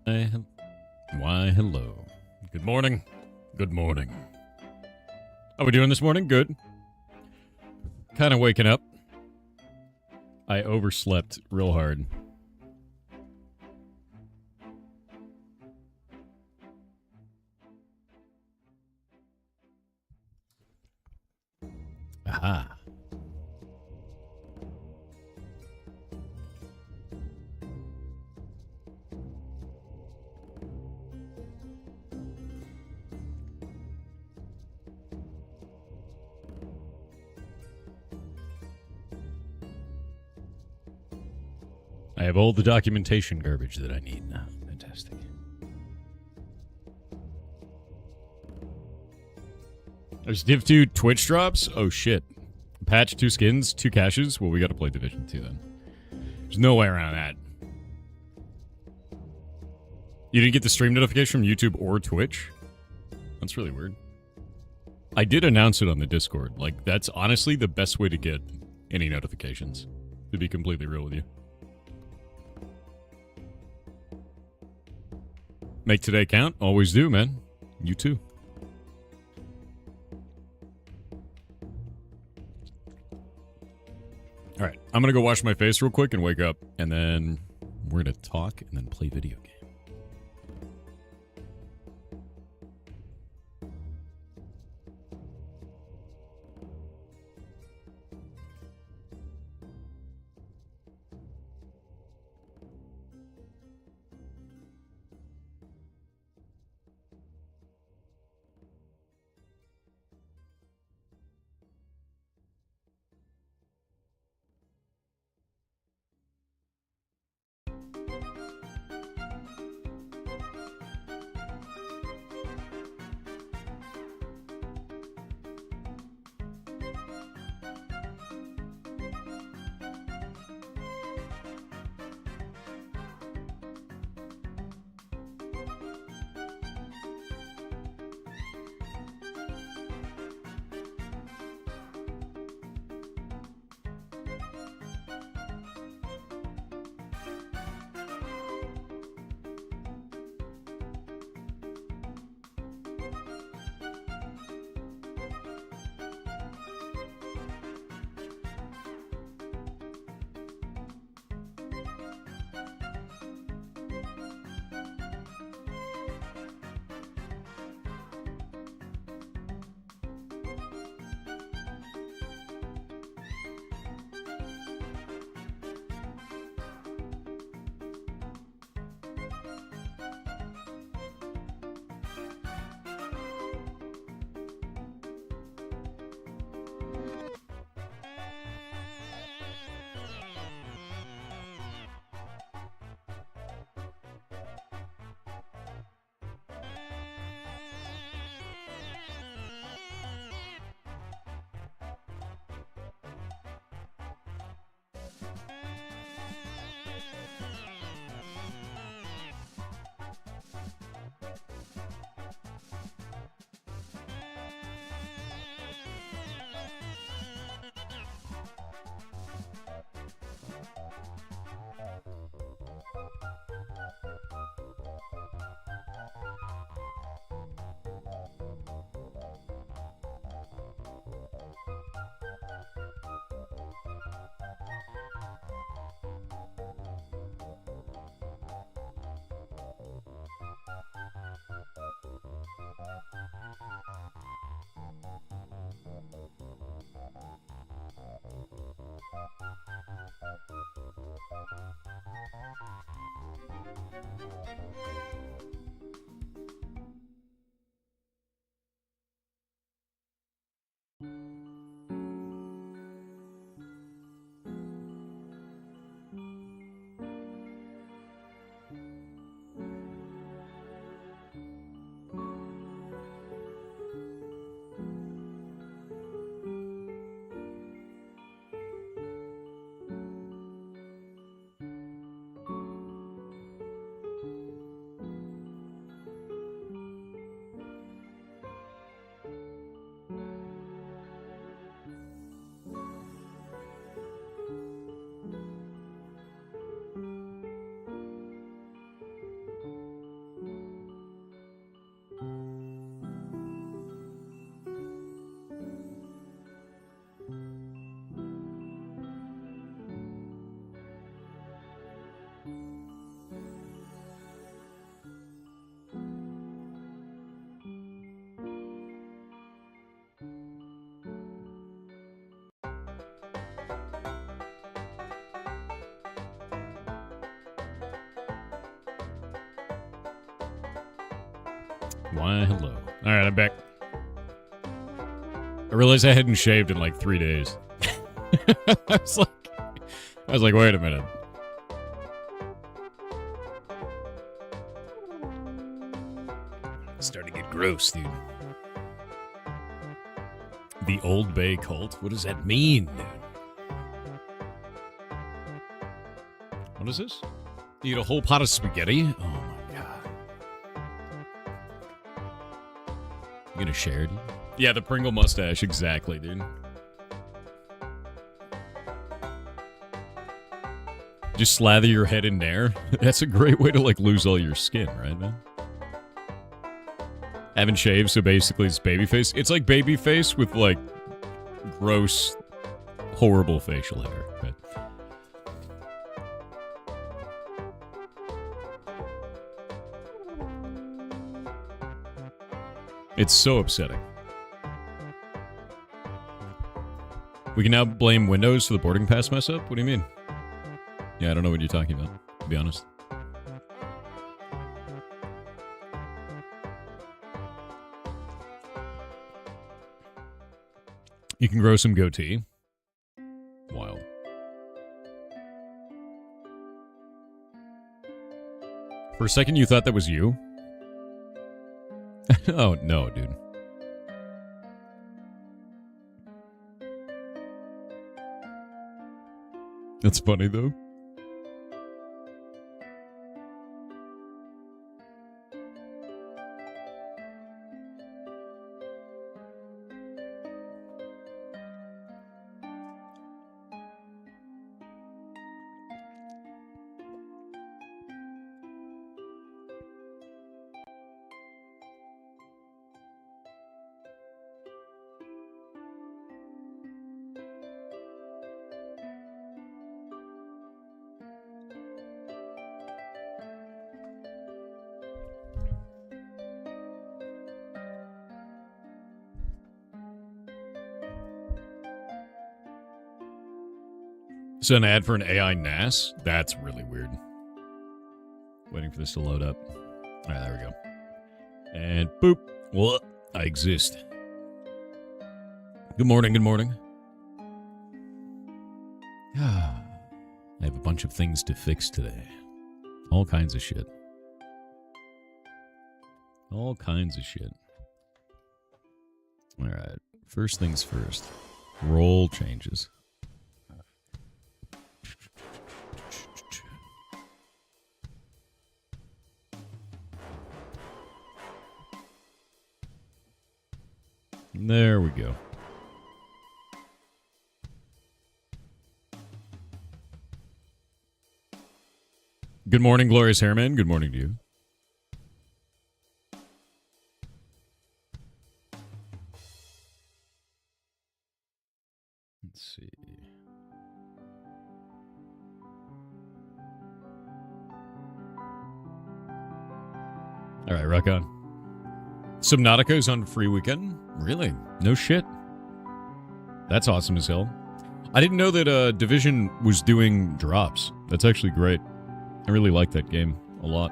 Why, hello. Good morning. Good morning. How we doing this morning? Good. Kind of waking up. I overslept real hard. Aha. I have all the documentation garbage that I need now. Fantastic. There's Div 2 Twitch drops? Oh shit. Patch, 2 skins, 2 caches? Well, we gotta play Division 2 then. There's no way around that. You didn't get the stream notification from YouTube or Twitch? That's really weird. I did announce it on the Discord. Like, that's honestly the best way to get any notifications. To be completely real with you. Make today count. Always do, man. You too. All right. I'm going to go wash my face real quick and wake up. And then we're going to talk and then play video games. Why, hello. Alright, I'm back. I realized I hadn't shaved in like 3 days. I was like, wait a minute. It's starting to get gross, dude. The Old Bay cult? What does that mean, dude? What is this? You eat a whole pot of spaghetti? Oh my god. You gonna share, dude? Yeah, the Pringle mustache, exactly, dude. Just slather your head in there. That's a great way to, like, lose all your skin, right, man? Haven't shaved, so basically it's babyface. It's like babyface with, like, gross, horrible facial hair. But it's so upsetting. We can now blame Windows for the boarding pass mess up? What do you mean? Yeah, I don't know what you're talking about, to be honest. You can grow some goatee. Wild. For a second, you thought that was you? Oh, no, dude. That's funny, though. So an ad for an AI NAS? That's really weird. Waiting for this to load up. All right, there we go. And boop. Well, I exist. Good morning, good morning. I have a bunch of things to fix today. All kinds of shit. All kinds of shit. All right. First things first. Role changes. There we go. Good morning, Glorious Hairman. Good morning to you. Let's see. All right, rock on. Subnautica's on free weekend? Really? No shit. That's awesome as hell. I didn't know that Division was doing drops. That's actually great. I really like that game a lot.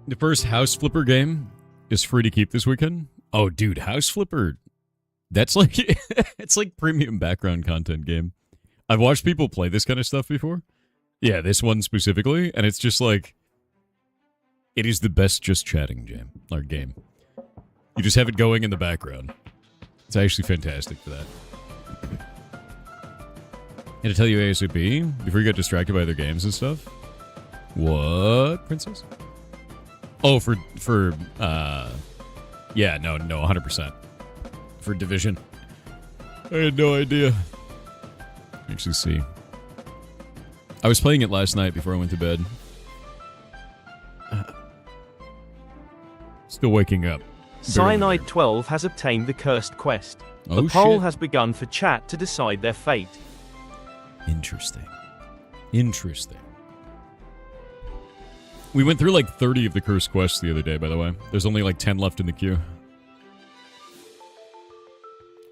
The first House Flipper game is free to keep this weekend. Oh, dude, House Flipper. That's like, it's like premium background content game. I've watched people play this kind of stuff before. Yeah, this one specifically. And it's just like, it is the best just chatting game. You just have it going in the background. It's actually fantastic for that. And to tell you ASAP, before you get distracted by other games and stuff. What, Princess? Oh, yeah, no, 100%. For Division. I had no idea. Actually see. I was playing it last night before I went to bed. Still waking up. Cyanide 12 has obtained the cursed quest. Oh, a poll shit. has begun for chat to decide their fate. Interesting. Interesting. We went through like 30 of the cursed quests the other day, by the way. There's only like 10 left in the queue.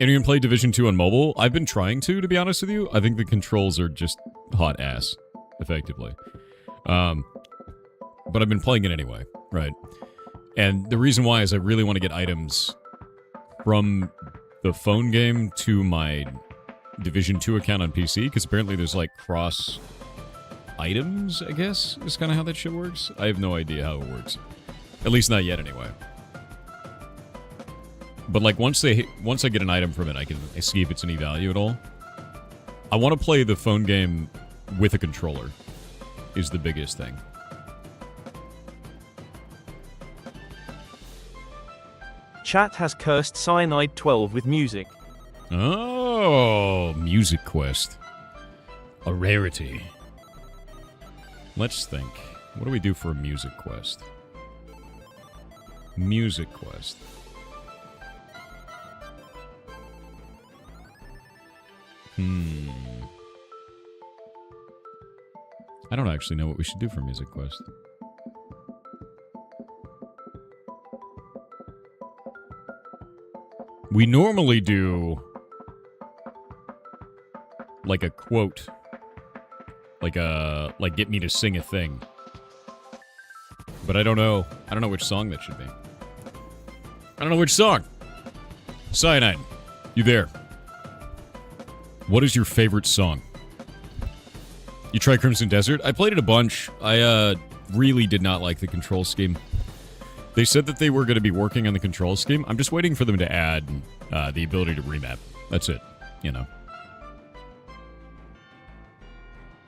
Anyone play Division 2 on mobile? I've been trying to be honest with you. I think the controls are just hot ass, effectively. But I've been playing it anyway, right? And the reason why is I really want to get items from the phone game to my Division 2 account on PC, because apparently there's like cross items, I guess, is kind of how that shit works. I have no idea how it works. At least not yet, anyway. But like once I get an item from it, I can see if it's any value at all. I want to play the phone game with a controller, is the biggest thing. Chat has cursed Cyanide 12 with music. Oh, music quest. A rarity. Let's think. What do we do for a music quest? Music quest. I don't actually know what we should do for a music quest. We normally do like a quote. Like get me to sing a thing. But I don't know. I don't know which song that should be. I don't know which song. Cyanide, you there? What is your favorite song? You tried Crimson Desert? I played it a bunch. I really did not like the control scheme. They said that they were going to be working on the control scheme. I'm just waiting for them to add the ability to remap. That's it, you know.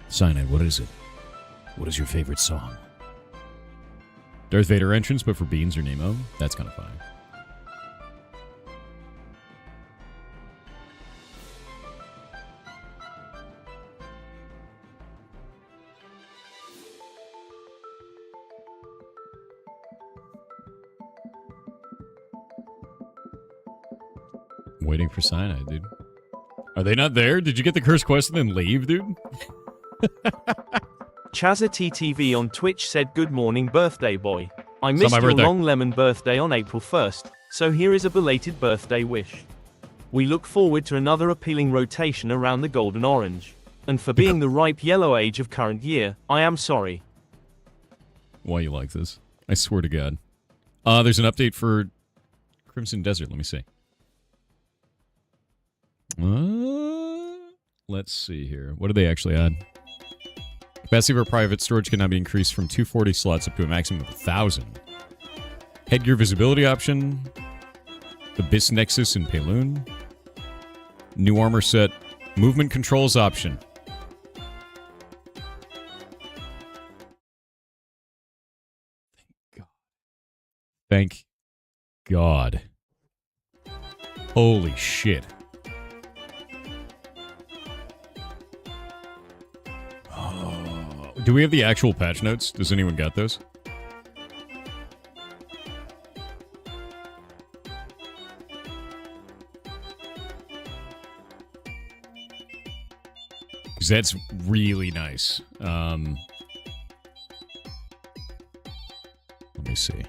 Cyanide, what is it? What is your favorite song? Darth Vader entrance, but for Beans or Nemo? That's kind of funny. Waiting for Cyanide, dude. Are they not there? Did you get the cursed quest and then leave, dude? Chazza TTV on Twitch said, "Good morning, birthday boy. I missed your long lemon birthday on April 1st, so here is a belated birthday wish. We look forward to another appealing rotation around the golden orange. And for being the ripe yellow age of current year, I am sorry." Why you like this? I swear to God. There's an update for Crimson Desert. Let me see. Let's see here. What did they actually add? Capacity of our private storage can now be increased from 240 slots up to a maximum of 1,000. Headgear visibility option. Abyss Nexus and Payloon. New armor set. Movement controls option. Thank God. Holy shit. Oh. Do we have the actual patch notes? Does anyone got those? Because that's really nice. Let me see.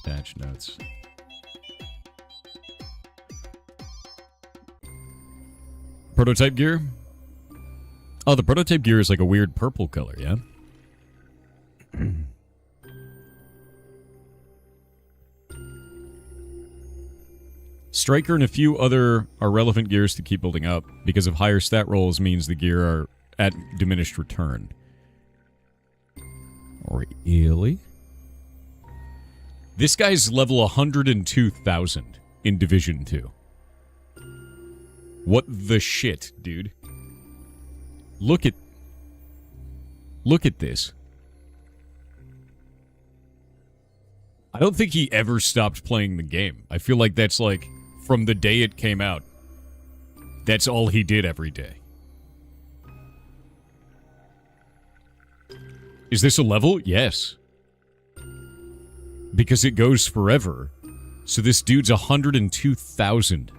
Patch notes. Prototype gear? Oh, the prototype gear is like a weird purple color, yeah? Striker and a few other are relevant gears to keep building up, because of higher stat rolls means the gear are at diminished return. Really? This guy's level 102,000 in Division 2. What the shit, dude? Look at this. I don't think he ever stopped playing the game. I feel like that's like, from the day it came out, that's all he did every day. Is this a level? Yes. Because it goes forever. So this dude's 102,000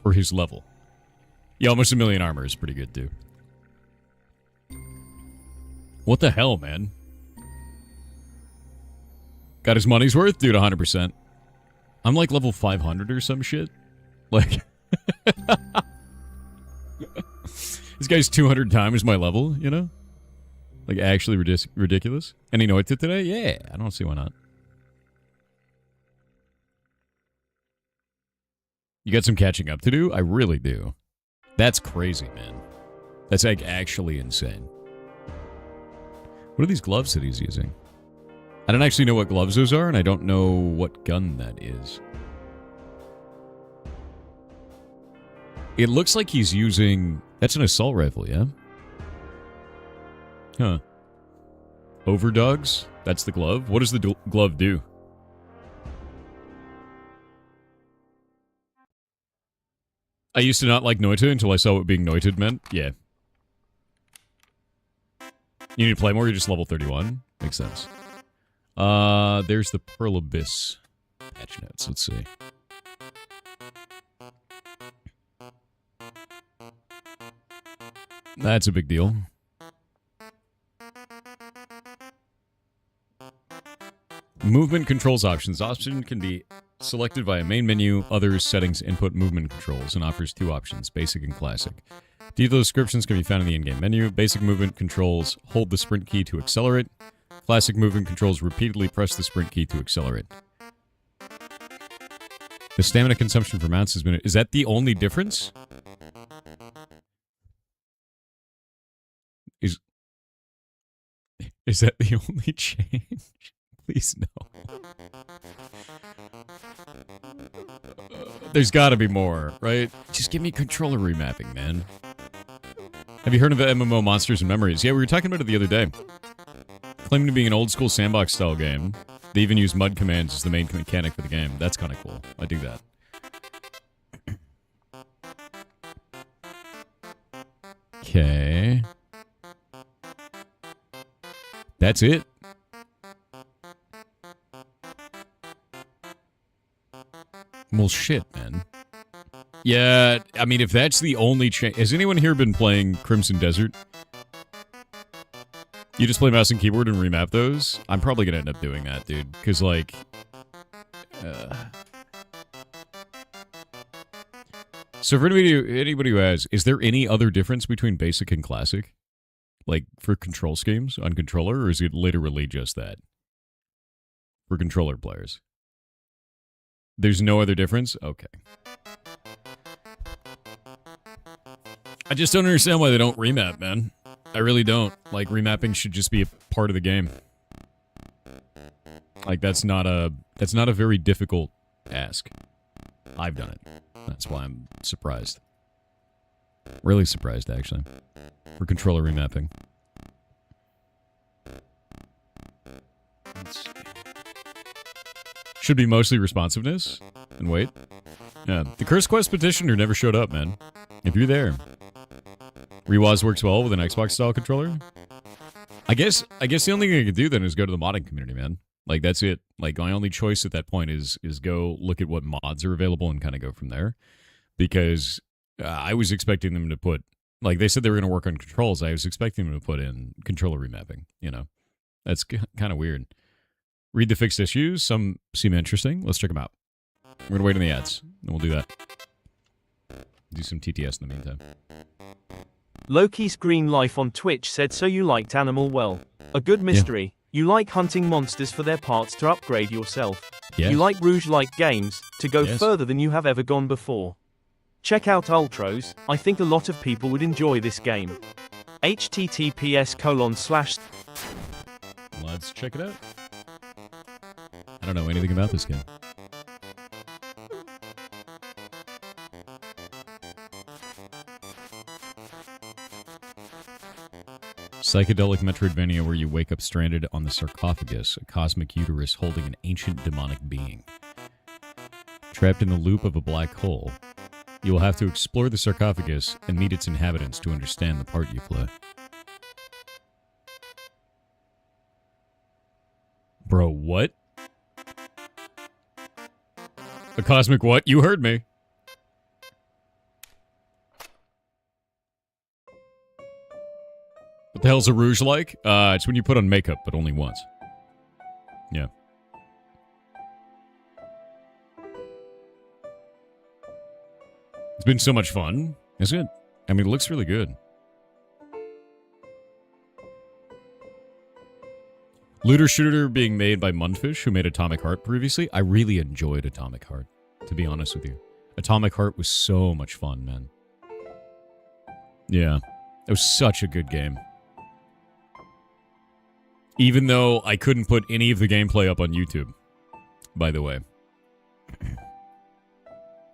for his level. Yeah, almost 1 million armor is pretty good, too. What the hell, man? Got his money's worth? Dude, 100%. I'm like level 500 or some shit. Like... This guy's 200 times my level, you know? Like, actually ridiculous. And you know what I did today? Yeah, I don't see why not. You got some catching up to do? I really do. That's crazy, man. That's, like, actually insane. What are these gloves that he's using? I don't actually know what gloves those are, and I don't know what gun that is. It looks like he's using... That's an assault rifle, yeah? Huh. Overdogs? That's the glove? What does the glove do? I used to not like Noita until I saw what being Noited meant. Yeah. You need to play more? You're just level 31? Makes sense. There's the Pearl Abyss patch notes. Let's see. That's a big deal. Movement controls options. Option can be selected via main menu, others, settings, input, movement controls, and offers 2 options, basic and classic. Detailed descriptions can be found in the in-game menu. Basic movement controls, hold the sprint key to accelerate. Classic movement controls, repeatedly press the sprint key to accelerate. The stamina consumption for mounts has been... Is that the only difference? Is that the only change? Please no. There's gotta be more, right? Just give me controller remapping, man. Have you heard of the MMO Monsters and Memories? Yeah, we were talking about it the other day. Claiming to be an old school sandbox style game. They even use mud commands as the main mechanic for the game. That's kind of cool. I do that. Okay. That's it. Well, shit, man. Yeah, I mean, if that's the only change... Has anyone here been playing Crimson Desert? You just play mouse and keyboard and remap those? I'm probably gonna end up doing that, dude. Because, like... So for anybody who has... Is there any other difference between basic and classic? Like, for control schemes on controller, or is it literally just that? For controller players. There's no other difference? Okay. I just don't understand why they don't remap, man. I really don't. Like, remapping should just be a part of the game. Like, that's not a very difficult ask. I've done it. That's why I'm surprised. Really surprised, actually. For controller remapping. Should be mostly responsiveness. And wait. Yeah. The Curse Quest petitioner never showed up, man. If you're there. Rewaz works well with an Xbox-style controller. I guess the only thing I could do then is go to the modding community, man. Like, that's it. Like, my only choice at that point is go look at what mods are available and kind of go from there. Because I was expecting them to put... Like, they said they were going to work on controls. I was expecting them to put in controller remapping, you know. That's kind of weird. Read the fixed issues. Some seem interesting. Let's check them out. We're going to wait on the ads, and we'll do that. Do some TTS in the meantime. Loki's Green Life on Twitch said, so you liked Animal well. A good mystery. Yeah. You like hunting monsters for their parts to upgrade yourself. Yes. You like Rouge-like games, to go further than you have ever gone before. Check out Ultros, I think a lot of people would enjoy this game. https:// Let's check it out. I don't know anything about this game. Psychedelic Metroidvania where you wake up stranded on the sarcophagus, a cosmic uterus holding an ancient demonic being. Trapped in the loop of a black hole, you will have to explore the sarcophagus and meet its inhabitants to understand the part you play. Bro, what? A cosmic what? You heard me. What the hell's a rouge like? It's when you put on makeup, but only once. Yeah. It's been so much fun. Isn't it? I mean, it looks really good. Looter Shooter being made by Mundfish, who made Atomic Heart previously. I really enjoyed Atomic Heart, to be honest with you. Atomic Heart was so much fun, man. Yeah. It was such a good game. Even though I couldn't put any of the gameplay up on YouTube, by the way.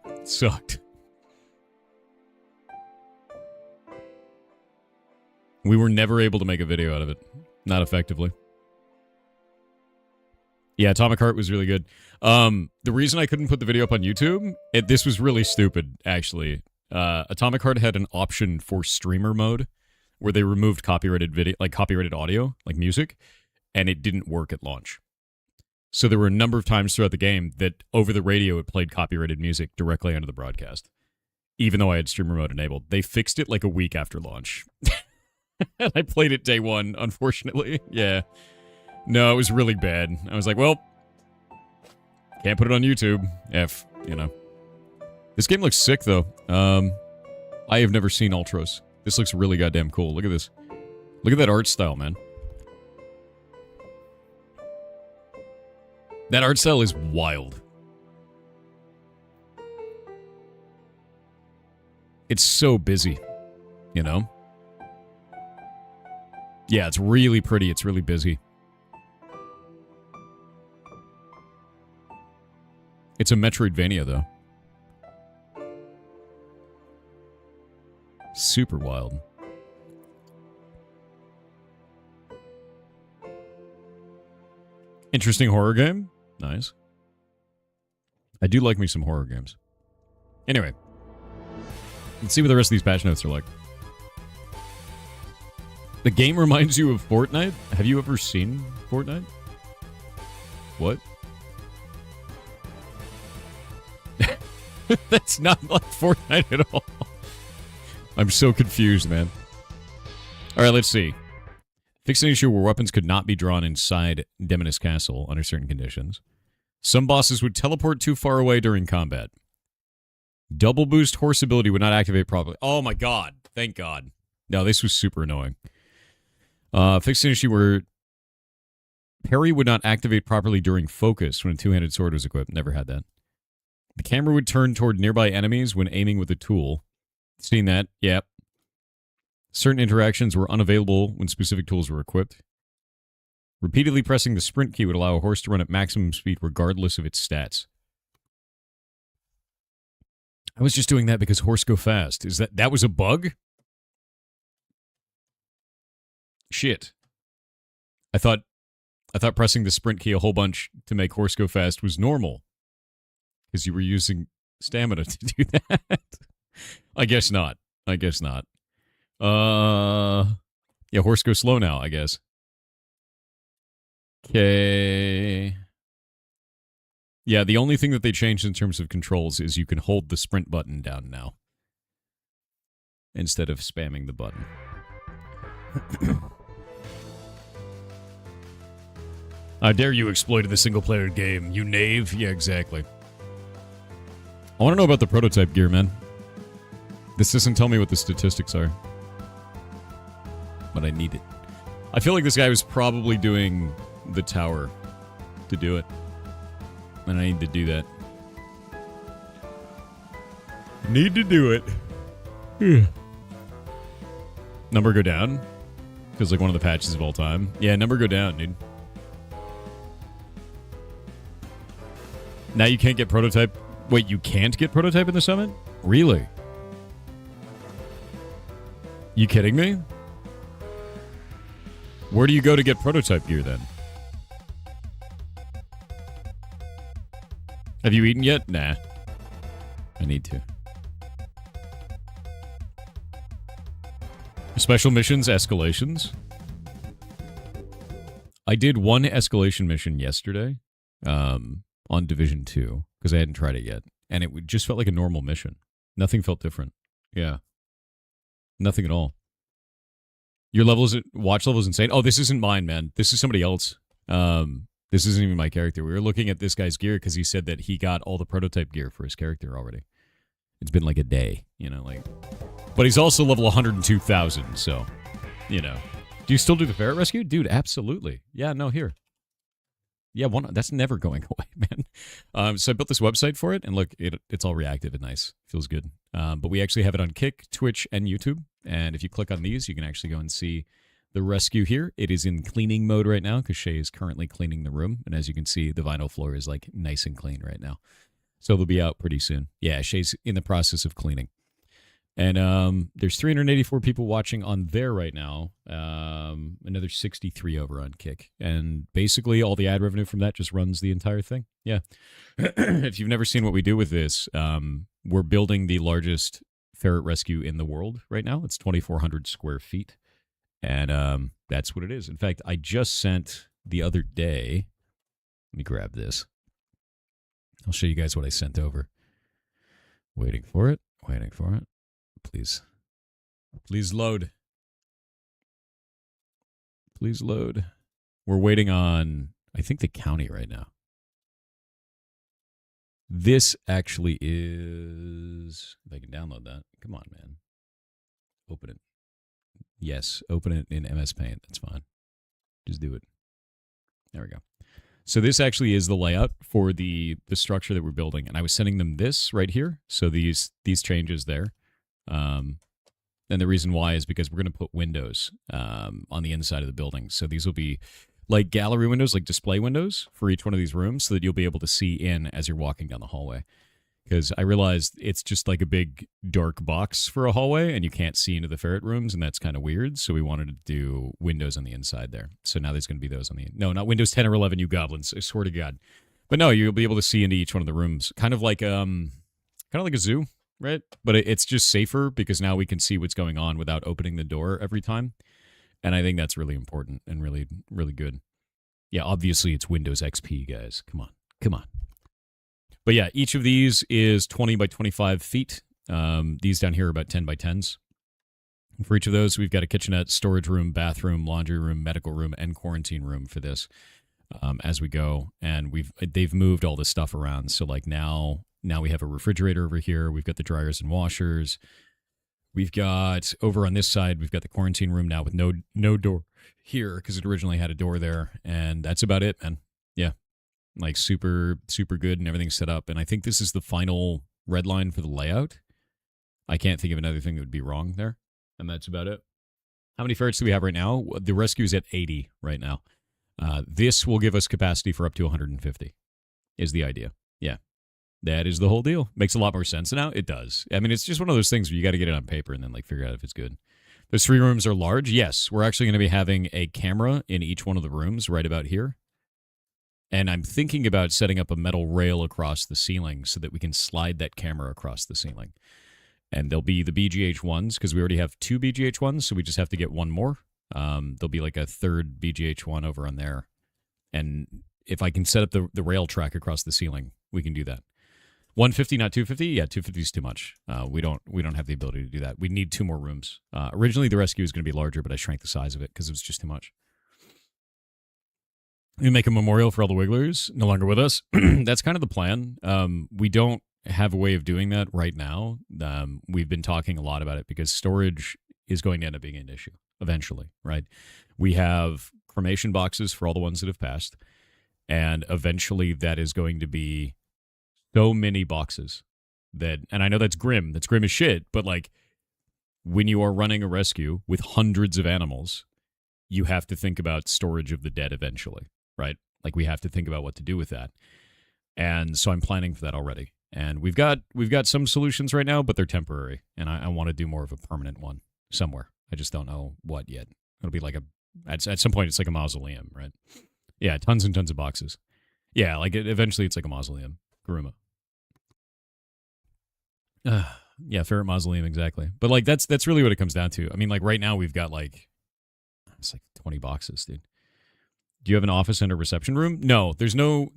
It sucked. We were never able to make a video out of it. Not effectively. Yeah, Atomic Heart was really good. The reason I couldn't put the video up on YouTube, this was really stupid, actually. Atomic Heart had an option for streamer mode, where they removed copyrighted video, like copyrighted audio, like music, and it didn't work at launch. So there were a number of times throughout the game that over the radio it played copyrighted music directly onto the broadcast, even though I had streamer mode enabled. They fixed it like a week after launch. And I played it day one, unfortunately. Yeah. No, it was really bad. I was like, well, can't put it on YouTube. F, you know. This game looks sick, though. I have never seen Ultros. This looks really goddamn cool. Look at this. Look at that art style, man. That art style is wild. It's so busy, you know? Yeah, it's really pretty. It's really busy. It's a Metroidvania, though. Super wild. Interesting horror game. Nice. I do like me some horror games. Anyway. Let's see what the rest of these patch notes are like. The game reminds you of Fortnite? Have you ever seen Fortnite? What? That's not like Fortnite at all. I'm so confused, man. Alright, let's see. Fix an issue where weapons could not be drawn inside Demoness Castle under certain conditions. Some bosses would teleport too far away during combat. Double boost horse ability would not activate properly. Oh my god. Thank god. No, this was super annoying. Fix an issue where parry would not activate properly during focus when a two-handed sword was equipped. Never had that. The camera would turn toward nearby enemies when aiming with a tool. Seen that? Yep. Certain interactions were unavailable when specific tools were equipped. Repeatedly pressing the sprint key would allow a horse to run at maximum speed regardless of its stats. I was just doing that because horse go fast. Is that was a bug? Shit. I thought pressing the sprint key a whole bunch to make horse go fast was normal. Because you were using stamina to do that. I guess not. I guess not. Yeah, horse go slow now, I guess. Okay. Yeah, the only thing that they changed in terms of controls is you can hold the sprint button down now. Instead of spamming the button. How dare you exploited the single-player game, you knave? Yeah, exactly. I want to know about the prototype gear, man. This doesn't tell me what the statistics are. But I need it. I feel like this guy was probably doing the tower to do it. And I need to do that. Need to do it. Number go down? Feels like one of the patches of all time. Yeah, number go down, dude. Now you can't get prototype. Wait, you can't get prototype in the summit? Really? You kidding me? Where do you go to get prototype gear then? Have you eaten yet? Nah. I need to. Special missions, escalations. I did one escalation mission yesterday on Division 2 because I hadn't tried it yet. And it just felt like a normal mission. Nothing felt different. Yeah. Nothing at all. Your watch level is insane. Oh, this isn't mine, man. This is somebody else. This isn't even my character. We were looking at this guy's gear because he said that he got all the prototype gear for his character already. It's been like a day, But he's also level 102,000, so, Do you still do the ferret rescue? Dude, absolutely. Yeah, no, here. Yeah, that's never going away, man. So I built this website for it, and look, it's all reactive and nice. Feels good. But we actually have it on Kick, Twitch, and YouTube. And if you click on these, you can actually go and see the rescue here. It is in cleaning mode right now because Shay is currently cleaning the room. And as you can see, the vinyl floor is like nice and clean right now. So they'll be out pretty soon. Yeah, Shay's in the process of cleaning. And there's 384 people watching on there right now. Another 63 over on Kick. And basically all the ad revenue from that just runs the entire thing. Yeah. If you've never seen what we do with this, we're building the largest ferret rescue in the world right now. It's 2,400 square feet. And that's what it is. In fact, I just sent the other day. Let me grab this. I'll show you guys what I sent over. Waiting for it. Please. Please load. Please load. We're waiting on, I think, the county right now. This actually is, if I can download that. Come on, man. Open it. Yes, open it in MS Paint. That's fine. Just do it. There we go. So this actually is the layout for the structure that we're building. And I was sending them this right here. So these changes there. And the reason why is because we're going to put windows on the inside of the building. So these will be like gallery windows, like display windows for each one of these rooms so that you'll be able to see in as you're walking down the hallway. Because I realized it's just like a big dark box for a hallway and you can't see into the ferret rooms, and that's kind of weird. So we wanted to do windows on the inside there. So now there's going to be those on the... No, not Windows 10 or 11, you goblins. I swear to God. But no, you'll be able to see into each one of the rooms. Kind of like a zoo, right? But it's just safer because now we can see what's going on without opening the door every time. And I think that's really important and really, really good. Yeah, obviously it's Windows XP, guys. Come on. But yeah, each of these is 20 by 25 feet. These down here are about 10 by 10s. For each of those, we've got a kitchenette, storage room, bathroom, laundry room, medical room, and quarantine room for this as we go. And they've moved all this stuff around. So like now we have a refrigerator over here. We've got the dryers and washers. We've got over on this side, we've got the quarantine room now with no door here because it originally had a door there. And that's about it, man. Yeah. Like super, super good and everything's set up. And I think this is the final red line for the layout. I can't think of another thing that would be wrong there. And that's about it. How many ferrets do we have right now? The rescue is at 80 right now. This will give us capacity for up to 150 is the idea. Yeah. That is the whole deal. Makes a lot more sense now. It does. I mean, it's just one of those things where you got to get it on paper and then like figure out if it's good. Those 3 rooms are large. Yes, we're actually going to be having a camera in each one of the rooms right about here. And I'm thinking about setting up a metal rail across the ceiling so that we can slide that camera across the ceiling. And there'll be the BGH1s because we already have 2 BGH1s, so we just have to get one more. There'll be like a third BGH1 over on there. And if I can set up the rail track across the ceiling, we can do that. 150, not 250? Yeah, 250 is too much. We don't have the ability to do that. We need 2 more rooms. Originally, the rescue was going to be larger, but I shrank the size of it because it was just too much. We make a memorial for all the Wigglers, no longer with us. That's kind of the plan. We don't have a way of doing that right now. We've been talking a lot about it because storage is going to end up being an issue eventually, right? We have cremation boxes for all the ones that have passed, and eventually that is going to be so many boxes that, and I know that's grim as shit, but like when you are running a rescue with hundreds of animals, you have to think about storage of the dead eventually. Right? Like we have to think about what to do with that. And so I'm planning for that already. And we've got some solutions right now, but they're temporary. And I want to do more of a permanent one somewhere. I just don't know what yet. It'll be like at some point it's like a mausoleum, right? Yeah, tons and tons of boxes. Yeah, like eventually it's like a mausoleum. Garuma. Yeah, ferret mausoleum, exactly. But like that's really what it comes down to. I mean, like right now we've got like, it's like 20 boxes, dude. Do you have an office and a reception room? No, there's no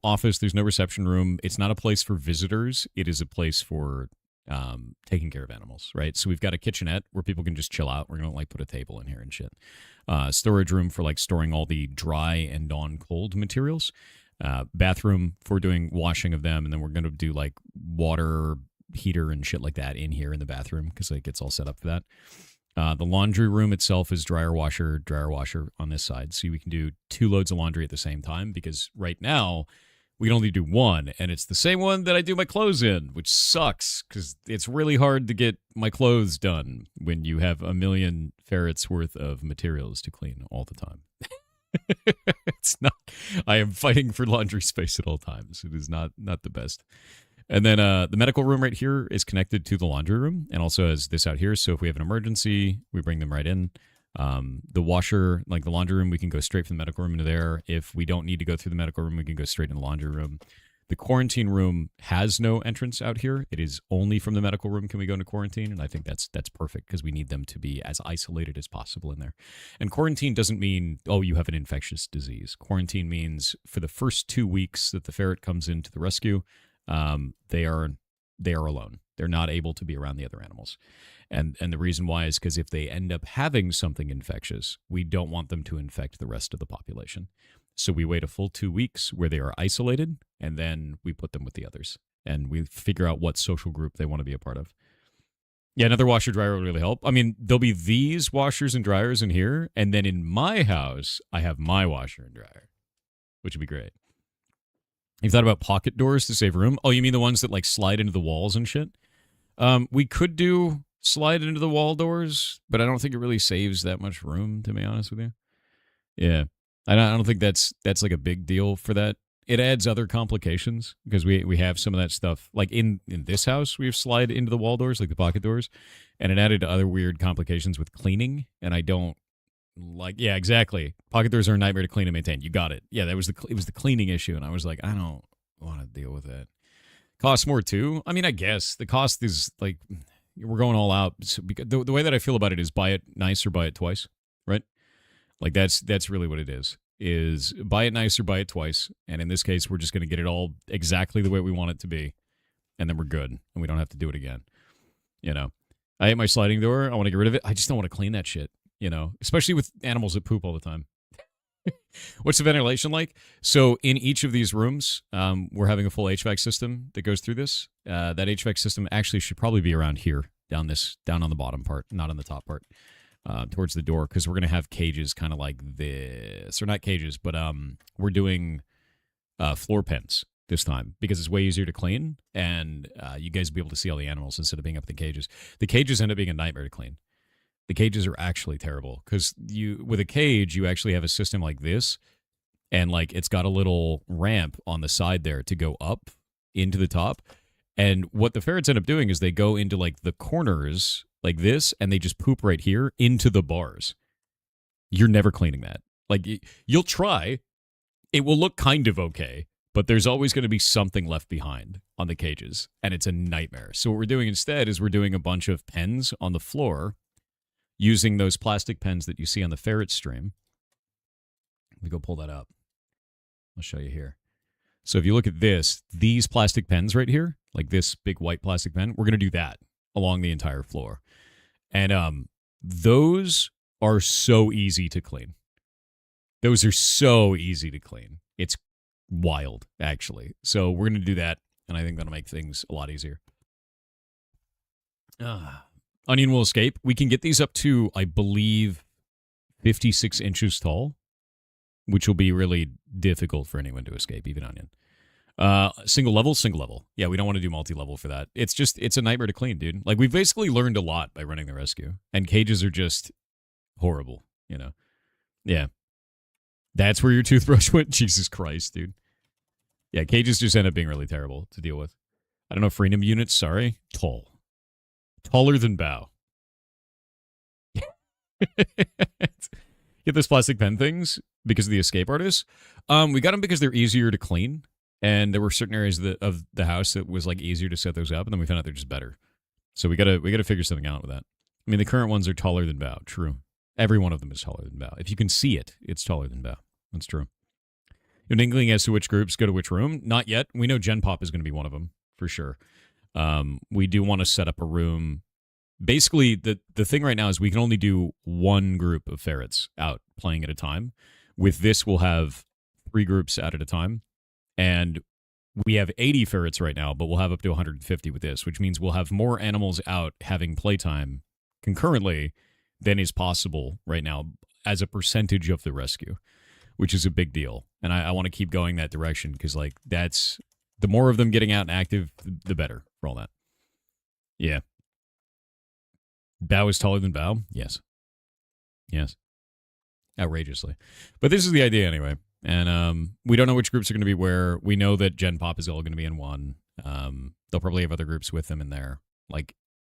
office. There's no reception room. It's not a place for visitors. It is a place for taking care of animals, right? So we've got a kitchenette where people can just chill out. We're going to like put a table in here and shit. Storage room for like storing all the dry and non-cold materials. Bathroom for doing washing of them. And then we're going to do like water heater and shit like that in here in the bathroom because like it's all set up for that. The laundry room itself is dryer washer on this side. So we can do 2 loads of laundry at the same time because right now we can only do one. And it's the same one that I do my clothes in, which sucks because it's really hard to get my clothes done when you have 1 million ferrets worth of materials to clean all the time. It's not, I am fighting for laundry space at all times. It is not the best. And then the medical room right here is connected to the laundry room and also has this out here. So if we have an emergency, we bring them right in. The washer, like the laundry room, we can go straight from the medical room into there. If we don't need to go through the medical room, we can go straight in the laundry room. The quarantine room has no entrance out here. It is only from the medical room can we go into quarantine. And I think that's perfect because we need them to be as isolated as possible in there. And quarantine doesn't mean, oh, you have an infectious disease. Quarantine means for the first 2 weeks that the ferret comes into the rescue, they are alone. They're not able to be around the other animals. And the reason why is because if they end up having something infectious, we don't want them to infect the rest of the population. So we wait a full 2 weeks where they are isolated, and then we put them with the others. And we figure out what social group they want to be a part of. Yeah, another washer dryer would really help. I mean, there'll be these washers and dryers in here, and then in my house, I have my washer and dryer, which would be great. You've thought about pocket doors to save room? Oh, you mean the ones that like slide into the walls and shit? We could do slide into the wall doors, but I don't think it really saves that much room, to be honest with you. Yeah, I don't think that's like a big deal for that. It adds other complications because we have some of that stuff. Like in this house, we have slide into the wall doors, like the pocket doors, and it added other weird complications with cleaning, and I don't like, yeah, exactly. Pocket doors are a nightmare to clean and maintain. You got it. Yeah, it was the cleaning issue, and I was like, I don't want to deal with that. Costs more too. I mean, I guess the cost is like we're going all out. So the way that I feel about it is buy it nice or buy it twice, right? Like that's really what it is buy it nice or buy it twice. And in this case, we're just going to get it all exactly the way we want it to be, and then we're good, and we don't have to do it again. You know, I hate my sliding door. I want to get rid of it. I just don't want to clean that shit. You know, especially with animals that poop all the time. What's the ventilation like? So in each of these rooms, we're having a full HVAC system that goes through this. That HVAC system actually should probably be around here, down on the bottom part, not on the top part, towards the door, because we're going to have cages kind of like this. Or not cages, but we're doing floor pens this time because it's way easier to clean, and you guys will be able to see all the animals instead of being up in the cages. The cages end up being a nightmare to clean. The cages are actually terrible because with a cage, you actually have a system like this, and like it's got a little ramp on the side there to go up into the top. And what the ferrets end up doing is they go into like the corners like this, and they just poop right here into the bars. You're never cleaning that. Like you'll try, it will look kind of okay, but there's always going to be something left behind on the cages, and it's a nightmare. So what we're doing instead is we're doing a bunch of pens on the floor, using those plastic pens that you see on the ferret stream. Let me go pull that up. I'll show you here. So if you look at these plastic pens right here, like this big white plastic pen, we're going to do that along the entire floor. And those are so easy to clean. Those are so easy to clean. It's wild, actually. So we're going to do that, and I think that'll make things a lot easier. Onion will escape. We can get these up to, I believe, 56 inches tall, which will be really difficult for anyone to escape, even Onion. Single level. Yeah, we don't want to do multi-level for that. It's a nightmare to clean, dude. Like, we've basically learned a lot by running the rescue, and cages are just horrible, you know? Yeah. That's where your toothbrush went? Jesus Christ, dude. Yeah, cages just end up being really terrible to deal with. I don't know, freedom units, sorry. Tall. Taller than Bao. Get those plastic pen things because of the escape artists. We got them because they're easier to clean, and there were certain areas of the house that was like easier to set those up, and then we found out they're just better. So we gotta figure something out with that. I mean, the current ones are taller than Bao. True, every one of them is taller than Bao. If you can see it, it's taller than Bao. That's true. An inkling as to which groups go to which room? Not yet. We know Gen Pop is going to be one of them, for sure. We do want to set up a room. Basically, the thing right now is we can only do one group of ferrets out playing at a time. With this, we'll have 3 groups out at a time. And we have 80 ferrets right now, but we'll have up to 150 with this, which means we'll have more animals out having playtime concurrently than is possible right now as a percentage of the rescue, which is a big deal. And I want to keep going that direction because, like, that's the more of them getting out and active, the better for all that. Yeah. Bow is taller than Bow? Yes. Yes. Outrageously. But this is the idea anyway. And we don't know which groups are going to be where. We know that Gen Pop is all going to be in one. They'll probably have other groups with them in there, like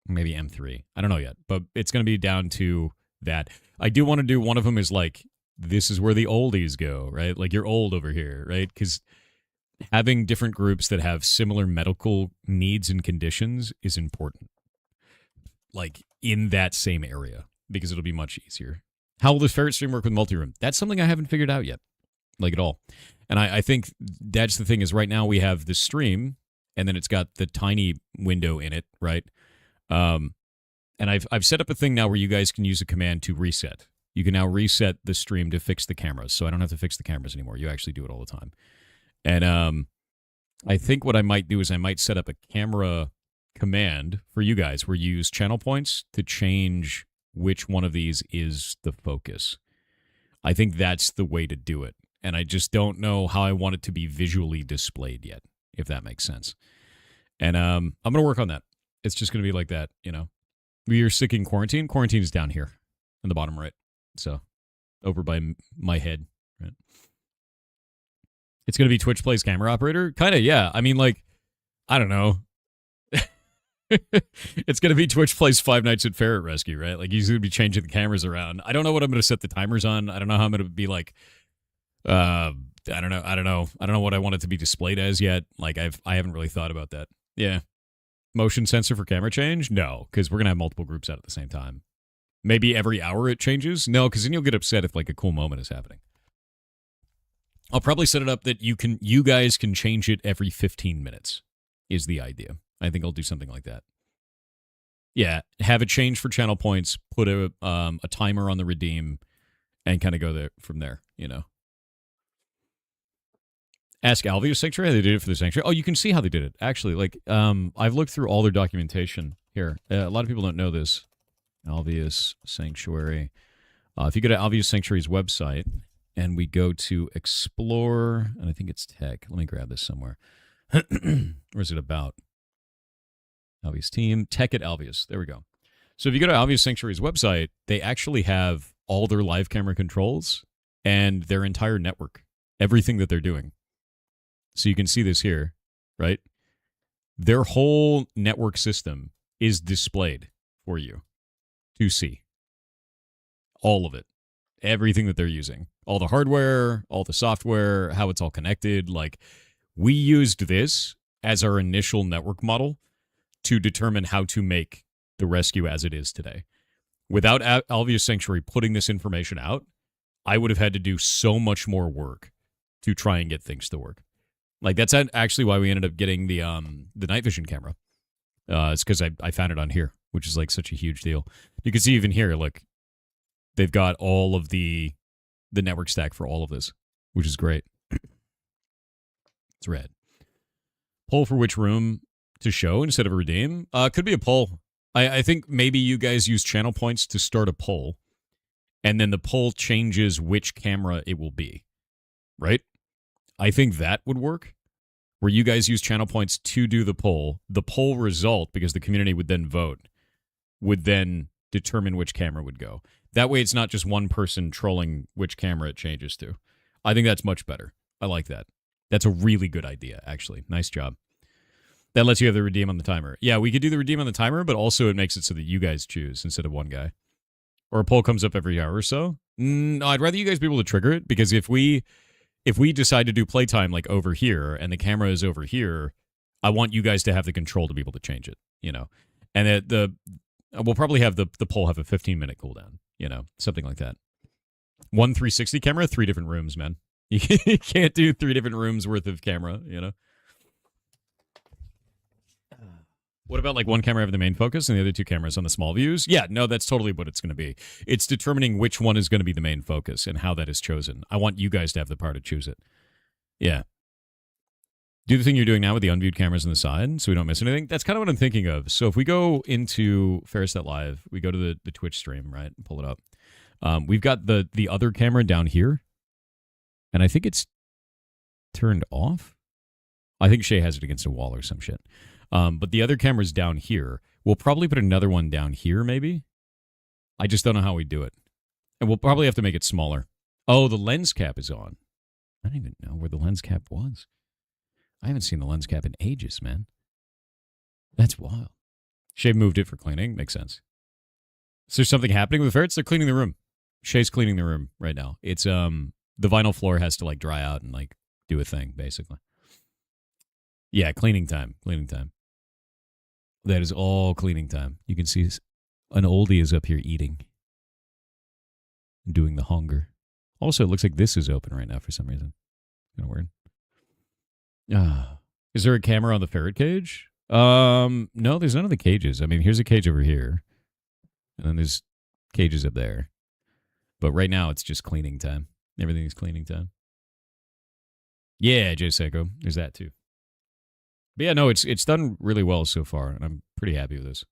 maybe M3. I don't know yet, but it's going to be down to that. I do want to do one of them is like, this is where the oldies go, right? Like, you're old over here, right? Because having different groups that have similar medical needs and conditions is important. Like, in that same area, because it'll be much easier. How will this ferret stream work with multi-room? That's something I haven't figured out yet, like at all. And I think that's the thing is right now we have the stream, and then it's got the tiny window in it, right? And I've set up a thing now where you guys can use a command to reset. You can now reset the stream to fix the cameras, so I don't have to fix the cameras anymore. You actually do it all the time. And I think what I might do is I might set up a camera command for you guys where you use channel points to change which one of these is the focus. I think that's the way to do it. And I just don't know how I want it to be visually displayed yet, if that makes sense. And I'm going to work on that. It's just going to be like that, you know. We are sick in quarantine. Quarantine is down here in the bottom right. So over by my head. Right? It's going to be Twitch Plays camera operator? Kind of, yeah. I mean, like, I don't know. It's going to be Twitch Plays Five Nights at Ferret Rescue, right? Like, he's going to be changing the cameras around. I don't know what I'm going to set the timers on. I don't know how I'm going to be like, I don't know what I want it to be displayed as yet. Like, I haven't really thought about that. Yeah. Motion sensor for camera change? No, because we're going to have multiple groups out at the same time. Maybe every hour it changes? No, because then you'll get upset if, like, a cool moment is happening. I'll probably set it up that you guys can change it every 15 minutes is the idea. I think I'll do something like that. Yeah, have it change for channel points, put a timer on the redeem, and kind of go there from there, you know. Ask Alveus Sanctuary how they did it for the Sanctuary. Oh, you can see how they did it. Actually, like, I've looked through all their documentation here. A lot of people don't know this. Alveus Sanctuary. If you go to Alveus Sanctuary's website, and we go to Explore, and I think it's Tech. Let me grab this somewhere. Where's it about? Alveus team. Tech at Alveus. There we go. So if you go to Alveus Sanctuary's website, they actually have all their live camera controls and their entire network. Everything that they're doing. So you can see this here, right? Their whole network system is displayed for you to see. All of it. Everything that they're using. All the hardware, all the software, how it's all connected. Like, we used this as our initial network model to determine how to make the rescue as it is today. Without Alveus Sanctuary putting this information out, I would have had to do so much more work to try and get things to work. Like, that's actually why we ended up getting the night vision camera. It's because I found it on here, which is like such a huge deal. You can see even here, look, they've got all of the network stack for all of this, which is great. It's rad. Poll for which room to show instead of a redeem? Could be a poll. I think maybe you guys use channel points to start a poll, and then the poll changes which camera it will be, right? I think that would work, where you guys use channel points to do the poll. The poll result, because the community would then vote, would then determine which camera would go. That way it's not just one person trolling which camera it changes to. I think that's much better. I like that. That's a really good idea, actually. Nice job. That lets you have the redeem on the timer. Yeah, we could do the redeem on the timer, but also it makes it so that you guys choose instead of one guy. Or a poll comes up every hour or so. No, I'd rather you guys be able to trigger it, because if we decide to do playtime like over here and the camera is over here, I want you guys to have the control to be able to change it, you know. And we'll probably have the poll have a 15-minute cooldown, you know, something like that. One 360 camera, 3 different rooms, man. You can't do 3 different rooms worth of camera, you know? What about like one camera having the main focus and the other 2 cameras on the small views? Yeah, no, that's totally what it's going to be. It's determining which one is going to be the main focus and how that is chosen. I want you guys to have the power to choose it. Yeah. Do the thing you're doing now with the unviewed cameras on the side so we don't miss anything. That's kind of what I'm thinking of. So if we go into Ferret.live, we go to the Twitch stream, right? Pull it up. We've got the other camera down here, and I think it's turned off. I think Shay has it against a wall or some shit. But the other camera's down here. We'll probably put another one down here, maybe. I just don't know how we do it. And we'll probably have to make it smaller. Oh, the lens cap is on. I don't even know where the lens cap was. I haven't seen the lens cap in ages, man. That's wild. Shay moved it for cleaning. Makes sense. Is there something happening with the ferrets? They're cleaning the room. Shay's cleaning the room right now. It's the vinyl floor has to like dry out and like do a thing, basically. Yeah, cleaning time. Cleaning time. That is all cleaning time. You can see an oldie is up here eating. Doing the hunger. Also, it looks like this is open right now for some reason. Kind of weird. Is there a camera on the ferret cage? No, there's none of the cages. I mean, here's a cage over here. And then there's cages up there. But right now, it's just cleaning time. Everything is cleaning time. Yeah, Jay Seiko. There's that too. But yeah, no, it's done really well so far, and I'm pretty happy with this.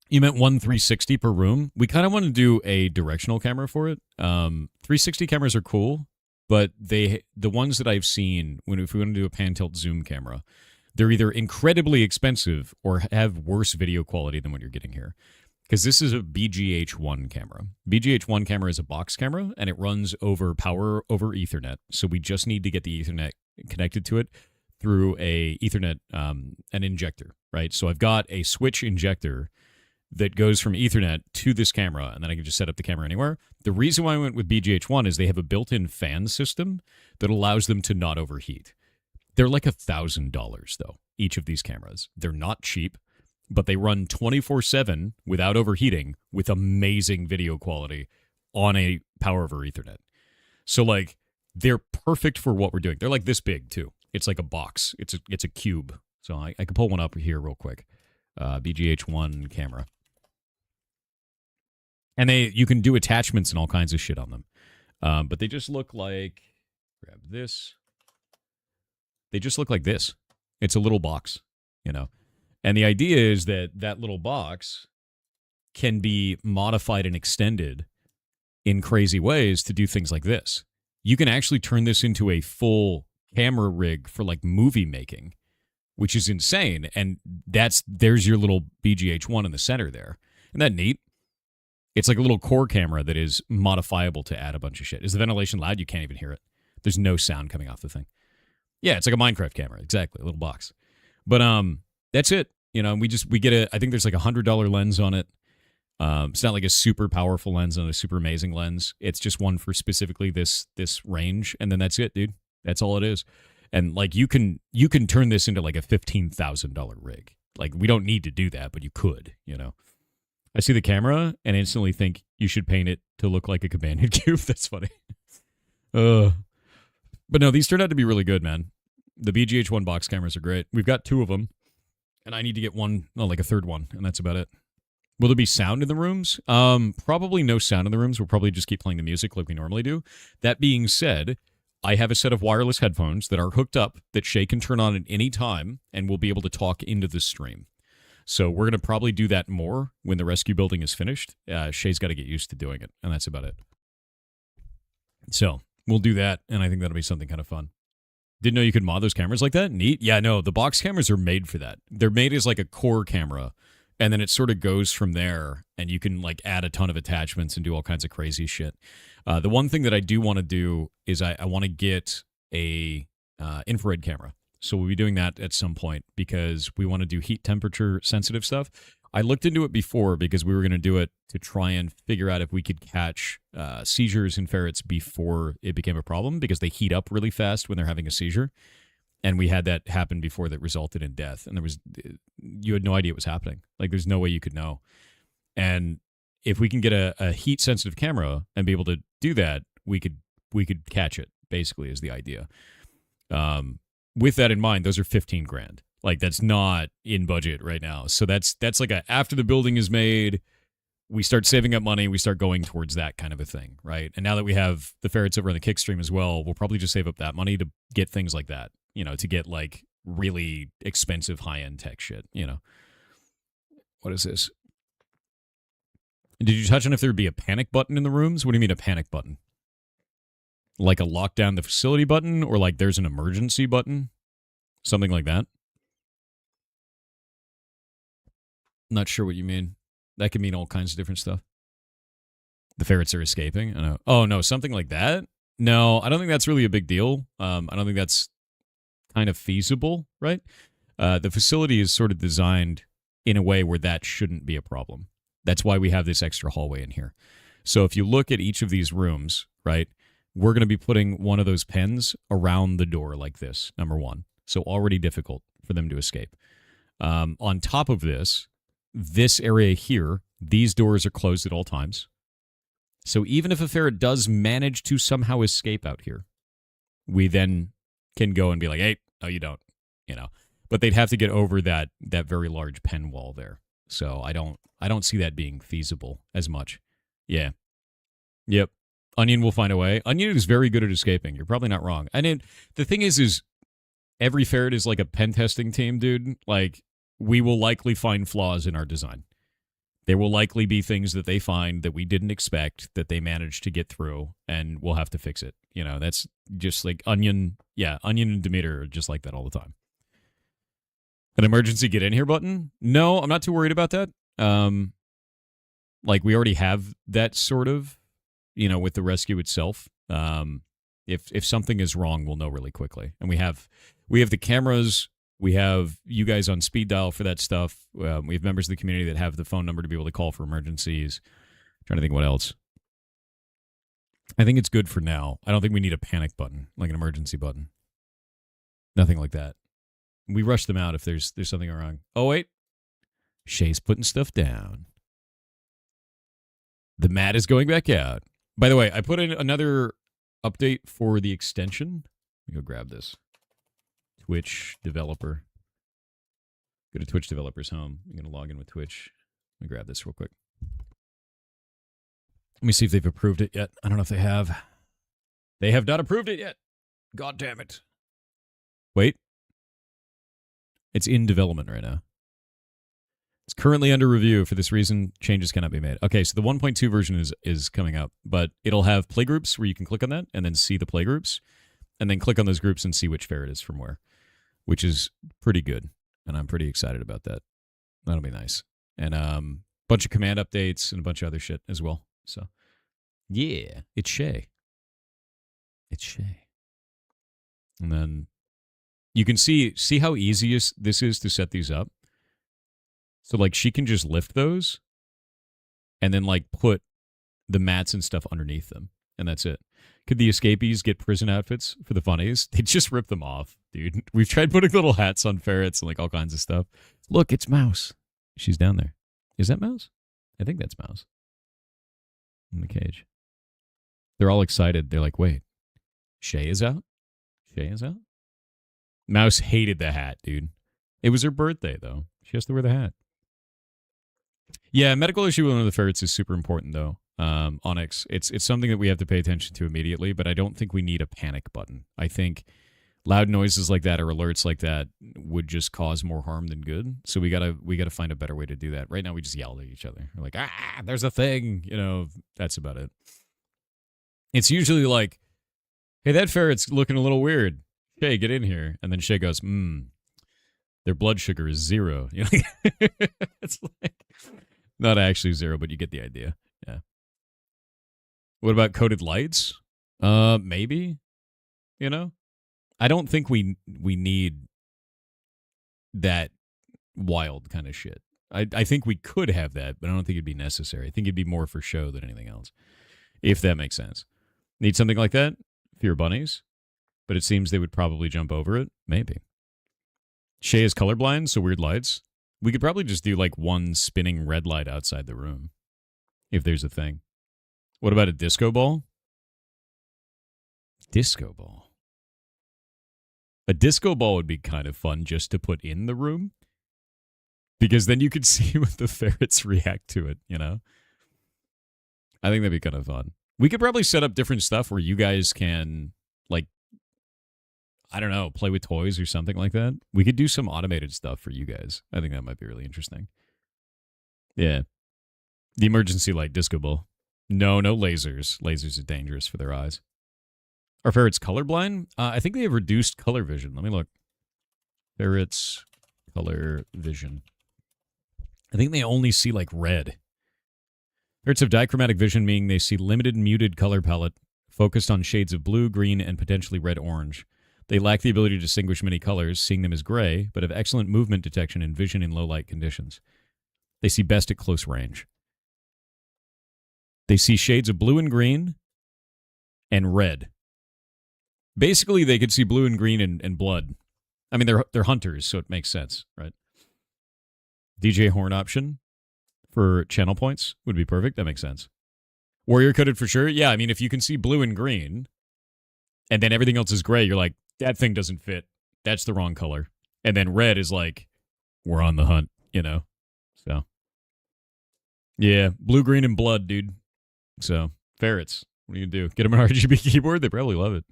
You meant 1 360 per room? We kind of want to do a directional camera for it. 360 cameras are cool, but the ones that I've seen, if we want to do a pan tilt zoom camera, they're either incredibly expensive or have worse video quality than what you're getting here. Because this is a BGH1 camera. BGH1 camera is a box camera, and it runs over power over Ethernet. So we just need to get the Ethernet connected to it through a Ethernet, an injector, right? So I've got a switch injector that goes from Ethernet to this camera, and then I can just set up the camera anywhere. The reason why I went with BGH1 is they have a built-in fan system that allows them to not overheat. They're like $1,000, though, each of these cameras. They're not cheap, but they run 24/7 without overheating with amazing video quality on a power over Ethernet. So, like, they're perfect for what we're doing. They're like this big, too. It's like a box. It's a cube. So I can pull one up here real quick. BGH1 camera. And you can do attachments and all kinds of shit on them. But they just look like, grab this. They just look like this. It's a little box, you know. And the idea is that that little box can be modified and extended in crazy ways to do things like this. You can actually turn this into a full camera rig for like movie making, which is insane. And there's your little BGH1 in the center there. Isn't that neat? It's like a little core camera that is modifiable to add a bunch of shit. Is the ventilation loud? You can't even hear it. There's no sound coming off the thing. Yeah, it's like a Minecraft camera. Exactly. A little box. But that's it. You know, we get I think there's like $100 lens on it. It's not like a super powerful lens and a super amazing lens. It's just one for specifically this range. And then that's it, dude. That's all it is. And like you can turn this into like a $15,000 rig. Like we don't need to do that, but you could, you know. I see the camera and instantly think you should paint it to look like a companion cube. That's funny. But no, these turned out to be really good, man. The BGH1 box cameras are great. We've got 2 of them, and I need to get like a third one, and that's about it. Will there be sound in the rooms? Probably no sound in the rooms. We'll probably just keep playing the music like we normally do. That being said, I have a set of wireless headphones that are hooked up that Shay can turn on at any time, and we'll be able to talk into the stream. So we're going to probably do that more when the rescue building is finished. Shay's got to get used to doing it, and that's about it. So we'll do that, and I think that'll be something kind of fun. Didn't know you could mod those cameras like that? Neat. Yeah, no, the box cameras are made for that. They're made as like a core camera, and then it sort of goes from there, and you can like add a ton of attachments and do all kinds of crazy shit. The one thing that I do want to do is I want to get a infrared camera. So we'll be doing that at some point because we want to do heat temperature sensitive stuff. I looked into it before because we were going to do it to try and figure out if we could catch seizures in ferrets before it became a problem because they heat up really fast when they're having a seizure. And we had that happen before that resulted in death. And you had no idea it was happening. Like there's no way you could know. And if we can get a heat sensitive camera and be able to do that, we could catch it, basically, is the idea. With that in mind, those are 15 grand. Like, that's not in budget right now. So that's like after the building is made, we start saving up money, we start going towards that kind of a thing, right? And now that we have the ferrets over on the Kickstream as well, we'll probably just save up that money to get things like that, to get like really expensive high-end tech shit, What is this? Did you touch on if there would be a panic button in the rooms? What do you mean a panic button? Like a lockdown the facility button, or like there's an emergency button? Something like that? Not sure what you mean. That could mean all kinds of different stuff. The ferrets are escaping? I know. Oh, no, something like that? No, I don't think that's really a big deal. I don't think that's kind of feasible, right? The facility is sort of designed in a way where that shouldn't be a problem. That's why we have this extra hallway in here. So if you look at each of these rooms, right, we're going to be putting one of those pens around the door like this, number one. So already difficult for them to escape. On top of this area here, these doors are closed at all times. So even if a ferret does manage to somehow escape out here, we then can go and be like, hey, no, you don't, But they'd have to get over that very large pen wall there. So I don't see that being feasible as much. Yeah. Yep. Onion will find a way. Onion is very good at escaping. You're probably not wrong. And the thing is every ferret is like a pen testing team, dude. Like, we will likely find flaws in our design. There will likely be things that they find that we didn't expect that they managed to get through, and we'll have to fix it. That's just like Onion. Yeah, Onion and Demeter are just like that all the time. An emergency get in here button? No, I'm not too worried about that. Like, we already have that sort of, with the rescue itself. If something is wrong, we'll know really quickly. And we have the cameras. We have you guys on speed dial for that stuff. We have members of the community that have the phone number to be able to call for emergencies. I'm trying to think what else. I think it's good for now. I don't think we need a panic button, like an emergency button. Nothing like that. We rush them out if there's something wrong. Oh, wait. Shay's putting stuff down. The mat is going back out. By the way, I put in another update for the extension. Let me go grab this. Twitch developer. Go to Twitch developer's home. I'm going to log in with Twitch. Let me grab this real quick. Let me see if they've approved it yet. I don't know if they have. They have not approved it yet. God damn it. Wait. It's in development right now. It's currently under review. For this reason, changes cannot be made. Okay, so the 1.2 version is coming up, but it'll have playgroups where you can click on that and then see the playgroups, and then click on those groups and see which ferret is from where, which is pretty good, and I'm pretty excited about that. That'll be nice. And bunch of command updates and a bunch of other shit as well. So, yeah, it's Shay. It's Shay. And then you can see how easy this is to set these up. So, like, she can just lift those and then, like, put the mats and stuff underneath them, and that's it. Could the escapees get prison outfits for the funnies? They just rip them off, dude. We've tried putting little hats on ferrets and, like, all kinds of stuff. Look, it's Mouse. She's down there. Is that Mouse? I think that's Mouse. In the cage. They're all excited. They're like, wait, Shay is out? Shay is out? Mouse hated the hat, dude. It was her birthday, though. She has to wear the hat. Yeah, medical issue with one of the ferrets is super important, though. Onyx. It's something that we have to pay attention to immediately, but I don't think we need a panic button. I think loud noises like that or alerts like that would just cause more harm than good. So we gotta find a better way to do that. Right now, we just yell at each other. We're like, there's a thing. That's about it. It's usually like, hey, that ferret's looking a little weird. Shay, get in here. And then Shay goes, their blood sugar is 0. It's like, not actually 0, but you get the idea. Yeah. What about coded lights? Maybe. I don't think we need that wild kind of shit. I think we could have that, but I don't think it'd be necessary. I think it'd be more for show than anything else, if that makes sense. Need something like that for your bunnies, but it seems they would probably jump over it. Maybe. Shay is colorblind, so weird lights. We could probably just do like one spinning red light outside the room, if there's a thing. What about a disco ball? Disco ball. A disco ball would be kind of fun just to put in the room. Because then you could see what the ferrets react to it, you know? I think that'd be kind of fun. We could probably set up different stuff where you guys can, like, I don't know, play with toys or something like that. We could do some automated stuff for you guys. I think that might be really interesting. Yeah. The emergency light disco ball. No lasers. Lasers are dangerous for their eyes. Are ferrets colorblind? I think they have reduced color vision. Let me look. Ferrets color vision. I think they only see, like, red. Ferrets have dichromatic vision, meaning they see limited muted color palette, focused on shades of blue, green, and potentially red-orange. They lack the ability to distinguish many colors, seeing them as gray, but have excellent movement detection and vision in low-light conditions. They see best at close range. They see shades of blue and green and red. Basically, they could see blue and green and blood. I mean, they're hunters, so it makes sense, right? DJ horn option for channel points would be perfect. That makes sense. Warrior coded for sure. Yeah, I mean, if you can see blue and green, and then everything else is gray, you're like, that thing doesn't fit. That's the wrong color. And then red is like, we're on the hunt, you know? So, yeah, blue, green, and blood, dude. So, ferrets. What do you do? Get them an RGB keyboard? They probably love it.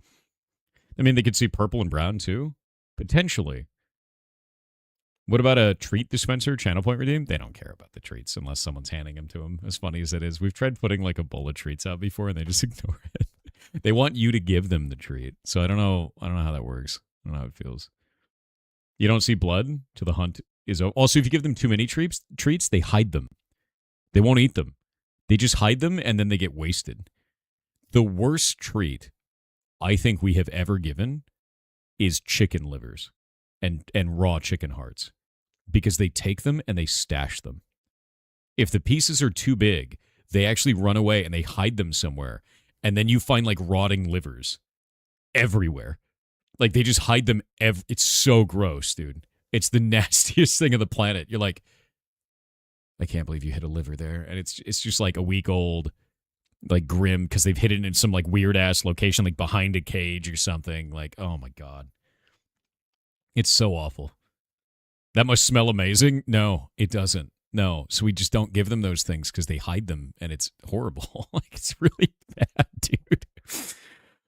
I mean, they could see purple and brown, too. Potentially. What about a treat dispenser, channel point redeem? They don't care about the treats unless someone's handing them to them, as funny as it is. We've tried putting like a bowl of treats out before, and they just ignore it. They want you to give them the treat. So I don't know how that works. I don't know how it feels. You don't see blood till the hunt is over. Also, if you give them too many treats, they hide them. They won't eat them. They just hide them, and then they get wasted. The worst treat I think we have ever given is chicken livers and raw chicken hearts, because they take them and they stash them. If the pieces are too big, they actually run away and they hide them somewhere. And then you find like rotting livers everywhere. Like they just hide them. It's so gross, dude. It's the nastiest thing on the planet. You're like, I can't believe you hid a liver there. And it's just like a week old, like grim, because they've hid it in some like weird ass location, like behind a cage or something. Like, oh my God. It's so awful. That must smell amazing. No, it doesn't. No. So we just don't give them those things because they hide them and it's horrible. Like it's really bad, dude.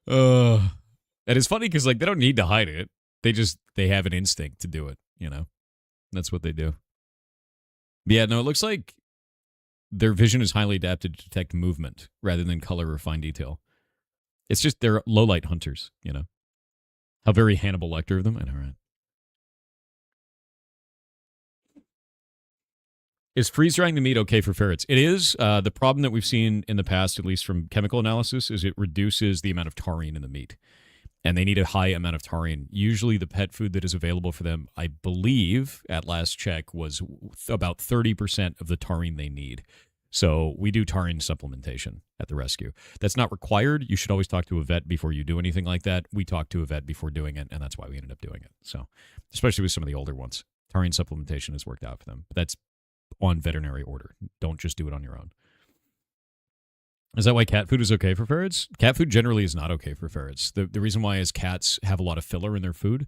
And it's funny because like they don't need to hide it. They have an instinct to do it, you know? That's what they do. But yeah, no, it looks like their vision is highly adapted to detect movement rather than color or fine detail. It's just they're low-light hunters, you know? How very Hannibal Lecter of them. I know, right? Is freeze-drying the meat okay for ferrets? It is. The problem that we've seen in the past, at least from chemical analysis, is it reduces the amount of taurine in the meat. And they need a high amount of taurine. Usually the pet food that is available for them, I believe, at last check, was about 30% of the taurine they need. So we do taurine supplementation at the rescue. That's not required. You should always talk to a vet before you do anything like that. We talk to a vet before doing it, and that's why we ended up doing it. So, especially with some of the older ones. Taurine supplementation has worked out for them. But that's on veterinary order. Don't just do it on your own. Is that why cat food is okay for ferrets? Cat food generally is not okay for ferrets. The reason why is cats have a lot of filler in their food.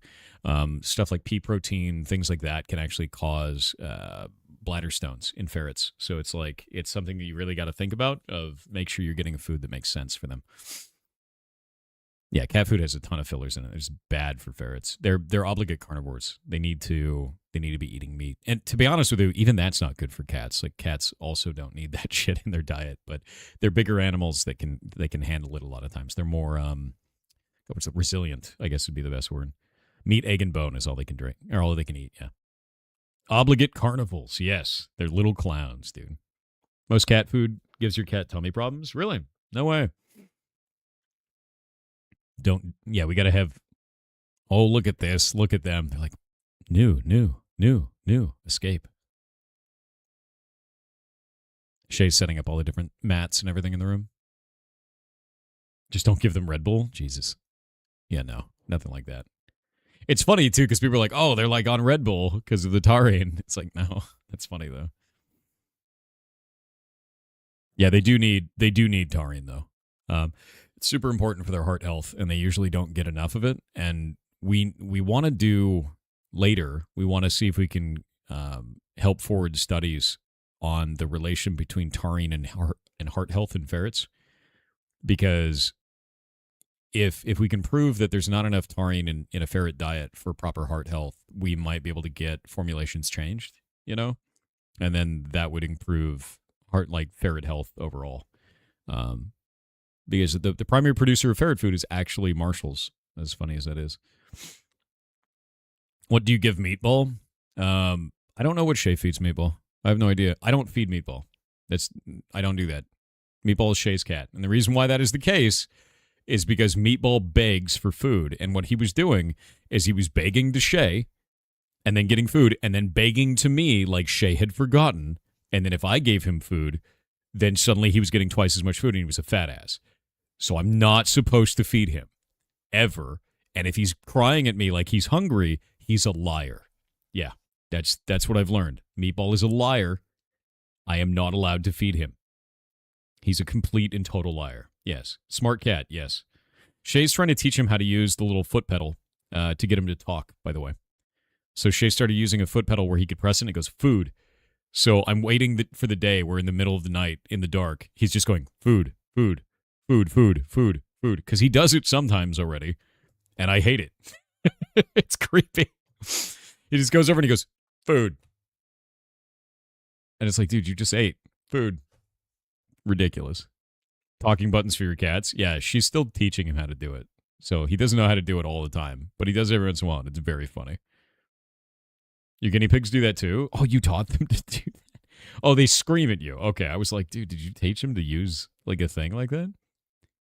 Stuff like pea protein, things like that can actually cause bladder stones in ferrets. So it's something that you really got to think about, of make sure you're getting a food that makes sense for them. Yeah, cat food has a ton of fillers in it. It's bad for ferrets. They're obligate carnivores. They need to be eating meat. And to be honest with you, even that's not good for cats. Like cats also don't need that shit in their diet, but they're bigger animals that can handle it a lot of times. They're more resilient, I guess would be the best word. Meat, egg, and bone is all they can drink, or all they can eat, yeah. Obligate carnivores, yes. They're little clowns, dude. Most cat food gives your cat tummy problems? Really? No way. We got to have, oh, look at this, look at them. They're like, new, escape. Shay's setting up all the different mats and everything in the room. Just don't give them Red Bull. Jesus. Yeah, no, nothing like that. It's funny, too, because people are like, oh, they're like on Red Bull because of the taurine. It's like, no, that's funny, though. Yeah, they do need taurine, though. super important for their heart health, and they usually don't get enough of it. And we want to do later, we want to see if we can help forward studies on the relation between taurine and heart health in ferrets, because if we can prove that there's not enough taurine in a ferret diet for proper heart health, we might be able to get formulations changed, you know, and then that would improve ferret health overall. Because the primary producer of ferret food is actually Marshall's, as funny as that is. What do you give Meatball? I don't know what Shay feeds Meatball. I have no idea. I don't feed Meatball. I don't do that. Meatball is Shay's cat. And the reason why that is the case is because Meatball begs for food. And what he was doing is he was begging to Shay and then getting food and then begging to me like Shay had forgotten. And then if I gave him food, then suddenly he was getting twice as much food and he was a fat ass. So I'm not supposed to feed him ever. And if he's crying at me like he's hungry, he's a liar. Yeah, that's what I've learned. Meatball is a liar. I am not allowed to feed him. He's a complete and total liar. Yes. Smart cat, yes. Shay's trying to teach him how to use the little foot pedal to get him to talk, by the way. So Shay started using a foot pedal where he could press it and it goes, food. So I'm waiting for the day where in the middle of the night, in the dark, he's just going, food, food, food, food, food, food. Because he does it sometimes already, and I hate it. It's creepy. He just goes over and he goes, food. And it's like, dude, you just ate food. Ridiculous. Talking buttons for your cats. Yeah, she's still teaching him how to do it. So he doesn't know how to do it all the time, but he does every once in a while. It's very funny. Your guinea pigs do that too? Oh, you taught them to do that? Oh, they scream at you. Okay, I was like, dude, did you teach them to use like a thing like that?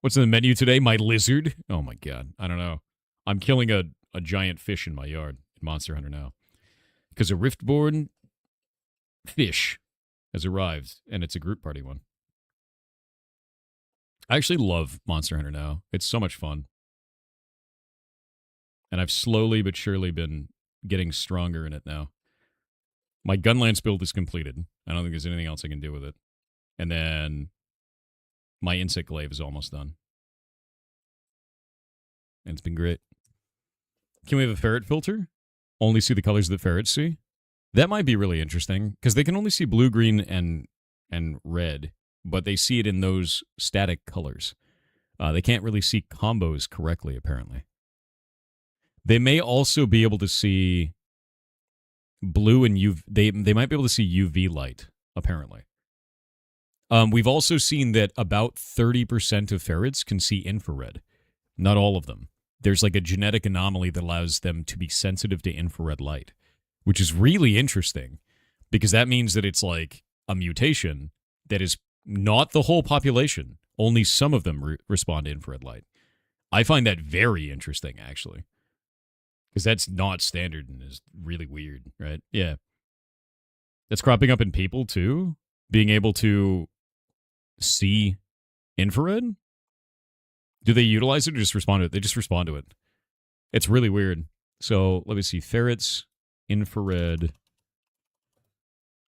What's in the menu today? My lizard? Oh my God, I don't know. I'm killing a giant fish in my yard in Monster Hunter now. Because a Riftborn fish has arrived, and it's a group party one. I actually love Monster Hunter now. It's so much fun. And I've slowly but surely been getting stronger in it now. My Gunlance build is completed. I don't think there's anything else I can do with it. And then my Insect Glaive is almost done. And it's been great. Can we have a ferret filter? Only see the colors that ferrets see? That might be really interesting, because they can only see blue, green, and red, but they see it in those static colors. They can't really see combos correctly, apparently. They may also be able to see blue and UV. They might be able to see UV light, apparently. We've also seen that about 30% of ferrets can see infrared. Not all of them. There's like a genetic anomaly that allows them to be sensitive to infrared light, which is really interesting, because that means that it's like a mutation that is not the whole population. Only some of them respond to infrared light. I find that very interesting, actually, because that's not standard and is really weird, right? Yeah. That's cropping up in people, too? Being able to see infrared? Do they utilize it or just respond to it? They just respond to it. It's really weird. So, let me see. Ferrets, infrared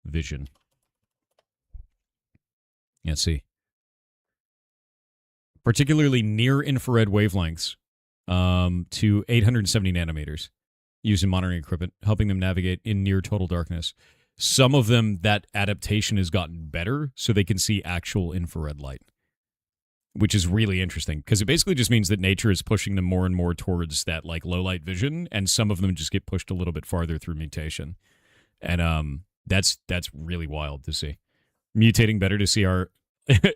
vision. Let's see. Particularly near infrared wavelengths to 870 nanometers using monitoring equipment, helping them navigate in near total darkness. Some of them, that adaptation has gotten better, so they can see actual infrared light, which is really interesting, because it basically just means that nature is pushing them more and more towards that like low light vision, and some of them just get pushed a little bit farther through mutation. And that's really wild to see. Mutating better to see our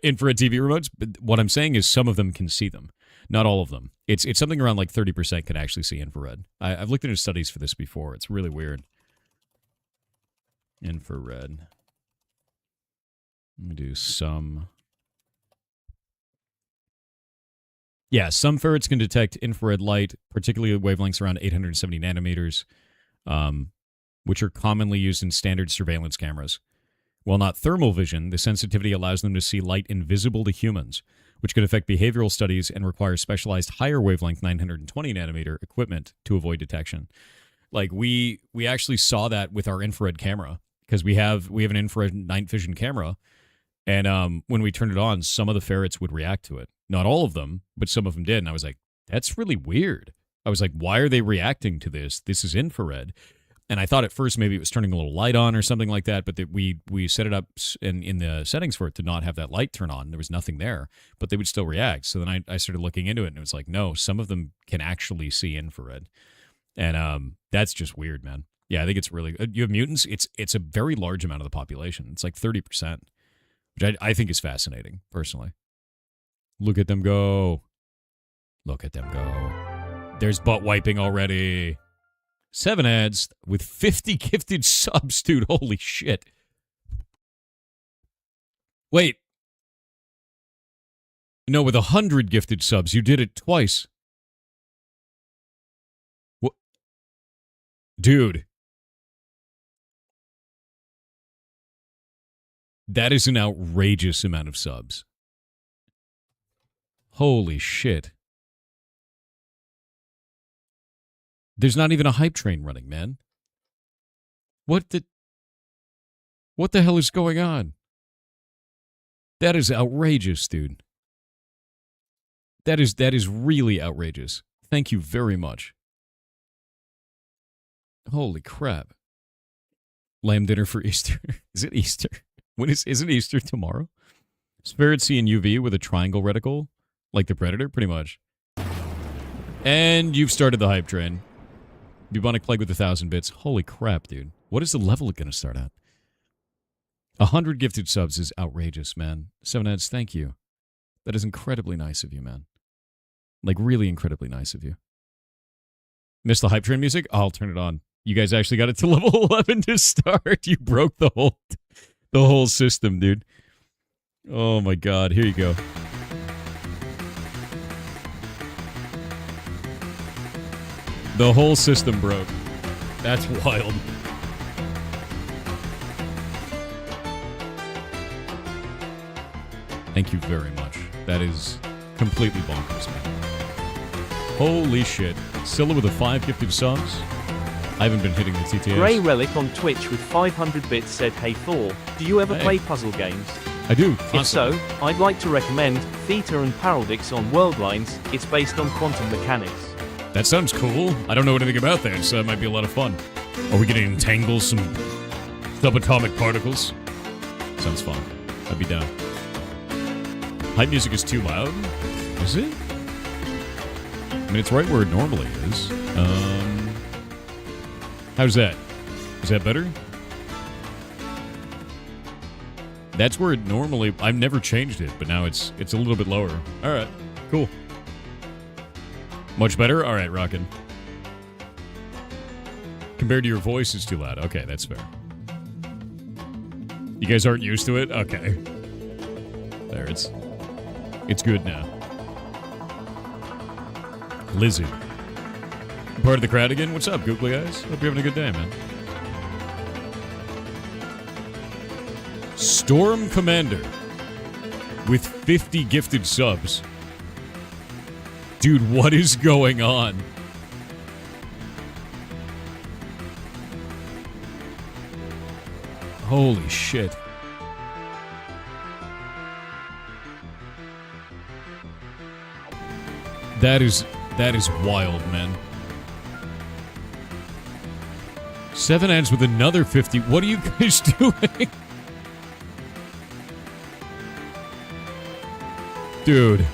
infrared TV remotes, but what I'm saying is some of them can see them. Not all of them. It's something around like 30% can actually see infrared. I've looked into studies for this before. It's really weird. Infrared. Let me do some. Yeah, some ferrets can detect infrared light, particularly wavelengths around 870 nanometers, which are commonly used in standard surveillance cameras. While not thermal vision, the sensitivity allows them to see light invisible to humans, which could affect behavioral studies and require specialized higher wavelength 920 nanometer equipment to avoid detection. Like we actually saw that with our infrared camera, because we have an infrared night vision camera, and when we turned it on, some of the ferrets would react to it. Not all of them, but some of them did. And I was like, that's really weird. I was like, why are they reacting to this? This is infrared. And I thought at first maybe it was turning a little light on or something like that, but that we set it up in the settings for it to not have that light turn on. There was nothing there, but they would still react. So then I started looking into it, and it was like, no, some of them can actually see infrared. And that's just weird, man. Yeah, I think it's really... You have mutants? It's a very large amount of the population. It's like 30%, which I think is fascinating, personally. Look at them go. Look at them go. There's butt wiping already. 7 ads with 50 gifted subs, dude. Holy shit. Wait. No, with 100 gifted subs, you did it twice. What? Dude. That is an outrageous amount of subs. Holy shit. There's not even a hype train running, man. What the hell is going on? That is outrageous, dude. That is really outrageous. Thank you very much. Holy crap. Lamb dinner for Easter. Is it Easter? Isn't Easter tomorrow? Is Ferret seeing UV with a triangle reticle? Like the Predator? Pretty much. And you've started the hype train. Bubonic Plague with 1,000 bits. Holy crap, dude. What is the level going to start at? 100 gifted subs is outrageous, man. 7 ads, thank you. That is incredibly nice of you, man. Like, really incredibly nice of you. Missed the hype train music? I'll turn it on. You guys actually got it to level 11 to start. You broke the whole system, dude. Oh my god, here you go. The whole system broke. That's wild. Thank you very much. That is completely bonkers, man. Holy shit. Scylla with 5 gifted subs. I haven't been hitting the TTS. Grey Relic on Twitch with 500 bits said, hey Thor, do you ever play puzzle games? I do. If so, I'd like to recommend Theta and Parallax on Worldlines. It's based on quantum mechanics. That sounds cool. I don't know anything about that, so that might be a lot of fun. Are we going to entangle some subatomic particles? Sounds fun. I'd be down. Hype music is too loud? Is it? I mean, it's right where it normally is. How's that? Is that better? That's where it normally... I've never changed it, but now it's a little bit lower. All right, cool. Much better? All right, rockin'. Compared to your voice, it's too loud. Okay, that's fair. You guys aren't used to it? Okay. There, it's good now. Lizzie. Part of the crowd again? What's up, googly eyes? Hope you're having a good day, man. Storm Commander with 50 gifted subs. Dude, what is going on? Holy shit. That is wild, man. 7 ads with another 50. What are you guys doing? Dude.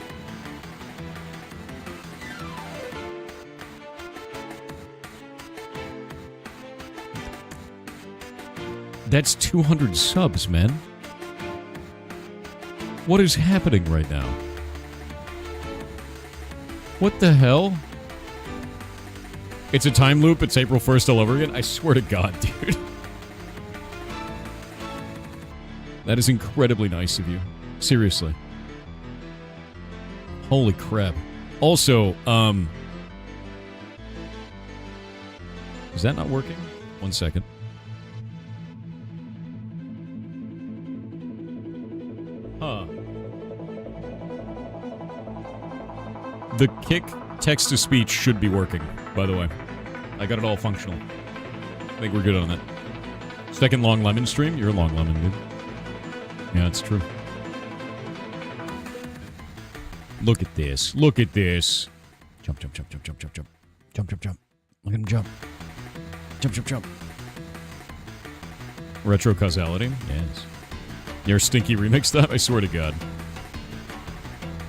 That's 200 subs, man. What is happening right now? What the hell? It's a time loop. It's April 1st all over again. I swear to God, dude. That is incredibly nice of you. Seriously. Holy crap. Also, is that not working? 1 second. Huh. The kick text-to-speech should be working, by the way. I got it all functional. I think we're good on that. Second long lemon stream? You're a long lemon, dude. Yeah, it's true. Look at this. Look at this. Jump, jump, jump, jump, jump, jump, jump. Jump, jump, jump. Look at him jump. Jump, jump, jump. Retro causality? Yes. Your stinky remix stuff? I swear to God.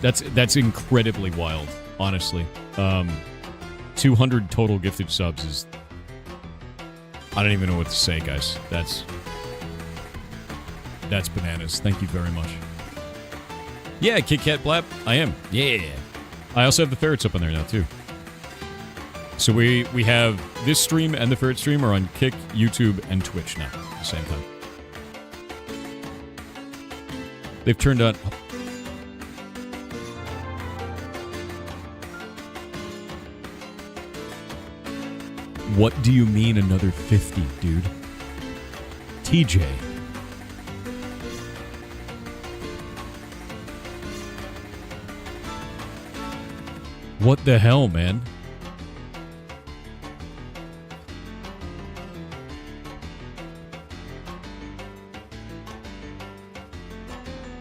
That's incredibly wild, honestly. 200 total gifted subs is... I don't even know what to say, guys. That's bananas. Thank you very much. Yeah, Kit Kat Blap. I am. Yeah. I also have the ferrets up on there now, too. So we have this stream and the ferret stream are on Kick, YouTube, and Twitch now at the same time. They've turned on... What do you mean another 50, dude? TJ. What the hell, man?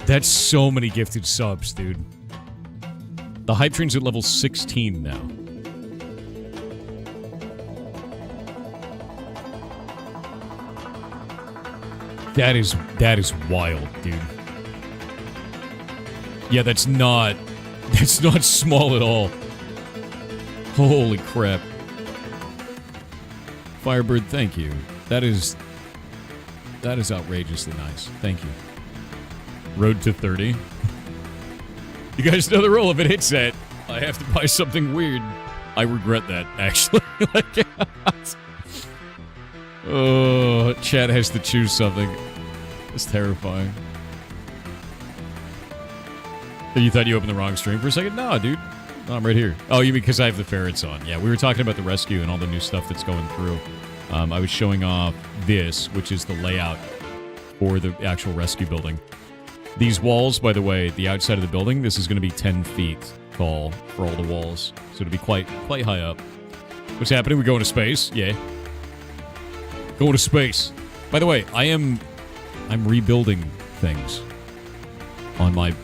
That's so many gifted subs, dude. The hype train's at level 16 now. That is wild, dude. Yeah, that's not small at all. Holy crap. Firebird, thank you. That is outrageously nice. Thank you. Road to 30. You guys know the rule. If it hits that, I have to buy something weird. I regret that, actually. Oh, chat has to choose something. It's terrifying. You thought you opened the wrong stream for a second? No, dude. No, I'm right here. Oh, you mean because I have the ferrets on. Yeah, we were talking about the rescue and all the new stuff that's going through. I was showing off this, which is the layout for the actual rescue building. These walls, by the way, the outside of the building, this is going to be 10 feet tall for all the walls. So it'll be quite high up. What's happening? We going to space? Yeah. Going to space. By the way, I'm rebuilding things on my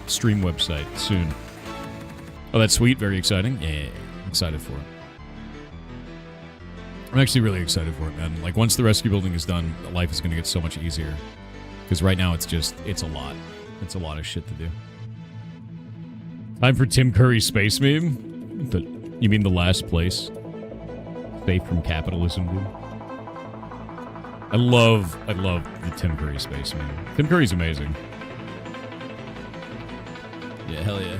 stream website soon. Oh, that's sweet. Very exciting. Yeah, I'm excited for it. I'm actually really excited for it, man. Like, once the rescue building is done, life is going to get so much easier. Because right now, it's a lot. It's a lot of shit to do. Time for Tim Curry's space meme? You mean the last place? Safe from capitalism, dude? I love the Tim Curry space meme. Tim Curry's amazing. Yeah, hell yeah.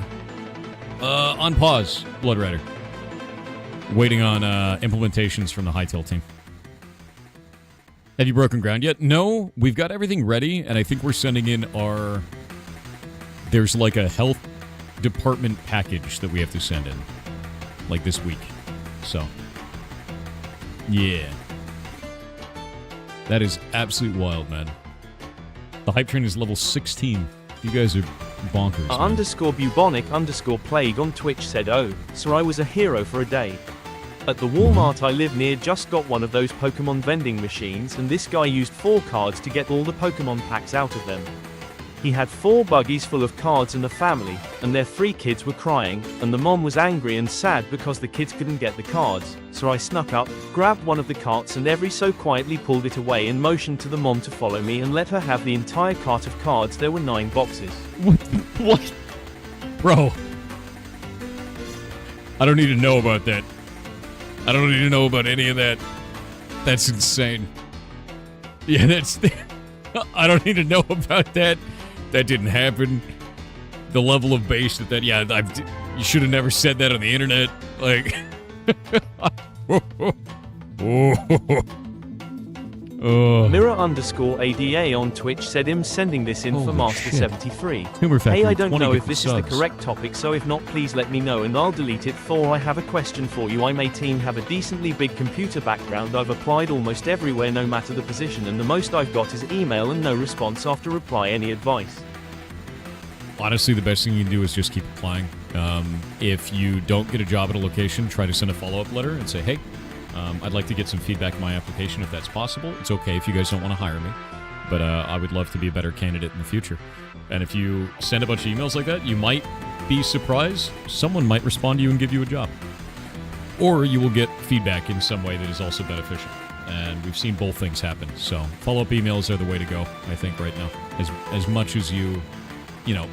On pause, Blood Rider. Waiting on implementations from the Hightail team. Have you broken ground yet? No, we've got everything ready, and I think we're sending in our... There's like a health department package that we have to send in. Like this week. So. Yeah. That is absolute wild, man. The hype train is level 16. You guys are bonkers, man. _ bubonic _ plague on Twitch said, oh, so I was a hero for a day. At the Walmart I live near just got one of those Pokemon vending machines, and this guy used 4 cards to get all the Pokemon packs out of them. He had 4 buggies full of cards and a family, and their 3 kids were crying, and the mom was angry and sad because the kids couldn't get the cards, so I snuck up, grabbed one of the carts and every so quietly pulled it away and motioned to the mom to follow me and let her have the entire cart of cards. There were 9 boxes. What? Bro. I don't need to know about that. I don't need to know about any of that. That's insane. Yeah, that's... I don't need to know about that. That didn't happen. The level of base that... Yeah, you should have never said that on the internet. Like... Mirror _ ADA on Twitch said him sending this in for Master 73. Hey, I don't know if this is the correct topic, so if not, please let me know and I'll delete it. Thor, I have a question for you. I may have a decently big computer background. I've applied almost everywhere no matter the position, and the most I've got is email and no response after reply. Any advice? Honestly, the best thing you can do is just keep applying. If you don't get a job at a location, try to send a follow-up letter and say, hey, I'd like to get some feedback on my application if that's possible. It's okay if you guys don't want to hire me. but I would love to be a better candidate in the future. And if you send a bunch of emails like that, you might be surprised. Someone might respond to you and give you a job. Or you will get feedback in some way that is also beneficial. And we've seen both things happen. So follow-up emails are the way to go, I think, right now. As much as you know,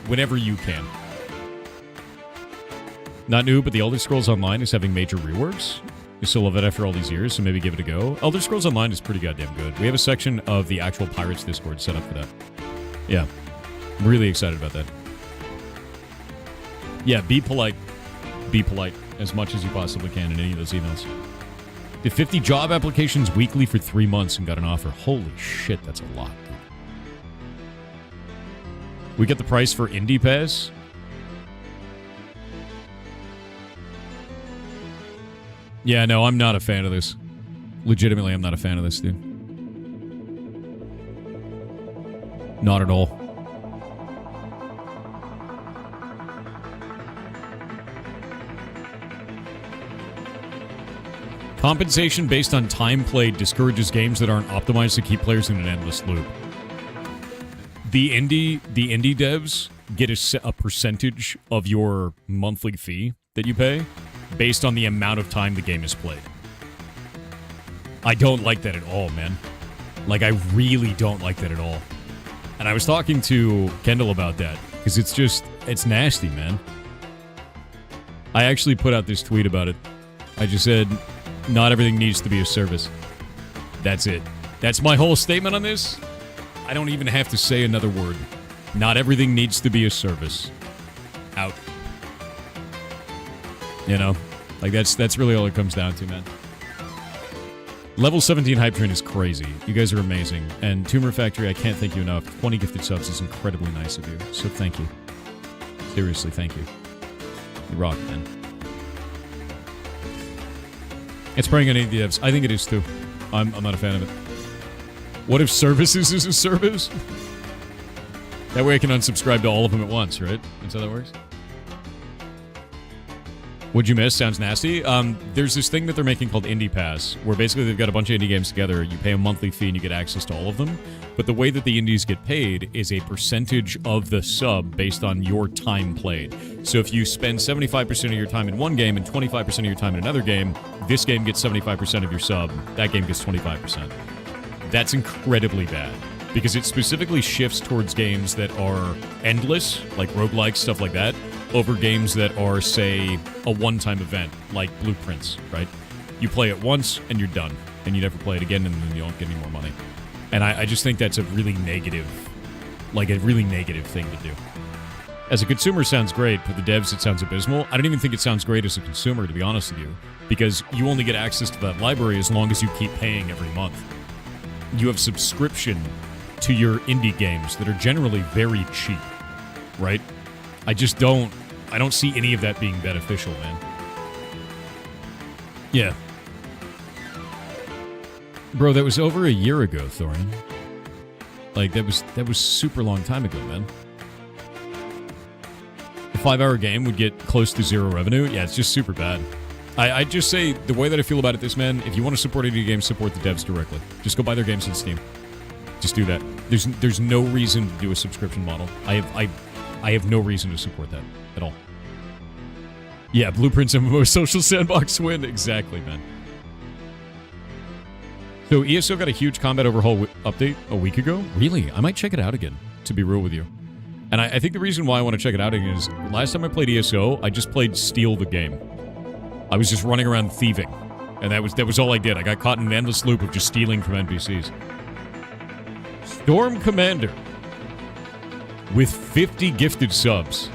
whenever you can. Not new, but the Elder Scrolls Online is having major reworks. You still love it after all these years, so maybe give it a go. Elder Scrolls Online is pretty goddamn good. We have a section of the actual Pirates Discord set up for that. Yeah. I'm really excited about that. Yeah, be polite. Be polite as much as you possibly can in any of those emails. Did 50 job applications weekly for 3 months and got an offer. Holy shit, that's a lot, dude. We get the price for Indie Pass. Yeah, no, I'm not a fan of this. Legitimately, I'm not a fan of this, dude. Not at all. Compensation based on time played discourages games that aren't optimized to keep players in an endless loop. The indie devs get a percentage of your monthly fee that you pay based on the amount of time the game is played. I don't like that at all, man. Like, I really don't like that at all. And I was talking to Kendall about that, because it's nasty, man. I actually put out this tweet about it. I just said, not everything needs to be a service. That's it. That's my whole statement on this. I don't even have to say another word. Not everything needs to be a service. Out. You know? Like, that's really all it comes down to, man. Level 17 Hype Train is crazy. You guys are amazing. And Tumor Factory, I can't thank you enough. 20 gifted subs is incredibly nice of you. So thank you. Seriously, thank you. You rock, man. It's preying on indie devs. I think it is, too. I'm not a fan of it. What if services is a service? That way I can unsubscribe to all of them at once, right? That's how that works. What'd you miss? Sounds nasty. There's this thing that they're making called Indie Pass, where basically they've got a bunch of indie games together. You pay a monthly fee and you get access to all of them. But the way that the indies get paid is a percentage of the sub based on your time played. So if you spend 75% of your time in one game and 25% of your time in another game, this game gets 75% of your sub, that game gets 25%. That's incredibly bad, because it specifically shifts towards games that are endless, like roguelikes, stuff like that, over games that are, say, a one-time event, like Blueprints, right? You play it once, and you're done, and you never play it again, and then you don't get any more money. And I just think that's a really negative thing to do. As a consumer, it sounds great. For the devs, it sounds abysmal. I don't even think it sounds great as a consumer, to be honest with you, because you only get access to that library as long as you keep paying every month. You have subscription to your indie games that are generally very cheap, right? I don't see any of that being beneficial, man. Yeah. Bro, that was over a year ago, Thorin. Like, that was super long time ago, man. A 5-hour game would get close to zero revenue. Yeah, it's just super bad. I just say, the way that I feel about it, if you want to support indie games, support the devs directly. Just go buy their games on Steam. Just do that. There's no reason to do a subscription model. I have no reason to support that at all. Yeah, Blueprints MMO social sandbox win. Exactly, man. So ESO got a huge combat overhaul update a week ago. Really? I might check it out again, to be real with you. And I think the reason why I want to check it out again is last time I played ESO, I just played Steal the Game. I was just running around thieving. And that was all I did. I got caught in an endless loop of just stealing from NPCs. Storm Commander with 50 gifted subs.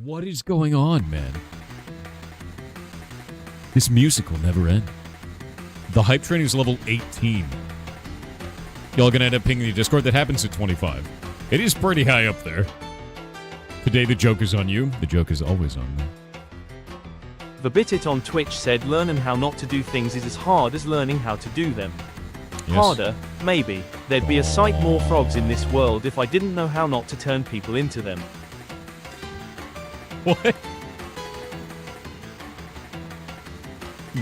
What is going on, man? This music will never end. The hype train is level 18. Y'all gonna end up pinging the Discord. That happens at 25. It is pretty high up there. Today the joke is on you. The joke is always on me. The Bitit on Twitch said learning how not to do things is as hard as learning how to do them. Yes. Harder, maybe. There'd be a sight more frogs in this world if I didn't know how not to turn people into them. What?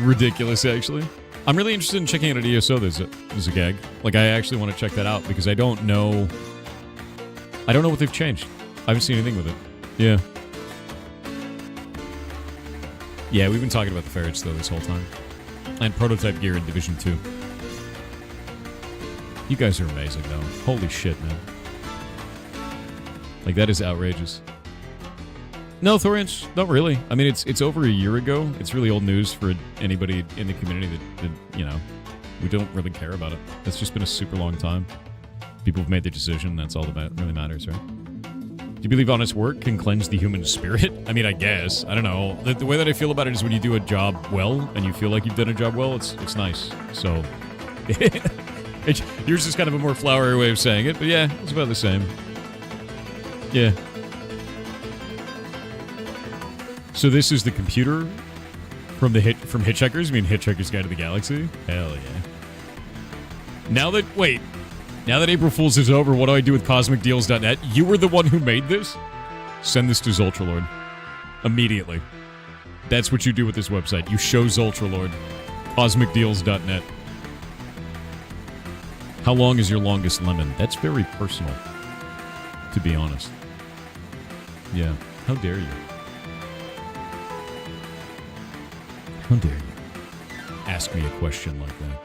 ridiculous, actually. I'm really interested in checking out an ESO there's a gag. Like, I actually want to check that out because I don't know what they've changed. I haven't seen anything with it. Yeah. Yeah, we've been talking about the ferrets, though, this whole time. And prototype gear in Division 2. You guys are amazing, though. Holy shit, man. Like, that is outrageous. No, Thorians, not really. I mean, it's over a year ago. It's really old news for anybody in the community that, you know, we don't really care about it. It's just been a super long time. People have made their decision. That's all that really matters, right? Do you believe honest work can cleanse the human spirit? I mean, I guess. I don't know. The way that I feel about it is when you do a job well and you feel like you've done a job well, it's nice. So, yours is kind of a more flowery way of saying it, but yeah, it's about the same. Yeah. So this is the computer from Hitchhiker's? You mean Hitchhiker's Guide to the Galaxy? Hell yeah. Now that April Fool's is over, what do I do with CosmicDeals.net? You were the one who made this? Send this to Zoltralord. Immediately. That's what you do with this website. You show Zoltralord. CosmicDeals.net. How long is your longest lemon? That's very personal, to be honest. Yeah. How dare you? How dare you ask me a question like that?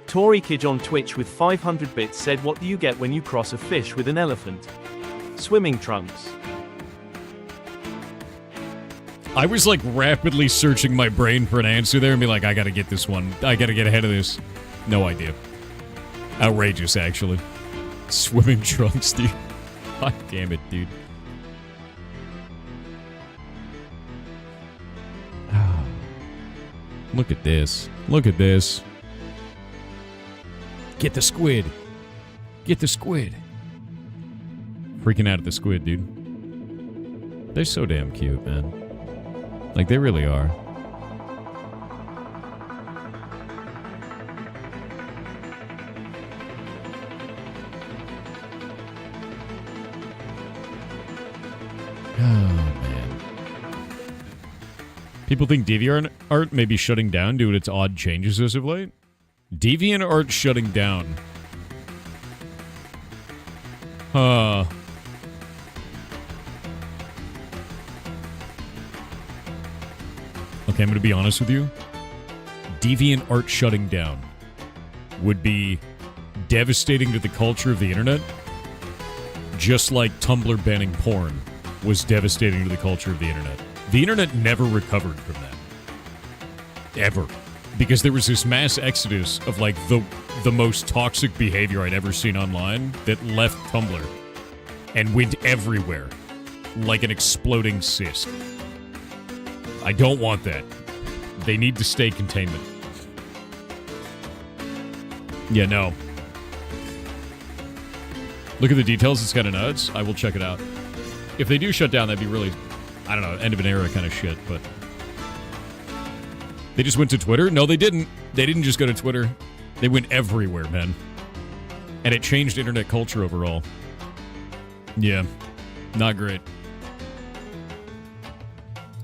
Tory Kidge on Twitch with 500 bits said, what do you get when you cross a fish with an elephant? Swimming trunks. I was like rapidly searching my brain for an answer there and be like, I gotta get this one. I gotta get ahead of this. No idea. Outrageous, actually. Swimming trunks, dude. God damn it, dude. Look at this. Look at this. Get the squid. Get the squid. Freaking out at the squid, dude. They're so damn cute, man. Like, they really are. Oh, man. People think DeviantArt may be shutting down due to its odd changes as of late. DeviantArt shutting down. Okay, I'm going to be honest with you. DeviantArt shutting down would be devastating to the culture of the internet, just like Tumblr banning porn was devastating to the culture of the internet. The internet never recovered from that. Ever. Because there was this mass exodus of, like, the most toxic behavior I'd ever seen online that left Tumblr and went everywhere like an exploding cyst. I don't want that. They need to stay containment. Yeah, no. Look at the details. It's kind of nuts. I will check it out. If they do shut down, that'd be really, I don't know, end of an era kind of shit, but... They just went to Twitter? No, they didn't. They didn't just go to Twitter. They went everywhere, man. And it changed internet culture overall. Yeah. Not great.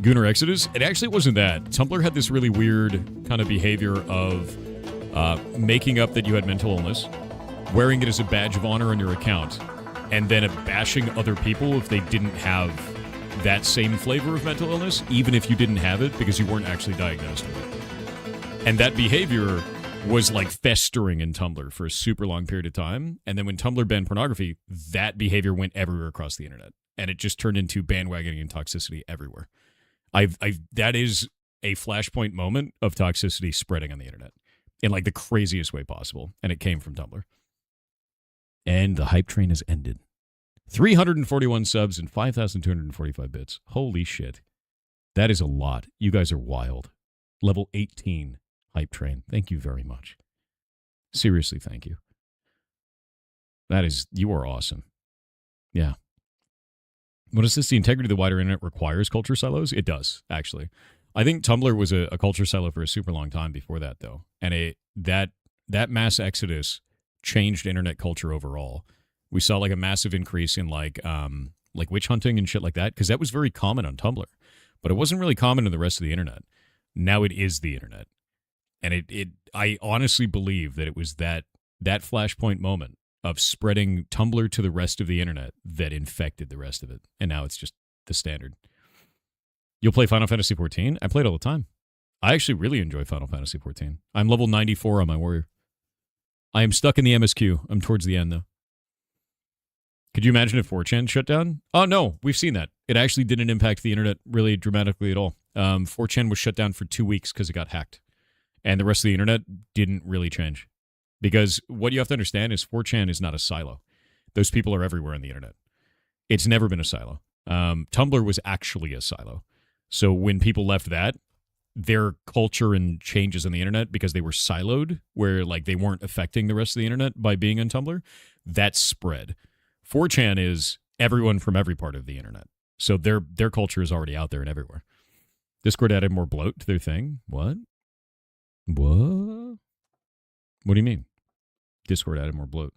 Gooner Exodus? It actually wasn't that. Tumblr had this really weird kind of behavior of making up that you had mental illness, wearing it as a badge of honor on your account, and then bashing other people if they didn't have that same flavor of mental illness, even if you didn't have it because you weren't actually diagnosed with it. And that behavior was like festering in Tumblr for a super long period of time. And then when Tumblr banned pornography, that behavior went everywhere across the internet. And it just turned into bandwagoning and toxicity everywhere. That is a flashpoint moment of toxicity spreading on the internet in like the craziest way possible. And it came from Tumblr. And the hype train has ended. 341 subs and 5,245 bits. Holy shit. That is a lot. You guys are wild. Level 18 hype train. Thank you very much. Seriously, thank you. You are awesome. Yeah. What is this? The integrity of the wider internet requires culture silos? It does, actually. I think Tumblr was a culture silo for a super long time before that, though. And that mass exodus changed internet culture overall. We saw like a massive increase in like witch hunting and shit like that, because that was very common on Tumblr, but it wasn't really common in the rest of the internet. Now it is the internet. And I honestly believe that it was that flashpoint moment of spreading Tumblr to the rest of the internet that infected the rest of it. And now it's just the standard. You'll play Final Fantasy XIV? I play it all the time. I actually really enjoy Final Fantasy XIV. I'm level 94 on my warrior. I am stuck in the MSQ. I'm towards the end, though. Could you imagine if 4chan shut down? Oh, no. We've seen that. It actually didn't impact the internet really dramatically at all. 4chan was shut down for 2 weeks because it got hacked. And the rest of the internet didn't really change. Because what you have to understand is 4chan is not a silo. Those people are everywhere on the internet. It's never been a silo. Tumblr was actually a silo. So when people left that, their culture and changes on the internet, because they were siloed, where like they weren't affecting the rest of the internet by being on Tumblr, that spread. 4chan is everyone from every part of the internet. So their culture is already out there and everywhere. Discord added more bloat to their thing? What? What? What do you mean? Discord added more bloat.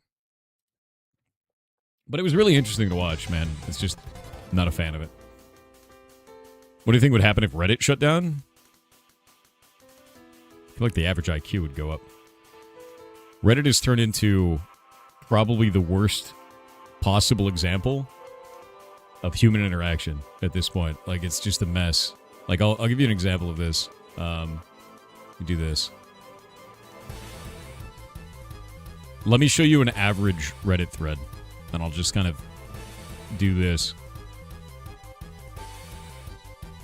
But it was really interesting to watch, man. It's just not a fan of it. What do you think would happen if Reddit shut down? I feel like the average IQ would go up. Reddit has turned into probably the worst possible example of human interaction at this point. Like, it's just a mess. Like, I'll give you an example of this. You do this. Let me show you an average Reddit thread, and I'll just kind of do this.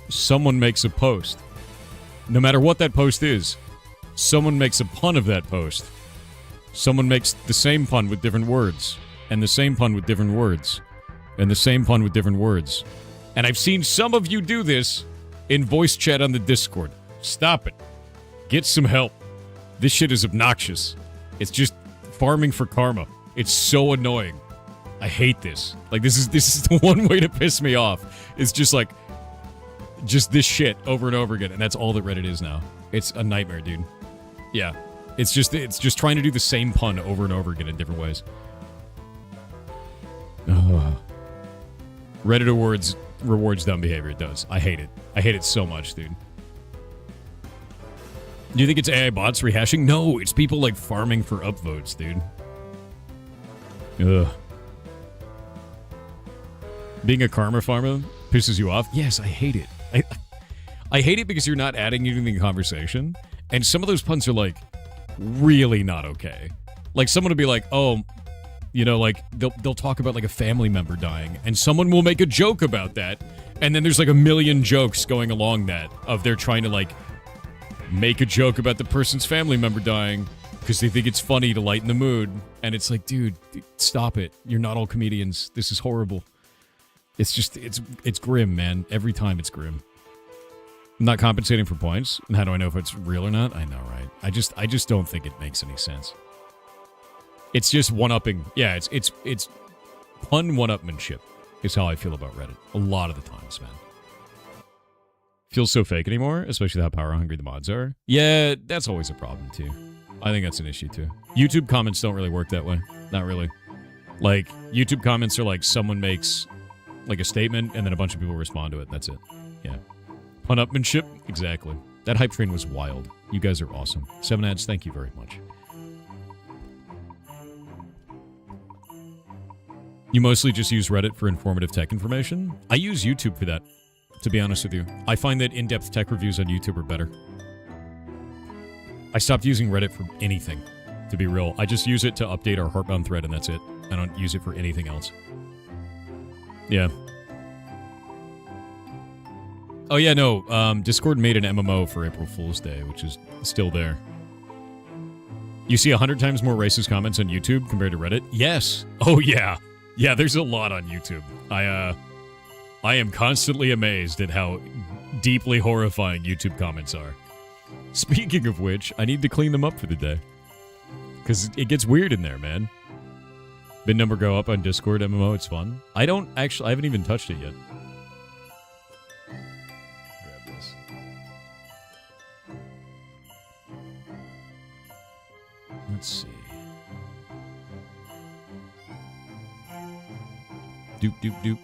Someone makes a post. No matter what that post is, someone makes a pun of that post. Someone makes the same pun with different words, and the same pun with different words, and the same pun with different words. And I've seen some of you do this in voice chat on the Discord. Stop it. Get some help. This shit is obnoxious. It's just farming for karma. It's so annoying. I hate this. Like, this is the one way to piss me off. It's just like, just this shit over and over again, and that's all that Reddit is now. It's a nightmare, dude. Yeah. It's just trying to do the same pun over and over again in different ways. Ugh. Reddit rewards dumb behavior. It does. I hate it. I hate it so much, dude. Do you think it's AI bots rehashing? No, it's people like farming for upvotes, dude. Ugh. Being a karma farmer pisses you off? Yes, I hate it. I hate it because you're not adding anything to the conversation, and some of those puns are like really not okay. Like, someone will be like, oh, you know, like they'll talk about like a family member dying, and someone will make a joke about that, and then there's like a million jokes going along that of they're trying to like make a joke about the person's family member dying because they think it's funny to lighten the mood, and it's like, dude, stop it. You're not all comedians. This is horrible. It's just, it's grim, man. Every time it's grim. I'm not compensating for points. And how do I know if it's real or not? I know, right? I just don't think it makes any sense. It's just one-upping. Yeah, it's pun one-upmanship is how I feel about Reddit. A lot of the times, man. Feels so fake anymore, especially how power-hungry the mods are. Yeah, that's always a problem, too. I think that's an issue, too. YouTube comments don't really work that way. Not really. Like, YouTube comments are like someone makes like a statement, and then a bunch of people respond to it. That's it. Yeah. Pun-upmanship? Exactly. That hype train was wild. You guys are awesome. 7 ads, thank you very much. You mostly just use Reddit for informative tech information? I use YouTube for that, to be honest with you. I find that in-depth tech reviews on YouTube are better. I stopped using Reddit for anything, to be real. I just use it to update our Heartbound thread, and that's it. I don't use it for anything else. Yeah. Oh, yeah, no. Discord made an MMO for April Fool's Day, which is still there. You see 100 times more racist comments on YouTube compared to Reddit? Yes. Oh, yeah. Yeah, there's a lot on YouTube. I am constantly amazed at how deeply horrifying YouTube comments are. Speaking of which, I need to clean them up for the day. Because it gets weird in there, man. Bin number go up on Discord MMO, it's fun. I haven't even touched it yet. Grab this. Let's see. Doop, doop, doop.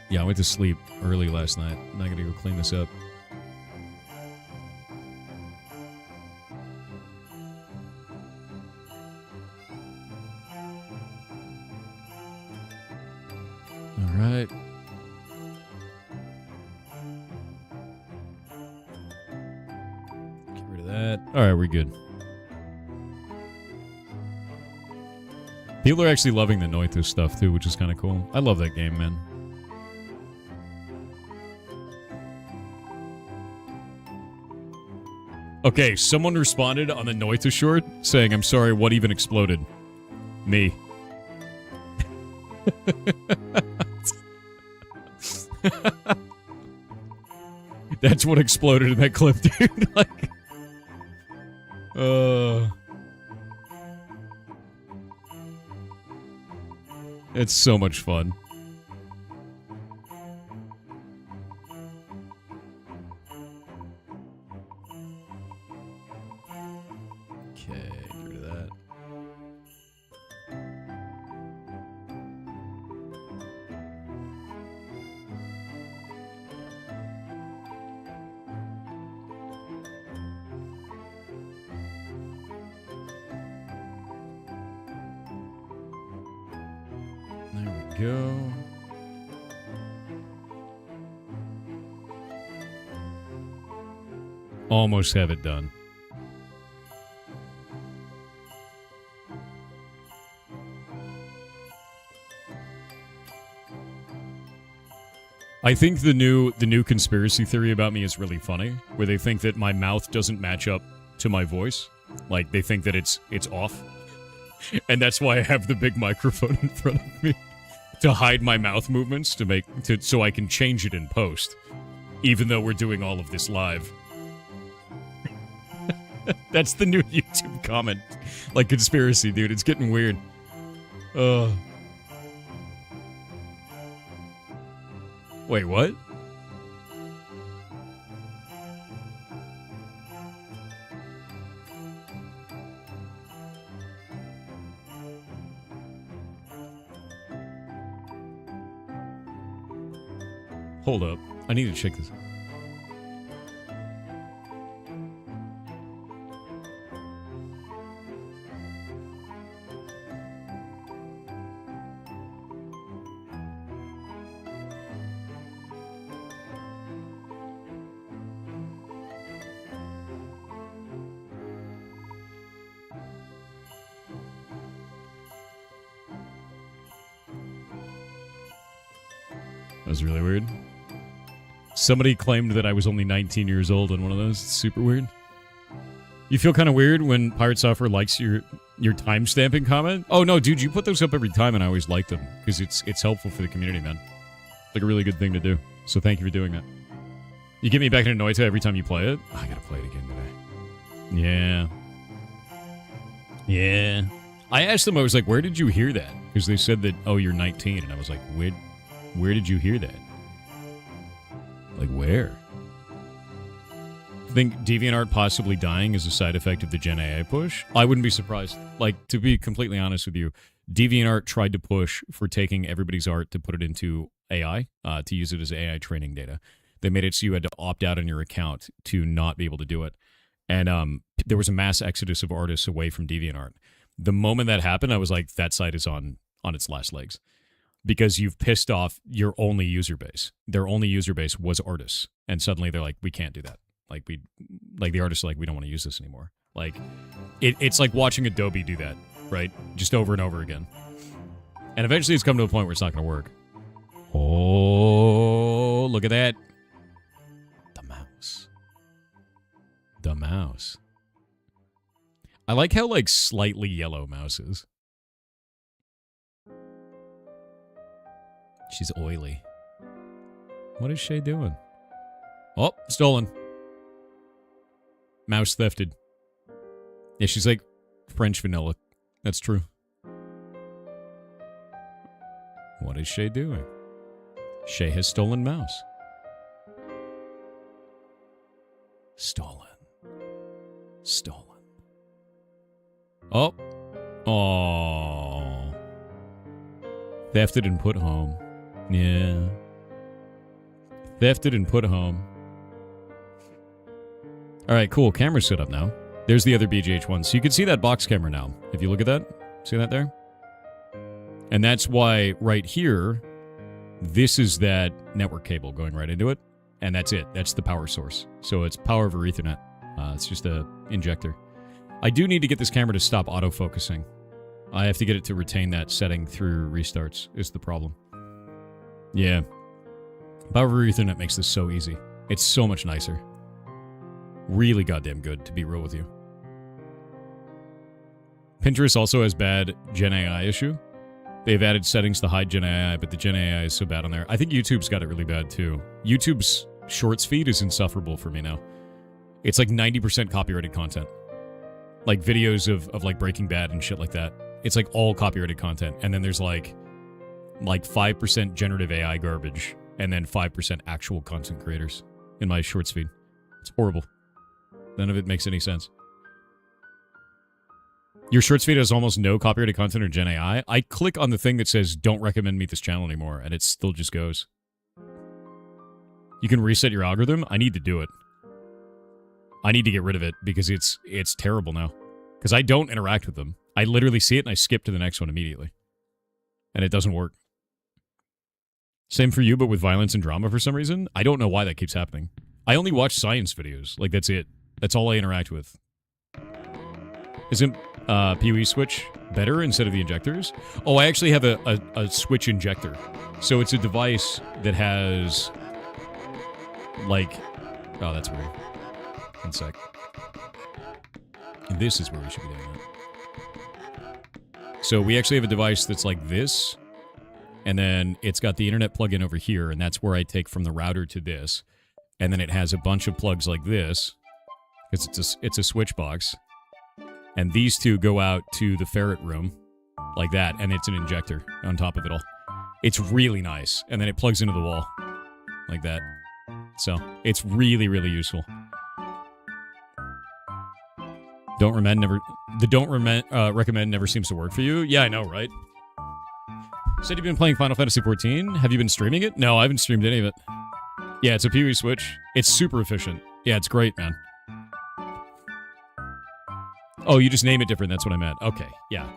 Yeah, I went to sleep early last night. I'm not gonna go clean this up. right. Get rid of that. All right, we're good. People are actually loving the Noito stuff, too, which is kind of cool. I love that game, man. Okay, someone responded on the Noito short saying, I'm sorry, what even exploded? Me. That's what exploded in that clip, dude. Like, it's so much fun. Okay, get rid of that. There we go. Almost have it done. I think the new conspiracy theory about me is really funny, where they think that my mouth doesn't match up to my voice. Like, they think that it's off. And that's why I have the big microphone in front of me to hide my mouth movements so I can change it in post, even though we're doing all of this live. That's the new YouTube comment. Like, conspiracy, dude. It's getting weird. Wait, what? Hold up. I need to check this. That was really weird. Somebody claimed that I was only 19 years old on one of those. It's super weird. You feel kind of weird when Pirate Software likes your timestamping comment? Oh, no, dude, you put those up every time, and I always like them, because it's helpful for the community, man. It's like a really good thing to do. So thank you for doing that. You get me back into Noita every time you play it? Oh, I gotta play it again today. Yeah. Yeah. I asked them, I was like, where did you hear that? Because they said that, oh, you're 19, and I was like, where did you hear that? Like, where? Think DeviantArt possibly dying is a side effect of the Gen AI push? I wouldn't be surprised. Like, to be completely honest with you, DeviantArt tried to push for taking everybody's art to put it into AI, to use it as AI training data. They made it so you had to opt out on your account to not be able to do it. And there was a mass exodus of artists away from DeviantArt. The moment that happened, I was like, that site is on its last legs. Because you've pissed off your only user base. Their only user base was artists. And suddenly they're like, we can't do that. Like the artists are like, we don't want to use this anymore. Like, it's like watching Adobe do that, right? Just over and over again. And eventually it's come to a point where it's not going to work. Oh, look at that. The mouse. The mouse. I like how, like, slightly yellow mouse is. She's oily. What is Shay doing? Oh, stolen. Mouse thefted. Yeah, she's like French vanilla. That's true. What is Shay doing? Shay has stolen mouse. Stolen. Stolen. Oh. Oh. Thefted and put home. Yeah. Thefted and put home. Alright, cool. Camera's set up now. There's the other BGH one. So you can see that box camera now. If you look at that. See that there? And that's why right here, This is that network cable going right into it, and that's it. That's the power source. So it's power over Ethernet. It's just a injector. I do need to get this camera to stop autofocusing. I have to get it to retain that setting through restarts, is the problem. Yeah. Power over Ethernet makes this so easy. It's so much nicer. Really goddamn good, to be real with you. Pinterest also has bad Gen AI issue. They've added settings to hide Gen AI, but the Gen AI is so bad on there. I think YouTube's got it really bad, too. YouTube's Shorts feed is insufferable for me now. It's like 90% copyrighted content. Like videos of like Breaking Bad and shit like that. It's like all copyrighted content. And then there's like 5% generative AI garbage. And then 5% actual content creators in my Shorts feed. It's horrible. None of it makes any sense. Your Shorts feed has almost no copyrighted content or Gen AI. I click on the thing that says, don't recommend me this channel anymore, and it still just goes. You can reset your algorithm. I need to do it. I need to get rid of it because it's terrible now. Because I don't interact with them. I literally see it and I skip to the next one immediately. And it doesn't work. Same for you, but with violence and drama for some reason. I don't know why that keeps happening. I only watch science videos. Like, that's it. That's all I interact with. Isn't PoE Switch better instead of the injectors? Oh, I actually have a Switch injector. So it's a device that has, like... Oh, that's weird. One sec. And this is where we should be doing it. So we actually have a device that's like this, and then it's got the internet plug-in over here, and that's where I take from the router to this. And then it has a bunch of plugs like this, because it's a switch box. And these two go out to the Ferret room, like that, and it's an injector on top of it all. It's really nice. And then it plugs into the wall, like that. So, it's really, really useful. Recommend never seems to work for you. Yeah, I know, right? Said you've been playing Final Fantasy XIV. Have you been streaming it? No, I haven't streamed any of it. Yeah, it's a PoE Switch. It's super efficient. Yeah, it's great, man. Oh, you just name it different. That's what I meant. Okay, yeah.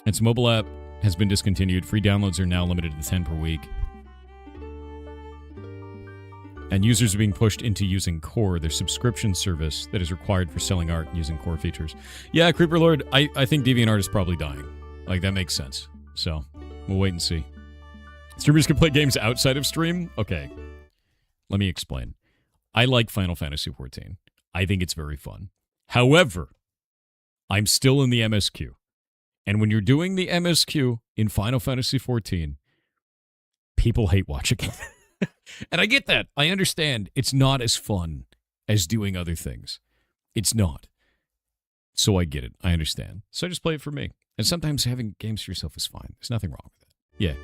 Its mobile app has been discontinued. Free downloads are now limited to 10 per week. And users are being pushed into using Core, their subscription service that is required for selling art and using Core features. Yeah, Creeper Lord, I think DeviantArt is probably dying. Like, that makes sense. So, we'll wait and see. Streamers can play games outside of stream? Okay. Let me explain. I like Final Fantasy XIV. I think it's very fun. However, I'm still in the MSQ. And when you're doing the MSQ in Final Fantasy XIV, people hate watching it. And I get that. I understand. It's not as fun as doing other things. It's not. So I get it. I understand. So I just play it for me. And sometimes having games for yourself is fine. There's nothing wrong with it. Yeah.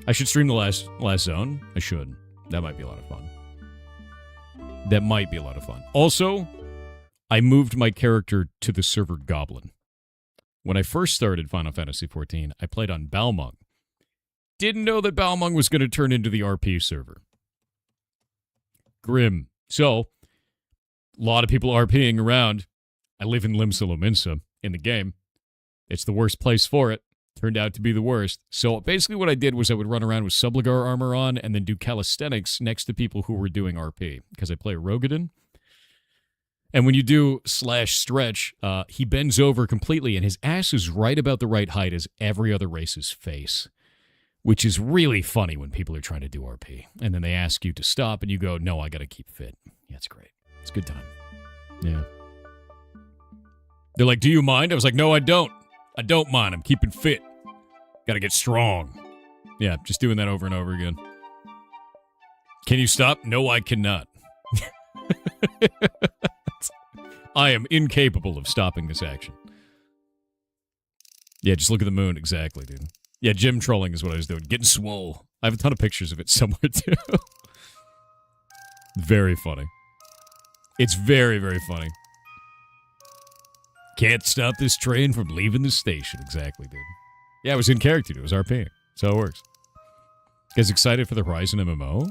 I should stream the last zone. I should. That might be a lot of fun. That might be a lot of fun. Also, I moved my character to the server Goblin. When I first started Final Fantasy XIV, I played on Balmung. Didn't know that Balmung was going to turn into the RP server. Grim. So, a lot of people RPing around. I live in Limsa in the game. It's the worst place for it. Turned out to be the worst. So basically what I did was I would run around with Subligar armor on and then do calisthenics next to people who were doing RP. Because I play Rogadin. And when you do /stretch, he bends over completely and his ass is right about the right height as every other race's face. Which is really funny when people are trying to do RP. And then they ask you to stop, and you go, no, I gotta keep fit. Yeah, it's great. It's a good time. Yeah. They're like, do you mind? I was like, no, I don't. I don't mind. I'm keeping fit. Gotta get strong. Yeah, just doing that over and over again. Can you stop? No, I cannot. I am incapable of stopping this action. Yeah, just look at the moon. Exactly, dude. Yeah, gym trolling is what I was doing. Getting swole. I have a ton of pictures of it somewhere, too. Very funny. It's very, very funny. Can't stop this train from leaving the station. Exactly, dude. Yeah, it was in character, dude. It was RPing. That's how it works. You guys excited for the Horizon MMO?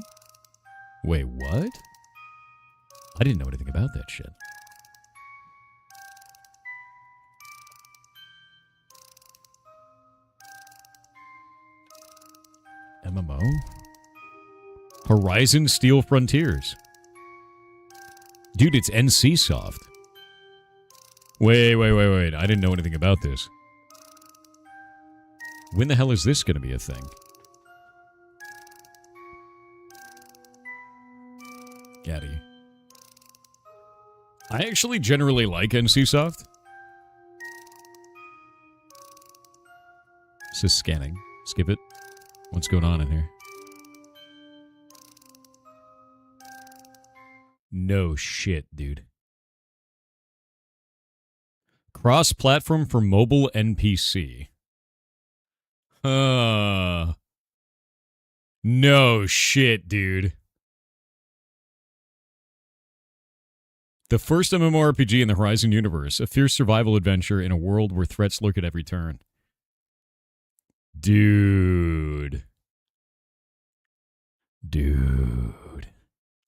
Wait, what? I didn't know anything about that shit. MMO? Horizon Steel Frontiers. Dude, it's NCSoft. Wait. I didn't know anything about this. When the hell is this going to be a thing? Gaddy. I actually generally like NCSoft. This is scanning. Skip it. What's going on in here? No shit, dude. Cross-platform for mobile and PC. No shit, dude. The first MMORPG in the Horizon universe, a fierce survival adventure in a world where threats lurk at every turn. Dude.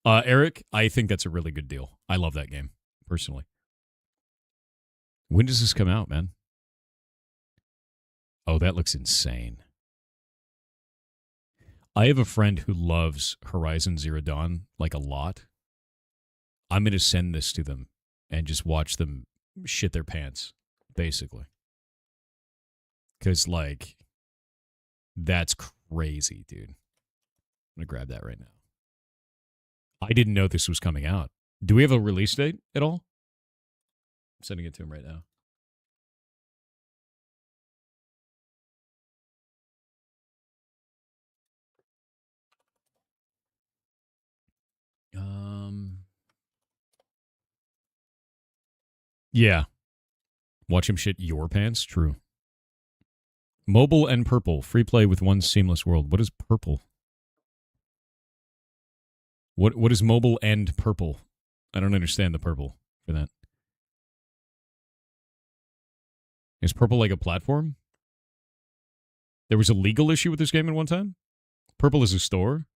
Eric, I think that's a really good deal. I love that game, personally. When does this come out, man? Oh, that looks insane. I have a friend who loves Horizon Zero Dawn, like, a lot. I'm going to send this to them and just watch them shit their pants, basically. Because, like, that's crazy, dude. I'm going to grab that right now. I didn't know this was coming out. Do we have a release date at all? I'm sending it to him right now. Yeah. Watch him shit your pants? True. Mobile and purple. Free play with one seamless world. What is purple? What is mobile and purple? I don't understand the purple for that. Is purple like a platform? There was a legal issue with this game at one time? Purple is a store?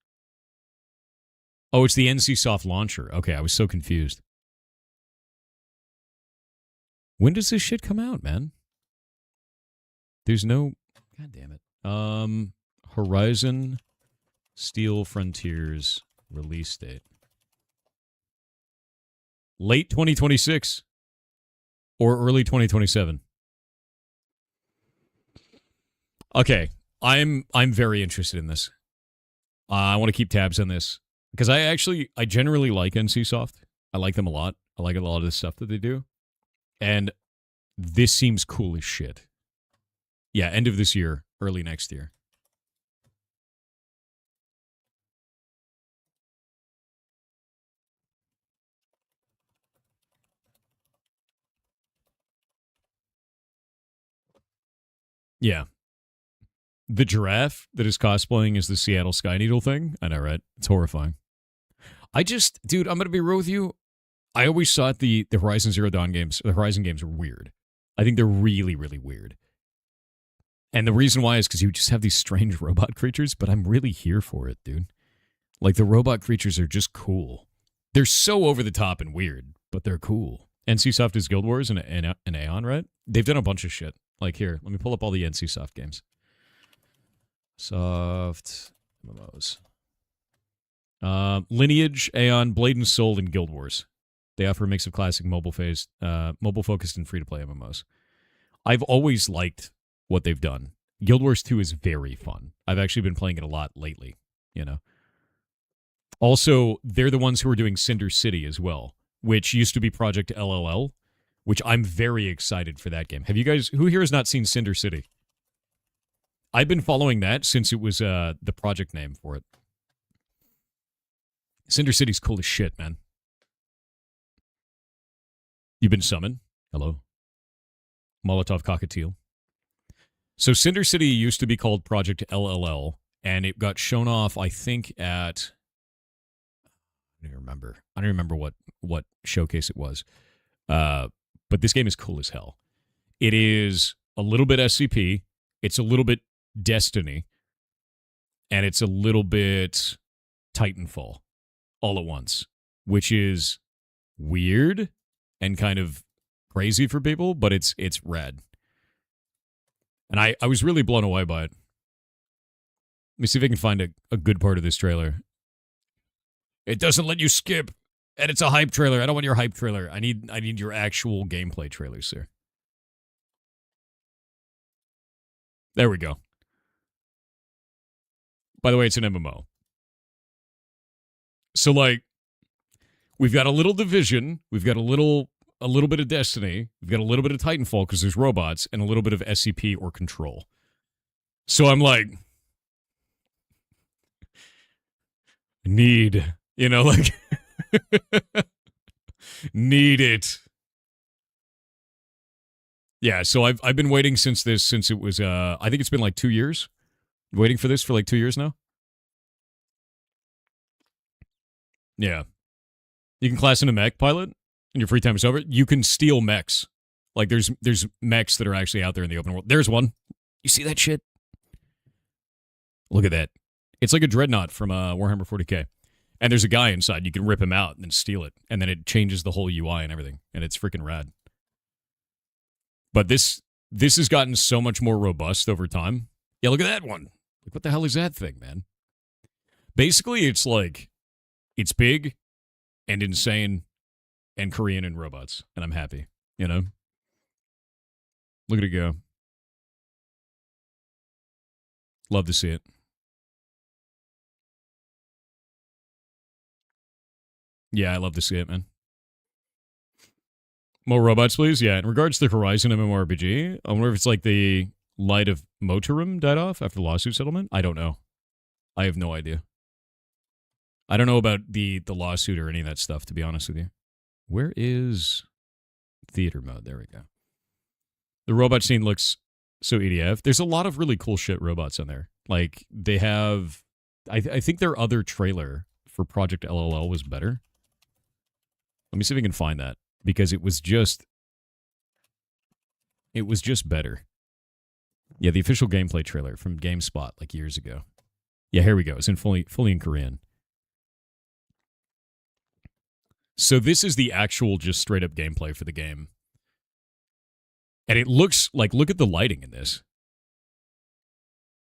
Oh, it's the NCSoft launcher. Okay, I was so confused. When does this shit come out, man? There's no... God damn it. Horizon Steel Frontiers release date. Late 2026. Or early 2027. Okay, I'm very interested in this. I want to keep tabs on this. Because I generally like NCSoft. I like them a lot. I like a lot of the stuff that they do. And this seems cool as shit. Yeah, end of this year, early next year. Yeah. The giraffe that is cosplaying as the Seattle Sky Needle thing. I know, right? It's horrifying. Dude, I'm going to be real with you. I always thought the Horizon Zero Dawn games, the Horizon games, were weird. I think they're really, really weird. And the reason why is because you just have these strange robot creatures, but I'm really here for it, dude. Like, the robot creatures are just cool. They're so over the top and weird, but they're cool. NCSoft is Guild Wars and Aeon, right? They've done a bunch of shit. Like, here, let me pull up all the NCSoft games. Soft MMOs. Lineage, Aeon, Blade and Soul, and Guild Wars. They offer a mix of classic mobile-focused and free-to-play MMOs. I've always liked what they've done. Guild Wars 2 is very fun. I've actually been playing it a lot lately, you know. Also, they're the ones who are doing Cinder City as well, which used to be Project LLL, which I'm very excited for that game. Have you guys, who here has not seen Cinder City? I've been following that since it was the project name for it. Cinder City's cool as shit, man. You've been summoned. Hello. Molotov Cockatiel. So Cinder City used to be called Project LLL, and it got shown off, I think, at... I don't remember what showcase it was. But this game is cool as hell. It is a little bit SCP. It's a little bit Destiny. And it's a little bit Titanfall all at once, which is weird and kind of crazy for people, but it's rad. And I was really blown away by it. me see if I can find a good part of this trailer. It doesn't let you skip, and it's a hype trailer. I don't want your hype trailer. I need your actual gameplay trailer, sir. There we go. By the way, it's an MMO. So, like, we've got a little Division, we've got a little bit of Destiny, we've got a little bit of Titanfall because there's robots, and a little bit of SCP or Control. So I'm like, need, you know, like, need it. Yeah, so I've been waiting since it was, I think it's been like 2 years. Waiting for this for like 2 years now. Yeah. You can class in a mech pilot, and your free time is over. You can steal mechs. Like, there's mechs that are actually out there in the open world. There's one. You see that shit? Look at that. It's like a dreadnought from Warhammer 40k. And there's a guy inside. You can rip him out and then steal it. And then it changes the whole UI and everything. And it's freaking rad. But this has gotten so much more robust over time. Yeah, look at that one. Like, what the hell is that thing, man? Basically, it's like, it's big and insane and Korean and robots. And I'm happy, you know? Look at it go. Love to see it. Yeah, I love to see it, man. More robots, please? Yeah, in regards to the Horizon MMORPG, I wonder if it's like the Light of Motorum died off after the lawsuit settlement? I don't know. I have no idea. I don't know about the lawsuit or any of that stuff, to be honest with you. Where is theater mode? There we go. The robot scene looks so EDF. There's a lot of really cool shit robots on there. Like, they have... I think their other trailer for Project LLL was better. Let me see if I can find that. Because it was just better. Yeah, the official gameplay trailer from GameSpot, like years ago. Yeah, here we go. It's in fully in Korean. So this is the actual just straight up gameplay for the game. And it looks like, look at the lighting in this.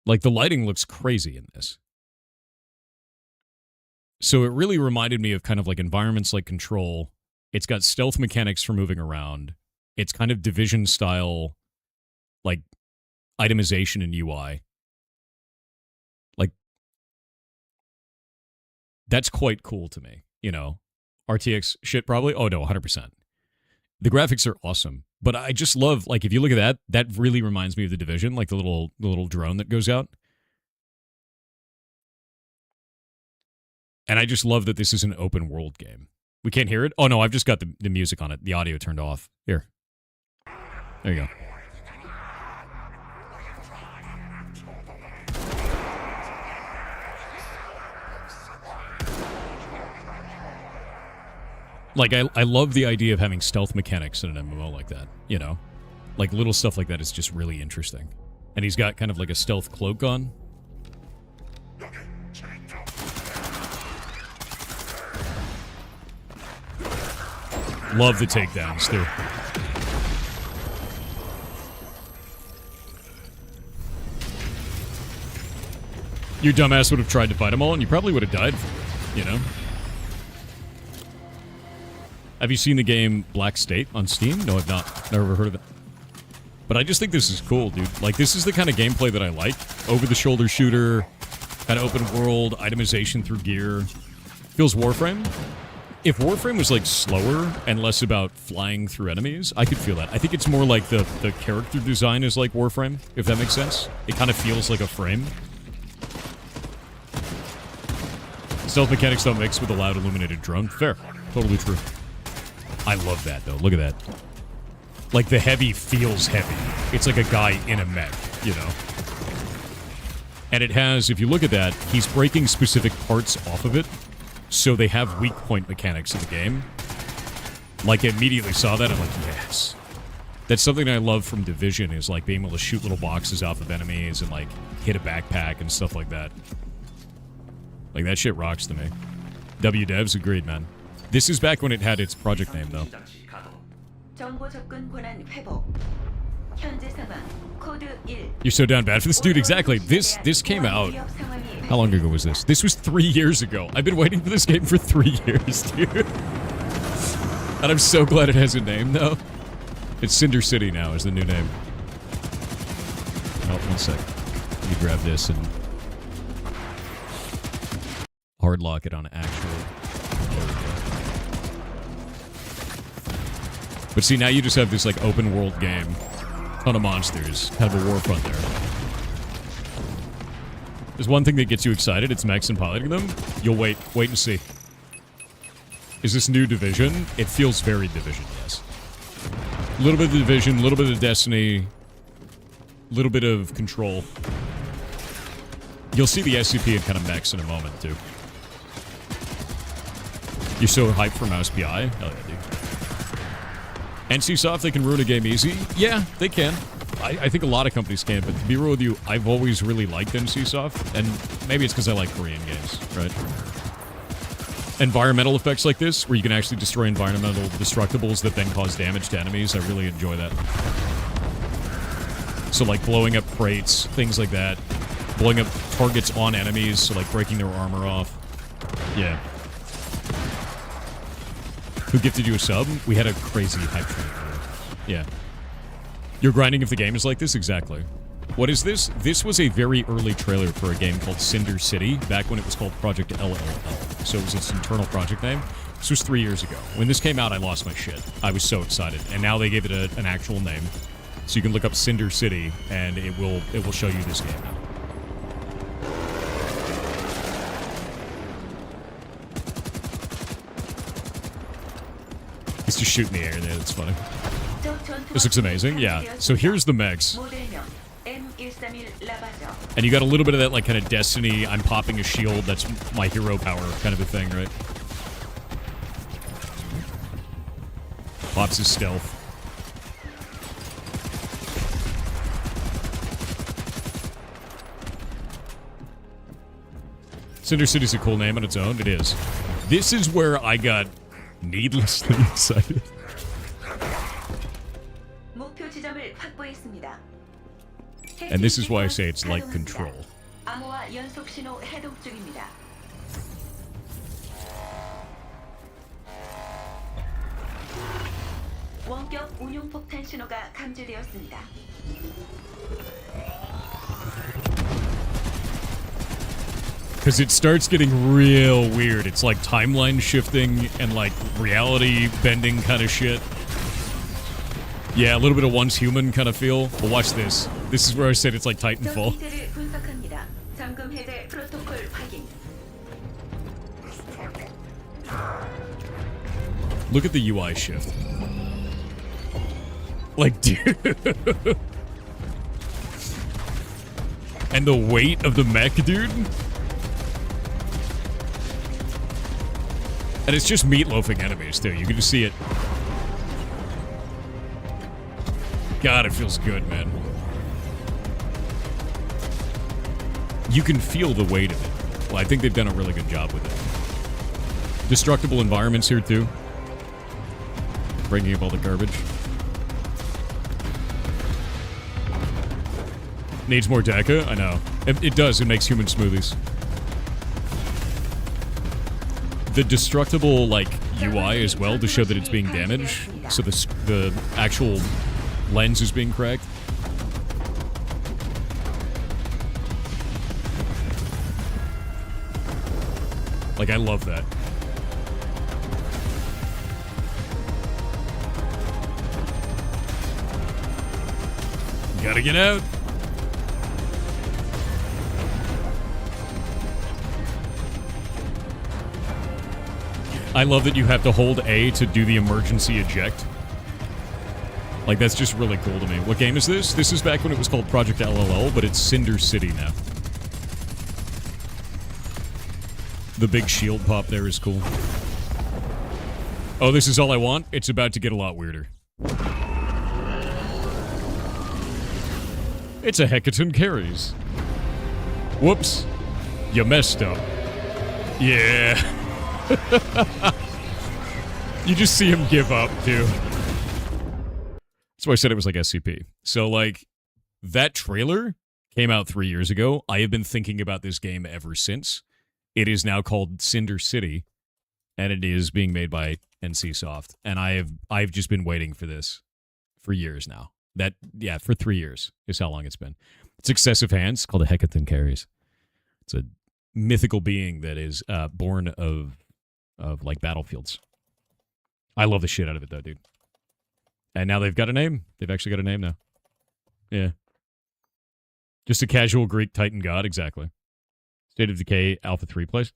Like, the lighting looks crazy in this. So it really reminded me of kind of like environments like Control. It's got stealth mechanics for moving around. It's kind of Division style, like, itemization in UI. Like, that's quite cool to me, you know? RTX shit probably? Oh no, 100%. The graphics are awesome. But I just love, like, if you look at that, that really reminds me of the Division, like the little drone that goes out. And I just love that this is an open world game. We can't hear it? Oh no, I've just got the music on it. The audio turned off. Here. There you go. Like, I love the idea of having stealth mechanics in an MMO like that, you know? Like, little stuff like that is just really interesting. And he's got kind of like a stealth cloak on. Love the takedowns, too. Your dumbass would have tried to fight them all, and you probably would have died for it, you know? Have you seen the game Black State on Steam? No, I've not. Never heard of it. But I just think this is cool, dude. Like, this is the kind of gameplay that I like. Over-the-shoulder shooter, kind of open world, itemization through gear. Feels Warframe. If Warframe was, like, slower and less about flying through enemies, I could feel that. I think it's more like the character design is like Warframe, if that makes sense. It kind of feels like a frame. Stealth mechanics don't mix with a loud illuminated drone. Fair. Totally true. I love that, though. Look at that. Like, the heavy feels heavy. It's like a guy in a mech, you know? And it has, if you look at that, he's breaking specific parts off of it, so they have weak point mechanics in the game. Like, I immediately saw that, I'm like, yes. That's something I love from Division, is, like, being able to shoot little boxes off of enemies and, like, hit a backpack and stuff like that. Like, that shit rocks to me. WDevs agreed, man. This is back when it had its project name, though. You're so down bad for this? Dude, exactly. This came out... How long ago was this? This was 3 years ago. I've been waiting for this game for 3 years, dude. And I'm so glad it has a name, though. It's Cinder City now is the new name. Oh, 1 sec. Let me grab this and... hard lock it on actual... But see, now you just have this, like, open world game. Ton of monsters. Kind of a war front there. There's one thing that gets you excited. It's mechs and piloting them. You'll wait and see. Is this new Division? It feels very Division, yes. A little bit of Division, a little bit of Destiny, a little bit of Control. You'll see the SCP and kind of mechs in a moment, too. You're so hyped for Mouse PI? Hell yeah, dude. NCSoft, they can ruin a game easy? Yeah, they can. I think a lot of companies can, but to be real with you, I've always really liked NCSoft, and maybe it's because I like Korean games, right? Environmental effects like this, where you can actually destroy environmental destructibles that then cause damage to enemies, I really enjoy that. So like blowing up crates, things like that. Blowing up targets on enemies, so like breaking their armor off. Yeah. Who gifted you a sub? We had a crazy hype train. Yeah. You're grinding if the game is like this? Exactly. What is this? This was a very early trailer for a game called Cinder City, back when it was called Project LLL. So it was its internal project name. This was 3 years ago. When this came out, I lost my shit. I was so excited. And now they gave it an actual name. So you can look up Cinder City, and it will show you this game now. He's just shooting the air there, that's funny. This looks amazing, yeah. So here's the mechs. And you got a little bit of that, like, kind of Destiny, I'm popping a shield, that's my hero power kind of a thing, right? Pops his stealth. Cinder City's a cool name on its own, it is. This is where I got needlessly excited. And this is why I say it's like Control. Because it starts getting real weird. It's like timeline shifting and like reality bending kind of shit. Yeah, a little bit of Once Human kind of feel. But watch this. This is where I said it's like Titanfall. Look at the UI shift. Like, dude. And the weight of the mech, dude. And it's just meatloafing enemies, too. You can just see it. God, it feels good, man. You can feel the weight of it. Well, I think they've done a really good job with it. Destructible environments here, too. Breaking up all the garbage. Needs more DECA? I know. It does. It makes human smoothies. The destructible, like, UI as well to show that it's being damaged. So the actual lens is being cracked. Like, I love that. Gotta get out. I love that you have to hold A to do the emergency eject. Like, that's just really cool to me. What game is this? This is back when it was called Project LLL, but it's Cinder City now. The big shield pop there is cool. Oh, this is all I want? It's about to get a lot weirder. It's a Hecaton carries. Whoops. You messed up. Yeah. You just see him give up, too. That's why I said it was like SCP. So, like, that trailer came out 3 years ago. I have been thinking about this game ever since. It is now called Cinder City, and it is being made by NCSoft. And I've just been waiting for this for years now. For 3 years is how long it's been. It's Excessive Hands, called a Hecathan Carries. It's a mythical being that is born of like battlefields. I love the shit out of it though, dude. And now they've got a name. They've actually got a name now. Yeah. Just a casual Greek Titan god, exactly. State of Decay Alpha 3 plays.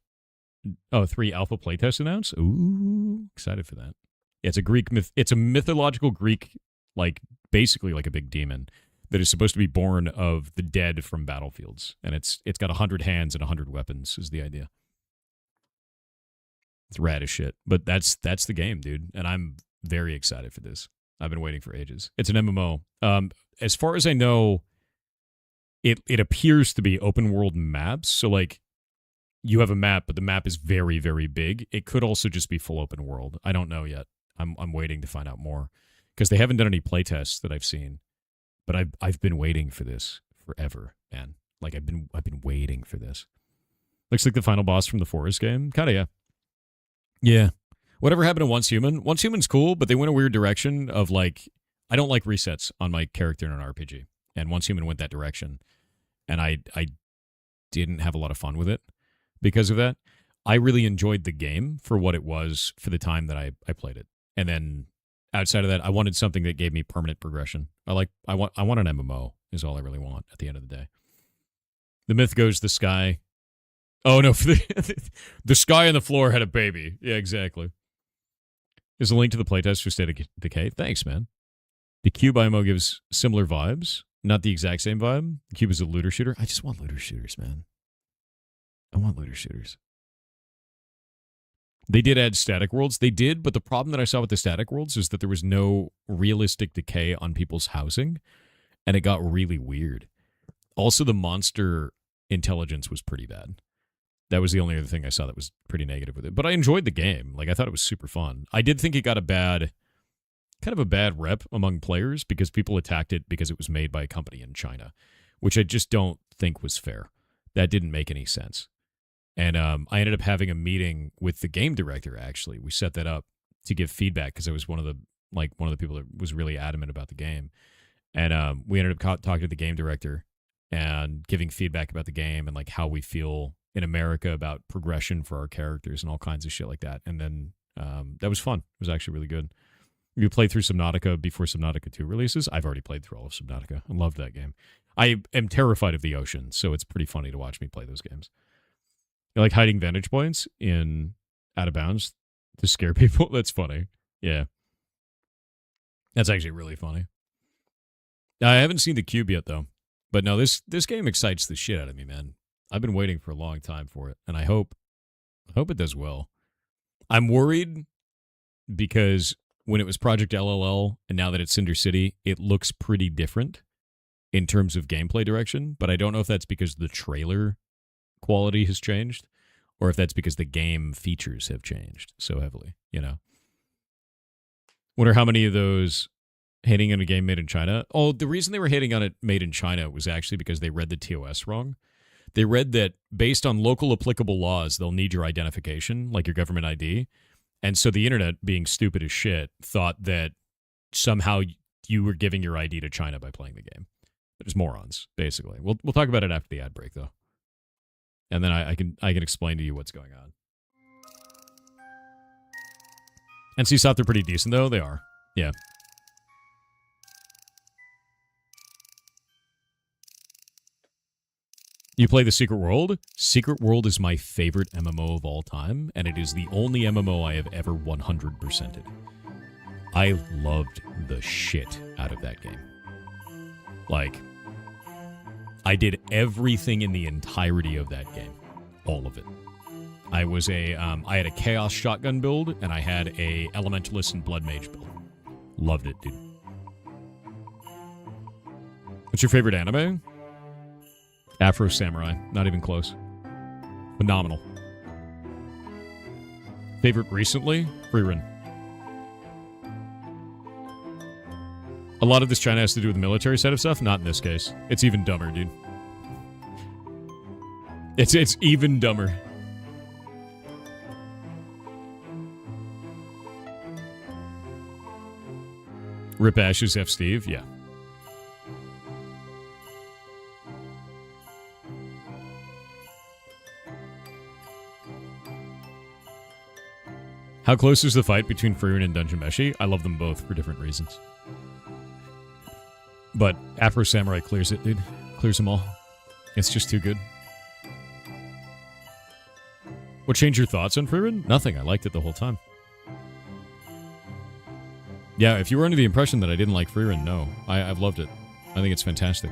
Oh, 3 alpha playtests announced? Ooh, excited for that. Yeah, it's a Greek it's a mythological Greek, like basically like a big demon that is supposed to be born of the dead from battlefields. And it's got 100 hands and 100 weapons is the idea. It's rad as shit. But that's the game, dude. And I'm very excited for this. I've been waiting for ages. It's an MMO. As far as I know, it appears to be open world maps. So like you have a map, but the map is very, very big. It could also just be full open world. I don't know yet. I'm waiting to find out more because they haven't done any playtests that I've seen. But I've been waiting for this forever, man. Like I've been waiting for this. Looks like the final boss from the Forest game. Kinda, yeah. Yeah. Whatever happened to Once Human? Once Human's cool, but they went a weird direction of like, I don't like resets on my character in an RPG. And Once Human went that direction. And I didn't have a lot of fun with it because of that. I really enjoyed the game for what it was for the time that I played it. And then outside of that, I wanted something that gave me permanent progression. I want an MMO is all I really want at the end of the day. The myth goes the sky. Oh no, the sky and the floor had a baby. Yeah, exactly. There's a link to the playtest for State of Decay. Thanks, man. The Cube IMO gives similar vibes. Not the exact same vibe. The Cube is a looter shooter. I just want looter shooters, man. I want looter shooters. They did add static worlds. They did, but the problem that I saw with the static worlds is that there was no realistic decay on people's housing, and it got really weird. Also, the monster intelligence was pretty bad. That was the only other thing I saw that was pretty negative with it. But I enjoyed the game. Like, I thought it was super fun. I did think it got a bad rep among players because people attacked it because it was made by a company in China, which I just don't think was fair. That didn't make any sense. And I ended up having a meeting with the game director, actually. We set that up to give feedback because I was one of the people that was really adamant about the game. And we ended up talking to the game director and giving feedback about the game and like how we feel in America about progression for our characters and all kinds of shit like that. And then that was fun. It was actually really good. You played through Subnautica before Subnautica 2 releases. I've already played through all of Subnautica. I loved that game. I am terrified of the ocean, so it's pretty funny to watch me play those games. You like hiding vantage points in Out of Bounds to scare people? That's funny. Yeah. That's actually really funny. I haven't seen the Cube yet, though. But no, this game excites the shit out of me, man. I've been waiting for a long time for it, and I hope it does well. I'm worried because when it was Project LLL and now that it's Cinder City, it looks pretty different in terms of gameplay direction, but I don't know if that's because the trailer quality has changed or if that's because the game features have changed so heavily, you know. Wonder how many of those hating on a game made in China. Oh, the reason they were hating on it made in China was actually because they read the TOS wrong. They read that based on local applicable laws, they'll need your identification, like your government ID. And so the internet, being stupid as shit, thought that somehow you were giving your ID to China by playing the game. They're just morons, basically. We'll talk about it after the ad break, though. And then I can explain to you what's going on. NCSoft are pretty decent, though. They are. Yeah. You play The Secret World? Secret World is my favorite MMO of all time, and it is the only MMO I have ever 100%ed. I loved the shit out of that game. Like, I did everything in the entirety of that game. All of it. I had a Chaos Shotgun build, and I had a Elementalist and Blood Mage build. Loved it, dude. What's your favorite anime? Afro Samurai. Not even close. Phenomenal. Favorite recently? Frieren. A lot of this China has to do with the military side of stuff. Not in this case. It's even dumber, dude. It's even dumber. Rip Ashes F. Steve, yeah. How close is the fight between Ferret and Dungeon Meshi? I love them both for different reasons. But Afro Samurai clears it, dude. Clears them all. It's just too good. What changed your thoughts on Ferret? Nothing. I liked it the whole time. Yeah, if you were under the impression that I didn't like Ferret, no. I've loved it. I think it's fantastic.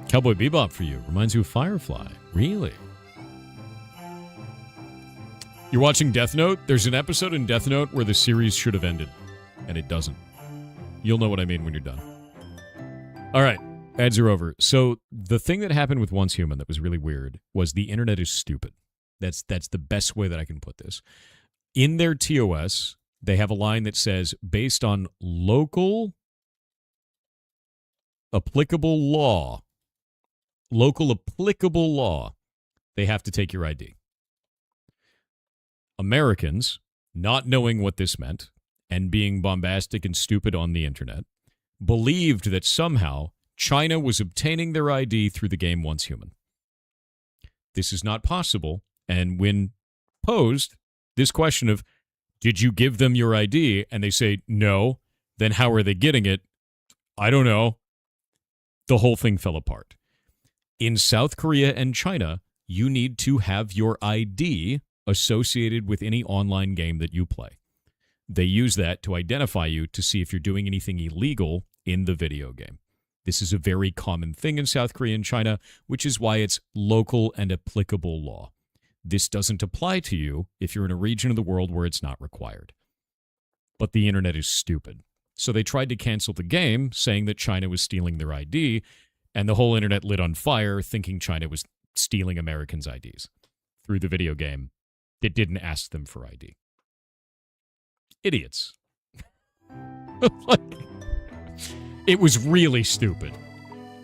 Cowboy Bebop for you. Reminds you of Firefly. Really? You're watching Death Note? There's an episode in Death Note where the series should have ended. And it doesn't. You'll know what I mean when you're done. Alright. Ads are over. So, the thing that happened with Once Human that was really weird was the internet is stupid. That's the best way that I can put this. In their TOS, they have a line that says, based on local applicable law, they have to take your ID. Americans, not knowing what this meant, and being bombastic and stupid on the internet, believed that somehow China was obtaining their ID through the game Once Human. This is not possible, and when posed this question of, did you give them your ID? And they say, no, then how are they getting it? I don't know. The whole thing fell apart. In South Korea and China, you need to have your ID associated with any online game that you play. They use that to identify you to see if you're doing anything illegal in the video game. This is a very common thing in South Korea and China, which is why it's local and applicable law. This doesn't apply to you if you're in a region of the world where it's not required. But the internet is stupid. So they tried to cancel the game, saying that China was stealing their ID, and the whole internet lit on fire, thinking China was stealing Americans' IDs through the video game that didn't ask them for ID. Idiots. It was really stupid.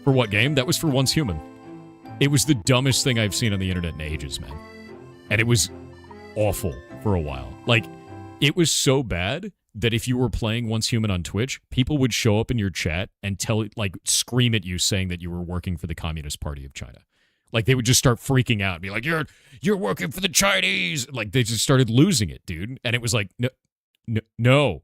For what game? That was for Once Human. It was the dumbest thing I've seen on the internet in ages, man. And it was awful for a while. Like, it was so bad that if you were playing Once Human on Twitch, people would show up in your chat and scream at you saying that you were working for the Communist Party of China. Like, they would just start freaking out and be like, you're working for the Chinese. Like, they just started losing it, dude. And it was like, no.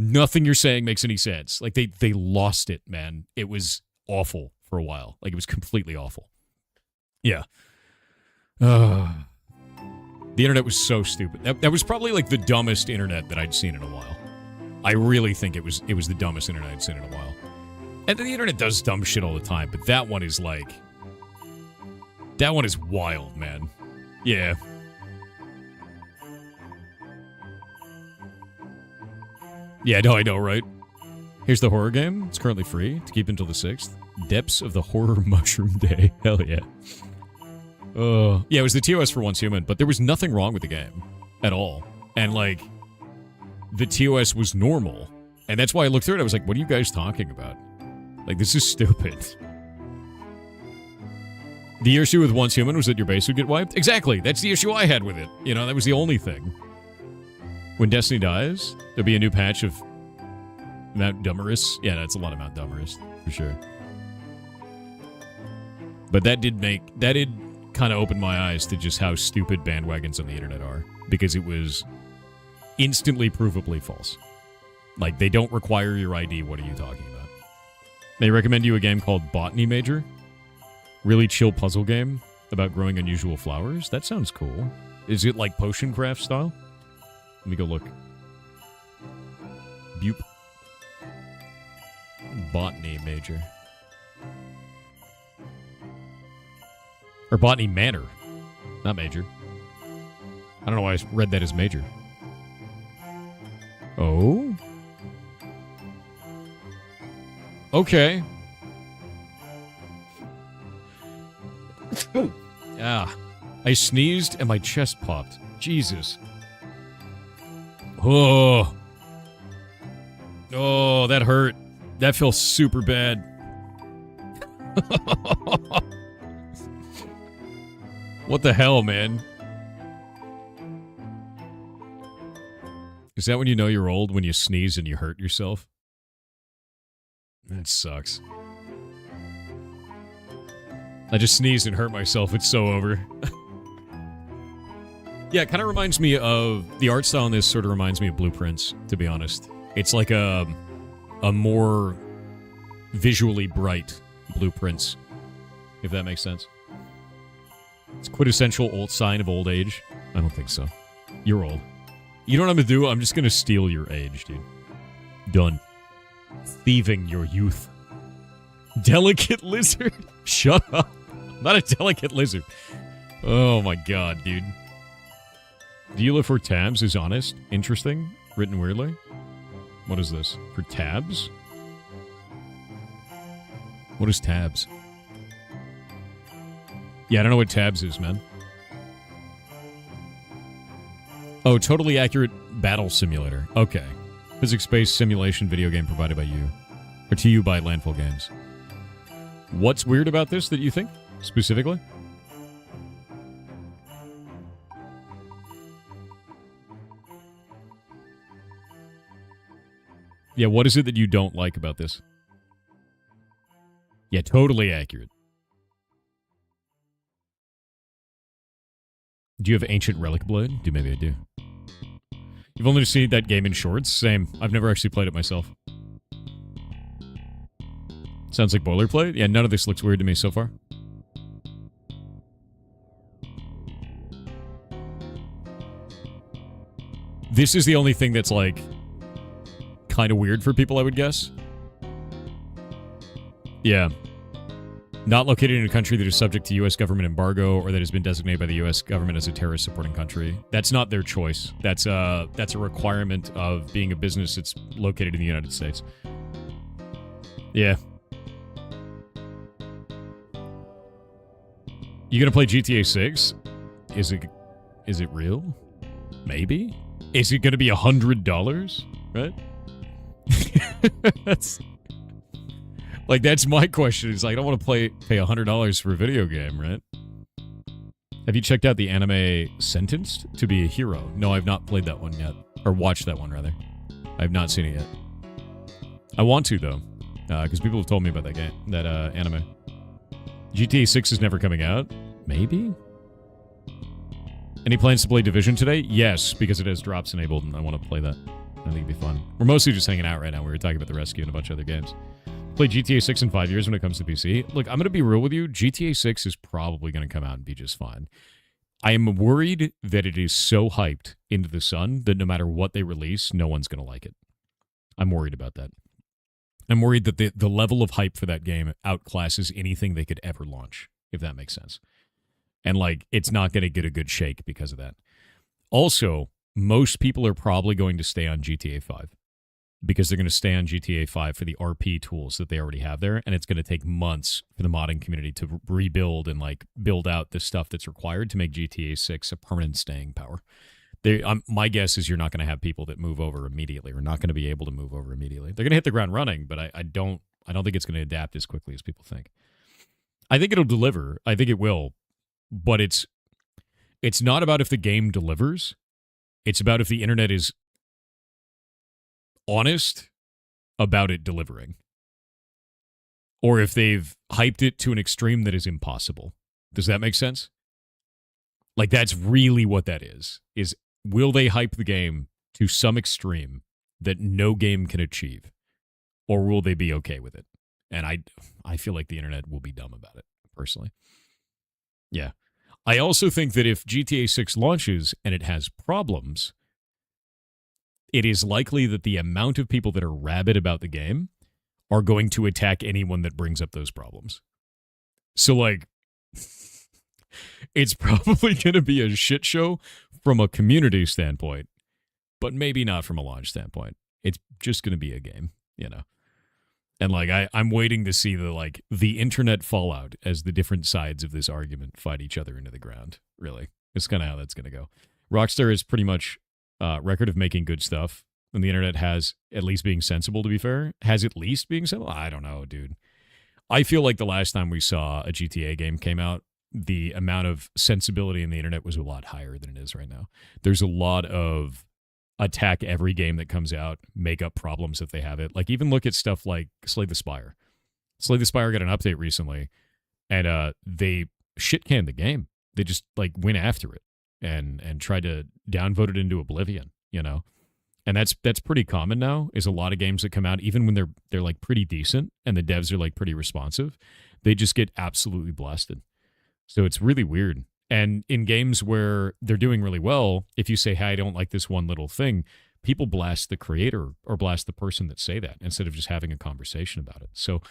Nothing you're saying makes any sense. Like, they lost it, man. It was awful for a while. Like, it was completely awful. Yeah. The internet was so stupid. That was probably, like, the dumbest internet that I'd seen in a while. I really think it was the dumbest internet I'd seen in a while. And the internet does dumb shit all the time, but that one is, like... That one is wild, man. Yeah. Yeah, no, I know, right? Here's the horror game. It's currently free to keep until the 6th. Depths of the Horror Mushroom Day. Hell yeah. Yeah, it was the TOS for Once Human, but there was nothing wrong with the game at all. And, like, the TOS was normal. And that's why I looked through it. I was like, what are you guys talking about? Like, this is stupid. The issue with Once Human was that your base would get wiped? Exactly. That's the issue I had with it. You know, that was the only thing. When Destiny dies, there'll be a new patch of Mount Dummerus. Yeah, that's a lot of Mount Dummerus, for sure. But that did kind of open my eyes to just how stupid bandwagons on the internet are. Because it was instantly provably false. Like, they don't require your ID. What are you talking about? They recommend you a game called Botany Major. Really chill puzzle game about growing unusual flowers. That sounds cool. Is it like potion craft style? Let me go look. Bupe. Botany Major. Or Botany Manor. Not Major. I don't know why I read that as Major. Oh? Okay. I sneezed and my chest popped. Jesus. Oh. Oh, that hurt. That feels super bad. What the hell, man? Is that when you know you're old? When you sneeze and you hurt yourself? That sucks. I just sneezed and hurt myself. It's so over. Yeah, it kind of reminds me of... The art style in this sort of reminds me of Blueprints, to be honest. It's like a more visually bright Blueprints, if that makes sense. It's quintessential old sign of old age. I don't think so. You're old. You know what I'm gonna do? I'm just gonna steal your age, dude. Done. Thieving your youth. Delicate lizard? Shut up. I'm not a delicate lizard. Oh my god, dude. Dealer for tabs is honest. Interesting. Written weirdly. What is this? For tabs? What is tabs? Yeah, I don't know what tabs is, man. Oh, totally accurate battle simulator. Okay. Physics-based simulation video game provided by you. Or to you by Landfall Games. What's weird about this that you think, specifically? Yeah, what is it that you don't like about this? Yeah, totally accurate. Do you have Ancient Relic Blade? Maybe I do. You've only seen that game in shorts? Same. I've never actually played it myself. Sounds like boilerplate? Yeah, none of this looks weird to me so far. This is the only thing that's, like, kind of weird for people, I would guess. Yeah. Not located in a country that is subject to U.S. government embargo or that has been designated by the U.S. government as a terrorist-supporting country. That's not their choice. That's a requirement of being a business that's located in the United States. Yeah. You gonna play GTA 6? Is it real? Maybe? Is it gonna be $100? Right? That's my question. Is I don't want to pay $100 for a video game, right? Have you checked out the anime Sentenced to be a Hero? No, I've not played that one yet. Or watched that one, rather. I have not seen it yet. I want to, though. Because people have told me about that game, that anime. GTA 6 is never coming out? Maybe? Any plans to play Division today? Yes, because it has drops enabled and I want to play that. I think it'd be fun. We're mostly just hanging out right now. We were talking about the rescue and a bunch of other games. Play GTA 6 in 5 years when it comes to PC. Look, I'm going to be real with you. GTA 6 is probably going to come out and be just fine. I am worried that it is so hyped into the sun that no matter what they release, no one's going to like it. I'm worried about that. I'm worried that the level of hype for that game outclasses anything they could ever launch, if that makes sense. And, it's not going to get a good shake because of that. Also, most people are probably going to stay on GTA 5 because they're going to stay on GTA 5 for the RP tools that they already have there, and it's going to take months for the modding community to rebuild and, build out the stuff that's required to make GTA 6 a permanent staying power. My guess is you're not going to have people that move over immediately or not going to be able to move over immediately. They're going to hit the ground running, but I don't think it's going to adapt as quickly as people think. I think it'll deliver. I think it will. But it's not about if the game delivers. It's about if the internet is honest about it delivering. Or if they've hyped it to an extreme that is impossible. Does that make sense? That's really what that is will they hype the game to some extreme that no game can achieve? Or will they be okay with it? And I feel like the internet will be dumb about it, personally. Yeah. I also think that if GTA 6 launches and it has problems, it is likely that the amount of people that are rabid about the game are going to attack anyone that brings up those problems. So, it's probably going to be a shit show from a community standpoint, but maybe not from a launch standpoint. It's just going to be a game, And I'm waiting to see the internet fallout as the different sides of this argument fight each other into the ground. Really, it's kind of how that's going to go. Rockstar is pretty much record of making good stuff. And the internet has at least being sensible, to be fair. Has at least being sensible? I don't know, dude. I feel like the last time we saw a GTA game came out, the amount of sensibility in the internet was a lot higher than it is right now. There's a lot of attack every game that comes out, make up problems if they have it. Like, even look at stuff like Slay the Spire. Slay the Spire got an update recently, and they shit-canned the game. They just, like, went after it and tried to downvote it into oblivion, you know? And that's pretty common now, is a lot of games that come out, even when they're like pretty decent and the devs are like pretty responsive, they just get absolutely blasted. So it's really weird. And in games where they're doing really well, if you say, hey, I don't like this one little thing, people blast the creator or blast the person that say that instead of just having a conversation about it. So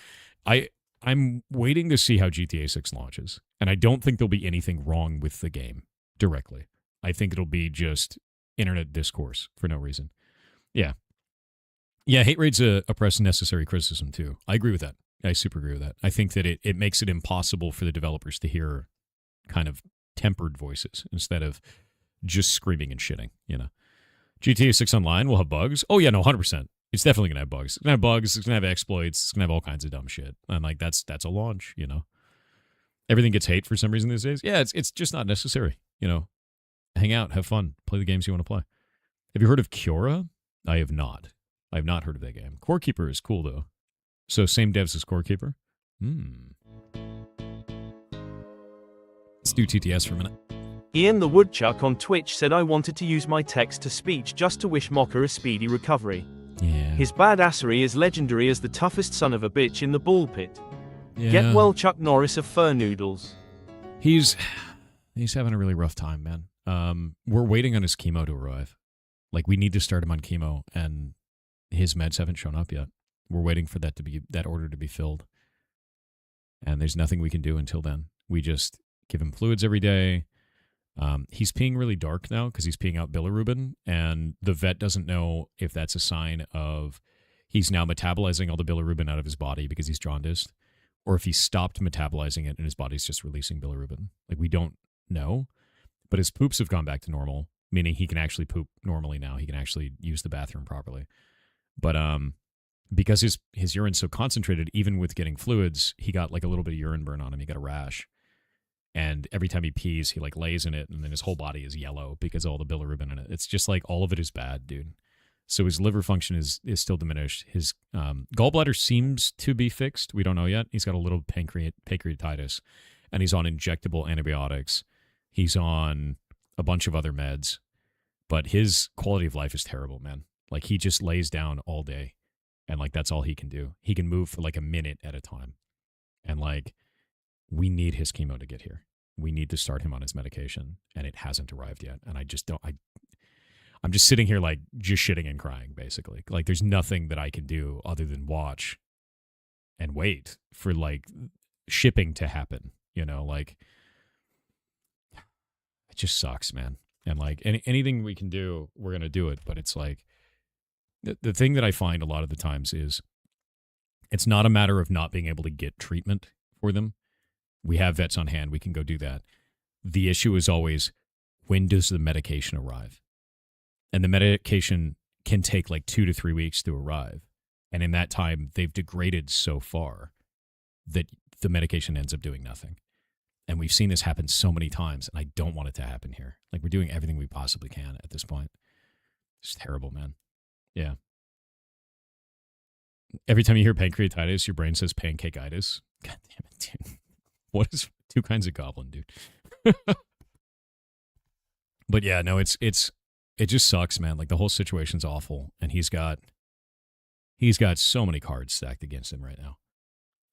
I'm waiting to see how GTA 6 launches. And I don't think there'll be anything wrong with the game directly. I think it'll be just internet discourse for no reason. Yeah. Yeah, hate rate's a press necessary criticism too. I agree with that. I super agree with that. I think that it makes it impossible for the developers to hear kind of tempered voices instead of just screaming and shitting, you know. GTA 6 Online will have bugs. Oh, yeah, no, 100%. It's definitely going to have bugs. It's going to have bugs. It's going to have exploits. It's going to have all kinds of dumb shit. And, like, that's a launch, you know. Everything gets hate for some reason these days. Yeah, it's just not necessary, you know. Hang out, have fun, play the games you want to play. Have you heard of Kiora? I have not. I have not heard of that game. Core Keeper is cool, though. So same devs as Core Keeper? Let's do TTS for a minute. Ian the Woodchuck on Twitch said I wanted to use my text-to-speech just to wish Mocker a speedy recovery. Yeah. His badassery is legendary as the toughest son of a bitch in the ball pit. Yeah. Get well Chuck Norris of Fur Noodles. He's having a really rough time, man. We're waiting on his chemo to arrive. Like, we need to start him on chemo, and his meds haven't shown up yet. We're waiting for that order to be filled. And there's nothing we can do until then. We just give him fluids every day. He's peeing really dark now because he's peeing out bilirubin, and the vet doesn't know if that's a sign of he's now metabolizing all the bilirubin out of his body because he's jaundiced, or if he stopped metabolizing it and his body's just releasing bilirubin. Like, we don't know, but his poops have gone back to normal, meaning he can actually poop normally now. He can actually use the bathroom properly. But because his urine's so concentrated, even with getting fluids, he got like a little bit of urine burn on him. He got a rash. And every time he pees, he like lays in it, and then his whole body is yellow because of all the bilirubin in it. It's just like all of it is bad, dude. So his liver function is still diminished. His gallbladder seems to be fixed. We don't know yet. He's got a little pancreatitis, and he's on injectable antibiotics. He's on a bunch of other meds, but his quality of life is terrible, man. Like, he just lays down all day, and like that's all he can do. He can move for like a minute at a time, and like we need his chemo to get here. We need to start him on his medication, and it hasn't arrived yet. And I just don't. I'm just sitting here like just shitting and crying, basically. Like, there's nothing that I can do other than watch and wait for like shipping to happen. You know, like, it just sucks, man. And like anything we can do, we're gonna do it. But it's like the thing that I find a lot of the times is it's not a matter of not being able to get treatment for them. We have vets on hand. We can go do that. The issue is always, when does the medication arrive? And the medication can take like 2 to 3 weeks to arrive. And in that time, they've degraded so far that the medication ends up doing nothing. And we've seen this happen so many times, and I don't want it to happen here. Like, we're doing everything we possibly can at this point. It's terrible, man. Yeah. Every time you hear pancreatitis, your brain says pancakeitis. God damn it, dude. What is 2 kinds of goblin, dude? But yeah, no, it just sucks, man. Like, the whole situation's awful, and he's got so many cards stacked against him right now.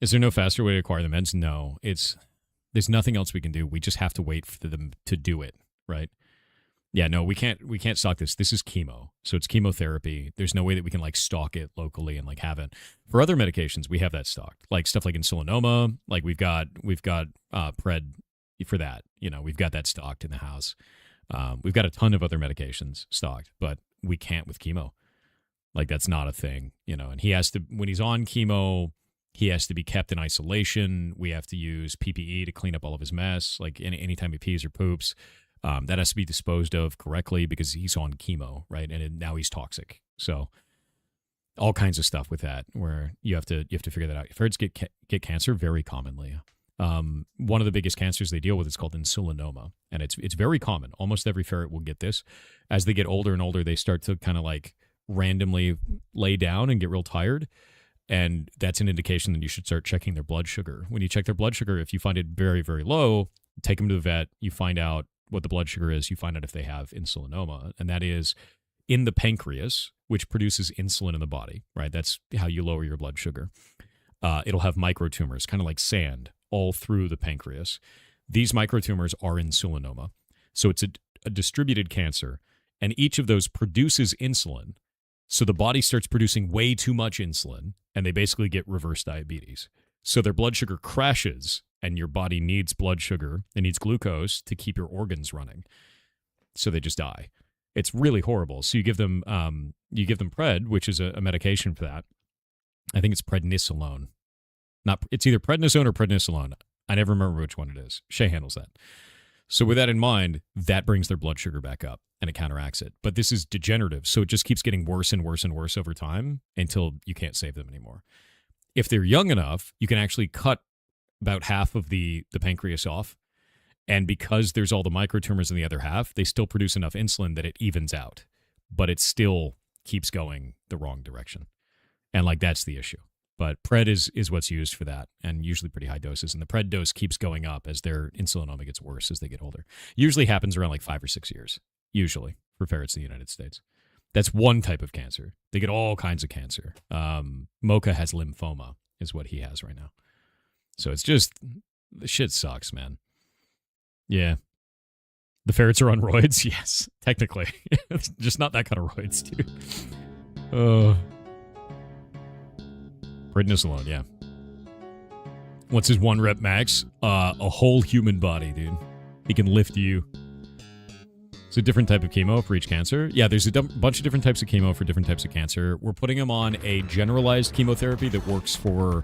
Is there no faster way to acquire the meds? No. There's nothing else we can do. We just have to wait for them to do it, right? Yeah, no, we can't stock this. This is chemo. So it's chemotherapy. There's no way that we can like stock it locally and like have it. For other medications, we have that stocked. Like stuff like insulinoma, like we've got Pred for that. You know, we've got that stocked in the house. We've got a ton of other medications stocked, but we can't with chemo. Like, that's not a thing, you know. And he has to, when he's on chemo, he has to be kept in isolation. We have to use PPE to clean up all of his mess. Like anytime he pees or poops, That has to be disposed of correctly because he's on chemo, right? And now he's toxic. So all kinds of stuff with that where you have to figure that out. Ferrets get cancer very commonly. One of the biggest cancers they deal with is called insulinoma, and it's very common. Almost every ferret will get this. As they get older and older, they start to kind of like randomly lay down and get real tired, and that's an indication that you should start checking their blood sugar. When you check their blood sugar, if you find it very, very low, take them to the vet. You find out what the blood sugar is. You find out if they have insulinoma, and that is in the pancreas, which produces insulin in the body, right? That's how you lower your blood sugar. It'll have microtumors, kind of like sand, all through the pancreas. These microtumors are insulinoma. So it's a distributed cancer, and each of those produces insulin. So the body starts producing way too much insulin, and they basically get reverse diabetes. So their blood sugar crashes, and your body needs blood sugar. It needs glucose to keep your organs running. So they just die. It's really horrible. So you give them Pred, which is a medication for that. I think it's prednisolone. It's either prednisone or prednisolone. I never remember which one it is. Shay handles that. So with that in mind, that brings their blood sugar back up and it counteracts it. But this is degenerative, so it just keeps getting worse and worse and worse over time until you can't save them anymore. If they're young enough, you can actually cut about half of the pancreas off. And because there's all the microtumors in the other half, they still produce enough insulin that it evens out. But it still keeps going the wrong direction. And like that's the issue. But Pred is what's used for that, and usually pretty high doses. And the Pred dose keeps going up as their insulinoma gets worse as they get older. Usually happens around like 5 or 6 years, usually, for ferrets in the United States. That's one type of cancer. They get all kinds of cancer. Mocha has lymphoma, is what he has right now. So it's just, the shit sucks, man. Yeah. The ferrets are on roids? Yes, technically. Just not that kind of roids, dude. Prednisolone, yeah. What's his 1 rep max? A whole human body, dude. He can lift you. It's a different type of chemo for each cancer. Yeah, there's a bunch of different types of chemo for different types of cancer. We're putting him on a generalized chemotherapy that works for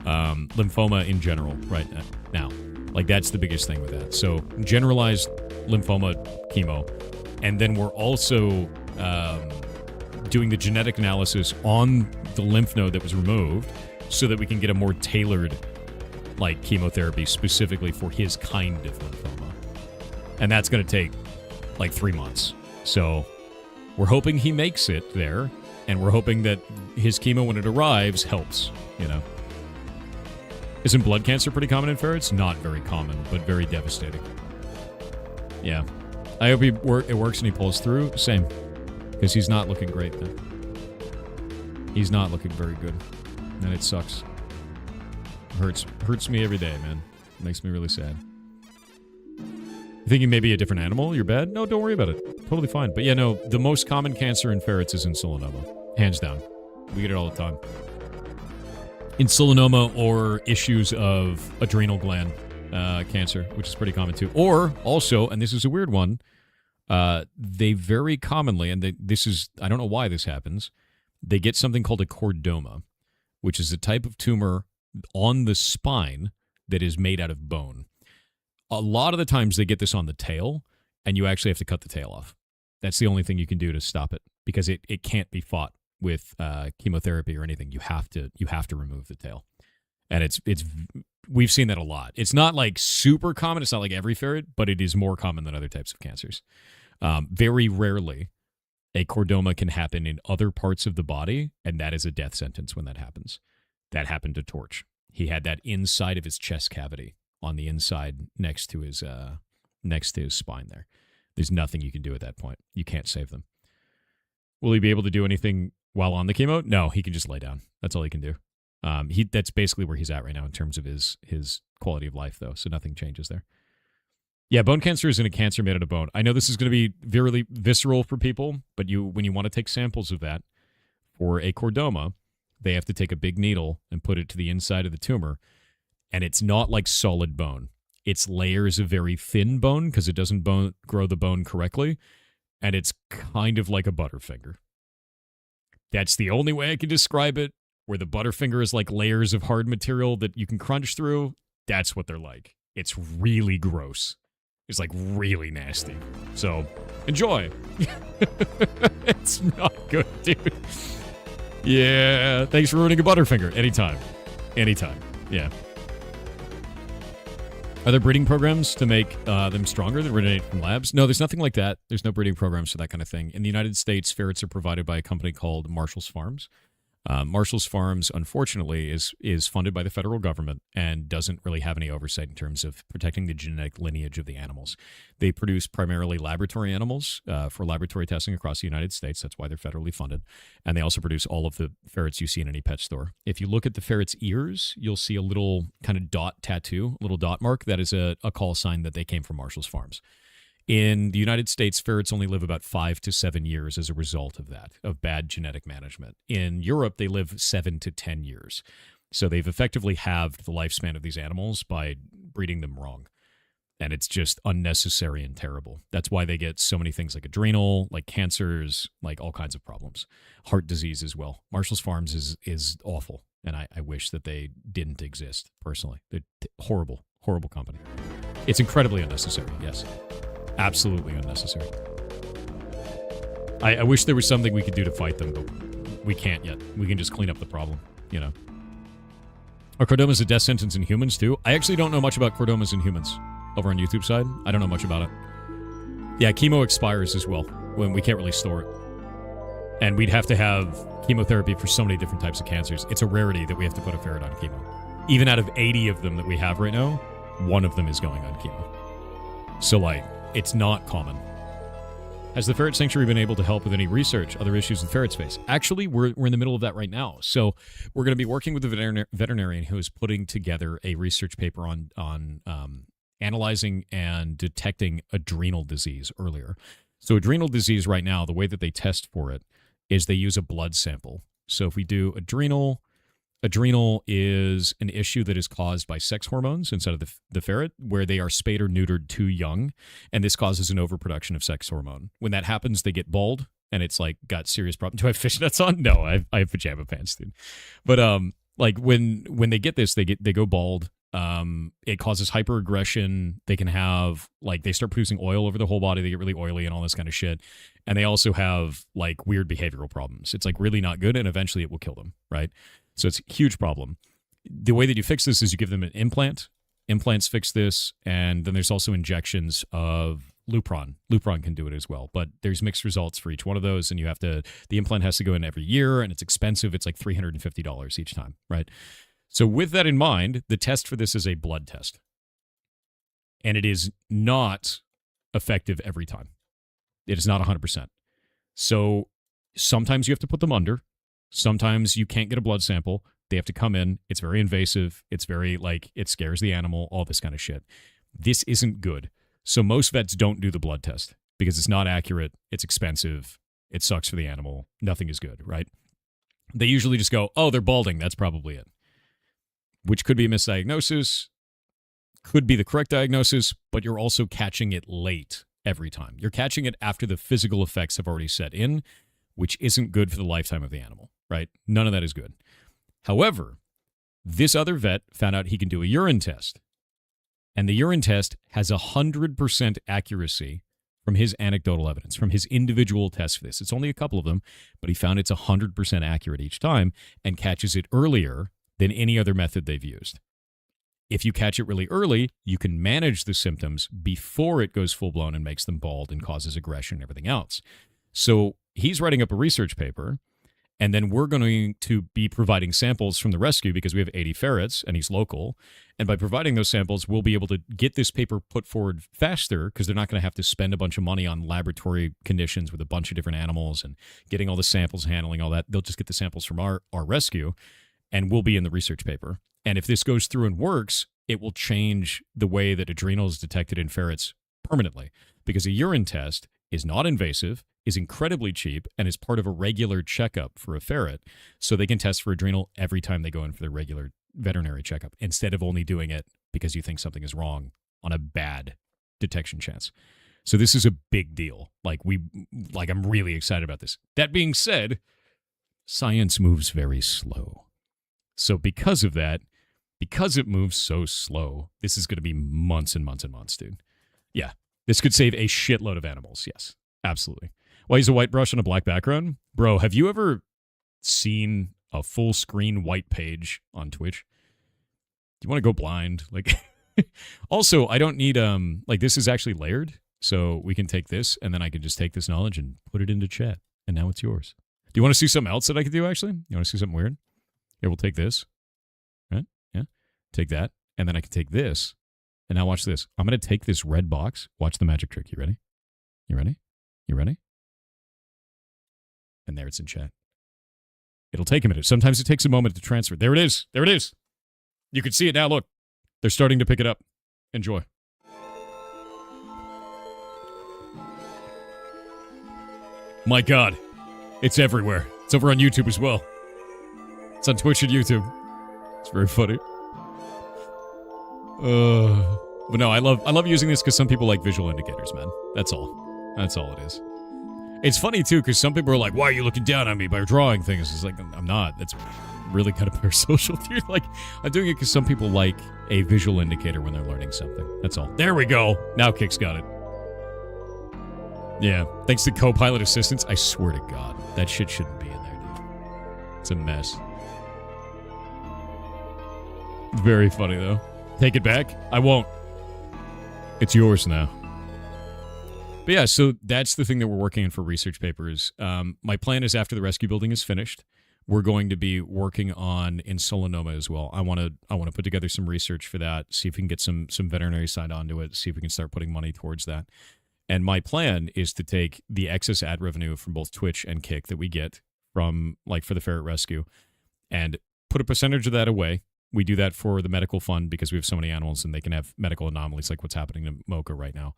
lymphoma in general right now. Like, that's the biggest thing with that. So, generalized lymphoma chemo. And then we're also doing the genetic analysis on the lymph node that was removed so that we can get a more tailored, like, chemotherapy specifically for his kind of lymphoma. And that's going to take, like, 3 months. So, we're hoping he makes it there, and we're hoping that his chemo, when it arrives, helps, you know. Isn't blood cancer pretty common in ferrets? Not very common, but very devastating. Yeah. I hope it works and he pulls through. Same. Because he's not looking great, man. He's not looking very good. And it sucks. Hurts me every day, man. It makes me really sad. You thinking maybe a different animal? You're bad? No, don't worry about it. Totally fine. But yeah, no, the most common cancer in ferrets is insulinoma. Hands down. We get it all the time. Insulinoma or issues of adrenal gland cancer, which is pretty common too. Or also, and this is a weird one, they very commonly, and this is, I don't know why this happens, they get something called a chordoma, which is a type of tumor on the spine that is made out of bone. A lot of the times they get this on the tail, and you actually have to cut the tail off. That's the only thing you can do to stop it, because it can't be fought with chemotherapy or anything. You have to remove the tail. And it's we've seen that a lot. It's not like super common. It's not like every ferret, but it is more common than other types of cancers. Very rarely a chordoma can happen in other parts of the body, and that is a death sentence when that happens. That happened to Torch. He had that inside of his chest cavity, on the inside next to his spine there. There's nothing you can do at that point. You can't save them. Will he be able to do anything while on the chemo? No, he can just lay down. That's all he can do. That's basically where he's at right now in terms of his quality of life, though, so nothing changes there. Yeah, bone cancer isn't a cancer made out of bone. I know this is going to be very visceral for people, but when you want to take samples of that for a chordoma, they have to take a big needle and put it to the inside of the tumor, and it's not like solid bone. It's layers of very thin bone because it doesn't grow the bone correctly, and it's kind of like a butterfinger. That's the only way I can describe it, where the butterfinger is like layers of hard material that you can crunch through. That's what they're like. It's really gross. is like really nasty. So enjoy. It's not good, dude. Yeah, thanks for ruining a Butterfinger. Anytime. Yeah. Are there breeding programs to make them stronger that originate from labs? No, there's nothing like that. There's no breeding programs for that kind of thing. In the United States, ferrets are provided by a company called Marshall's Farms. Marshall's Farms, unfortunately, is funded by the federal government and doesn't really have any oversight in terms of protecting the genetic lineage of the animals. They produce primarily laboratory animals for laboratory testing across the United States. That's why they're federally funded. And they also produce all of the ferrets you see in any pet store. If you look at the ferret's ears, you'll see a little kind of dot tattoo, a little dot mark. That is a call sign that they came from Marshall's Farms. In the United States, ferrets only live about 5 to 7 years as a result of that, of bad genetic management. In Europe, they live 7 to 10 years. So they've effectively halved the lifespan of these animals by breeding them wrong. And it's just unnecessary and terrible. That's why they get so many things like adrenal, like cancers, like all kinds of problems. Heart disease as well. Marshall's Farms is awful. And I wish that they didn't exist, personally. They're horrible, horrible company. It's incredibly unnecessary, yes. Absolutely unnecessary. I wish there was something we could do to fight them, but we can't yet. We can just clean up the problem, you know. Are chordomas a death sentence in humans, too? I actually don't know much about chordomas in humans. Over on YouTube side, I don't know much about it. Yeah, chemo expires as well, when we can't really store it. And we'd have to have chemotherapy for so many different types of cancers. It's a rarity that we have to put a ferret on chemo. Even out of 80 of them that we have right now, one of them is going on chemo. So, like, it's not common. Has the Ferret Sanctuary been able to help with any research, other issues with ferrets face? Actually, we're in the middle of that right now. So we're going to be working with the veterinarian who is putting together a research paper on analyzing and detecting adrenal disease earlier. So adrenal disease right now, the way that they test for it is they use a blood sample. So if we do adrenal is an issue that is caused by sex hormones inside of the ferret, where they are spayed or neutered too young, and this causes an overproduction of sex hormone. When that happens, they get bald, and it's like got serious problems. Do I have fishnets on? No, I have pajama pants, dude. But like when they get this, they go bald. It causes hyperaggression. They can have they start producing oil over the whole body. They get really oily and all this kind of shit. And they also have like weird behavioral problems. It's like really not good, and eventually it will kill them, right? So it's a huge problem. The way that you fix this is you give them an implant. Implants fix this, and then there's also injections of Lupron. Lupron can do it as well, but there's mixed results for each one of those, and the implant has to go in every year, and it's expensive. It's like $350 each time, right? So with that in mind, the test for this is a blood test, and it is not effective every time. It is not 100%. So sometimes you have to put them under. Sometimes you can't get a blood sample. They have to come in. It's very invasive. It's very, it scares the animal, all this kind of shit. This isn't good. So most vets don't do the blood test because it's not accurate. It's expensive. It sucks for the animal. Nothing is good, right? They usually just go, oh, they're balding. That's probably it. Which could be a misdiagnosis, could be the correct diagnosis, but you're also catching it late every time. You're catching it after the physical effects have already set in, which isn't good for the lifetime of the animal, right? None of that is good. However, this other vet found out he can do a urine test, and the urine test has 100% accuracy from his anecdotal evidence, from his individual tests for this. It's only a couple of them, but he found it's 100% accurate each time and catches it earlier than any other method they've used. If you catch it really early, you can manage the symptoms before it goes full-blown and makes them bald and causes aggression and everything else. So he's writing up a research paper, and then we're going to be providing samples from the rescue because we have 80 ferrets, and he's local. And by providing those samples, we'll be able to get this paper put forward faster because they're not going to have to spend a bunch of money on laboratory conditions with a bunch of different animals and getting all the samples, handling all that. They'll just get the samples from our rescue, and we'll be in the research paper. And if this goes through and works, it will change the way that adrenal is detected in ferrets permanently, because a urine test is not invasive, is incredibly cheap, and is part of a regular checkup for a ferret, so they can test for adrenal every time they go in for their regular veterinary checkup, instead of only doing it because you think something is wrong on a bad detection chance. So this is a big deal. I'm really excited about this. That being said, science moves very slow. So because of that, because it moves so slow, this is going to be months and months and months, dude. Yeah. This could save a shitload of animals. Yes, absolutely. Why use a white brush on a black background? Bro, have you ever seen a full screen white page on Twitch? Do you want to go blind? Like, also, I don't need, like, this is actually layered. So we can take this, and then I can just take this knowledge and put it into chat. And now it's yours. Do you want to see something else that I could do, actually? You want to see something weird? Here, we'll take this. Right? Yeah. Take that. And then I can take this. And now watch this. I'm going to take this red box. Watch the magic trick. You ready? You ready? You ready? And there it's in chat. It'll take a minute. Sometimes it takes a moment to transfer. There it is. There it is. You can see it now. Look. They're starting to pick it up. Enjoy. My God. It's everywhere. It's over on YouTube as well. It's on Twitch and YouTube. It's very funny. But no, I love using this because some people like visual indicators, man. That's all. That's all it is. It's funny, too, because some people are like, why are you looking down on me by drawing things? It's like, I'm not. That's really kind of parasocial, dude. Like, I'm doing it because some people like a visual indicator when they're learning something. That's all. There we go. Now Kick's got it. Yeah. Thanks to Copilot Assistance, I swear to God, that shit shouldn't be in there, dude. It's a mess. Very funny, though. Take it back? I won't. It's yours now. But yeah, so that's the thing that we're working on for research papers. My plan is after the rescue building is finished, we're going to be working on insulinoma as well. I want to put together some research for that, see if we can get some veterinary side onto it, see if we can start putting money towards that. And my plan is to take the excess ad revenue from both Twitch and Kick that we get from, like, for the ferret rescue and put a percentage of that away. We do that for the medical fund because we have so many animals and they can have medical anomalies like what's happening to Mocha right now.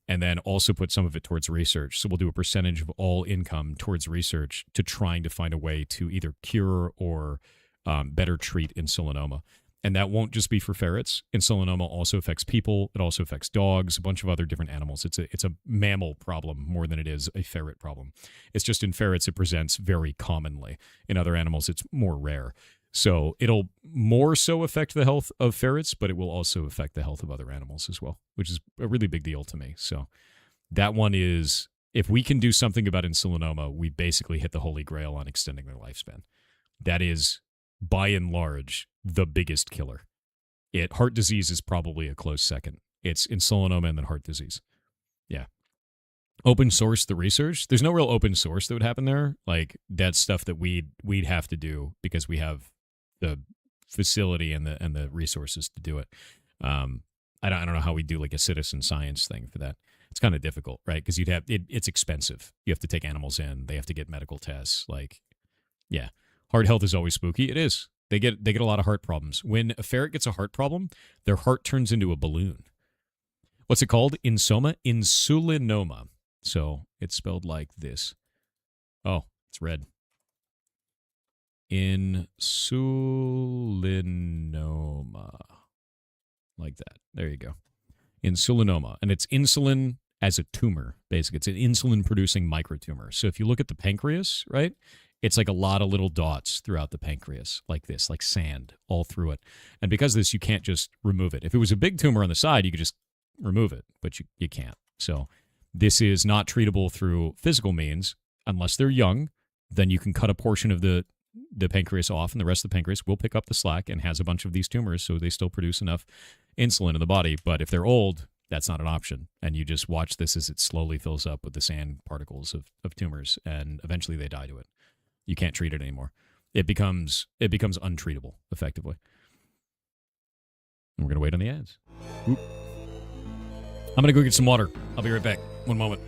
And then also put some of it towards research. So we'll do a percentage of all income towards research to trying to find a way to either cure or better treat insulinoma. And that won't just be for ferrets. Insulinoma also affects people. It also affects dogs, a bunch of other different animals. It's a mammal problem more than it is a ferret problem. It's just in ferrets it presents very commonly. In other animals it's more rare. So it'll more so affect the health of ferrets, but it will also affect the health of other animals as well, which is a really big deal to me. So that one is, if we can do something about insulinoma, we basically hit the holy grail on extending their lifespan. That is, by and large, the biggest killer. Heart disease is probably a close second. It's insulinoma and then heart disease. Yeah. Open source the research. There's no real open source that would happen there. Like, that's stuff that we'd have to do because we have the facility and the resources to do it. I don't know how we do like a citizen science thing for that. It's kind of difficult, right? Because it's expensive. You have to take animals in. They have to get medical tests. Like, yeah, heart health is always spooky. It is. They get a lot of heart problems. When a ferret gets a heart problem, their heart turns into a balloon. What's it called? Insulinoma. So it's spelled like this. Oh, it's red. Insulinoma. Like that. There you go. Insulinoma. And it's insulin as a tumor, basically. It's an insulin-producing microtumor. So if you look at the pancreas, right, it's like a lot of little dots throughout the pancreas, like this, like sand, all through it. And because of this, you can't just remove it. If it was a big tumor on the side, you could just remove it, but you can't. So this is not treatable through physical means unless they're young. Then you can cut a portion of the pancreas off, and the rest of the pancreas will pick up the slack and has a bunch of these tumors, so they still produce enough insulin in the body. But if they're old, that's not an option. And you just watch this as it slowly fills up with the sand particles of tumors, and eventually they die to it. You can't treat it anymore. It becomes untreatable, effectively. And we're going to wait on the ads. Oop. I'm going to go get some water. I'll be right back. One moment.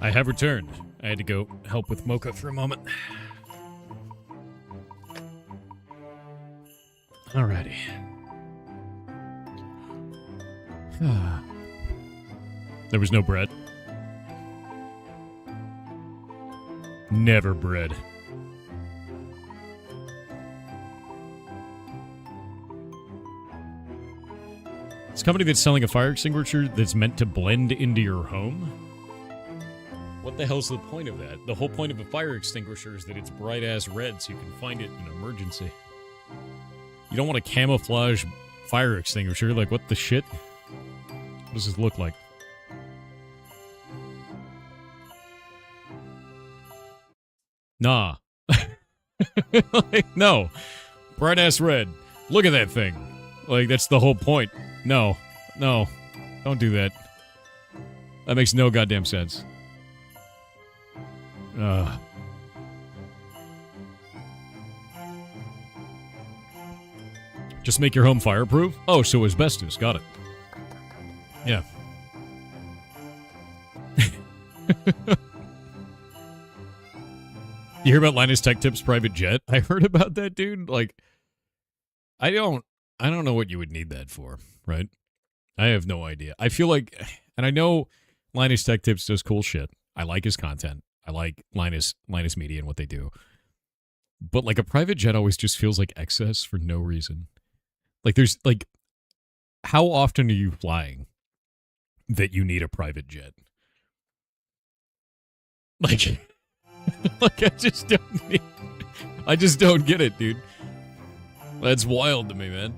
I have returned. I had to go help with Mocha for a moment. Alrighty. There was no bread. Never bread. It's a company that's selling a fire extinguisher that's meant to blend into your home. What the hell's the point of that? The whole point of a fire extinguisher is that it's bright-ass red so you can find it in an emergency. You don't want a camouflage fire extinguisher. Like, what the shit? What does this look like? Nah. Like, no. Bright-ass red. Look at that thing. Like, that's the whole point. No. No. Don't do that. That makes no goddamn sense. Just make your home fireproof? Oh, so asbestos. Got it. Yeah. You hear about Linus Tech Tip's private jet? I heard about that, dude. Like, I don't know what you would need that for, right? I have no idea. I feel like, and I know Linus Tech Tips does cool shit. I like his content. I like Linus Media and what they do. But like a private jet always just feels like excess for no reason. Like there's like, how often are you flying that you need a private jet? Like, like I just don't get it, dude. That's wild to me, man.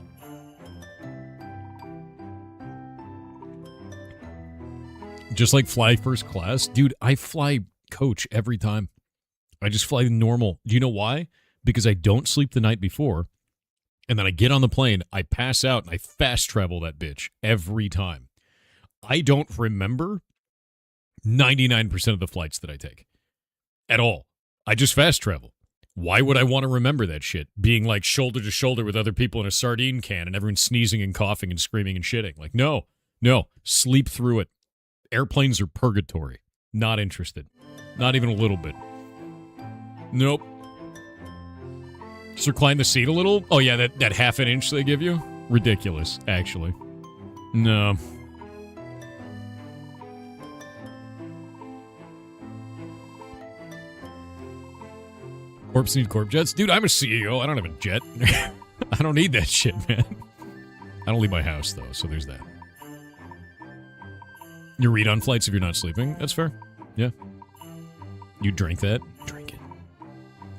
Just like fly first class. Dude, I fly coach every time. I just fly normal. Do you know why? Because I don't sleep the night before. And then I get on the plane, I pass out, and I fast travel that bitch every time. I don't remember 99% of the flights that I take. At all. I just fast travel. Why would I want to remember that shit? Being like shoulder to shoulder with other people in a sardine can and everyone sneezing and coughing and screaming and shitting. Like, no. Sleep through it. Airplanes are purgatory. Not interested. Not even a little bit. Nope. Just recline the seat a little? Oh yeah, that half an inch they give you? Ridiculous, actually. No. Corps need corp jets? Dude, I'm a CEO. I don't have a jet. I don't need that shit, man. I don't leave my house, though, so there's that. You read on flights if you're not sleeping? That's fair. Yeah. You drink that? Drink it.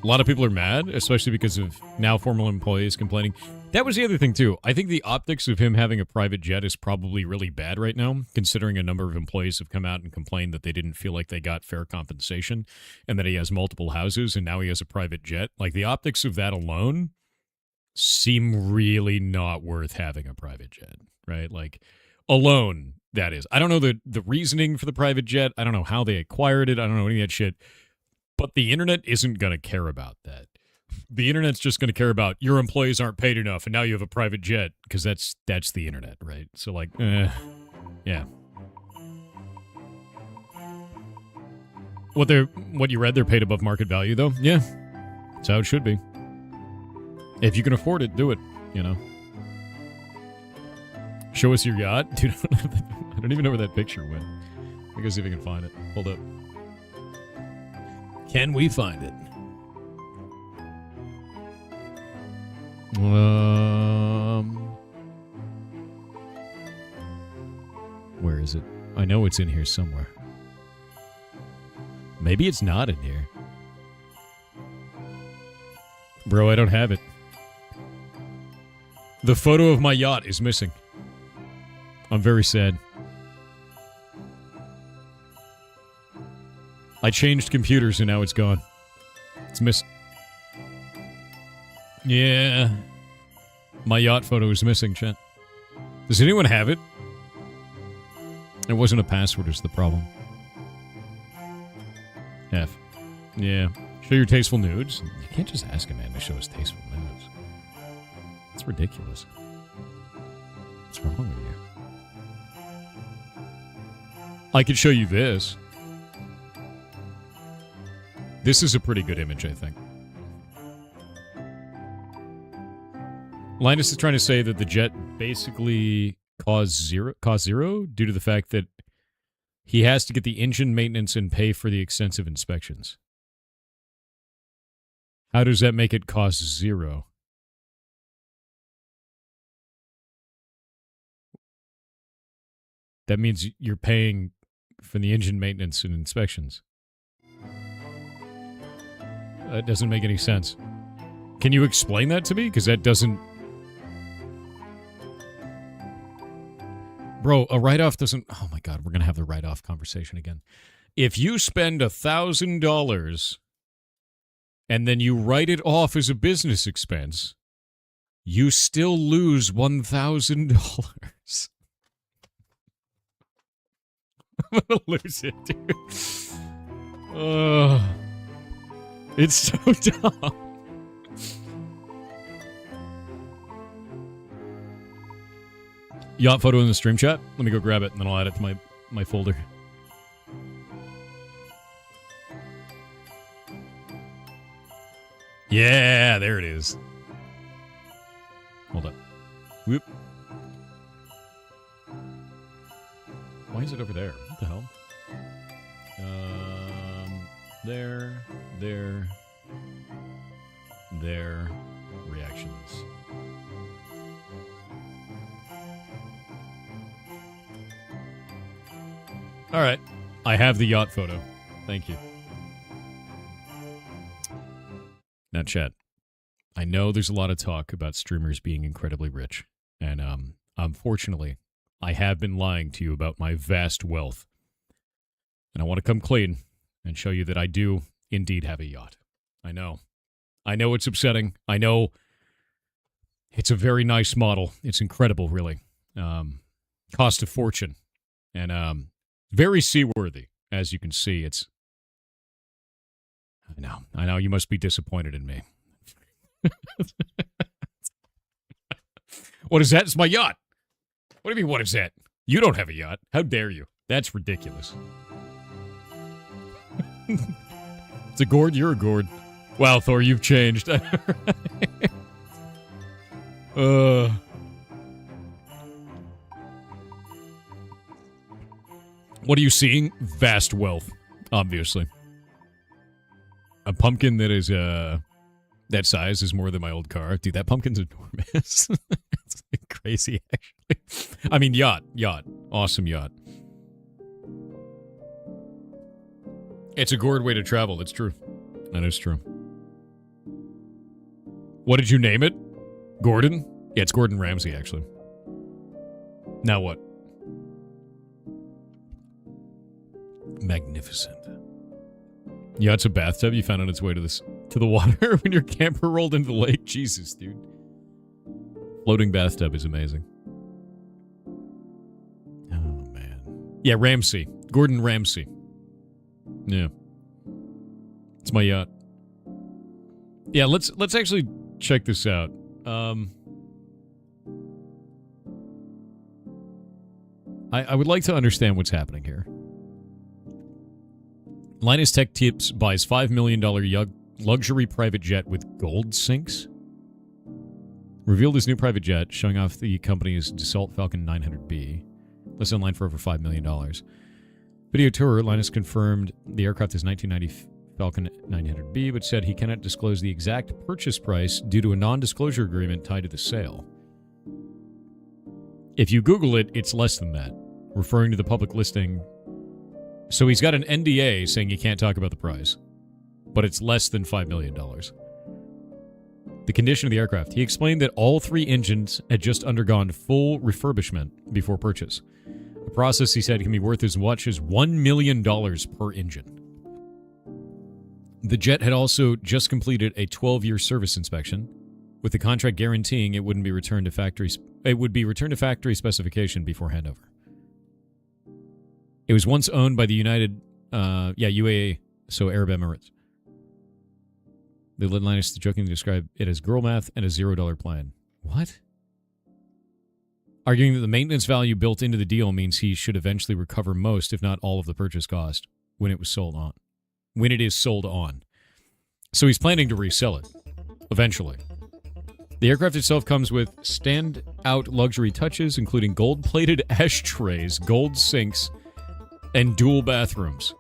A lot of people are mad, especially because of now former employees complaining. That was the other thing, too. I think the optics of him having a private jet is probably really bad right now, considering a number of employees have come out and complained that they didn't feel like they got fair compensation and that he has multiple houses and now he has a private jet. Like, the optics of that alone seem really not worth having a private jet, right? Like, alone, that is. I don't know the reasoning for the private jet. I don't know how they acquired it. I don't know any of that shit. But the internet isn't going to care about that. The internet's just going to care about your employees aren't paid enough and now you have a private jet because that's the internet, right? So like, yeah. What you read, they're paid above market value though? Yeah. That's how it should be. If you can afford it, do it, you know. Show us your yacht. Dude, I don't even know where that picture went. Let me see if I can find it. Hold up. Can we find it? Where is it? I know it's in here somewhere. Maybe it's not in here. Bro, I don't have it. The photo of my yacht is missing. I'm very sad. I changed computers and now it's gone. It's missing. Yeah. My yacht photo is missing, chat. Does anyone have it? It wasn't a password is the problem. F. Yeah. Show your tasteful nudes? You can't just ask a man to show his tasteful nudes. That's ridiculous. What's wrong with you? I could show you this. This is a pretty good image, I think. Linus is trying to say that the jet basically caused zero due to the fact that he has to get the engine maintenance and pay for the extensive inspections. How does that make it cost zero? That means you're paying for the engine maintenance and inspections. That doesn't make any sense. Can you explain that to me? Because that doesn't... Bro, a write-off doesn't... Oh my god, we're going to have the write-off conversation again. If you spend $1,000 and then you write it off as a business expense, you still lose $1,000. I'm going to lose it, dude. It's so dumb. Yacht photo in the stream chat? Let me go grab it, and then I'll add it to my folder. Yeah, there it is. Hold up. Whoop. Why is it over there? What the hell? There. Reactions. All right. I have the yacht photo. Thank you. Now, chat. I know there's a lot of talk about streamers being incredibly rich. And unfortunately, I have been lying to you about my vast wealth. And I want to come clean and show you that I do indeed have a yacht. I know. I know it's upsetting. I know it's a very nice model. It's incredible, really. Cost a fortune. And very seaworthy, as you can see. It's... I know you must be disappointed in me. What is that? It's my yacht. What do you mean, what is that? You don't have a yacht. How dare you? That's ridiculous. It's a gourd, you're a gourd. Wow, Thor, you've changed. What are you seeing? Vast wealth, obviously. A pumpkin that is that size is more than my old car. Dude, that pumpkin's enormous. It's crazy, actually. I mean, yacht. Awesome yacht. It's a gourd way to travel. That's true. That is true. What did you name it? Gordon? Yeah, it's Gordon Ramsay, actually. Now what? Magnificent. Yeah, it's a bathtub. You found on its way to the water when your camper rolled into the lake. Jesus, dude. Floating bathtub is amazing. Oh, man. Yeah, Ramsay. Gordon Ramsay. Yeah. It's my yacht. Yeah, let's actually check this out. I would like to understand what's happening here. Linus Tech Tips buys $5 million luxury private jet with gold sinks. Revealed his new private jet, showing off the company's Dassault Falcon 900B. Listed online for over $5 million. Video tour, Linus confirmed the aircraft is 1990 Falcon 900B, but said he cannot disclose the exact purchase price due to a non-disclosure agreement tied to the sale. If you Google it, it's less than that, referring to the public listing. So he's got an NDA saying he can't talk about the price, but it's less than $5 million. The condition of the aircraft. He explained that all 3 engines had just undergone full refurbishment before purchase. A process, he said, can be worth as much as $1 million per engine. The jet had also just completed a 12-year service inspection, with the contract guaranteeing it would be returned to factory specification before handover. It was once owned by the UAE, so Arab Emirates. They led Linus to jokingly describe it as girl math and a $0 plan. What? Arguing that the maintenance value built into the deal means he should eventually recover most, if not all, of the purchase cost when it was sold on. When it is sold on. So he's planning to resell it, eventually. The aircraft itself comes with stand-out luxury touches, including gold-plated ashtrays, gold sinks, and dual bathrooms.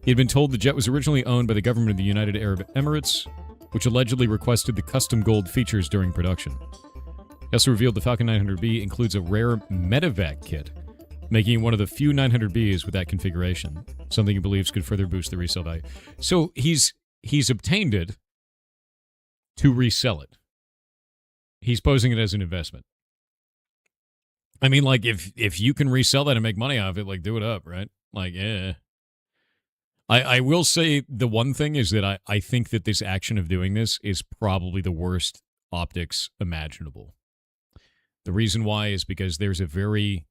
He had been told the jet was originally owned by the government of the United Arab Emirates, which allegedly requested the custom gold features during production. He also revealed the Falcon 900B includes a rare medevac kit, making it one of the few 900Bs with that configuration, something he believes could further boost the resale value. So he's obtained it to resell it. He's posing it as an investment. I mean, like, if you can resell that and make money off it, like, do it up, right? Like, yeah. I will say the one thing is that I think that this action of doing this is probably the worst optics imaginable. The reason why is because there's a very...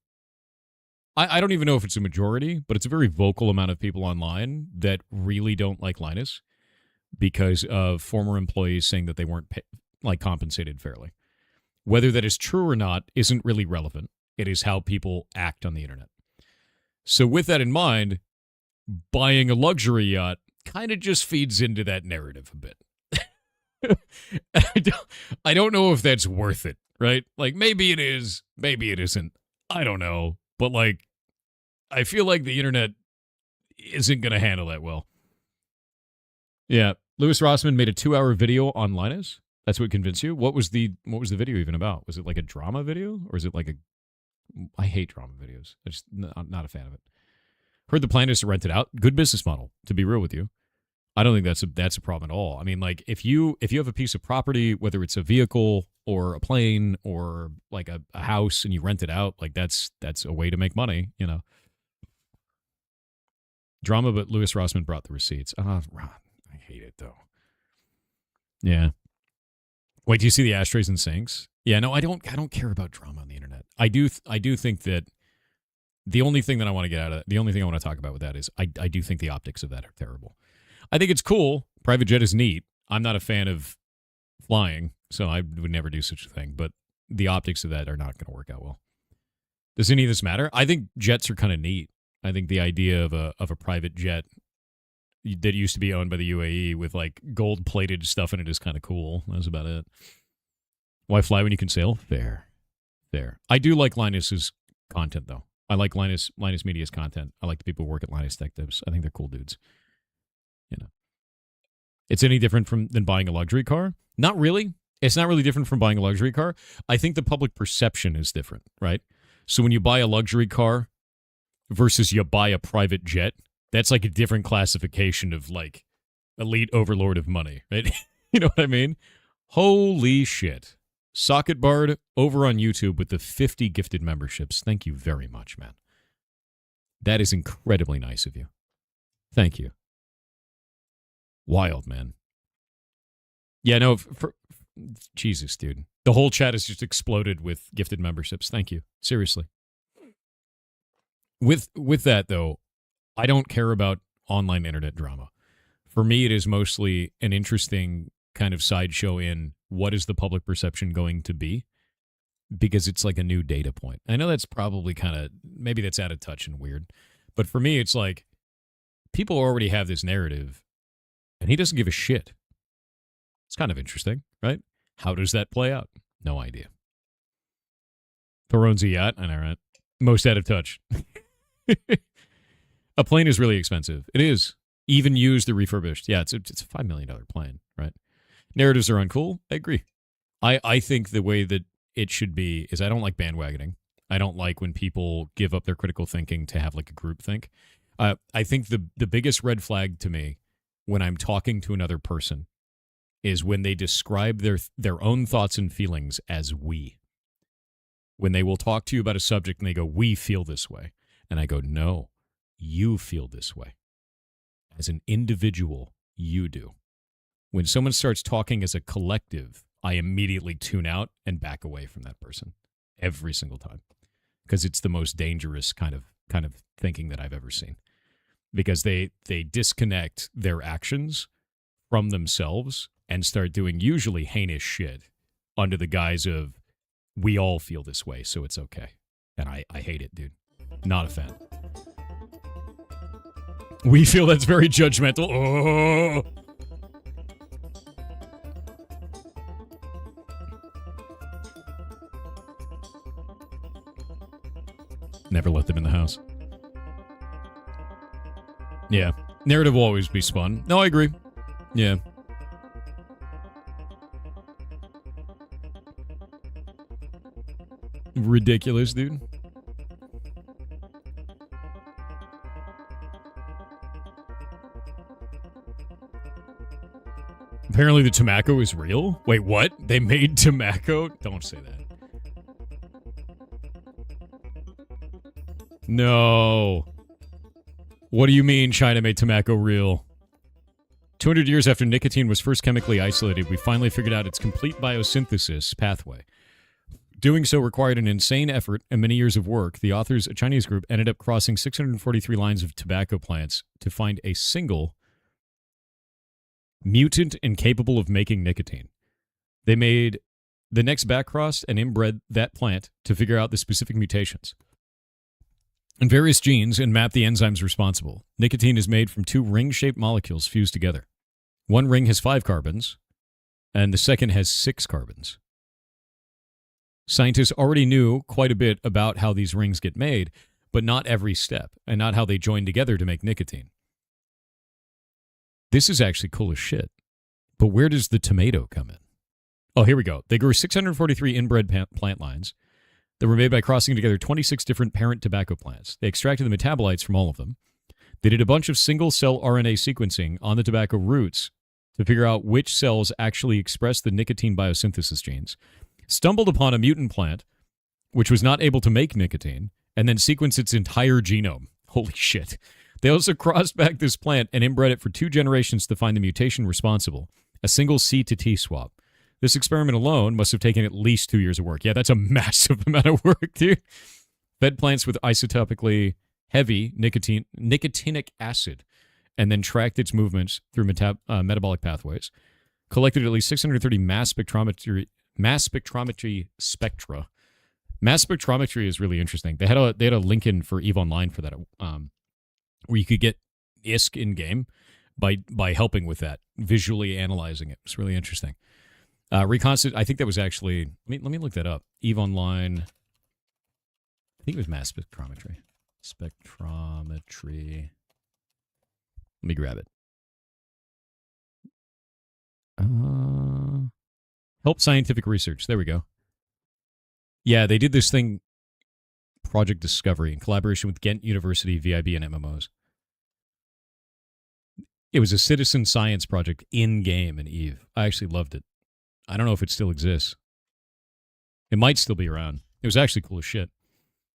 I don't even know if it's a majority, but it's a very vocal amount of people online that really don't like Linus because of former employees saying that they weren't compensated fairly. Whether that is true or not isn't really relevant. It is how people act on the internet. So with that in mind, buying a luxury yacht kind of just feeds into that narrative a bit. I don't know if that's worth it, right? Like, maybe it is, maybe it isn't. I don't know. But, like, I feel like the internet isn't going to handle that well. Yeah. Louis Rossmann made a 2-hour video on Linus. That's what convinced you? What was the video even about? Was it like a drama video? Or is it like a... I hate drama videos. I'm not a fan of it. Heard the plan is to rent it out. Good business model, to be real with you. I don't think that's a problem at all. I mean, like, if you have a piece of property, whether it's a vehicle or a plane or like a house, and you rent it out, like that's a way to make money, you know. Drama, but Louis Rossmann brought the receipts. I hate it though. Yeah. Wait, do you see the ashtrays and sinks? Yeah, no, I don't care about drama on the internet. I do think that the only thing that I want to get out of it, the only thing I want to talk about with that is I do think the optics of that are terrible. I think it's cool. Private jet is neat. I'm not a fan of flying, so I would never do such a thing. But the optics of that are not going to work out well. Does any of this matter? I think jets are kind of neat. I think the idea of a private jet that used to be owned by the UAE with like gold-plated stuff in it is kind of cool. That's about it. Why fly when you can sail? Fair. I do like Linus's content, though. I like Linus Media's content. I like the people who work at Linus Tech. I think they're cool dudes. You know, it's any different than buying a luxury car? Not really. It's not really different from buying a luxury car. I think the public perception is different, right? So when you buy a luxury car versus you buy a private jet, that's like a different classification of like elite overlord of money, right? You know what I mean? Holy shit. Socket Bard over on YouTube with the 50 gifted memberships. Thank you very much, man. That is incredibly nice of you. Thank you. Wild, man. Yeah, no, Jesus, dude. The whole chat has just exploded with gifted memberships. Thank you. Seriously. With that, though, I don't care about online internet drama. For me, it is mostly an interesting kind of sideshow in what is the public perception going to be, because it's like a new data point. I know that's probably kind of, maybe that's out of touch and weird, but for me, it's like people already have this narrative and he doesn't give a shit. It's kind of interesting, right? How does that play out? No idea. Thoron's a yacht, I know, right? Most out of touch. A plane is really expensive. It is. Even used or refurbished. Yeah, it's a $5 million plane, right? Narratives are uncool. I agree. I think the way that it should be is I don't like bandwagoning. I don't like when people give up their critical thinking to have like a group think. I think the biggest red flag to me when I'm talking to another person is when they describe their own thoughts and feelings as we. When they will talk to you about a subject and they go, we feel this way. And I go, no, you feel this way. As an individual, you do. When someone starts talking as a collective, I immediately tune out and back away from that person every single time, because it's the most dangerous kind of thinking that I've ever seen, because they disconnect their actions from themselves and start doing usually heinous shit under the guise of we all feel this way, so it's okay. And I hate it, dude. Not a fan. We feel that's very judgmental. Oh. Yeah. Narrative will always be spun. No, I agree. Yeah. Ridiculous, dude. Apparently the tobacco is real? Wait, what? They made tobacco? Don't say that. No. What do you mean China made tobacco real? 200 years after nicotine was first chemically isolated, we finally figured out its complete biosynthesis pathway. Doing so required an insane effort and many years of work. The authors, a Chinese group, ended up crossing 643 lines of tobacco plants to find a single mutant incapable of making nicotine. They made the next backcrossed and inbred that plant to figure out the specific mutations and various genes and map the enzymes responsible. Nicotine is made from two ring-shaped molecules fused together. One ring has 5 carbons, and the second has 6 carbons. Scientists already knew quite a bit about how these rings get made, but not every step, and not how they join together to make nicotine. This is actually cool as shit. But where does the tomato come in? Oh, here we go. They grew 643 inbred plant lines that were made by crossing together 26 different parent tobacco plants. They extracted the metabolites from all of them. They did a bunch of single-cell RNA sequencing on the tobacco roots to figure out which cells actually express the nicotine biosynthesis genes, stumbled upon a mutant plant which was not able to make nicotine, and then sequenced its entire genome. Holy shit. They also crossed back this plant and inbred it for 2 generations to find the mutation responsible, a single C to T swap. This experiment alone must have taken at least 2 years of work. Yeah, that's a massive amount of work, dude. Fed plants with isotopically heavy nicotinic acid, and then tracked its movements through metabolic pathways. Collected at least 630 mass spectrometry spectra. Mass spectrometry is really interesting. They had a link in for EVE Online for that, where you could get ISK in game by helping with that, visually analyzing it. It's really interesting. I think that was actually, let me look that up. EVE Online. I think it was mass spectrometry. Spectrometry. Let me grab it. Help scientific research. There we go. Yeah, they did this thing, Project Discovery, in collaboration with Ghent University, VIB, and MMOs. It was a citizen science project in-game in EVE. I actually loved it. I don't know if it still exists. It might still be around. It was actually cool as shit.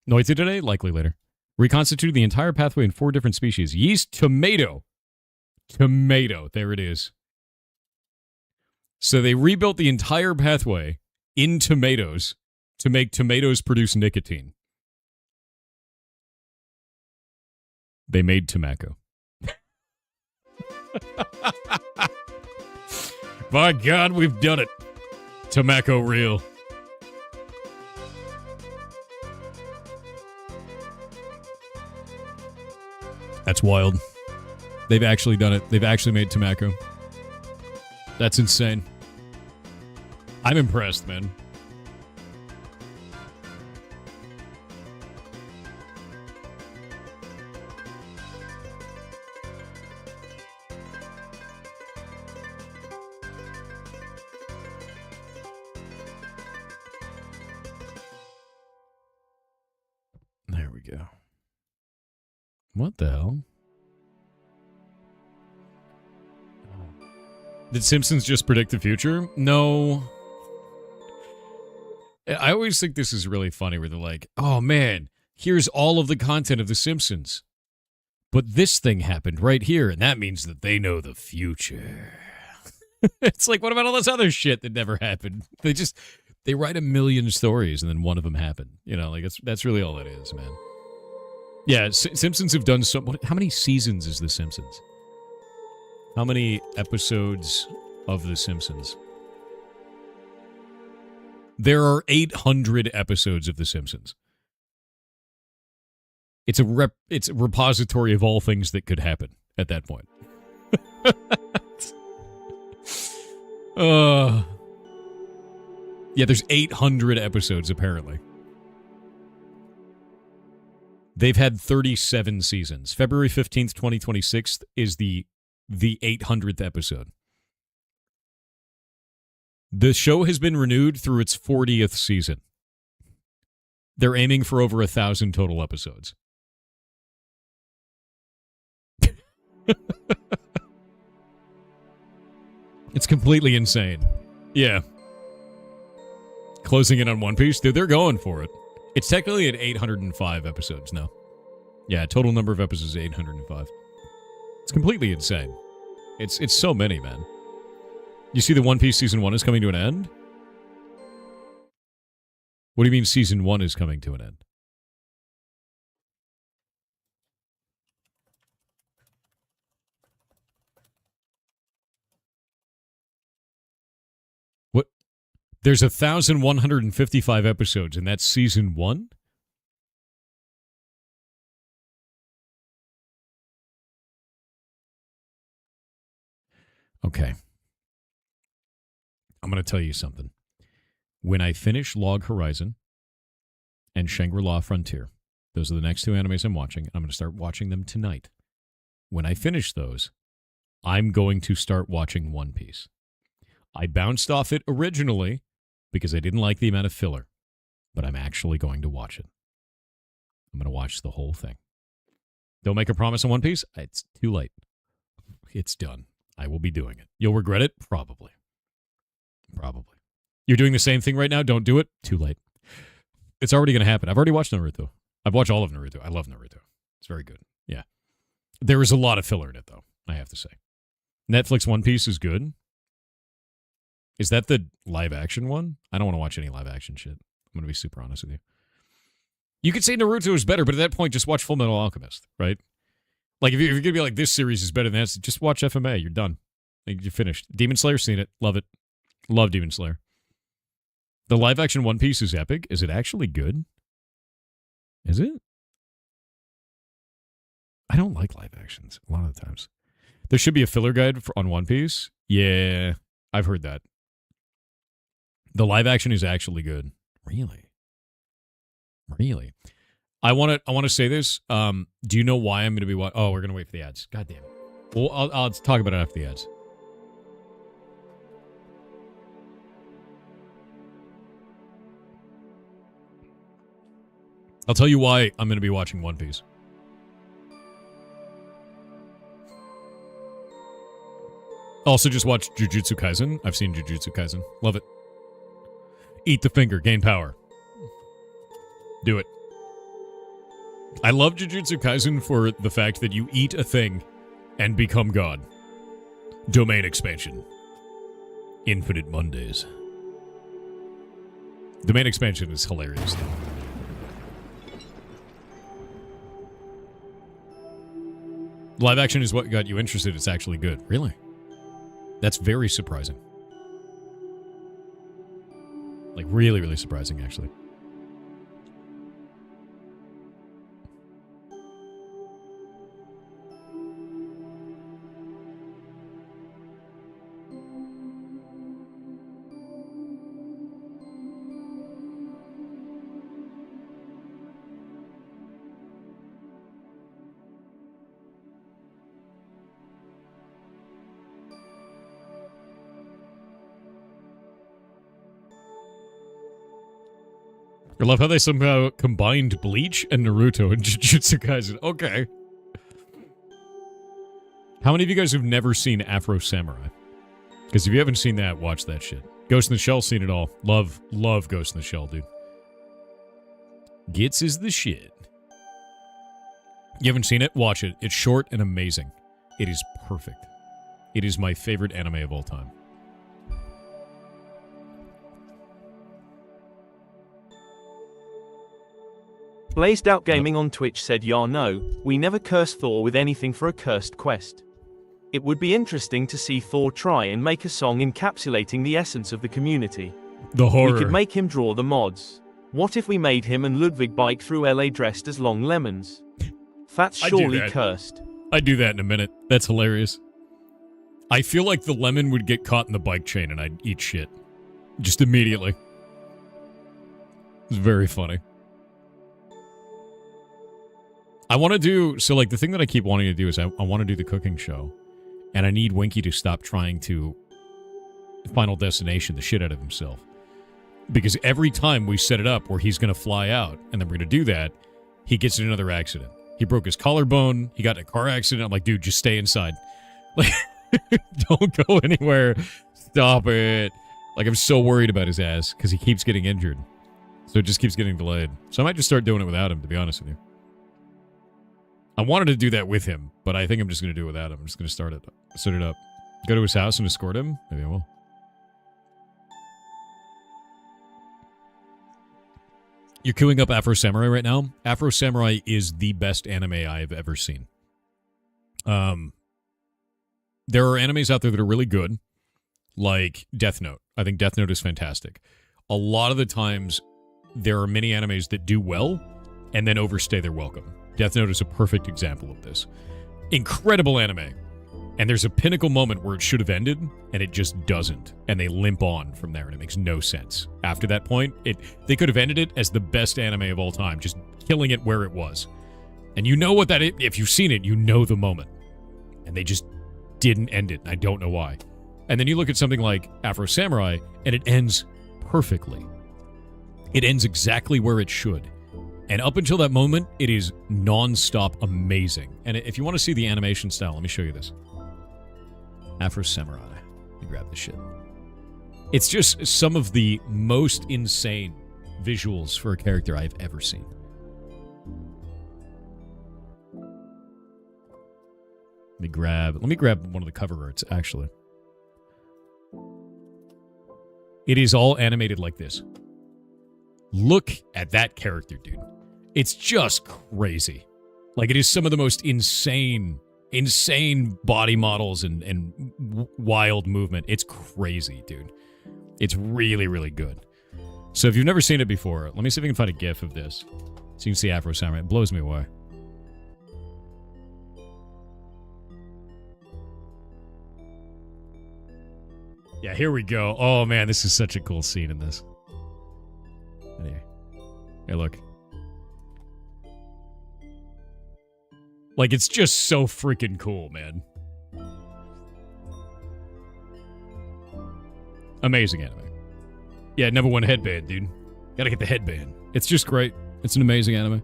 Noisy today? Likely later. Reconstituted the entire pathway in 4 different species. Yeast, tomato. Tomato. There it is. So they rebuilt the entire pathway in tomatoes to make tomatoes produce nicotine. They made tobacco. By God, we've done it. Tobacco real. That's wild. They've actually done it. They've actually made tobacco. That's insane. I'm impressed, man. There we go. What the hell? Did Simpsons just predict the future? No. I always think this is really funny where they're like, oh man, here's all of the content of The Simpsons. But this thing happened right here, and that means that they know the future. It's like, what about all this other shit that never happened? They write a million stories, and then one of them happened. You know, like, that's really all it is, man. Yeah, Simpsons have done how many seasons is The Simpsons? How many episodes of The Simpsons? There are 800 episodes of The Simpsons. It's a repository of all things that could happen at that point. Yeah, there's 800 episodes, apparently. They've had 37 seasons. February 15th, 2026 is the 800th episode. The show has been renewed through its 40th season. They're aiming for over 1,000 total episodes. It's completely insane. Yeah. Closing in on One Piece. Dude, they're going for it. It's technically at 805 episodes now. Yeah, total number of episodes is 805. It's completely insane. It's so many, man. You see the One Piece Season 1 is coming to an end? What do you mean Season 1 is coming to an end? What? There's 1,155 episodes, and that's Season 1? Okay. I'm going to tell you something. When I finish Log Horizon and Shangri-La Frontier, those are the next two animes I'm watching. I'm going to start watching them tonight. When I finish those, I'm going to start watching One Piece. I bounced off it originally because I didn't like the amount of filler, but I'm actually going to watch it. I'm going to watch the whole thing. Don't make a promise on One Piece. It's too late. It's done. I will be doing it. You'll regret it? Probably. Probably. You're doing the same thing right now? Don't do it? Too late. It's already going to happen. I've already watched Naruto. I've watched all of Naruto. I love Naruto. It's very good. Yeah. There is a lot of filler in it, though, I have to say. Netflix One Piece is good. Is that the live-action one? I don't want to watch any live-action shit. I'm going to be super honest with you. You could say Naruto is better, but at that point, just watch Full Metal Alchemist, right? Like, if you're going to be like, this series is better than that, just watch FMA. You're done. Like, you're finished. Demon Slayer, seen it. Love it. Love Demon Slayer. The live-action One Piece is epic. Is it actually good? Is it? I don't like live actions a lot of the times. There should be a filler guide on One Piece. Yeah, I've heard that. The live action is actually good. Really? Really? I want to say this. Do you know why I'm going to be watching? Oh, we're going to wait for the ads. God damn it. Well, I'll talk about it after the ads. I'll tell you why I'm going to be watching One Piece. Also, just watch Jujutsu Kaisen. I've seen Jujutsu Kaisen. Love it. Eat the finger. Gain power. Do it. I love Jujutsu Kaisen for the fact that you eat a thing and become God. Domain expansion. Infinite Mondays. Domain expansion is hilarious. Live action is what got you interested. It's actually good. Really? That's very surprising. Like, really, really surprising, actually. I love how they somehow combined Bleach and Naruto and Jujutsu Kaisen. Okay. How many of you guys have never seen Afro Samurai? Because if you haven't seen that, watch that shit. Ghost in the Shell, seen it all. Love Ghost in the Shell, dude. Gits is the shit. You haven't seen it? Watch it. It's short and amazing. It is perfect. It is my favorite anime of all time. Blazed Out Gaming on Twitch said, "Yeah, no, we never curse Thor with anything for a cursed quest. It would be interesting to see Thor try and make a song encapsulating the essence of the community. The horror. We could make him draw the mods. What if we made him and Ludwig bike through LA dressed as long lemons? That's surely cursed." I'd do that in a minute. That's hilarious. I feel like the lemon would get caught in the bike chain and I'd eat shit. Just immediately. It's very funny. I want to do... So, like, the thing that I keep wanting to do is I want to do the cooking show. And I need Winky to stop trying to Final Destination the shit out of himself. Because every time we set it up where he's going to fly out, and then we're going to do that, he gets in another accident. He broke his collarbone. He got in a car accident. I'm like, dude, just stay inside. Like, don't go anywhere. Stop it. Like, I'm so worried about his ass because he keeps getting injured. So it just keeps getting delayed. So I might just start doing it without him, to be honest with you. I wanted to do that with him, but I think I'm just going to do it without him. I'm just going to start it up. Go to his house and escort him? Maybe I will. You're queuing up Afro Samurai right now? Afro Samurai is the best anime I've ever seen. There are animes out there that are really good, like Death Note. I think Death Note is fantastic. A lot of the times, there are many animes that do well and then overstay their welcome. Death Note is a perfect example of this. Incredible anime. And there's a pinnacle moment where it should have ended, and it just doesn't. And they limp on from there, and it makes no sense. After that point, they could have ended it as the best anime of all time, just killing it where it was. And you know what that is. If you've seen it, you know the moment. And they just didn't end it, and I don't know why. And then you look at something like Afro Samurai, and it ends perfectly. It ends exactly where it should. And up until that moment, it is non-stop amazing. And if you want to see the animation style, let me show you this. Afro Samurai. Let me grab this shit. It's just some of the most insane visuals for a character I've ever seen. Let me grab one of the cover arts, actually. It is all animated like this. Look at that character, dude. It's just crazy. Like, it is some of the most insane body models and wild movement. It's crazy, dude. It's really, really good. So if you've never seen it before, let me see if I can find a GIF of this. So you can see Afro Samurai. It blows me away. Yeah, here we go. Oh, man, this is such a cool scene in this. Anyway. Hey, look. Like, it's just so freaking cool, man. Amazing anime. Yeah, number one headband, dude. Gotta get the headband. It's just great. It's an amazing anime.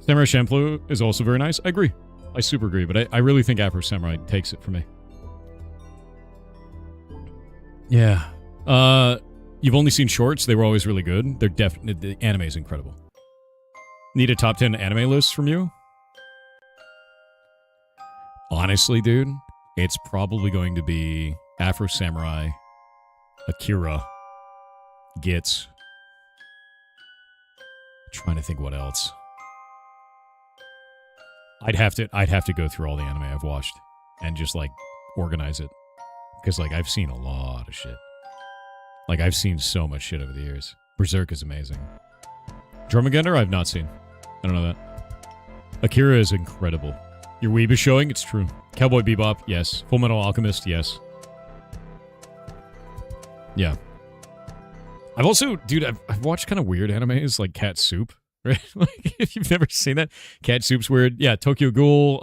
Samurai Champloo is also very nice. I agree. I super agree, but I really think Afro Samurai takes it for me. Yeah. You've only seen shorts. They were always really good. They're definitely... The anime is incredible. Need a top 10 anime list from you? Honestly, dude, it's probably going to be Afro Samurai, Akira, Gits. Trying to think what else. I'd have to go through all the anime I've watched and just like organize it. Because like I've seen a lot of shit. Like I've seen so much shit over the years. Berserk is amazing. Drumagender I've not seen. I don't know that. Akira is incredible. Your weeb is showing? It's true. Cowboy Bebop? Yes. Full Metal Alchemist? Yes. Yeah. I've also, dude, I've watched kind of weird animes like Cat Soup, right? Like, if you've never seen that, Cat Soup's weird. Yeah, Tokyo Ghoul,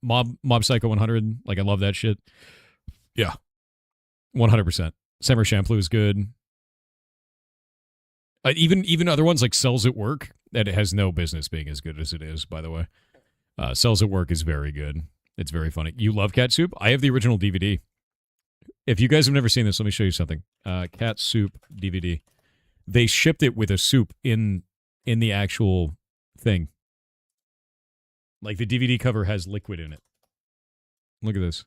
Mob Psycho 100. Like, I love that shit. Yeah. 100%. Samurai Champloo is good. Even other ones like Cells at Work, that it has no business being as good as it is, by the way. Cells at Work is very good. It's very funny. You love Cat Soup? I have the original DVD. If you guys have never seen this, let me show you something. Cat Soup DVD. They shipped it with a soup in the actual thing. Like the DVD cover has liquid in it. Look at this.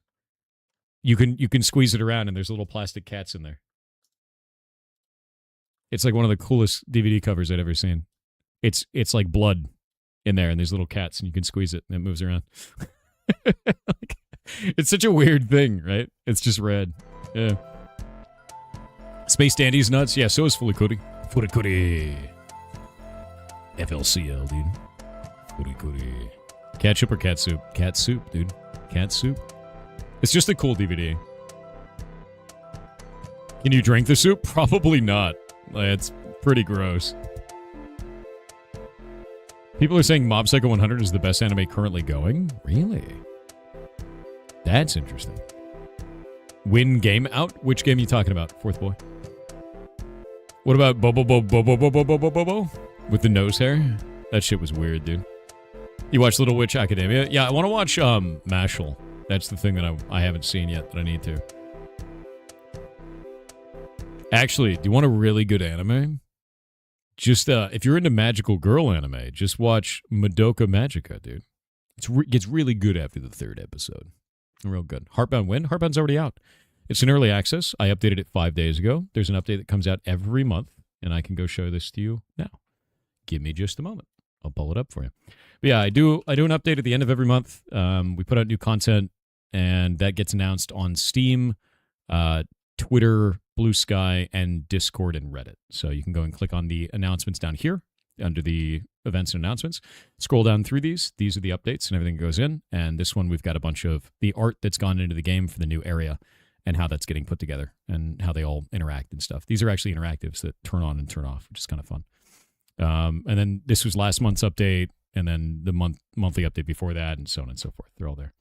You can squeeze it around and there's little plastic cats in there. It's like one of the coolest DVD covers I'd ever seen. It's like blood in there and there's little cats and you can squeeze it and it moves around. Like, it's such a weird thing, right? It's just red. Yeah. Space Dandy's nuts. Yeah, so is Furikuri. Furikuri. FLCL, dude. Furikuri. Ketchup or cat soup? Cat soup, dude. Cat soup. It's just a cool DVD. Can you drink the soup? Probably not. Like, it's pretty gross. People are saying Mob Psycho 100 is the best anime currently going. Really? That's interesting. Win game out? Which game are you talking about, fourth boy? What about Bobo with the nose hair? That shit was weird, dude. You watch Little Witch Academia? Yeah, I want to watch Mashal. That's the thing that I haven't seen yet that I need to. Actually, do you want a really good anime? Just, if you're into magical girl anime, just watch Madoka Magica, dude. It gets really good after the third episode. Real good. Heartbound win? Heartbound's already out. It's in early access. I updated it 5 days ago. There's an update that comes out every month, and I can go show this to you now. Give me just a moment. I'll pull it up for you. But yeah, I do an update at the end of every month. We put out new content, and that gets announced on Steam, Twitter, Blue Sky, and Discord and Reddit. So you can go and click on the announcements down here under the events and announcements. Scroll down through these. These are the updates and everything goes in. And this one, we've got a bunch of the art that's gone into the game for the new area and how that's getting put together and how they all interact and stuff. These are actually interactives that turn on and turn off, which is kind of fun. And then this was last month's update, and then the monthly update before that, and so on and so forth. They're all there.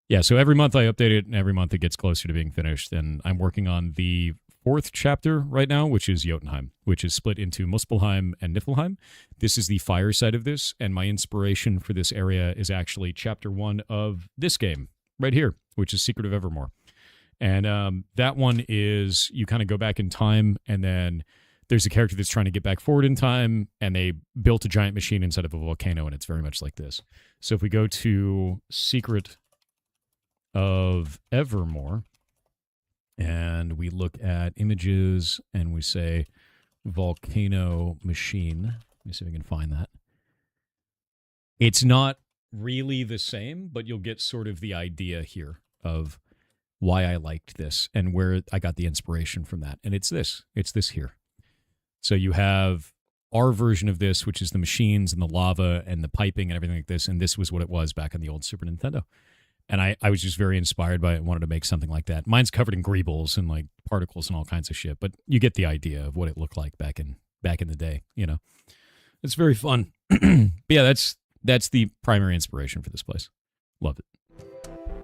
Yeah, so every month I update it, and every month it gets closer to being finished. And I'm working on the 4th chapter right now, which is Jotunheim, which is split into Muspelheim and Niflheim. This is the fire side of this, and my inspiration for this area is actually chapter 1 of this game right here, which is Secret of Evermore. And that one is you kind of go back in time, and then there's a character that's trying to get back forward in time, and they built a giant machine inside of a volcano, and it's very much like this. So if we go to Secret of Evermore, and we look at images, and we say volcano machine. Let me see if I can find that. It's not really the same, but you'll get sort of the idea here of why I liked this and where I got the inspiration from that. And it's this. It's this here. So you have our version of this, which is the machines and the lava and the piping and everything like this. And this was what it was back on the old Super Nintendo. And I was just very inspired by it and wanted to make something like that. Mine's covered in greebles and like particles and all kinds of shit, but you get the idea of what it looked like back in the day, you know. It's very fun. But yeah, that's the primary inspiration for this place. Loved it.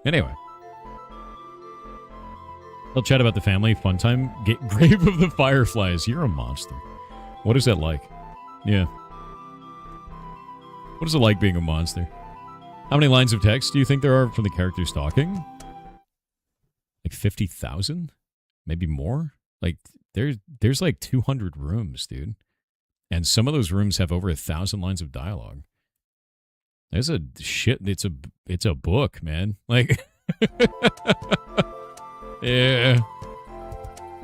Anyway. They'll chat about the family, fun time, Grave of the Fireflies. You're a monster. What is that like? Yeah. What is it like being a monster? How many lines of text do you think there are from the characters talking? Like 50,000? Maybe more? Like, there's like 200 rooms, dude. And some of those rooms have over 1,000 lines of dialogue. There's a shit, it's a book, man. Like... Yeah.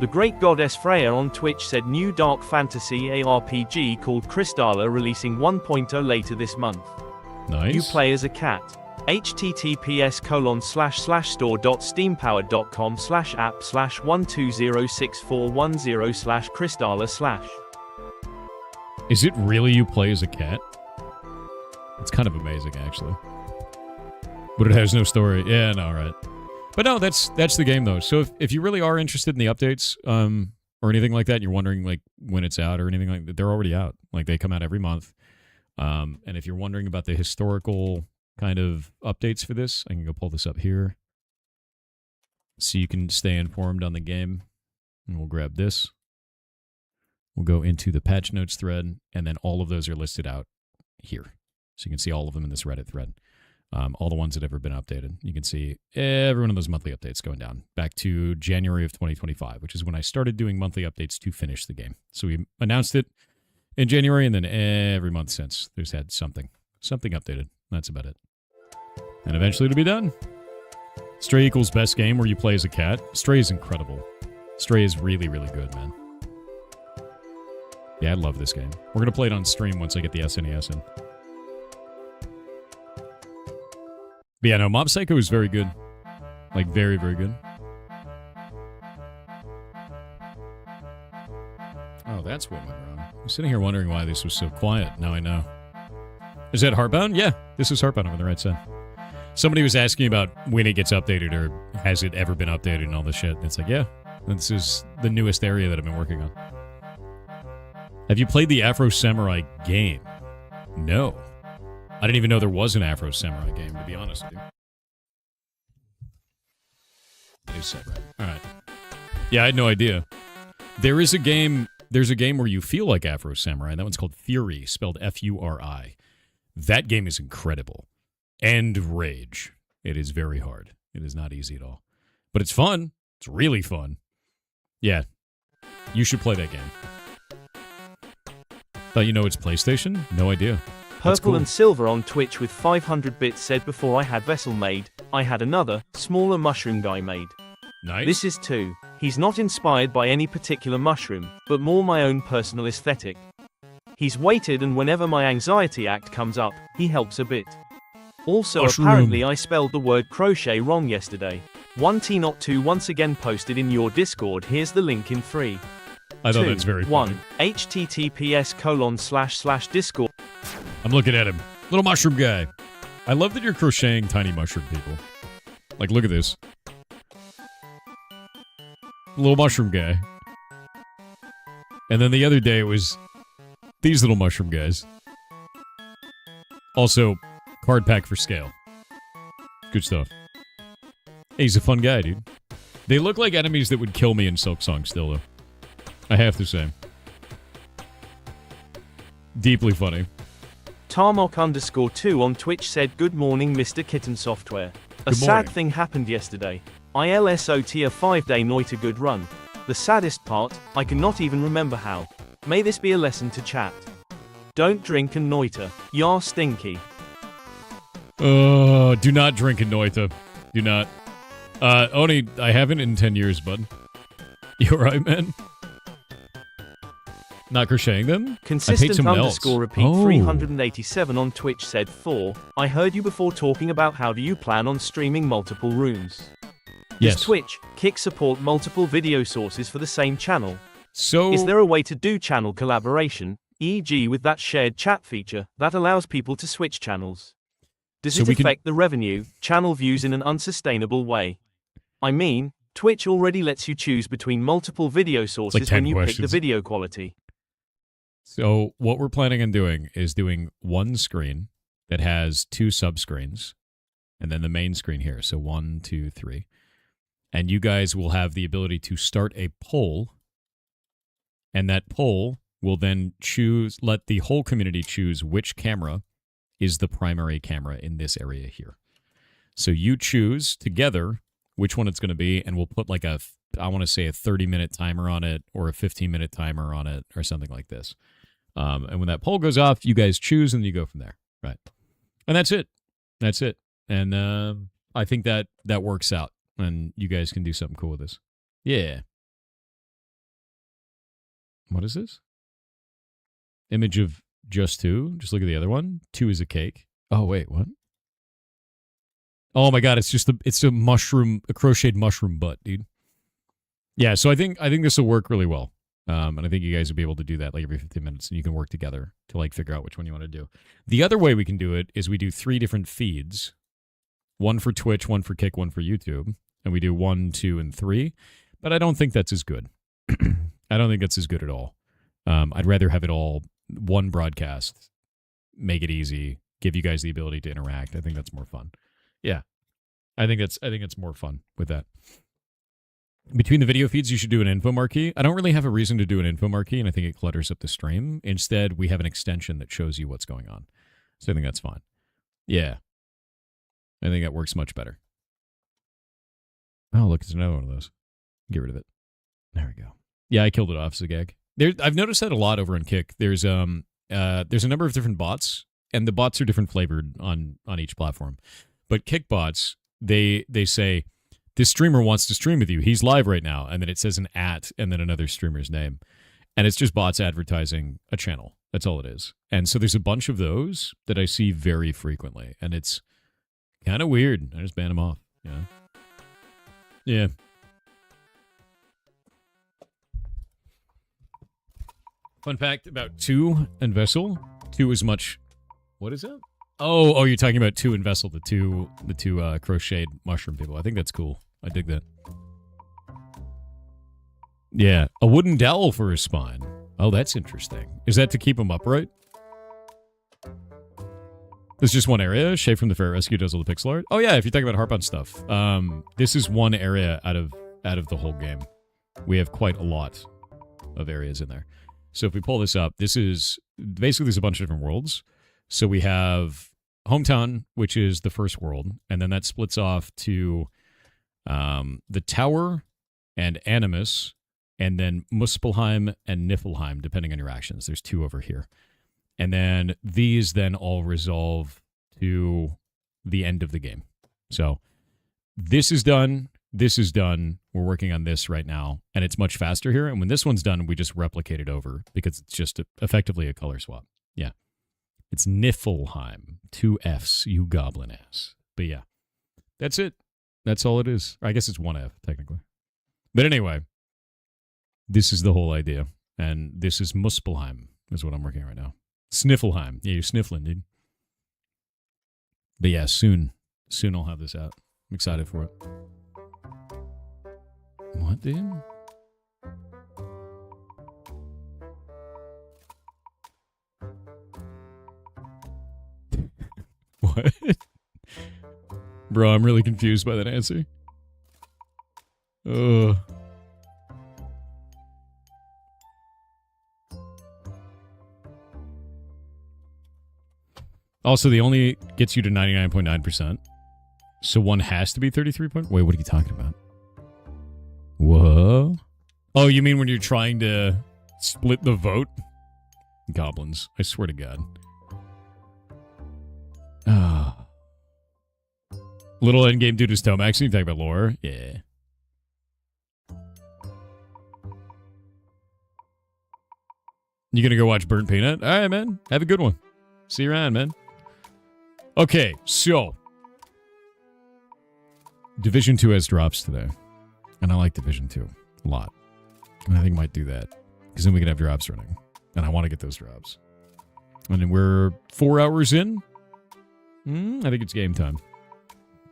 The Great Goddess Freya on Twitch said new dark fantasy ARPG called Crystalla releasing 1.0 later this month. Nice. You play as a cat. https://store.steampowered.com/app/1206410/Crystalla/. Is it really you play as a cat? It's kind of amazing, actually. But it has no story. Yeah, no, right. But no, that's the game, though. So if you really are interested in the updates or anything like that, and you're wondering like when it's out or anything like that, they're already out. Like, they come out every month. And if you're wondering about the historical kind of updates for this, I can go pull this up here so you can stay informed on the game. And we'll grab this. We'll go into the patch notes thread, and then all of those are listed out here. So you can see all of them in this Reddit thread. All the ones that have ever been updated. You can see every one of those monthly updates going down back to January of 2025, which is when I started doing monthly updates to finish the game. So we announced it in January, and then every month since, there's had something updated. That's about it. And eventually it'll be done. Stray equals best game where you play as a cat. Stray is incredible. Stray is really, really good, man. Yeah, I love this game. We're going to play it on stream once I get the SNES in. But yeah, no, Mob Psycho is very good. Like, very, very good. Oh, that's what went wrong. I'm sitting here wondering why this was so quiet. Now I know. Is that Heartbound? Yeah, this is Heartbound over the right side. Somebody was asking about when it gets updated or has it ever been updated and all this shit. And it's like, yeah, this is the newest area that I've been working on. Have you played the Afro Samurai game? No. I didn't even know there was an Afro Samurai game, to be honest with you. That is so right. Alright. Yeah, I had no idea. There's a game where you feel like Afro Samurai, and that one's called Fury, spelled F-U-R-I. That game is incredible. And Rage. It is very hard. It is not easy at all. But it's fun. It's really fun. Yeah. You should play that game. Thought you know it's PlayStation? No idea. Purple and Silver on Twitch with 500 bits said before I had Vessel made, I had another, smaller mushroom guy made. Nice. This is 2. He's not inspired by any particular mushroom, but more my own personal aesthetic. He's weighted and whenever my anxiety act comes up, he helps a bit. Also apparently I spelled the word crochet wrong yesterday. 1T not 2 once again posted in your Discord. Here's the link in 3. I thought that's very funny. 1. https://discord. I'm looking at him. Little mushroom guy. I love that you're crocheting tiny mushroom people. Like, look at this. Little mushroom guy. And then the other day it was these little mushroom guys. Also, card pack for scale. Good stuff. Hey, he's a fun guy, dude. They look like enemies that would kill me in Silksong still, though. I have to say. Deeply funny. Tarmok_2 on Twitch said, good morning, Mr. Kitten Software. A sad thing happened yesterday. ILSOT a 5-day Noita good run. The saddest part, I cannot even remember how. May this be a lesson to chat. Don't drink and Noita. You're stinky. Do not drink and Noita. Do not. Oni, I haven't in 10 years, bud. You alright, man? Not crocheting them? Consistent underscore repeat 387 on Twitch said 4. I heard you before talking about how do you plan on streaming multiple rooms. Yes. Does Twitch, Kick support multiple video sources for the same channel? So is there a way to do channel collaboration, e.g. with that shared chat feature, that allows people to switch channels? Does it affect the revenue, channel views in an unsustainable way? I mean, Twitch already lets you choose between multiple video sources when you pick the video quality. So what we're planning on doing is doing one screen that has 2 subscreens, and then the main screen here. So 1, 2, 3. And you guys will have the ability to start a poll, and that poll will then let the whole community choose which camera is the primary camera in this area here. So you choose together which one it's going to be, and we'll put like I want to say a 30-minute timer on it, or a 15-minute timer on it, or something like this. And when that poll goes off, you guys choose, and you go from there. Right. And that's it. That's it. And I think that works out, and you guys can do something cool with this. Yeah. What is this? Image of just 2. Just look at the other one. 2 is a cake. Oh, wait, what? Oh my god, it's a mushroom, a crocheted mushroom butt, dude. Yeah, so I think this will work really well. And I think you guys will be able to do that like every 15 minutes, and you can work together to like figure out which one you want to do. The other way we can do it is we do 3 different feeds. 1 for Twitch, 1 for Kick, 1 for YouTube. And we do 1, 2, and 3. But I don't think that's as good. I don't think that's as good at all. I'd rather have it all one broadcast, make it easy, give you guys the ability to interact. I think that's more fun. Yeah. I think it's more fun with that. Between the video feeds, you should do an info marquee. I don't really have a reason to do an info marquee, and I think it clutters up the stream. Instead, we have an extension that shows you what's going on. So I think that's fine. Yeah. I think that works much better. Oh, look, it's another one of those. Get rid of it. There we go. Yeah, I killed it off, Zagag. I've noticed that a lot over on Kick. There's a number of different bots, and the bots are different flavored on each platform. But Kick bots, they say, this streamer wants to stream with you. He's live right now. And then it says an @ and then another streamer's name. And it's just bots advertising a channel. That's all it is. And so there's a bunch of those that I see very frequently. And it's kind of weird. I just ban them off. Yeah. Yeah. Fun fact about 2 and Vessel. 2 is much... What is that? Oh, you're talking about 2 and Vessel, the two crocheted mushroom people. I think that's cool. I dig that. Yeah, a wooden dowel for his spine. Oh, that's interesting. Is that to keep him upright? There's just one area. Shay from the Ferret Rescue does all the pixel art. Oh yeah, if you're talking about Heartbound stuff. This is one area out of the whole game. We have quite a lot of areas in there. So if we pull this up, this is basically there's a bunch of different worlds. So we have Hometown, which is the first world, and then that splits off to the Tower and Animus, and then Muspelheim and Niflheim, depending on your actions. There's 2 over here. And then these then all resolve to the end of the game. So this is done. This is done. We're working on this right now, and it's much faster here. And when this one's done, we just replicate it over because it's just effectively a color swap. Yeah. It's Niflheim. 2 Fs, you goblin ass. But yeah, that's it. That's all it is. I guess it's 1 F, technically. But anyway, this is the whole idea. And this is Muspelheim, is what I'm working on right now. Sniffleheim. Yeah, you're sniffling, dude. But yeah, soon I'll have this out. I'm excited for it. What, dude? What? Bro, I'm really confused by that answer. Ugh. Also, the only gets you to 99.9%. So one has to be 33 point... Wait, what are you talking about? Whoa. Oh, you mean when you're trying to split the vote? Goblins. I swear to God. Ah. Little endgame dude is Tomax. You talking about lore? Yeah. You gonna go watch Burnt Peanut? All right, man. Have a good one. See you around, man. Okay, so Division 2 has drops today. And I like Division 2 a lot. And I think I might do that. Because then we can have drops running. And I want to get those drops. And then we're 4 hours in. I think it's game time.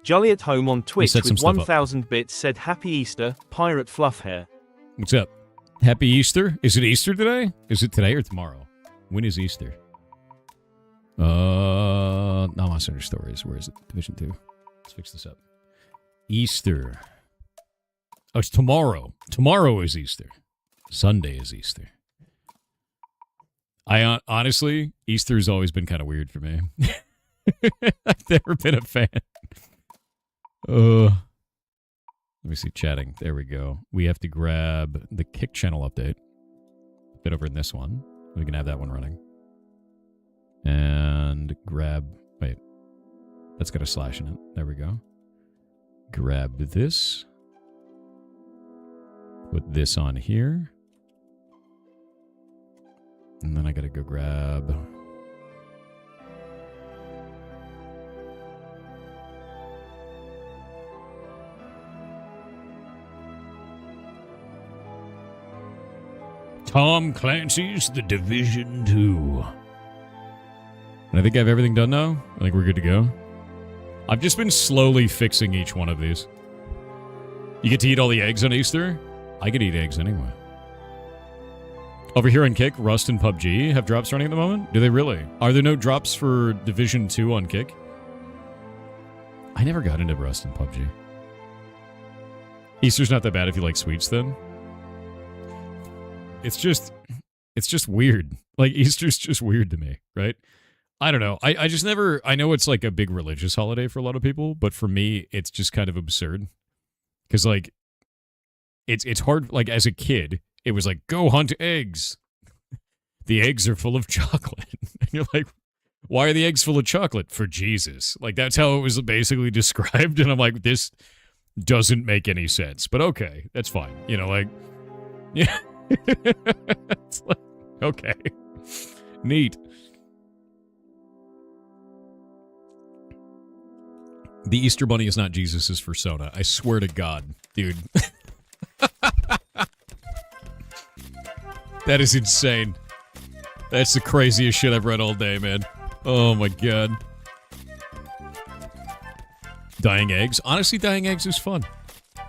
Jolly at home on Twitch with 1,000 bits said Happy Easter, Pirate Fluffhair. What's up? Happy Easter? Is it Easter today? Is it today or tomorrow? When is Easter? Not Monster Hunter Stories. Where is it? Division 2. Let's fix this up. Easter. Oh, it's tomorrow. Tomorrow is Easter. Sunday is Easter. Honestly, Easter's always been kind of weird for me. I've never been a fan. Let me see chatting. There we go. We have to grab the Kick channel update. Fit over in this one. We can have that one running. And grab... Wait. That's got a slash in it. There we go. Grab this. Put this on here. And then I gotta go grab... Tom Clancy's The Division 2. And I think I have everything done now. I think we're good to go. I've just been slowly fixing each one of these. You get to eat all the eggs on Easter? I could eat eggs anyway. Over here on Kick, Rust and PUBG have drops running at the moment? Do they really? Are there no drops for Division 2 on Kick? I never got into Rust and PUBG. Easter's not that bad if you like sweets, then? It's just weird. Like, Easter's just weird to me, right? I don't know. I just never... I know it's like a big religious holiday for a lot of people, but for me, it's just kind of absurd. Because, like, it's hard... Like, as a kid, it was like, go hunt eggs. The eggs are full of chocolate. And you're like, why are the eggs full of chocolate? For Jesus. Like, that's how it was basically described. And I'm like, this doesn't make any sense. But okay, that's fine. You know, like... Yeah. It's like, okay. Neat. The Easter Bunny is not Jesus' persona. I swear to God, dude. That is insane. That's the craziest shit I've read all day, man. Oh my God. Dying eggs? Honestly, dying eggs is fun.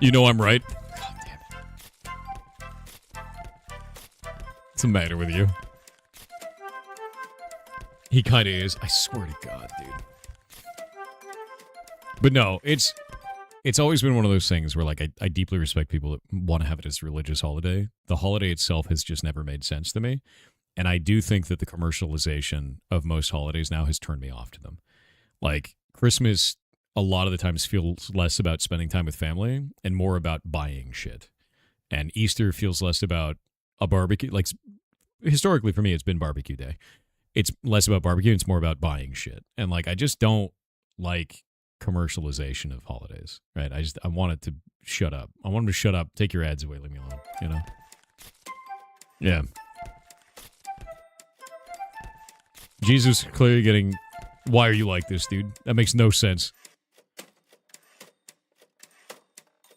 You know I'm right. God damn it. What's the matter with you? He kind of is. I swear to God, dude. But no, it's always been one of those things where, like, I deeply respect people that want to have it as a religious holiday. The holiday itself has just never made sense to me. And I do think that the commercialization of most holidays now has turned me off to them. Like, Christmas, a lot of the times, feels less about spending time with family and more about buying shit. And Easter feels less about a barbecue. Like, historically for me, it's been barbecue day. It's less about barbecue, it's more about buying shit. And, like, I just don't like commercialization of holidays, right? I want it to shut up. I want them to shut up, take your ads away, leave me alone, you know? Yeah. Jesus clearly getting, why are you like this, dude? That makes no sense.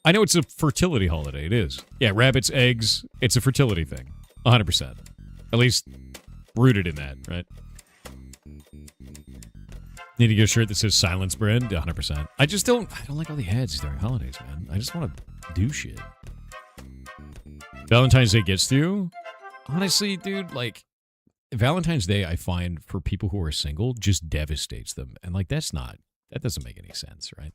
I know it's a fertility holiday. It is. Yeah, rabbits, eggs. It's a fertility thing. 100%. At least rooted in that, right? Need to get a shirt that says Silence Brand? 100%. I don't like all the ads during holidays, man. I just want to do shit. Valentine's Day gets to you? Honestly, dude, like, Valentine's Day, I find, for people who are single, just devastates them. And, like, that doesn't make any sense, right?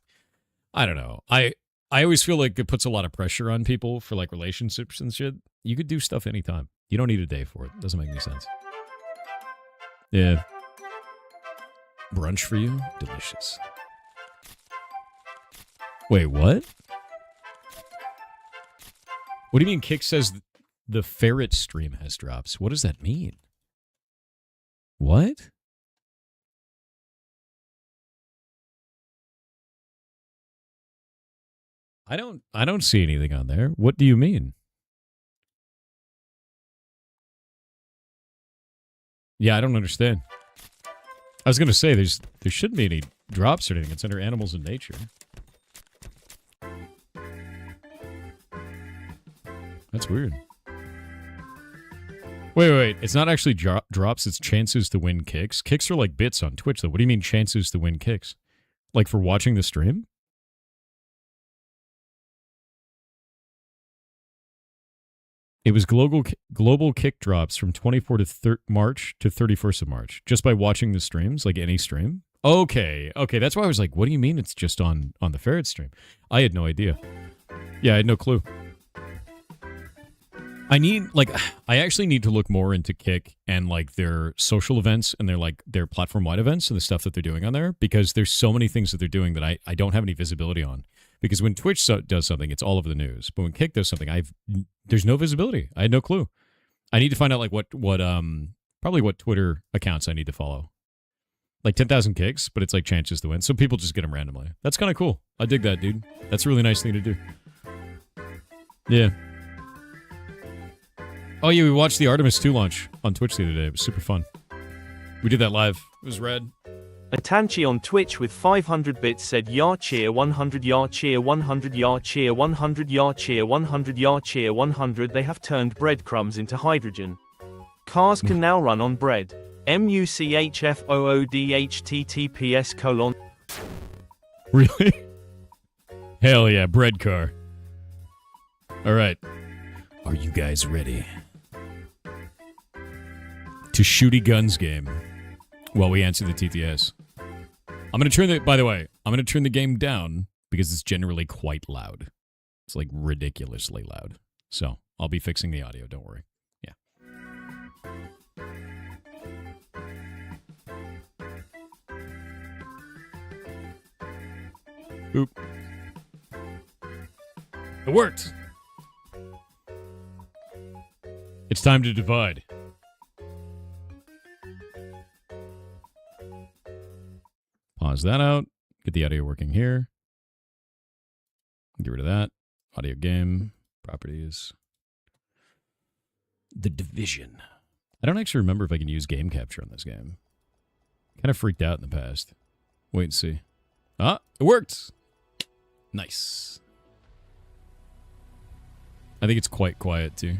I don't know. I always feel like it puts a lot of pressure on people for, like, relationships and shit. You could do stuff anytime. You don't need a day for it. Doesn't make any sense. Yeah. Brunch for you? Delicious. Wait, what? What do you mean Kick says the Ferret stream has drops? What does that mean? What? I don't see anything on there. What do you mean? Yeah, I don't understand. I was going to say there shouldn't be any drops or anything. It's under animals and nature. That's weird. Wait. It's not actually drops. It's chances to win kicks. Kicks are like bits on Twitch, though. What do you mean chances to win kicks? Like for watching the stream? It was global kick drops from 24th to March to 31st of March, just by watching the streams, like any stream. Okay, that's why I was like, what do you mean it's just on the Ferret stream? I had no idea. Yeah, I had no clue. I actually need to look more into Kick and, like, their social events and their platform-wide events and the stuff that they're doing on there, because there's so many things that they're doing that I don't have any visibility on. Because when Twitch does something, it's all over the news. But when Kick does something, there's no visibility. I had no clue. I need to find out, like, probably what Twitter accounts I need to follow. Like 10,000 kicks, but it's like chances to win. So people just get them randomly. That's kind of cool. I dig that, dude. That's a really nice thing to do. Yeah. Oh, yeah, we watched the Artemis 2 launch on Twitch the other day. It was super fun. We did that live. It was rad. Atanchi on Twitch with 500 bits said, "Yar cheer 100, yar cheer 100, yar cheer 100, yar cheer 100, yar cheer 100. They have turned breadcrumbs into hydrogen. Cars can now run on bread. MUCHFOODHTTPS : Really? Hell yeah, bread car. All right. Are you guys ready to Shooty Guns game while we answer the TTS? I'm going to turn the game down because it's generally quite loud. It's like ridiculously loud. So I'll be fixing the audio. Don't worry. Yeah. Oop. It worked. It's time to divide. Pause that out. Get the audio working here. Get rid of that. Audio game. Properties. The Division. I don't actually remember if I can use game capture on this game. Kind of freaked out in the past. Wait and see. Ah, it worked. Nice. I think it's quite quiet too.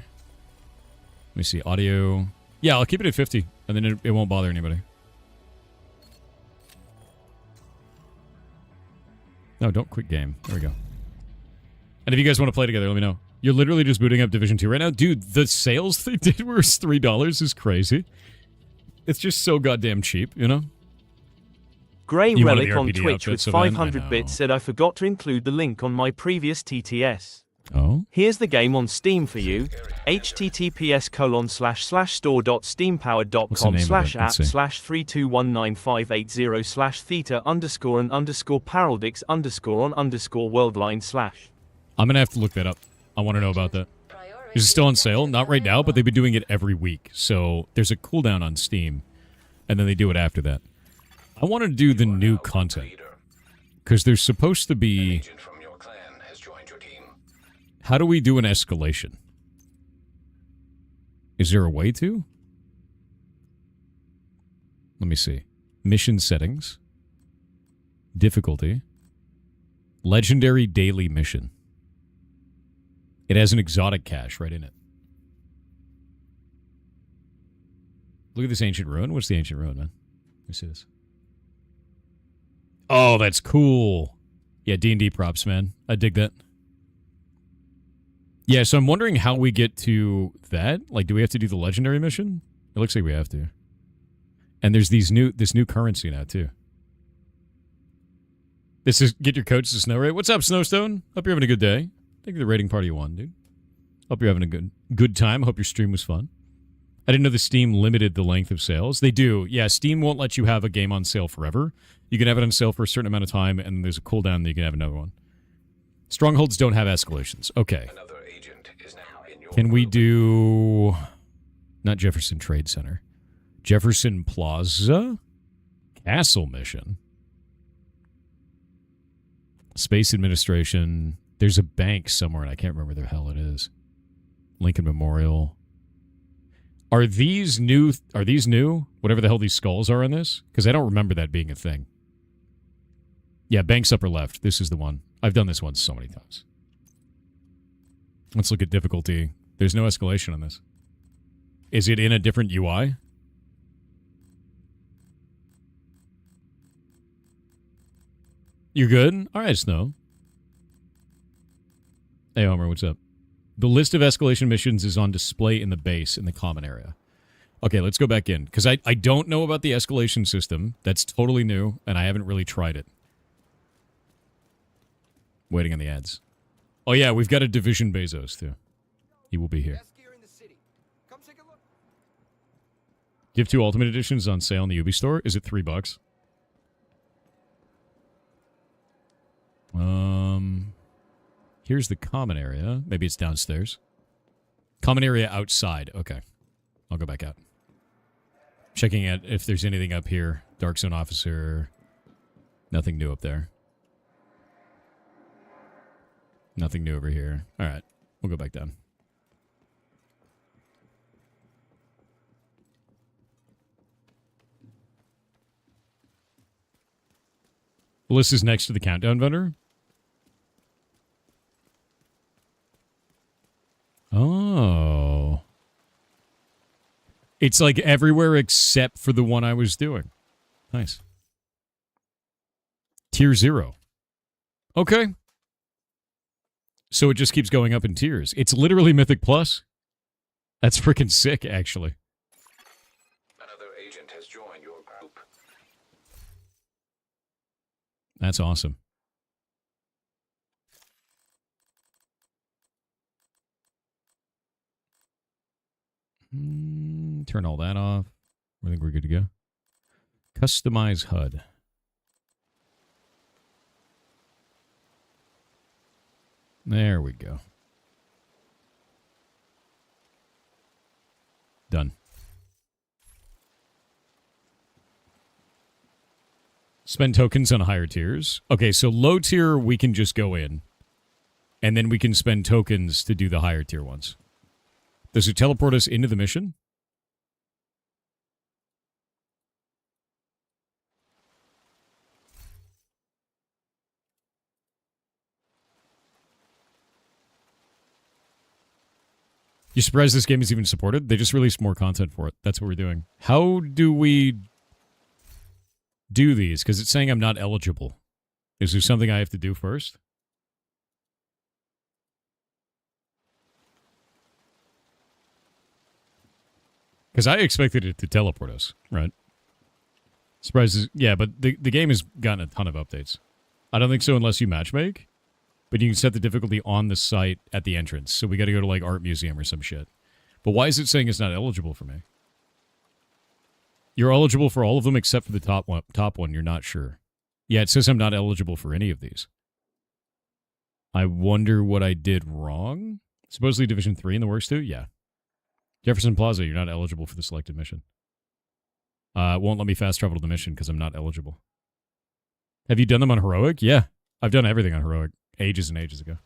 Let me see. Audio. Yeah, I'll keep it at 50, and then it won't bother anybody. No, don't quit game. There we go. And if you guys want to play together, let me know. You're literally just booting up Division 2 right now? Dude, the sales they did was $3 is crazy. It's just so goddamn cheap, you know? Grey You wanted Relic the on RPD Twitch with outfits, Evan? 500 bits said I forgot to include the link on my previous TTS. Oh? Here's the game on Steam for you. https://store.steampowered.com/app/3219580/theta_and_paraldix_worldline/. I'm gonna have to look that up. I want to know about that. Is it still on sale? Not right now, but they've been doing it every week. So there's a cooldown on Steam, and then they do it after that. I want to do the new content. Because there's supposed to be... How do we do an escalation? Is there a way to? Let me see. Mission settings. Difficulty. Legendary daily mission. It has an exotic cache right in it. Look at this ancient ruin. What's the ancient ruin, man? Let me see this. Oh, that's cool. Yeah, D&D props, man. I dig that. Yeah, so I'm wondering how we get to that. Like, do we have to do the legendary mission? It looks like we have to. And there's this new currency now, too. This is get your coach to Snow Ray. What's up, Snowstone? Hope you're having a good day. Thank you for the rating party you won, dude. Hope you're having a good time. Hope your stream was fun. I didn't know the Steam limited the length of sales. They do. Yeah, Steam won't let you have a game on sale forever. You can have it on sale for a certain amount of time, and there's a cooldown that you can have another one. Strongholds don't have escalations. Okay. Can we do... Not Jefferson Trade Center. Jefferson Plaza? Castle mission. Space Administration. There's a bank somewhere, and I can't remember the hell it is. Lincoln Memorial. Are these new? Whatever the hell these skulls are in this? Because I don't remember that being a thing. Yeah, banks upper left. This is the one. I've done this one so many times. Let's look at difficulty. There's no escalation on this. Is it in a different UI? You good? All right, Snow. Hey, Homer, what's up? The list of escalation missions is on display in the base in the common area. Okay, let's go back in. Because I don't know about the escalation system. That's totally new, and I haven't really tried it. Waiting on the ads. Oh, yeah, we've got a Division Bezos, too. He will be here. Give 2 Ultimate Editions on sale in the Ubi store. Is it $3? Here's the common area. Maybe it's downstairs. Common area outside. Okay. I'll go back out. Checking out if there's anything up here. Dark Zone Officer. Nothing new up there. Nothing new over here. All right. We'll go back down. The list is next to the countdown vendor. Oh. It's like everywhere except for the one I was doing. Nice. Tier 0. Okay. So it just keeps going up in tiers. It's literally Mythic Plus. That's freaking sick, actually. Another agent has joined your group. That's awesome. Turn all that off. I think we're good to go. Customize HUD. There we go. Done. Spend tokens on higher tiers. Okay, so low tier we can just go in. And then we can spend tokens to do the higher tier ones. Does it teleport us into the mission? You surprised this game is even supported? They just released more content for it. That's what we're doing. How do we do these? Because it's saying I'm not eligible. Is there something I have to do first? Because I expected it to teleport us, right? Surprises. Yeah, but the game has gotten a ton of updates. I don't think so unless you matchmake. But you can set the difficulty on the site at the entrance. So we got to go to like Art Museum or some shit. But why is it saying it's not eligible for me? You're eligible for all of them except for the top one. You're not sure. Yeah, it says I'm not eligible for any of these. I wonder what I did wrong. Supposedly Division 3 in the works too? Yeah. Jefferson Plaza, you're not eligible for the selected mission. It won't let me fast travel to the mission because I'm not eligible. Have you done them on Heroic? Yeah. I've done everything on Heroic ages and ages ago.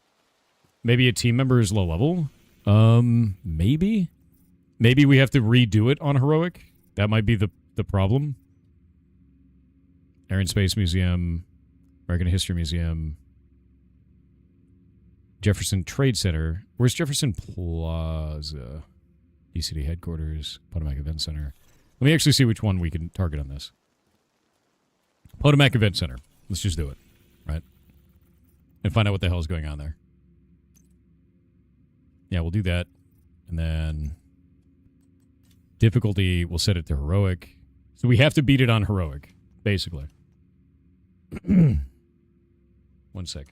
Maybe a team member is low level? Maybe? Maybe we have to redo it on Heroic? That might be the problem. Air and Space Museum, American History Museum, Jefferson Trade Center. Where's Jefferson Plaza? DCD headquarters, Potomac Event Center. Let me actually see which one we can target on this. Potomac Event Center. Let's just do it, right? And find out what the hell is going on there. Yeah, we'll do that. And then difficulty, we'll set it to Heroic. So we have to beat it on Heroic, basically. 1 sec.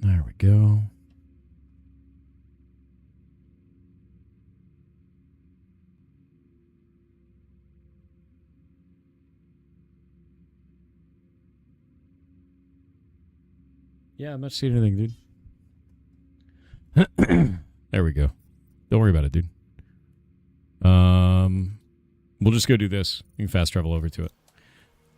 There we go. Yeah, I'm not seeing anything, dude. There we go. Don't worry about it, dude. We'll just go do this. You can fast travel over to it.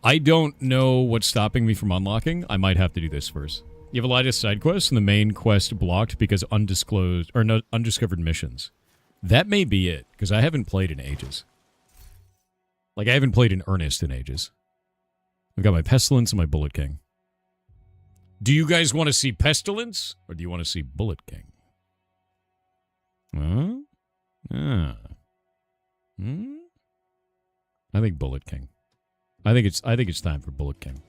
I don't know what's stopping me from unlocking. I might have to do this first. You have a latest side quest and the main quest blocked because undisclosed or no undiscovered missions. That may be it, because I haven't played in ages. Like, I haven't played in earnest in ages. I've got my Pestilence and my Bullet King. Do you guys want to see Pestilence, or do you want to see Bullet King? I think Bullet King. I think it's time for Bullet King.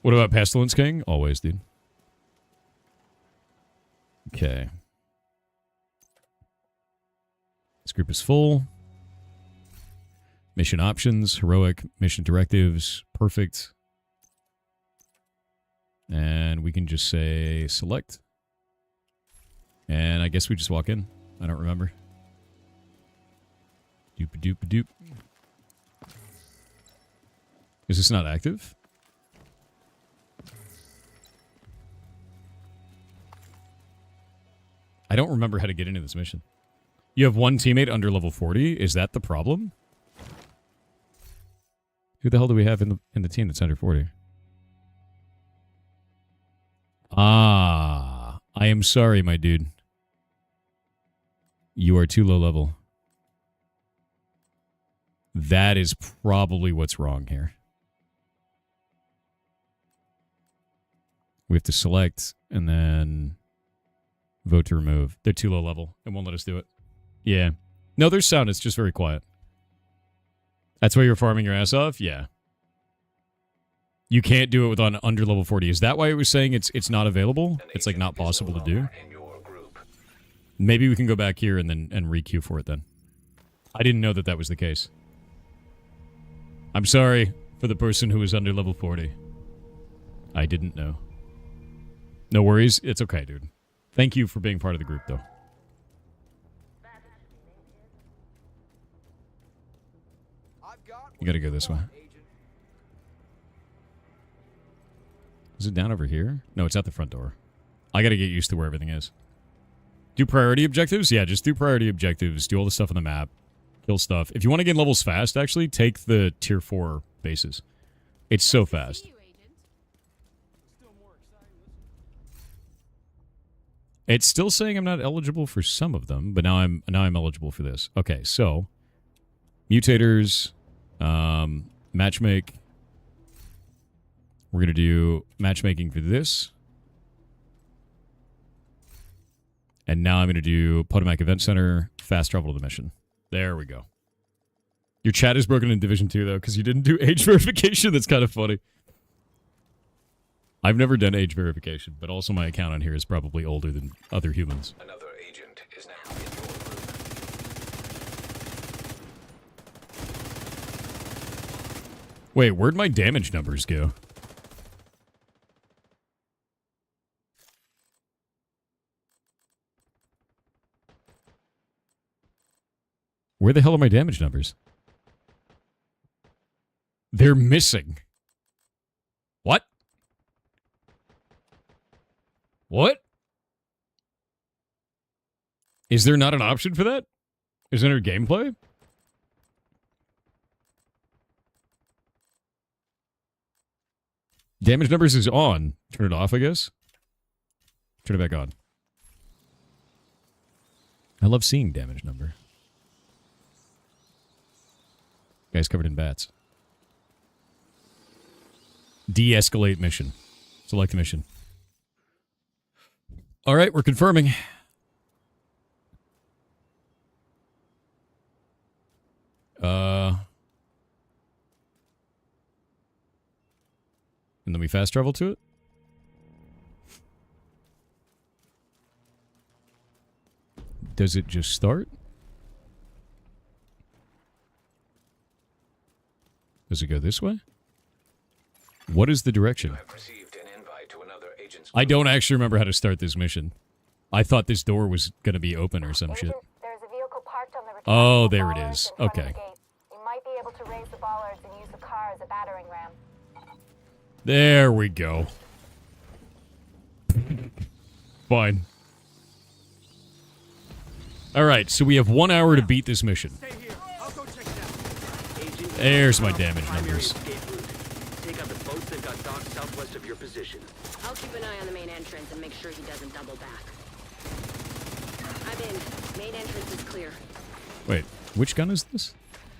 What about Pestilence King? Always, dude. Okay. This group is full. Mission options, heroic, mission directives, perfect. And we can just say select. And I guess we just walk in. I don't remember. Doop-a-doop-a-doop. Is this not active? I don't remember how to get into this mission. You have one teammate under level 40? Is that the problem? Who the hell do we have in the team that's under 40? Ah, I am sorry, my dude. You are too low level. That is probably what's wrong here. We have to select and then vote to remove. They're too low level. It won't let us do it. Yeah. No, there's sound. It's just very quiet. That's why you're farming your ass off? Yeah. You can't do it with on under level 40. Is that why it was saying it's not available? It's like not possible to do? Maybe we can go back here and then re-queue for it then. I didn't know that that was the case. I'm sorry for the person who was under level 40. I didn't know. No worries. It's okay, dude. Thank you for being part of the group, though. You gotta go this way. Is it down over here? No, it's at the front door. I gotta get used to where everything is. Do priority objectives? Yeah, just do priority objectives. Do all the stuff on the map. Kill stuff. If you want to gain levels fast, actually, take the tier 4 bases. It's so fast. It's still saying I'm not eligible for some of them, but now I'm eligible for this. Okay, so mutators, matchmake. We're gonna do matchmaking for this, and now I'm gonna do Potomac Event Center, fast travel to the mission. There we go. Your chat is broken in Division 2 though, because you didn't do age verification. That's kind of funny. I've never done age verification, but also my account on here is probably older than other humans. Another agent is now in your group. Wait, where'd my damage numbers go? Where the hell are my damage numbers? They're missing. What? What? Is there not an option for that? Is there gameplay? Damage numbers is on. Turn it off, I guess. Turn it back on. I love seeing damage number. Guy's covered in bats. De-escalate mission. Select mission. All right, we're confirming. And then we fast travel to it? Does it just start? Does it go this way? What is the direction? I've received an invite to another agent's I don't actually remember how to start this mission. I thought this door was going to be open or some shit. There's a vehicle parked on the Oh, there it is. Okay. You might be able to raise the bollards and use the car as a battering ram. There we go. Fine. Alright, so we have 1 hour to beat this mission. There's my damage numbers. Take out the boats that got docked southwest of your position. I'll keep an eye on the main entrance and make sure he doesn't double back. I'm in. Main entrance is clear. Wait, which gun is this?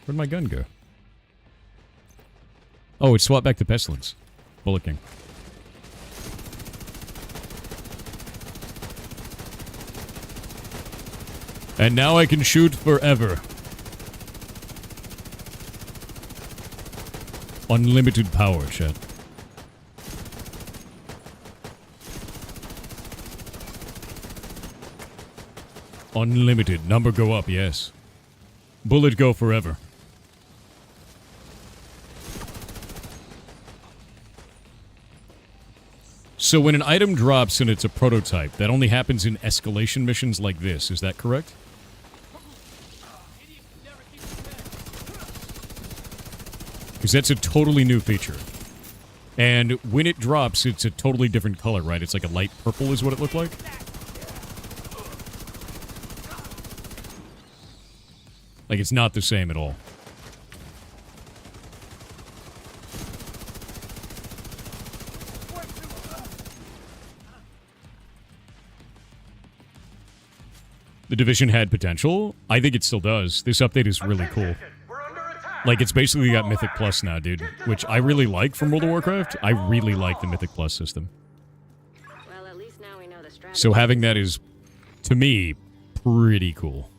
Where'd my gun go? Oh, it's swapped back to Pestilence. Bullet King. And now I can shoot forever. Unlimited power, chat. Unlimited. Number go up, yes. Bullet go forever. So when an item drops and it's a prototype, that only happens in escalation missions like this, is that correct? Because that's a totally new feature. And when it drops, it's a totally different color, right? It's like a light purple is what it looked like? Like, it's not the same at all. The Division had potential. I think it still does. This update is really cool. Like, it's basically got Mythic Plus now, dude. Which I really like from World of Warcraft. I really like the Mythic Plus system. Well, at least now we know the strategy. So having that is, to me, pretty cool.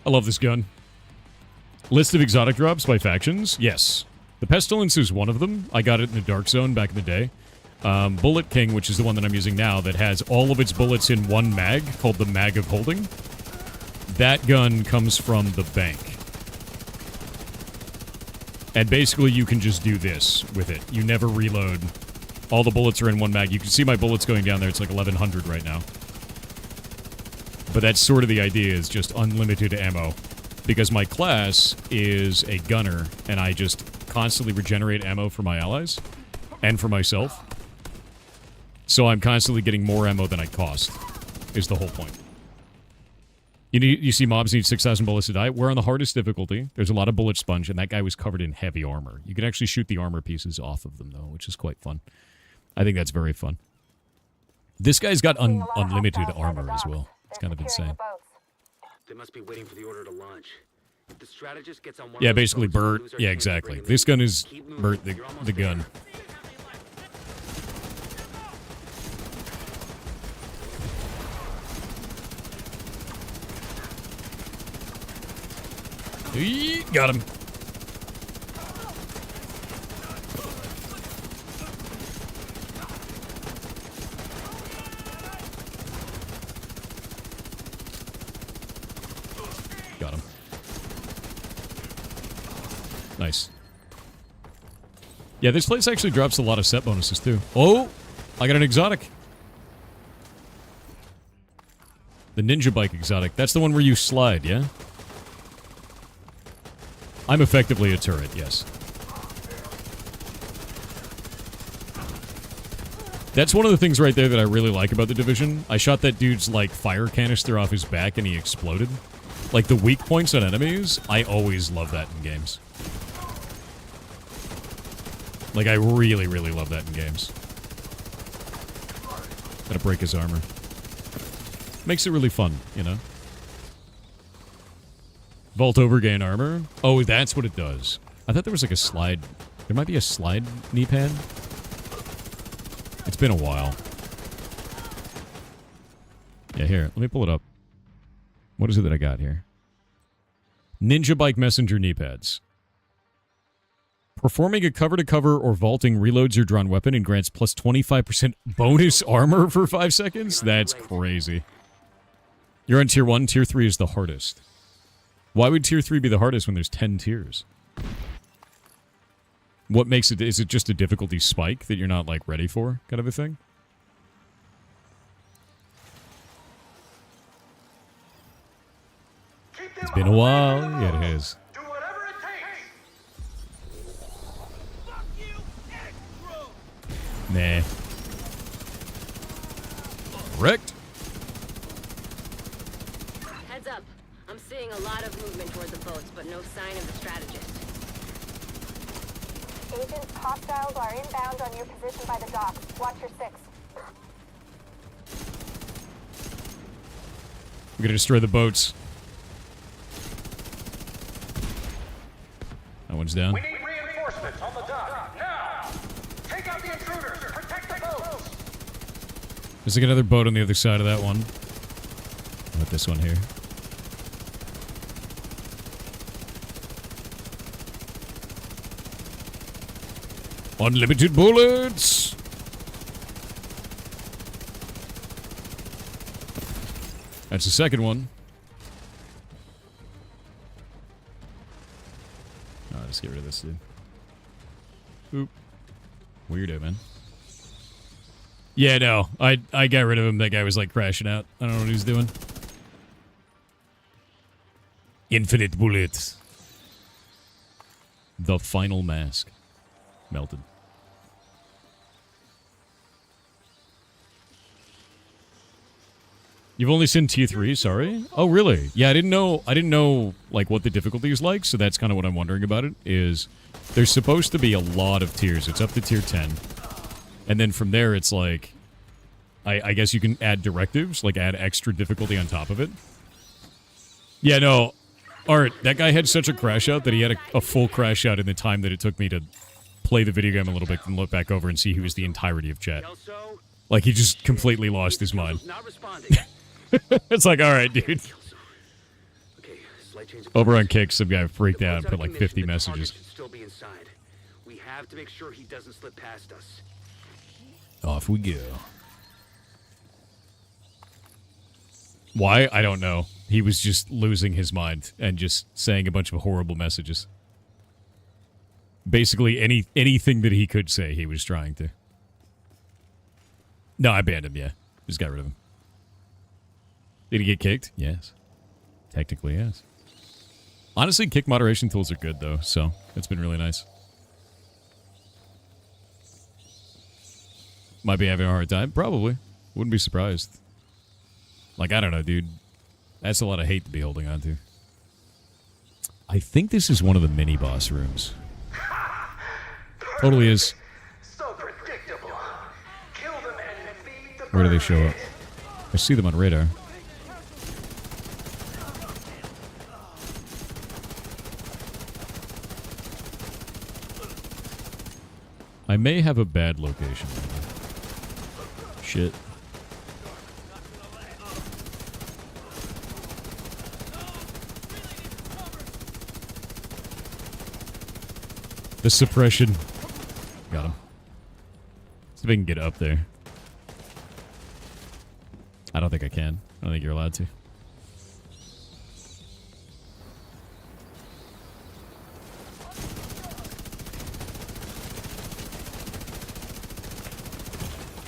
I love this gun. List of exotic drops by factions? Yes. The Pestilence is one of them. I got it in the Dark Zone back in the day. Bullet King, which is the one that I'm using now, that has all of its bullets in one mag, called the Mag of Holding. That gun comes from the bank. And basically you can just do this with it. You never reload. All the bullets are in one mag. You can see my bullets going down there. It's like 1100 right now. But that's sort of the idea, is just unlimited ammo. Because my class is a gunner, and I just constantly regenerate ammo for my allies. And for myself. So I'm constantly getting more ammo than I cost, is the whole point. You see mobs need 6,000 bullets to die. We're on the hardest difficulty. There's a lot of bullet sponge, and that guy was covered in heavy armor. You can actually shoot the armor pieces off of them, though, which is quite fun. I think that's very fun. This guy's got unlimited armor as well. It's kind of insane. They must be waiting for the order to launch. If the strategist gets on one Yeah, of those basically boats, we'll Bert. lose our Yeah, chance of exactly. bringing This them gun in. is Keep moving. Bert You're almost the there. gun. Got him. Got him. Nice. Yeah, this place actually drops a lot of set bonuses, too. Oh! I got an exotic. The ninja bike exotic. That's the one where you slide, yeah? I'm effectively a turret, yes. That's one of the things right there that I really like about The Division. I shot that dude's, like, fire canister off his back and he exploded. Like, the weak points on enemies, I always love that in games. Like, I really, really love that in games. Gotta break his armor. Makes it really fun, you know? Vault overgain armor. Oh, that's what it does. I thought there was like a slide. There might be a slide knee pad. It's been a while. Yeah, here. Let me pull it up. What is it that I got here? Ninja Bike Messenger knee pads. Performing a cover-to-cover or vaulting reloads your drawn weapon and grants plus 25% bonus armor for 5 seconds? That's crazy. You're on tier 1. Tier 3 is the hardest. Why would tier 3 be the hardest when there's 10 tiers? What makes it... Is it just a difficulty spike that you're not, like, ready for? Kind of a thing? It's been a while. Yeah, it has. Nah. Wrecked. Heads up. I'm seeing a lot of movement toward the boats, but no sign of the strategist. Agents hostiles are inbound on your position by the docks. Watch your 6. We're gonna destroy the boats. That one's down. We need reinforcements on the dock, now! Take out the intruders! Protect the boats! There's like another boat on the other side of that one. Not this one here. Unlimited bullets! That's the second one. Oh, let's get rid of this dude. Oop. Weirdo, man. Yeah, no. I got rid of him. That guy was like crashing out. I don't know what he was doing. Infinite bullets. The final mask. Melted. You've only seen tier 3, sorry? Oh, really? Yeah, I didn't know, like, what the difficulty is like, so that's kind of what I'm wondering about it, is there's supposed to be a lot of tiers. It's up to tier 10. And then from there, it's like, I guess you can add directives, like add extra difficulty on top of it. Yeah, no, Art, that guy had such a crash out that he had a full crash out in the time that it took me to play the video game a little bit and look back over and see who was the entirety of chat. Like, he just completely lost his mind. It's like, alright, dude. Over on Kick, some guy freaked out and put like 50 messages. We have to make sure he doesn't slip past us. Off we go. Why? I don't know. He was just losing his mind and just saying a bunch of horrible messages. Basically, anything that he could say, he was trying to. No, I banned him, yeah. Just got rid of him. Did he get kicked? Yes. Technically, yes. Honestly, kick moderation tools are good, though, so it's been really nice. Might be having a hard time? Probably. Wouldn't be surprised. Like, I don't know, dude. That's a lot of hate to be holding on to. I think this is one of the mini-boss rooms. Totally is. So predictable. Kill them and feed the Where do they show up? I see them on radar. I may have a bad location. Shit. The suppression. Got him. See if I can get up there. I don't think I can. I don't think you're allowed to.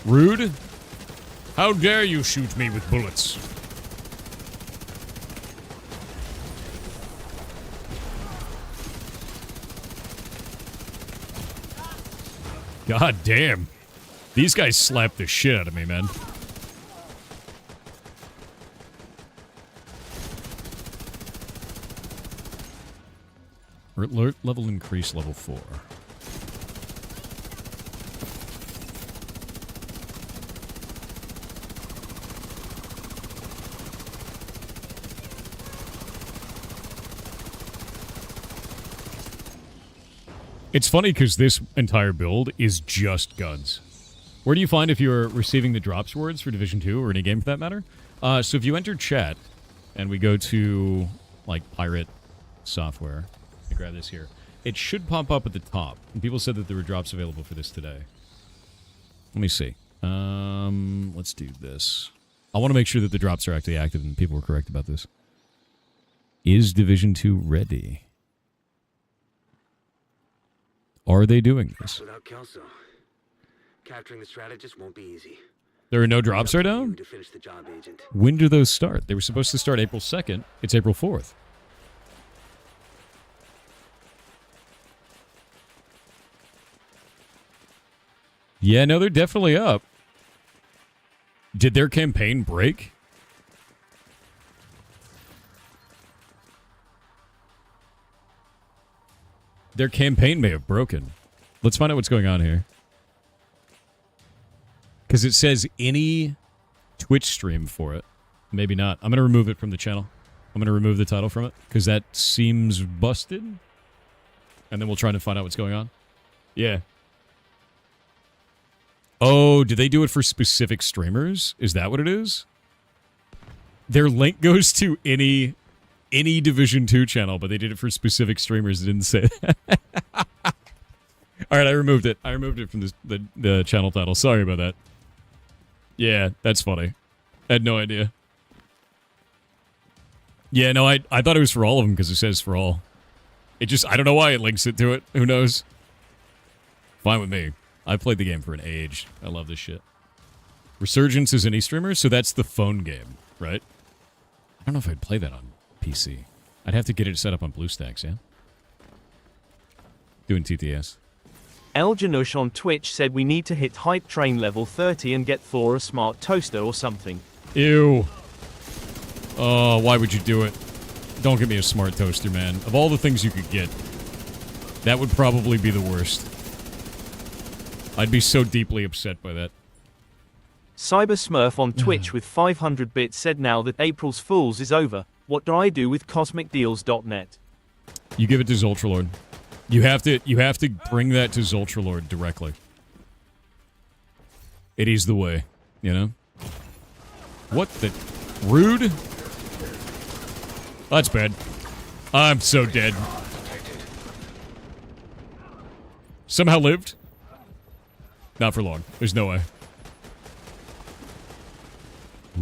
Rude. How dare you shoot me with bullets? God damn. These guys slapped the shit out of me, man. Alert level increase level 4. It's funny because this entire build is just guns. Where do you find if you're receiving the drops rewards for Division 2 or any game for that matter? So if you enter chat and we go to like pirate software, let me grab this here. It should pop up at the top. And people said that there were drops available for this today. Let me see. Let's do this. I want to make sure that the drops are actually active and people were correct about this. Is Division 2 ready? Are they doing this? Without Kelso, capturing the strategist won't be easy. There are no drops right now? To finish the job, Agent. When do those start? They were supposed to start April 2nd. It's April 4th. Yeah, no, they're definitely up. Did their campaign break? Their campaign may have broken. Let's find out what's going on here. Because it says any Twitch stream for it. Maybe not. I'm going to remove it from the channel. I'm going to remove the title from it. Because that seems busted. And then we'll try to find out what's going on. Yeah. Oh, did they do it for specific streamers? Is that what it is? Their link goes to any Division 2 channel, but they did it for specific streamers. It didn't say that. All right, I removed it. I removed it from the channel title. Sorry about that. Yeah, that's funny. I had no idea. Yeah, no, I thought it was for all of them because it says for all. It just, I don't know why it links it to it. Who knows? Fine with me. I've played the game for an age. I love this shit. Resurgence is any streamer, so that's the phone game, right? I don't know if I'd play that on PC. I'd have to get it set up on BlueStacks, yeah? Doing TTS. El Janush on Twitch said we need to hit hype train level 30 and get Thor a smart toaster or something. Ew. Oh, why would you do it? Don't get me a smart toaster, man. Of all the things you could get, that would probably be the worst. I'd be so deeply upset by that. Cyber Smurf on Twitch with 500 bits said now that April's Fools is over. What do I do with CosmicDeals.net? You give it to Zoltralord. You have to bring that to Zoltralord directly. It is the way, you know? What the... Rude? That's bad. I'm so dead. Somehow lived? Not for long. There's no way.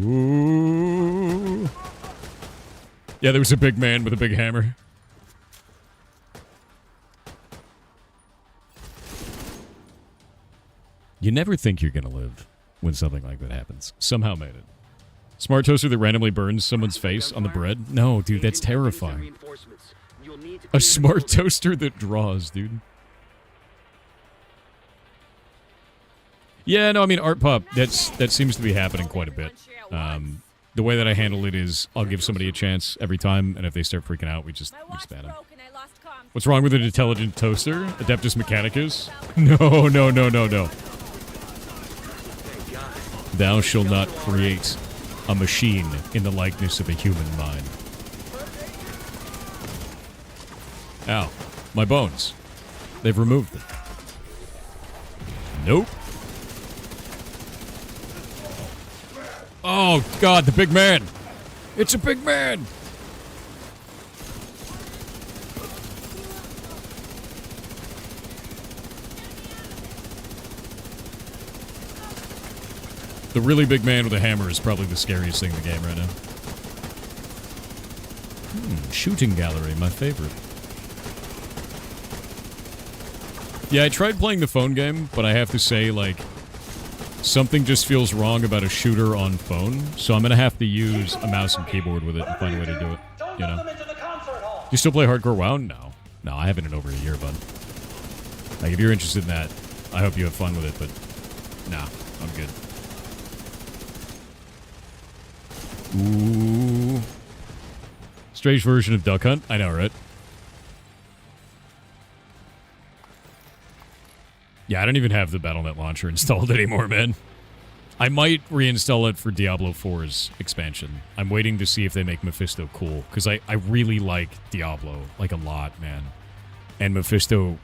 Ooh. Yeah, there was a big man with a big hammer. You never think you're gonna live when something like that happens. Somehow made it. Smart toaster that randomly burns someone's face on the bread? No, dude, that's terrifying. A smart toaster that draws, dude. Yeah, no, I mean, Art Pop, that seems to be happening quite a bit. The way that I handle it is I'll give somebody a chance every time, and if they start freaking out, we just ban them. What's wrong with an intelligent toaster? Adeptus Mechanicus? No, no, no, no, no. Thou shalt not create a machine in the likeness of a human mind. Ow. My bones. They've removed them. Nope. Oh, God, the big man. It's a big man. The really big man with a hammer is probably the scariest thing in the game right now. Shooting gallery, my favorite. Yeah, I tried playing the phone game, but I have to say, like, something just feels wrong about a shooter on phone, so I'm gonna have to use a mouse and keyboard with it and find a way to do it, you know? You still play Hardcore WoW? No. No, I haven't in over a year, bud. Like, if you're interested in that, I hope you have fun with it, but nah, I'm good. Ooh. Strange version of Duck Hunt? I know, right? Yeah, I don't even have the Battle.net launcher installed anymore, man. I might reinstall it for Diablo 4's expansion. I'm waiting to see if they make Mephisto cool, because I really like Diablo, like, a lot, man. And Mephisto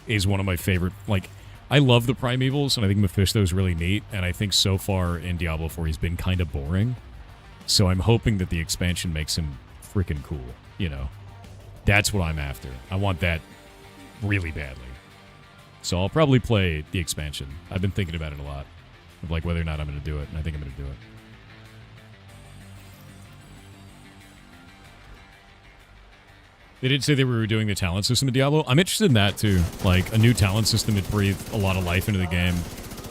is one of my favorite, like, I love the Primevals, and I think Mephisto is really neat, and I think so far in Diablo 4 he's been kind of boring. So I'm hoping that the expansion makes him freaking cool, you know? That's what I'm after. I want that really badly. So I'll probably play the expansion. I've been thinking about it a lot, of like whether or not I'm going to do it, and I think I'm going to do it. They did say they were doing the talent system in Diablo. I'm interested in that too. Like, a new talent system would breathe a lot of life into the game.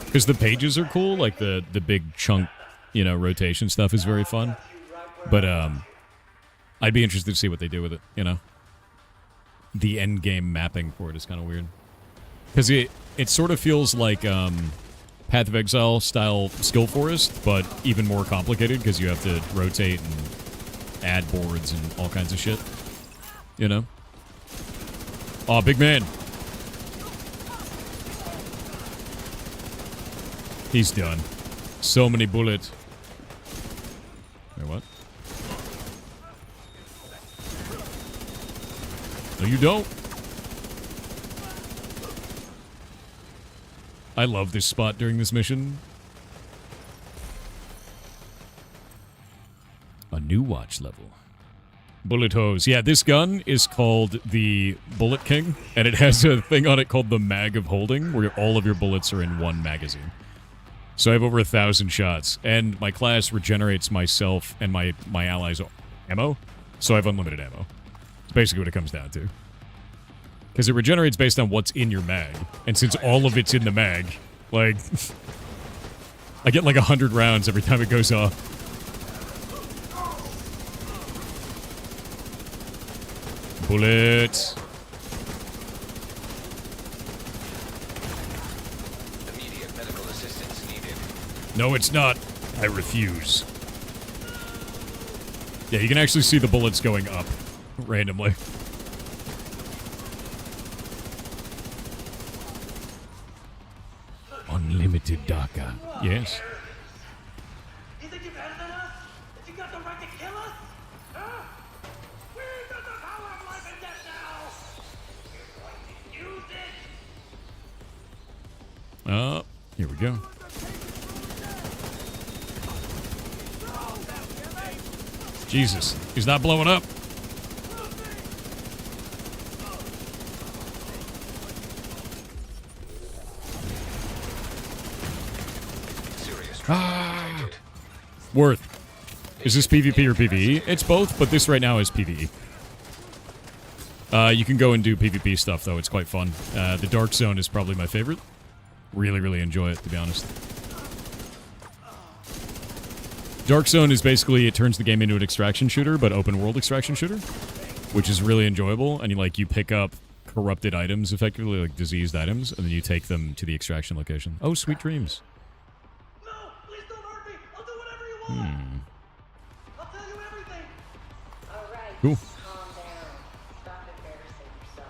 Because the pages are cool, like the big chunk, you know, rotation stuff is very fun. But I'd be interested to see what they do with it, you know? The end game mapping for it is kind of weird. Because it sort of feels like Path of Exile style Skill Forest, but even more complicated because you have to rotate and add boards and all kinds of shit. You know? Aw, big man. He's done. So many bullets. Wait, what? No, you don't. I love this spot during this mission. A new watch level. Bullet hose. Yeah, this gun is called the Bullet King, and it has a thing on it called the Mag of Holding, where all of your bullets are in one magazine. So I have over 1,000 shots, and my class regenerates myself and my allies' ammo, so I have unlimited ammo. It's basically what it comes down to. Because it regenerates based on what's in your mag, and since all of it's in the mag, like, I get like 100 rounds every time it goes off. Bullet. Immediate medical assistance needed. No, it's not. I refuse. Yeah, you can actually see the bullets going up randomly. Unlimited DACA. Yes. You think you're better than us? That you got the right to kill us? Huh? We got the power of life and death now! You're going to use it! Here we go. Jesus, he's not blowing up. Worth. Is this PvP or PvE? It's both, but this right now is PvE. You can go and do PvP stuff, though. It's quite fun. The Dark Zone is probably my favorite. Really, really enjoy it, to be honest. Dark Zone is basically, it turns the game into an extraction shooter, but open world extraction shooter, which is really enjoyable. And you pick up corrupted items, effectively, like diseased items, and then you take them to the extraction location. Oh, sweet dreams. No! Please don't hurt me! I'll do whatever you want! I'll tell you everything! Alright, Cool. calm down. Stop embarrassing yourself.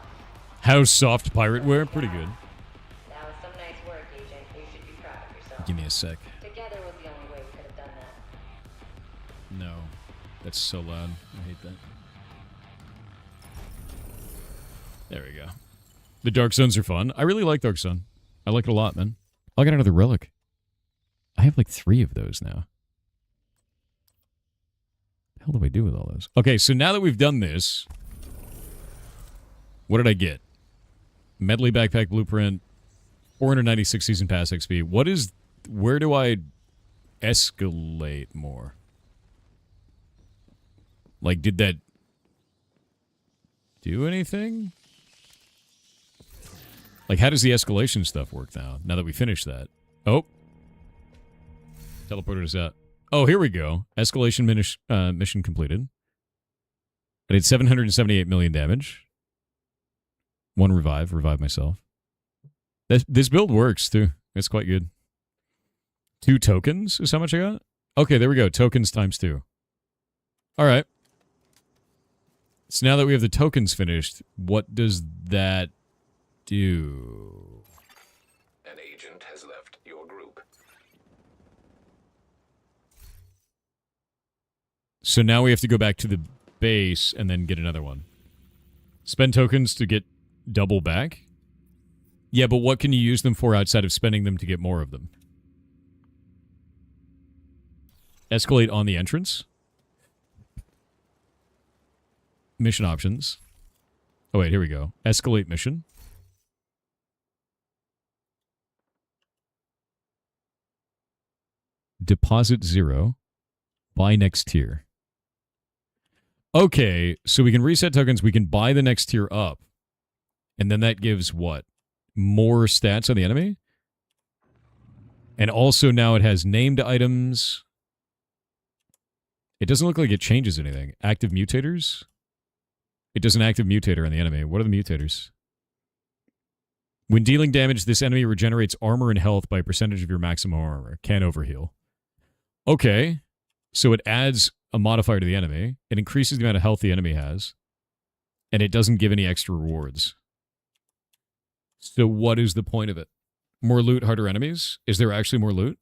How's soft pirateware? Pretty good. That was some nice work, Agent. You should be proud of yourself. Give me a sec. Together was the only way we could have done that. No. That's so loud. I hate that. There we go. The Dark Zones are fun. I really like Dark Zone. I like it a lot, man. I got another relic. I have like 3 of those now. What the hell do I do with all those? Okay, so now that we've done this, what did I get? Medley Backpack Blueprint, 496 Season Pass XP. Where do I escalate more? Like, did that do anything? Like, how does the escalation stuff work now that we finished that? Oh. Teleported us out. Oh, here we go. Escalation mission completed. I did 778 million damage. 1 revive. Revive myself. This build works, too. It's quite good. 2 tokens is how much I got? Okay, there we go. Tokens times 2. All right. So now that we have the tokens finished, what does that do? An agent has left your group. So now we have to go back to the base and then get another one. Spend tokens to get double back? Yeah, but what can you use them for outside of spending them to get more of them? Escalate on the entrance? Mission options. Oh, wait, here we go. Escalate mission. Deposit 0. Buy next tier. Okay, so we can reset tokens. We can buy the next tier up. And then that gives what? More stats on the enemy? And also now it has named items. It doesn't look like it changes anything. Active mutators? It does an active mutator on the enemy. What are the mutators? When dealing damage, this enemy regenerates armor and health by a percentage of your maximum armor. Can overheal. Okay. So it adds a modifier to the enemy. It increases the amount of health the enemy has. And it doesn't give any extra rewards. So what is the point of it? More loot, harder enemies? Is there actually more loot?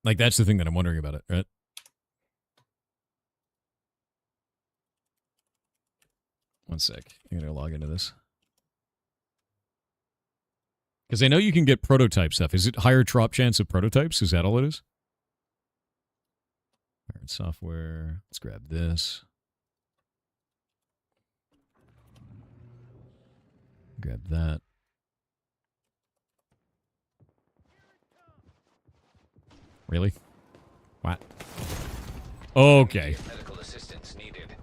Like, that's the thing that I'm wondering about it, right? One sec. I'm going to log into this. Because I know you can get prototype stuff. Is it higher drop chance of prototypes? Is that all it is? Pirate software. Let's grab this. Grab that. Really? What? Okay. Medical assistance needed.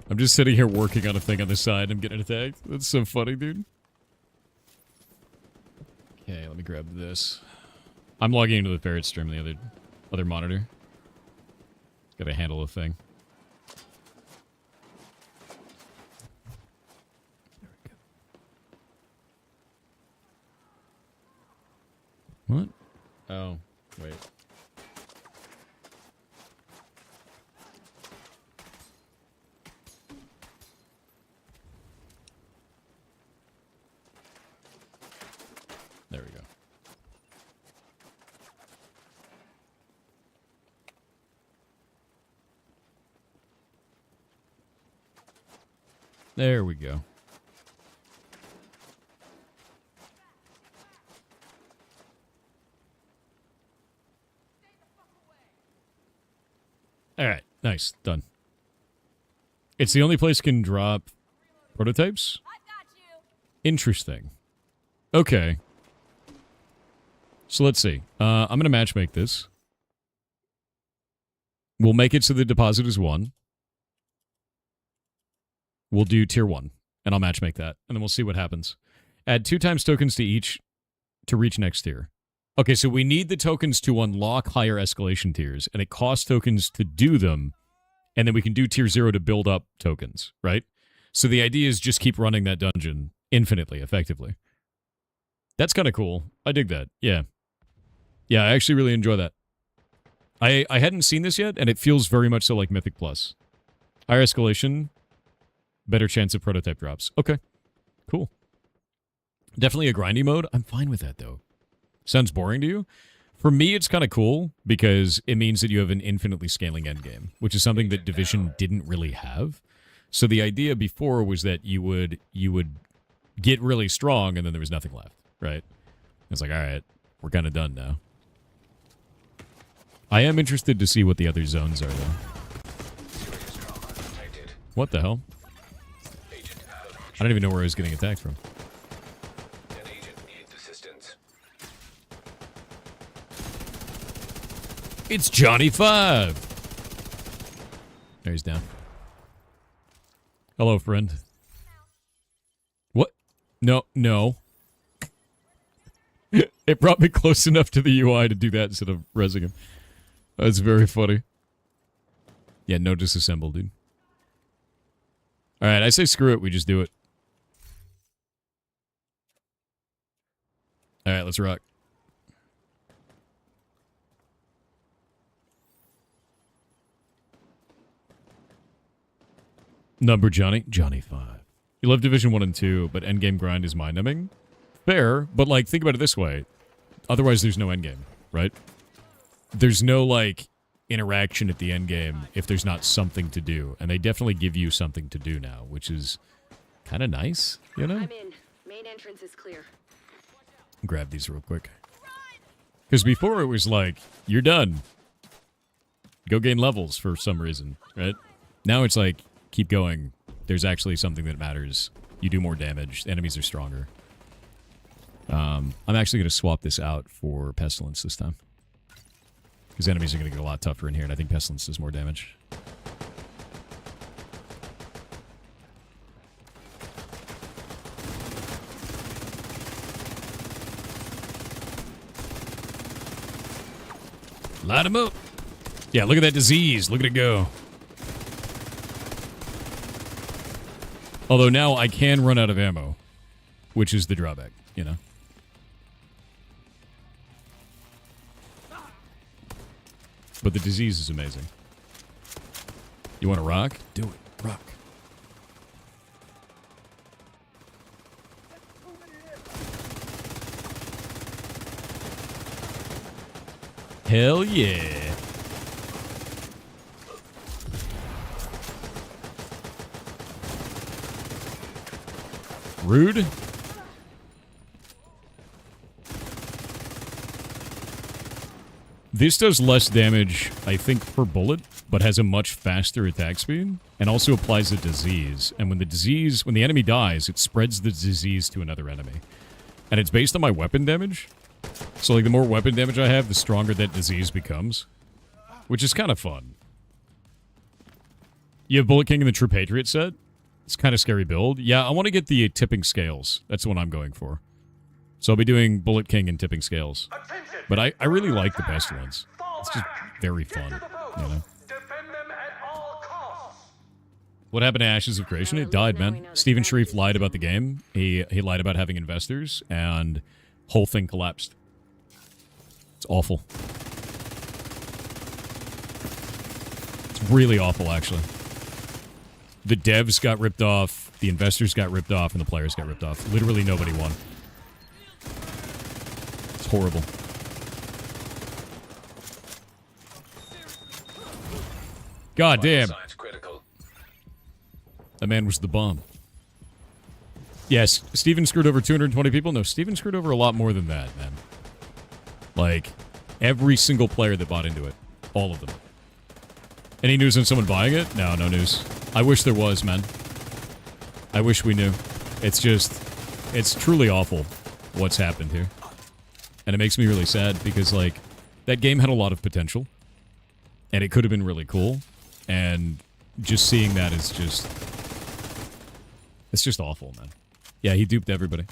I'm just sitting here working on a thing on the side. I'm getting attacked. That's so funny, dude. Okay, let me grab this. I'm logging into the Ferret stream on the other monitor. Gotta handle the thing. What? Oh, wait. There we go. There we go. All right, nice, done. It's the only place can drop prototypes? Interesting. Okay. So let's see. I'm going to matchmake this. We'll make it so the deposit is 1. We'll do tier 1, and I'll matchmake that, and then we'll see what happens. Add 2 times tokens to each to reach next tier. Okay, so we need the tokens to unlock higher escalation tiers, and it costs tokens to do them, and then we can do tier 0 to build up tokens, right? So the idea is just keep running that dungeon infinitely, effectively. That's kind of cool. I dig that. Yeah. Yeah, I actually really enjoy that. I hadn't seen this yet, and it feels very much so like Mythic Plus. Higher escalation, better chance of prototype drops. Okay, cool. Definitely a grindy mode. I'm fine with that, though. Sounds boring to you? For me, it's kind of cool because it means that you have an infinitely scaling endgame, which is something that Division didn't really have. So the idea before was that you would get really strong and then there was nothing left, right? It's like, all right, we're kind of done now. I am interested to see what the other zones are, though. What the hell? I don't even know where I was getting attacked from. An agent needs assistance. It's Johnny 5. There, he's down. Hello, friend. What? No, no. It brought me close enough to the UI to do that instead of rezzing him. That's very funny. Yeah, no disassemble, dude. Alright, I say screw it, we just do it. Alright, let's rock. Number Johnny? Johnny 5. You love Division 1 and 2, but endgame grind is mind-numbing? Fair, but, like, think about it this way. Otherwise, there's no endgame, right? There's no, like, interaction at the endgame if there's not something to do. And they definitely give you something to do now, which is kind of nice, you know? I'm in. Main entrance is clear. Grab these real quick. Because before it was like, you're done. Go gain levels for some reason, right? Now it's like, keep going. There's actually something that matters. You do more damage. Enemies are stronger. I'm actually going to swap this out for Pestilence this time. Because enemies are going to get a lot tougher in here, and I think Pestilence does more damage. Light him up. Yeah, look at that disease. Look at it go. Although now I can run out of ammo, which is the drawback, you know? But the disease is amazing. You want to rock? Do it. Rock. Hell yeah. Rude. This does less damage, I think, per bullet, but has a much faster attack speed, and also applies a disease. And when the enemy dies, it spreads the disease to another enemy. And it's based on my weapon damage. So, like, the more weapon damage I have, the stronger that disease becomes. Which is kind of fun. You have Bullet King in the True Patriot set? It's kind of scary build. Yeah, I want to get the tipping scales. That's the one I'm going for. So I'll be doing Bullet King and tipping scales. But I really like the best ones. It's just very fun, you know? What happened to Ashes of Creation? It died, man. Steven Sharif lied about the game. He lied about having investors, and whole thing collapsed. It's awful. It's really awful, actually. The devs got ripped off, the investors got ripped off, and the players got ripped off. Literally nobody won. It's horrible. God damn. That man was the bomb. Yes, Steven screwed over 220 people. No, Steven screwed over a lot more than that, man. Like, every single player that bought into it. All of them. Any news on someone buying it? No, no news. I wish there was, man. I wish we knew. It's just, it's truly awful what's happened here. And it makes me really sad because, like, that game had a lot of potential. And it could have been really cool. And just seeing that is just... It's just awful, man. Yeah, he duped everybody.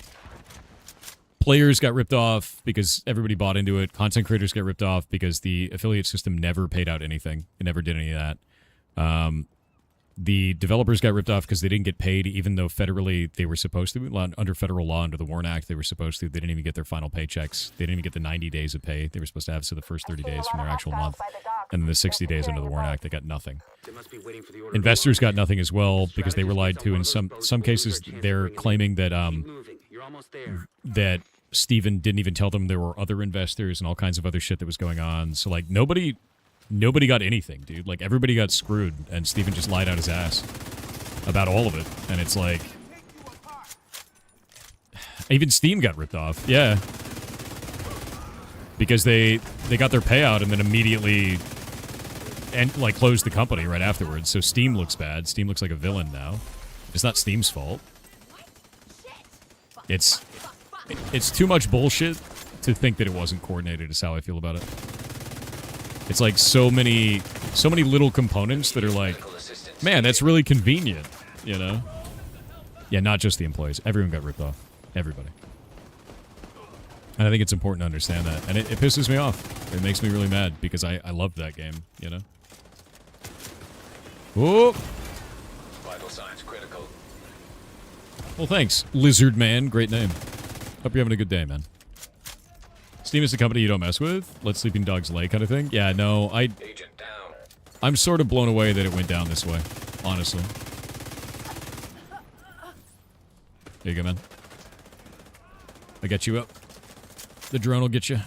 Players got ripped off because everybody bought into it. Content creators got ripped off because the affiliate system never paid out anything. It never did any of that. The developers got ripped off because they didn't get paid, even though federally they were supposed to. Under federal law, under the WARN Act, they were supposed to. They didn't even get their final paychecks. They didn't even get the 90 days of pay they were supposed to have, so the first 30 days from their actual month. And then the 60 days under the WARN Act, they got nothing. Investors got nothing as well because they were lied to. In some cases, they're claiming that that Steven didn't even tell them there were other investors and all kinds of other shit that was going on. So, like, nobody got anything, dude. Like, everybody got screwed, and Steven just lied out his ass about all of it. And it's like... Even Steam got ripped off, yeah. Because they got their payout and then immediately... like, closed the company right afterwards. So Steam looks bad. Steam looks like a villain now. It's not Steam's fault. It's too much bullshit to think that it wasn't coordinated is how I feel about it. It's like so many little components that are like, man, that's really convenient, you know? Yeah, not just the employees. Everyone got ripped off. Everybody. And I think it's important to understand that. And it pisses me off. It makes me really mad because I loved that game, you know? Oh! Vital signs critical. Well, thanks, Lizard Man. Great name. Hope you're having a good day, man. Steam is the company you don't mess with? Let sleeping dogs lay kind of thing? Yeah, no, Agent down. I'm sort of blown away that it went down this way, honestly. There you go, man. I got you up. The drone will get you.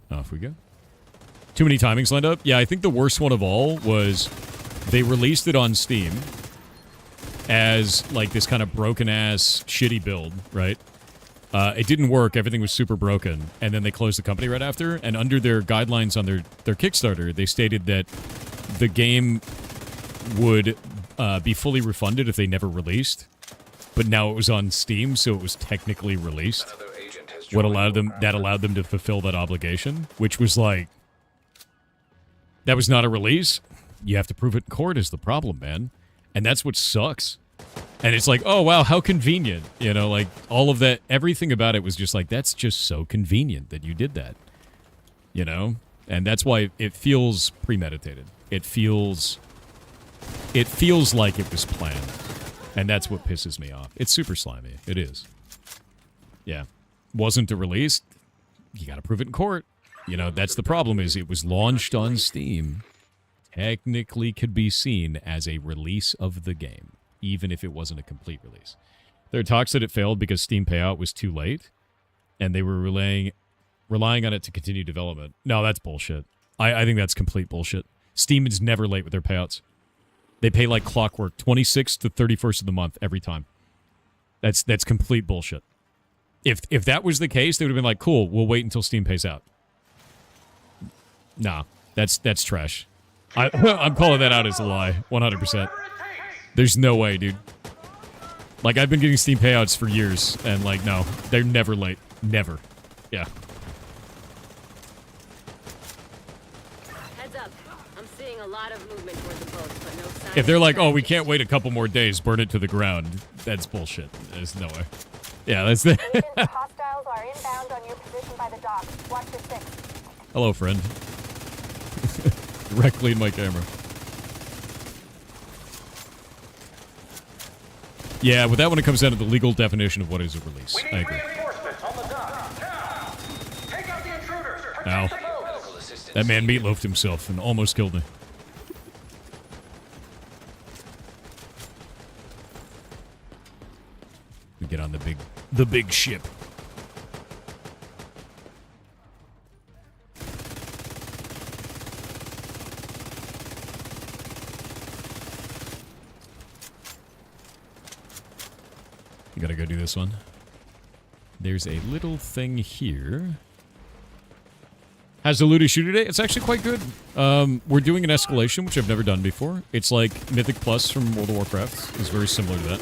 Off we go. Too many timings lined up? Yeah, I think the worst one of all was they released it on Steam as like this kind of broken-ass, shitty build, right? It didn't work. Everything was super broken. And then they closed the company right after. And under their guidelines on their Kickstarter, they stated that the game would be fully refunded if they never released. But now it was on Steam, so it was technically released. What allowed them to fulfill that obligation, which was like, that was not a release. You have to prove it in court is the problem, man. And that's what sucks. And it's like, oh, wow, how convenient. You know, like, all of that, everything about it was just like, that's just so convenient that you did that. You know? And that's why it feels premeditated. It feels like it was planned. And that's what pisses me off. It's super slimy. It is. Yeah. Wasn't a release. You gotta prove it in court. You know, that's the problem is it was launched on Steam. Technically could be seen as a release of the game, even if it wasn't a complete release. There are talks that it failed because Steam payout was too late, and they were relying on it to continue development. No, that's bullshit. I think that's complete bullshit. Steam is never late with their payouts. They pay like clockwork, 26th to 31st of the month every time. That's complete bullshit. If that was the case, they would have been like, cool, we'll wait until Steam pays out. Nah, that's trash. I'm calling that out as a lie, 100%. There's no way, dude. Like, I've been getting Steam payouts for years, and like, no, they're never late. Never. Yeah. Heads up. I'm seeing a lot of movement toward the boat, but no sign. If they're like, oh, we can't wait a couple more days, burn it to the ground, that's bullshit. There's no way. Yeah, that's the... Agents, hostiles are inbound on your position by the dock. Watch your six. Hello, friend. Directly in my camera. Yeah, with that one, it comes down to the legal definition of what is a release. I agree. Ow. That man meatloafed himself and almost killed me. We get on the big ship. You gotta go do this one. There's a little thing here. How's the Looty Shooty day? It's actually quite good. We're doing an escalation, which I've never done before. It's like Mythic Plus from World of Warcraft. It's very similar to that.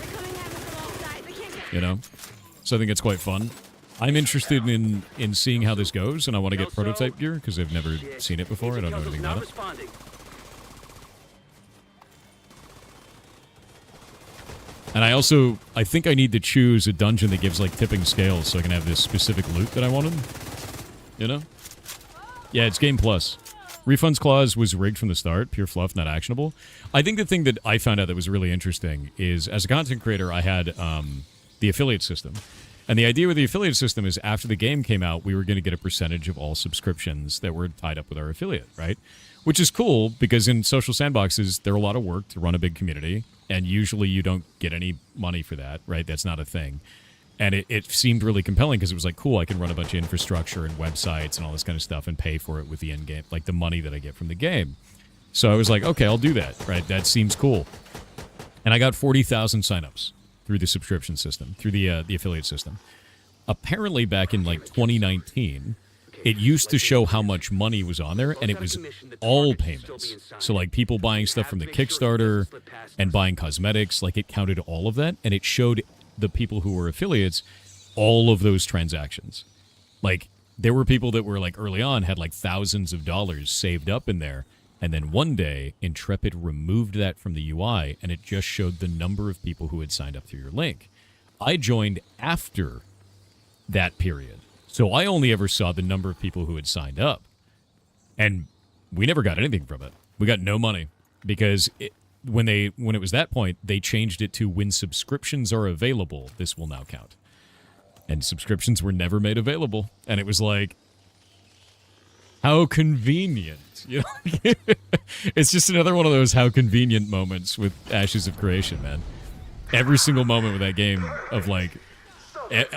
You know? So I think it's quite fun. I'm interested in seeing how this goes, and I want to get prototype gear, because I've never seen it before. I don't know anything about it. And I think I need to choose a dungeon that gives, like, tipping scales so I can have this specific loot that I wanted. You know? Yeah, it's Game Plus. Refunds clause was rigged from the start. Pure fluff, not actionable. I think the thing that I found out that was really interesting is, as a content creator, I had the affiliate system. And the idea with the affiliate system is after the game came out, we were going to get a percentage of all subscriptions that were tied up with our affiliate, right? Which is cool, because in social sandboxes, they're a lot of work to run a big community, and usually you don't get any money for that, right? That's not a thing. And it seemed really compelling, because it was like, cool, I can run a bunch of infrastructure and websites and all this kind of stuff and pay for it with the in-game, like the money that I get from the game. So I was like, okay, I'll do that, right? That seems cool. And I got 40,000 signups through the subscription system, through the affiliate system. Apparently back in like 2019, it used to show how much money was on there, and it was all payments. So like people buying stuff from the Kickstarter and buying cosmetics, like it counted all of that, and it showed the people who were affiliates all of those transactions. Like, there were people that were, like, early on had, like, thousands of dollars saved up in there. And then one day, Intrepid removed that from the UI, and it just showed the number of people who had signed up through your link. I joined after that period. So I only ever saw the number of people who had signed up. And we never got anything from it. We got no money. Because when it was that point, they changed it to when subscriptions are available, this will now count. And subscriptions were never made available. And it was like, how convenient. You know? It's just another one of those how convenient moments with Ashes of Creation, man. Every single moment with that game of, like,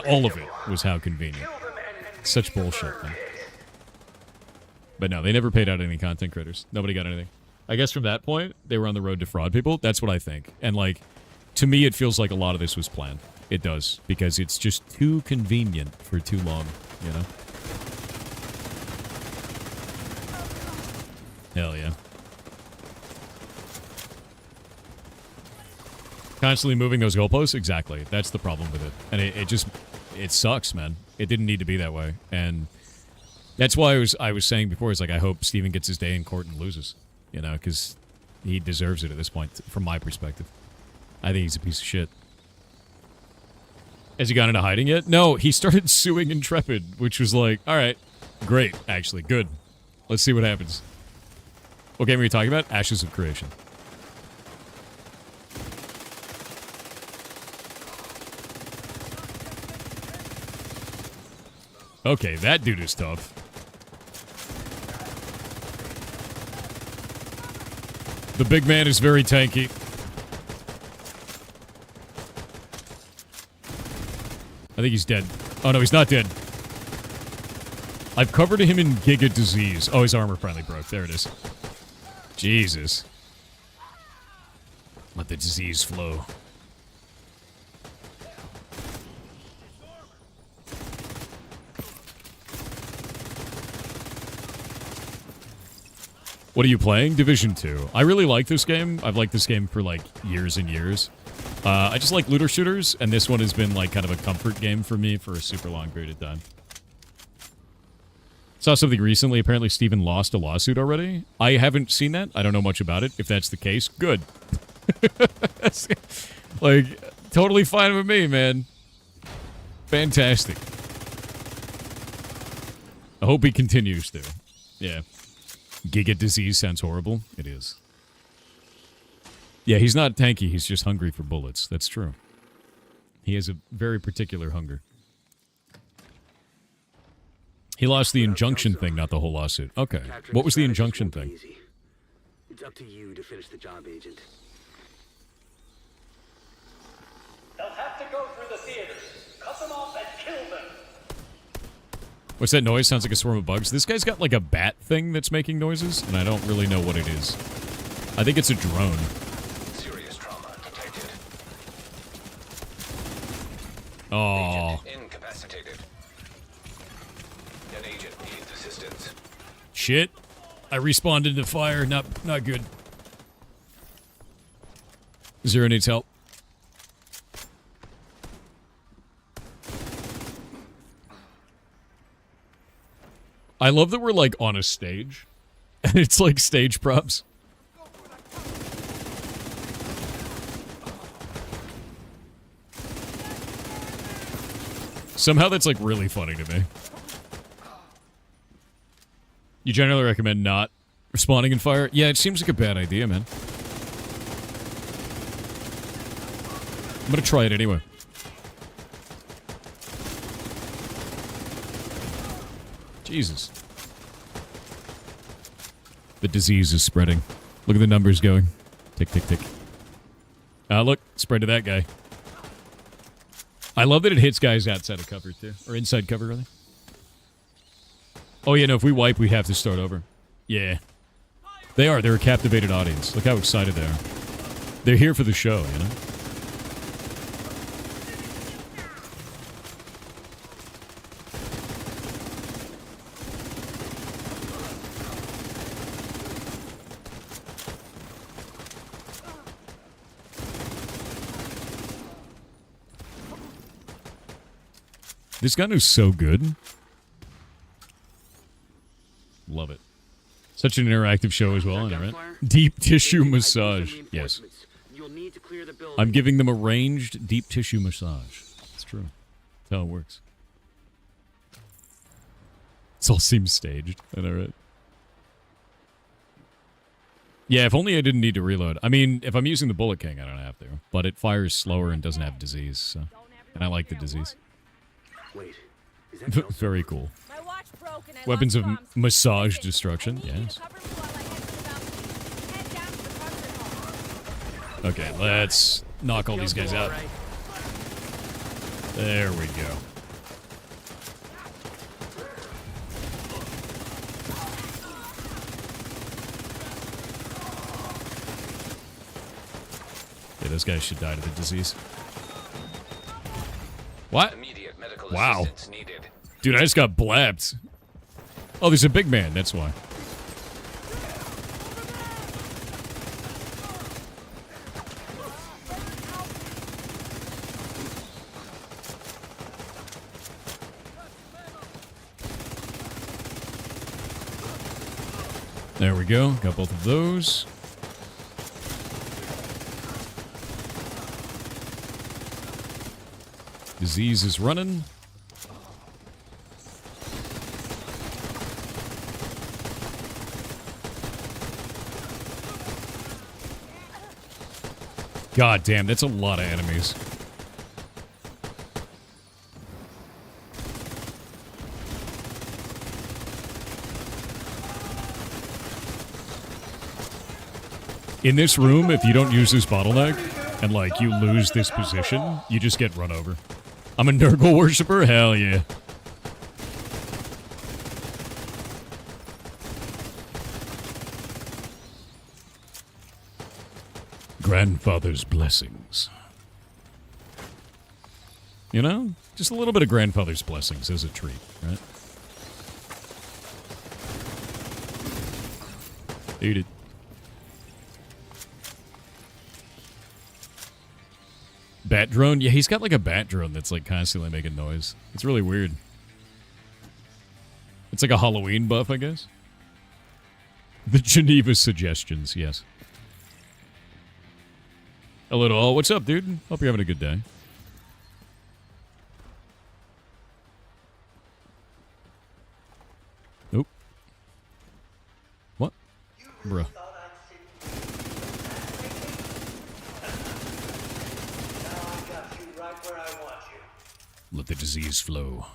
all of it was how convenient. Such bullshit, man. But no, they never paid out any content creators. Nobody got anything. I guess from that point, they were on the road to fraud people. That's what I think. And, like, to me, it feels like a lot of this was planned. It does. Because it's just too convenient for too long, you know? Hell yeah. Constantly moving those goalposts? Exactly. That's the problem with it. And it sucks, man. It didn't need to be that way. And that's why I was saying before, it's like, I hope Steven gets his day in court and loses. You know, because he deserves it at this point, from my perspective. I think he's a piece of shit. Has he gone into hiding yet? No, he started suing Intrepid, which was like, alright, great, actually, good. Let's see what happens. What game are you talking about? Ashes of Creation. Okay, that dude is tough. The big man is very tanky. I think he's dead. Oh, no, he's not dead. I've covered him in Giga Disease. Oh, his armor finally broke. There it is. Jesus. Let the disease flow. What are you playing? Division 2. I really like this game. I've liked this game for, like, years and years. I just like looter shooters, and this one has been, like, kind of a comfort game for me for a super long period of time. Saw something recently. Apparently, Steven lost a lawsuit already. I haven't seen that. I don't know much about it. If that's the case, good. Like, totally fine with me, man. Fantastic. I hope he continues to. Yeah. Giga Disease sounds horrible. It is. Yeah, he's not tanky. He's just hungry for bullets. That's true. He has a very particular hunger. He lost the injunction thing, not the whole lawsuit. Okay. What was the injunction thing? It's up to you to finish the job, Agent. They'll have to go through the theaters. Cut them off and kill them. What's that noise? Sounds like a swarm of bugs. This guy's got like a bat thing that's making noises, and I don't really know what it is. I think it's a drone. Serious trauma detected. Oh. Agent incapacitated. An agent needs assistance. Shit. I respawned into fire. Not good. Zero needs help. I love that we're, like, on a stage. And it's, like, stage props. Somehow that's, like, really funny to me. You generally recommend not respawning in fire? Yeah, it seems like a bad idea, man. I'm gonna try it anyway. Jesus. The disease is spreading. Look at the numbers going. Tick, tick, tick. Look. Spread to that guy. I love that it hits guys outside of cover, too. Or inside cover, rather. Oh, yeah, no, if we wipe, we have to start over. Yeah. They are. They're a captivated audience. Look how excited they are. They're here for the show, you know? This gun is so good. Love it. Such an interactive show as well, right? Deep tissue massage. Yes. You'll need to clear the building. I'm giving them a ranged deep tissue massage. It's true. That's how it works. This all seems staged. I know, right? Yeah, if only I didn't need to reload. I mean, if I'm using the Bullet King, I don't have to. But it fires slower and doesn't have disease, so... And I like the disease. Wait, is that Very cool. My watch broke and I Weapons of lost bombs. massage destruction, I need you to yes. cover me while I head to the balcony. Head down to the concert hall. Okay, let's knock all these guys out. There we go. Yeah, those guys should die to the disease. What? Immediate medical Wow. assistance needed. Dude, I just got blapped. Oh, there's a big man, that's why. There we go. Got both of those. Disease is running. God damn, that's a lot of enemies. In this room, if you don't use this bottleneck, and, like, you lose this position, you just get run over. I'm a Nurgle worshiper? Hell yeah. Grandfather's blessings. You know? Just a little bit of grandfather's blessings as a treat, right? Eat it. Bat drone? Yeah, he's got like a bat drone that's like constantly making noise. It's really weird. It's like a Halloween buff, I guess. The Geneva suggestions, yes. Hello to all. What's up, dude? Hope you're having a good day. Nope. What? Bruh. Let the disease flow.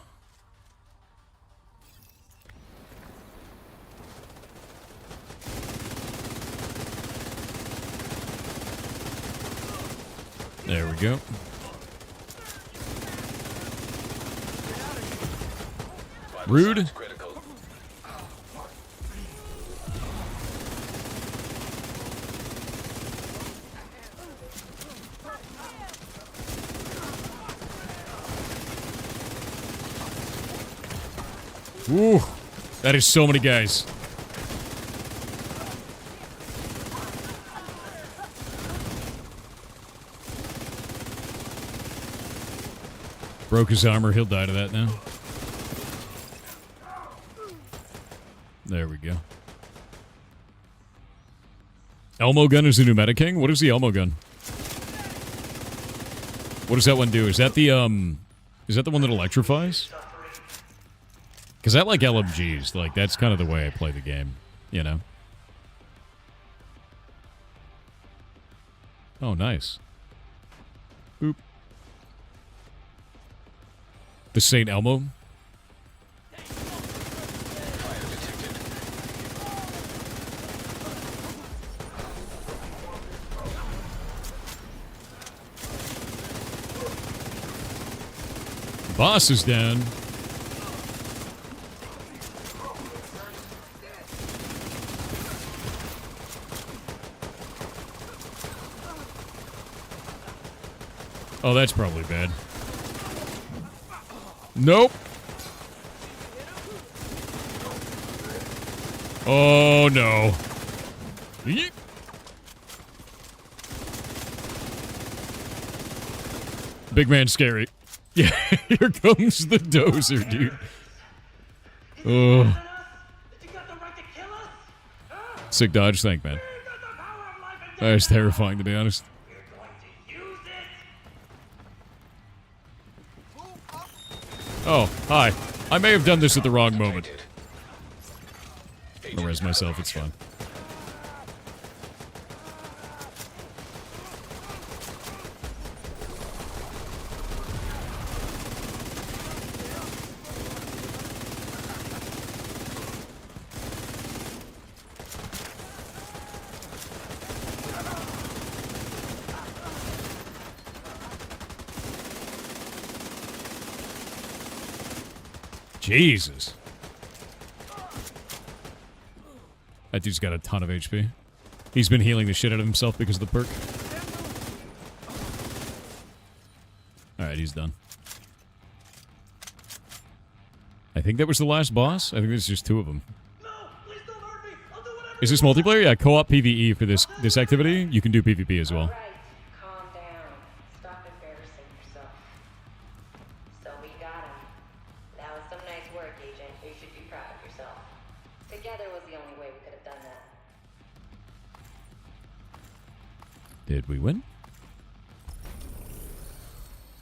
There we go. Rude. Ooh, that is so many guys. Broke his armor, he'll die to that now. There we go. Elmo gun is the new meta king? What is the Elmo gun? What does that one do? Is that the one that electrifies? Because I like LMGs. Like, that's kind of the way I play the game, you know? Oh, nice. Boop. The St. Elmo? Boss is down. Oh, that's probably bad. Nope. Oh, no. Yeet. Big man scary. Yeah, here comes the dozer, dude. Oh. That you got the right to kill us? Huh? Sick dodge, thank man. We got the power of life and death That was now. terrifying, to be honest. We're going to use it. Oh, hi. I may have done this at the wrong moment. Detected. I'll res myself, it's fine. Jesus. That dude's got a ton of HP. He's been healing the shit out of himself because of the perk. Alright, he's done. I think that was the last boss. I think there's just 2 of them. No, please don't hurt me. I'll do whatever. Is this multiplayer? Yeah, co-op PvE for this activity. You can do PvP as well. Right, calm down. Stop embarrassing yourself. So we got him. That was some nice work, Agent. You should be proud of yourself. Together was the only way we could have done that. Did we win?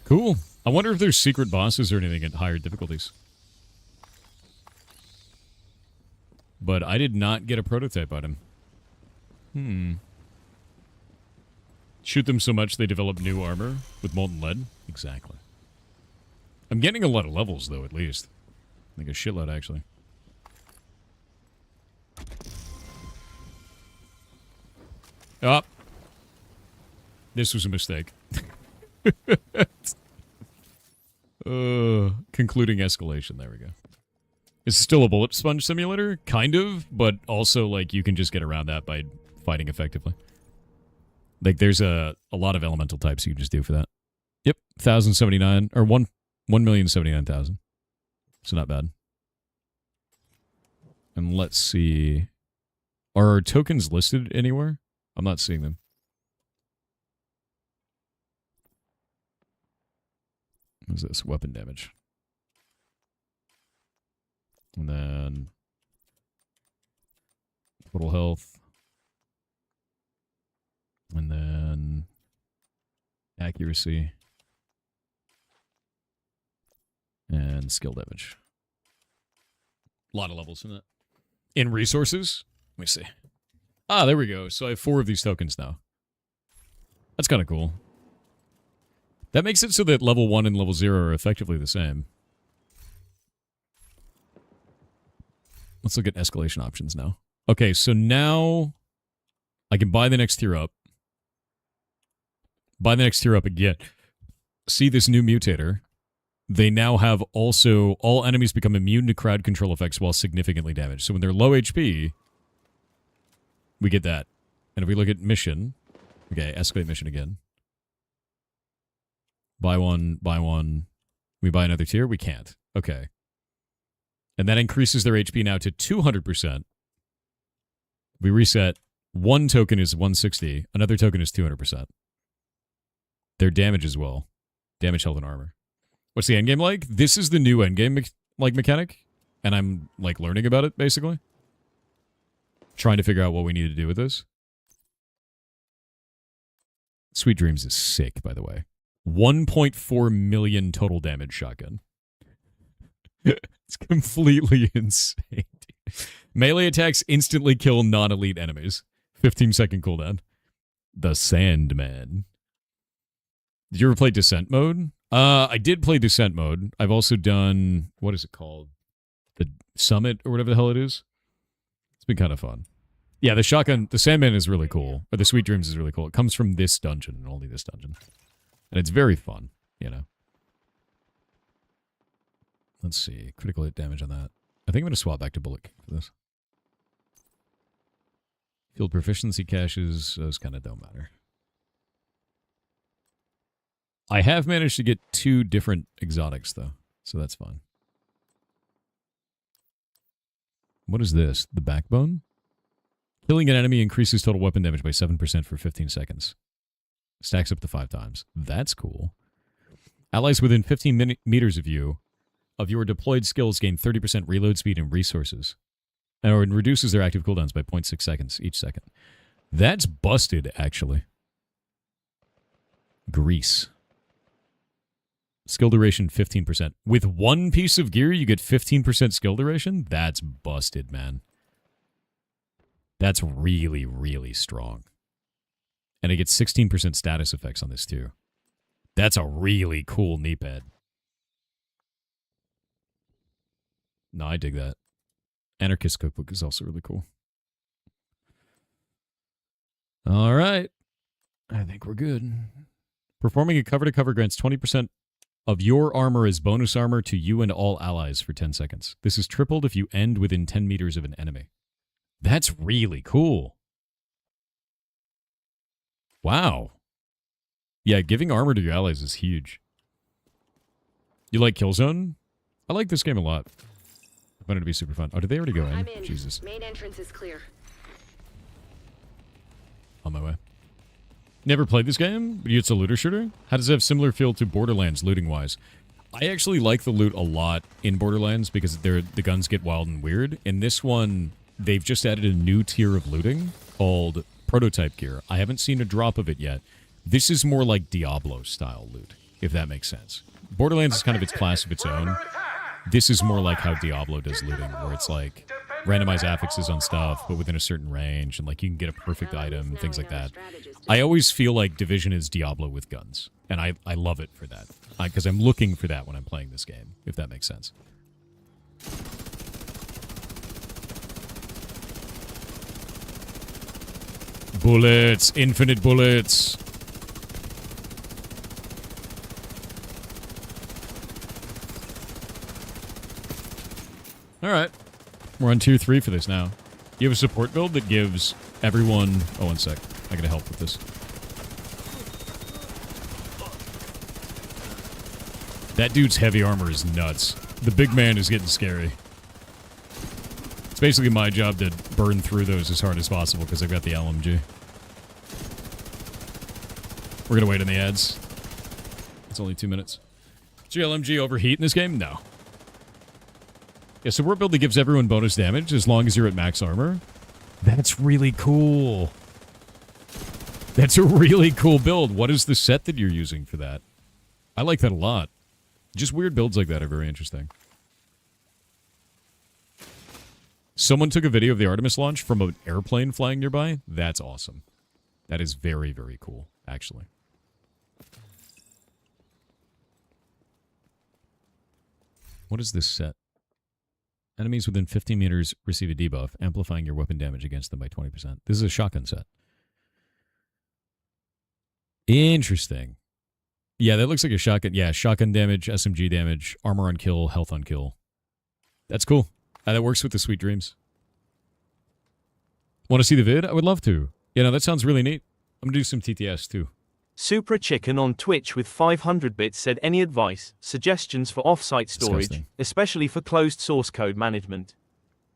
Cool. I wonder if there's secret bosses or anything at higher difficulties. But I did not get a prototype on him. Shoot them so much they develop new armor with molten lead? Exactly. I'm getting a lot of levels, though, at least. I think a shitload, actually. Oh. This was a mistake. Concluding escalation. There we go. It's still a bullet sponge simulator, kind of, but also, like, you can just get around that by fighting effectively. Like, there's a lot of elemental types you can just do for that. Yep, 1,079, or 1,079,000. So not bad. And let's see. Are our tokens listed anywhere? I'm not seeing them. What is this? Weapon damage. And then total health. And then accuracy. And skill damage. A lot of levels in that. In resources? Let me see. Ah, there we go. So I have 4 of these tokens now. That's kind of cool. That makes it so that level 1 and level 0 are effectively the same. Let's look at escalation options now. Okay, so now I can buy the next tier up. Buy the next tier up again. See this new mutator. They now have also, all enemies become immune to crowd control effects while significantly damaged. So when they're low HP, we get that. And if we look at mission, okay, escalate mission again. Buy one, buy one. We buy another tier? We can't. Okay. And that increases their HP now to 200%. We reset. One token is 160. Another token is 200%. Their damage as well. Damage, health, and armor. What's the endgame like? This is the new endgame mechanic. And I'm, like, learning about it, basically. Trying to figure out what we need to do with this. Sweet Dreams is sick, by the way. 1.4 million total damage shotgun. It's completely insane. Melee attacks instantly kill non-elite enemies. 15-second cooldown. The Sandman. Did you ever play Descent mode? I did play Descent mode. I've also done, what is it called? The Summit, or whatever the hell it is. It's been kind of fun. Yeah, the shotgun, the Sandman is really cool. Or the Sweet Dreams is really cool. It comes from this dungeon, and only this dungeon. And it's very fun, you know. Let's see. Critical hit damage on that. I think I'm going to swap back to Bullet King for this. Field proficiency caches, those kind of don't matter. I have managed to get 2 different exotics, though. So that's fine. What is this? The Backbone? Killing an enemy increases total weapon damage by 7% for 15 seconds. Stacks up to 5 times. That's cool. Allies within 15 meters of you, of your deployed skills, gain 30% reload speed and resources. Or it reduces their active cooldowns by 0.6 seconds each second. That's busted, actually. Grease. Skill duration 15%. With one piece of gear, you get 15% skill duration? That's busted, man. That's really, really strong. And it gets 16% status effects on this, too. That's a really cool knee pad. No, I dig that. Anarchist Cookbook is also really cool. All right. I think we're good. Performing a cover-to-cover grants 20% of your armor as bonus armor to you and all allies for 10 seconds. This is tripled if you end within 10 meters of an enemy. That's really cool. Wow. Yeah, giving armor to your allies is huge. You like Killzone? I like this game a lot. I found it to be super fun. Oh, did they already go in? I'm in. Jesus. Main entrance is clear. On my way. Never played this game, but it's a looter shooter? How does it have similar feel to Borderlands looting-wise? I actually like the loot a lot in Borderlands because the guns get wild and weird. In this one, they've just added a new tier of looting called Prototype Gear. I haven't seen a drop of it yet. This is more like Diablo-style loot, if that makes sense. Borderlands is kind of its class of its own. This is more like how Diablo does looting, where it's like randomized affixes on stuff, but within a certain range, and like you can get a perfect item, things like that. I always feel like Division is Diablo with guns, and I love it for that. Because I'm looking for that when I'm playing this game, if that makes sense. Bullets! Infinite bullets! Alright. We're on tier 3 for this now. You have a support build that gives everyone... Oh, one sec. I gotta help with this. That dude's heavy armor is nuts. The big man is getting scary. It's basically my job to burn through those as hard as possible because I've got the LMG. We're gonna wait on the ads. It's only 2 minutes. Does your LMG overheat in this game? No. Yeah, support build that gives everyone bonus damage as long as you're at max armor. That's really cool. That's a really cool build. What is the set that you're using for that? I like that a lot. Just weird builds like that are very interesting. Someone took a video of the Artemis launch from an airplane flying nearby. That's awesome. That is very, very cool, actually. What is this set? Enemies within 15 meters receive a debuff, amplifying your weapon damage against them by 20%. This is a shotgun set. Interesting. Yeah, that looks like a shotgun. Yeah, shotgun damage, SMG damage, armor on kill, health on kill. That's cool. That works with the Sweet Dreams. Want to see the vid? I would love to. You know, that sounds really neat. I'm going to do some TTS too. Supra Chicken on Twitch with 500 bits said any advice, suggestions for off-site storage, Disgusting. especially for closed source code management.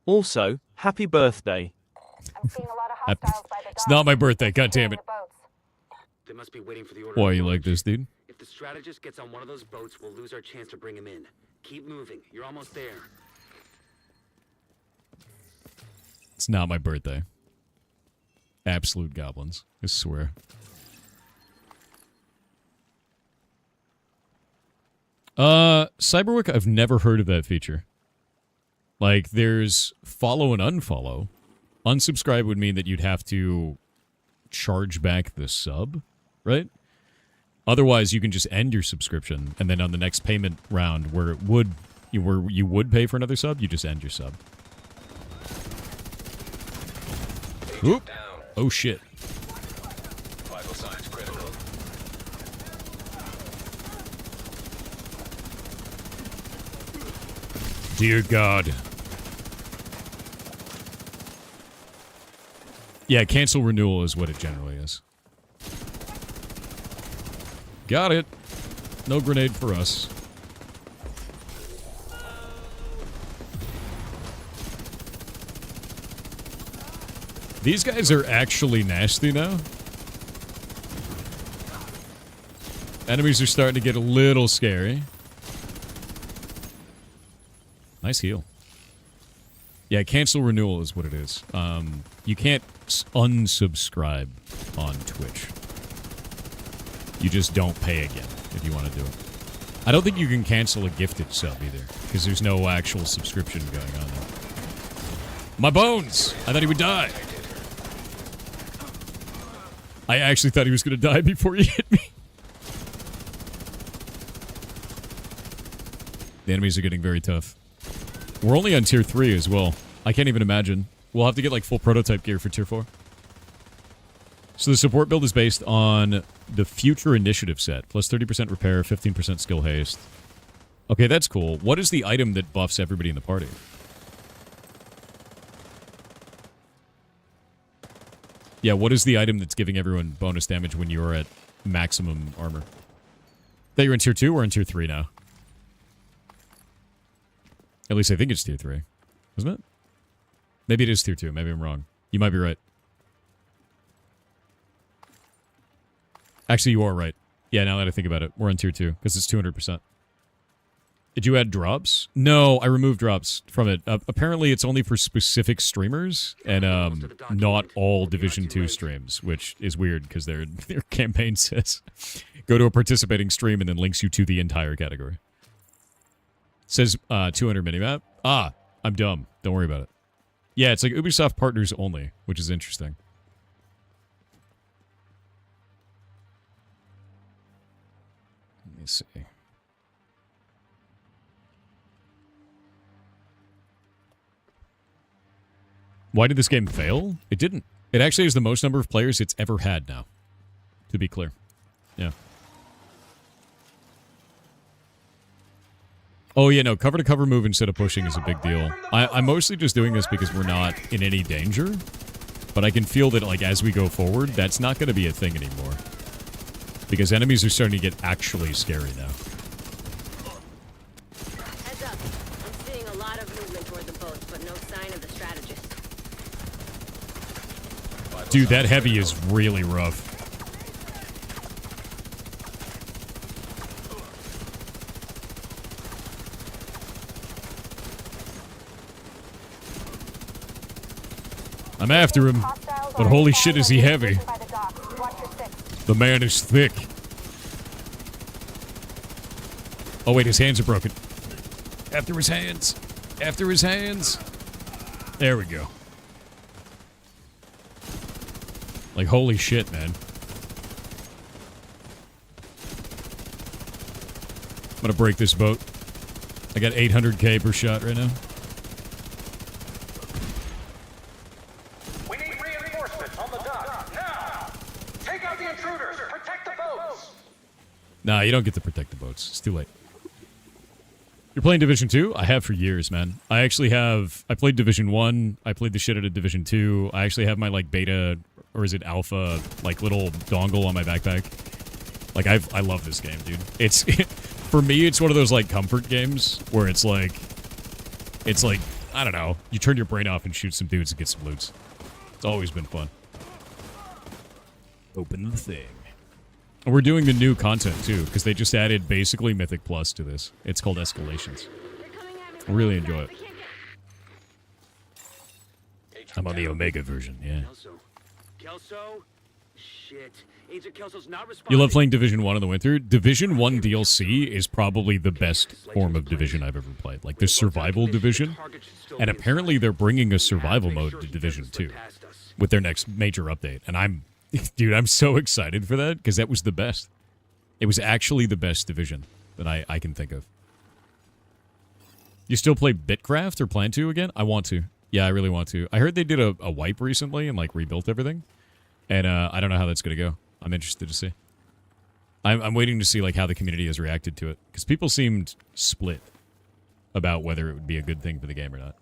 Also, happy birthday. I'm seeing a lot of hostiles by the It's not my birthday, goddammit. They must be waiting for the order. Why to you like launch. this, dude? If the strategist gets on one of those boats, we'll lose our chance to bring him in. Keep moving. You're almost there. It's not my birthday. Absolute goblins. I swear. Cyberwick, I've never heard of that feature. Like, there's follow and unfollow. Unsubscribe would mean that you'd have to charge back the sub, right? Otherwise, you can just end your subscription, and then on the next payment round, where you would pay for another sub, you just end your sub. Oop. Oh shit. Vital signs critical. Dear God. Yeah, cancel renewal is what it generally is. Got it. No grenade for us. These guys are actually nasty now. Enemies are starting to get a little scary. Nice heal. Yeah, cancel renewal is what it is. You can't unsubscribe on Twitch. You just don't pay again if you want to do it. I don't think you can cancel a gifted sub either, because there's no actual subscription going on there. My bones! I thought he would die. I actually thought he was going to die before he hit me. The enemies are getting very tough. We're only on tier 3 as well. I can't even imagine. We'll have to get like full prototype gear for tier 4. So the support build is based on the future initiative set. Plus 30% repair, 15% skill haste. Okay, that's cool. What is the item that buffs everybody in the party? Yeah, what is the item that's giving everyone bonus damage when you're at maximum armor? That you're in tier 2 or in tier 3 now? At least I think it's tier 3. Isn't it? Maybe it is tier 2. Maybe I'm wrong. You might be right. Actually, you are right. Yeah, now that I think about it, we're on tier 2, because it's 200%. Did you add drops? No, I removed drops from it. Apparently, it's only for specific streamers, and not all Division 2 streams, which is weird, because their campaign says, go to a participating stream, and then links you to the entire category. Says 200 minimap. Ah, I'm dumb. Don't worry about it. Yeah, it's like Ubisoft partners only, which is interesting. Let me see. Why did this game fail? It didn't. It actually has the most number of players it's ever had now. To be clear. Yeah. Oh, yeah, no. Cover-to-cover move instead of pushing is a big deal. I'm mostly just doing this because we're not in any danger. But I can feel that, like, as we go forward, that's not going to be a thing anymore. Because enemies are starting to get actually scary now. Heads up. I'm seeing a lot of movement toward the boats, but no sign of the strategist. Dude, that heavy is really rough. I'm after him, but holy shit is he heavy. The man is thick. Oh wait, his hands are broken. After his hands. After his hands. There we go. Like, holy shit, man. I'm gonna break this boat. I got 800k per shot right now. We need reinforcements on the dock, now! Take out the intruders! Protect the boats! Nah, you don't get to protect the boats. It's too late. You're playing Division 2? I have for years, man. I actually have... I played Division 1. I played the shit out of Division 2. I actually have my, like, beta... Or is it alpha, like, little dongle on my backpack. Like, I love this game, dude. It's... For me, it's one of those, like, comfort games where it's like... It's like, I don't know. You turn your brain off and shoot some dudes and get some loots. It's always been fun. Open the thing. And we're doing the new content, too, because they just added basically Mythic Plus to this. It's called Escalations. I really enjoy it. I'm on the Omega version, yeah. Kelso? Shit. Agent Kelso's not responding. You love playing Division 1 in the winter? Division 1 DLC is probably the best form of Division I've ever played. Like, the survival division. And apparently they're bringing a survival mode to Division 2 with their next major update. And I'm... Dude, I'm so excited for that, because that was the best. It was actually the best Division that I can think of. You still play Bitcraft or plan to again? I want to. Yeah, I really want to. I heard they did a wipe recently and, like, rebuilt everything. And I don't know how that's going to go. I'm interested to see. I'm waiting to see, like, how the community has reacted to it. Because people seemed split about whether it would be a good thing for the game or not.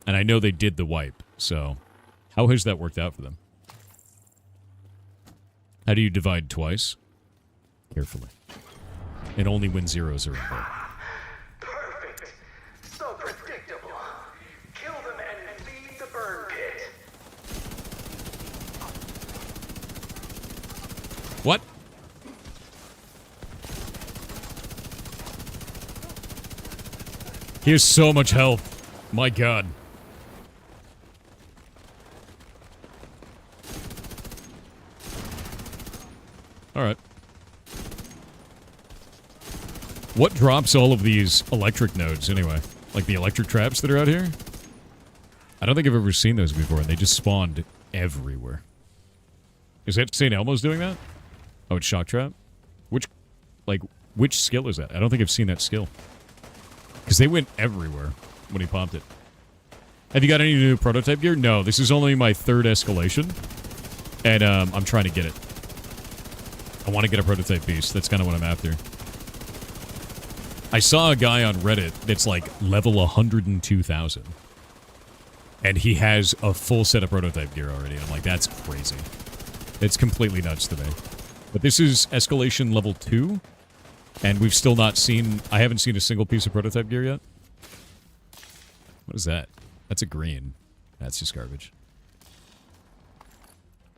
And I know they did the wipe, so how has that worked out for them? How do you divide twice? Carefully. And only when zeros are involved. Perfect. So predictable. Kill them and feed the burn pit. What? He has so much health. My god. Alright. What drops all of these electric nodes, anyway? Like the electric traps that are out here? I don't think I've ever seen those before, and they just spawned everywhere. Is that St. Elmo's doing that? Oh, it's Shock Trap? Which skill is that? I don't think I've seen that skill. Because they went everywhere when he popped it. Have you got any new prototype gear? No, this is only my 3rd escalation. And I'm trying to get it. I want to get a prototype beast. That's kind of what I'm after. I saw a guy on Reddit that's like level 102,000. And he has a full set of prototype gear already. I'm like, that's crazy. It's completely nuts to me. But this is escalation level 2. And we've still not seen... I haven't seen a single piece of prototype gear yet. What is that? That's a green. That's just garbage.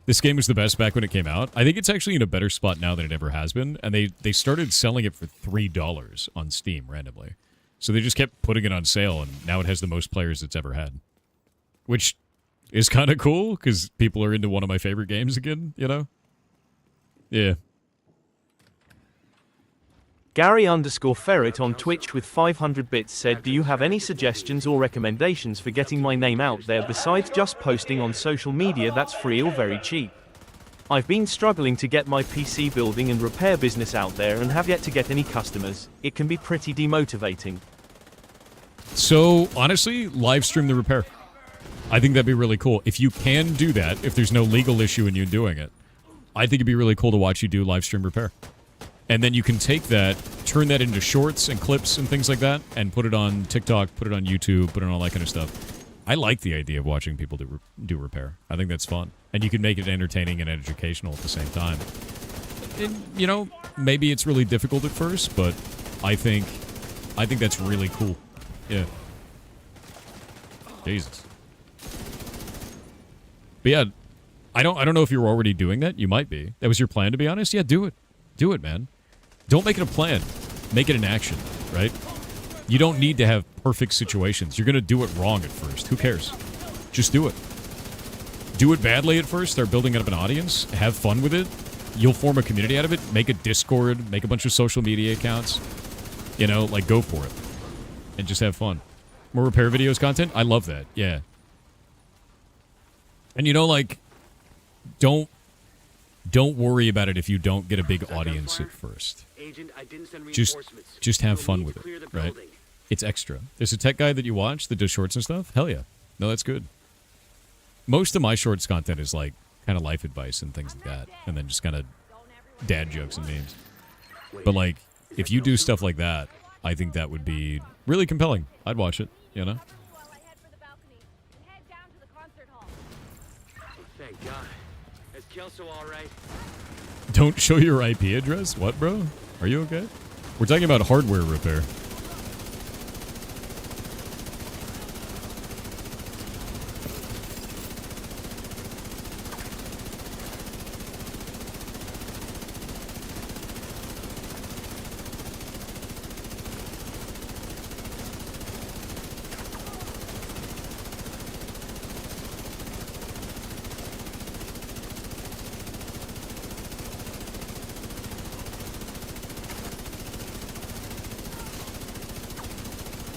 This game was the best back when it came out. I think it's actually in a better spot now than it ever has been. And they started selling it for $3 on Steam randomly. So they just kept putting it on sale, and now it has the most players it's ever had. Which is kind of cool, because people are into one of my favorite games again, you know? Yeah. Gary_Ferret on Twitch with 500 bits said, do you have any suggestions or recommendations for getting my name out there besides just posting on social media that's free or very cheap? I've been struggling to get my PC building and repair business out there and have yet to get any customers. It can be pretty demotivating. So, honestly, live stream the repair. I think that'd be really cool. If you can do that, if there's no legal issue in you doing it, I think it'd be really cool to watch you do live stream repair. And then you can take that, turn that into shorts and clips and things like that, and put it on TikTok, put it on YouTube, put it on all that kind of stuff. I like the idea of watching people do repair. I think that's fun. And you can make it entertaining and educational at the same time. And, you know, maybe it's really difficult at first, but I think that's really cool. Yeah. Jesus. But yeah, I don't know if you're already doing that. You might be. That was your plan, to be honest. Yeah, do it. Do it, man. Don't make it a plan. Make it an action, right? You don't need to have perfect situations. You're going to do it wrong at first. Who cares? Just do it. Do it badly at first. Start building up an audience. Have fun with it. You'll form a community out of it. Make a Discord. Make a bunch of social media accounts. You know, like, go for it. And just have fun. More repair videos content? I love that. Yeah. And, you know, like, don't worry about it if you don't get a big audience at first. Just have fun with it, right? It's extra. There's a tech guy that you watch that does shorts and stuff. Hell yeah. No, that's good. Most of my shorts content is like kind of life advice and things like that. And then just kind of dad jokes and memes. But like, if you do stuff like that, I think that would be really compelling. I'd watch it, you know? Thank God. Is Kelso all right? Don't show your IP address? What, bro? Are you okay? We're talking about hardware repair.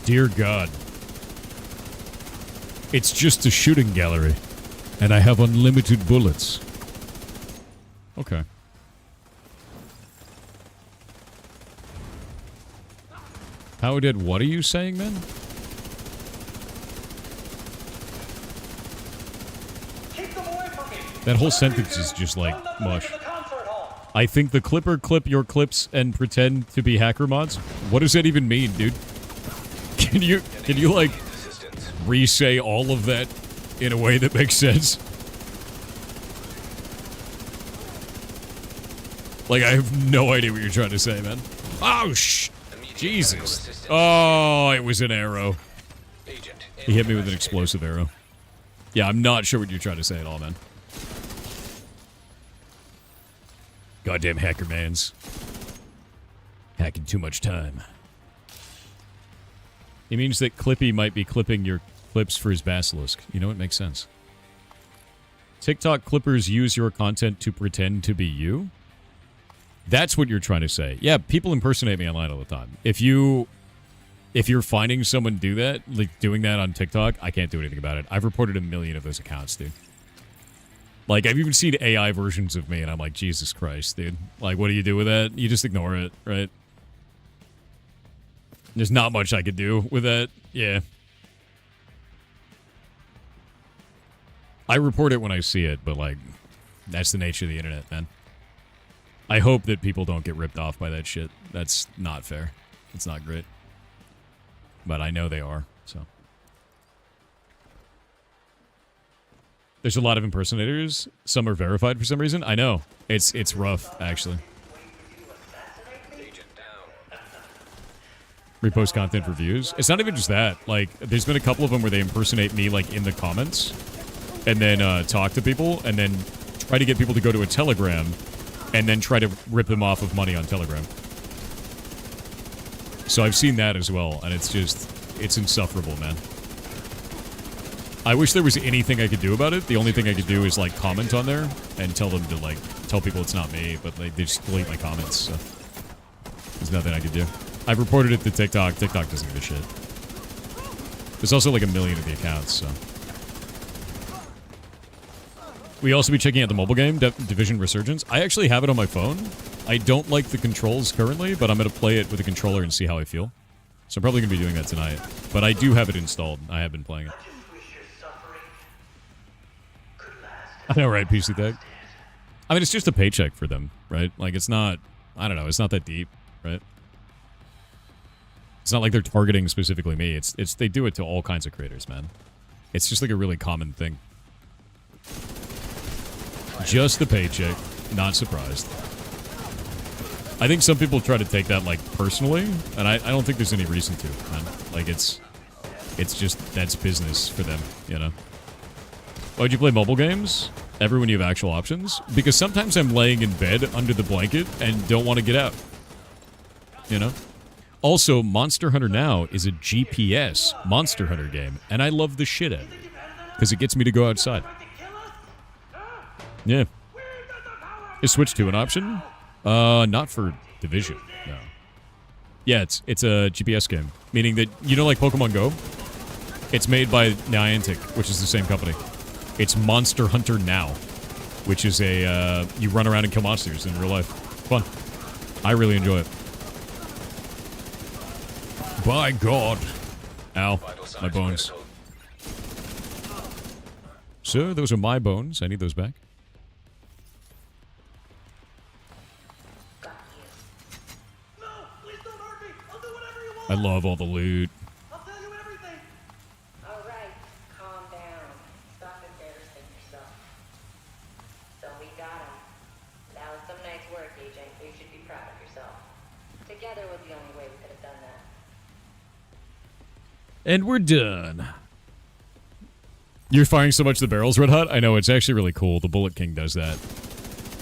Dear God. It's just a shooting gallery, and I have unlimited bullets. Okay. How did... What are you saying, man? That whole sentence is just like mush. I think the clipper clip your clips and pretend to be hacker mods? What does that even mean, dude? Can you like re-say all of that in a way that makes sense? Like, I have no idea what you're trying to say, man. Oh, Jesus. Oh, it was an arrow. He hit me with an explosive arrow. Yeah, I'm not sure what you're trying to say at all, man. Goddamn hacker mans. Hacking too much time. It means that Clippy might be clipping your clips for his basilisk. You know, it makes sense. TikTok clippers use your content to pretend to be you? That's what you're trying to say. Yeah, people impersonate me online all the time. If you're finding someone do that, like doing that on TikTok, I can't do anything about it. I've reported 1 million of those accounts, dude. Like, I've even seen AI versions of me, and I'm like, Jesus Christ, dude. Like, what do you do with that? You just ignore it, right? There's not much I could do with that. Yeah. I report it when I see it, but, like, that's the nature of the internet, man. I hope that people don't get ripped off by that shit. That's not fair. It's not great. But I know they are, so. There's a lot of impersonators. Some are verified for some reason. I know. It's rough, actually. Repost content for views. It's not even just that. Like, there's been a couple of them where they impersonate me, like, in the comments. And then talk to people. And then try to get people to go to a Telegram. And then try to rip them off of money on Telegram. So I've seen that as well. And it's just... It's insufferable, man. I wish there was anything I could do about it. The only thing I could do is, like, comment on there and tell them to, like, tell people it's not me, but like, they just delete my comments, so there's nothing I could do. I've reported it to TikTok. TikTok doesn't give a shit. There's also, like, 1 million of the accounts, so. We also be checking out the mobile game, Division Resurgence. I actually have it on my phone. I don't like the controls currently, but I'm going to play it with a controller and see how I feel. So I'm probably going to be doing that tonight. But I do have it installed. I have been playing it. I know, right, PC Tech? I mean, it's just a paycheck for them, right? Like, it's not... I don't know, it's not that deep, right? It's not like they're targeting specifically me. It's they do it to all kinds of creators, man. It's just like a really common thing. Just the paycheck. Not surprised. I think some people try to take that, like, personally, and I don't think there's any reason to, man. Like, it's just, that's business for them, you know? Why'd you play mobile games? Ever when you have actual options? Because sometimes I'm laying in bed under the blanket and don't want to get out. You know? Also, Monster Hunter Now is a GPS Monster Hunter game, and I love the shit out of it. Because it gets me to go outside. Yeah. Is Switch 2 an option? Not for Division, no. Yeah, it's a GPS game. Meaning that, you know, like Pokemon Go? It's made by Niantic, which is the same company. It's Monster Hunter Now, which is a, you run around and kill monsters in real life. Fun. I really enjoy it. By God. Ow. My bones. Sir, those are my bones. I need those back. I love all the loot. I'll tell you everything. All right, calm down. Stop embarrassing yourself. So we got him. That was some nice work, Agent. You should be proud of yourself. Together was the only way we could have done that. And we're done. You're firing so much the barrels, Red Hot? I know, it's actually really cool. The Bullet King does that.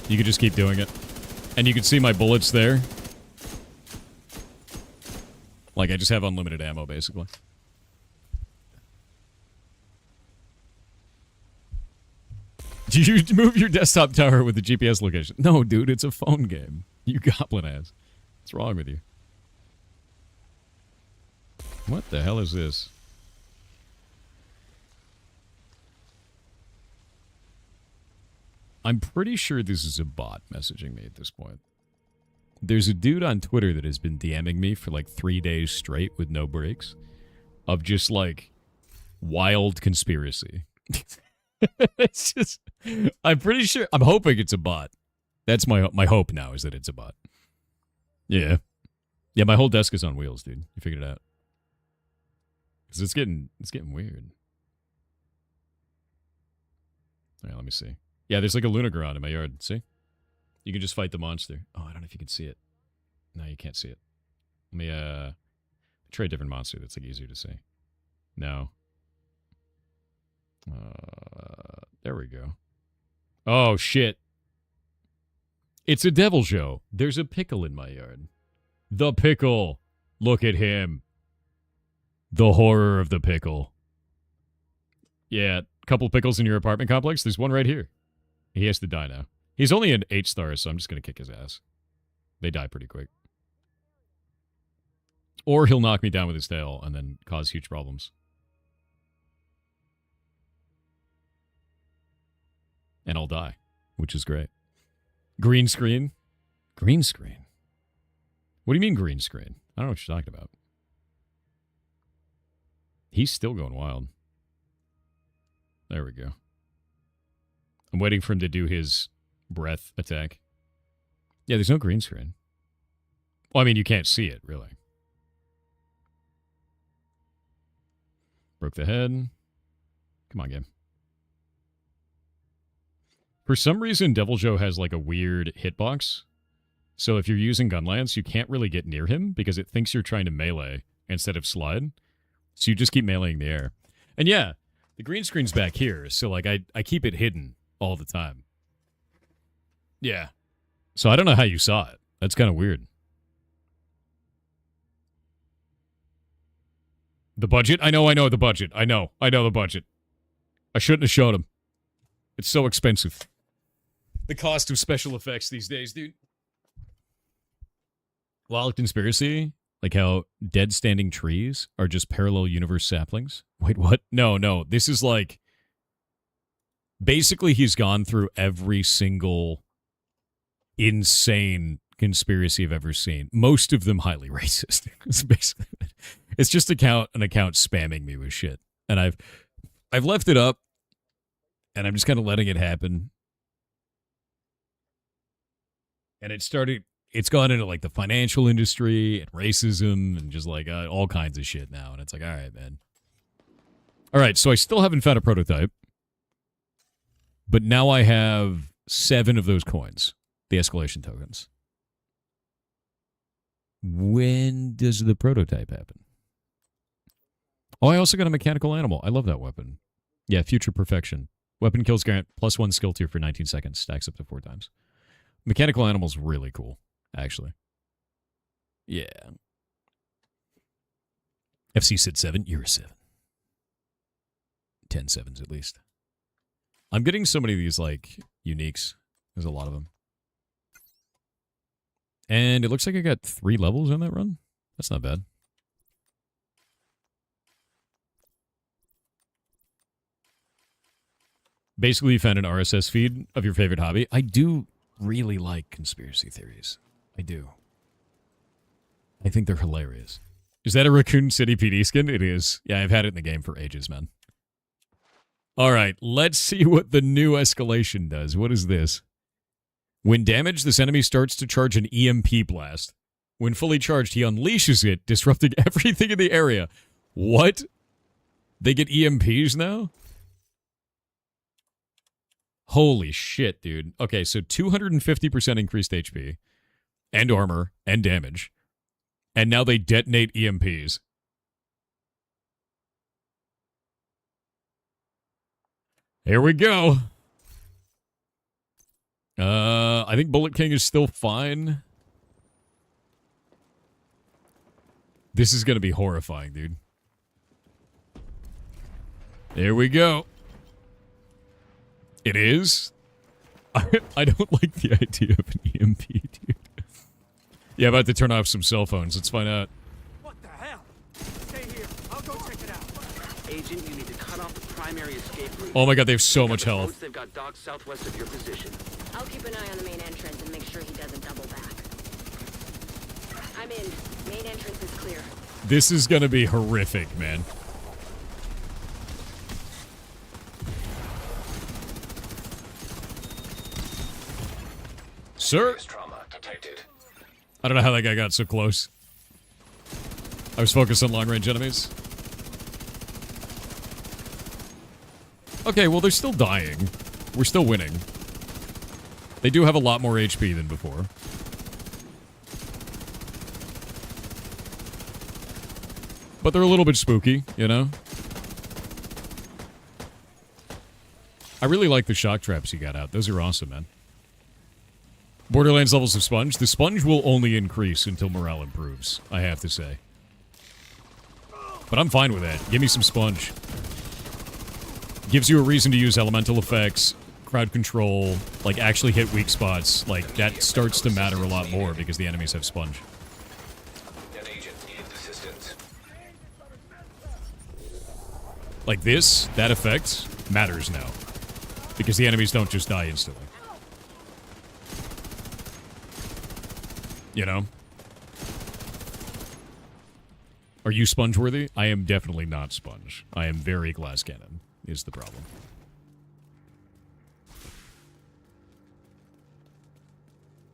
You can just keep doing it. And you can see my bullets there. Like, I just have unlimited ammo, basically. Do you move your desktop tower with the GPS location? No, dude, it's a phone game. You goblin ass. What's wrong with you? What the hell is this? I'm pretty sure this is a bot messaging me at this point. There's a dude on Twitter that has been DMing me for like 3 days straight with no breaks of just like wild conspiracy. It's just, I'm pretty sure, I'm hoping it's a bot. That's my hope now, is that it's a bot. Yeah. Yeah, my whole desk is on wheels, dude. You figured it out. Because it's getting weird. All right, let me see. Yeah, there's like a Lunaground in my yard. See? You can just fight the monster. Oh, I don't know if you can see it. No, you can't see it. Let me try a different monster that's like easier to see. No. There we go. Oh, shit. It's a devil show. There's a pickle in my yard. The pickle. Look at him. The horror of the pickle. Yeah, couple pickles in your apartment complex. There's one right here. He has to die now. He's only an 8 stars, so I'm just going to kick his ass. They die pretty quick. Or he'll knock me down with his tail and then cause huge problems. And I'll die, which is great. Green screen? Green screen? What do you mean green screen? I don't know what you're talking about. He's still going wild. There we go. I'm waiting for him to do his breath attack. Yeah, there's no green screen. Well, I mean, you can't see it, really. Broke the head. Come on, game. For some reason, Devil Joe has like a weird hitbox. So if you're using Gunlance, you can't really get near him because it thinks you're trying to melee instead of slide. So you just keep meleeing the air. And yeah, the green screen's back here. So like I keep it hidden all the time. Yeah. So I don't know how you saw it. That's kind of weird. The budget? I know the budget. I know the budget. I shouldn't have showed him. It's so expensive. The cost of special effects these days, dude. Wild conspiracy? Like how dead standing trees are just parallel universe saplings? Wait, what? No. This is like... Basically, he's gone through every single insane conspiracy I've ever seen. Most of them highly racist. It's basically it. It's just an account spamming me with shit. And I've left it up, and I'm just kind of letting it happen. And it's gone into like the financial industry and racism and just like all kinds of shit now. And it's like, all right, man. All right, so I still haven't found a prototype. But now I have 7 of those coins, the escalation tokens. When does the prototype happen? Oh, I also got a mechanical animal. I love that weapon. Yeah, future perfection. Weapon kills grant +1 skill tier for 19 seconds. Stacks up to 4 times. Mechanical animal's really cool, actually. Yeah. FC said 7. You're a 7. 10 sevens at least. I'm getting so many of these, like, uniques. There's a lot of them. And it looks like I got 3 levels on that run. That's not bad. Basically, you found an RSS feed of your favorite hobby. I do really like conspiracy theories. I do. I think they're hilarious. Is that a Raccoon City PD skin? It is. Yeah, I've had it in the game for ages, man. All right, let's see what the new escalation does. What is this? When damaged, this enemy starts to charge an EMP blast. When fully charged, he unleashes it, disrupting everything in the area. What? They get EMPs now? Holy shit, dude. Okay, so 250% increased HP, and armor, and damage. And now they detonate EMPs. Here we go. I think Bullet King is still fine. This is going to be horrifying, dude. Here we go. It is? I don't like the idea of an EMP, dude. Yeah, about to turn off some cell phones. Let's find out. What the hell? Stay here. I'll go check it out. Agent, you need to cut off the primary escape route. Oh my god, they have so much health. They've got docked southwest of your position. I'll keep an eye on the main entrance and make sure he doesn't double back. I'm in. Main entrance is clear. This is gonna be horrific, man. Sir? Trauma detected. I don't know how that guy got so close. I was focused on long-range enemies. Okay, well, they're still dying. We're still winning. They do have a lot more HP than before. But they're a little bit spooky, you know? I really like the shock traps you got out. Those are awesome, man. Borderlands levels of Sponge. The Sponge will only increase until morale improves, I have to say. But I'm fine with that. Give me some sponge. Gives you a reason to use elemental effects, crowd control, like actually hit weak spots. Like, that starts to matter a lot more because the enemies have sponge. An agent needs assistance. Like this, that effect matters now. Because the enemies don't just die instantly. You know? Are you sponge-worthy? I am definitely not sponge. I am very glass cannon, is the problem.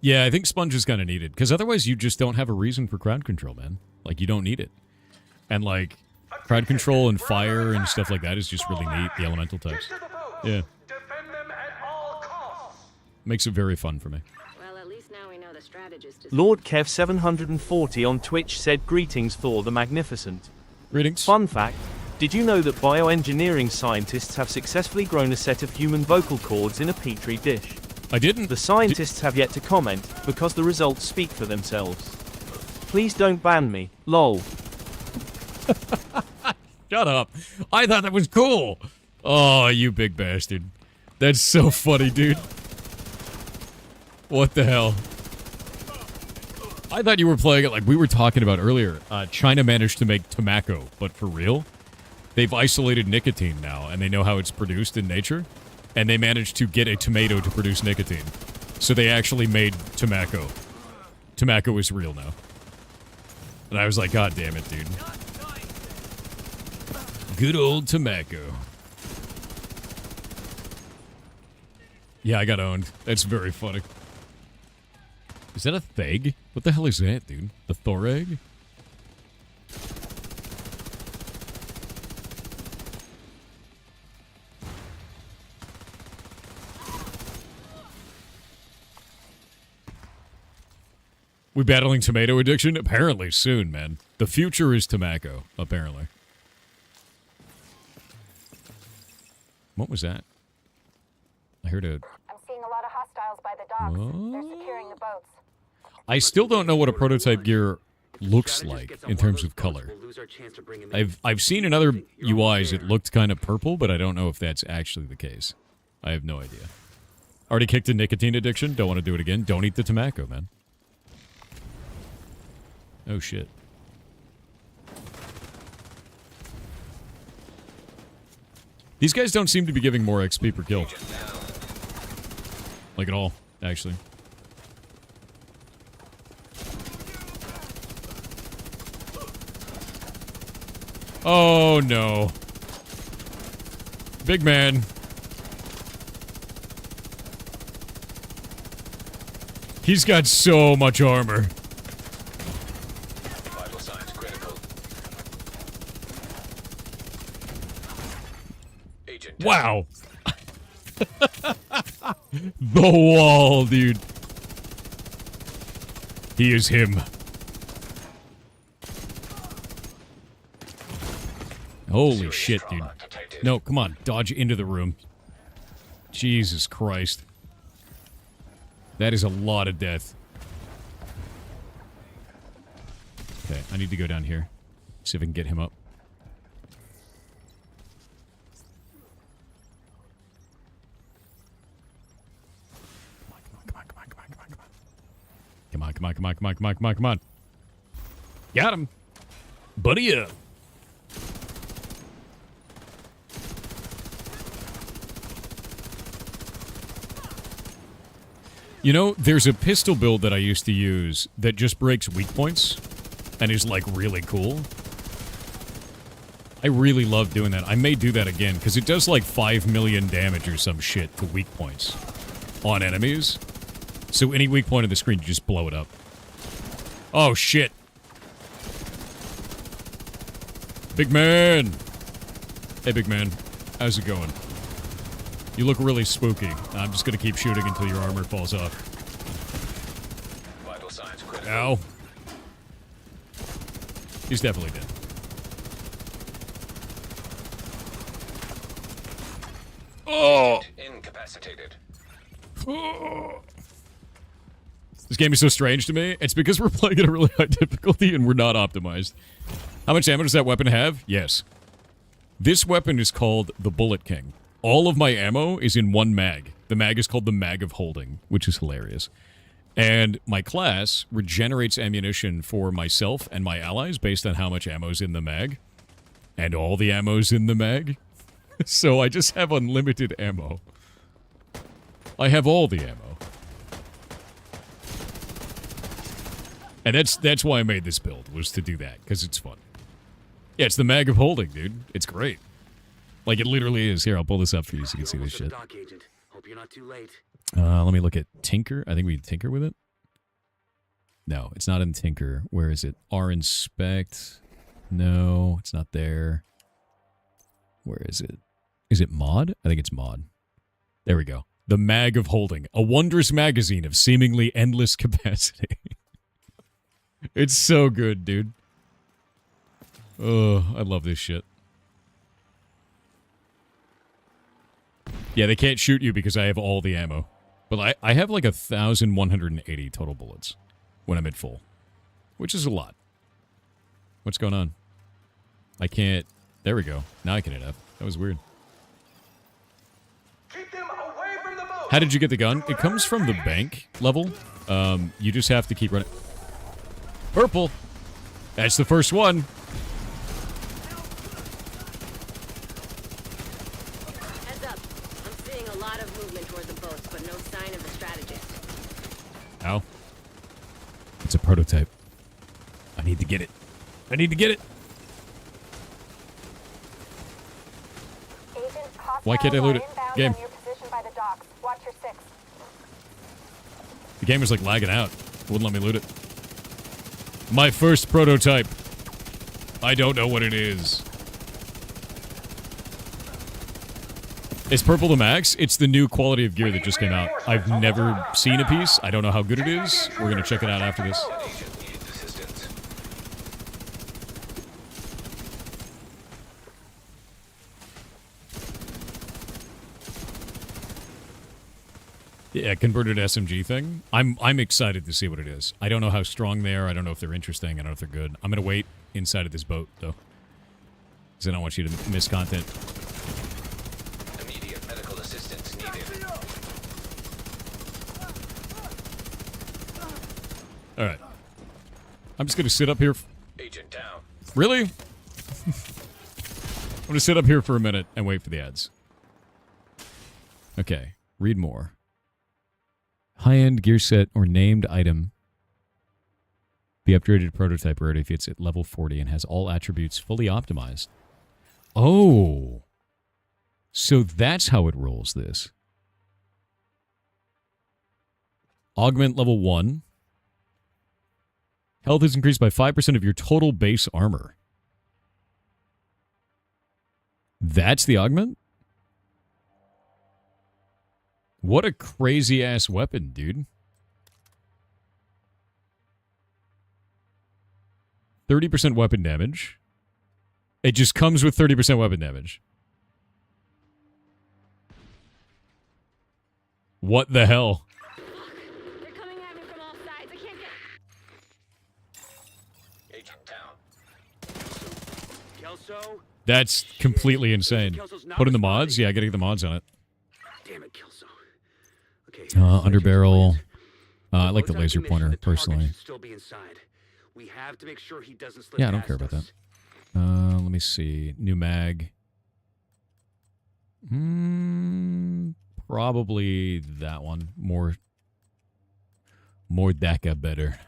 Yeah, I think sponge is kind of needed. Because otherwise you just don't have a reason for crowd control, man. Like, you don't need it. And, like, crowd control and fire and stuff like that is just really neat. The elemental types. Yeah. Defend them at all costs. Makes it very fun for me. Well, at least now we know the strategist is... Lord Kev 740 on Twitch said, "Greetings, Thor the Magnificent." Greetings. Fun fact, did you know that bioengineering scientists have successfully grown a set of human vocal cords in a petri dish? I didn't. The scientists have yet to comment, because the results speak for themselves. Please don't ban me, lol. Shut up. I thought that was cool. Oh, you big bastard. That's so funny, dude. What the hell? I thought you were playing it like we were talking about earlier. China managed to make tobacco, but for real? They've isolated nicotine now, and they know how it's produced in nature. And they managed to get a tomato to produce nicotine. So they actually made tobacco. Tobacco is real now. And I was like, God damn it, dude. Good old tobacco. Yeah, I got owned. That's very funny. Is that a theg? What the hell is that, dude? A Thor egg? We battling tomato addiction? Apparently soon, man. The future is tobacco, apparently. What was that? I heard a... I'm seeing a lot of hostiles by the docks. They're securing the boats. I still don't know what a prototype gear looks like in terms of color. I've seen in other UIs it looked kind of purple, but I don't know if that's actually the case. I have no idea. Already kicked a nicotine addiction. Don't want to do it again. Don't eat the tobacco, man. Oh, shit. These guys don't seem to be giving more XP per kill. Like at all, actually. Oh, no. Big man. He's got so much armor. Vital signs critical. Agent. Wow. The wall, dude. He is him. Holy shit, dude. No, come on. Dodge into the room. Jesus Christ. That is a lot of death. Okay, I need to go down here. See if I can get him up. Come on, come on, come on, come on, come on, come on, come on. Got him. Buddy up. You know, there's a pistol build that I used to use that just breaks weak points and is, like, really cool. I really love doing that. I may do that again, because it does, like, 5 million damage or some shit to weak points on enemies. So any weak point on the screen, you just blow it up. Oh, shit. Big man. Hey, big man. How's it going? You look really spooky. I'm just gonna keep shooting until your armor falls off. Vital signs critical. Ow. He's definitely dead. Oh! Incapacitated. This game is so strange to me. It's because we're playing at a really high difficulty and we're not optimized. How much ammo does that weapon have? Yes. This weapon is called the Bullet King. All of my ammo is in one mag. The mag is called the Mag of Holding, which is hilarious. And my class regenerates ammunition for myself and my allies based on how much ammo's in the mag. And all the ammo's in the mag. So I just have unlimited ammo. I have all the ammo. And that's why I made this build, was to do that, because it's fun. Yeah, it's the Mag of Holding, dude. It's great. Like, it literally is. Here, I'll pull this up for you so you can see this shit. Dock agent. Hope you're not too late. Let me look at Tinker. I think we tinker with it. No, it's not in Tinker. Where is it? R-Inspect. No, it's not there. Where is it? Is it Mod? I think it's Mod. There we go. The Mag of Holding. A wondrous magazine of seemingly endless capacity. It's so good, dude. Oh, I love this shit. Yeah, they can't shoot you because I have all the ammo. But I have like 1,180 total bullets when I'm at full. Which is a lot. What's going on? I can't... There we go. Now I can hit F. That was weird. Keep them away from the boat. How did you get the gun? It comes from the bank level. You just have to keep running. Purple! That's the first one. Heads up. I'm seeing a lot of movement towards the boats, but no sign of the strategist. Ow. It's a prototype. I need to get it. I need to get it. Why can't I loot it? Game. The game was like lagging out. Wouldn't let me loot it. My first prototype. I don't know what it is. Is purple the max? It's the new quality of gear that just came out. I've never seen a piece. I don't know how good it is. We're going to check it out after this. Yeah, converted SMG thing. I'm excited to see what it is. I don't know how strong they are. I don't know if they're interesting. I don't know if they're good. I'm going to wait inside of this boat, though. Because I don't want you to miss content. Immediate medical assistance needed. Alright. I'm just going to sit up here. Agent down. Really? I'm going to sit up here for a minute and wait for the ads. Okay. Read more. High-end gear set or named item. The upgraded prototype already if it's at level 40 and has all attributes fully optimized. Oh. So that's how it rolls this. Augment level 1. Health is increased by 5% of your total base armor. That's the augment? What a crazy-ass weapon, dude. 30% weapon damage. It just comes with 30% weapon damage. What the hell? They're coming at me from all sides. I can't get... Agent down. Kelso? That's completely insane. Put in the mods? Yeah, I gotta get the mods on it. Damn it, Kelso. Okay. Underbarrel. I like the laser pointer, personally. Still be inside. We have to make sure he doesn't slip Yeah, I don't care about past that. us. Let me see. New mag. Probably that one. More DACA better.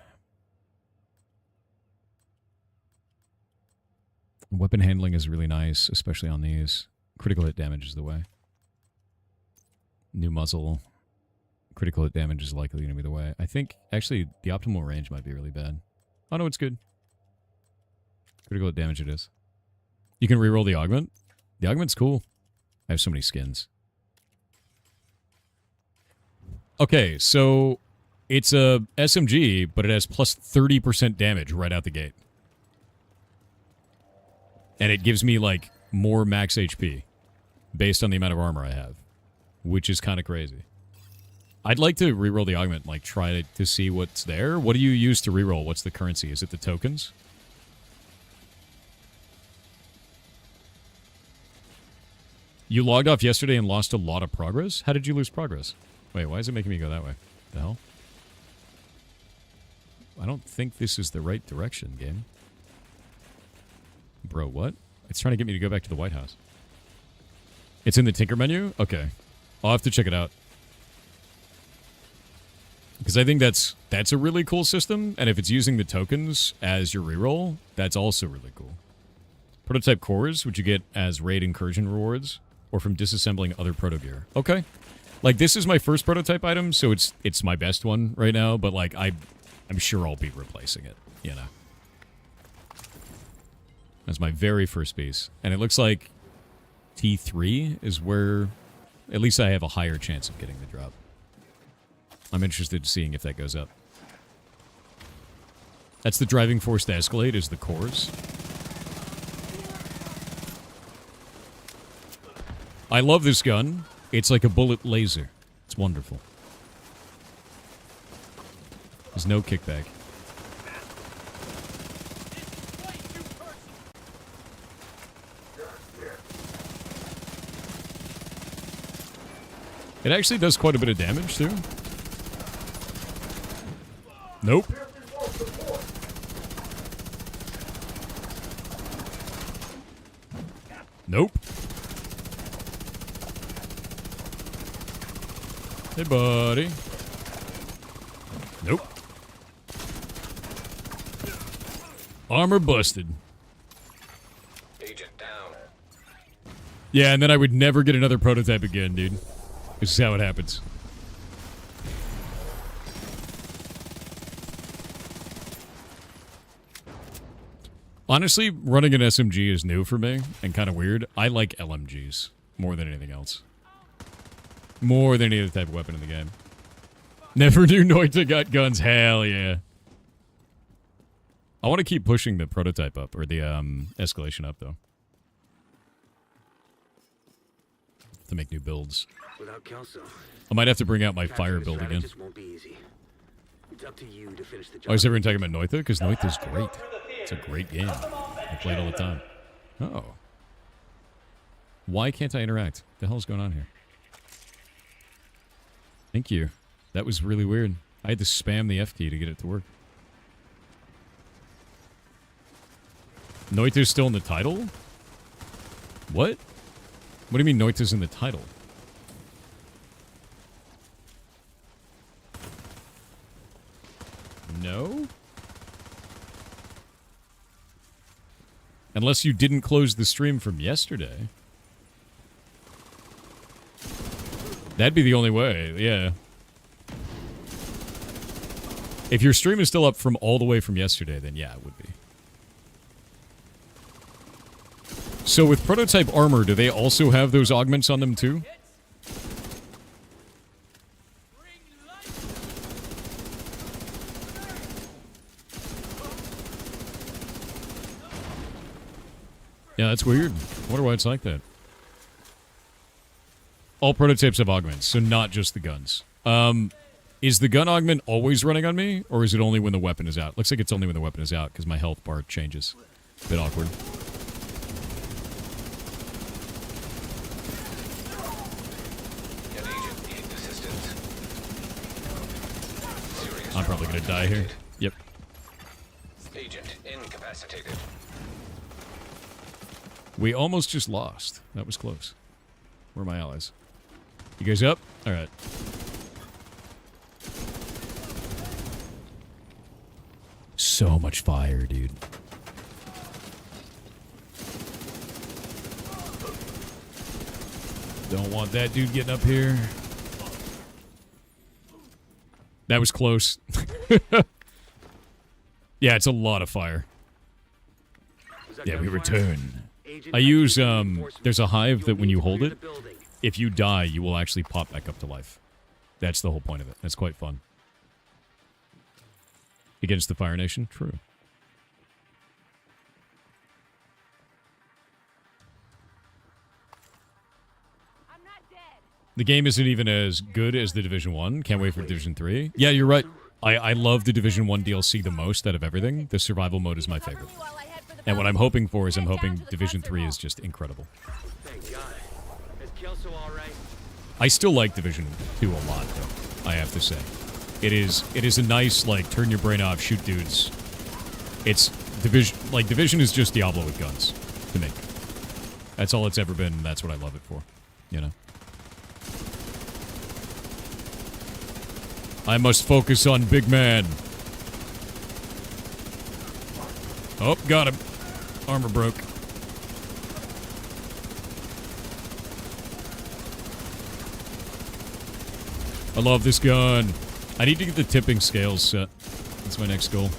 Weapon handling is really nice, especially on these. Critical hit damage is the way. New muzzle. Critical hit damage is likely going to be the way. I think, actually, the optimal range might be really bad. Oh, no, it's good. Critical hit damage it is. You can reroll the augment. The augment's cool. I have so many skins. Okay, so it's a SMG, but it has plus 30% damage right out the gate. And it gives me, like, more max HP based on the amount of armor I have, which is kind of crazy. I'd like to reroll the augment, like, try to see what's there. What do you use to reroll? What's the currency? Is it the tokens? You logged off yesterday and lost a lot of progress? How did you lose progress? Wait, why is it making me go that way? The hell? I don't think this is the right direction, game. Bro, what? It's trying to get me to go back to the White House. It's in the Tinker menu? Okay. I'll have to check it out. Because I think that's a really cool system, and if it's using the tokens as your reroll, that's also really cool. Prototype cores, which you get as raid incursion rewards, or from disassembling other proto gear. Okay. Like, this is my first prototype item, so it's my best one right now, but, like, I'm sure I'll be replacing it, you know. That's my very first piece. And it looks like T3 is where at least I have a higher chance of getting the drop. I'm interested in seeing if that goes up. That's the driving force to escalate, is the cores. I love this gun. It's like a bullet laser. It's wonderful. There's no kickback. It actually does quite a bit of damage, too. Nope. Nope. Hey, buddy. Nope. Armor busted. Agent down. Yeah, and then I would never get another prototype again, dude. This is how it happens. Honestly, running an SMG is new for me and kind of weird. I like LMGs more than anything else. More than any other type of weapon in the game. Never knew Noita got guns. Hell yeah. I want to keep pushing the prototype up, or the escalation up, though. To make new builds. Without Kelso, I might have to bring out my fire build again. just won't be easy. It's up to you to finish the job. Why is everyone talking about Noita? Because Noita's great. It's a great game. I play it all the time. Oh. Why can't I interact? What the hell's going on here? Thank you. That was really weird. I had to spam the F key to get it to work. Noita's still in the title? What? What do you mean Noita's in the title? No? Unless you didn't close the stream from yesterday. That'd be the only way, yeah. If your stream is still up from all the way from yesterday, then yeah, it would be. So with prototype armor, do they also have those augments on them too? Yeah, that's weird. I wonder why it's like that. All prototypes have augments, so not just the guns. Is the gun augment always running on me, or is it only when the weapon is out? Looks like it's only when the weapon is out, because my health bar changes. Bit awkward. An agent needs assistance. Serious I'm probably going to die here. Yep. Agent incapacitated. We almost just lost. That was close. Where are my allies? You guys up? Alright. So much fire, dude. Don't want that dude getting up here. That was close. Yeah, it's a lot of fire. Yeah, we return. I use, there's a hive that when you hold it, if you die, you will actually pop back up to life. That's the whole point of it. That's quite fun. Against the Fire Nation? True. I'm not dead. The game isn't even as good as the Division 1. Can't wait for Division 3. Yeah, you're right. I love the Division 1 DLC the most out of everything. The survival mode is my favorite. Cover me while I head for the And what I'm balcony. hoping for is I'm Head down hoping to the Division concert 3 hall. is just incredible. Thank God. As I still like Division 2 a lot, though, I have to say. It is a nice, like, turn your brain off, shoot dudes. It's Division, like, Division is just Diablo with guns, to me. That's all it's ever been, and that's what I love it for, you know? I must focus on big man. Oh, got him. Armor broke. I love this gun. I need to get the tipping scales set. That's my next goal.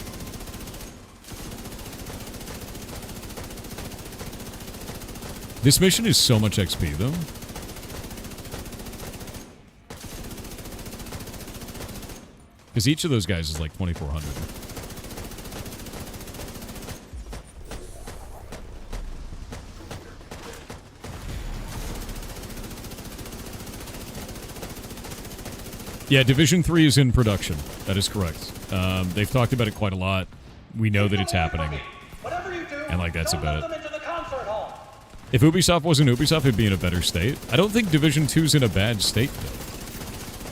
This mission is so much XP, though. Because each of those guys is like 2,400. Yeah, Division 3 is in production. That is correct. They've talked about it quite a lot. We know that it's happening. And, like, that's about it. If Ubisoft wasn't Ubisoft, it'd be in a better state. I don't think Division 2's in a bad state, though.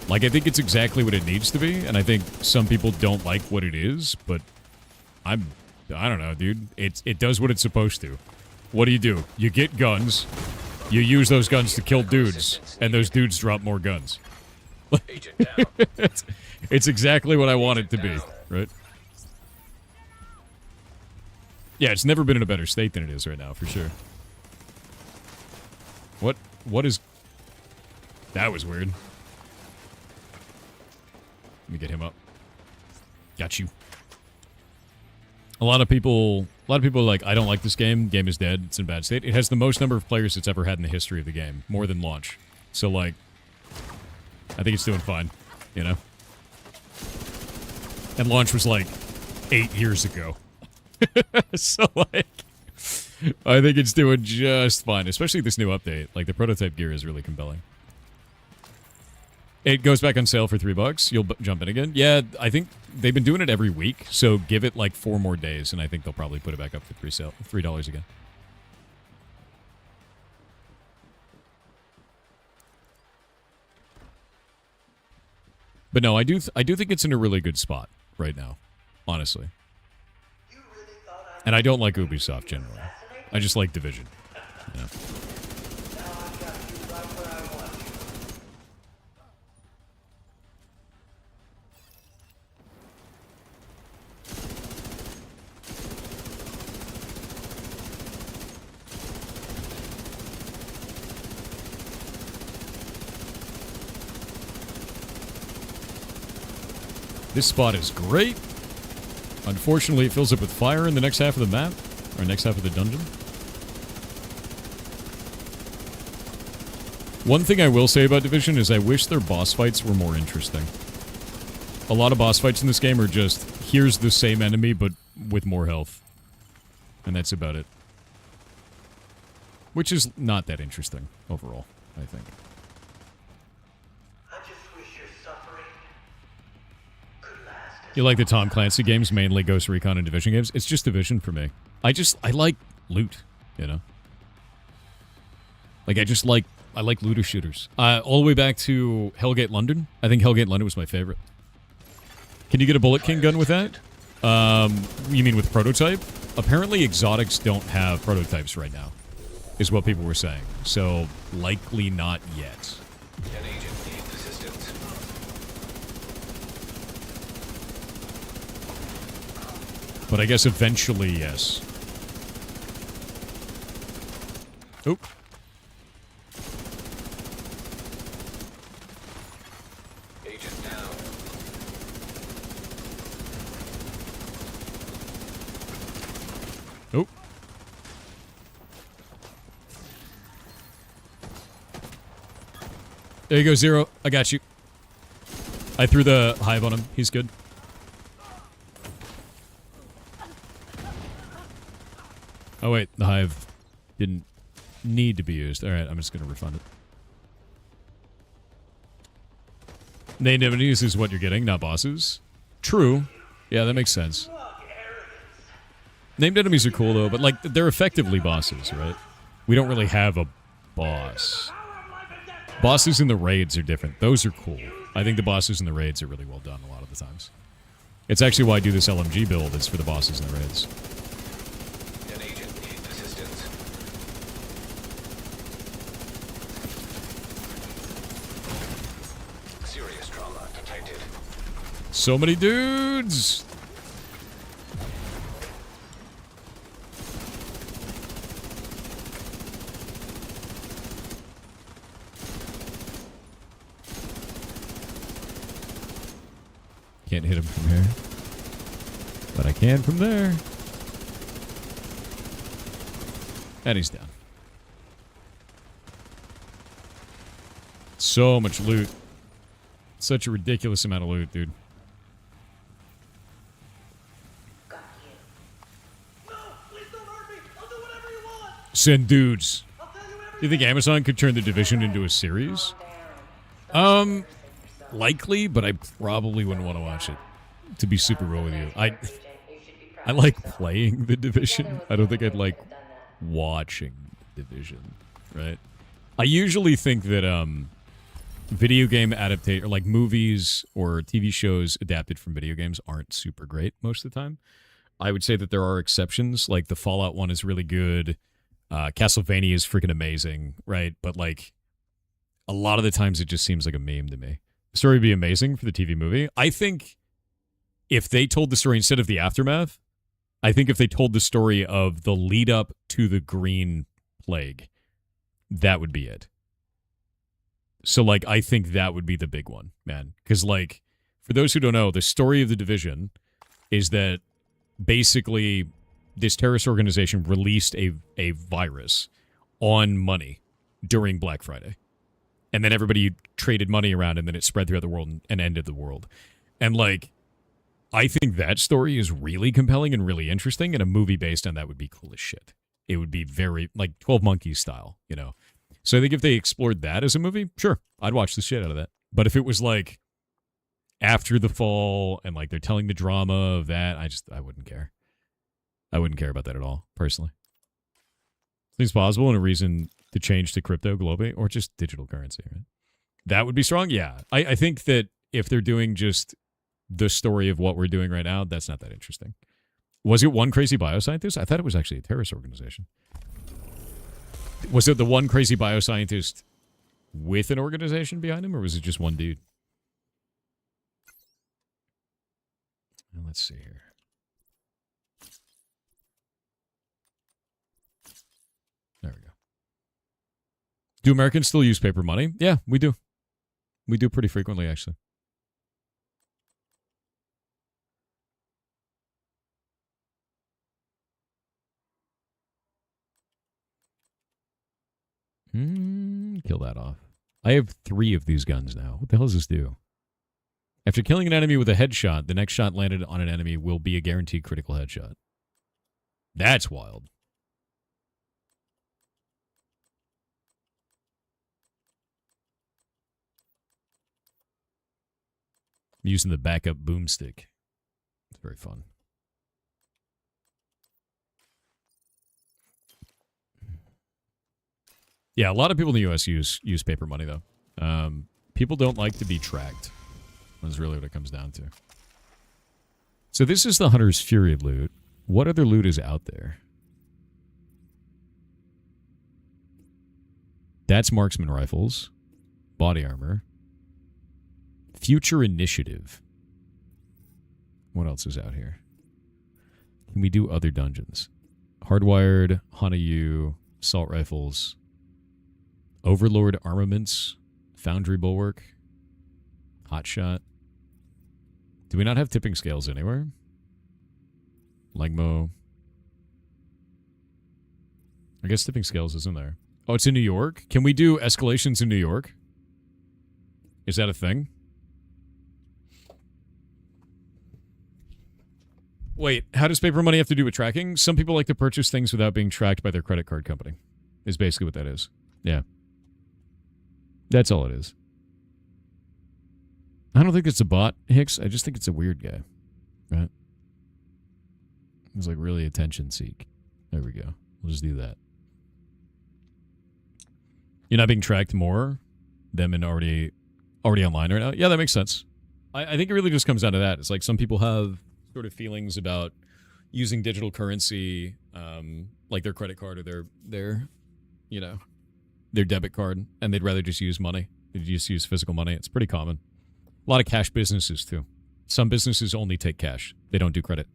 Like, I think it's exactly what it needs to be, and I think some people don't like what it is, but I don't know, dude. It does what it's supposed to. What do? You get guns, you use those guns to kill dudes, and those dudes drop more guns. It's exactly what I want it to be, right? Yeah, it's never been in a better state than it is right now, for sure. What is... That was weird. Let me get him up. Got you. A lot of people are like, I don't like this game. Game is dead. It's in a bad state. It has the most number of players it's ever had in the history of the game. More than launch. So, like... I think it's doing fine, you know? And launch was like 8 years ago. So, like, I think it's doing just fine, especially this new update. Like, the prototype gear is really compelling. It goes back on sale for $3. You'll jump in again. Yeah, I think they've been doing it every week, so give it like 4 more days, and I think they'll probably put it back up for $3 again. But no, I do think it's in a really good spot right now, honestly. And I don't like Ubisoft generally. I just like Division. Yeah. This spot is great. Unfortunately, it fills up with fire in the next half of the map, or next half of the dungeon. One thing I will say about Division is I wish their boss fights were more interesting. A lot of boss fights in this game are just, here's the same enemy, but with more health. And that's about it. Which is not that interesting, overall, I think. You like the Tom Clancy games, mainly Ghost Recon and Division games? It's just Division for me. I like loot, you know? Like, I like looter shooters. All the way back to Hellgate London. I think Hellgate London was my favorite. Can you get a Bullet King gun with that? You mean with prototype? Apparently exotics don't have prototypes right now, is what people were saying. So, likely not yet. An agent needs assistance. But I guess eventually, yes. Oop. Agent down. Oop. There you go, Zero. I got you. I threw the hive on him. He's good. Oh, wait. The hive didn't need to be used. Alright, I'm just going to refund it. Named enemies is what you're getting, not bosses. True. Yeah, that makes sense. Named enemies are cool, though, but, like, they're effectively bosses, right? We don't really have a boss. Bosses in the raids are different. Those are cool. I think the bosses in the raids are really well done a lot of the times. It's actually why I do this LMG build, is for the bosses in the raids. An agent needs assistance. Serious trauma detected. So many dudes! Can't hit him from here. But I can from there. And he's down. So much loot. Such a ridiculous amount of loot, dude. Got you. No, please don't hurt me. I'll do whatever you want. Send dudes. I'll tell you everything. Do you think Amazon could turn The Division into a series? Likely, but I probably wouldn't want to watch it. To be super real with you. I like playing The Division. I don't think I'd like watching The Division, right? I usually think that video game adaptation, or like movies or TV shows adapted from video games, aren't super great most of the time. I would say that there are exceptions, like the Fallout one is really good. Castlevania is freaking amazing, right? But like a lot of the times it just seems like a meme to me. The story would be amazing for the TV movie. I think if they told the story instead of the aftermath, I think if they told the story of the lead up to the Green Plague, that would be it. So, like, I think that would be the big one, man. Because, like, for those who don't know, the story of The Division is that basically this terrorist organization released a virus on money during Black Friday. And then everybody traded money around, and then it spread throughout the world and ended the world. And, like, I think that story is really compelling and really interesting, and a movie based on that would be cool as shit. It would be very, like, 12 Monkeys style, you know? So I think if they explored that as a movie, sure, I'd watch the shit out of that. But if it was, like, after the fall, and, like, they're telling the drama of that, I wouldn't care. I wouldn't care about that at all, personally. Things possible and a reason to change to crypto globally, or just digital currency, right? That would be strong, yeah. I think that if they're doing just the story of what we're doing right now, that's not that interesting. Was it one crazy bioscientist? I thought it was actually a terrorist organization. Was it the one crazy bioscientist with an organization behind him, or was it just one dude? Well, let's see here. There we go. Do Americans still use paper money? Yeah, we do. We do pretty frequently, actually. Kill that off. I have 3 of these guns now. What the hell does this do? After killing an enemy with a headshot, the next shot landed on an enemy will be a guaranteed critical headshot. That's wild. I'm using the backup boomstick. It's very fun. Yeah, a lot of people in the U.S. use paper money, though. People don't like to be tracked. That's really what it comes down to. So this is the Hunter's Fury loot. What other loot is out there? That's marksman rifles, body armor, future initiative. What else is out here? Can we do other dungeons? Hardwired, Hana-Yu, assault rifles, Overlord armaments, Foundry bulwark, hotshot. Do we not have tipping scales anywhere? Langmo. I guess tipping scales isn't there. Oh, it's in New York? Can we do escalations in New York? Is that a thing? Wait, how does paper money have to do with tracking? Some people like to purchase things without being tracked by their credit card company. Is basically what that is. Yeah. That's all it is. I don't think it's a bot, Hicks. I just think it's a weird guy. Right? He's like really attention seek. There we go. We'll just do that. You're not being tracked more? them and already online right now. Yeah, that makes sense. I think it really just comes down to that. It's like some people have sort of feelings about using digital currency, like their credit card or their debit card, and they'd rather just use money. They'd just use physical money. It's pretty common. A lot of cash businesses too. Some businesses only take cash. They don't do credit.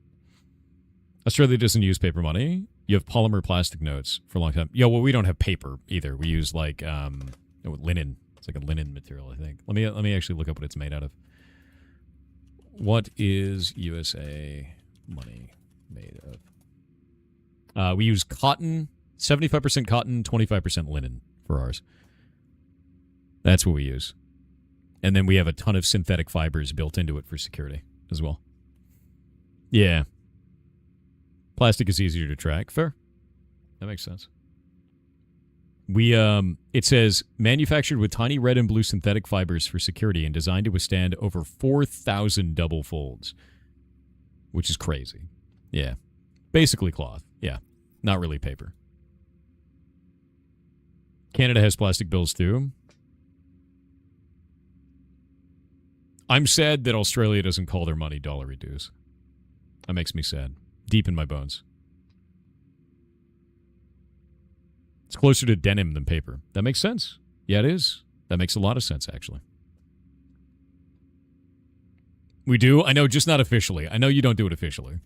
Australia doesn't use paper money. You have polymer plastic notes for a long time. Yeah, well, we don't have paper either. We use like linen. It's like a linen material, I think. Let me actually look up what it's made out of. What is USA money made of? We use cotton, 75% cotton, 25% linen for ours. That's what we use. And then we have a ton of synthetic fibers built into it for security as well. Yeah. Plastic is easier to track. Fair. That makes sense. We it says manufactured with tiny red and blue synthetic fibers for security and designed to withstand over 4,000 double folds, which is crazy. Yeah. Basically cloth. Yeah. Not really paper. Canada has plastic bills too. I'm sad that Australia doesn't call their money dollary dues. That makes me sad. Deep in my bones. It's closer to denim than paper. That makes sense. Yeah, it is. That makes a lot of sense, actually. We do? I know, just not officially. I know you don't do it officially.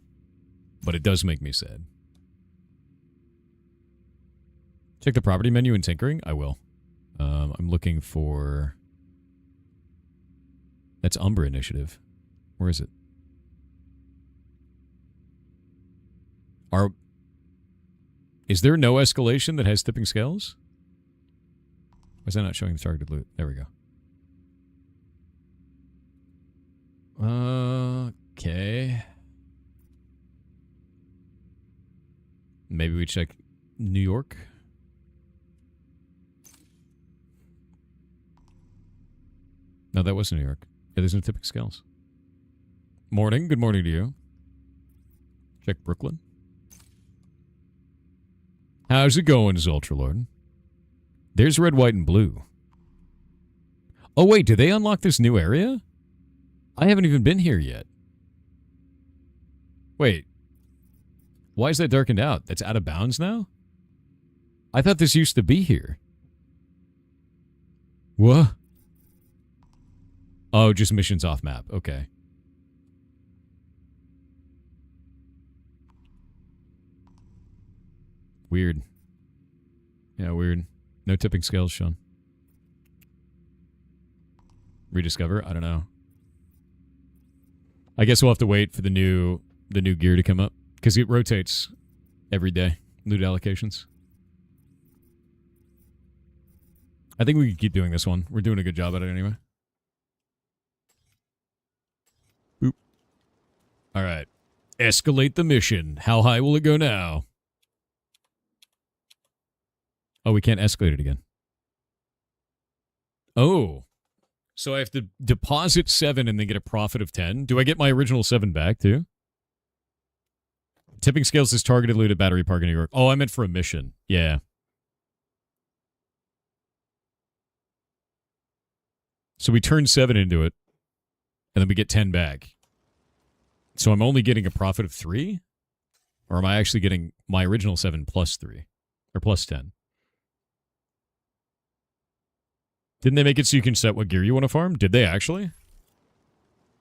But it does make me sad. Check the property menu in tinkering? I will. I'm looking for... That's Umbra Initiative. Where is it? Is there no escalation that has tipping scales? Why is that not showing the targeted loot? There we go. Okay. Maybe we check New York. No, that was New York. Yeah, there's no tipping scales. Morning. Good morning to you. Check Brooklyn. How's it going, Zultralord? There's red, white, and blue. Oh, wait, did they unlock this new area? I haven't even been here yet. Wait. Why is that darkened out? That's out of bounds now? I thought this used to be here. What? Oh, just missions off map. Okay. Weird. Yeah, weird. No tipping scales, Sean. Rediscover? I don't know. I guess we'll have to wait for the new gear to come up. Because it rotates every day. Loot allocations. I think we can keep doing this one. We're doing a good job at it anyway. Boop. Alright. Escalate the mission. How high will it go now? Oh, we can't escalate it again. Oh. So I have to deposit 7 and then get a profit of 10? Do I get my original 7 back, too? Tipping scales is targeted loot at Battery Park in New York. Oh, I meant for a mission. Yeah. So we turn 7 into it, and then we get 10 back. So I'm only getting a profit of 3? Or am I actually getting my original 7 plus 3? Or plus 10? Didn't they make it so you can set what gear you want to farm? Did they actually?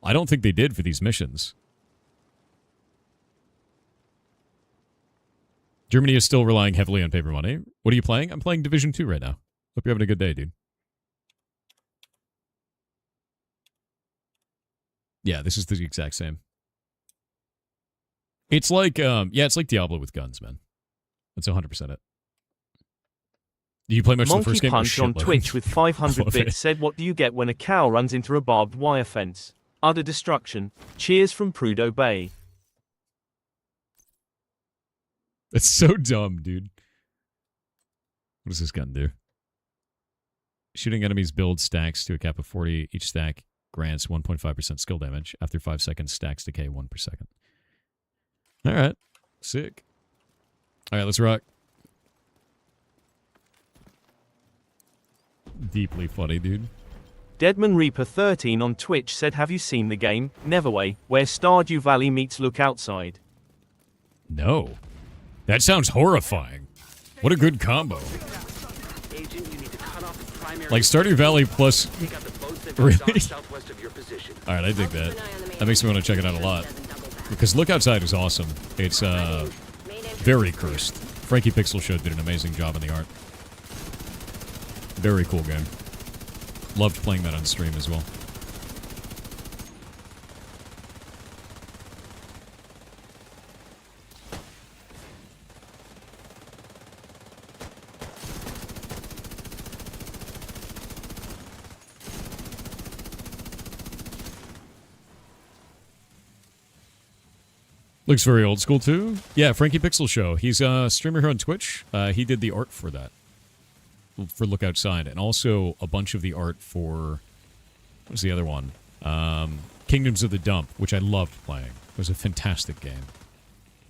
I don't think they did for these missions. Germany is still relying heavily on paper money. What are you playing? I'm playing Division 2 right now. Hope you're having a good day, dude. Yeah, this is the exact same. It's like, yeah, it's like Diablo with guns, man. That's 100% it. Do you play much Monkey of the first game? Punch on Twitch with 500 bits said, what do you get when a cow runs into a barbed wire fence? Utter destruction. Cheers from Prudhoe Bay. That's so dumb, dude. What does this gun do? Shooting enemies builds stacks to a cap of 40. Each stack grants 1.5% skill damage. After 5 seconds, stacks decay 1 per second. All right. Sick. All right, let's rock. deeply funny, dude. Deadman Reaper 13 on Twitch said, have you seen the game, Neverway, where Stardew Valley meets Look Outside? No. That sounds horrifying. What a good combo. Agent, you need to cut off the primary. Like Stardew Valley plus... Take out the boats that go Really? southwest of your position. Alright, I dig that. That makes me want to check it out a lot. Because Look Outside is awesome. It's, very cursed. Frankie Pixel Show did an amazing job on the art. Very cool game. Loved playing that on stream as well. Looks very old school, too. Yeah, Frankie Pixel Show. He's a streamer here on Twitch. He did the art for that. For Look Outside. And also a bunch of the art for... What was the other one? Kingdoms of the Dump, which I loved playing. It was a fantastic game.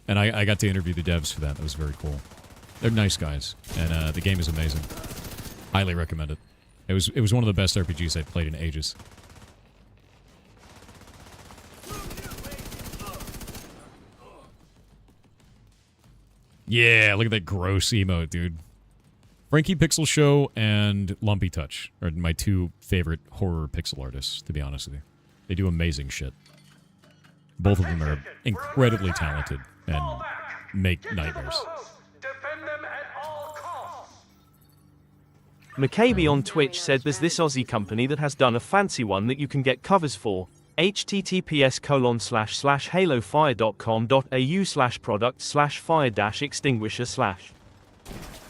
And I got to interview the devs for that. That was very cool. They're nice guys. And the game is amazing. Highly recommend it. It was one of the best RPGs I've played in ages. Yeah, look at that gross emote, dude. Frankie Pixel Show and Lumpy Touch are my two favorite horror pixel artists, to be honest with you. They do amazing shit. Both of them are incredibly talented and make nightmares. Defend them at all costs. McCabe on Twitch said, there's this Aussie company that has done a fancy one that you can get covers for. https://halofire.com.au/product/fire-extinguisher/.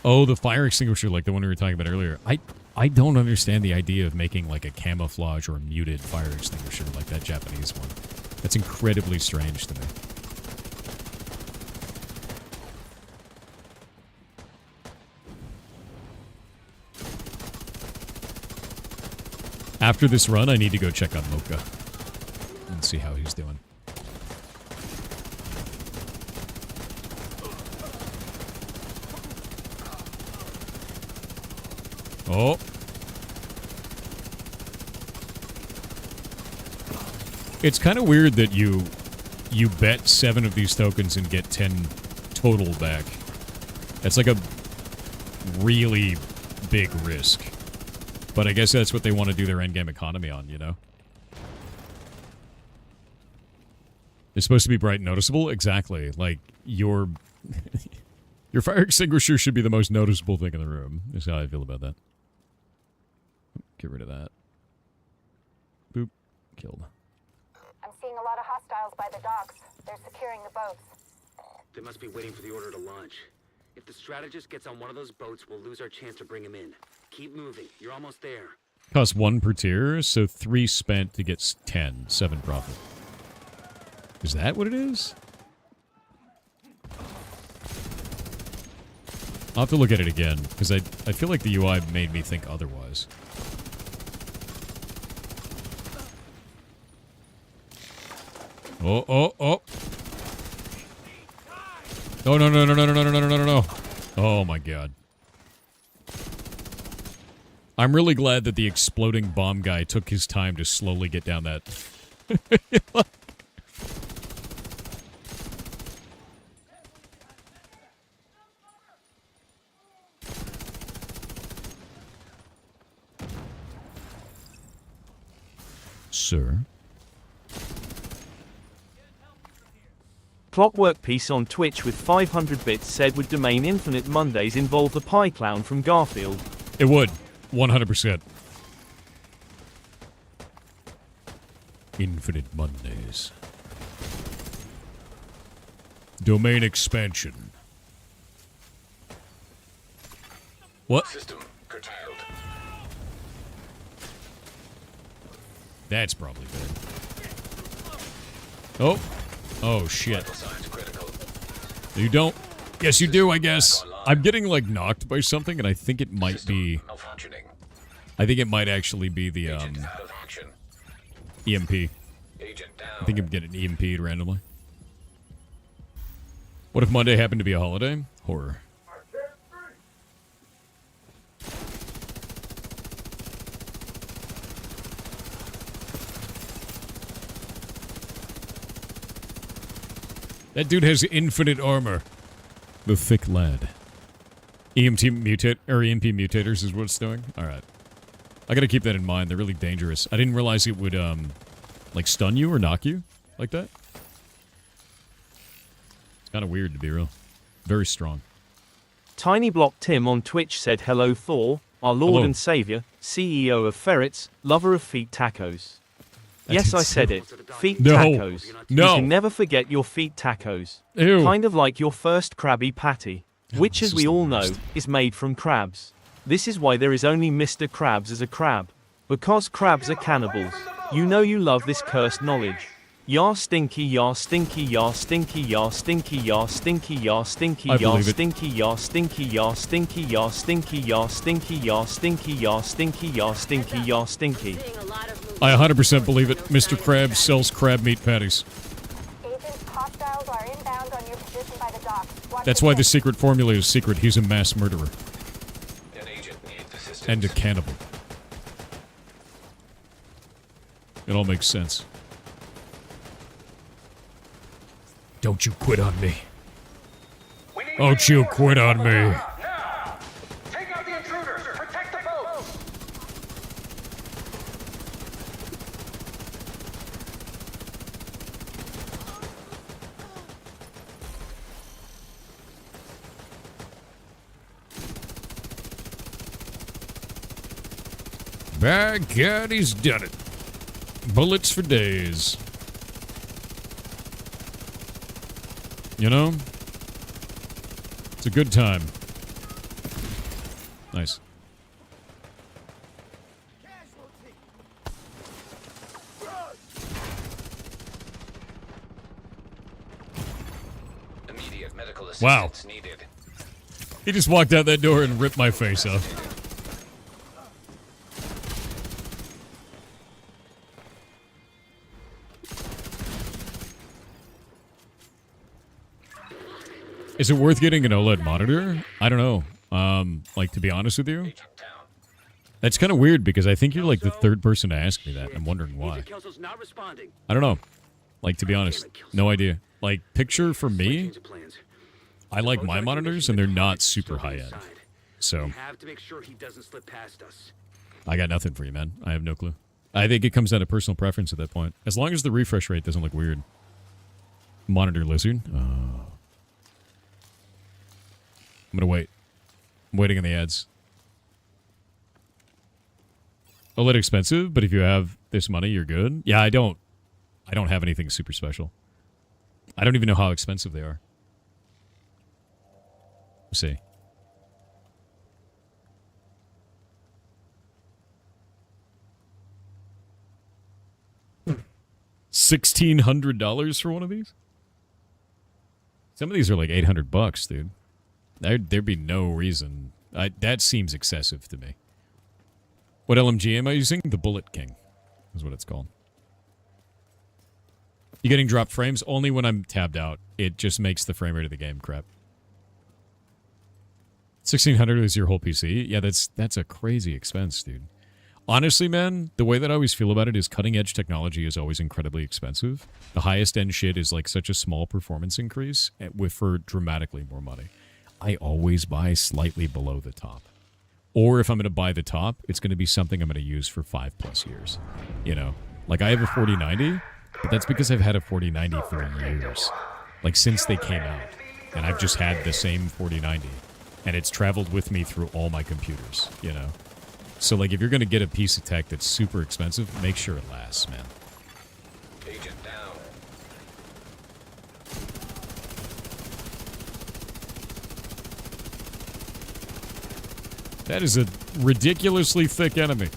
Oh, the fire extinguisher, like the one we were talking about earlier. I don't understand the idea of making like a camouflage or a muted fire extinguisher like that Japanese one. That's incredibly strange to me. After this run, I need to go check on Mocha and see how he's doing. Oh. It's kind of weird that you bet 7 of these tokens and get 10 total back. That's like a really big risk. But I guess that's what they want to do their endgame economy on, you know? It's supposed to be bright and noticeable? Exactly. Like, your fire extinguisher should be the most noticeable thing in the room, is how I feel about that. Get rid of that. Boop. Killed. I'm seeing a lot of hostiles by the docks. They're securing the boats. They must be waiting for the order to launch. If the strategist gets on one of those boats, we'll lose our chance to bring him in. Keep moving. You're almost there. Costs 1 per tier, so 3 spent to get 10. 7 profit. Is that what it is? I'll have to look at it again, because I feel like the UI made me think otherwise. Oh, oh, oh. Oh, no, no, no, no, no, no, no, no, no, no, no. Oh, my God. I'm really glad that the exploding bomb guy took his time to slowly get down that... Sir? Clockwork Piece on Twitch with 500 bits said, would Domain Infinite Mondays involve the Pie Clown from Garfield? It would. 100%. Infinite Mondays. Domain expansion. What? System curtailed. That's probably good. Oh. Oh, shit. Signs critical. You don't? Yes, you do, I guess. I'm getting, like, knocked by something, and I think it might be... Malfunctioning. I think it might actually be the, Agent out of action. EMP. Agent down. I think I'm getting EMP'd randomly. What if Monday happened to be a holiday? Horror. That dude has infinite armor. The thick lad. EMP mutators is what it's doing? Alright. I gotta keep that in mind. They're really dangerous. I didn't realize it would, like stun you or knock you like that. It's kind of weird, to be real. Very strong. Tiny Block Tim on Twitch said, hello Thor, our Lord Hello. and Savior, CEO of Ferrets, lover of feet tacos. That's Yes, I said it. Feet No. tacos. No. You can never forget your feet tacos. Ew. Kind of like your first Krabby Patty, which, this as is we the all know, worst. is made from crabs. This is why there is only Mr. Krabs as a crab. Because crabs are cannibals. You know you love this cursed knowledge. Yar stinky, yar stinky, yar stinky, yar stinky, yar stinky, yar stinky, I yar believe it. stinky, yar stinky, yar stinky, yar stinky, yar stinky, yar stinky, yar stinky, yar stinky, yar stinky. Seeing a lot of movement. I 100% believe it. Mr. Krabs sells crab meat patties. Agents, hostiles are inbound on your position by the dock. Watch That's your why the six. secret formula is secret. He's a mass murderer. An agent needs assistance. And a cannibal. It all makes sense. Don't you quit on me. We need Don't you quit on me. now! Take out the intruders! Protect the boat! By God, he's done it. Bullets for days. You know? It's a good time. Nice. Immediate medical Wow. assistance needed. He just walked out that door and ripped my face off. Is it worth getting an OLED monitor? I don't know. Like, to be honest with you, Agent down. that's kind of weird because I think you're like the third person to ask me that. I'm wondering why. Agent Kelso's not responding. I don't know. Like, to be honest, no idea. Like, picture for me, Change of plans. I like my monitors and they're not super high end. Inside. So, We have to make sure he doesn't slip past us. I got nothing for you, man. I have no clue. I think it comes down to personal preference at that point. As long as the refresh rate doesn't look weird. Monitor lizard. Oh. I'm gonna wait. I'm waiting on the ads. OLED expensive, but if you have this money, you're good. Yeah, I don't have anything super special. I don't even know how expensive they are. Let's see. $1,600 for one of these? Some of these are like $800, dude. There'd be no reason. That seems excessive to me. What LMG am I using? The Bullet King is what it's called. You getting dropped frames? Only when I'm tabbed out. It just makes the frame rate of the game crap. 1,600 is your whole PC? Yeah, that's a crazy expense, dude. Honestly, man, the way that I always feel about it is cutting-edge technology is always incredibly expensive. The highest-end shit is like such a small performance increase for dramatically more money. I always buy slightly below the top. Or if I'm going to buy the top, it's going to be something I'm going to use for 5+ years. You know? Like, I have a 4090, but that's because I've had a 4090 for years. Like, since they came out. And I've just had the same 4090. And it's traveled with me through all my computers, you know? So, like, if you're going to get a piece of tech that's super expensive, make sure it lasts, man. Agent down. That is a ridiculously thick enemy.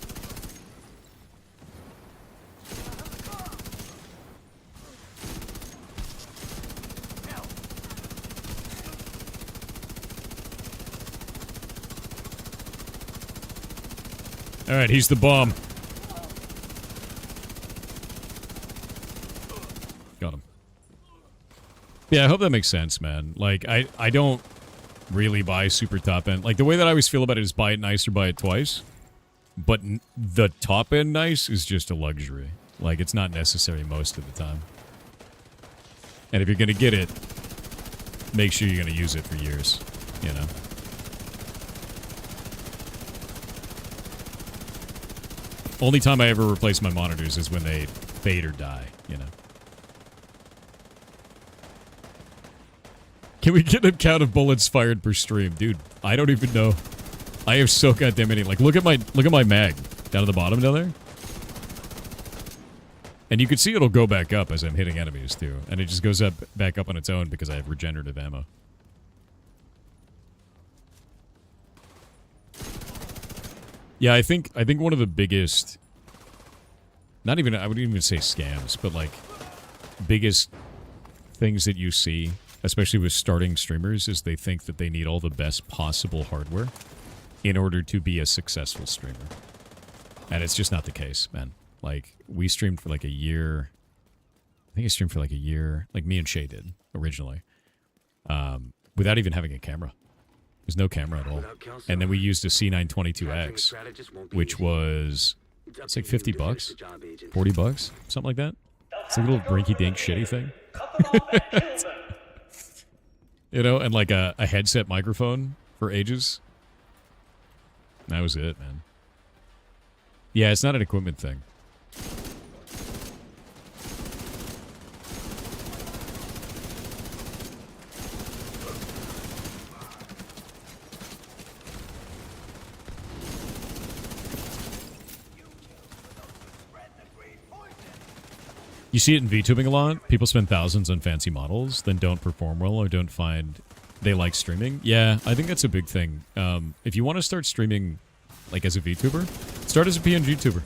All right, he's the bomb. Got him. Yeah, I hope that makes sense, man. Like, I don't really buy super top end. Like, the way that I always feel about it is buy it nice or buy it twice. But the top end nice is just a luxury. Like, it's not necessary most of the time. And if you're going to get it, make sure you're going to use it for years, you know? Only time I ever replace my monitors is when they fade or die, you know? Can we get a count of bullets fired per stream? Dude, I don't even know. I have so goddamn many. Like, look at my mag down at the bottom down there. And you can see it'll go back up as I'm hitting enemies, too. And it just goes up back up on its own because I have regenerative ammo. Yeah, I think one of the biggest... Not even... I wouldn't even say scams, but, like, biggest things that you see, especially with starting streamers, is they think that they need all the best possible hardware in order to be a successful streamer. And it's just not the case, man. Like, we streamed for like a year. I think I streamed for like a year. Like, me and Shay did, originally. Without even having a camera. There's no camera at all. And then we used a C922X, which was... It's like 50 bucks? 40 bucks? Something like that? It's a little rinky-dink shitty thing. You know, and like a headset microphone for ages. That was it, man. Yeah, it's not an equipment thing. You see it in VTubing a lot. People spend thousands on fancy models, then don't perform well or don't find they like streaming. Yeah, I think that's a big thing. If you want to start streaming, like, as a VTuber, start as a PNG tuber.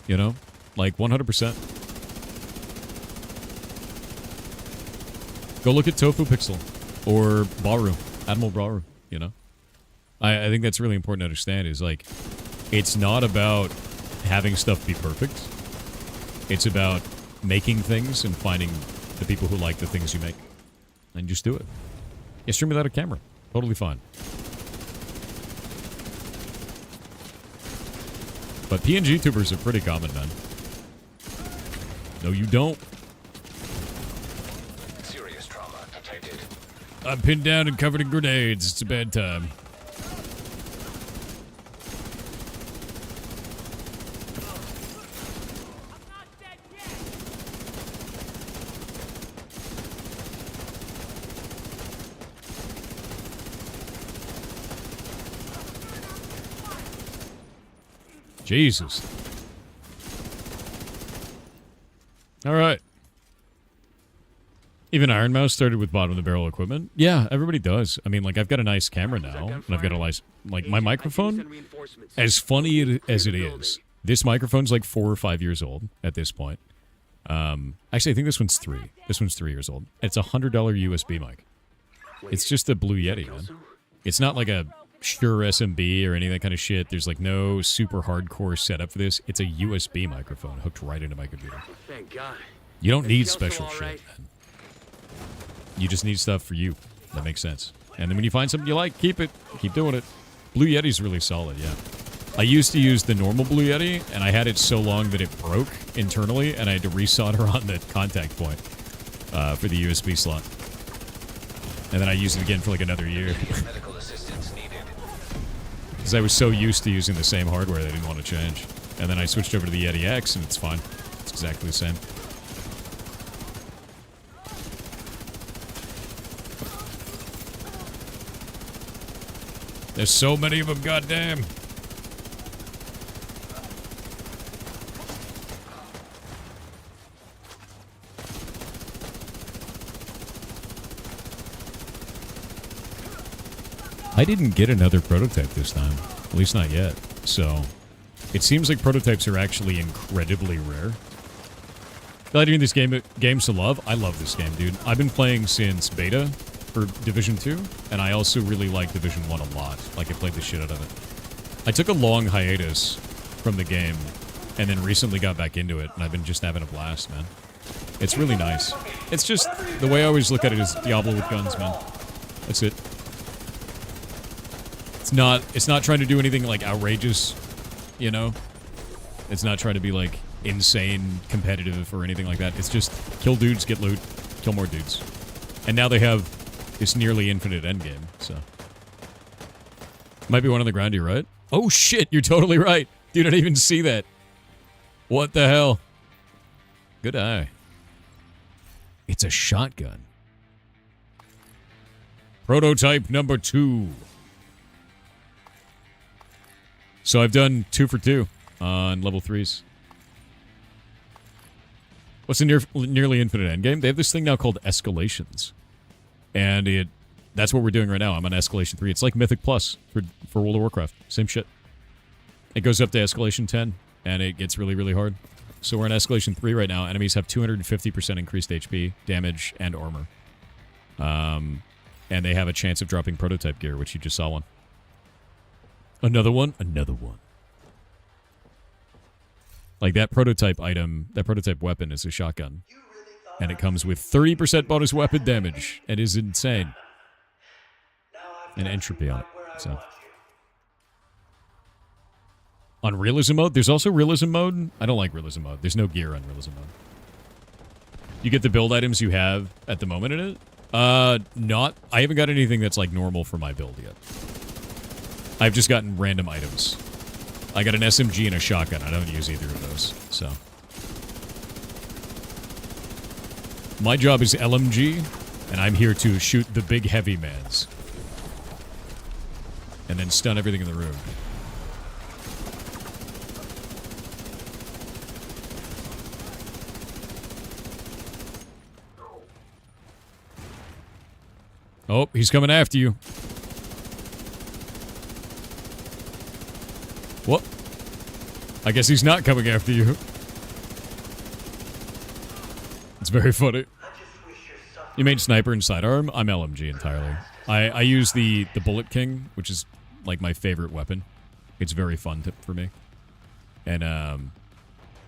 You know? Like, 100%. Go look at Tofu Pixel or Baru, Admiral Baru, you know? I think that's really important to understand is, like, it's not about having stuff be perfect. It's about making things and finding the people who like the things you make. And just do it. You stream without a camera. Totally fine. But PNG tubers are pretty common, man. No, you don't. Serious trauma detected. I'm pinned down and covered in grenades. It's a bad time. Jesus. All right. Even Iron Mouse started with bottom of the barrel equipment. Yeah, everybody does. I mean, like, I've got a nice camera now, and I've got a nice, like, my microphone, as funny as it is, this microphone's like 4 or 5 years old at this point. Actually, I think this one's 3. This one's 3 years old. It's a $100 USB mic. It's just a Blue Yeti, man. It's not like a Shure SMB or any of that kind of shit. There's like no super hardcore setup for this. It's a USB microphone hooked right into my computer. Thank God. You don't need special shit, man. You just need stuff for you. That makes sense. And then when you find something you like, keep it. Keep doing it. Blue Yeti's really solid, yeah. I used to use the normal Blue Yeti, and I had it so long that it broke internally, and I had to resolder on the contact point for the USB slot. And then I used it again for like another year. Medical assistance needed. Because I was so used to using the same hardware that I didn't want to change. And then I switched over to the Yeti X, and it's fine. It's exactly the same. There's so many of them, goddamn. I didn't get another prototype this time. At least not yet. So, it seems like prototypes are actually incredibly rare. Glad this game's to love. I love this game, dude. I've been playing since beta for Division 2, and I also really like Division 1 a lot. Like, I played the shit out of it. I took a long hiatus from the game, and then recently got back into it, and I've been just having a blast, man. It's really nice. It's just, the way I always look at it is Diablo with guns, man. That's it. It's not trying to do anything, like, outrageous, you know? It's not trying to be, like, insane competitive or anything like that. It's just kill dudes, get loot, kill more dudes. And now they have this nearly infinite endgame, so. Might be one on the ground, you're right. Oh shit, you're totally right. Dude, I didn't even see that. What the hell? Good eye. It's a shotgun. Prototype number 2. So I've done 2 for 2 on level 3s. What's a nearly infinite endgame? They have this thing now called escalations. And that's what we're doing right now. I'm on escalation 3. It's like Mythic Plus for World of Warcraft. Same shit. It goes up to escalation 10, and it gets really, really hard. So we're in escalation 3 right now. Enemies have 250% increased HP, damage, and armor. And they have a chance of dropping prototype gear, which you just saw one. Another one? Another one. Like that prototype item, that prototype weapon is a shotgun. And it comes with 30% bonus weapon damage. It is insane. And entropy on it. So. On realism mode? There's also realism mode? I don't like realism mode. There's no gear on realism mode. You get the build items you have at the moment in it? Not. I haven't got anything that's like normal for my build yet. I've just gotten random items. I got an SMG and a shotgun. I don't use either of those, so. My job is LMG, and I'm here to shoot the big heavy mans. And then stun everything in the room. Oh, he's coming after you. What? I guess he's not coming after you. It's very funny. You made sniper and sidearm? I'm LMG entirely. I use the Bullet King, which is like my favorite weapon. It's very fun for me. And I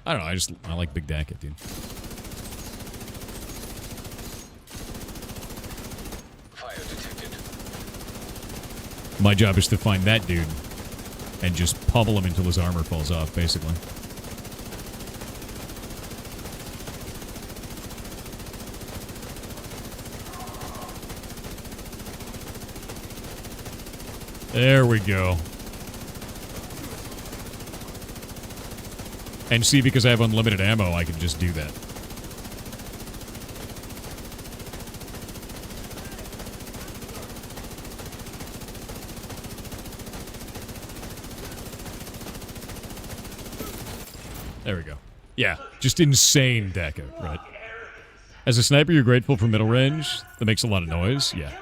don't know, I like Big Dacket, dude. Fire detected. My job is to find that dude and just pummel him until his armor falls off, basically. There we go. And see, because I have unlimited ammo, I can just do that. There we go. Yeah, just insane deco, right? As a sniper, you're grateful for middle range. That makes a lot of noise. Yeah.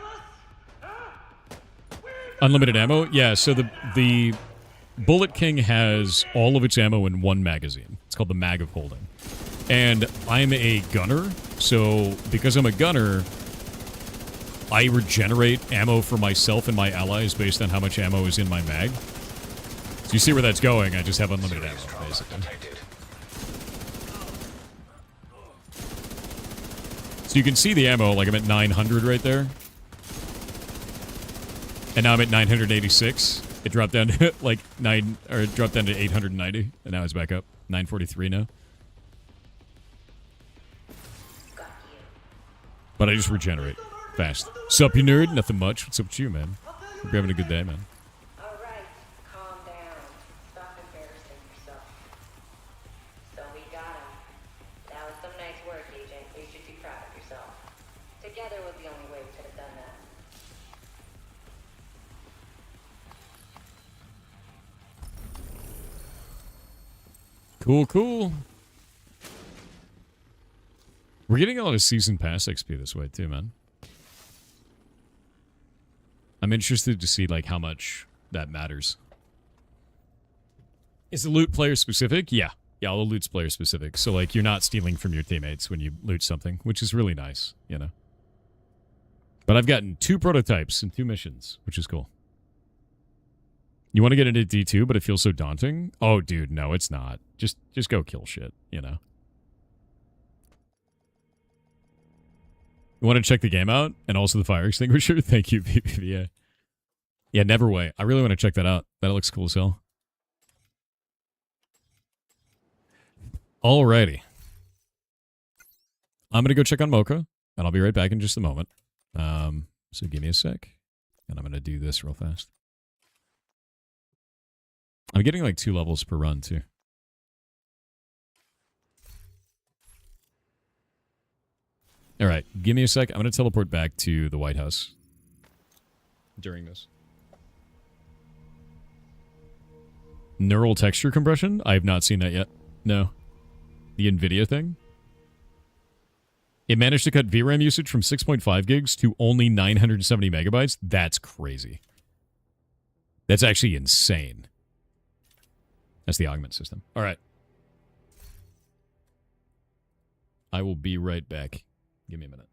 Unlimited ammo? Yeah, so the Bullet King has all of its ammo in one magazine. It's called the Mag of Holding. And I'm a gunner, so because I'm a gunner, I regenerate ammo for myself and my allies based on how much ammo is in my mag. So you see where that's going, I just have unlimited ammo, basically. So you can see the ammo, like I'm at 900 right there. And now I'm at 986. It dropped down to like it dropped down to 890, and now it's back up. 943 now. But I just regenerate fast. Sup, you nerd? Nothing much. What's up with you, man? Hope you're having a good day, man. Alright, calm down. Stop embarrassing yourself. So we got him. That was some nice work, Agent. You should be proud of yourself. Together was the only way we could have done that. Cool, cool. We're getting a lot of Season Pass XP this way, too, man. I'm interested to see, like, how much that matters. Is the loot player specific? Yeah. Yeah, all the loot's player specific. So, like, you're not stealing from your teammates when you loot something, which is really nice, you know? But I've gotten 2 prototypes and 2 missions, which is cool. You want to get into D2, but it feels so daunting? Oh, dude, no, it's not. Just go kill shit, you know? You want to check the game out? And also the fire extinguisher? Thank you, PPVA. Yeah, Neverway. I really want to check that out. That looks cool as hell. Alrighty. I'm going to go check on Mocha. And I'll be right back in just a moment. So give me a sec. And I'm going to do this real fast. I'm getting like 2 levels per run, too. All right, give me a sec. I'm going to teleport back to the White House during this. Neural texture compression? I have not seen that yet. No. The NVIDIA thing? It managed to cut VRAM usage from 6.5 gigs to only 970 megabytes? That's crazy. That's actually insane. That's the augment system. All right. I will be right back. Give me a minute.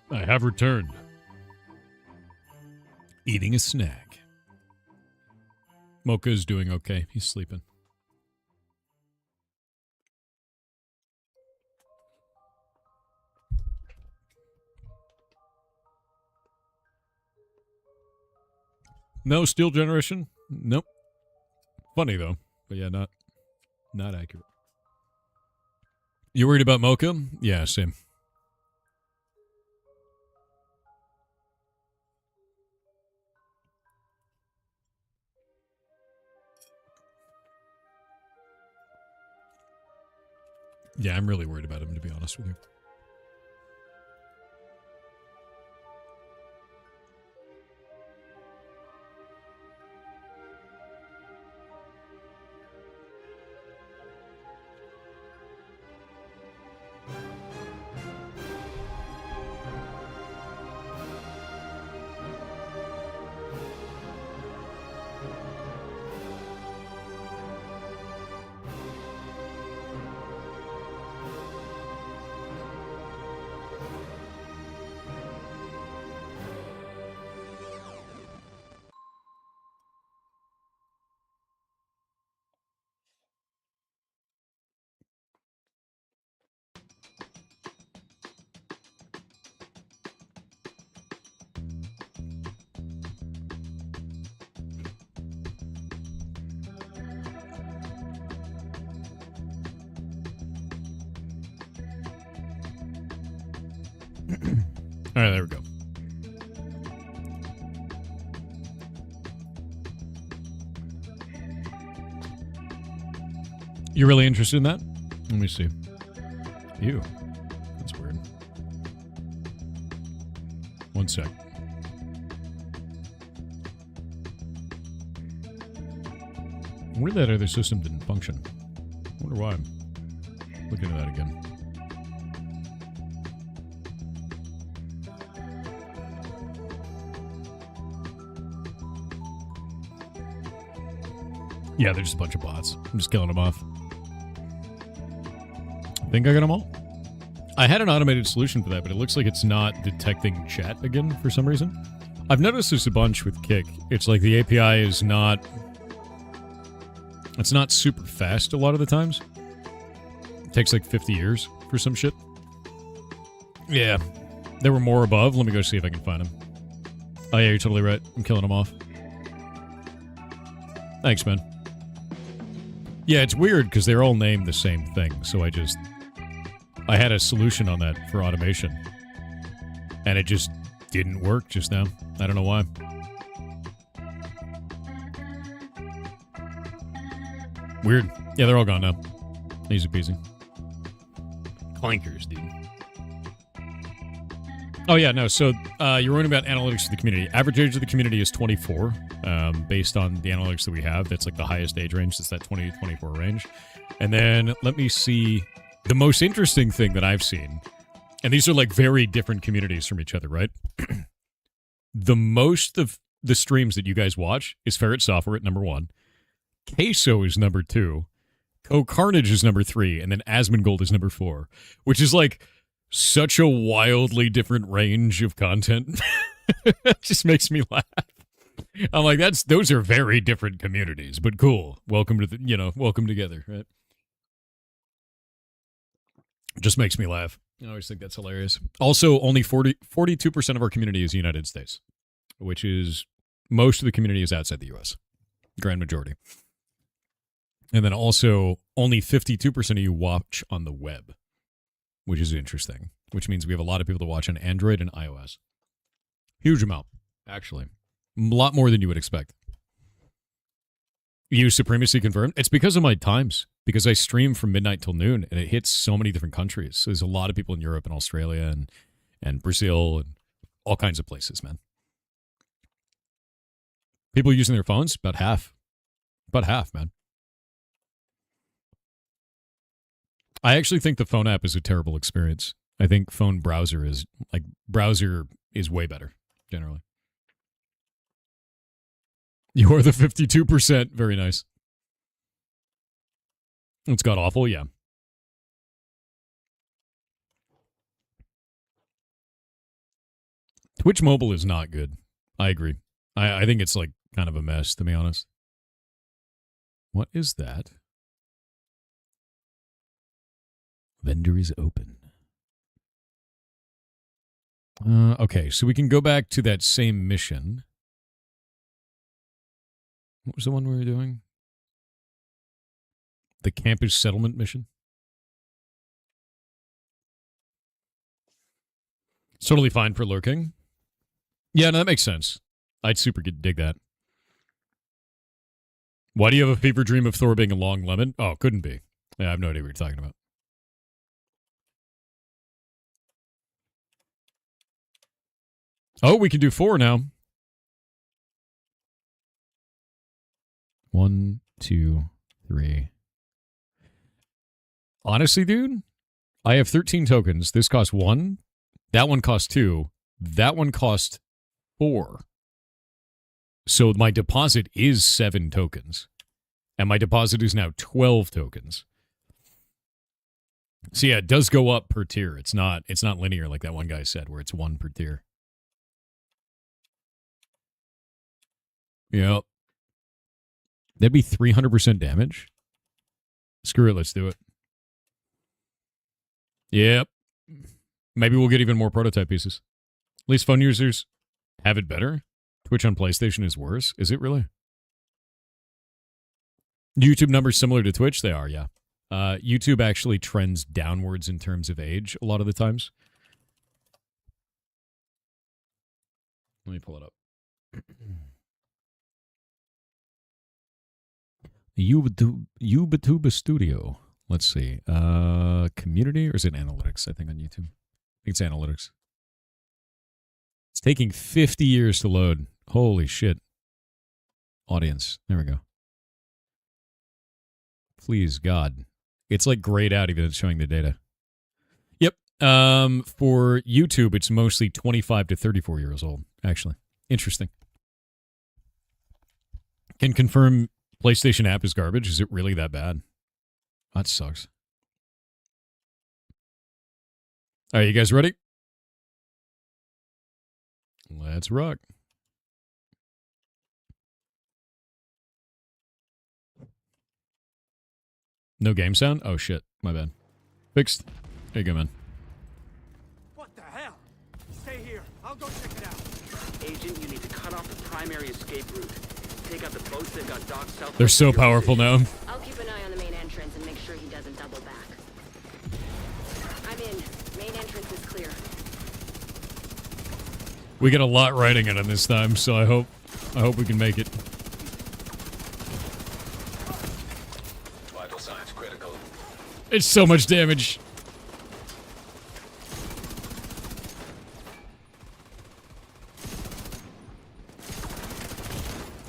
I have returned. Eating a snack. Mocha's doing okay. He's sleeping. No Steel Generation? Nope. Funny though. But yeah, not accurate. You worried about Mocha? Yeah, same. Yeah, I'm really worried about him, to be honest with you. All right, there we go. You're really interested in that? Let me see. Ew. That's weird. One sec. Weird that other system didn't function. I wonder why. Look into that again. Yeah, they're just a bunch of bots. I'm just killing them off. I think I got them all. I had an automated solution for that, but it looks like it's not detecting chat again for some reason. I've noticed this a bunch with Kick. It's like the API is not... It's not super fast a lot of the times. It takes like 50 years for some shit. Yeah. There were more above. Let me go see if I can find them. Oh yeah, you're totally right. I'm killing them off. Thanks, man. Yeah, it's weird because they're all named the same thing, so I had a solution on that for automation. And it just didn't work just now. I don't know why. Weird. Yeah, they're all gone now. Easy peasy. Clankers, dude. Oh, yeah, no, so you're wondering about analytics of the community. Average age of the community is 24, based on the analytics that we have. That's like the highest age range. It's that 20 to 24 range. And then let me see. The most interesting thing that I've seen, and these are like very different communities from each other, right? The most of the streams that you guys watch is Ferret Software at number 1. Queso is number 2. Co-Carnage is number 3. And then Asmongold is number 4, which is like such a wildly different range of content. It just makes me laugh. I'm like, those are very different communities, but cool. Welcome to the, welcome together, right? Just makes me laugh. I always think that's hilarious. Also, only 42% of our community is the United States, which is most of the community is outside the U.S. Grand majority. And then also, only 52% of you watch on the web, which is interesting, which means we have a lot of people that watch on Android and iOS. Huge amount, actually. A lot more than you would expect. Use Supremacy confirmed. It's because of my times, because I stream from midnight till noon, and it hits so many different countries. So there's a lot of people in Europe and Australia and Brazil and all kinds of places, man. People using their phones? About half. About half, man. I actually think the phone app is a terrible experience. I think browser is way better, generally. You're the 52%. Very nice. It's got awful, yeah. Twitch mobile is not good. I agree. I think it's like kind of a mess, to be honest. What is that? Vendor is open. Okay, so we can go back to that same mission. What was the one we were doing? The campus settlement mission? It's totally fine for lurking. Yeah, no, that makes sense. I'd super dig that. Why do you have a fever dream of Thor being a long lemon? Oh, couldn't be. Yeah, I have no idea what you're talking about. Oh, we can do 4 now. 1, 2, 3. Honestly, dude, I have 13 tokens. This costs 1. That one costs 2. That one costs 4. So my deposit is 7 tokens. And my deposit is now 12 tokens. So yeah, it does go up per tier. It's not linear like that one guy said, where it's 1 per tier. Yep. That'd be 300% damage. Screw it, let's do it. Yep. Maybe we'll get even more prototype pieces. At least phone users have it better. Twitch on PlayStation is worse. Is it really? YouTube numbers similar to Twitch? They are, yeah. YouTube actually trends downwards in terms of age a lot of the times. Let me pull it up. YouTuber Studio. Let's see. Community, or is it analytics? I think on YouTube. I think it's analytics. It's taking 50 years to load. Holy shit. Audience. There we go. Please, God. It's like grayed out even though it's showing the data. Yep. For YouTube, it's mostly 25 to 34 years old, actually. Interesting. Can confirm PlayStation app is garbage. Is it really that bad? That sucks. All right, you guys ready? Let's rock. No game sound? Oh, shit. My bad. Fixed. There you go, man. What the hell? Stay here. I'll go check it out. Agent, you need to cut off the primary escape route. Take out the boats that got docked south. They're so powerful now. I'll keep an eye on the main entrance and make sure he doesn't double back. I'm in. Main entrance is clear. We got a lot riding it on this time, so I hope we can make it. Vital signs critical. It's so much damage.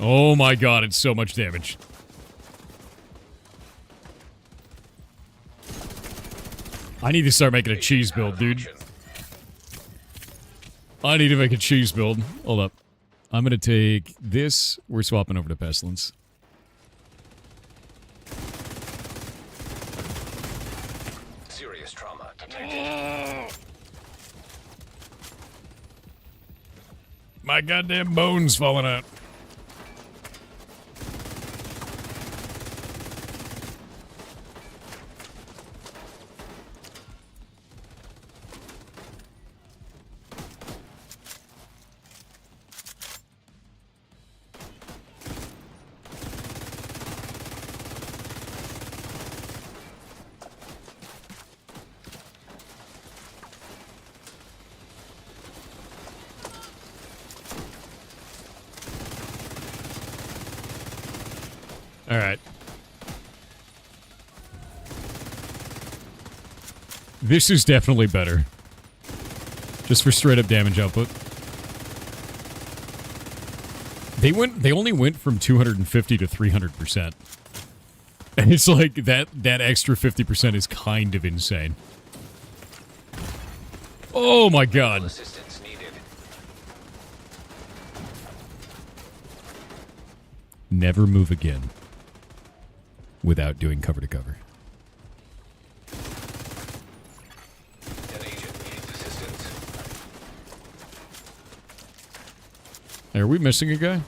Oh my god, it's so much damage. I need to start making a cheese build, dude. I need to make a cheese build. Hold up. I'm going to take this. We're swapping over to Pestilence. Serious trauma detected. My goddamn bones falling out. All right. This is definitely better. Just for straight up damage output. They only went from 250 to 300%. And it's like that extra 50% is kind of insane. Oh my god. Assistance needed. Never move again without doing cover to cover. An agent needs assistance. Hey, are we missing a guy?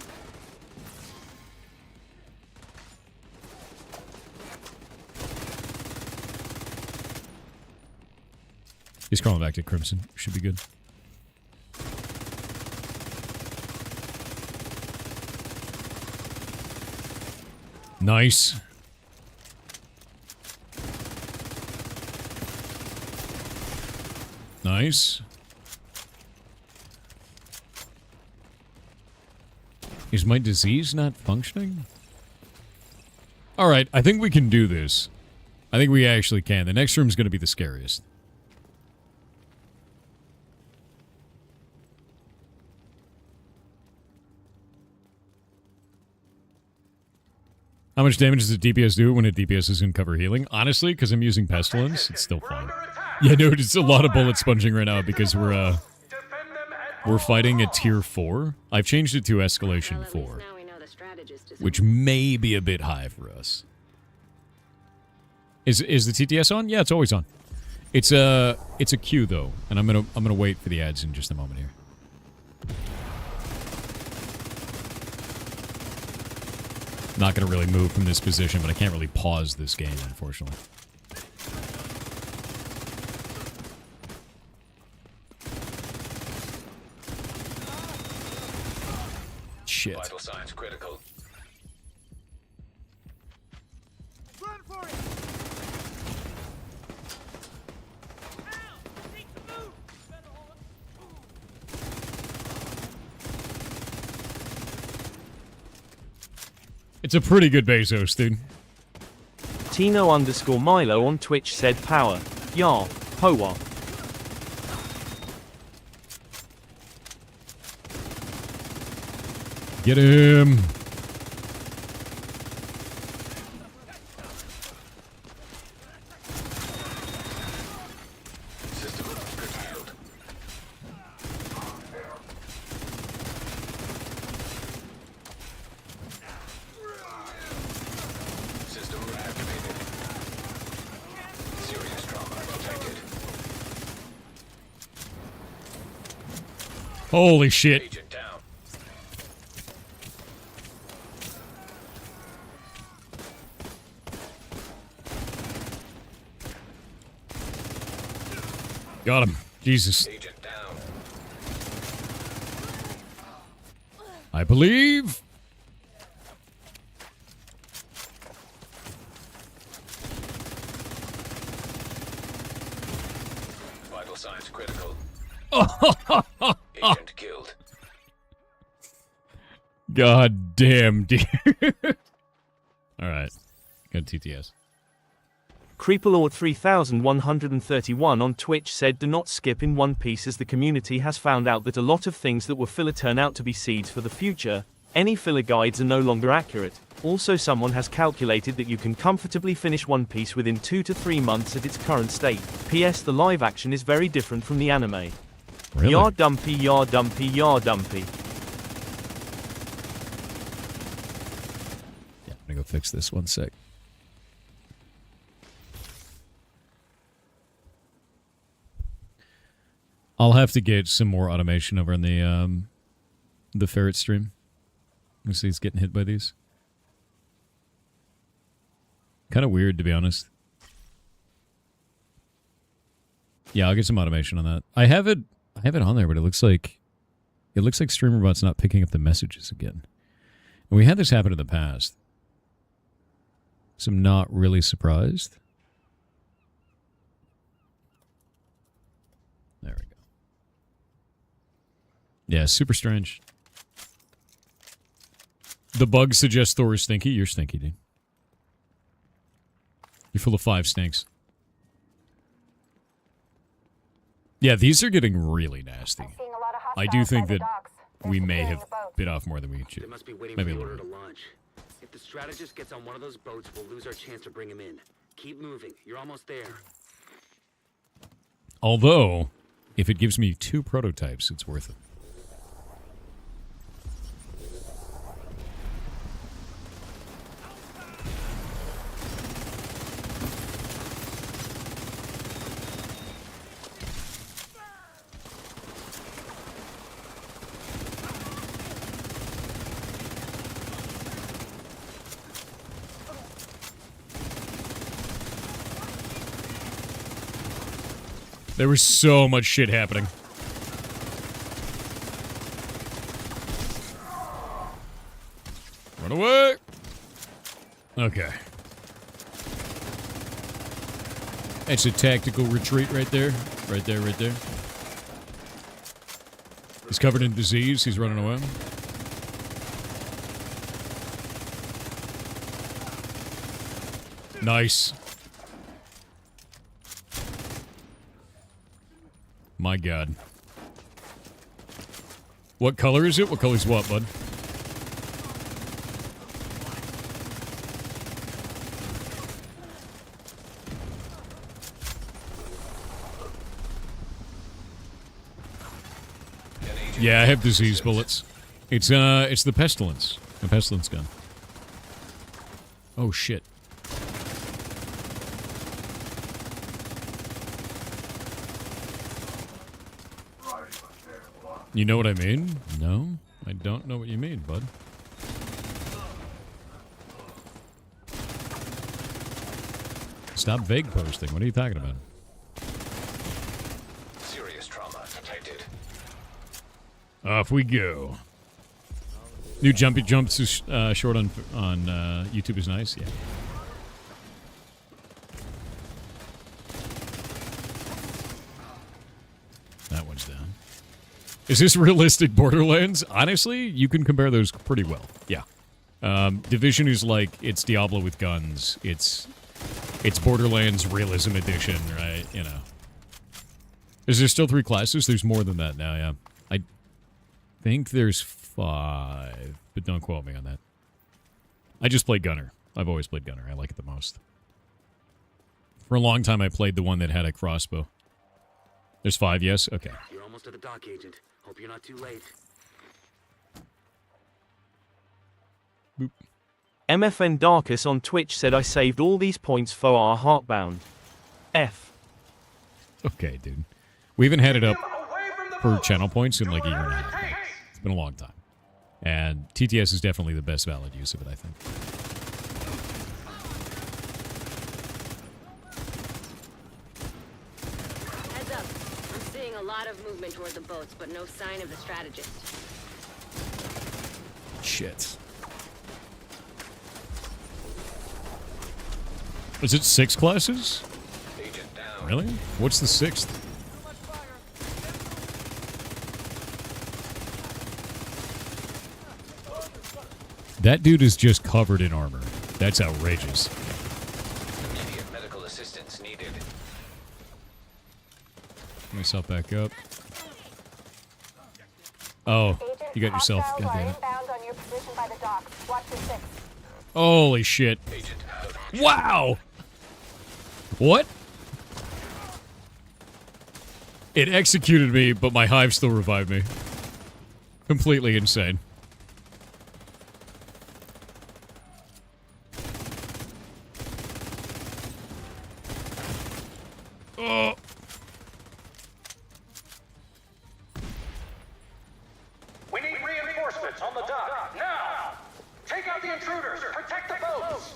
He's crawling back to Crimson. Should be good. Nice. Nice. Is my disease not functioning? Alright, I think we can do this. I think we actually can. The next room's going to be the scariest. How much damage does a DPS do when a DPS is in cover healing? Honestly, because I'm using Pestilence, it's still fine. Yeah, dude, it's a lot of bullet sponging right now because we're fighting a tier 4. I've changed it to escalation 4, which may be a bit high for us. Is the TTS on? Yeah, it's always on. It's a queue though, and I'm gonna wait for the ads in just a moment here. Not gonna really move from this position, but I can't really pause this game, unfortunately. Shit. Vital signs critical. Run for it! Ow! Need to move! It's a pretty good Bezos, dude. Tino_Milo on Twitch said power. Yar. Hoa. Get him. System curtailed. System reactivated. Serious trauma detected. Holy shit. Agent down. Got him. Jesus. Agent down. I believe. Vital signs critical. Oh, Agent killed. God damn, dude. Alright. Got TTS. Creepalord 3131 on Twitch said do not skip in One Piece as the community has found out that a lot of things that were filler turn out to be seeds for the future. Any filler guides are no longer accurate. Also someone has calculated that you can comfortably finish One Piece within 2 to 3 months at its current state. PS the live action is very different from the anime. Really? Yar dumpy, yar dumpy, yar dumpy. Yeah, I'm gonna go fix this 1 sec. I'll have to get some more automation over in the Ferret stream. You see he's getting hit by these. Kind of weird, to be honest. Yeah, I'll get some automation on that. I have it on there, but it looks like StreamerBot's not picking up the messages again. And we had this happen in the past. So I'm not really surprised. There we go. Yeah, super strange. The bug suggests Thor is stinky. You're stinky, dude. You're full of 5 stinks. Yeah, these are getting really nasty. I do think that we may have bit off more than we should. They must be waiting Maybe for a the order little. to launch. If the strategist gets on one of those boats, we'll lose our chance to bring him in. Keep moving. You're almost there. Although, if it gives me 2 prototypes, it's worth it. There was so much shit happening. Run away! Okay. That's a tactical retreat right there. Right there, right there. He's covered in disease. He's running away. Nice. My God. What color is it? What color is what, bud? Yeah, I have disease bullets. It's the pestilence. The pestilence gun. Oh shit. You know what I mean? No, I don't know what you mean, bud. Stop vague posting. What are you talking about? Serious trauma detected. Off we go. New jumpy jumps is short on YouTube is nice. Yeah. That one's down. Is this realistic Borderlands? Honestly, you can compare those pretty well. Yeah. Division is like, it's Diablo with guns. It's Borderlands Realism Edition, right? You know. Is there still 3 classes? There's more than that now, yeah. I think there's 5, but don't quote me on that. I just play Gunner. I've always played Gunner. I like it the most. For a long time, I played the one that had a crossbow. There's 5, yes? Okay. You're almost at the dock, Agent. Hope you're not too late. Boop. MFN Darkus on Twitch said I saved all these points for our Heartbound. F. Okay, dude. We haven't had it up for channel points in like a year and a half. It's been a long time. And TTS is definitely the best valid use of it, I think. Heads up. I'm seeing a lot of movement toward the boats, but no sign of the strategist. Shit. Is it 6 classes? Agent down. Really? What's the 6th? That dude is just covered in armor. That's outrageous. Immediate medical assistance needed. Get myself back up. Oh, you got yourself. God damn it. On your position by the docks. Watch your 6. Holy shit. Agent out. Wow! What? It executed me, but my hive still revived me. Completely insane. Oh. We need reinforcements on the dock, now! Take out the intruders! Protect the boats!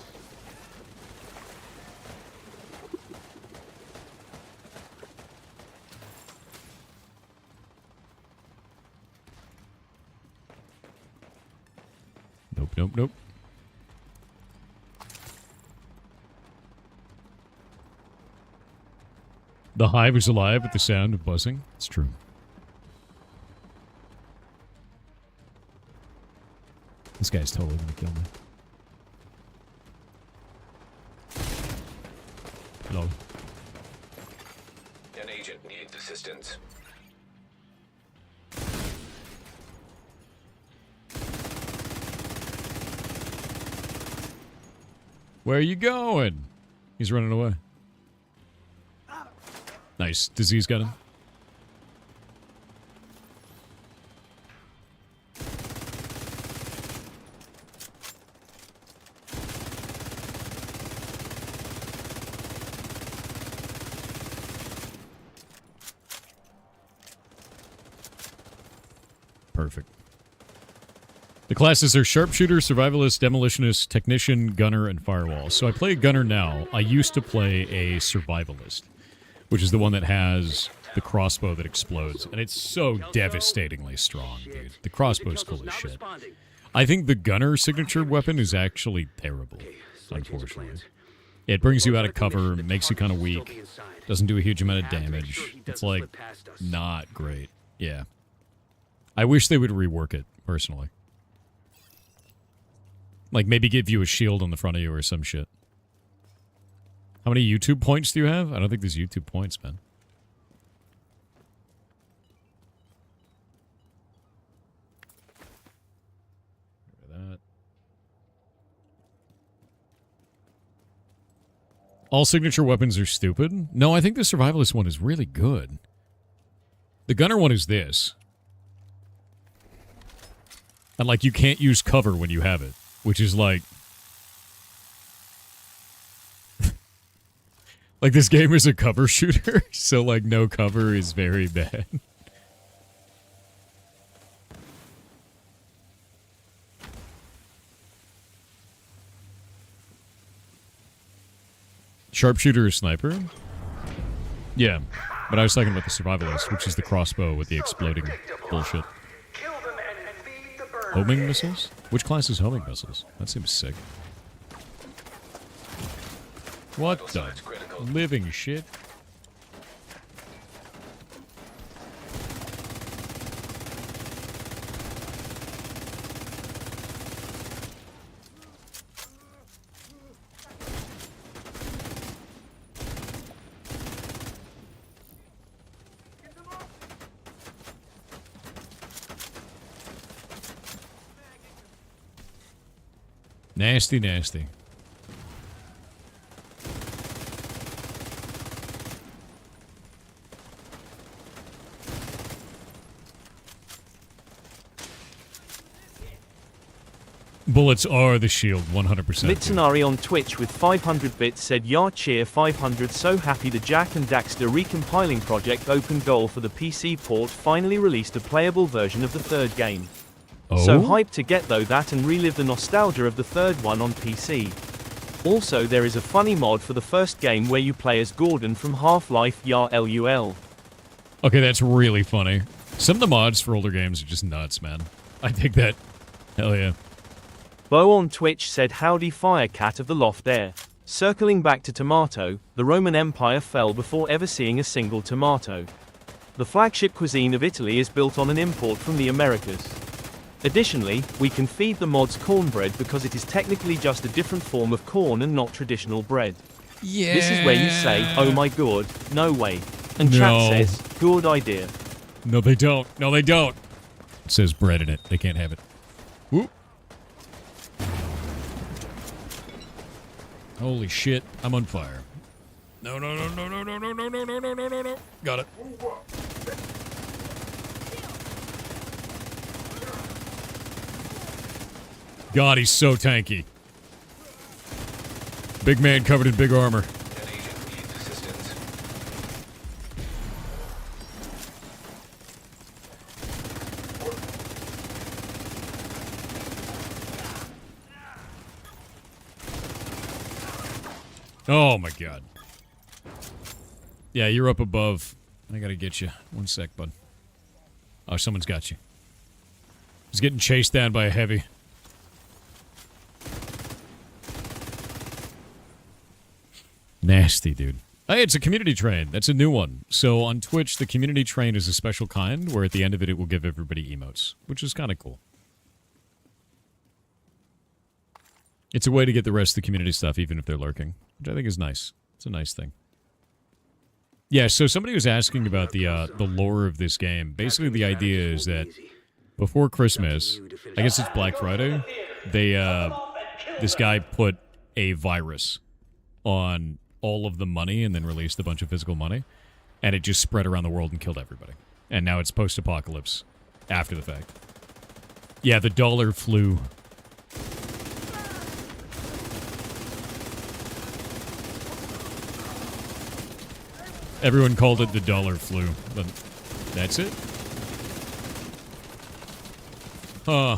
Nope, nope, nope. The hive is alive at the sound of buzzing. It's true. This guy's totally gonna kill me. Hello. An agent needs assistance. Where are you going? He's running away. Nice. Disease got him. Perfect. The classes are Sharpshooter, Survivalist, Demolitionist, Technician, Gunner, and Firewall. So I play a Gunner now. I used to play a Survivalist. which is the one that has the crossbow that explodes. And it's so devastatingly strong, dude. The crossbow's cool as shit. I think the gunner signature weapon is actually terrible, unfortunately. It brings you out of cover, makes you kind of weak, doesn't do a huge amount of damage. It's, like, not great. Yeah. I wish they would rework it, personally. Like, maybe give you a shield on the front of you or some shit. How many YouTube points do you have? I don't think there's YouTube points, man. That. All signature weapons are stupid? No, I think the survivalist one is really good. The gunner one is this. And, like, you can't use cover when you have it. Which is, like... like, this game is a cover shooter, so, like, no cover is very bad. Sharpshooter or sniper? Yeah, but I was talking about the survivalist, which is the crossbow with the exploding bullshit. Homing missiles? Which class is homing missiles? That seems sick. What the living shit? Nasty, nasty. Bullets are the shield, 100%. Mitsunari on Twitch with 500 bits said, "Yar cheer 500, so happy the Jack and Daxter recompiling project Open Goal for the PC port finally released a playable version of the third game. Oh? So hyped to get though that and relive the nostalgia of the third one on PC. Also there is a funny mod for the first game where you play as Gordon from Half-Life Yar LUL. Okay, that's really funny. Some of the mods for older games are just nuts, man. I dig that. Hell yeah. Bo on Twitch said, "Howdy Firecat of the Loft Air. Circling back to tomato, the Roman Empire fell before ever seeing a single tomato. The flagship cuisine of Italy is built on an import from the Americas. Additionally, we can feed the mods cornbread because it is technically just a different form of corn and not traditional bread. Yeah. This is where you say, oh my god, no way. And No. chat says, good idea. No, they don't. No, they don't. It says bread in it. They can't have it. Whoop. Holy shit, I'm on fire. No, no, no, no, no, no, no, no, no, no, no, no, no, no. Got it. God, he's so tanky. Big man covered in big armor. An agent needs assistance. Oh my god. Yeah, you're up above. I gotta get you. One sec, bud. Oh, someone's got you. He's getting chased down by a heavy. Nasty, dude. Hey, it's a community train. That's a new one. So on Twitch, the community train is a special kind where at the end of it, it will give everybody emotes, which is kind of cool. It's a way to get the rest of the community stuff, even if they're lurking, which I think is nice. It's a nice thing. Yeah, so somebody was asking about the lore of this game. Basically, the idea is that before Christmas, I guess it's Black Friday, they this guy put a virus on all of the money and then released a bunch of physical money, and it just spread around the world and killed everybody. And now it's post-apocalypse after the fact. Yeah, the dollar flu. Everyone called it the dollar flu, but that's it. Huh.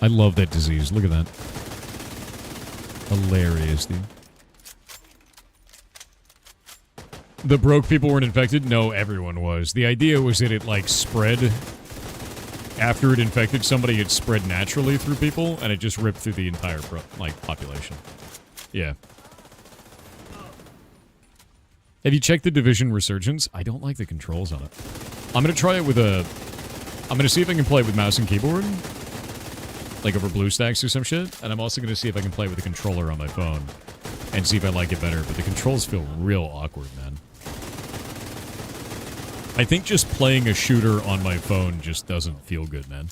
I love that disease. Look at that. Hilarious, dude. The broke people weren't infected? No, everyone was. The idea was that it, like, spread. After it infected somebody, it spread naturally through people, and it just ripped through the entire, population. Yeah. Have you checked the Division Resurgence? I don't like the controls on it. I'm gonna try it with a... I'm gonna see if I can play it with mouse and keyboard. Like over BlueStacks or some shit. And I'm also gonna see if I can play with a controller on my phone. And see if I like it better. But the controls feel real awkward, man. I think just playing a shooter on my phone just doesn't feel good, man.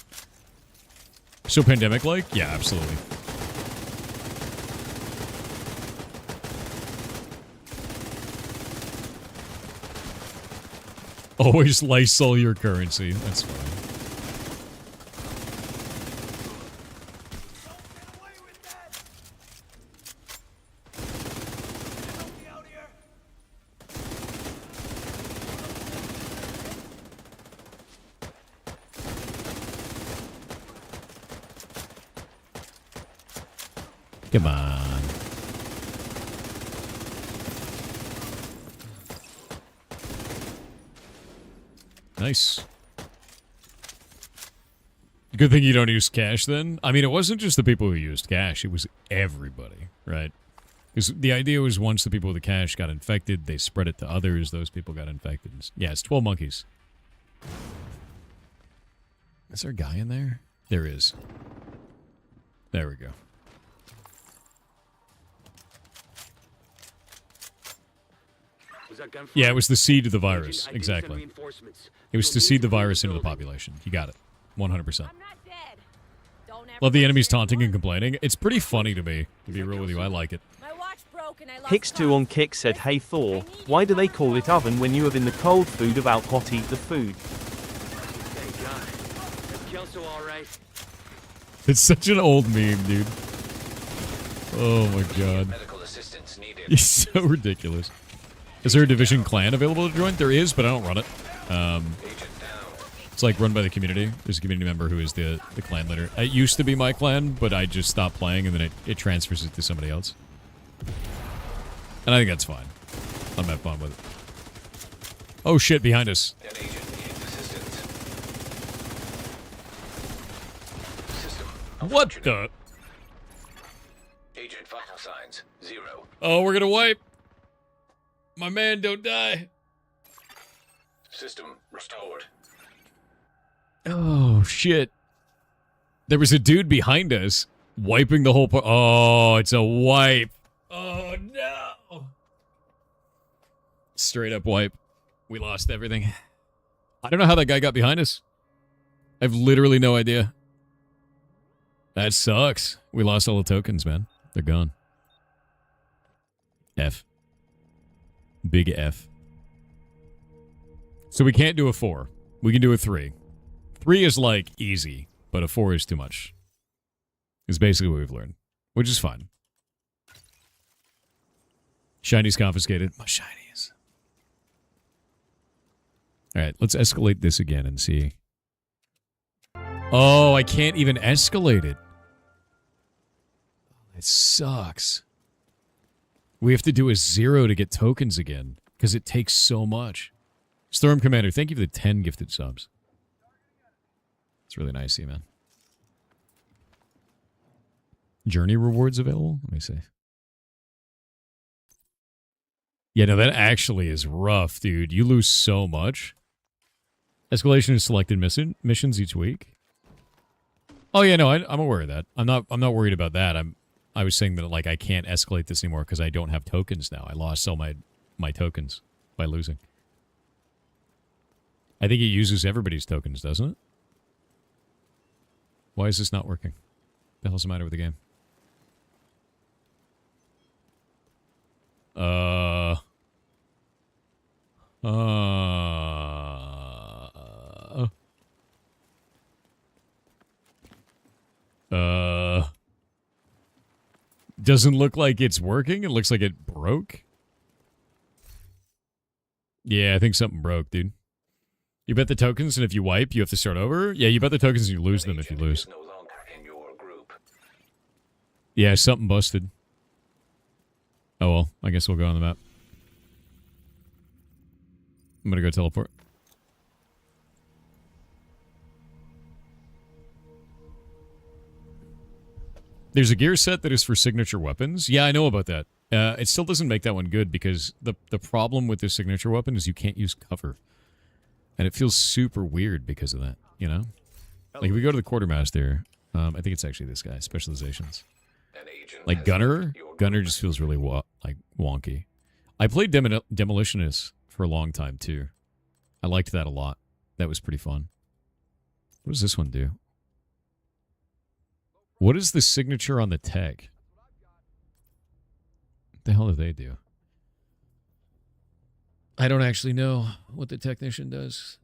So pandemic-like? Yeah, absolutely. Always Lysol your currency. That's fine. Come on. Nice. Good thing you don't use cash then. I mean, it wasn't just the people who used cash. It was everybody, right? Because the idea was once the people with the cash got infected, they spread it to others. Those people got infected. Yeah, it's 12 monkeys. Is there a guy in there? There is. There we go. Yeah, it was the seed of the virus. Exactly. It was to seed the virus into the population. You got it. 100%. Love the enemies taunting and complaining. It's pretty funny to me, to be real with you. I like it. Hicks2 on Kick said, "Hey Thor, why do they call it oven when you have in the cold food about hot eat the food?" It's such an old meme, dude. Oh my god. He's so ridiculous. Is there a Division clan available to join? There is, but I don't run it. It's like run by the community. There's a community member who is the clan leader. It used to be my clan, but I just stopped playing and then it transfers it to somebody else. And I think that's fine. I'm having fun with it. Oh shit, behind us. What the? Agent vital signs 0. Oh, we're gonna wipe. My man, don't die. System restored. Oh, shit. There was a dude behind us wiping the whole oh, it's a wipe. Oh, no. Straight up wipe. We lost everything. I don't know how that guy got behind us. I have literally no idea. That sucks. We lost all the tokens, man. They're gone. F. Big F. So we can't do a 4. We can do a 3. 3 is like easy, but a 4 is too much. Is basically what we've learned, which is fine. Shinies confiscated. My shinies. Alright, let's escalate this again and see. Oh, I can't even escalate it. It sucks. We have to do a 0 to get tokens again, because it takes so much. Storm Commander, thank you for the 10 gifted subs. It's really nice of you, man. Journey rewards available? Let me see. Yeah, no, that actually is rough, dude. You lose so much. Escalation is selected missions each week. Oh yeah, no, I'm aware of that. I'm not worried about that. I was saying that like I can't escalate this anymore because I don't have tokens now. I lost all my tokens by losing. I think it uses everybody's tokens, doesn't it? Why is this not working? What the hell's the matter with the game? Doesn't look like it's working. It looks like it broke. Yeah, I think something broke, dude. You bet the tokens, and if you wipe, you have to start over? Yeah, you bet the tokens and you lose them if you lose. No longer in your group. Yeah, something busted. Oh well, I guess we'll go on the map. I'm gonna go teleport. There's a gear set that is for signature weapons. Yeah, I know about that. It still doesn't make that one good because the problem with this signature weapon is you can't use cover. And it feels super weird because of that, you know? Like, if we go to the quartermaster, I think it's actually this guy, specializations. Like, Gunner just feels really, wonky. I played Demolitionist for a long time, too. I liked that a lot. That was pretty fun. What does this one do? What is the signature on the tech? What the hell do they do? I don't actually know what the technician does.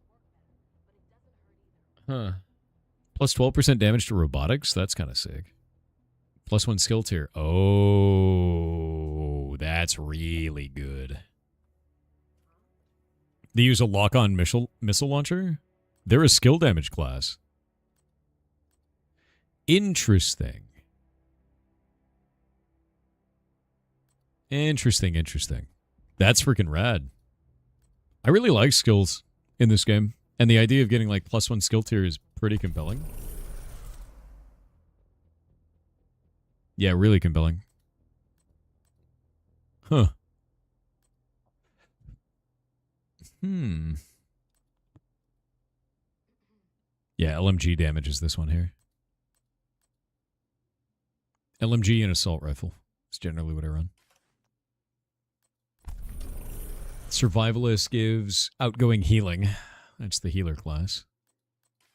Huh. Plus 12% damage to robotics? That's kind of sick. Plus 1 skill tier. Oh, that's really good. They use a lock-on missile launcher? They're a skill damage class. Interesting. Interesting. That's freaking rad. I really like skills in this game. And the idea of getting like plus 1 skill tier is pretty compelling. Yeah, really compelling. Huh. Yeah, LMG damages this one here. LMG and assault rifle. It's generally what I run. Survivalist gives outgoing healing. That's the healer class.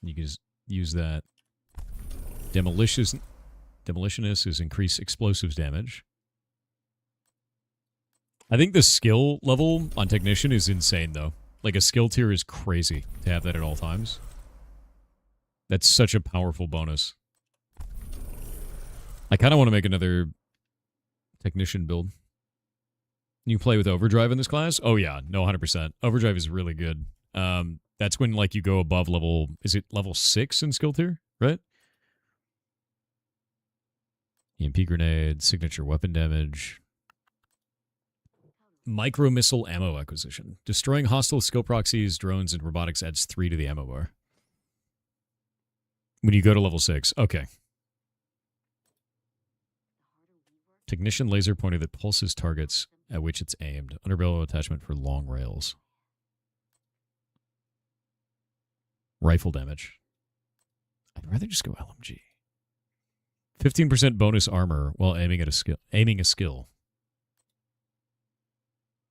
You can just use that. Demolitionist is increased explosives damage. I think the skill level on Technician is insane, though. Like, a skill tier is crazy to have that at all times. That's such a powerful bonus. I kind of want to make another Technician build. You play with Overdrive in this class? Oh, yeah. No, 100%. Overdrive is really good. That's when, like, you go above level... Is it level 6 in skill tier? Right? EMP grenade, signature weapon damage... Micro-missile ammo acquisition. Destroying hostile skill proxies, drones, and robotics adds 3 to the ammo bar. When you go to level 6. Okay. Technician laser pointer that pulses targets at which it's aimed. Underbarrel attachment for long rails. Rifle damage. I'd rather just go LMG. 15% bonus armor while aiming a skill.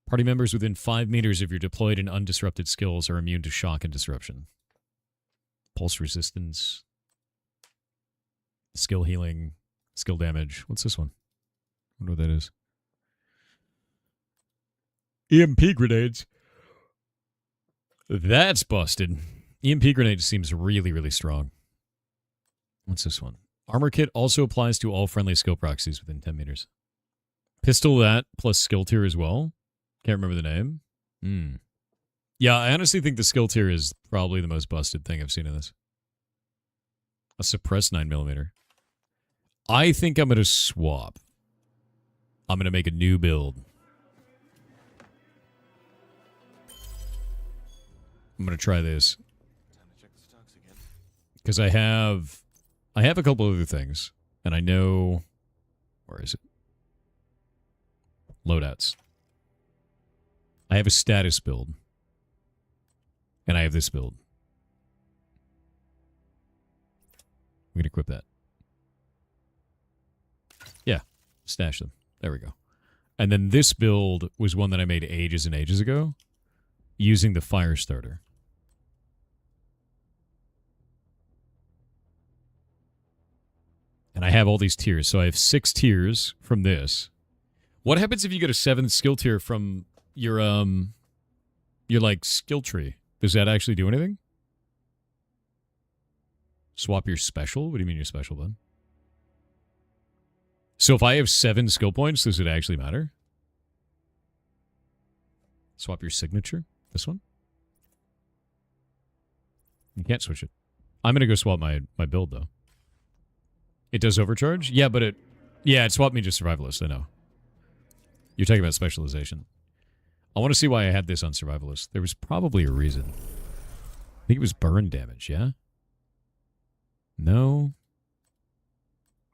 Party members within 5 meters of your deployed and undisrupted skills are immune to shock and disruption. Pulse resistance. Skill healing. Skill damage. What's this one? I wonder what that is. EMP grenades. That's busted. EMP grenade seems really, really strong. What's this one? Armor kit also applies to all friendly skill proxies within 10 meters. Pistol that plus skill tier as well. Can't remember the name. Yeah, I honestly think the skill tier is probably the most busted thing I've seen in this. A suppressed 9mm. I think I'm going to swap. I'm going to make a new build. I'm going to try this. Because I have a couple other things. And I know... Where is it? Loadouts. I have a status build. And I have this build. I'm going to equip that. Yeah. Stash them. There we go. And then this build was one that I made ages and ages ago. Using the fire starter. And I have all these tiers. So I have 6 tiers from this. What happens if you get a 7th skill tier from... your like skill tree? Does that actually do anything? Swap your special? What do you mean your special, bud? So if I have 7 skill points, does it actually matter? Swap your signature? This one? You can't switch it. I'm going to go swap my build, though. It does overcharge? Yeah, but Yeah, it swapped me to Survivalist, I know. You're talking about specialization. I want to see why I had this on Survivalist. There was probably a reason. I think it was burn damage, yeah? No.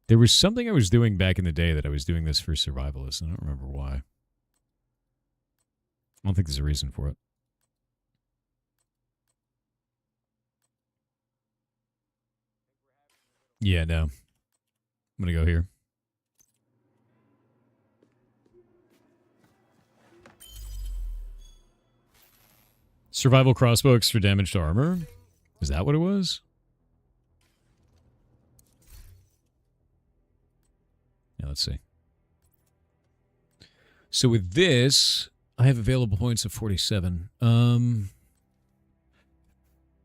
There was something I was doing back in the day that I was doing this for Survivalist. I don't remember why. I don't think there's a reason for it. Yeah, no. I'm going to go here. Survival crossbow, extra damage to armor. Is that what it was? Yeah, let's see. So with this, I have available points of 47.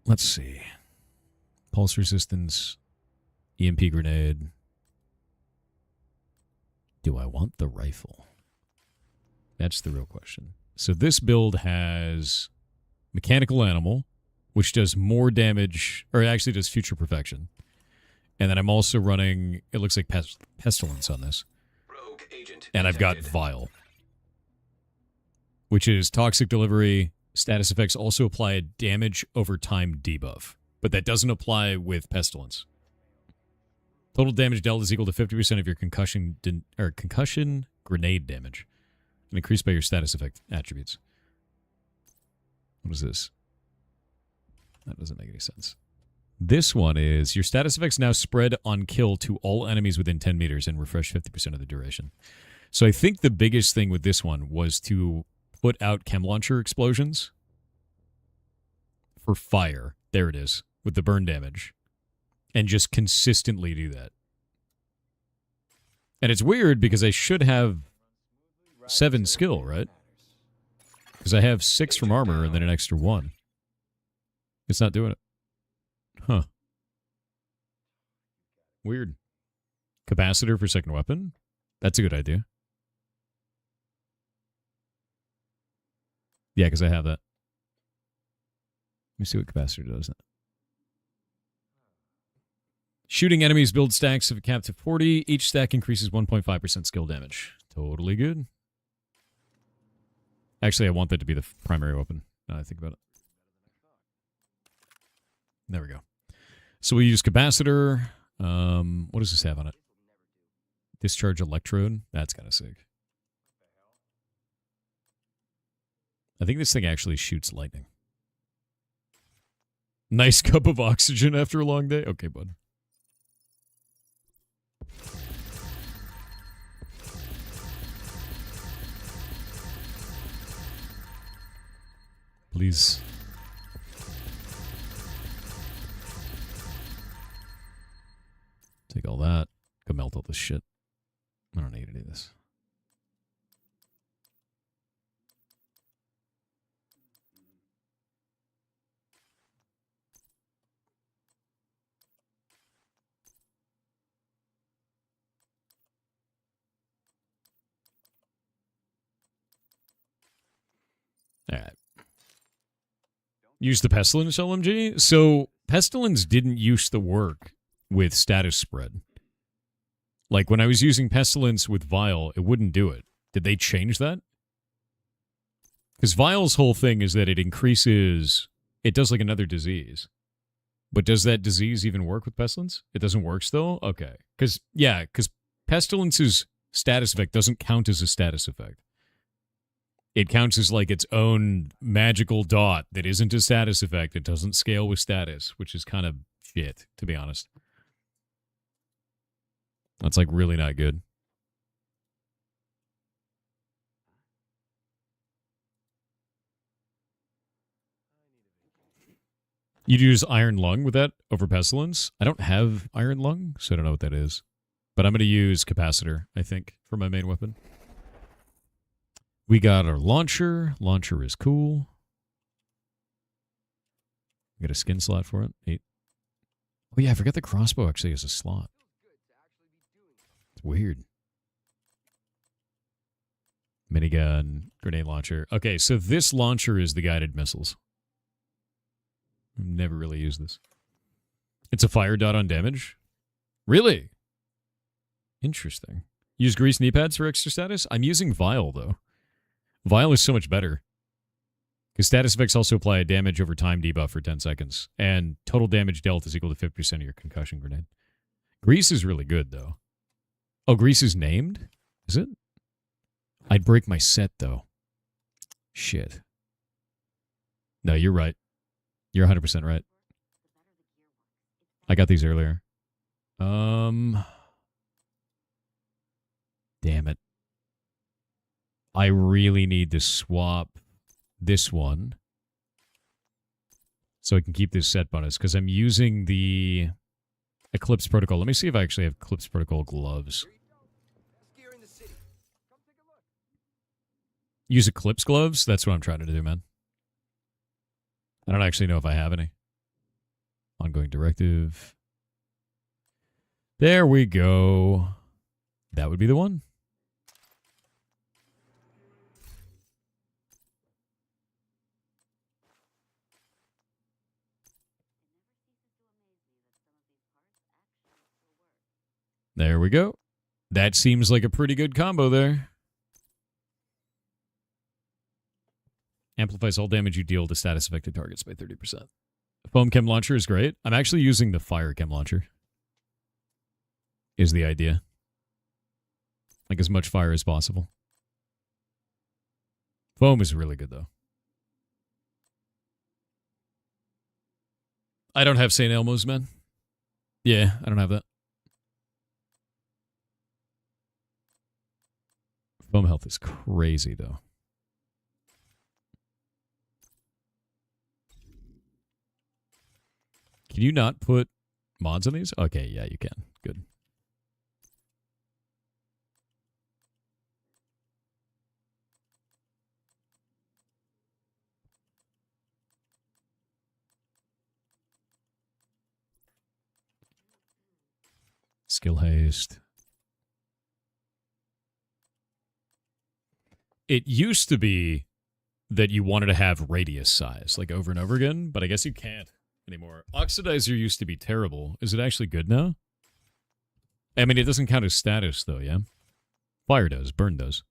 Let's see. Pulse resistance, EMP grenade. Do I want the rifle? That's the real question. So this build has mechanical animal, which does more damage, or it actually does future perfection. And then I'm also running, it looks like pestilence on this. Rogue agent And I've got detected. Vile, which is toxic delivery. Status effects also apply a damage over time debuff, but that doesn't apply with pestilence. Total damage dealt is equal to 50% of your concussion grenade damage, and increased by your status effect attributes. What is this? That doesn't make any sense. This one is your status effects now spread on kill to all enemies within 10 meters and refresh 50% of the duration. So I think the biggest thing with this one was to put out chem launcher explosions for fire. There it is, with the burn damage. And just consistently do that. And it's weird because I should have 7 skill, right? Because I have 6 from armor and then an extra 1. It's not doing it. Huh. Weird. Capacitor for second weapon? That's a good idea. Yeah, because I have that. Let me see what capacitor does. Shooting enemies build stacks of a cap to 40. Each stack increases 1.5% skill damage. Totally good. Actually, I want that to be the primary weapon, now that I think about it. There we go. So we use capacitor. What does this have on it? Discharge electrode. That's kind of sick. I think this thing actually shoots lightning. Nice cup of oxygen after a long day. Okay, bud. Please. Take all that. Go melt all this shit. I don't need any of this. All right. Use the Pestilence LMG. So Pestilence didn't used to work with status spread. Like when I was using Pestilence with Vile, it wouldn't do it. Did they change that? Because Vile's whole thing is that it increases, it does like another disease. But does that disease even work with Pestilence? It doesn't work still? Okay. Because Pestilence's status effect doesn't count as a status effect. It counts as like its own magical dot that isn't a status effect. It doesn't scale with status, which is kind of shit, to be honest. That's like really not good. You'd use Iron Lung with that over Pestilence? I don't have Iron Lung, so I don't know what that is. But I'm going to use Capacitor, I think, for my main weapon. We got our launcher. Launcher is cool. We got a skin slot for it. 8. Oh yeah, I forgot the crossbow actually has a slot. It's weird. Minigun, grenade launcher. Okay, so this launcher is the guided missiles. I've never really used this. It's a fire dot on damage? Really? Interesting. Use grease knee pads for extra status? I'm using Vile, though. Vile is so much better. Because status effects also apply a damage over time debuff for 10 seconds. And total damage dealt is equal to 50% of your concussion grenade. Grease is really good, though. Oh, Grease is named? Is it? I'd break my set, though. Shit. No, you're right. You're 100% right. I got these earlier. Damn it. I really need to swap this one so I can keep this set bonus because I'm using the Eclipse Protocol. Let me see if I actually have Eclipse Protocol gloves. Use Eclipse gloves? That's what I'm trying to do, man. I don't actually know if I have any. Ongoing directive. There we go. That would be the one. There we go. That seems like a pretty good combo there. Amplifies all damage you deal to status-affected targets by 30%. Foam Chem Launcher is great. I'm actually using the Fire Chem Launcher. Is the idea. Like as much fire as possible. Foam is really good, though. I don't have St. Elmo's, man. Yeah, I don't have that. Foam health is crazy, though. Can you not put mods on these? Okay, yeah, you can. Good. Skill haste. It used to be that you wanted to have radius size, like over and over again, but I guess you can't anymore. Oxidizer used to be terrible. Is it actually good now? I mean, it doesn't count as status, though, yeah? Fire does. Burn does.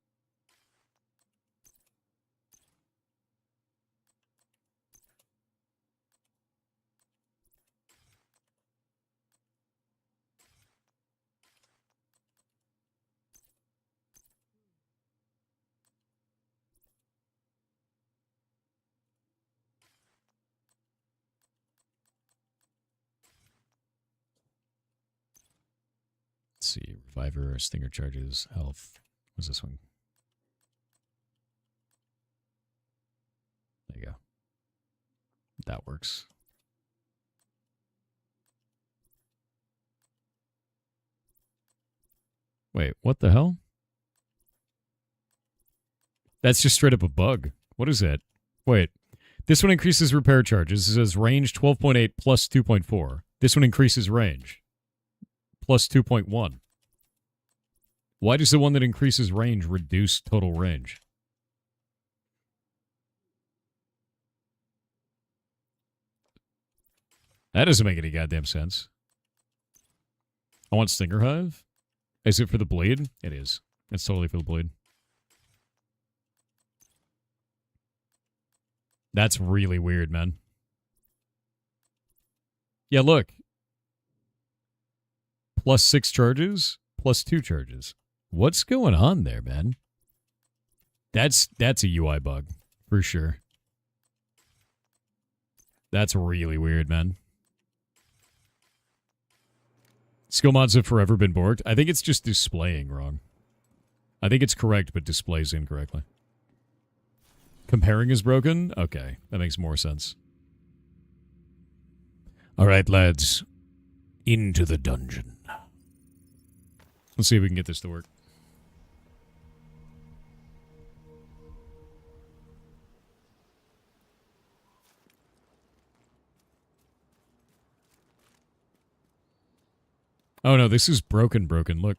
Let's see. Reviver, Stinger charges, health. What's this one? There you go. That works. Wait, what the hell? That's just straight up a bug. What is that? Wait. This one increases repair charges. It says range 12.8 plus 2.4. This one increases range. Plus 2.1. Why does the one that increases range reduce total range? That doesn't make any goddamn sense. I want Stinger Hive. Is it for the bleed? It is. It's totally for the bleed. That's really weird, man. Yeah, look. Plus 6 charges, plus 2 charges. What's going on there, man? That's a UI bug, for sure. That's really weird, man. Skill mods have forever been borked. I think it's just displaying wrong. I think it's correct, but displays incorrectly. Comparing is broken? Okay, that makes more sense. Alright, lads. Into the dungeon. Let's see if we can get this to work. Oh no, this is broken. Look.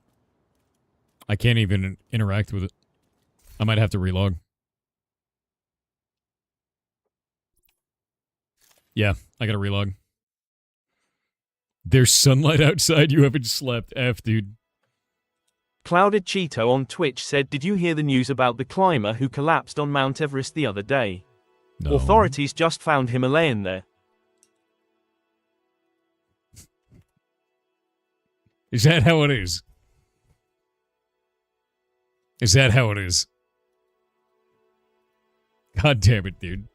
I can't even interact with it. I might have to relog. Yeah, I gotta relog. There's sunlight outside. You haven't slept. F, dude. Clouded Cheeto on Twitch said, did you hear the news about the climber who collapsed on Mount Everest the other day? No. Authorities just found him laying there. Is that how it is? Is that how it is? God damn it, dude.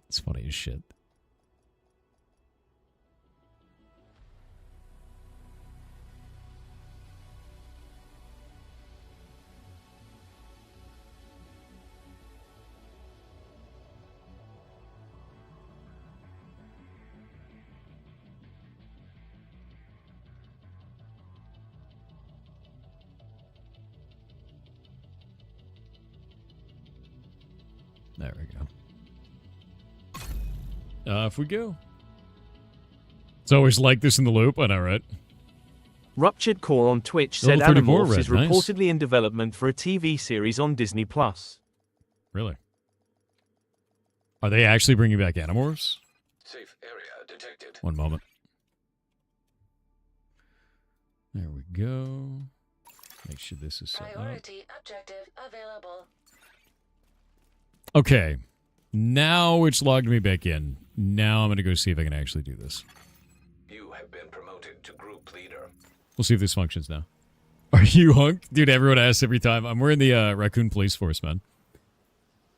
It's funny as shit. There we go. Off we go. It's always like this in the loop, I know, right? Ruptured Core on Twitch said Level 34 Animorphs red, is nice. reportedly in development for a TV series on Disney+. Really? Are they actually bringing back Animorphs? Safe area detected. One moment. There we go. Make sure this is set up. Priority objective available. Okay. Now it's logged me back in. Now I'm going to go see if I can actually do this. You have been promoted to group leader. We'll see if this functions now. Are you Hunk? Dude, everyone asks every time. I'm wearing the Raccoon Police Force, man.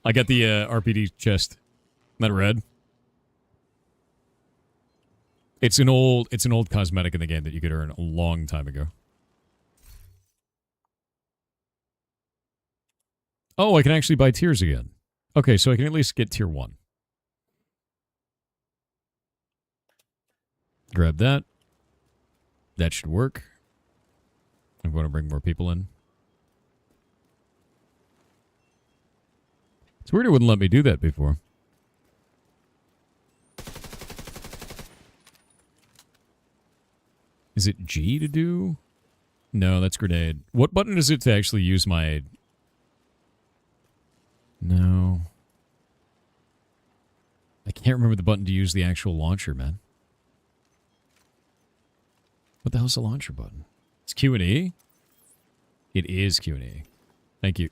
I got the RPD chest. Isn't that red? It's an old cosmetic in the game that you could earn a long time ago. Oh, I can actually buy tiers again. Okay, so I can at least get tier 1. Grab that. That should work. I'm going to bring more people in. It's weird it wouldn't let me do that before. Is it G to do? No, that's grenade. What button is it to actually use my... No. I can't remember the button to use the actual launcher, man. What the hell's the launcher button? It's Q and E? It is Q and E. Thank you.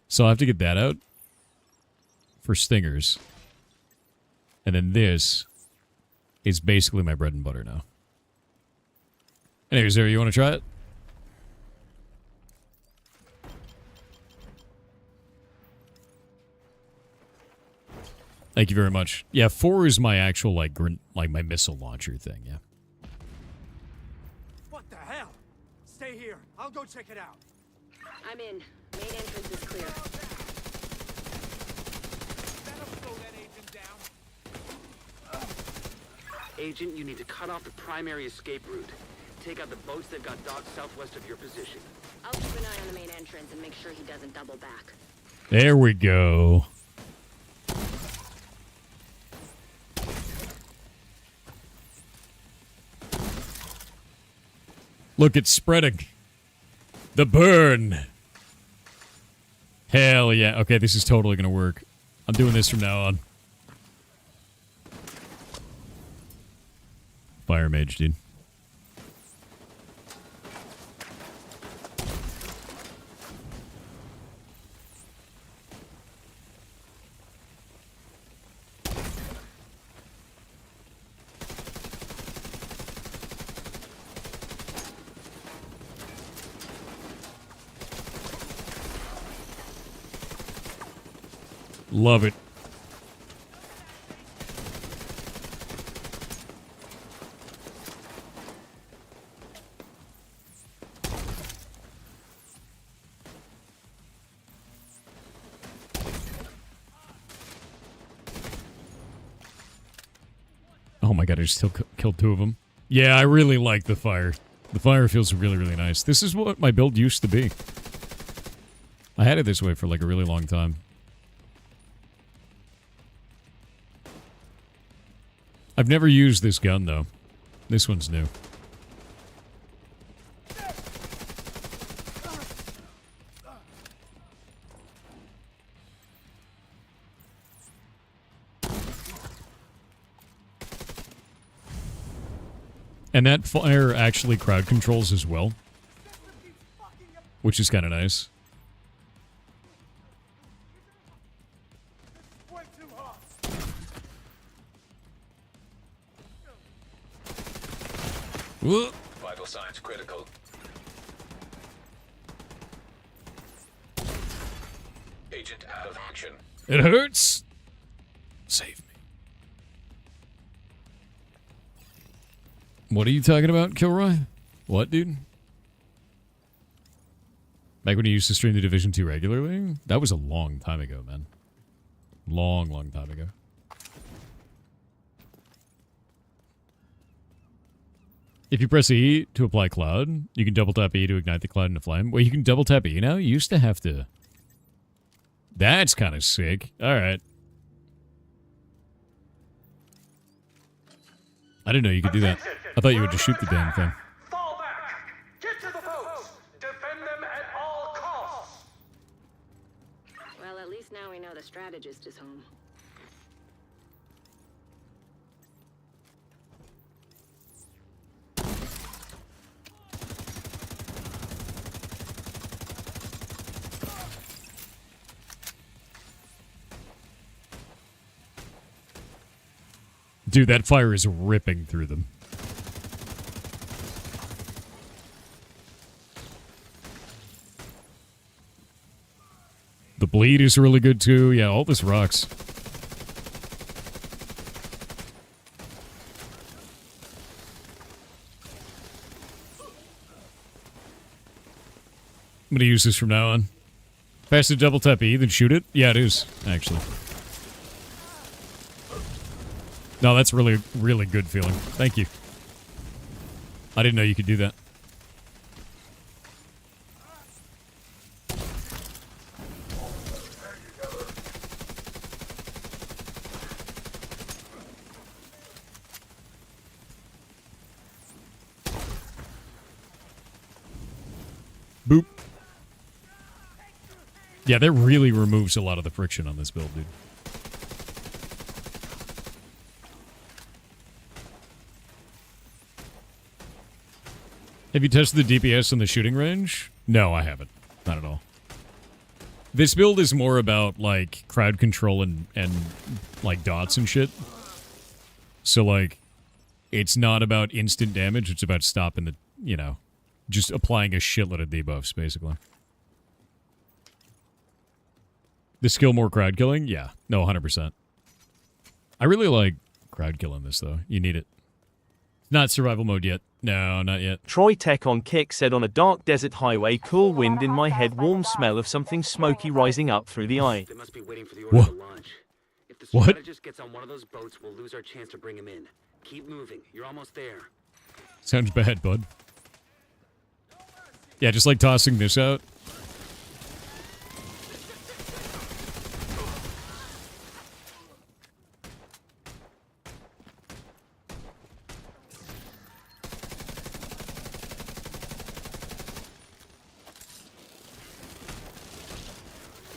So I'll have to get that out for stingers. And then this is basically my bread and butter now. Anyways, there, you want to try it? Thank you very much. Yeah, 4 is my actual, like my missile launcher thing, yeah. What the hell? Stay here. I'll go check it out. I'm in. Main entrance is clear. That'll slow that agent down. Agent, you need to cut off the primary escape route. Take out the boats that got docked southwest of your position. I'll keep an eye on the main entrance and make sure he doesn't double back. There we go. Look, it's spreading. The burn. Hell yeah. Okay, this is totally going to work. I'm doing this from now on. Fire mage, dude. Love it. Oh my god, I just still killed 2 of them. Yeah, I really like the fire. The fire feels really, really nice. This is what my build used to be. I had it this way for like a really long time. I've never used this gun, though. This one's new. And that fire actually crowd controls as well, which is kind of nice. Whoa. Vital signs critical. Agent out of action. It hurts. Save me. What are you talking about, Kilroy? What, dude? Back when you used to stream the Division 2 regularly? That was a long time ago, man. Long, long time ago. If you press E to apply cloud, you can double tap E to ignite the cloud into flame. Wait, you can double tap E now? You used to have to. That's kind of sick. Alright. I didn't know you could do that. I thought you would just shoot the damn thing. Fall back! Get to the boats! Defend them at all costs! Well, at least now we know the strategist is home. Dude, that fire is ripping through them. The bleed is really good too. Yeah, all this rocks. I'm gonna use this from now on. Faster double tap E, then shoot it? Yeah, it is, actually. No, that's really, really good feeling. Thank you. I didn't know you could do that. Boop. Yeah, that really removes a lot of the friction on this build, dude. Have you tested the DPS in the shooting range? No, I haven't. Not at all. This build is more about, like, crowd control and like, dots and shit. So, like, it's not about instant damage. It's about stopping the, you know, just applying a shitload of debuffs, basically. The skill more crowd killing? Yeah. No, 100%. I really like crowd killing this, though. You need it. Not survival mode yet. No, not yet. Troy Tech on Kick said on a dark desert highway, cool wind in my head, warm smell of something smoky rising up through the eye. They must be waiting for the order to launch. If the strategist gets on one of those boats, we'll lose our chance to bring him in. Keep moving. You're almost there. Sounds bad, bud. Yeah, just like tossing this out.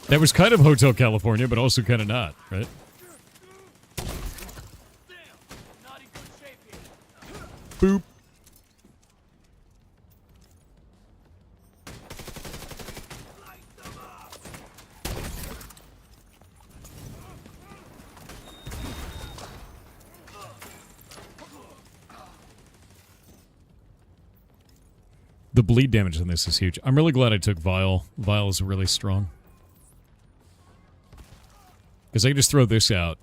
That was kind of Hotel California, but also kind of not, right? Boop. The bleed damage on this is huge. I'm really glad I took Vile. Vile is really strong. Because I can just throw this out.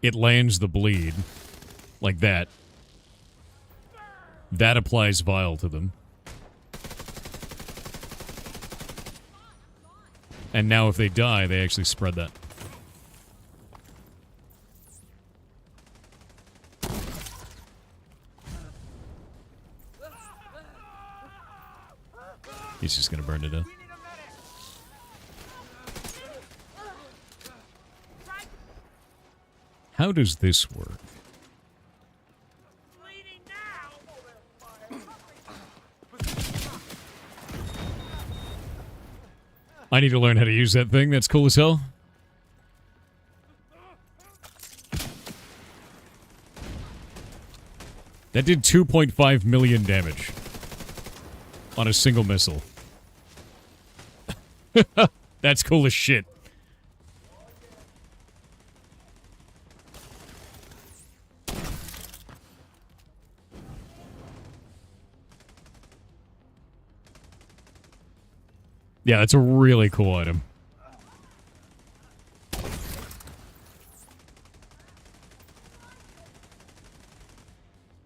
It lands the bleed. Like that. That applies Vile to them. And now if they die, they actually spread that. He's just gonna burn to death. How does this work? I need to learn how to use that thing. That's cool as hell. That did 2.5 million damage on a single missile. That's cool as shit. Yeah, that's a really cool item.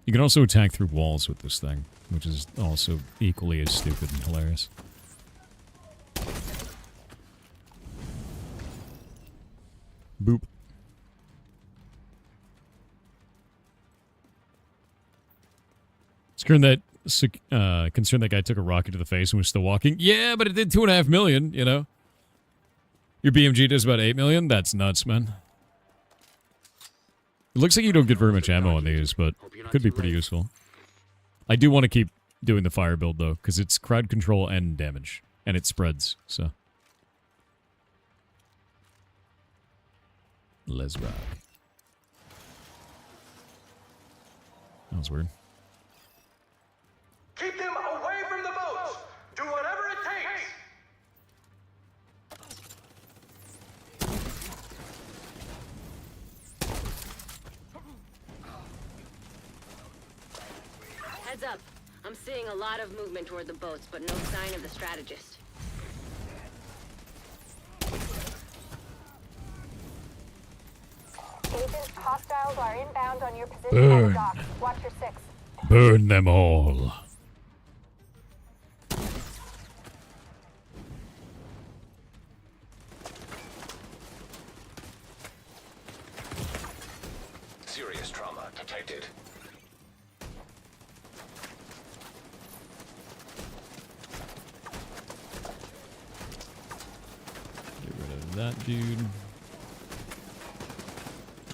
You can also attack through walls with this thing, which is also equally as stupid and hilarious. Boop. Concerned that guy took a rocket to the face and was still walking. Yeah, but it did 2.5 million, you know? Your BMG does about 8 million? That's nuts, man. It looks like you don't get very much ammo on these, but it could be pretty useful. I do want to keep doing the fire build, though, because it's crowd control and damage. And it spreads, so. Let's rock. That was weird. Keep them away from the boats! Do whatever it takes! Heads up. I'm seeing a lot of movement toward the boats, but no sign of the strategist. Agent, hostiles are inbound on your position on the dock. Watch your 6. Burn them all. Serious trauma detected. Get rid of that dude.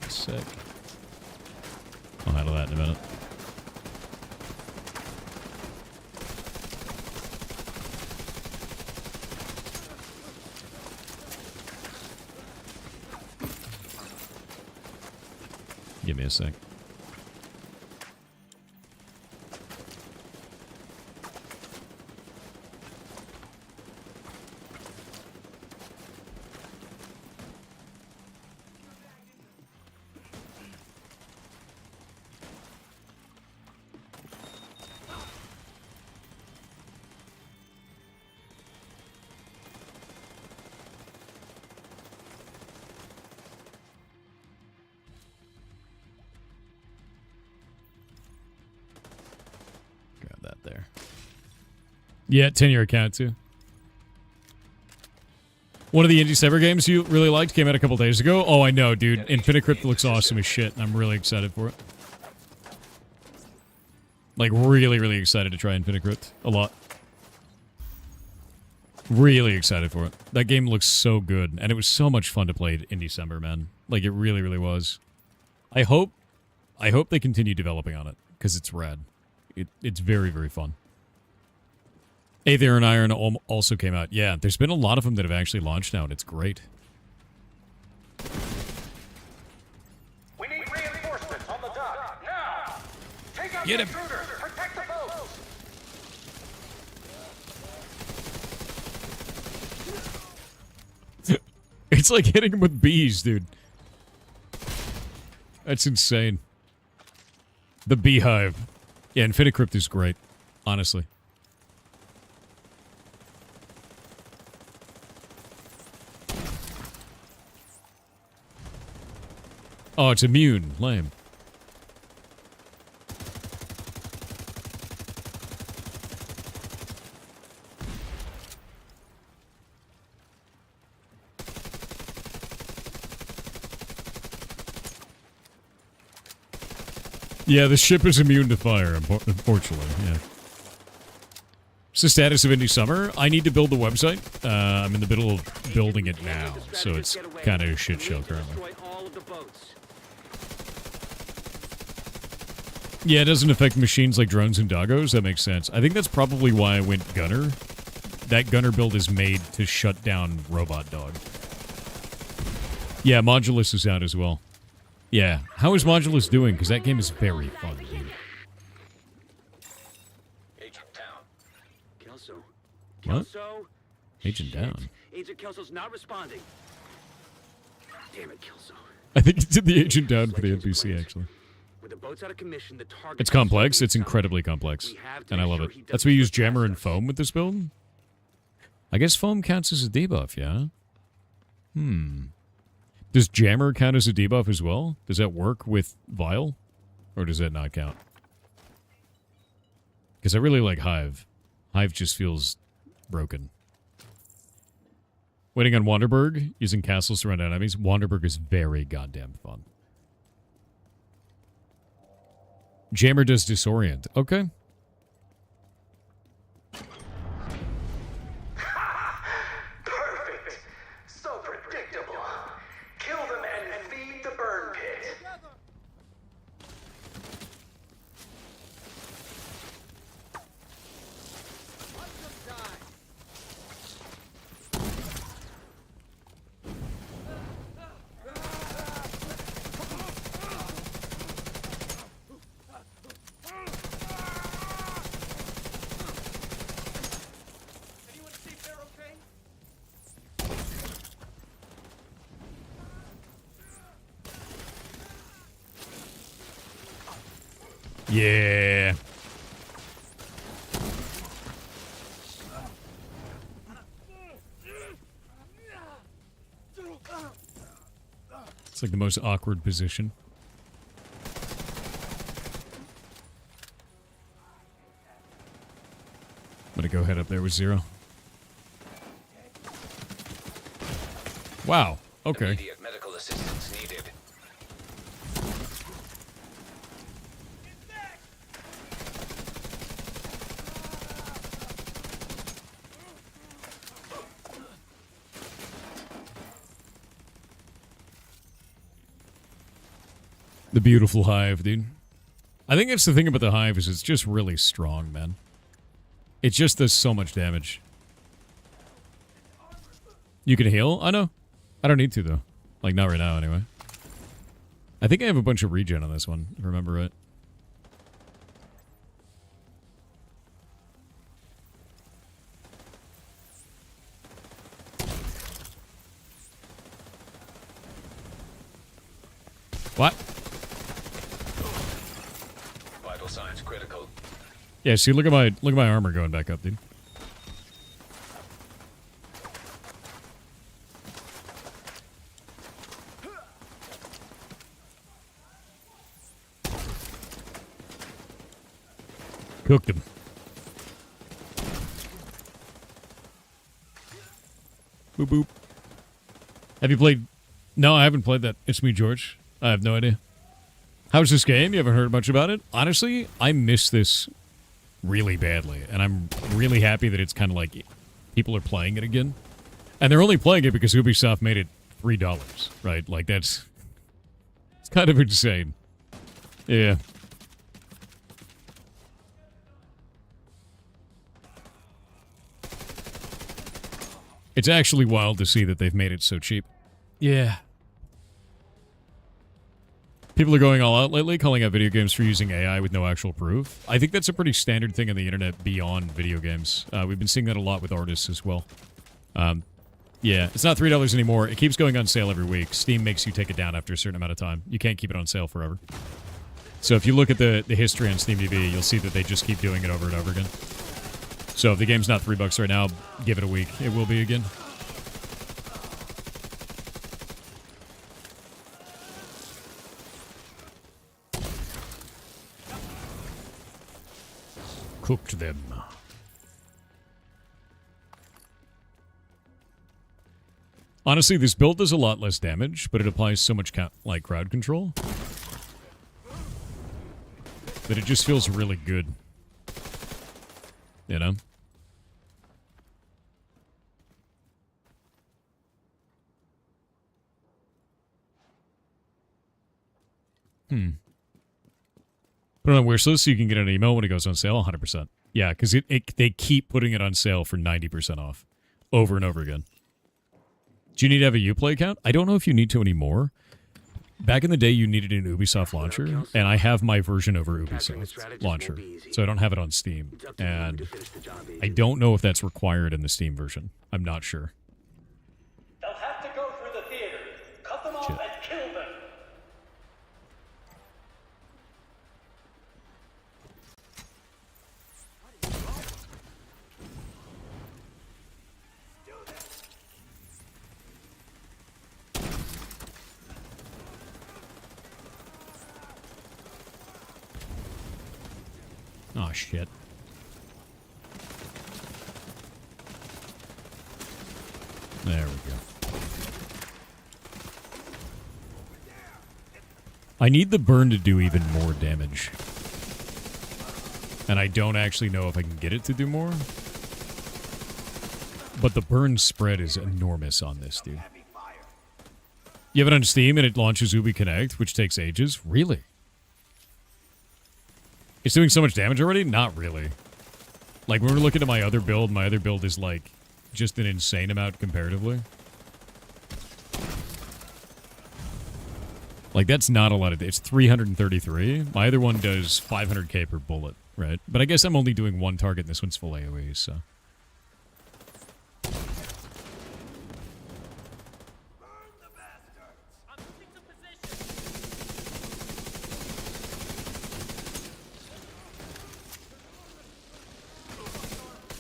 Sick. I'll handle that in a minute. Give me a sec. There. Yeah, 10-year account too. One of the Indie Cyber games you really liked came out a couple days ago. Oh, I know, dude. Infinite Crypt looks awesome as shit, and I'm really excited for it. Like, really, really excited to try Infinite Crypt. A lot. Really excited for it. That game looks so good, and it was so much fun to play in December, man. Like, it really, really was. I hope they continue developing on it, because it's rad. It's very, very fun. Aether and Iron also came out. Yeah, there's been a lot of them that have actually launched now, and it's great. We need reinforcements on the dock, now! Take out Get the him! intruders! Protect the boats! It's like hitting him with bees, dude. That's insane. The beehive. Yeah, Infinite Crypt is great, honestly. Oh, it's immune. Lame. Yeah, the ship is immune to fire, unfortunately, yeah. What's the status of Indie Summer? I need to build the website. I'm in the middle of building it now, so it's kind of a shit show currently. Yeah, it doesn't affect machines like drones and doggos. That makes sense. I think that's probably why I went Gunner. That Gunner build is made to shut down Robot Dog. Yeah, Modulus is out as well. Yeah. How is Modulus doing? Because that game is very fun, dude. Kelso. What? Kelso? Agent Shit. down. Agent Kelso's not responding. Damn it, Kelso. I think it's in the agent down for the NPC, actually. With the boats out of commission, the target It's complex. It's incredibly complex. And I love it. That's why we use Jammer and Foam with this build. I guess Foam counts as a debuff, yeah? Does Jammer count as a debuff as well? Does that work with Vile? Or does that not count? Because I really like Hive. Hive just feels broken. Waiting on Wanderberg, using castles to run enemies. Wanderberg is very goddamn fun. Jammer does disorient. Okay. Perfect. So predictable. Kill them and feed the burn pit. Anyone see if they're okay? Yeah. It's like the most awkward position. I'm gonna go head up there with Zero. Wow. Okay. Immediate medical assistance needed. The beautiful Hive, dude. I think that's the thing about the Hive is it's just really strong, man. It just does so much damage. You can heal? I know. I don't need to, though. Like, not right now, anyway. I think I have a bunch of regen on this one, if I remember right. What? Vital signs critical. Yeah, see, look at my armor going back up, dude. Cooked him. Boop boop. Have you played? No, I haven't played that. It's me, George. I have no idea. How's this game? You haven't heard much about it? Honestly, I miss this really badly, and I'm really happy that it's kind of like people are playing it again. And they're only playing it because Ubisoft made it $3, right? Like, it's kind of insane. Yeah. It's actually wild to see that they've made it so cheap. Yeah. People are going all out lately, calling out video games for using AI with no actual proof. I think that's a pretty standard thing on the internet beyond video games. We've been seeing that a lot with artists as well. Yeah, it's not $3 anymore. It keeps going on sale every week. Steam makes you take it down after a certain amount of time. You can't keep it on sale forever. So if you look at the history on SteamDB, you'll see that they just keep doing it over and over again. So if the game's not $3 right now, give it a week. It will be again. Cooked them. Honestly, this build does a lot less damage, but it applies so much like crowd control that it just feels really good. You know? Put it on wish list so you can get an email when it goes on sale. 100%. Yeah, because they keep putting it on sale for 90% off over and over again. Do you need to have a Uplay account? I don't know if you need to anymore. Back in the day, you needed an Ubisoft launcher, and I have my version over Ubisoft launcher, so I don't have it on Steam. And I don't know if that's required in the Steam version. I'm not sure. They'll have to go through the theater. Cut them off and kill them. Oh, shit. There we go. I need the burn to do even more damage. And I don't actually know if I can get it to do more. But the burn spread is enormous on this, dude. You have it on Steam and it launches Ubi Connect, which takes ages? Really? It's doing so much damage already? Not really. Like, when we're looking at my other build is, like, just an insane amount comparatively. Like, that's not a lot of... It's 333. My other one does 500k per bullet, right? But I guess I'm only doing one target, and this one's full AoE, so...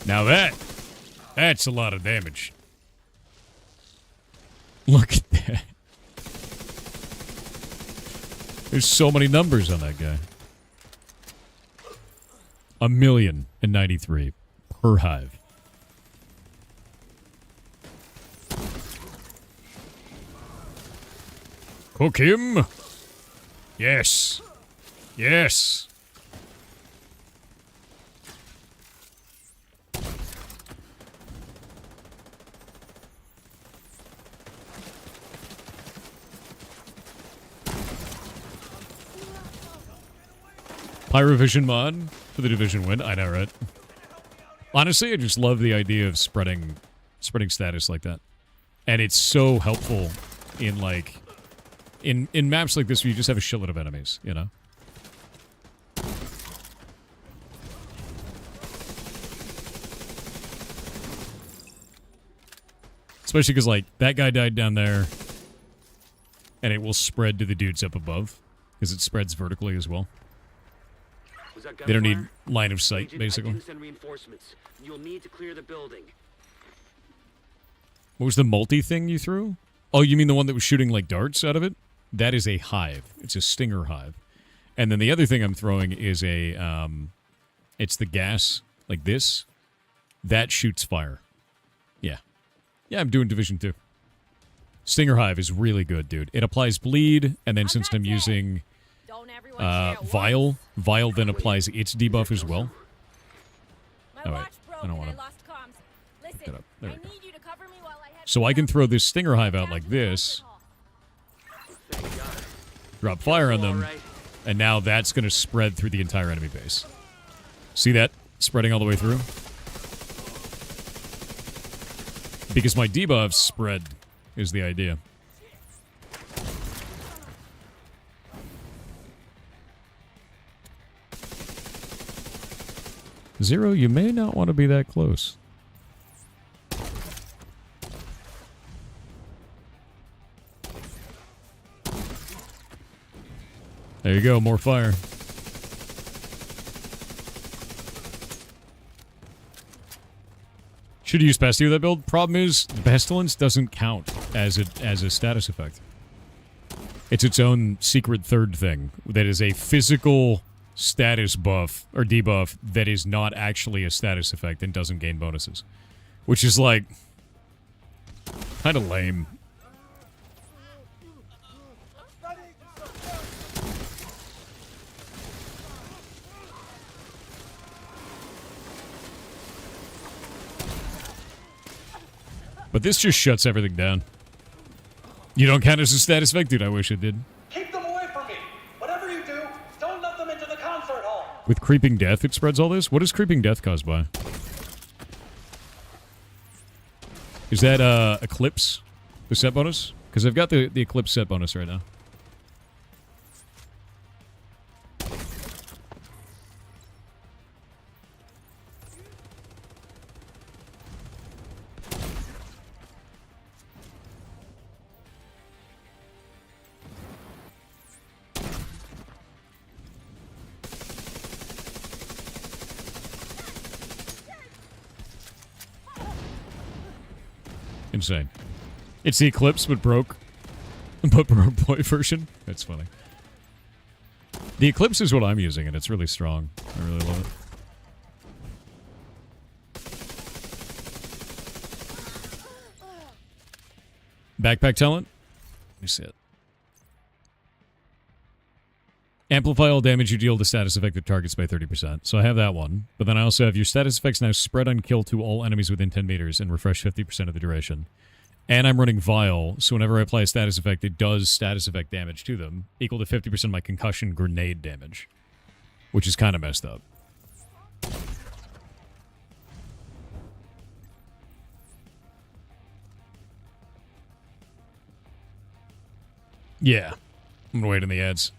Now that's a lot of damage. Look at that. There's so many numbers on that guy. 1,093 per hive. Cook him. Yes. Yes. Pyrovision mod for the Division win. I know, right? Honestly, I just love the idea of spreading status like that. And it's so helpful in, like... In maps like this where you just have a shitload of enemies, you know? Especially because, like, that guy died down there. And it will spread to the dudes up above. Because it spreads vertically as well. They don't need line of sight, basically. You'll need to clear the building. What was the multi thing you threw? Oh, you mean the one that was shooting like darts out of it? That is a hive. It's a stinger hive. And then the other thing I'm throwing is a, it's the gas, like this. That shoots fire. Yeah. Yeah, I'm doing Division 2. Stinger hive is really good, dude. It applies bleed, and then since I'm using... Vile then applies its debuff as well. Oh, wait. I don't want to pick that up. There we go. So I can throw this stinger hive out like this, drop fire on them, and now that's going to spread through the entire enemy base. See that? Spreading all the way through? Because my debuffs spread is the idea. Zero, you may not want to be that close. There you go, more fire. Should use Pesty with that build. Problem is, Pestilence doesn't count as a status effect. It's its own secret third thing that is a physical status buff or debuff that is not actually a status effect and doesn't gain bonuses, which is like kind of lame. But this just shuts everything down. You don't count as a status effect? Dude, I wish it did. Keep them away from me. Whatever you do, don't let them into the concert hall. With Creeping Death, it spreads all this? What is Creeping Death caused by? Is that Eclipse? The set bonus? Because I've got the Eclipse set bonus right now. Insane. It's the Eclipse, but broke. But broke boy version. That's funny. The Eclipse is what I'm using, and it's really strong. I really love it. Backpack talent? Let me see it. Amplify all damage you deal to status affected targets by 30%. So I have that one. But then I also have your status effects now spread on kill to all enemies within 10 meters and refresh 50% of the duration. And I'm running Vile, so whenever I apply a status effect, it does status effect damage to them, equal to 50% of my concussion grenade damage. Which is kind of messed up. Yeah. I'm gonna wait in the ads.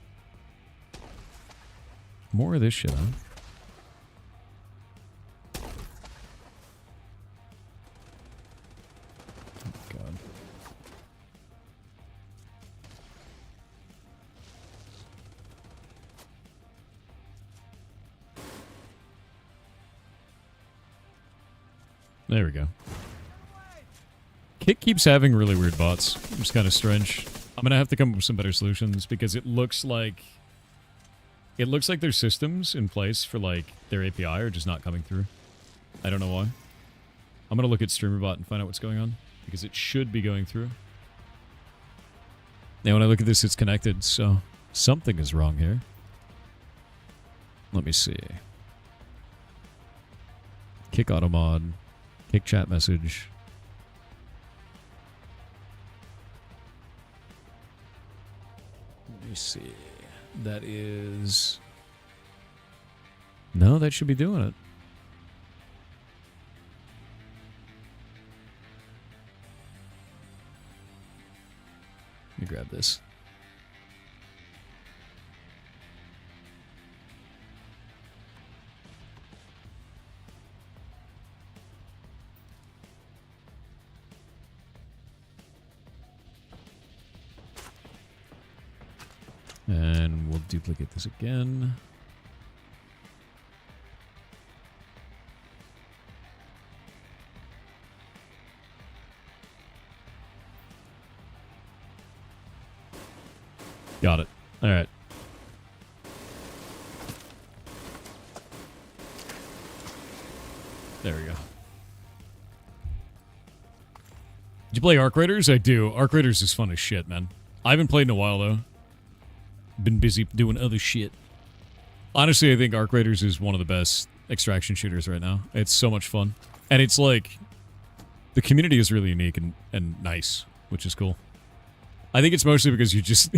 More of this shit, huh? Oh, God. There we go. Kick keeps having really weird bots. It's kind of strange. I'm gonna have to come up with some better solutions because it looks like their systems in place for like their API are just not coming through. I don't know why. I'm gonna look at StreamerBot and find out what's going on because it should be going through. Now when I look at this, it's connected, so something is wrong here. Let me see. Kick auto mod, kick chat message. Let me see. That is... No, that should be doing it. Let me grab this. And we'll duplicate this again. Got it. All right. There we go. Did you play Arc Raiders? I do. Arc Raiders is fun as shit, man. I haven't played in a while, though. Been busy doing other shit. Honestly, I think Arc Raiders is one of the best extraction shooters right now. It's so much fun. And it's like... The community is really unique and nice, which is cool. I think it's mostly because you just...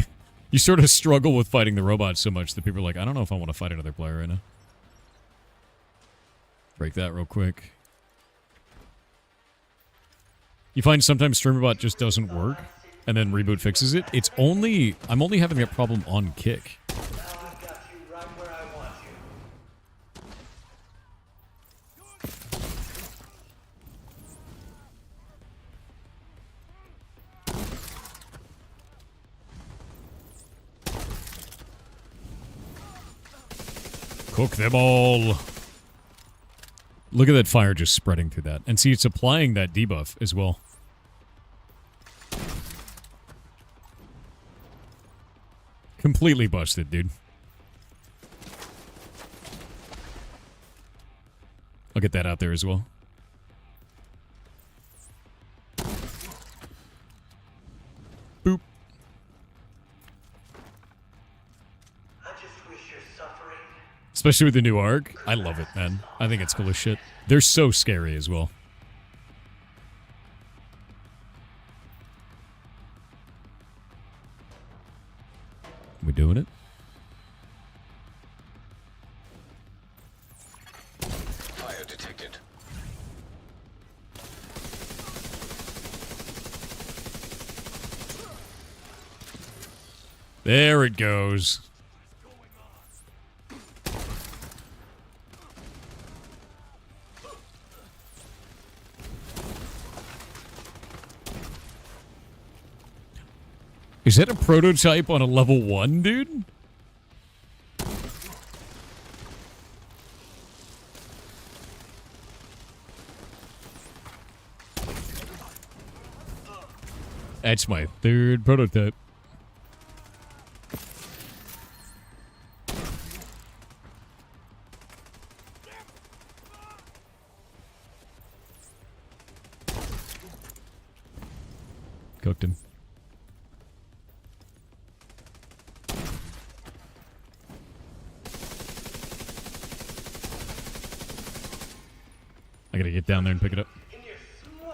you sort of struggle with fighting the robots so much that people are like, I don't know if I want to fight another player right now. Break that real quick. You find sometimes StreamerBot just doesn't work, and then Reboot fixes it. It's only... I'm only having that problem on Kick. Cook them all. Look at that fire just spreading through that. And see, it's applying that debuff as well. Completely busted, dude. I'll get that out there as well. Boop. Especially with the new arc. I love it, man. I think it's cool as shit. They're so scary as well. We doing it? Fire detected. There it goes. Is that a prototype on a level 1, dude? That's my third prototype. Cooked him. I gotta get down there and pick it up.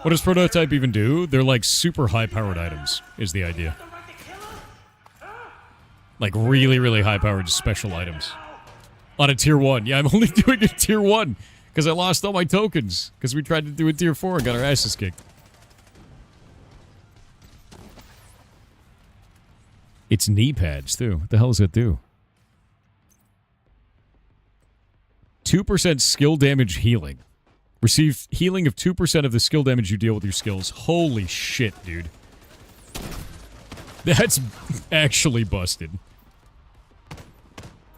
What does prototype even do? They're like super high-powered items, is the idea. Like really, really high-powered special items. On a tier 1. Yeah, I'm only doing a tier 1 because I lost all my tokens because we tried to do a tier 4 and got our asses kicked. It's knee pads, too. What the hell does it do? 2% skill damage healing. Receive healing of 2% of the skill damage you deal with your skills. Holy shit, dude. That's actually busted.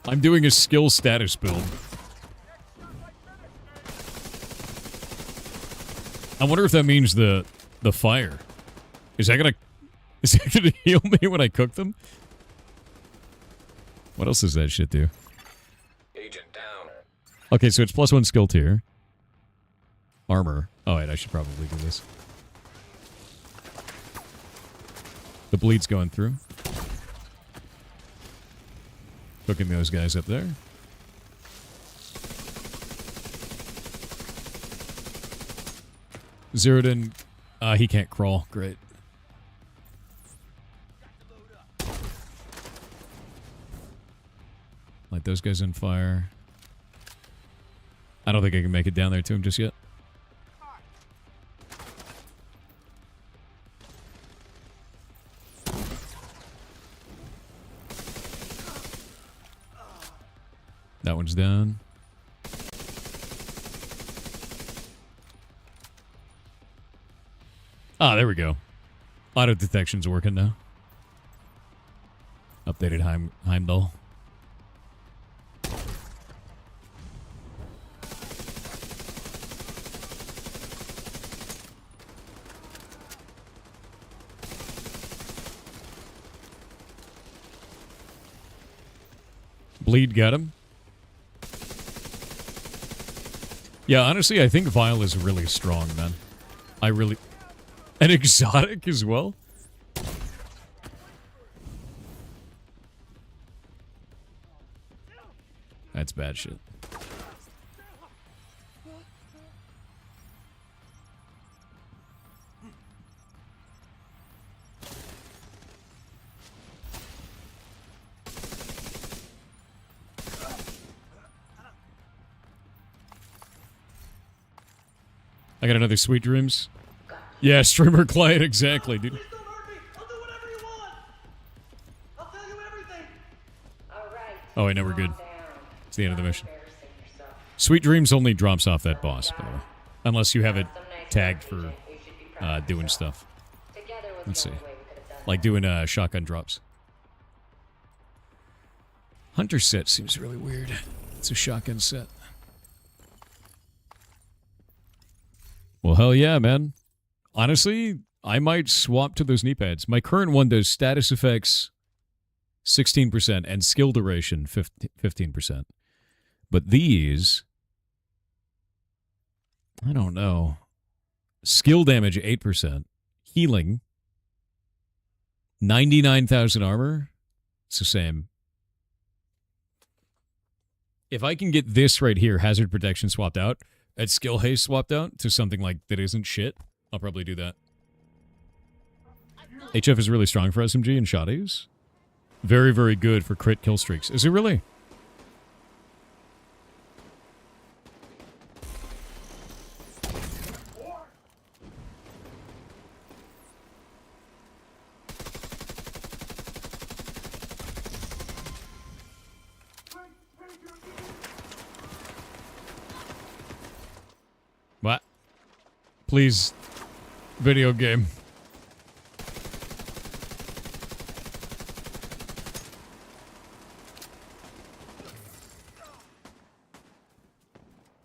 I'm doing a skill status build. I wonder if that means the fire. Is that gonna heal me when I cook them? What else does that shit do? Agent down. Okay, so it's +1 skill tier. Armor. Oh, wait, I should probably do this. The bleed's going through. Cooking those guys up there. Zeroed in. He can't crawl. Great. Light those guys on fire. I don't think I can make it down there to him just yet. That one's down. Ah, there we go. Auto detection's working now. Updated Heimdall. Bleed got him. Yeah, honestly, I think Vile is really strong, man. I really... An exotic as well? That's bad shit. I got another Sweet Dreams. Yeah, streamer client, exactly, dude. Please don't hurt me. I'll do whatever you want. I'll tell you everything. Oh, I know we're good. It's the end of the mission. Sweet Dreams only drops off that boss, by the way. Unless you have it tagged for doing stuff. Let's see. Like doing shotgun drops. Hunter set seems really weird. It's a shotgun set. Well, hell yeah, man. Honestly, I might swap to those knee pads. My current one does status effects 16% and skill duration 15%. But these, I don't know. Skill damage 8%. Healing 99,000 armor. It's the same. If I can get this right here, hazard protection swapped out, at skill haste swapped out to something like that isn't shit, I'll probably do that. HF is really strong for SMG and shotties. Very, very good for crit kill streaks. Is it really? What? Please, video game.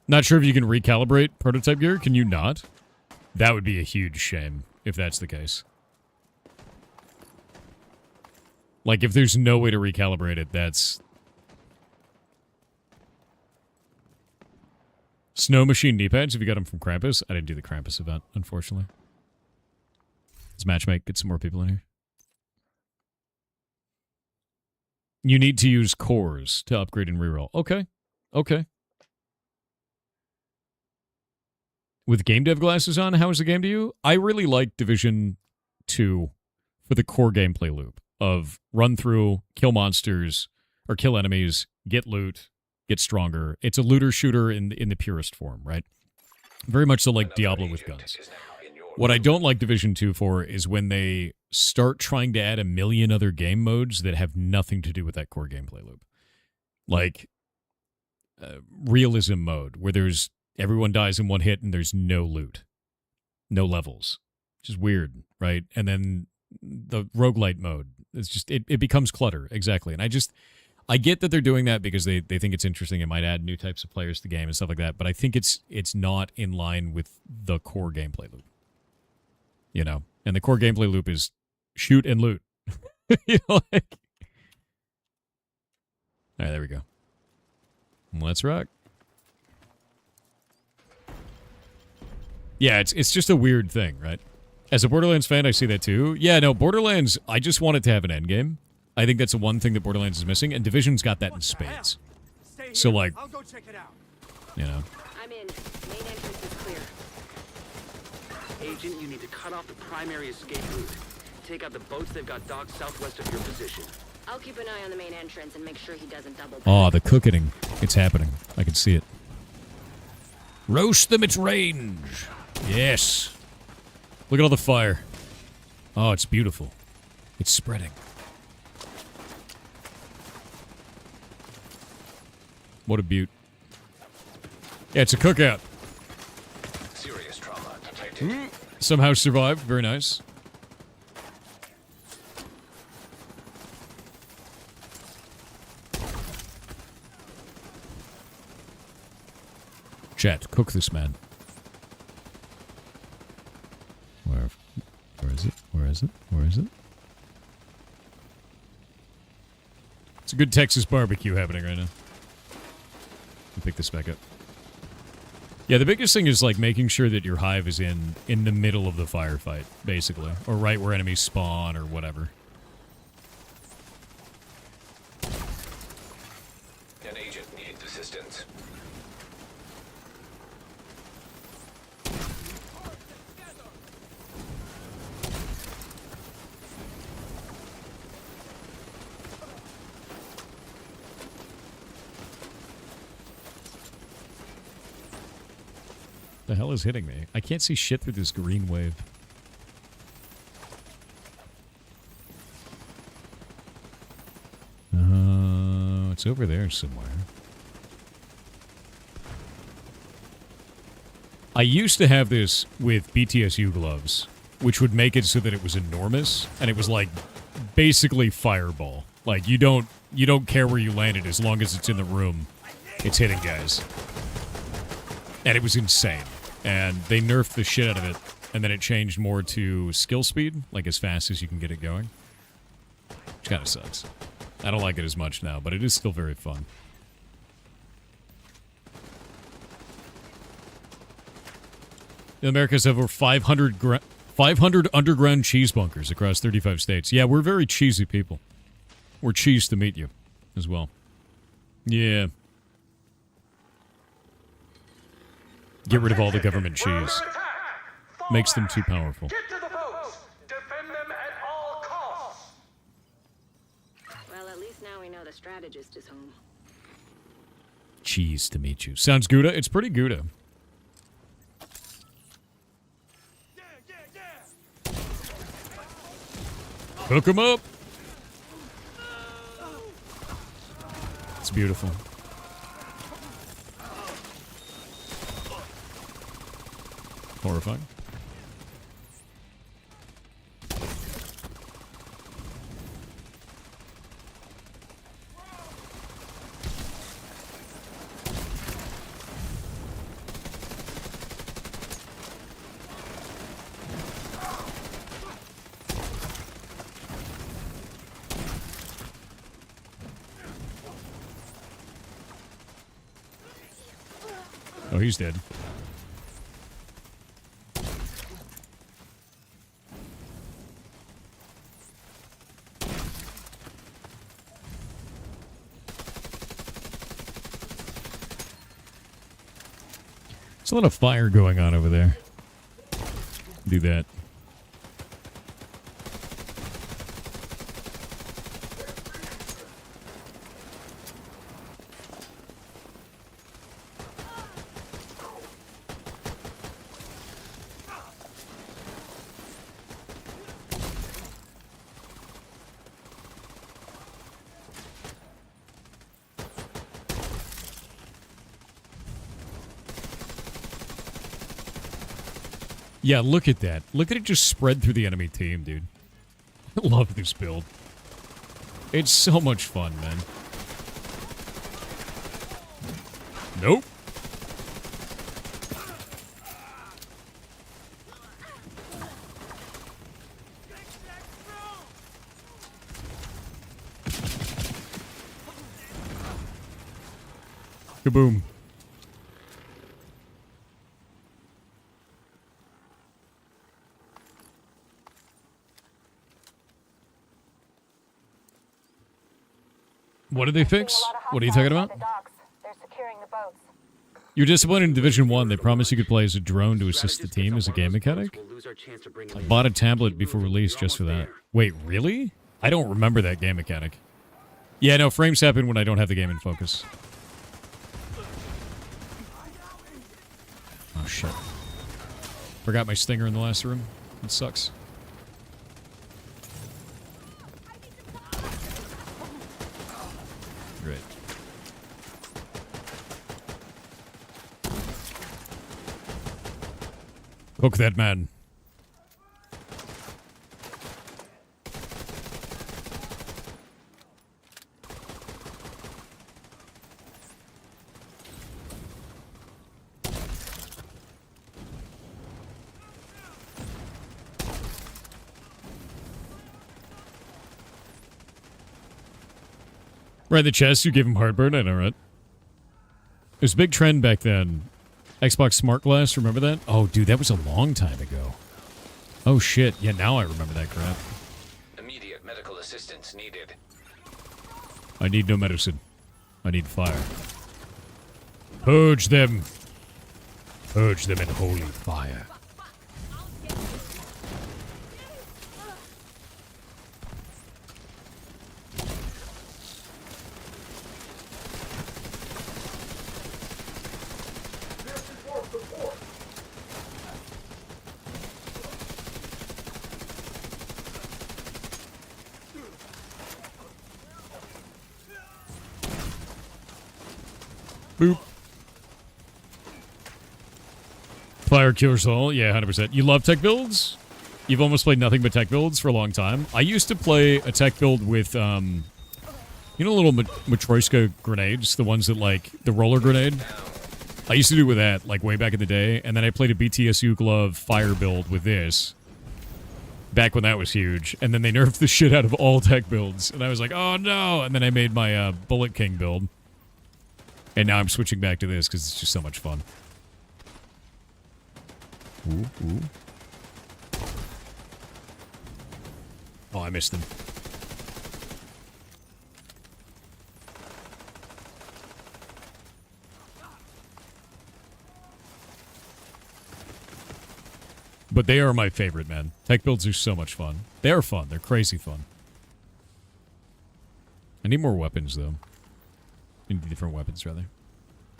Not sure if you can recalibrate prototype gear. Can you not? That would be a huge shame if that's the case. Like, if there's no way to recalibrate it, that's... Snow Machine knee pads, have you got them from Krampus? I didn't do the Krampus event, unfortunately. Let's matchmake, get some more people in here. You need to use cores to upgrade and reroll. Okay. Okay. With game dev glasses on, how is the game to you? I really like Division 2 for the core gameplay loop of run through, kill monsters, or kill enemies, get loot, get stronger. It's a looter shooter in the purest form, right? Very much so like Diablo with guns. What I don't like Division 2 for is when they start trying to add a million other game modes that have nothing to do with that core gameplay loop. Like realism mode, where there's everyone dies in one hit and there's no loot, no levels. Which is weird, right? And then the roguelite mode, it's just, it becomes clutter, exactly. And I get that they're doing that because they think it's interesting. It might add new types of players to the game and stuff like that, but I think it's not in line with the core gameplay loop. You know? And the core gameplay loop is shoot and loot. You know, like... All right, there we go. Let's rock. Yeah, it's just a weird thing, right? As a Borderlands fan, I see that too. Yeah, no, Borderlands, I just want it to have an endgame. I think that's the one thing that Borderlands is missing, and Division's got that in spades. So, like, I'll go check it out. You know. I'm in. Main entrance is clear. Agent, you need to cut off the primary escape route. Take out the boats they've got docked southwest of your position. I'll keep an eye on the main entrance and make sure he doesn't double back. Oh, the cooking. It's happening. I can see it. Roast them at range. Yes. Look at all the fire. Oh, it's beautiful. It's spreading. What a beaut. Yeah, it's a cookout. Serious trauma detected. Somehow survived. Very nice. Chat, cook this man. Where is it? Where is it? Where is it? It's a good Texas barbecue happening right now. Let me pick this back up. Yeah, the biggest thing is like making sure that your hive is in the middle of the firefight, basically, or right where enemies spawn or whatever. An agent needs assistance. The hell is hitting me? I can't see shit through this green wave. It's over there somewhere. I used to have this with BTSU gloves, which would make it so that it was enormous, and it was like basically fireball. Like you don't care where you landed as long as it's in the room. It's hitting guys. And it was insane. And they nerfed the shit out of it, and then it changed more to skill speed, like as fast as you can get it going. Which kind of sucks. I don't like it as much now, but it is still very fun. The Americas have over 500 underground cheese bunkers across 35 states. Yeah, we're very cheesy people. We're cheese to meet you as well. Yeah. Get rid of all the government cheese. Makes them too powerful. Get to the boats. Defend them at all costs. Well, at least now we know the strategist is home. Cheese to meet you. Sounds Gouda? It's pretty Gouda. Hook 'em up. It's beautiful. Horrifying. Oh, he's dead. There's a lot of fire going on over there. Do that. Yeah, look at that. Look at it just spread through the enemy team, dude. I love this build. It's so much fun, man. Nope. Kaboom. What did they fix? What are you talking about? You're disappointed in Division 1. They promised you could play as a drone to assist the team as a game mechanic. I bought a tablet before release just for that. Wait, really? I don't remember that game mechanic. Yeah, no, frames happen when I don't have the game in focus. Oh, shit. Forgot my stinger in the last room. It sucks. Great. Cook that man. Right in the chest, you gave him heartburn, I know, right? It was a big trend back then. Xbox Smart Glass, remember that? Oh, dude, that was a long time ago. Oh, shit. Yeah, now I remember that crap. Immediate medical assistance needed. I need no medicine. I need fire. Purge them. Purge them in holy fire. Boop. Fire cures all. Yeah, 100%. You love tech builds? You've almost played nothing but tech builds for a long time. I used to play a tech build with, you know, little Matryoshka grenades? The ones that, like, the roller grenade? I used to do with that, like, way back in the day. And then I played a BTSU glove fire build with this. Back when that was huge. And then they nerfed the shit out of all tech builds. And I was like, oh no! And then I made my Bullet King build. And now I'm switching back to this because it's just so much fun. Ooh, ooh. Oh, I missed them. But they are my favorite, man. Tech builds are so much fun. They are fun. They're crazy fun. I need more weapons, though. Different weapons, rather.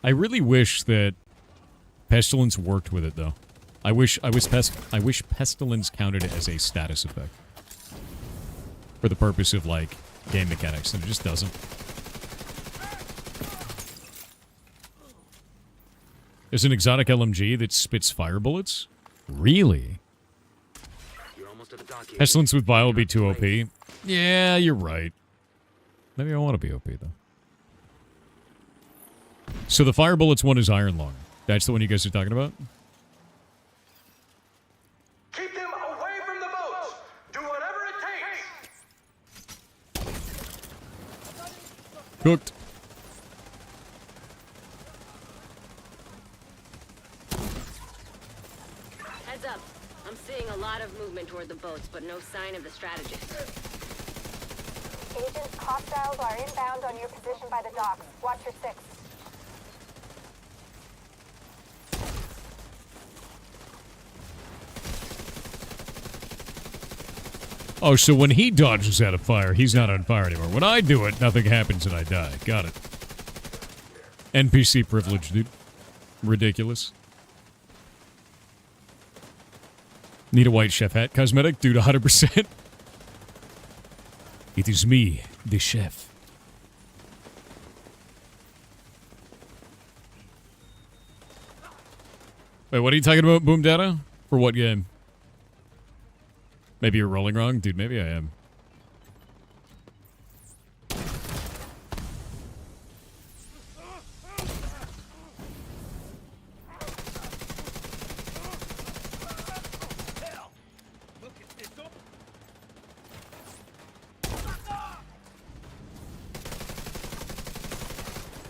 I really wish that Pestilence worked with it, though. I wish Pestilence counted it as a status effect. For the purpose of, like, game mechanics, and it just doesn't. There's an exotic LMG that spits fire bullets? Really? Pestilence with Vile would be too OP. Yeah, you're right. Maybe I want to be OP, though. So the fire bullets one is Iron Lung. That's the one you guys are talking about? Keep them away from the boats! Do whatever it takes! Cooked. up. I'm seeing a lot of movement toward the boats, but no sign of the strategist. Agents hostiles are inbound on your position by the docks. Watch your six. Oh, so when he dodges out of fire, he's not on fire anymore. When I do it, nothing happens and I die. Got it. NPC privilege, dude. Ridiculous. Need a white chef hat cosmetic? Dude, 100%. It is me, the chef. Wait, what are you talking about, Boom Data? For what game? Maybe you're rolling wrong? Dude, maybe I am.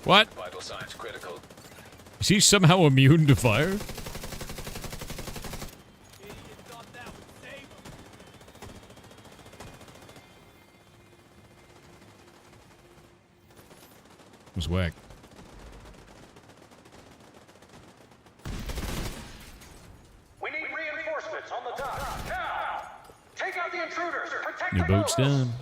What? Vital signs critical. Is he somehow immune to fire? Was whack. We need reinforcements on the dock. Now! Take out the intruders! Protect New the boat's boats! down.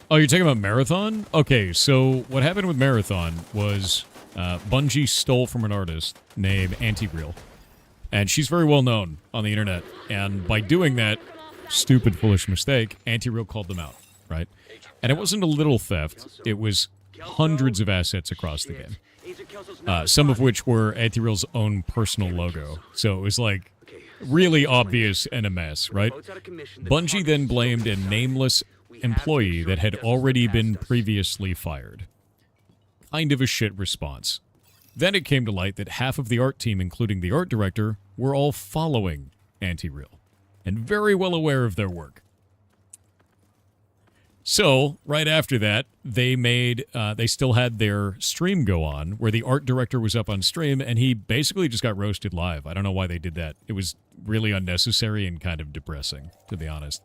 Oh, you're talking about Marathon? Okay, so what happened with Marathon was Bungie stole from an artist named Anti-Real. And she's very well known on the internet. And by doing that stupid, foolish mistake, Anti-Real called them out, right? And it wasn't a little theft. It was hundreds of assets across the game. Some of which were Anti-Real's own personal logo. So it was like really obvious and a mess, right? Bungie then blamed a nameless employee that had already been previously fired. Kind of a shit response. Then it came to light that half of the art team, including the art director, were all following Anti-Real and very well aware of their work. So, right after that, they still had their stream go on, where the art director was up on stream, and he basically just got roasted live. I don't know why they did that. It was really unnecessary and kind of depressing, to be honest.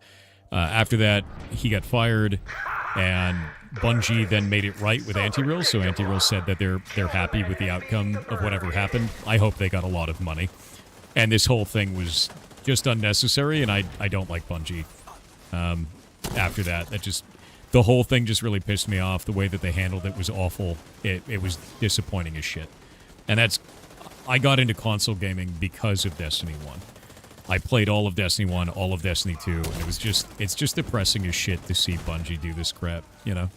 After that, he got fired, and Bungie then made it right with Anti-Real, so Anti-Real said that they're happy with the outcome of whatever happened. I hope they got a lot of money. And this whole thing was just unnecessary, and I don't like Bungie. After that, the whole thing just really pissed me off. The way that they handled it was awful. It was disappointing as shit. And I got into console gaming because of Destiny 1. I played all of Destiny 1, all of Destiny 2, and it's just depressing as shit to see Bungie do this crap, you know?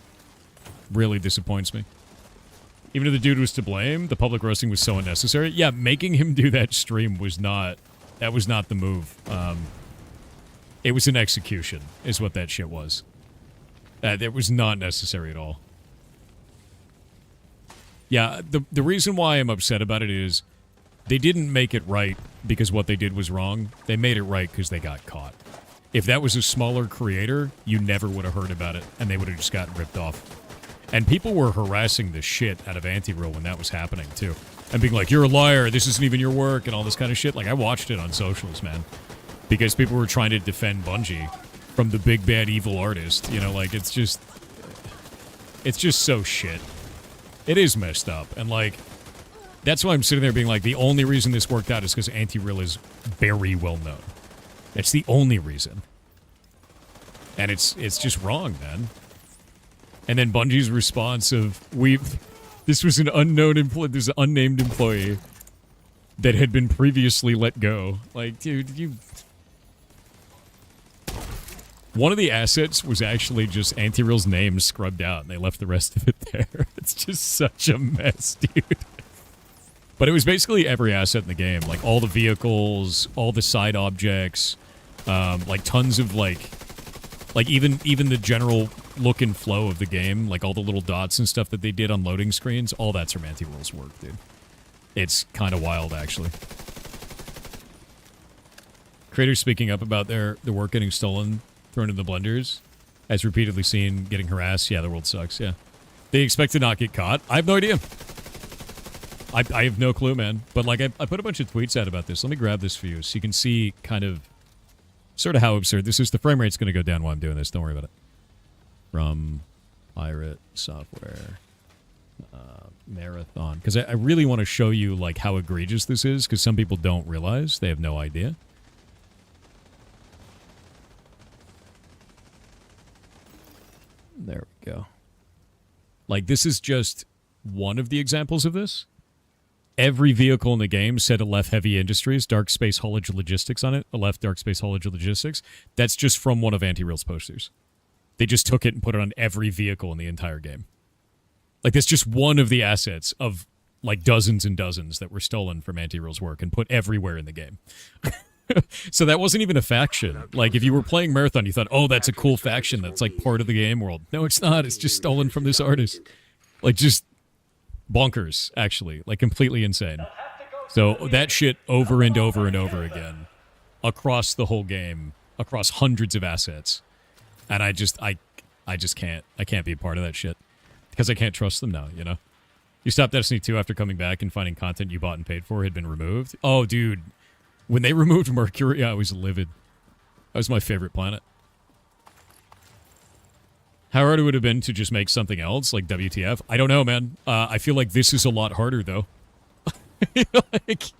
Really disappoints me. Even if the dude was to blame, the public roasting was so unnecessary. Yeah, making him do that stream was not the move. It was an execution, is what that shit was. It was not necessary at all. Yeah, the reason why I'm upset about it is they didn't make it right because what they did was wrong. They made it right because they got caught. If that was a smaller creator, you never would have heard about it, and they would have just gotten ripped off. And people were harassing the shit out of Anti-Real when that was happening, too. And being like, you're a liar, this isn't even your work, and all this kind of shit. Like, I watched it on socials, man. Because people were trying to defend Bungie from the big, bad, evil artist. You know, like, it's just so shit. It is messed up. And, like, that's why I'm sitting there being like, the only reason this worked out is because Anti-Real is very well known. That's the only reason. And it's just wrong, man. And then Bungie's response of, this was an unnamed employee that had been previously let go. Like, dude, one of the assets was actually just Anti-Real's name scrubbed out, and they left the rest of it there. It's just such a mess, dude. But it was basically every asset in the game, like all the vehicles, all the side objects, like tons of like even the general look and flow of the game, like all the little dots and stuff that they did on loading screens, all that's from Anti-Real's work, dude. It's kind of wild, actually. Creators speaking up about their work getting stolen, thrown in the blenders, as repeatedly seen getting harassed. Yeah, the world sucks, yeah. They expect to not get caught? I have no idea. I have no clue, man. But like, I put a bunch of tweets out about this. Let me grab this for you so you can see kind of, sort of how absurd this is. The frame rate's going to go down while I'm doing this. Don't worry about it. From Pirate Software Marathon. Because I really want to show you like how egregious this is, because some people don't realize. They have no idea. There we go. Like, this is just one of the examples of this. Every vehicle in the game said Aleph Heavy Industries, Dark Space Haulage Logistics on it. Aleph Dark Space Haulage Logistics. That's just from one of Anti-Real's posters. They just took it and put it on every vehicle in the entire game. Like, that's just one of the assets of, like, dozens and dozens that were stolen from Anti-Real's work and put everywhere in the game. So that wasn't even a faction. Like, if you were playing Marathon, you thought, oh, that's a cool faction that's, like, part of the game world. No, it's not. It's just stolen from this artist. Like, just bonkers, actually. Like, completely insane. So that shit over and over and over again across the whole game, across hundreds of assets. And I just can't. I can't be a part of that shit. Because I can't trust them now, you know? You stopped Destiny 2 after coming back and finding content you bought and paid for had been removed? Oh, dude. When they removed Mercury, I was livid. That was my favorite planet. How hard it would have been to just make something else, like WTF? I don't know, man. I feel like this is a lot harder, though. Like,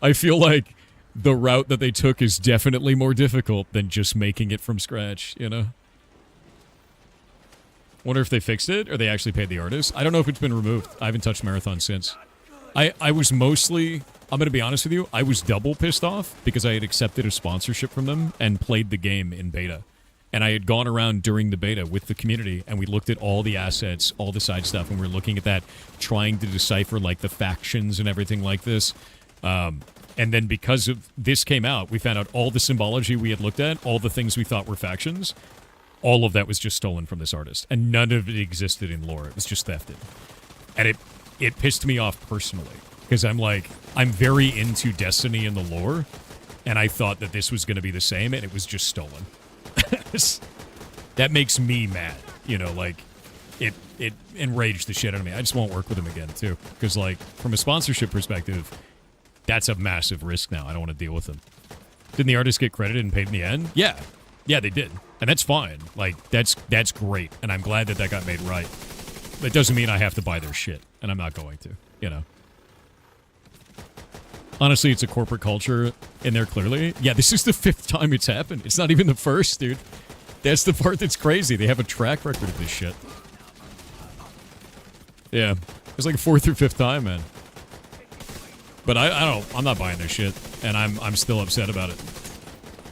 I feel like the route that they took is definitely more difficult than just making it from scratch, you know? Wonder if they fixed it, or they actually paid the artist. I don't know if it's been removed. I haven't touched Marathon since. I was mostly... I'm going to be honest with you, I was double pissed off because I had accepted a sponsorship from them and played the game in beta. And I had gone around during the beta with the community, and we looked at all the assets, all the side stuff, and we were looking at that, trying to decipher, like, the factions and everything like this. And then because of this came out, we found out all the symbology we had looked at, all the things we thought were factions, all of that was just stolen from this artist. And none of it existed in lore. It was just thefted. And it pissed me off personally. Because I'm like, I'm very into Destiny and the lore, and I thought that this was going to be the same, and it was just stolen. That makes me mad. You know, like, it enraged the shit out of me. I just won't work with him again, too. Because, like, from a sponsorship perspective, that's a massive risk now. I don't want to deal with him. Didn't the artist get credited and paid in the end? Yeah. Yeah, they did. And that's fine. Like, that's great, and I'm glad that got made right. That doesn't mean I have to buy their shit, and I'm not going to, you know. Honestly, it's a corporate culture in there, clearly. Yeah, this is the 5th time it's happened. It's not even the first, dude. That's the part that's crazy. They have a track record of this shit. Yeah. It's like a 4th or 5th time, man. But I'm not buying their shit. And I'm still upset about it.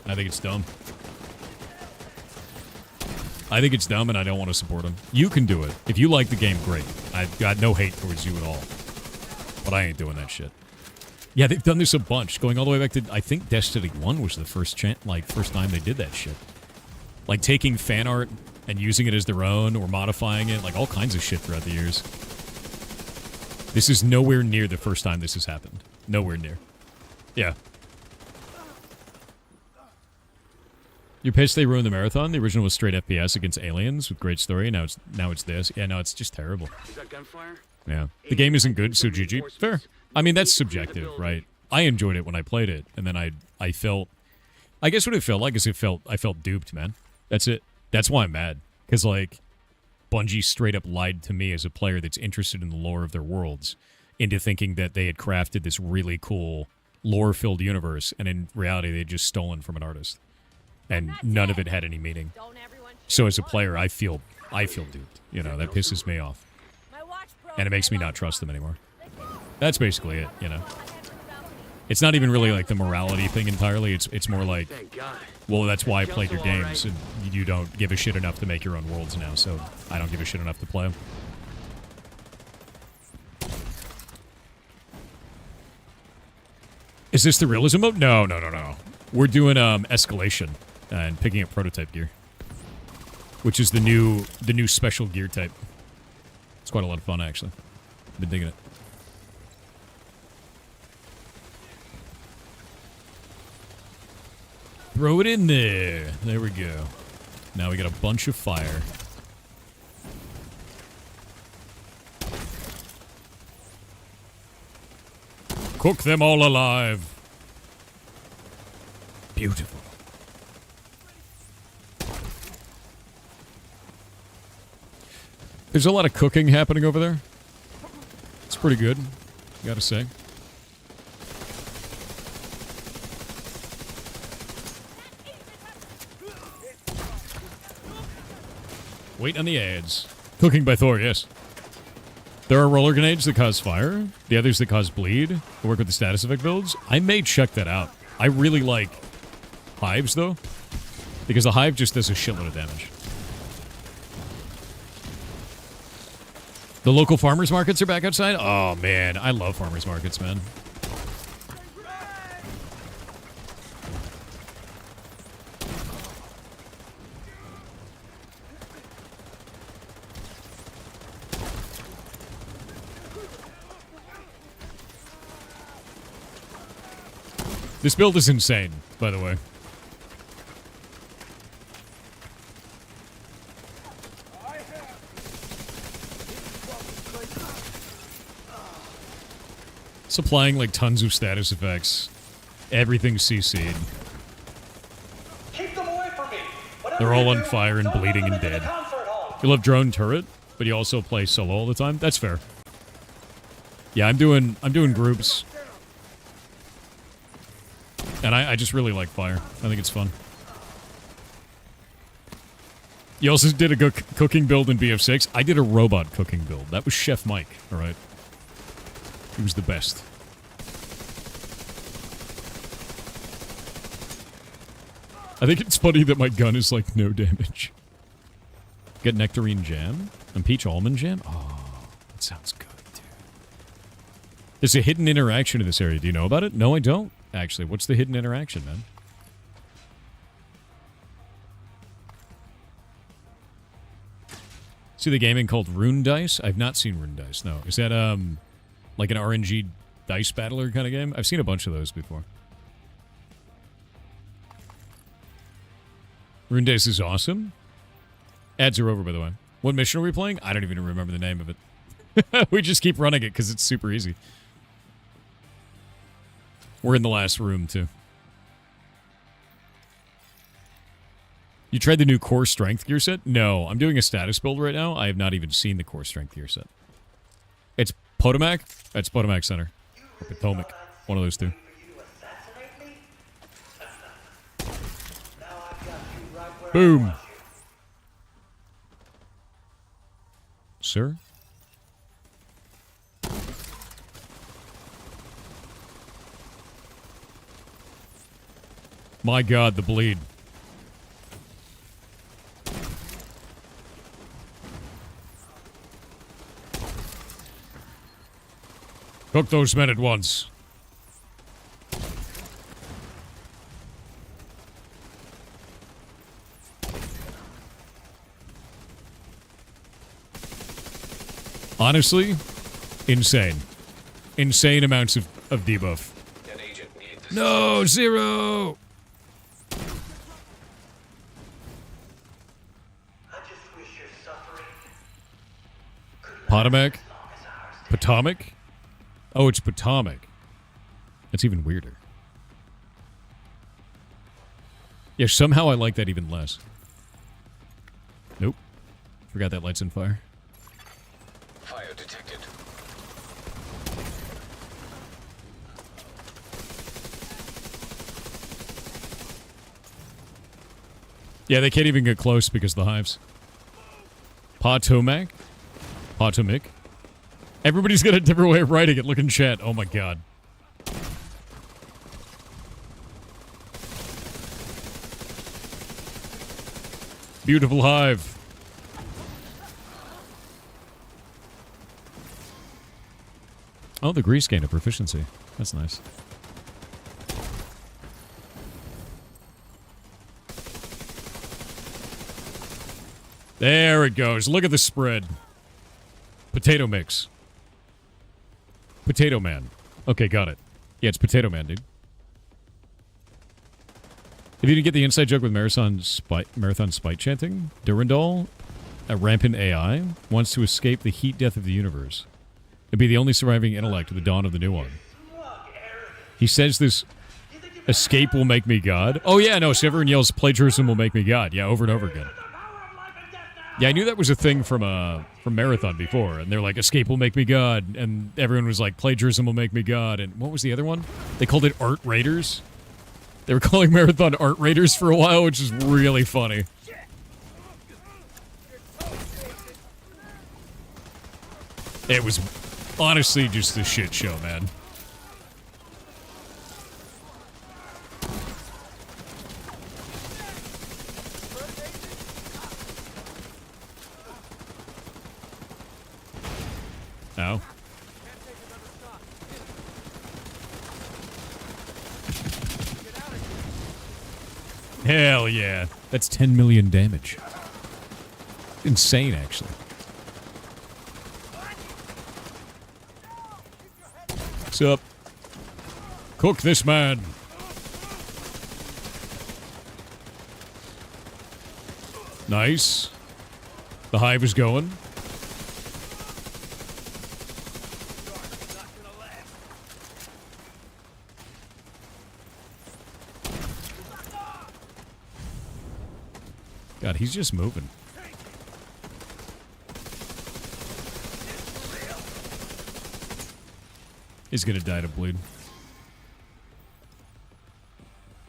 I think it's dumb. I think it's dumb, and I don't want to support them. You can do it. If you like the game, great. I've got no hate towards you at all. But I ain't doing that shit. Yeah, they've done this a bunch, going all the way back to, I think Destiny 1 was the first time they did that shit. Like, taking fan art and using it as their own, or modifying it, like, all kinds of shit throughout the years. This is nowhere near the first time this has happened. Nowhere near. Yeah. You're pissed they ruined the Marathon? The original was straight FPS against aliens with great story. Now it's this. Yeah, no, it's just terrible. Yeah. The game isn't good, so GG. Fair. I mean, that's subjective, right? I enjoyed it when I played it, and then I felt... I guess what it felt like is I felt duped, man. That's it. That's why I'm mad. Because, like, Bungie straight up lied to me as a player that's interested in the lore of their worlds into thinking that they had crafted this really cool lore-filled universe, and in reality, they had just stolen from an artist. And none of it had any meaning. So as a player, I feel duped. You know, that pisses me off. And it makes me not trust them anymore. That's basically it, you know. It's not even really like the morality thing entirely. It's more like, well, that's why I played your games, and you don't give a shit enough to make your own worlds now, so I don't give a shit enough to play them. Is this the realism mode? No. We're doing escalation and picking up prototype gear, which is the new special gear type. It's quite a lot of fun, actually. Been digging it. Throw it in there. There we go. Now we got a bunch of fire. Cook them all alive. Beautiful. There's a lot of cooking happening over there. It's pretty good, gotta say. Wait on the ads. Cooking by Thor, yes. There are roller grenades that cause fire, the others that cause bleed, that work with the status effect builds. I may check that out. I really like hives, though, because the hive just does a shitload of damage. The local farmers markets are back outside? Oh, man. I love farmers markets, man. This build is insane, by the way. Supplying like tons of status effects. Everything's CC'd. Keep them away from me. They're all on fire and bleeding and dead. You love drone turret, but you also play solo all the time? That's fair. Yeah, I'm doing groups. And I just really like fire. I think it's fun. You also did a cooking build in BF6. I did a robot cooking build. That was Chef Mike, alright? He was the best. I think it's funny that my gun is like no damage. Get nectarine jam and peach almond jam? Oh, that sounds good, dude. There's a hidden interaction in this area. Do you know about it? No, I don't. Actually, what's the hidden interaction, man? See the gaming called Rune Dice? I've not seen Rune Dice, no. Is that, like an RNG dice battler kind of game? I've seen a bunch of those before. Rune Dice is awesome. Ads are over, by the way. What mission are we playing? I don't even remember the name of it. We just keep running it because it's super easy. We're in the last room, too. You tried the new core strength gear set? No, I'm doing a status build right now. I have not even seen the core strength gear set. It's Potomac? That's Potomac Center. Or Potomac. One of those two. Boom. Sir? My God, the bleed. Cook those men at once. Honestly, insane. Insane amounts of debuff. No, zero! Potomac? Potomac? Oh, it's Potomac. That's even weirder. Yeah, somehow I like that even less. Nope. Forgot that light's on fire. Fire detected. Yeah, they can't even get close because of the hives. Potomac? Potomac? Everybody's got a different way of writing it. Look in chat. Oh my God. Beautiful hive. Oh, the grease gained a proficiency. That's nice. There it goes. Look at the spread. Potato mix. Potato Man. Okay, got it. Yeah, it's Potato Man, dude. If you didn't get the inside joke with Marathon Spite chanting, Durandal, a rampant AI, wants to escape the heat death of the universe and be the only surviving intellect at the dawn of the new one. He says this escape will make me God. Oh, yeah, no, so everyone yells plagiarism will make me God. Yeah, over and over again. Yeah, I knew that was a thing from Marathon before, and they're like, escape will make me God, and everyone was like, plagiarism will make me God, and what was the other one? They called it Art Raiders. They were calling Marathon Art Raiders for a while, which is really funny. It was honestly just a shit show, man. Oh. Hell yeah. That's 10 million damage. Insane, actually. What's up? Cook this man. Nice. The hive is going. God, he's just moving. He's gonna die to bleed.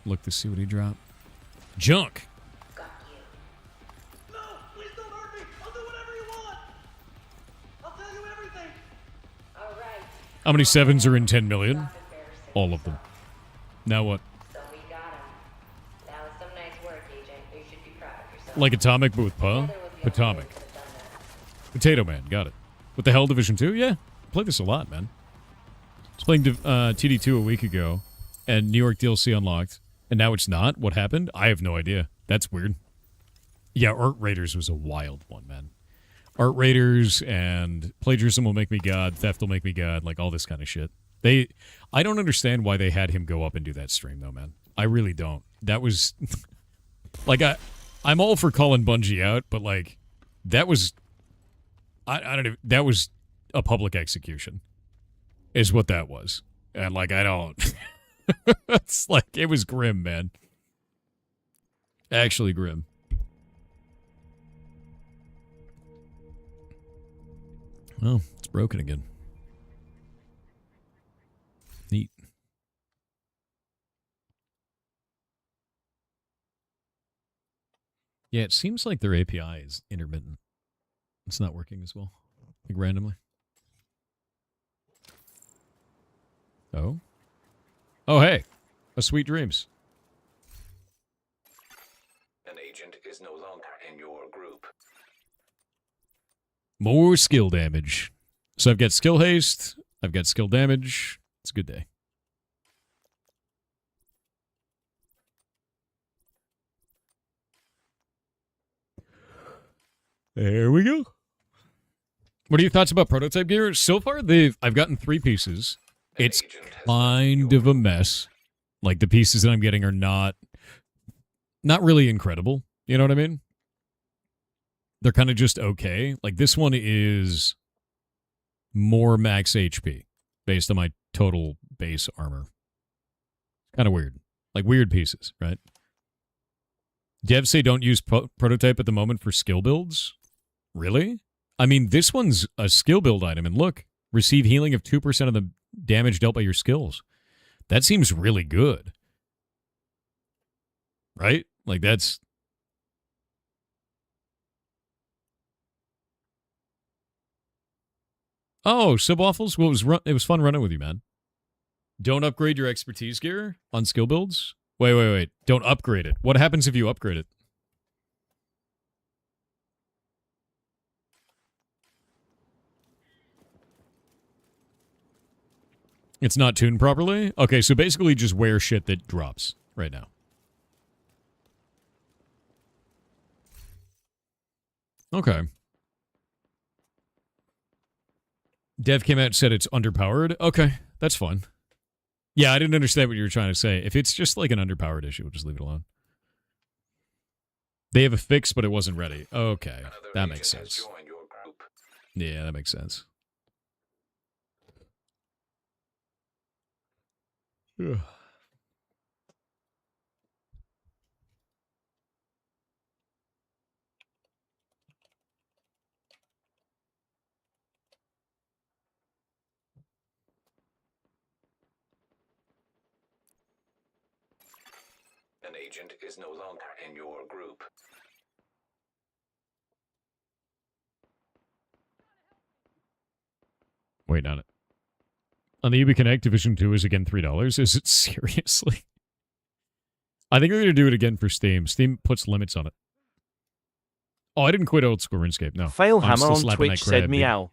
Look to see what he dropped. Junk! No! Please don't hurt me! I'll do whatever you want! I'll tell you everything! Alright. How many sevens are in 10 million? All of them. Now what? So we got him. That was some nice work, Agent. You should be proud of yourself. Like Atomic, but with Pa? Potomac. Potato Man, got it. With the Hell Division 2? Yeah. Played this a lot, man. I was playing TD2 a week ago, and New York DLC unlocked, and now it's not? What happened? I have no idea. That's weird. Yeah, Art Raiders was a wild one, man. Art Raiders and Plagiarism will make me God, Theft will make me God, like all this kind of shit. I don't understand why they had him go up and do that stream, though, man. I really don't. That was... like, I'm all for calling Bungie out, but, like, that was... I don't know. That was a public execution. Is what that was. And, like, I don't... it's like, it was grim, man. Actually grim. Oh, it's broken again. Neat. Yeah, it seems like their API is intermittent. It's not working as well. Like, randomly. Oh? Oh, hey. A Sweet Dreams. An agent is no longer in your group. More skill damage. So I've got skill haste. I've got skill damage. It's a good day. There we go. What are your thoughts about prototype gear? So far, I've gotten 3 pieces. It's kind of a mess. Like, the pieces that I'm getting are not really incredible. You know what I mean? They're kind of just okay. Like, this one is more max HP based on my total base armor. Kind of weird. Like, weird pieces, right? Devs say don't use prototype at the moment for skill builds. Really? I mean, this one's a skill build item, and look, receive healing of 2% of the damage dealt by your skills. That seems really good. Right? Like, that's... Oh, Subwaffles? Well, it was fun running with you, man. Don't upgrade your expertise gear on skill builds? Wait. Don't upgrade it. What happens if you upgrade it? It's not tuned properly? Okay, so basically just wear shit that drops right now. Okay. Dev came out and said it's underpowered. Okay, that's fine. Yeah, I didn't understand what you were trying to say. If it's just like an underpowered issue, we'll just leave it alone. They have a fix, but it wasn't ready. Okay, that makes sense. Yeah, that makes sense. Ugh. An agent is no longer in your group. Wait on it. On the Ubican Activision 2 is again $3. Is it seriously? I think they're going to do it again for Steam. Steam puts limits on it. Oh, I didn't quit old school RuneScape. No. Failhammer on Twitch said meow.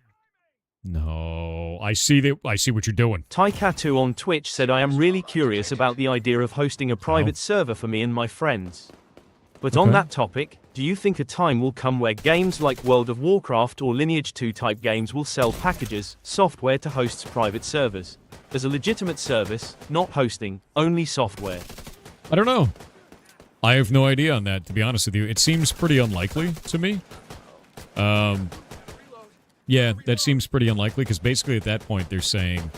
No, I see what you're doing. Taikatu on Twitch said I am really curious about the idea of hosting a private server for me and my friends. But on that topic, do you think a time will come where games like World of Warcraft or Lineage 2 type games will sell packages, software to host private servers? As a legitimate service, not hosting, only software. I don't know. I have no idea on that, to be honest with you. It seems pretty unlikely to me. Yeah, that seems pretty unlikely, because basically at that point they're saying,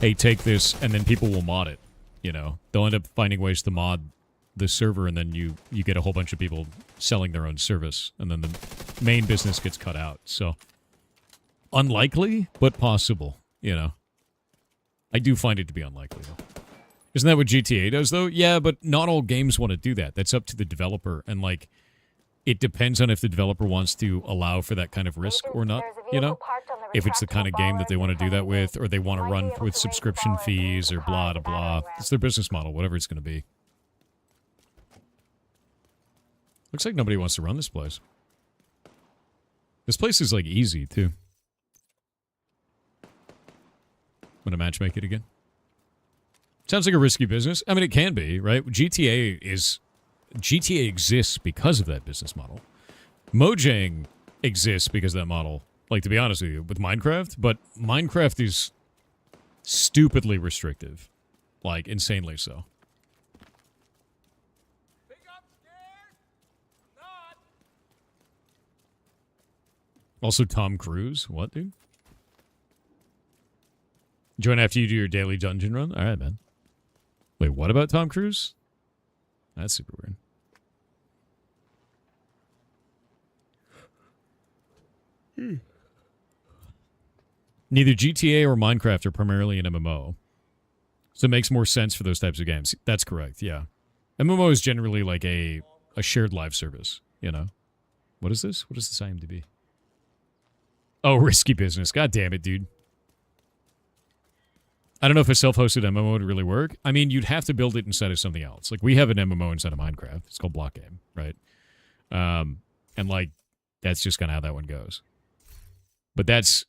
hey, take this, and then people will mod it. You know, they'll end up finding ways to mod the server, and then you get a whole bunch of people selling their own service, and then the main business gets cut out. So, unlikely, but possible, you know. I do find it to be unlikely, though. Isn't that what GTA does, though? Yeah, but not all games want to do that. That's up to the developer, and, like, it depends on if the developer wants to allow for that kind of risk or not, you know? If it's the kind of game that they want to do that with, or they want to run with subscription fees, or blah, blah, blah. It's their business model, whatever it's going to be. Looks like nobody wants to run this place. This place is, like, easy, too. I'm going to matchmake it again. Sounds like a risky business. I mean, it can be, right? GTA exists because of that business model. Mojang exists because of that model. Like, to be honest with you, with Minecraft. But Minecraft is stupidly restrictive. Like, insanely so. Also, Tom Cruise. What, dude? Join after you do your daily dungeon run? All right, man. Wait, what about Tom Cruise? That's super weird. Neither GTA or Minecraft are primarily an MMO. So it makes more sense for those types of games. That's correct, yeah. MMO is generally like a shared live service, you know? What is this? What is this IMDb? Oh, risky business. God damn it, dude. I don't know if a self-hosted MMO would really work. I mean, you'd have to build it inside of something else. Like, we have an MMO inside of Minecraft. It's called Block Game, right? And, like, that's just kind of how that one goes. But that's...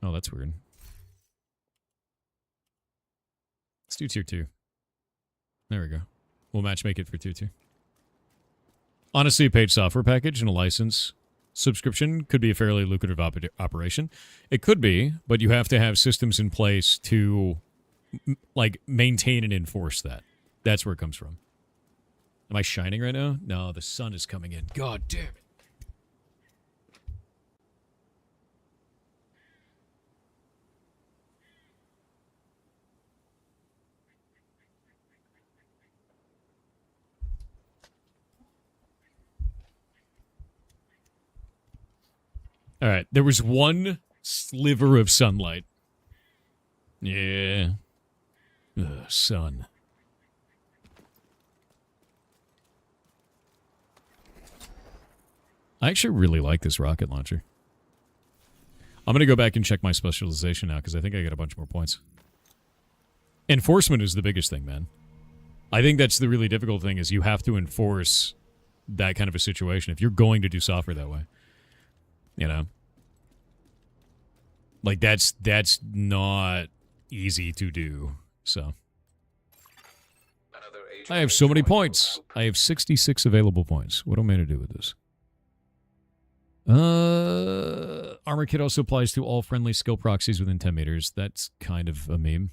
Oh, that's weird. Let's do Tier 2. There we go. We'll matchmake it for Tier 2. Honestly, a paid software package and a license subscription could be a fairly lucrative operation. It could be, but you have to have systems in place to, like, maintain and enforce that. That's where it comes from. Am I shining right now? No, the sun is coming in. God damn it. All right, there was one sliver of sunlight. Yeah. Ugh, sun. I actually really like this rocket launcher. I'm going to go back and check my specialization now, because I think I got a bunch more points. Enforcement is the biggest thing, man. I think that's the really difficult thing, is you have to enforce that kind of a situation if you're going to do software that way. You know? Like, that's not easy to do, so. I have so many points. I have 66 available points. What am I going to do with this? Armor kit also applies to all friendly skill proxies within 10 meters. That's kind of a meme.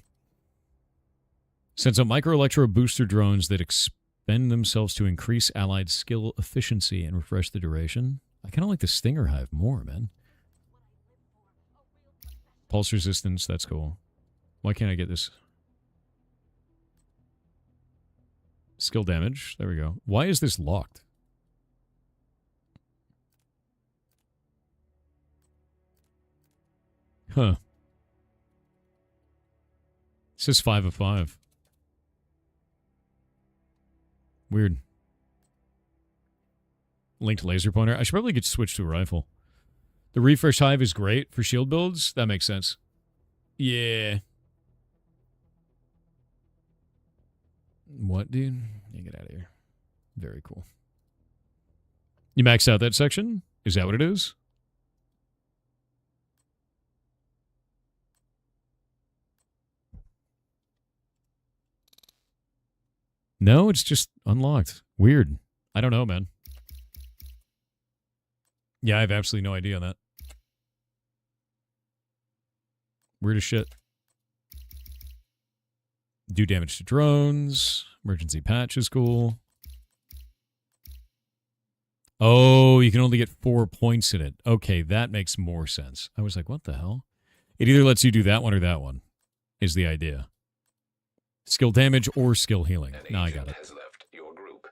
Sends out micro-electro booster drones that expend themselves to increase allied skill efficiency and refresh the duration. I kind of like the Stinger Hive more, man. Pulse resistance, that's cool. Why can't I get this? Skill damage. There we go. Why is this locked? Huh. It says 5 of 5. Weird. Linked laser pointer. I should probably get switched to a rifle. The refresh hive is great for shield builds. That makes sense. Yeah. What, dude? You get out of here. Very cool. You max out that section? Is that what it is? No, it's just unlocked. Weird. I don't know, man. Yeah, I have absolutely no idea on that. Weird as shit. Do damage to drones. Emergency patch is cool. Oh, you can only get 4 points in it. Okay, that makes more sense. I was like, what the hell? It either lets you do that one or that one, is the idea. Skill damage or skill healing. Now I got it. Has left your group.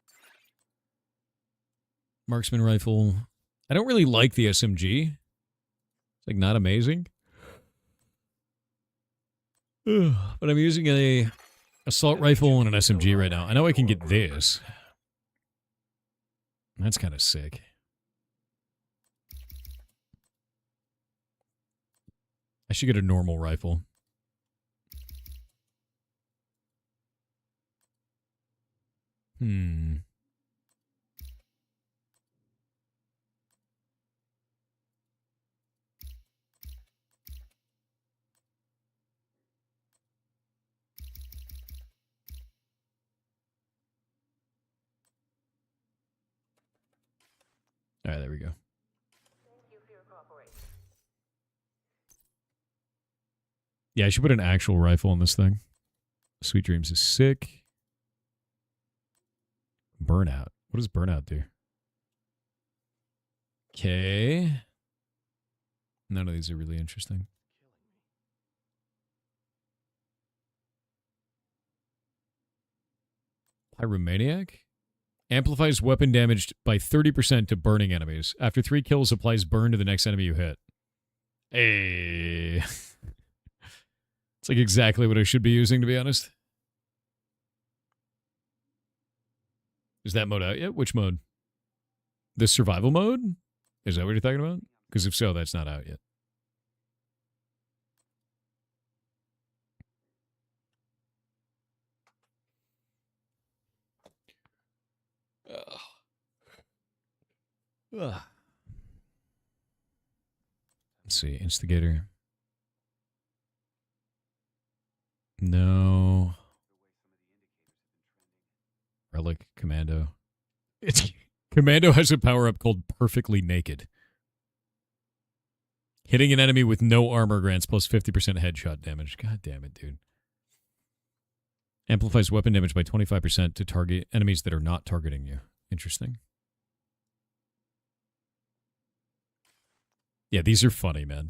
Marksman rifle. I don't really like the SMG. It's like not amazing. But I'm using a assault rifle and an SMG right now. I know I can get this. That's kind of sick. I should get a normal rifle. All right, there we go. Yeah, I should put an actual rifle in this thing. Sweet Dreams is sick. Burnout. What does burnout do? Okay. None of these are really interesting. Pyromaniac? Amplifies weapon damage by 30% to burning enemies. After 3 kills, applies burn to the next enemy you hit. Hey. It's like exactly what I should be using, to be honest. Is that mode out yet? Which mode? The survival mode? Is that what you're talking about? Because if so, that's not out yet. Let's see. Instigator. No. Relic. Commando. Commando has a power-up called Perfectly Naked. Hitting an enemy with no armor grants plus 50% headshot damage. God damn it, dude. Amplifies weapon damage by 25% to target enemies that are not targeting you. Interesting. Yeah, these are funny, man.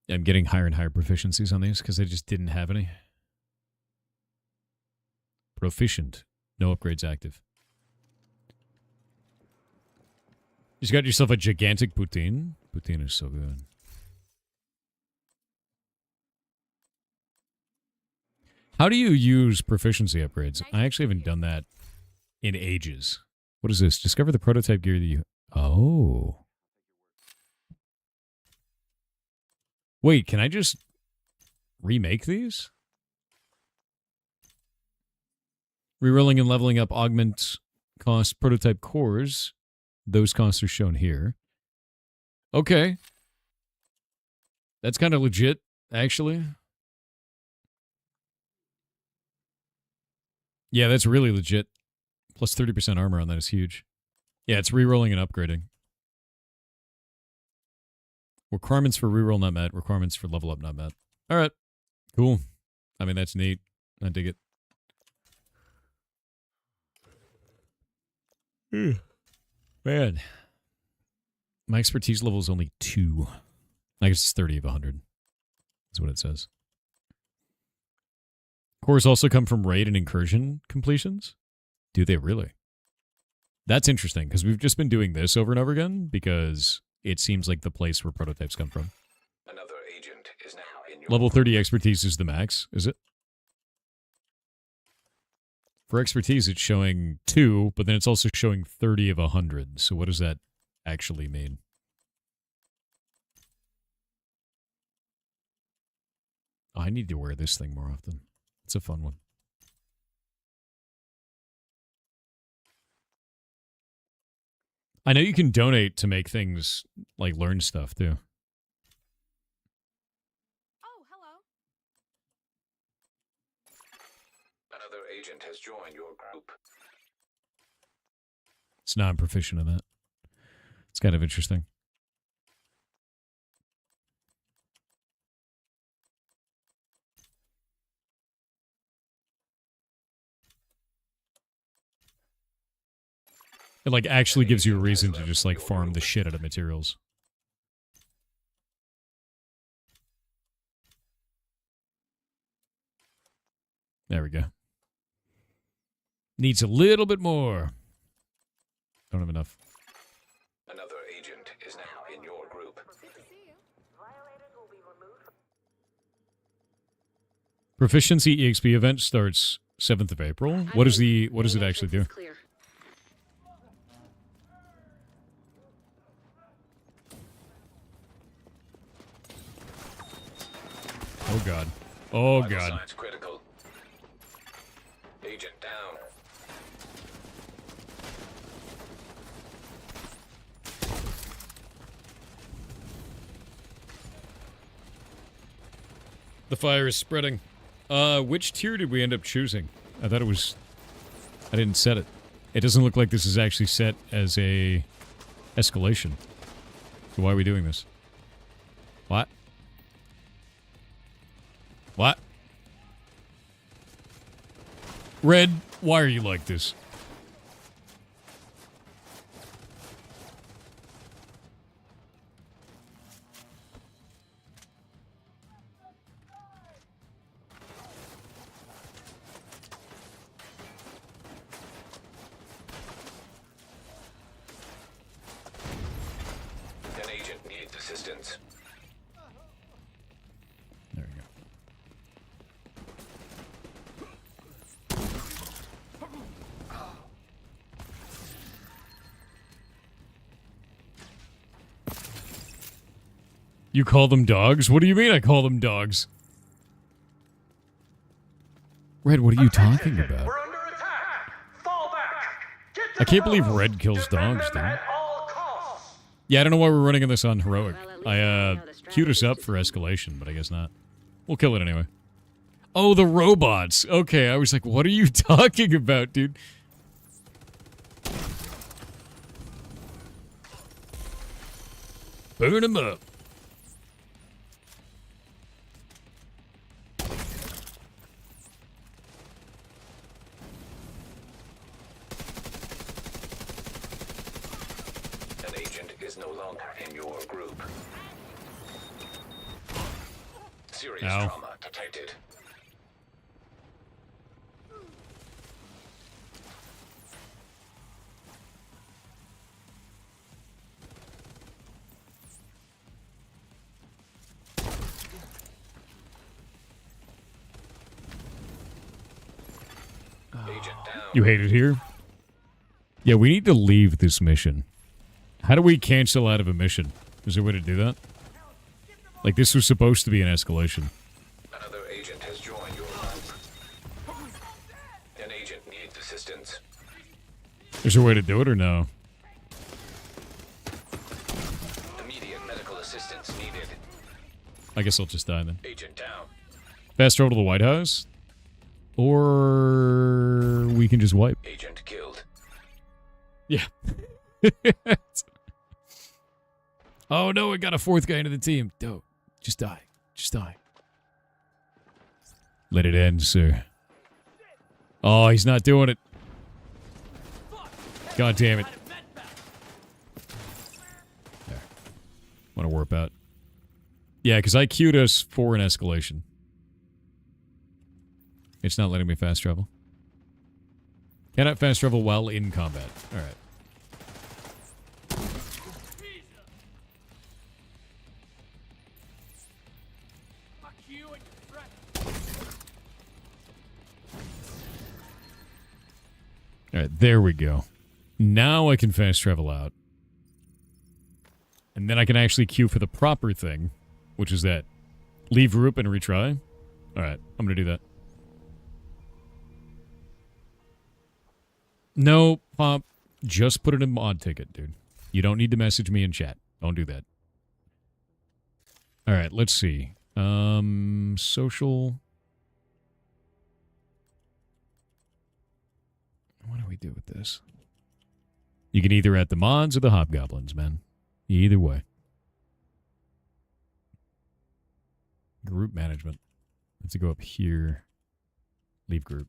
I'm getting higher and higher proficiencies on these because I just didn't have any. Proficient. No upgrades active. You just got yourself a gigantic poutine. Poutine is so good. How do you use proficiency upgrades? I actually haven't done that in ages. What is this? Discover the prototype gear that you... Oh. Wait, can I just remake these? Rerolling and leveling up augment cost prototype cores. Those costs are shown here. Okay. That's kind of legit, actually. Yeah, that's really legit. Plus 30% armor on that is huge. Yeah, it's rerolling and upgrading. Requirements for reroll not met. Requirements for level up not met. All right. Cool. I mean, that's neat. I dig it. Man. My expertise level is only 2. I guess it's 30 of 100. That's what it says. Cores also come from raid and incursion completions? Do they really? That's interesting, because we've just been doing this over and over again, because it seems like the place where prototypes come from. Another agent is now in your Level 30 expertise is the max, is it? For expertise, it's showing 2, but then it's also showing 30 of 100. So what does that actually mean? Oh, I need to wear this thing more often. It's a fun one. I know you can donate to make things like learn stuff too. Oh, hello. Another agent has joined your group. It's not proficient in that. It's kind of interesting. It like actually gives you a reason to just like farm the shit out of materials. There we go. Needs a little bit more. Don't have enough. Another agent is now in your group. Proficiency EXP event starts 7th of April. What does it actually do? Clear. Oh god. Oh Vital god. signs critical. Agent down. The fire is spreading. Which tier did we end up choosing? I thought it was... I didn't set it. It doesn't look like this is actually set as a escalation. So why are we doing this? What? What? Red, why are you like this? An agent needs assistance. There we go. You call them dogs? What do you mean I call them dogs? Red, what are you talking about? We're under attack! Fall back! Get to I can't the believe tunnels! Red kills Defend dogs, them dude. at all costs! Yeah, I don't know why we're running this on heroic. Well, at least I we know the queued us strategies up to for see. escalation, but I guess not. We'll kill it anyway. Oh, the robots. Okay, I was like, what are you talking about, dude? Burn them up. An agent is no longer in your group. Serious Ow. trauma detected. Agent down. You hate it here? Yeah, we need to leave this mission. How do we cancel out of a mission? Is there a way to do that? Like, this was supposed to be an escalation. Another agent has joined your group. An agent needs assistance. Is there a way to do it or no? Immediate medical assistance needed. I guess I'll just die then. Agent down. Fast travel to the White House? Or we can just wipe. Agent killed. Yeah. Oh no, I got a 4th guy into the team. Dope. Just die. Just die. Let it end, sir. Oh, he's not doing it. God damn it. Want to warp out. Yeah, because I queued us for an escalation. It's not letting me fast travel. Cannot fast travel while in combat. Alright. Alright, there we go. Now I can fast travel out. And then I can actually queue for the proper thing, which is that. Leave group and retry. Alright, I'm gonna do that. No, Pop. Just put it in mod ticket, dude. You don't need to message me in chat. Don't do that. Alright, let's see. Social. What do we do with this? You can either at the mods or the hobgoblins, man. Either way. Group management. Let's go up here. Leave group.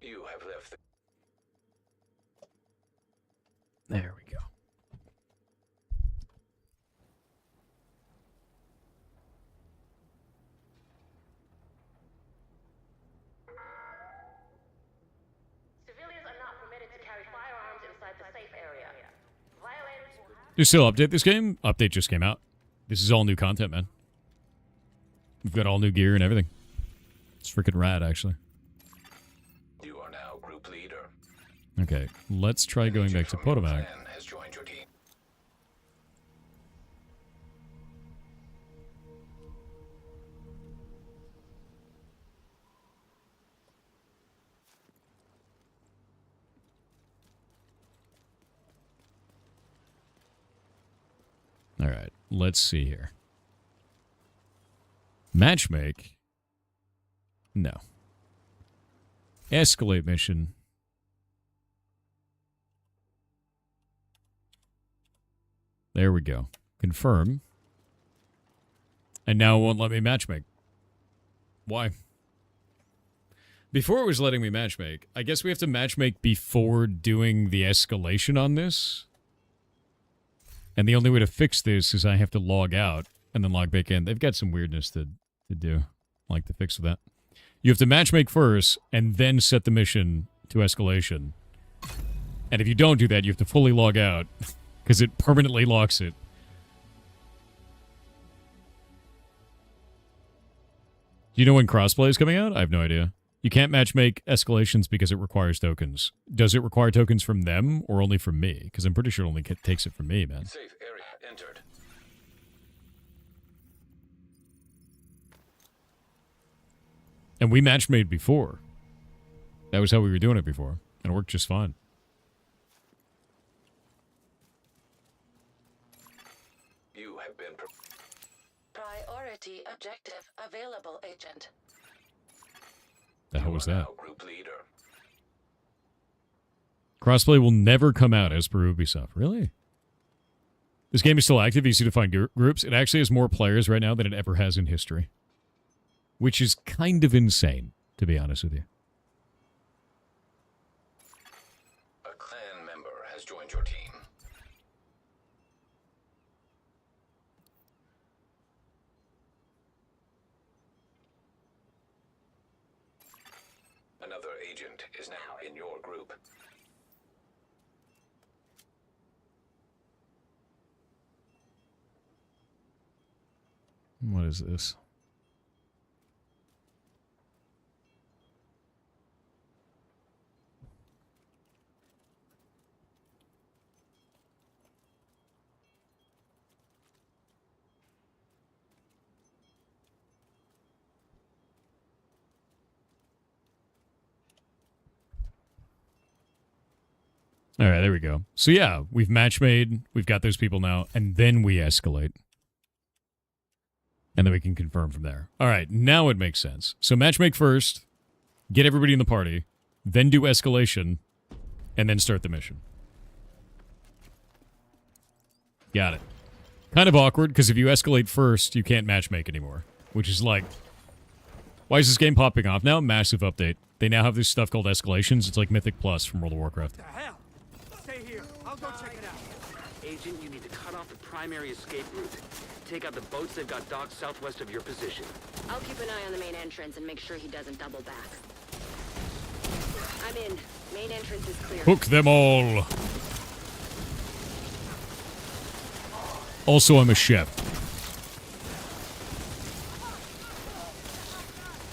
You have left the There we go. Civilians are not permitted to carry firearms inside the safe area. Violators will have... You still update this game? Update just came out. This is all new content, man. We've got all new gear and everything. It's freaking rad, actually. You are now group leader. Okay, let's try going back to Potomac. Clan has joined your team. All right, let's see here. Matchmake? No. Escalate mission. There we go. Confirm. And now it won't let me matchmake. Why? Before it was letting me matchmake. I guess we have to matchmake before doing the escalation on this. And the only way to fix this is I have to log out and then log back in. They've got some weirdness to do. I like to fix that. You have to matchmake first and then set the mission to escalation. And if you don't do that, you have to fully log out because it permanently locks it. Do you know when crossplay is coming out? I have no idea. You can't matchmake escalations because it requires tokens. Does it require tokens from them or only from me? Because I'm pretty sure it only takes it from me, man. Safe area entered. And we matchmade before. That was how we were doing it before. And it worked just fine. You have been Priority objective available, Agent. The hell was that? now group leader. Crossplay will never come out as per Ubisoft. Really? This game is still active, easy to find groups. It actually has more players right now than it ever has in history. Which is kind of insane, to be honest with you. A clan member has joined your team. Another agent is now in your group. What is this? All right, there we go. So yeah, we've matchmade, we've got those people now, and then we escalate. And then we can confirm from there. All right, now it makes sense. So matchmake first, get everybody in the party, then do escalation, and then start the mission. Got it. Kind of awkward, because if you escalate first, you can't matchmake anymore. Which is like, why is this game popping off now? Massive update. They now have this stuff called escalations. It's like Mythic Plus from World of Warcraft. The hell? Stay here. I'll go check it out. Agent, you need to cut off the primary escape route. Take out the boats they've got docked southwest of your position. I'll keep an eye on the main entrance and make sure he doesn't double back. I'm in. Main entrance is clear. Hook them all. Also, I'm a chef.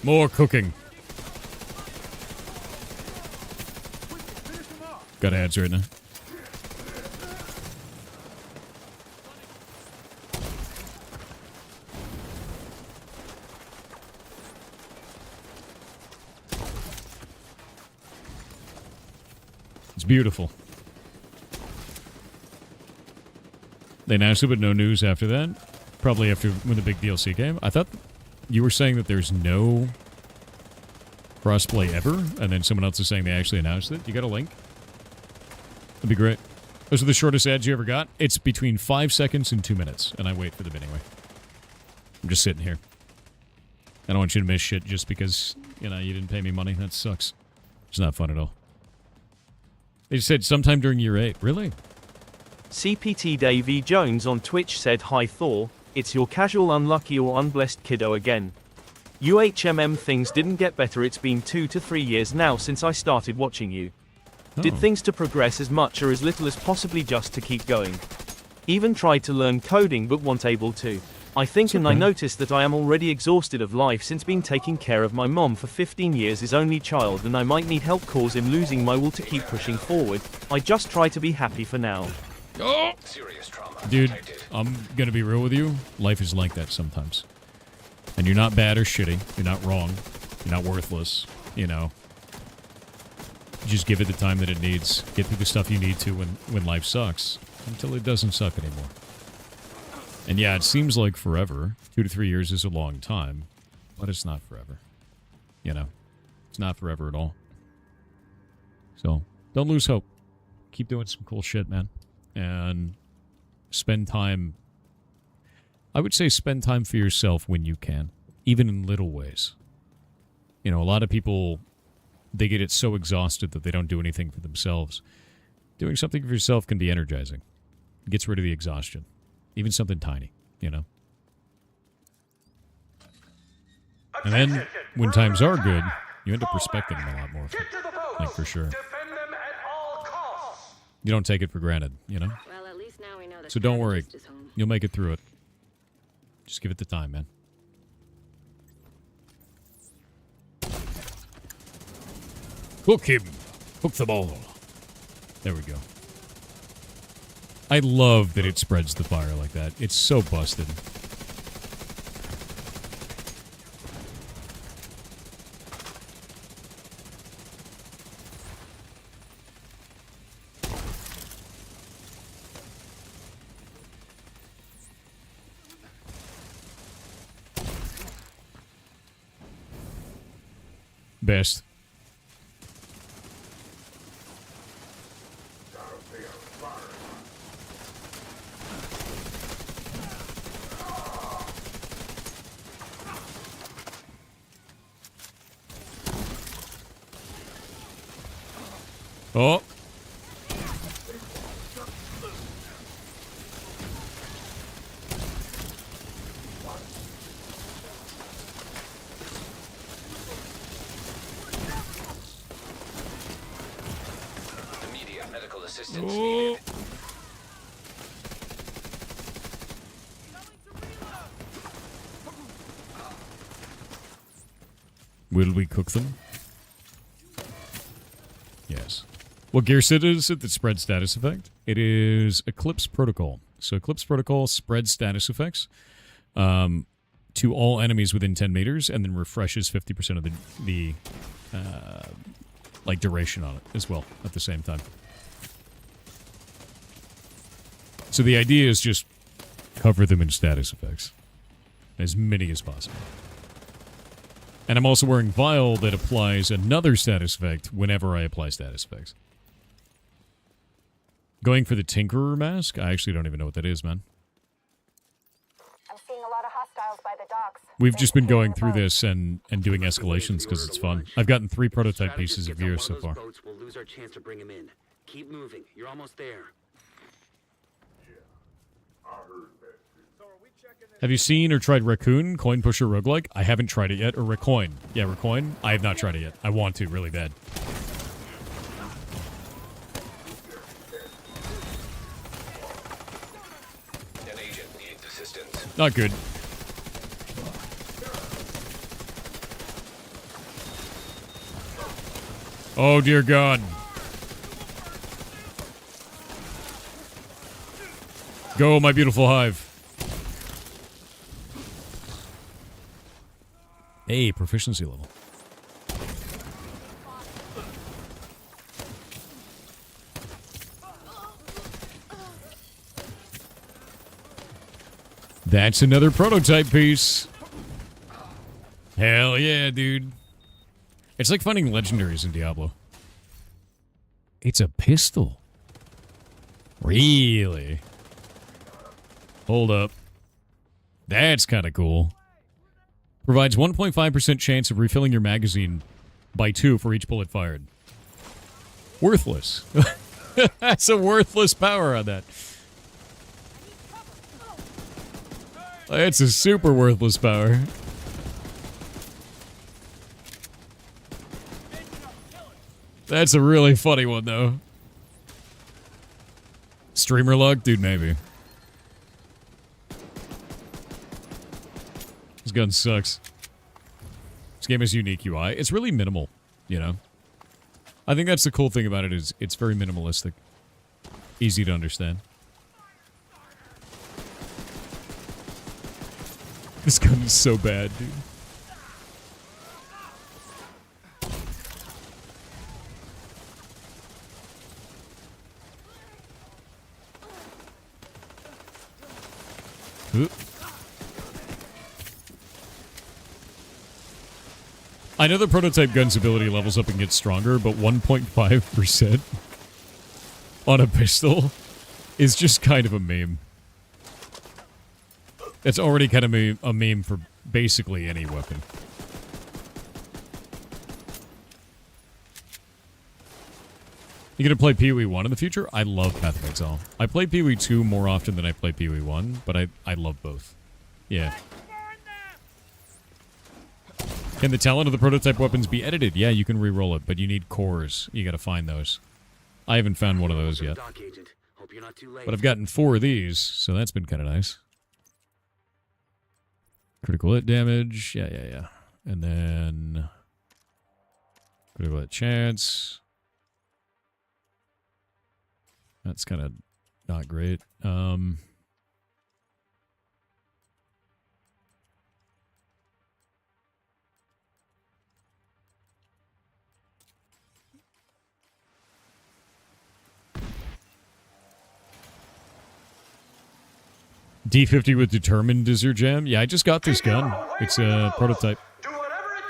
More cooking. Got ads right now. It's beautiful. They announced it, but no news after that. Probably after when the big DLC came. I thought you were saying that there's no crossplay ever, and then someone else is saying they actually announced it. You got a link? That'd be great. Those are the shortest ads you ever got. It's between 5 seconds and 2 minutes, and I wait for them anyway. I'm just sitting here. I don't want you to miss shit just because, you know, you didn't pay me money. That sucks. It's not fun at all. They said sometime during year 8. Really? CPT Davey Jones on Twitch said, "Hi Thor, it's your casual unlucky or unblessed kiddo again. UHMM things didn't get better. It's been 2 to 3 years now since I started watching you. Did things to progress as much or as little as possibly just to keep going. Even tried to learn coding but weren't able to. I think and I noticed that I am already exhausted of life since being taking care of my mom for 15 years, his only child, and I might need help cause him losing my will to keep pushing forward. I just try to be happy for now." Oh! Serious trauma. Dude, detected. I'm gonna be real with you. Life is like that sometimes. And you're not bad or shitty. You're not wrong. You're not worthless. You know. Just give it the time that it needs. Get through the stuff you need to when life sucks. Until it doesn't suck anymore. And yeah, it seems like forever. 2 to 3 years is a long time. But it's not forever. You know. It's not forever at all. So, don't lose hope. Keep doing some cool shit, man. And spend time. I would say spend time for yourself when you can. Even in little ways. You know, a lot of people, they get it so exhausted that they don't do anything for themselves. Doing something for yourself can be energizing. It gets rid of the exhaustion. Even something tiny, you know. And then, when times are good, you end up respecting them a lot more. Like, for sure. You don't take it for granted, you know? Well, at least now we know that So don't worry. strategist is home. You'll make it through it. Just give it the time, man. Hook him. Hook them all. There we go. I love that it spreads the fire like that. It's so busted. Best. Oh. Immediate medical assistance needed. Will we cook them? Yes. What gear set is it that spreads status effect? It is Eclipse Protocol. So Eclipse Protocol spreads status effects to all enemies within 10 meters and then refreshes 50% of the like duration on it as well at the same time. So the idea is just cover them in status effects. As many as possible. And I'm also wearing Vial that applies another status effect whenever I apply status effects. Going for the Tinkerer mask? I actually don't even know what that is, man. I'm seeing a lot of hostiles by the docks. We've just been going through this and doing escalations because it's fun. I've gotten 3 prototype pieces of gear so far. Boats, we'll lose our chance to bring him in. Keep moving. You're almost there. Have you seen or tried Raccoon, Coin Pusher Roguelike? I haven't tried it yet. Or Recoin. Yeah, Recoin. I have not tried it yet. I want to really bad. An agent needs assistance. Not good. Oh, dear God. Go, my beautiful hive. Hey, proficiency level. That's another prototype piece. Hell yeah, dude. It's like finding legendaries in Diablo. It's a pistol. Really? Hold up. That's kind of cool. Provides 1.5% chance of refilling your magazine by 2 for each bullet fired. Worthless. That's a worthless power on that. That's a super worthless power. That's a really funny one, though. Streamer luck? Dude, maybe. This gun sucks. This game has unique UI. It's really minimal, you know? I think that's the cool thing about it is it's very minimalistic. Easy to understand. This gun is so bad, dude. Oop. I know the prototype gun's ability levels up and gets stronger, but 1.5% on a pistol is just kind of a meme. It's already kind of a meme for basically any weapon. You gonna play Pee-wee 1 in the future? I love Path of Exile. I play Pee-wee 2 more often than I play Pee-wee 1, but I love both. Yeah. Can the talent of the prototype weapons be edited? Yeah, you can re-roll it, but you need cores. You gotta find those. I haven't found one of those yet. But I've gotten 4 of these, so that's been kind of nice. Critical hit damage. Yeah. And then... critical hit chance. That's kind of not great. D50 with Determined is your jam? Yeah, I just got this gun. It's a prototype. Do whatever it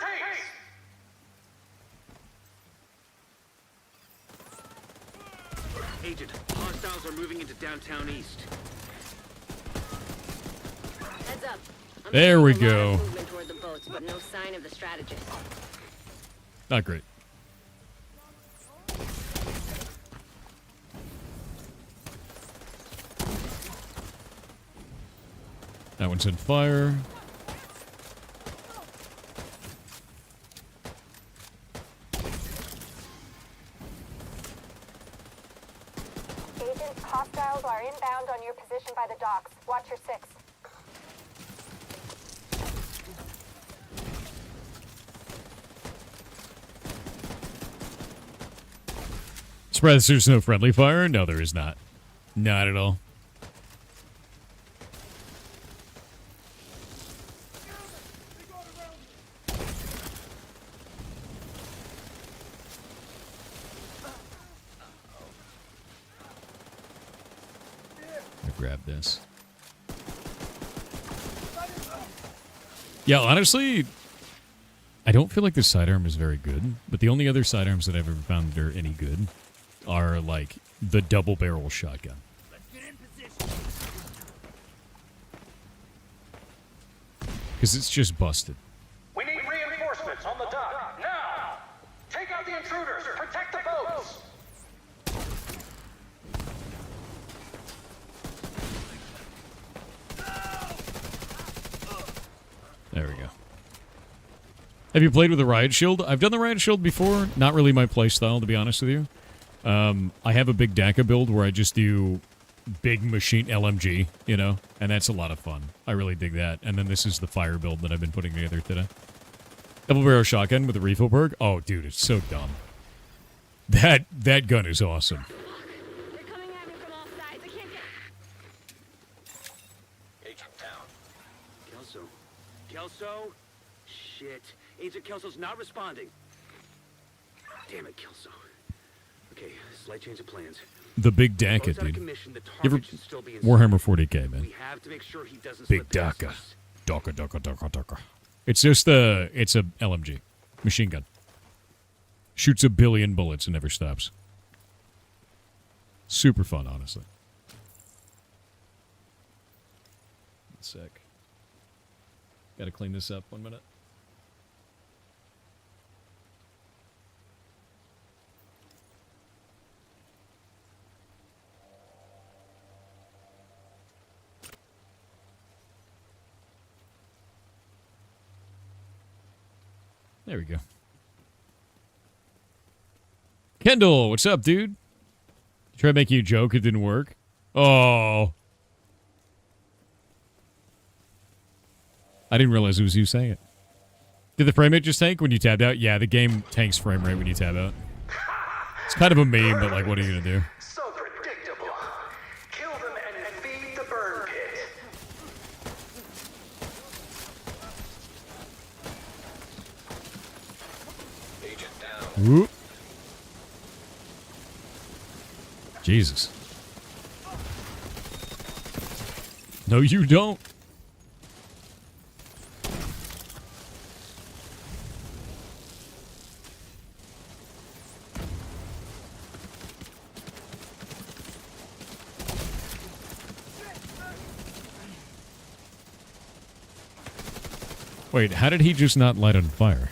takes. Agent, hostiles are moving into downtown east. Heads up. I'm There we seeing a lot of go. movement toward the boats, but no sign of the strategist. Not great. That one's in fire. Agent, hostiles are inbound on your position by the docks. Watch your 6. Surprised there's no friendly fire? No, there is not. Not at all. Grab this. Yeah, honestly, I don't feel like this sidearm is very good, but the only other sidearms that I've ever found that are any good are, like, the double-barrel shotgun. Because it's just busted. We need reinforcements on the dock. Now! Take out the intruders! Protect the boats! Have you played with the Riot Shield? I've done the Riot Shield before. Not really my play style, to be honest with you. I have a big DACA build where I just do big machine LMG, you know, and that's a lot of fun. I really dig that. And then this is the fire build that I've been putting together today. Double barrel shotgun with a refill perk. Oh, dude, it's so dumb. That gun is awesome. They're coming at me from all sides. I can't get... Agent down. Kelso? Shit. Agent Kelso's not responding. Damn it, Kelso. Okay, slight change of plans. The big DACA, dude. You ever Warhammer 40k, man? We have to make sure he doesn't Big DACA. DACA. It's just it's a LMG. Machine gun. Shoots 1 billion bullets and never stops. Super fun, honestly. One sec. Gotta clean this up 1 minute. There we go. Kendall, what's up, dude? Try to make you a joke, it didn't work. Oh. I didn't realize it was you saying it. Did the frame rate just tank when you tabbed out? Yeah, the game tanks frame rate when you tab out. It's kind of a meme, but like, what are you gonna do? So predictable. Kill them and feed the burn pit. Agent down. Whoop. Jesus. No, you don't. Wait, how did he just not light on fire?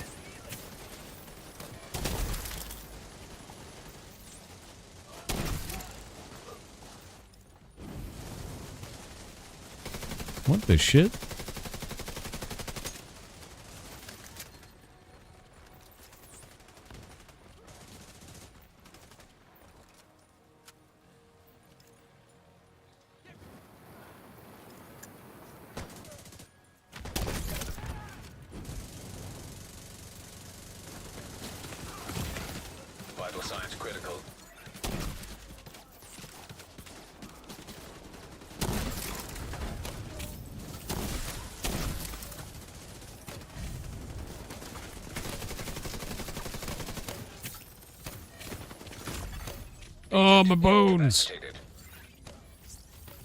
What the shit? Vital signs critical. Oh, my bones. Activated.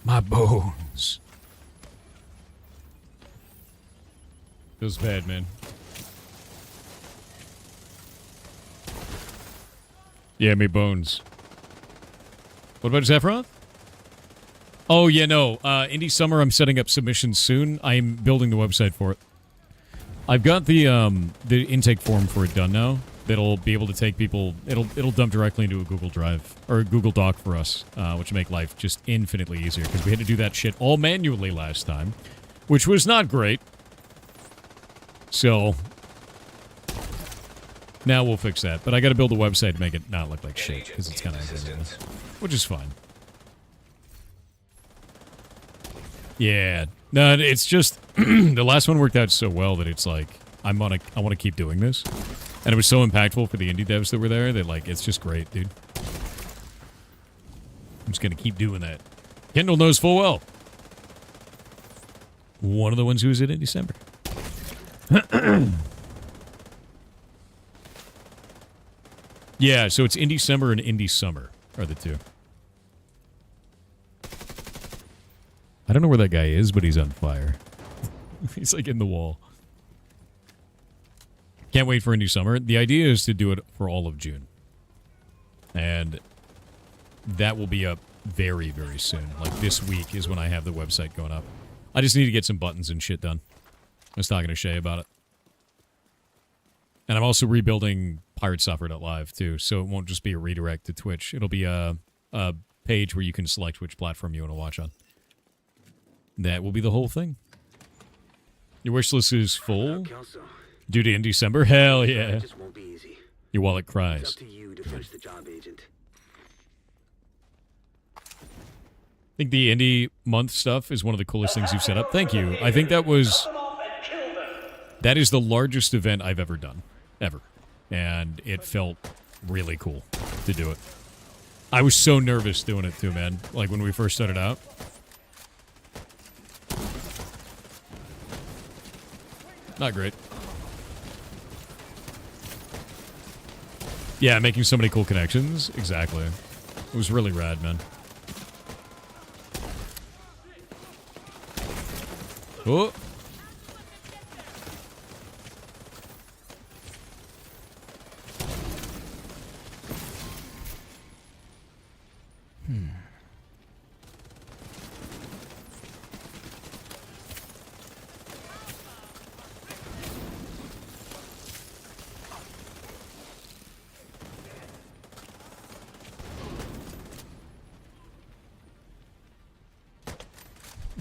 My bones. Feels bad, man. Yeah, me bones. What about Zephyroth? Oh, yeah, no. Indie Summer, I'm setting up submissions soon. I'm building the website for it. I've got the intake form for it done now. That'll be able to take people... It'll dump directly into a Google Drive, or a Google Doc for us, which will make life just infinitely easier, because we had to do that shit all manually last time, which was not great. So... now we'll fix that. But I gotta build a website to make it not look like shit, because it's kind of ridiculous. Which is fine. Yeah. No, it's just... the last one worked out so well that it's like... I want to keep doing this. And it was so impactful for the indie devs that were there that, like, it's just great, dude. I'm just gonna keep doing that. Kendall knows full well. One of the ones who was in December. Yeah, so it's Indie Summer and Indie Summer are the two. I don't know where that guy is, but he's on fire. He's like in the wall. Can't wait for Indie Summer. The idea is to do it for all of June. And that will be up very, very soon. Like this week is when I have the website going up. I just need to get some buttons and shit done. I was talking to Shay about it. And I'm also rebuilding PirateSoftware.live too, so it won't just be a redirect to Twitch. It'll be a page where you can select which platform you want to watch on. That will be the whole thing. Your wish list is full. Kelso. Duty in December? Hell yeah. It just won't be easy. Your wallet It's cries. up to you to finish the job, Agent. I think the indie month stuff is one of the coolest things you've set up. Thank you. I think that is the largest event I've ever done. Ever. And it felt really cool to do it. I was so nervous doing it too, man. Like when we first started out. Not great. Yeah, making so many cool connections. Exactly. It was really rad, man. Oh.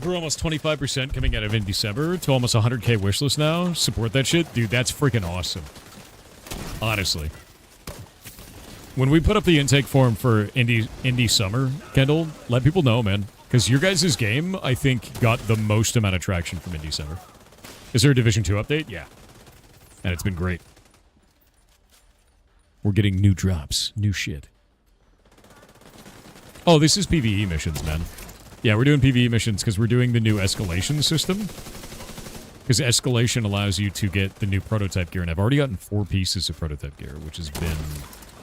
We're almost 25% coming out of in December to almost 100k wishlist now. Support that shit. Dude, that's freaking awesome. Honestly. When we put up the intake form for Indie Summer, Kendall, let people know, man. Because your guys' game, I think, got the most amount of traction from Indie Summer. Is there a Division 2 update? Yeah. And it's been great. We're getting new drops. New shit. Oh, this is PvE missions, man. Yeah, we're doing PvE missions because we're doing the new escalation system. Because escalation allows you to get the new prototype gear, and I've already gotten 4 pieces of prototype gear, which has been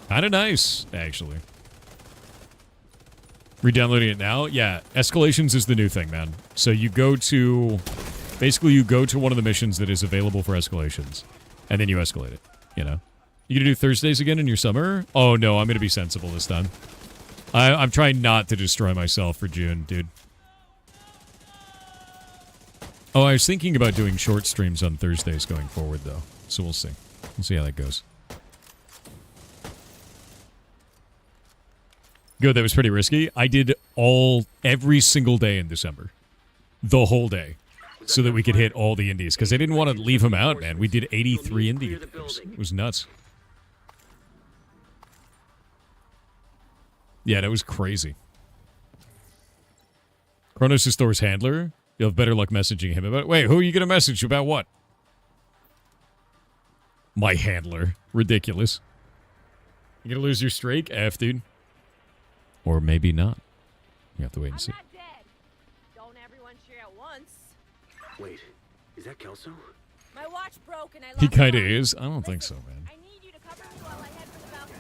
kind of nice, actually. Re-downloading it now? Yeah, escalations is the new thing, man. So you go to... Basically, you go to one of the missions that is available for escalations, and then you escalate it, you know? You gonna do Thursdays again in your summer? Oh, no, I'm gonna be sensible this time. I'm trying not to destroy myself for June, dude. Oh, I was thinking about doing short streams on Thursdays going forward, though. So we'll see. We'll see how that goes. Good, that was pretty risky. I did every single day in December. The whole day. So that we could hit all the indies. Because I didn't want to leave them out, man. We did 83 indie games. It was nuts. Yeah, that was crazy. Kronos is Thor's handler. You'll have better luck messaging him about it. Wait, who are you going to message about what? My handler. Ridiculous. You going to lose your streak? F, dude. Or maybe not. You have to wait and see. I'm not dead. Don't everyone cheer at once. Wait, is that Kelso? My watch broke and I lost He kind of the is. I don't think so, man. I need you to cover me while I head for the balcony.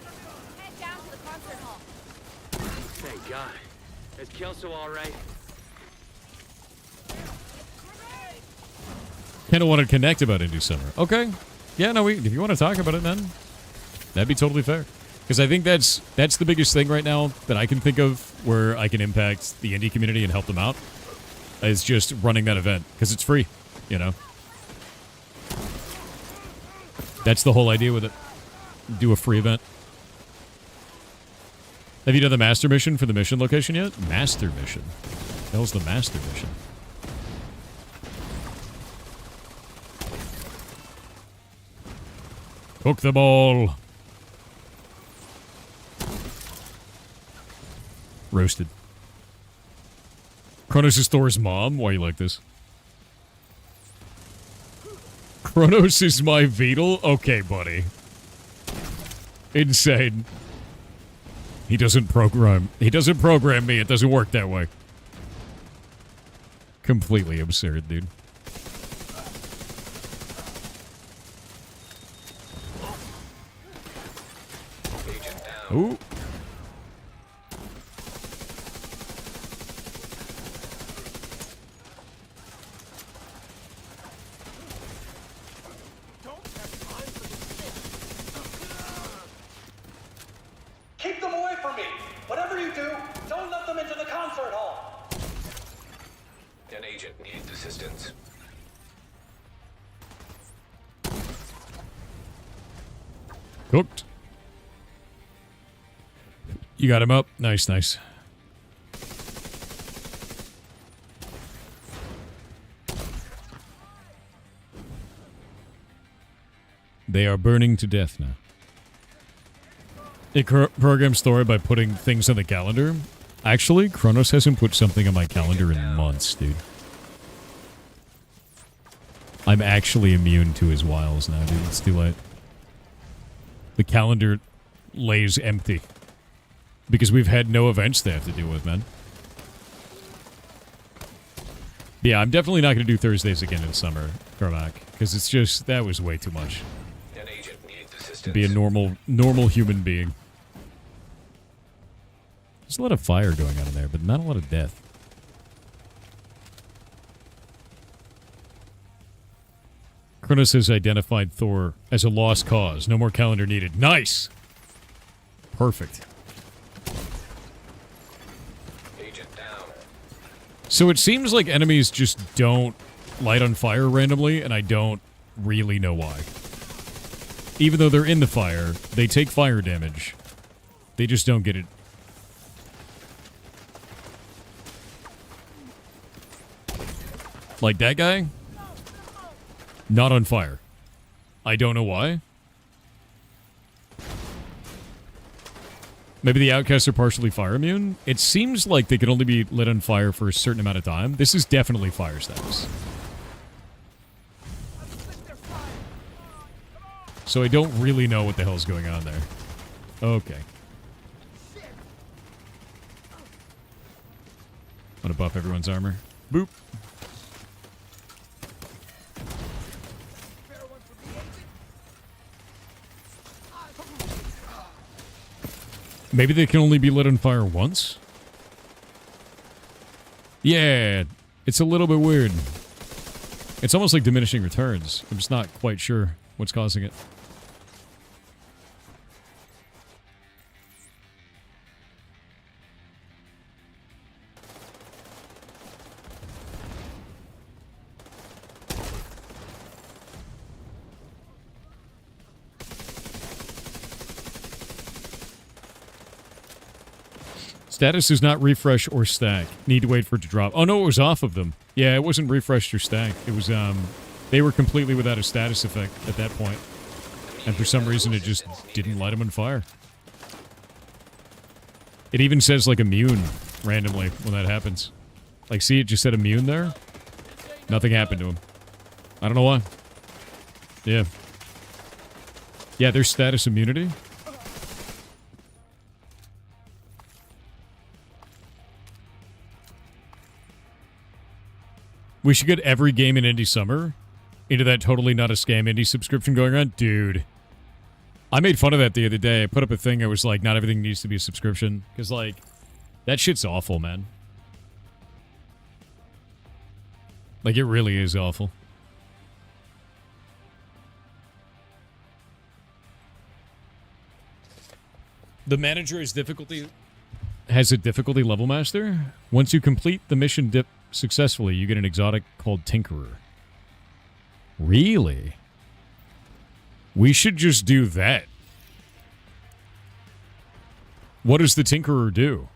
Head down to the concert hall. Thank God. Is Kelso all right? Kind of want to connect about Indie Summer. Okay. Yeah, no, if you want to talk about it, man, that'd be totally fair. Because I think that's the biggest thing right now that I can think of where I can impact the indie community and help them out. Is just running that event. Because it's free, you know? That's the whole idea with it. Do a free event. Have you done the master mission for the mission location yet? Master mission? What the hell's the master mission? Cook them all. Roasted. Kronos is Thor's mom? Why you like this? Kronos is my Beetle? Okay, buddy. Insane. He doesn't program me. It doesn't work that way. Completely absurd, dude. Ooh. Keep them away from me! Whatever you do, don't let them into the concert hall! An agent needs assistance. Cooked. You got him up. Nice, nice. They are burning to death now. It programs story by putting things on the calendar. Actually, Kronos hasn't put something on my calendar in months, dude. I'm actually immune to his wiles now, dude. It's too late. The calendar lays empty. Because we've had no events they have to deal with, man. Yeah, I'm definitely not going to do Thursdays again in summer, Carmack. Because it's just, that was way too much. An agent needs assistance. To be a normal human being. There's a lot of fire going on in there, but not a lot of death. Kronos has identified Thor as a lost cause. No more calendar needed. Nice! Perfect. Agent down. So it seems like enemies just don't light on fire randomly, and I don't really know why. Even though they're in the fire, they take fire damage. They just don't get it. Like that guy? Not on fire. I don't know why. Maybe the outcasts are partially fire immune? It seems like they can only be lit on fire for a certain amount of time. This is definitely fire status. So I don't really know what the hell's going on there. Okay. I'm gonna buff everyone's armor. Boop. Maybe they can only be lit on fire once? Yeah, it's a little bit weird. It's almost like diminishing returns. I'm just not quite sure what's causing it. Status is not refresh or stack. Need to wait for it to drop. Oh no, it was off of them. Yeah, it wasn't refreshed or stacked. It was, they were completely without a status effect at that point. And for some reason, it just didn't light them on fire. It even says, like, immune randomly when that happens. Like, see, it just said immune there? Nothing happened to him. I don't know why. Yeah. Yeah, there's status immunity. We should get every game in Indie Summer into that totally not a scam indie subscription going on. Dude. I made fun of that the other day. I put up a thing. I was like, not everything needs to be a subscription. Because, like, that shit's awful, man. Like, it really is awful. The manager has a difficulty level master. Once you complete the mission successfully, you get an exotic called Tinkerer. Really? We should just do that. What does the Tinkerer do?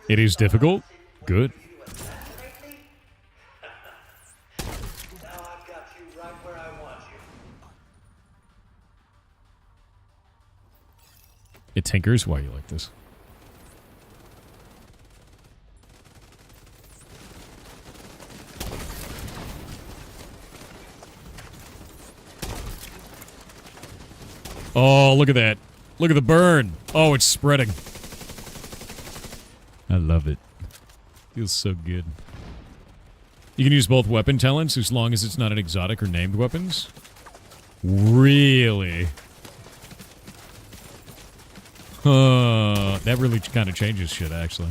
It is difficult? Good. It tinkers? Why you like this? Oh, look at that. Look at the burn. Oh, it's spreading. I love it. Feels so good. You can use both weapon talents as long as it's not an exotic or named weapons. Really? That really kind of changes shit, actually.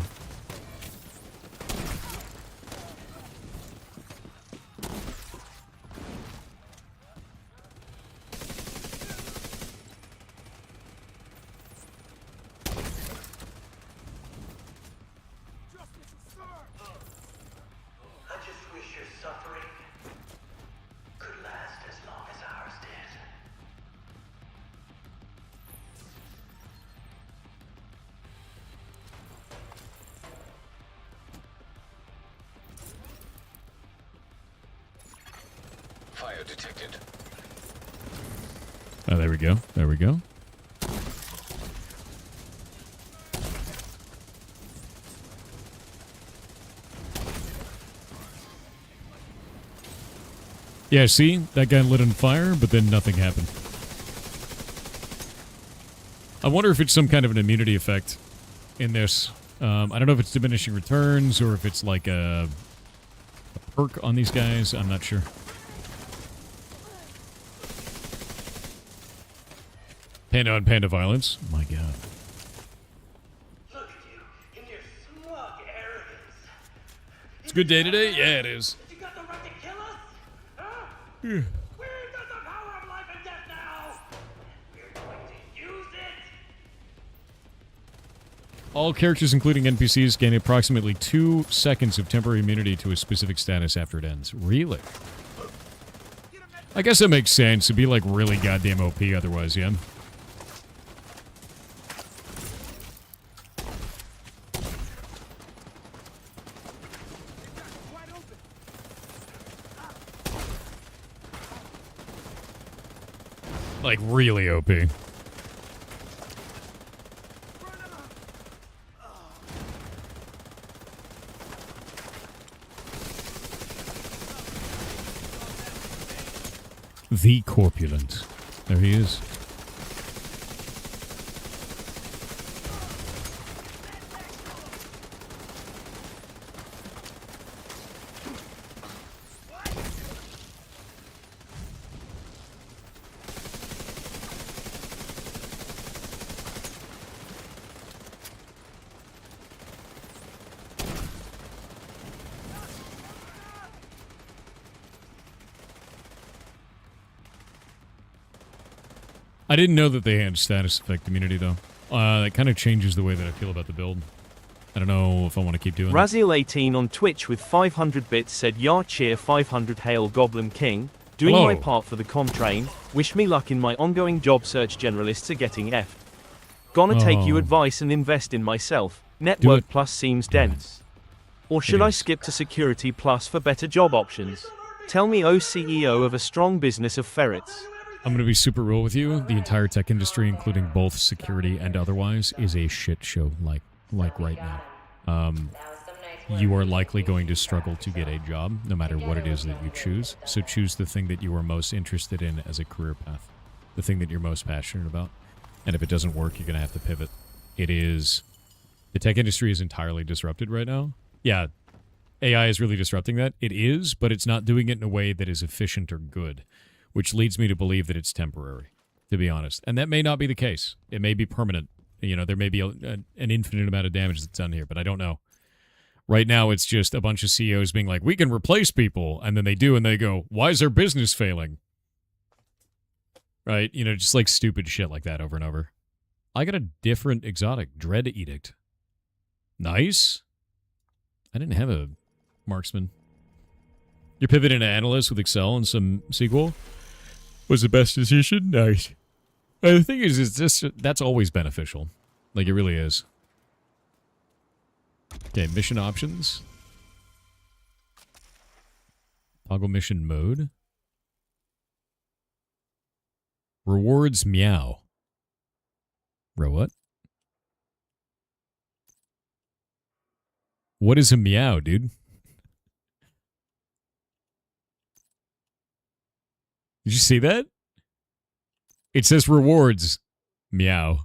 detected. Oh, there we go. There we go. Yeah, see? That guy lit on fire, but then nothing happened. I wonder if it's some kind of an immunity effect in this. I don't know if it's diminishing returns or if it's like a perk on these guys. I'm not sure. Panda on panda violence. My god. Look at you in your smug arrogance. It's a good day today? Yeah, it is. You got the right to kill us? Huh? We're got the power of life and death now. We're going to use it. All characters, including NPCs, gain approximately 2 seconds of temporary immunity to a specific status after it ends. Really? I guess that makes sense. It'd be like really goddamn OP otherwise, yeah? Like really OP. The Corpulent. There he is. I didn't know that they had status effect immunity, though. That kind of changes the way that I feel about the build. I don't know if I want to keep doing it. Raziel18 on Twitch with 500 bits said, "Yar cheer 500 hail Goblin King. Doing Hello. my part for the Comtrain. Wish me luck in my ongoing job search. Generalists are getting effed. Gonna take you Oh. advice and invest in myself. Do Network it. Plus seems dense. Or should It I is. skip to Security Plus for better job options? Tell me, O CEO of a strong business of ferrets." I'm going to be super real with you. The entire tech industry, including both security and otherwise, is a shit show like right now. You are likely going to struggle to get a job, no matter what it is that you choose. So choose the thing that you are most interested in as a career path. The thing that you're most passionate about. And if it doesn't work, you're going to have to pivot. It is... The tech industry is entirely disrupted right now. Yeah, AI is really disrupting that. It is, but it's not doing it in a way that is efficient or good. Which leads me to believe that it's temporary, to be honest. And that may not be the case. It may be permanent. You know, there may be an infinite amount of damage that's done here, but I don't know. Right now, it's just a bunch of CEOs being like, we can replace people. And then they do, and they go, why is their business failing? Right? You know, just like stupid shit like that over and over. I got a different exotic, Dread Edict. Nice. I didn't have a marksman. You're pivoting to analyst with Excel and some SQL? Was the best decision? Nice. The thing is that's always beneficial. Like, it really is. Okay, mission options. Toggle mission mode. Rewards meow. Bro, what? What is a meow, dude? Did you see that? It says rewards. Meow.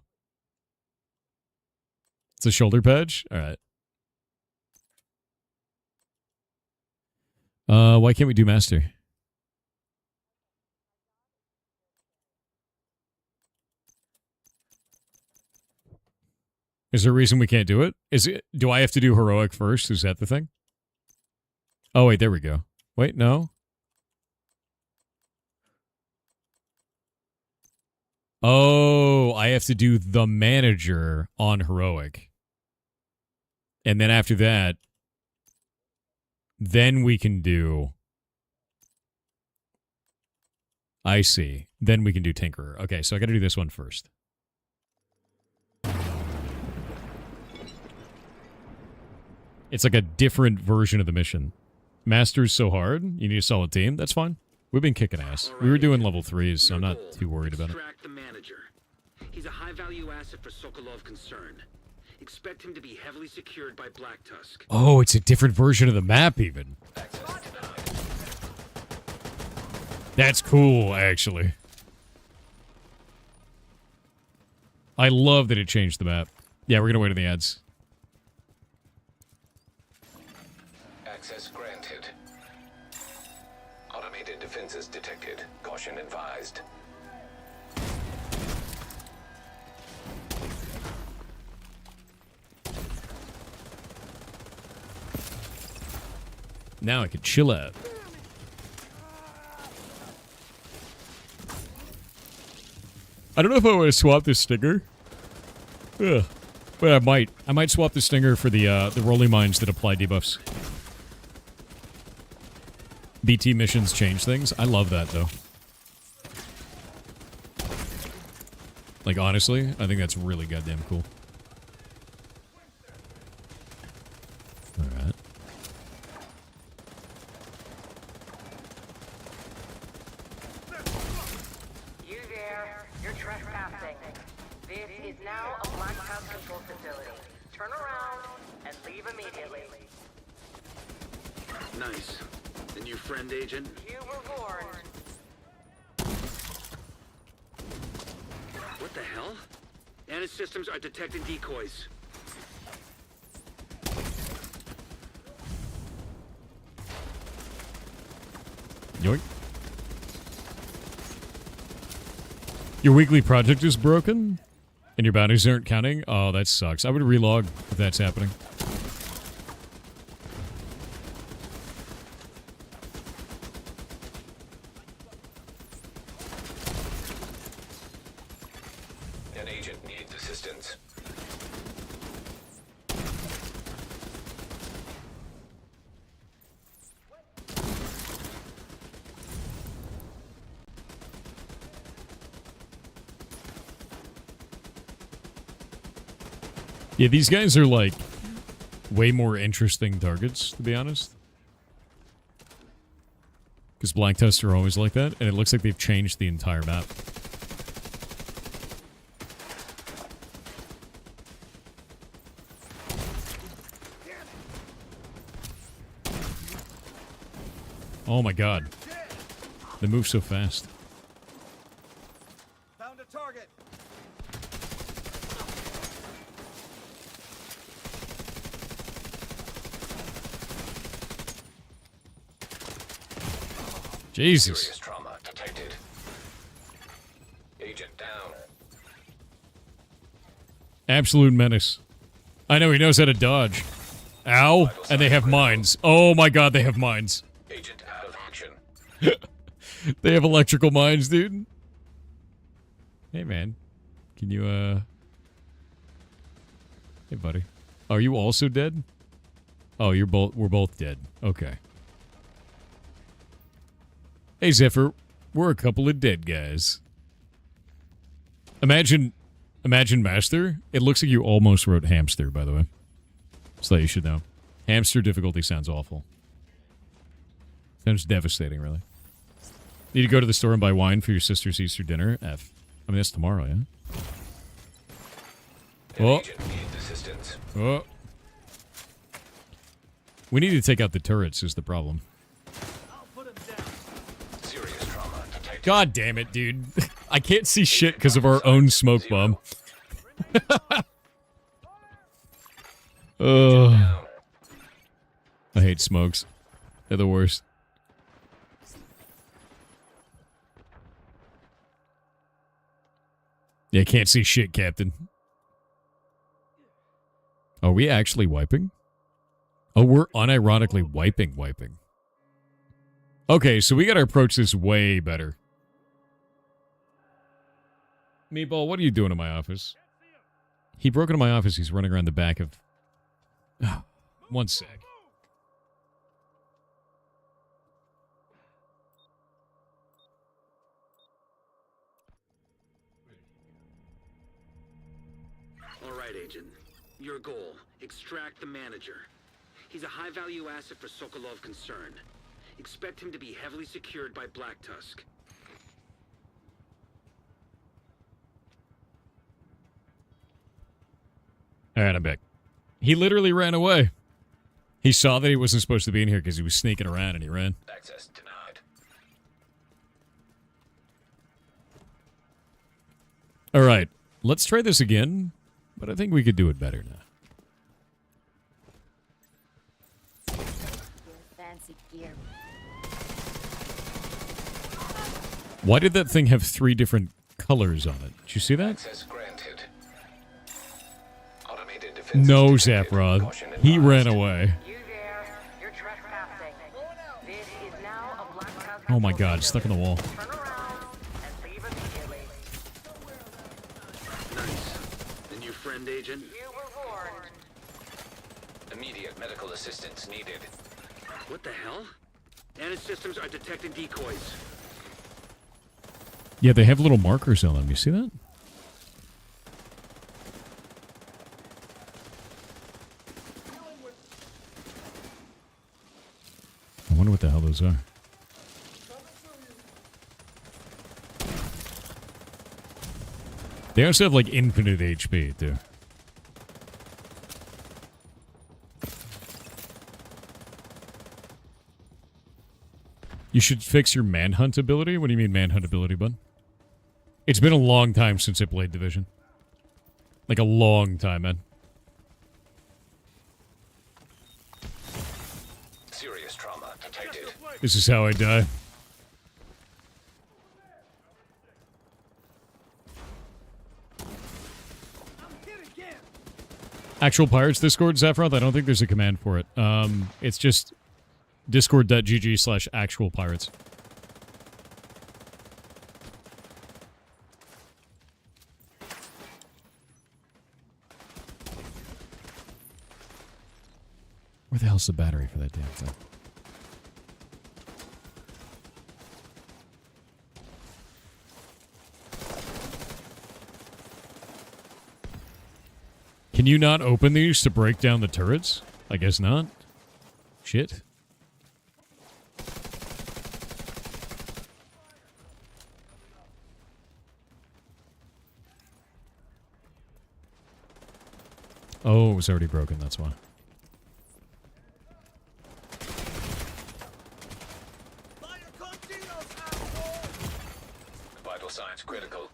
It's a shoulder patch? Alright. Why can't we do master? Is there a reason we can't do it? Do I have to do heroic first? Is that the thing? Oh, wait, there we go. Wait, no. Oh, I have to do the manager on heroic. And then after that, then we can do... I see. Then we can do Tinkerer. Okay, so I gotta do this one first. It's like a different version of the mission. Master's so hard, you need a solid team. That's fine. We've been kicking ass. We were doing level 3s, so I'm not too worried about it. Extract the manager. He's a high-value asset for Sokolov concern. Expect him to be heavily secured by Black Tusk. Oh, it's a different version of the map, even. That's cool, actually. I love that it changed the map. Yeah, we're gonna wait on the ads. Access granted. Automated defenses detected. Caution advised. Now I can chill out. I don't know if I want to swap this stinger. Ugh. But I might. I might swap the stinger for the rolling mines that apply debuffs. BT missions change things. I love that, though. Like, honestly, I think that's really goddamn cool. Alright. You there, you're trespassing. This is now a Black House control facility. Turn around and leave immediately. Nice. The new friend agent? You were warned. What the hell? Anna's systems are detecting decoys. Yoink. Your weekly project is broken? And your bounties aren't counting? Oh, that sucks. I would relog if that's happening. An agent needs assistance. Yeah, these guys are, like, way more interesting targets, to be honest. Because Black Tusk are always like that, and it looks like they've changed the entire map. Oh my god. They move so fast. Found a target. Jesus. Serious trauma detected. Agent down. Absolute menace. I know, he knows how to dodge. Ow. And they have mines. Oh my god, they have mines. Agent out of action. They have electrical mines, dude. Hey, man. Can you, Hey, buddy. Are you also dead? Oh, we're both dead. Okay. Hey, Zephyr. We're a couple of dead guys. Imagine Master. It looks like you almost wrote Hamster, by the way. So that you should know. Hamster difficulty sounds awful. Sounds devastating, really. Need to go to the store and buy wine for your sister's Easter dinner? F. I mean, that's tomorrow, yeah? An Oh. agent needs assistance. Oh. We need to take out the turrets is the problem. Serious trauma detected. God damn it, dude. I can't see shit because of our own smoke bomb. Ugh. I hate smokes. They're the worst. Yeah, can't see shit, Captain. Are we actually wiping? Oh, we're unironically wiping. Okay, so we gotta approach this way better. Meatball, what are you doing in my office? He broke into my office. He's running around the back of... One sec. All right, Agent. Your goal, extract the manager. He's a high-value asset for Sokolov concern. Expect him to be heavily secured by Black Tusk. Alright, I'm back. He literally ran away. He saw that he wasn't supposed to be in here because he was sneaking around and he ran. Access denied. Alright, let's try this again, but I think we could do it better now. Fancy gear. Why did that thing have 3 different colors on it? Did you see that? Access granted. Automated defense. No, Zaprod. He ran away. You there? You're trespassing. This is now a Black Tusk. Oh my god, stuck in the wall. Turn around and leave immediately. Nice. The new friend, Agent? You were warned. Immediate medical assistance needed. What the hell? Anna's systems are detecting decoys. Yeah, they have little markers on them. You see that? I wonder what the hell those are. They also have, like, infinite HP, too. You should fix your manhunt ability? What do you mean manhunt ability, bud? It's been a long time since I played Division. Like, a long time, man. Serious trauma detected. This is how I die. Actual Pirates Discord, Zephyroth? I don't think there's a command for it. It's just discord.gg/actualpirates. Where the hell's the battery for that damn thing? Can you not open these to break down the turrets? I guess not. Shit. Oh, it was already broken, that's why. Vital signs critical.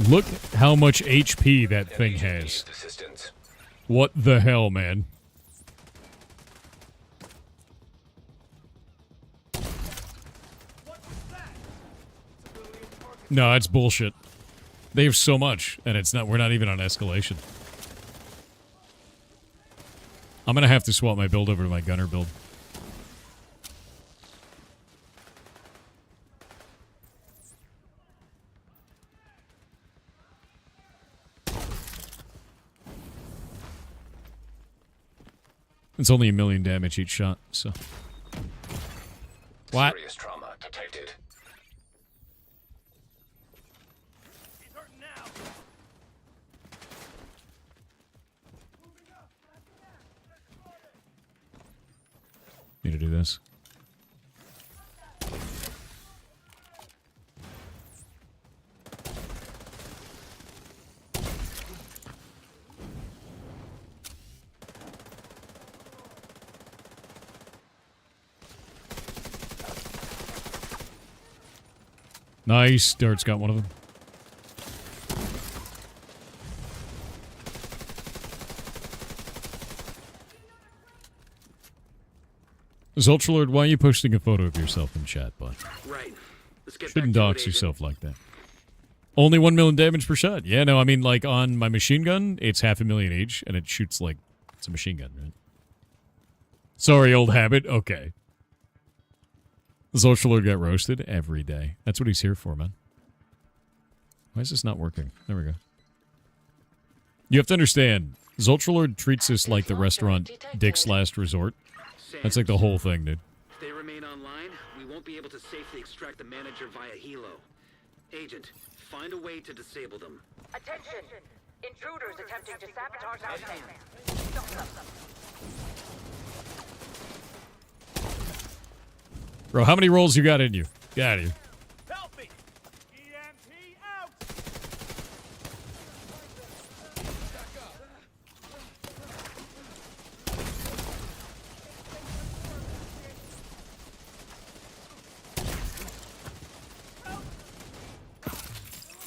Look how much HP that thing has. What the hell, man? No, it's bullshit. They have so much, and it's not. We're not even on escalation. I'm gonna have to swap my build over to my gunner build. It's only 1 million damage each shot, so. What? Serious trauma detected. Need to do this. Nice. Dart's got one of them. Zultralord, why are you posting a photo of yourself in chat, bud? Right. Let's get Shouldn't back to dox it, yourself like that. Only 1 million damage per shot. Yeah, no, I mean, like, on my machine gun, it's 500,000 each, and it shoots like it's a machine gun, right? Sorry, old habit. Okay. Zultralord got roasted every day. That's what he's here for, man. Why is this not working? There we go. You have to understand, Zultralord treats this like the restaurant Dick's Last Resort. That's like the whole thing, dude. If they remain online, we won't be able to safely extract the manager via helo. Agent, find a way to disable them. Attention! Intruders attempting to sabotage our plans. Stop them. Bro, how many rolls you got in you? Get out of here. Help me! EMP out!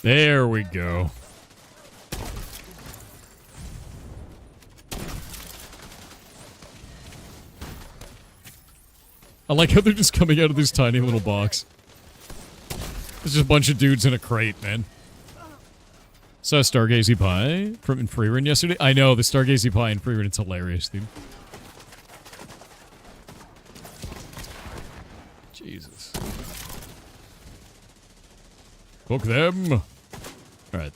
There we go. I like how they're just coming out of this tiny little box. There's just a bunch of dudes in a crate, man. Saw Stargazy Pie from in Free Run yesterday. I know, the Stargazy Pie in Free Run, it's hilarious, dude. Jesus. Hook them. Alright.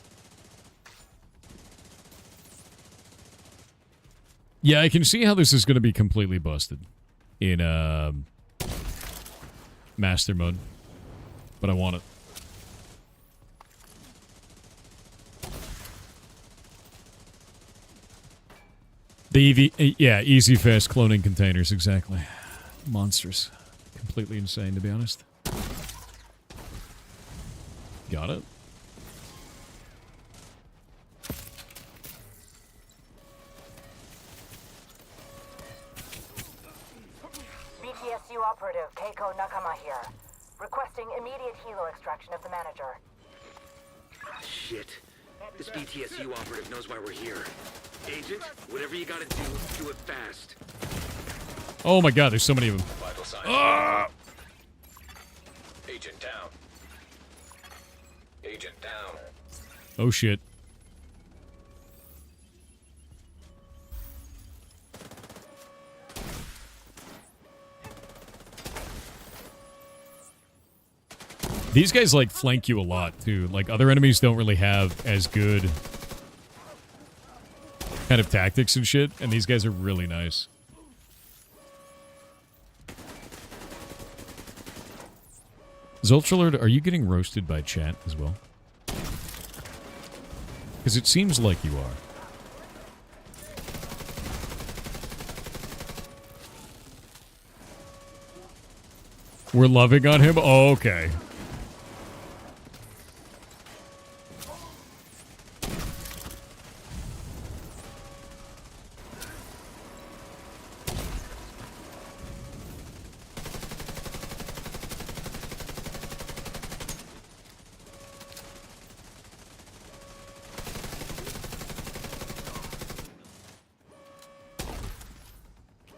Yeah, I can see how this is going to be completely busted in master mode, but I want it. Yeah, easy, fast cloning containers, exactly. Monsters. Completely insane, to be honest. Got it. BTSU operative Keiko Nakama here. Requesting immediate helo extraction of the manager. Shit. This BTSU operative knows why we're here. Agent, whatever you gotta do it fast. Oh my god, there's so many of them. Vital signs. Agent down. Agent down. Oh shit. These guys, like, flank you a lot, too. Like, other enemies don't really have as good kind of tactics and shit, and these guys are really nice. Zultralord, are you getting roasted by chat as well? Because it seems like you are. We're loving on him? Oh, okay.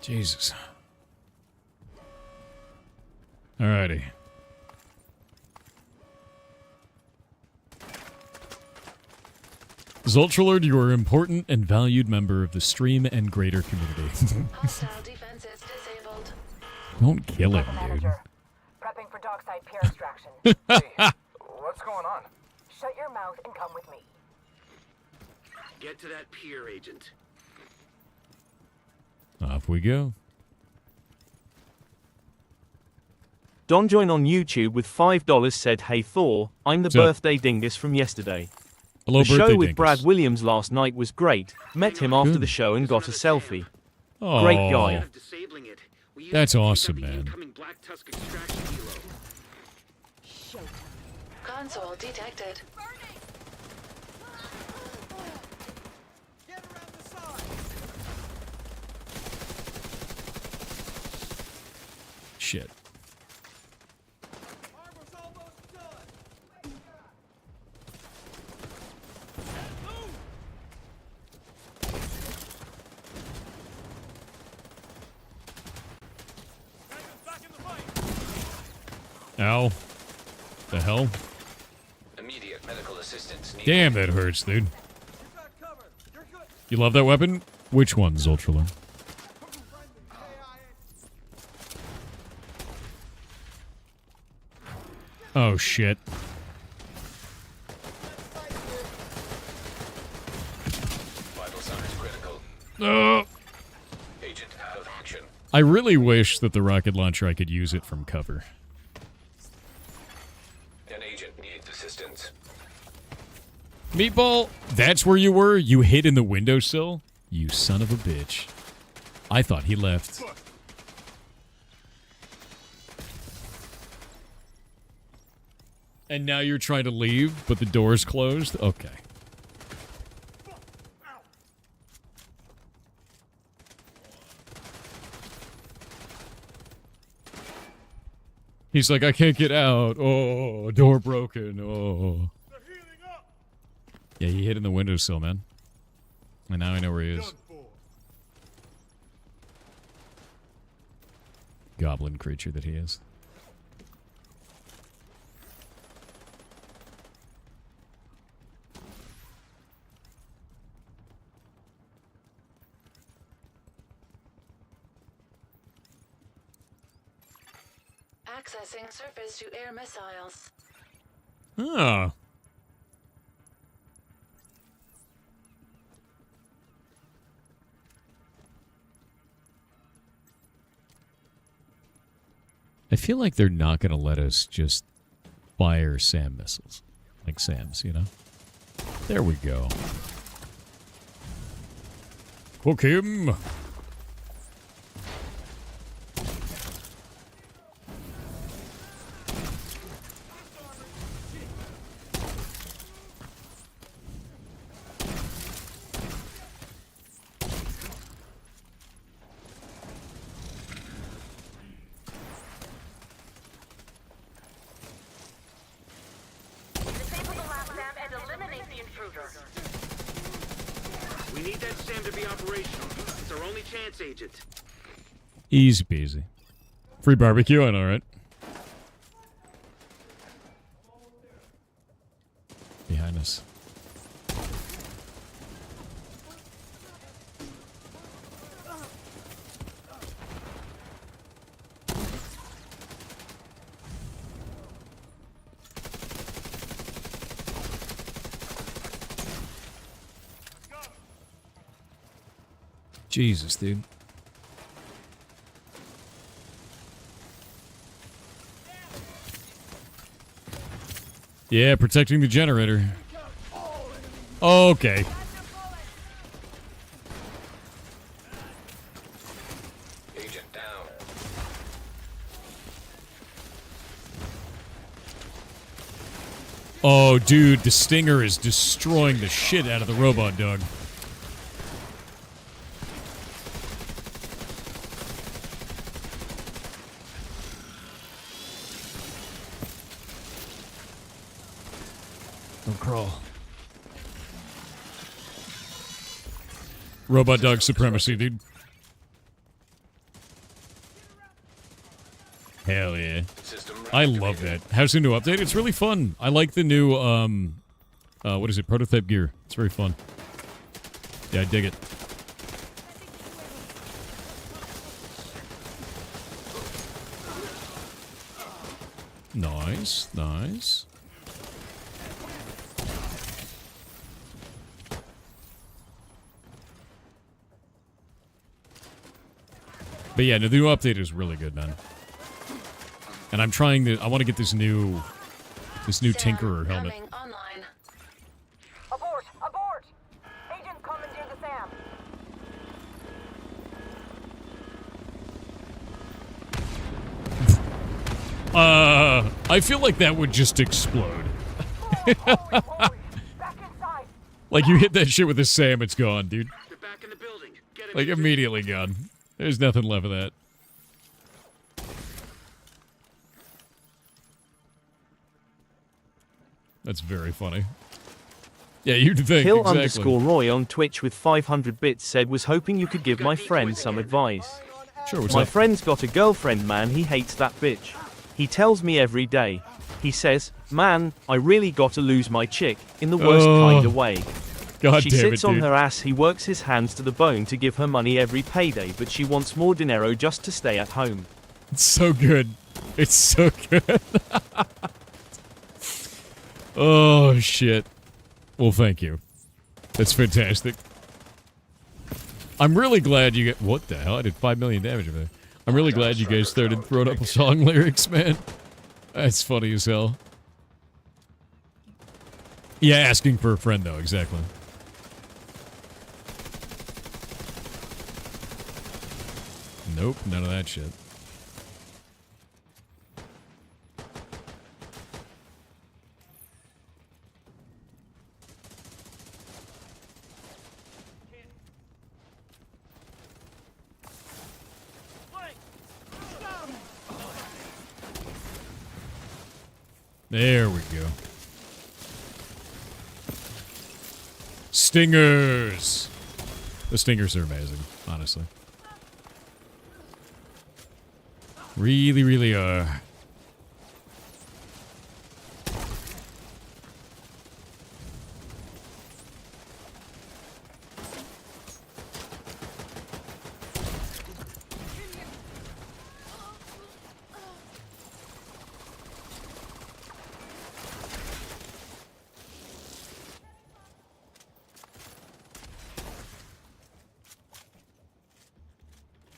Jesus. Alrighty. Zultralord, you are an important and valued member of the stream and greater community. Hostile defenses disabled. Don't kill him, dude. Prepping for dockside pier extraction. Hey, what's going on? Shut your mouth and come with me. Get to that pier, Agent. Off we go. Don Join on YouTube with $5 said, "Hey Thor, I'm the What's up? birthday dingus from yesterday. Hello, The show birthday with dingus. Brad Williams last night was great. Met him after Good. the show and got a selfie. Oh, Great guy. Disabling it. We use That's it to take out awesome, the man. incoming Black Tusk extraction helo. Console detected. Get around the side! shit. Armor's almost done! Back in the fight! Ow. The hell? Immediate medical assistance needed. Damn, that hurts, dude. You got cover! You're good! You love that weapon? Which one, Zultralord? Oh, shit. Vital signs critical. Agent out of action. I really wish that the rocket launcher, I could use it from cover. An agent needs assistance. Meatball, that's where you were? You hid in the windowsill? You son of a bitch. I thought he left. And now you're trying to leave, but the door's closed? Okay. He's like, I can't get out. Oh, door broken. Oh. Yeah, he hid in the windowsill, man. And now I know where he is. Goblin creature that he is. Accessing surface-to-air missiles. Oh. I feel like they're not going to let us just fire SAM missiles. Like SAMs, you know? There we go. Hook him! We need that SAM to be operational. It's our only chance, Agent. Easy peasy. Free barbecue, I know, right? Behind us. Jesus, dude. Yeah, protecting the generator. Okay. Agent down. Oh, dude, the Stinger is destroying the shit out of the robot dog. Don't crawl. Robot dog supremacy, dude. Hell yeah. I love that. How's the new update? It's really fun. I like the new, what is it? Prototype gear. It's very fun. Yeah, I dig it. Nice, nice. But yeah, no, the new update is really good, man. And I'm trying to, I want to get this new Tinkerer helmet. Abort! Abort! Agent commandeer the SAM. I feel like that would just explode. Like you hit that shit with a SAM, it's gone, dude. They're back in the building. Get him. Like immediately gone. There's nothing left of that. That's very funny. Yeah, you'd think, Hill exactly. underscore Roy on Twitch with 500 bits said was hoping you could give my friend some advice. Sure, what's My up? friend's got a girlfriend, man, he hates that bitch. He tells me every day. He says, man, I really gotta lose my chick, in the worst kind of way. God She damn sits it, on dude. her ass, he works his hands to the bone to give her money every payday, but she wants more dinero just to stay at home. It's so good. It's so good. Oh, shit. Well, thank you. That's fantastic. I'm really glad you get... What the hell? I did 5 million damage over there. I'm really glad you guys started throwing up song lyrics, man. That's funny as hell. Yeah, asking for a friend, though, exactly. Nope, none of that shit. There we go. Stingers! The stingers are amazing, honestly. Really, really are.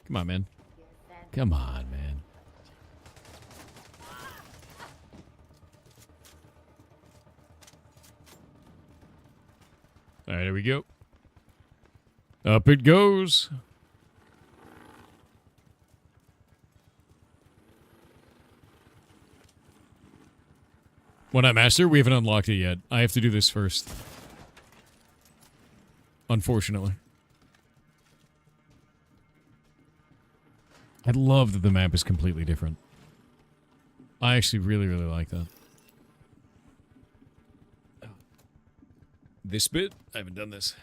Come on, man. Come on, man. All right, here we go. Up it goes. When I master, we haven't unlocked it yet. I have to do this first. Unfortunately. I love that the map is completely different. I actually really, really like that. This bit? I haven't done this.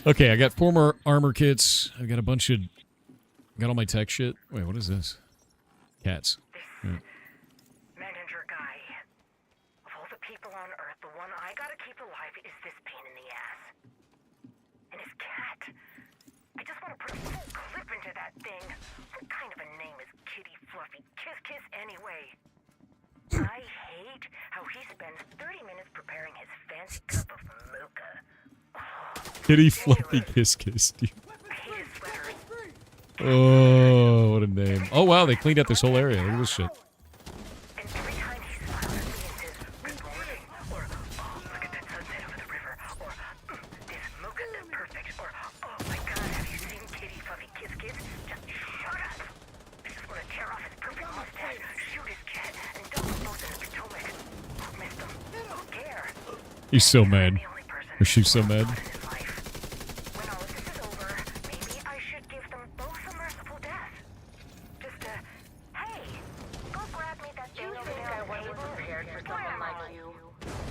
Okay, I got 4 more armor kits. I got a bunch of... got all my tech shit. Wait, what is this? Cats. Yeah. Manager guy. Of all the people on Earth, the one I gotta keep alive is this pain in the ass. And his cat. I just want to put a full clip into that thing. What kind of a name is Kitty Fluffy Kiss Kiss anyway? I hate how he spends 30 minutes preparing his fancy cup of mocha. Kitty Fluffy Kiss Kiss, dude. Oh, what a name. Oh, wow, they cleaned out this whole area. Look at this shit. And every time he smiles at me and says, good morning, or, oh, look at that sunset over the river, or, this mocha is perfect, or, oh my god, have you seen Kitty Fluffy Kiss Kiss? Just shut up. I just want to tear off his perfect mustache, shoot his cat, and dump them both in the Potomac. Missed them. Who care? He's so mad. Or she's so mad.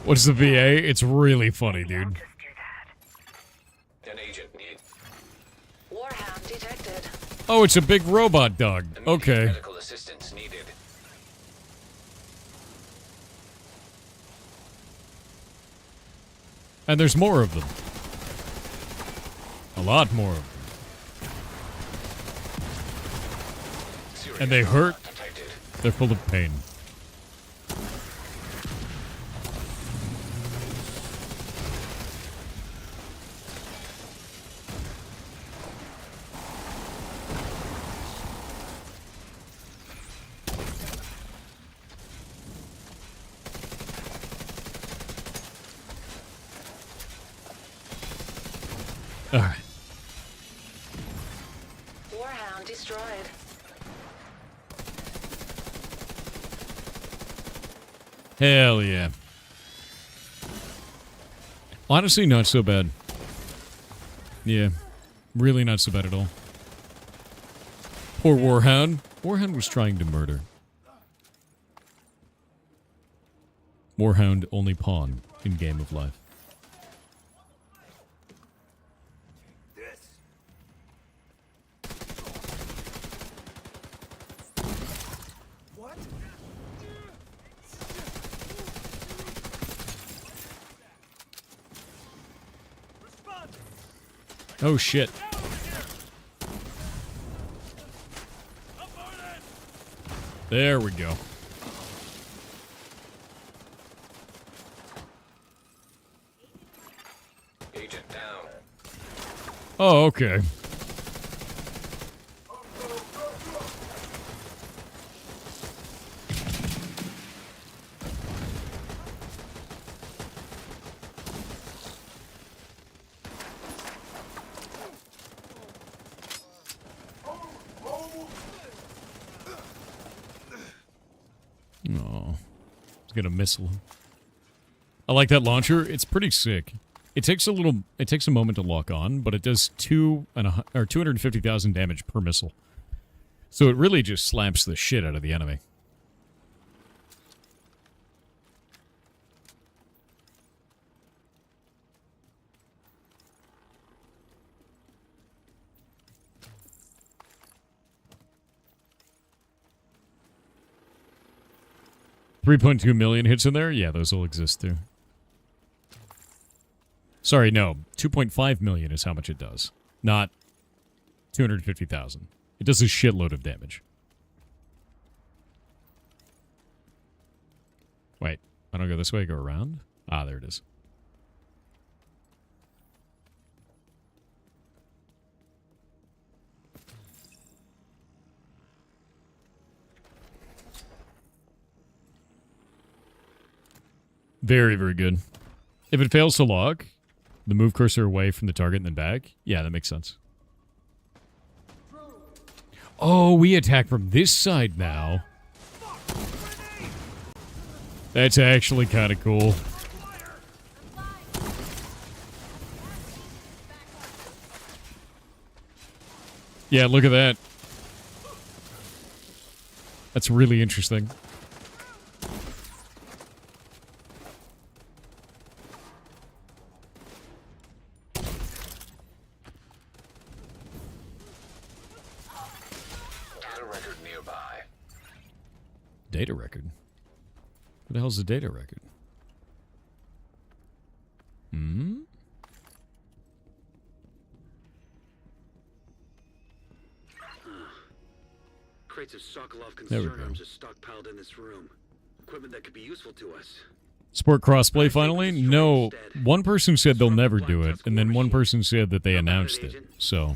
What's the VA? It's really funny, dude. An agent need. Warhound detected. Oh, it's a big robot dog. Okay. Medical assistance needed. And there's more of them. A lot more of them. And they hurt. They're full of pain. Alright. Warhound destroyed. Hell yeah. Honestly, not so bad. Yeah. Really not so bad at all. Poor Warhound. Warhound was trying to murder. Warhound only pawn in Game of Life. Oh shit. There we go. Agent down. Oh, okay. It's gonna missile. I like that launcher. It's pretty sick. It takes a moment to lock on, but it does 250,000 damage per missile. So it really just slaps the shit out of the enemy. $3.2 million hits in there? Yeah, those will exist too. Sorry, no. 2.5 million is how much it does. Not 250,000. It does a shitload of damage. Wait, I don't go this way, I go around? Ah, there it is. Very, very good. If it fails to lock, the move cursor away from the target and then back. Yeah, that makes sense. Oh, we attack from this side now. That's actually kind of cool. Yeah, look at that. That's really interesting. Data record? What the hell's a data record? Hmm? Crates of Sokolov concern arms are stockpiled in this room. Equipment that could be useful to us. Sport crossplay finally? No. One person said they'll never do it, and then one person said that they announced it. So,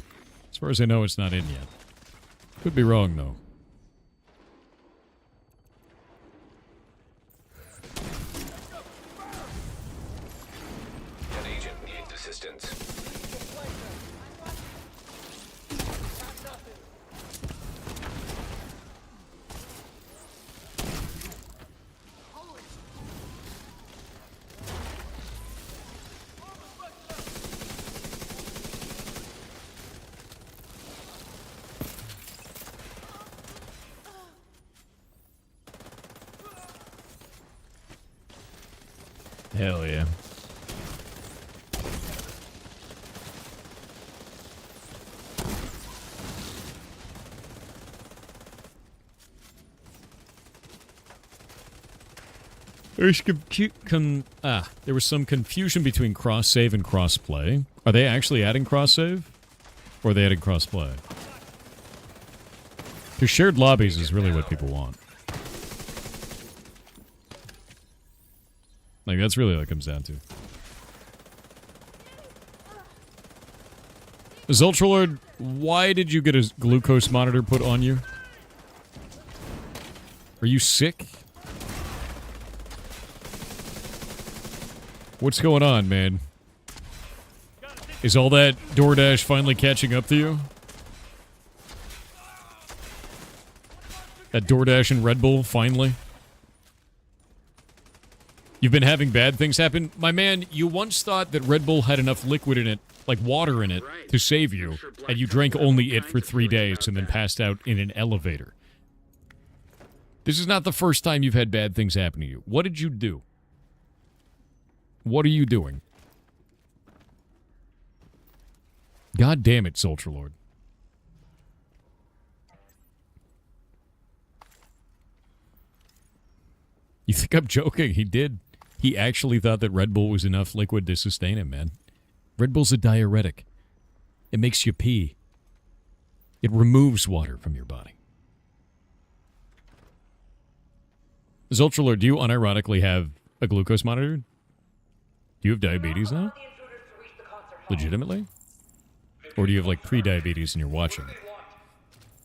as far as I know, it's not in yet. Could be wrong, though. An agent needs assistance. Hell yeah. There was some confusion between cross-save and cross-play. Are they actually adding cross-save? Or are they adding cross-play? Because shared lobbies is really what people want. Like, that's really what it comes down to. Zultralord, why did you get a glucose monitor put on you? Are you sick? What's going on, man? Is all that DoorDash finally catching up to you? That DoorDash and Red Bull, finally? You've been having bad things happen? My man, you once thought that Red Bull had enough liquid in it, like water in it, to save you, and you drank only it for 3 days and then passed out in an elevator. This is not the first time you've had bad things happen to you. What did you do? What are you doing? God damn it, Soldier You think I'm joking? He did. He actually thought that Red Bull was enough liquid to sustain him, man. Red Bull's a diuretic. It makes you pee. It removes water from your body. Zultralord, do you unironically have a glucose monitor? Do you have diabetes now? Legitimately? Or do you have, like, pre-diabetes and you're watching it?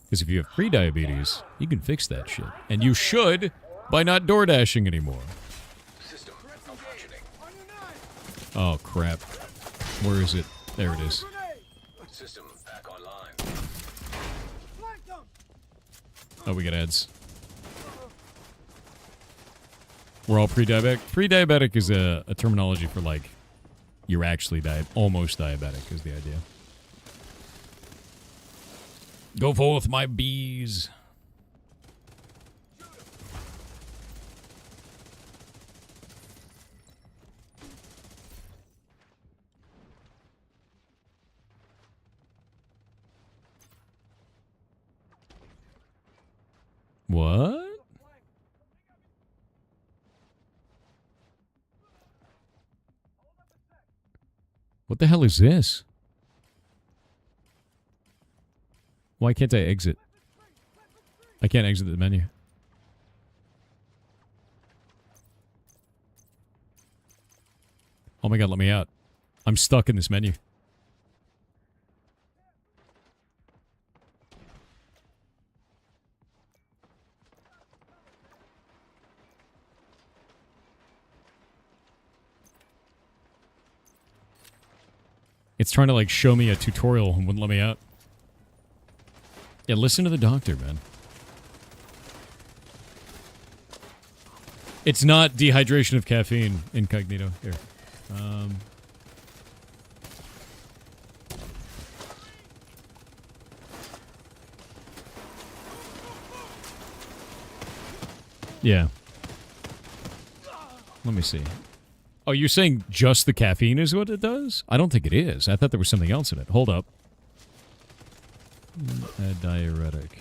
Because if you have pre-diabetes, you can fix that shit. And you should by not door-dashing anymore. Oh, crap. Where is it? There it is. System back online. Oh, we got ads. We're all pre-diabetic. Pre-diabetic is a terminology for, like, you're actually almost diabetic is the idea. Go forth, my bees. What? What the hell is this? Why can't I exit? I can't exit the menu. Oh my god, let me out. I'm stuck in this menu. It's trying to, like, show me a tutorial and wouldn't let me out. Yeah, listen to the doctor, man. It's not dehydration of caffeine, incognito. Here. Yeah. Let me see. Oh, you're saying just the caffeine is what it does? I don't think it is. I thought there was something else in it. Hold up. A diuretic.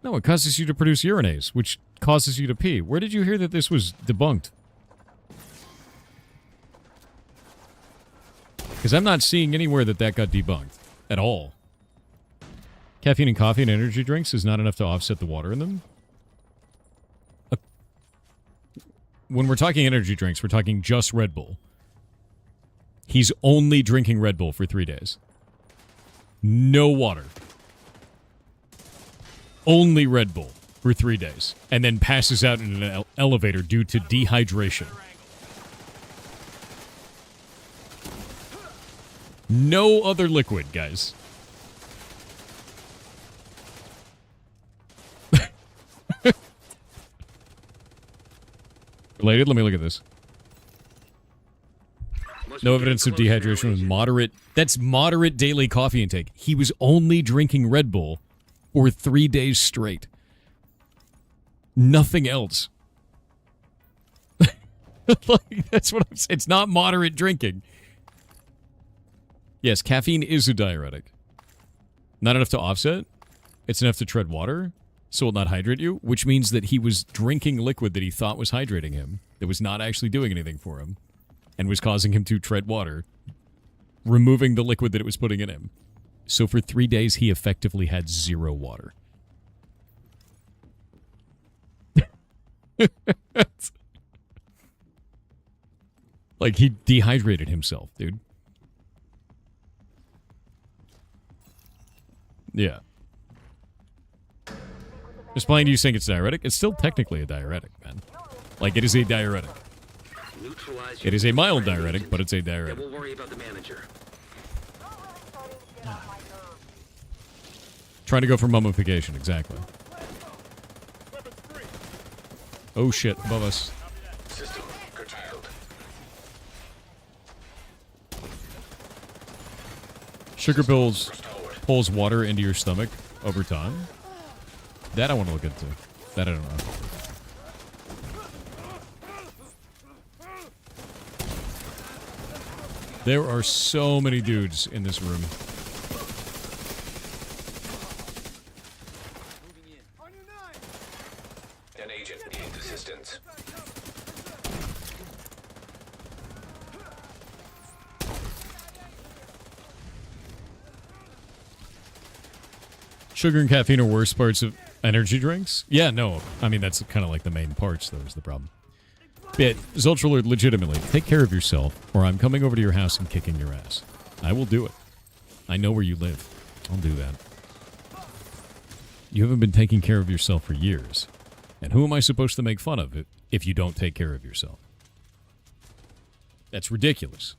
No, it causes you to produce urinase, which causes you to pee. Where did you hear that this was debunked? Because I'm not seeing anywhere that got debunked. At all. Caffeine and coffee and energy drinks is not enough to offset the water in them? When we're talking energy drinks, we're talking just Red Bull. He's only drinking Red Bull for 3 days. No water. Only Red Bull for 3 days. And then passes out in an elevator due to dehydration. No other liquid, guys. Related? Let me look at this. No evidence of dehydration with moderate... That's moderate daily coffee intake. He was only drinking Red Bull for 3 days straight. Nothing else. Like, that's what I'm saying. It's not moderate drinking. Yes, caffeine is a diuretic. Not enough to offset. It's enough to tread water. So it will not hydrate you, which means that he was drinking liquid that he thought was hydrating him, that was not actually doing anything for him, and was causing him to tread water, removing the liquid that it was putting in him. So for 3 days, he effectively had 0 water. Like, he dehydrated himself, dude. Yeah. Just plain you saying it's diuretic, it's still technically a diuretic, man. Like, it is a diuretic. It is a mild diuretic, but it's a diuretic. We'll worry about the manager. Trying to go for mummification, exactly. Oh shit, above us. System curtailed. Sugar pills pulls water into your stomach over time. That I want to look into. That I don't know. There are so many dudes in this room. An agent needs assistance. Sugar and caffeine are worst parts of energy drinks? Yeah, no. I mean, that's kind of like the main parts, though, is the problem. But, Zultralord, legitimately, take care of yourself, or I'm coming over to your house and kicking your ass. I will do it. I know where you live. I'll do that. You haven't been taking care of yourself for years. And who am I supposed to make fun of if you don't take care of yourself? That's ridiculous.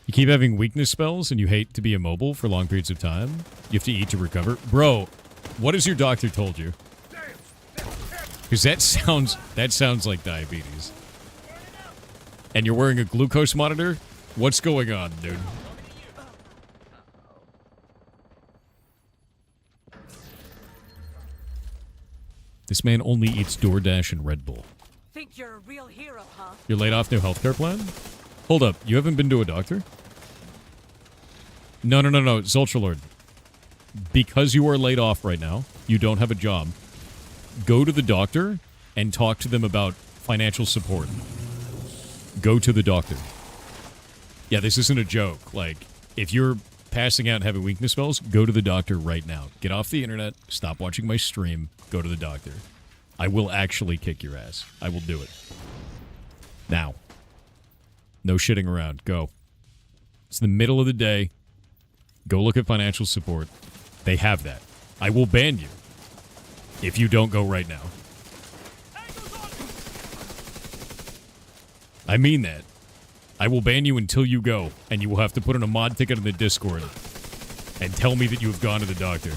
You keep having weakness spells and you hate to be immobile for long periods of time? You have to eat to recover? Bro, What has your doctor told you? Because that sounds like diabetes. And you're wearing a glucose monitor? What's going on, dude? This man only eats DoorDash and Red Bull. Think you're a real hero, huh? You're laid off, no healthcare plan? Hold up, you haven't been to a doctor? No, Zultralord. Because you are laid off right now, you don't have a job, go to the doctor and talk to them about financial support. Go to the doctor. Yeah, this isn't a joke. Like, if you're passing out and having weakness spells, go to the doctor right now. Get off the internet, stop watching my stream, go to the doctor. I will actually kick your ass. I will do it. Now. No shitting around. Go. It's the middle of the day. Go look at financial support. They have that. I will ban you if you don't go right now. I mean that. I will ban you until you go, and you will have to put in a mod ticket in the Discord and tell me that you have gone to the doctor.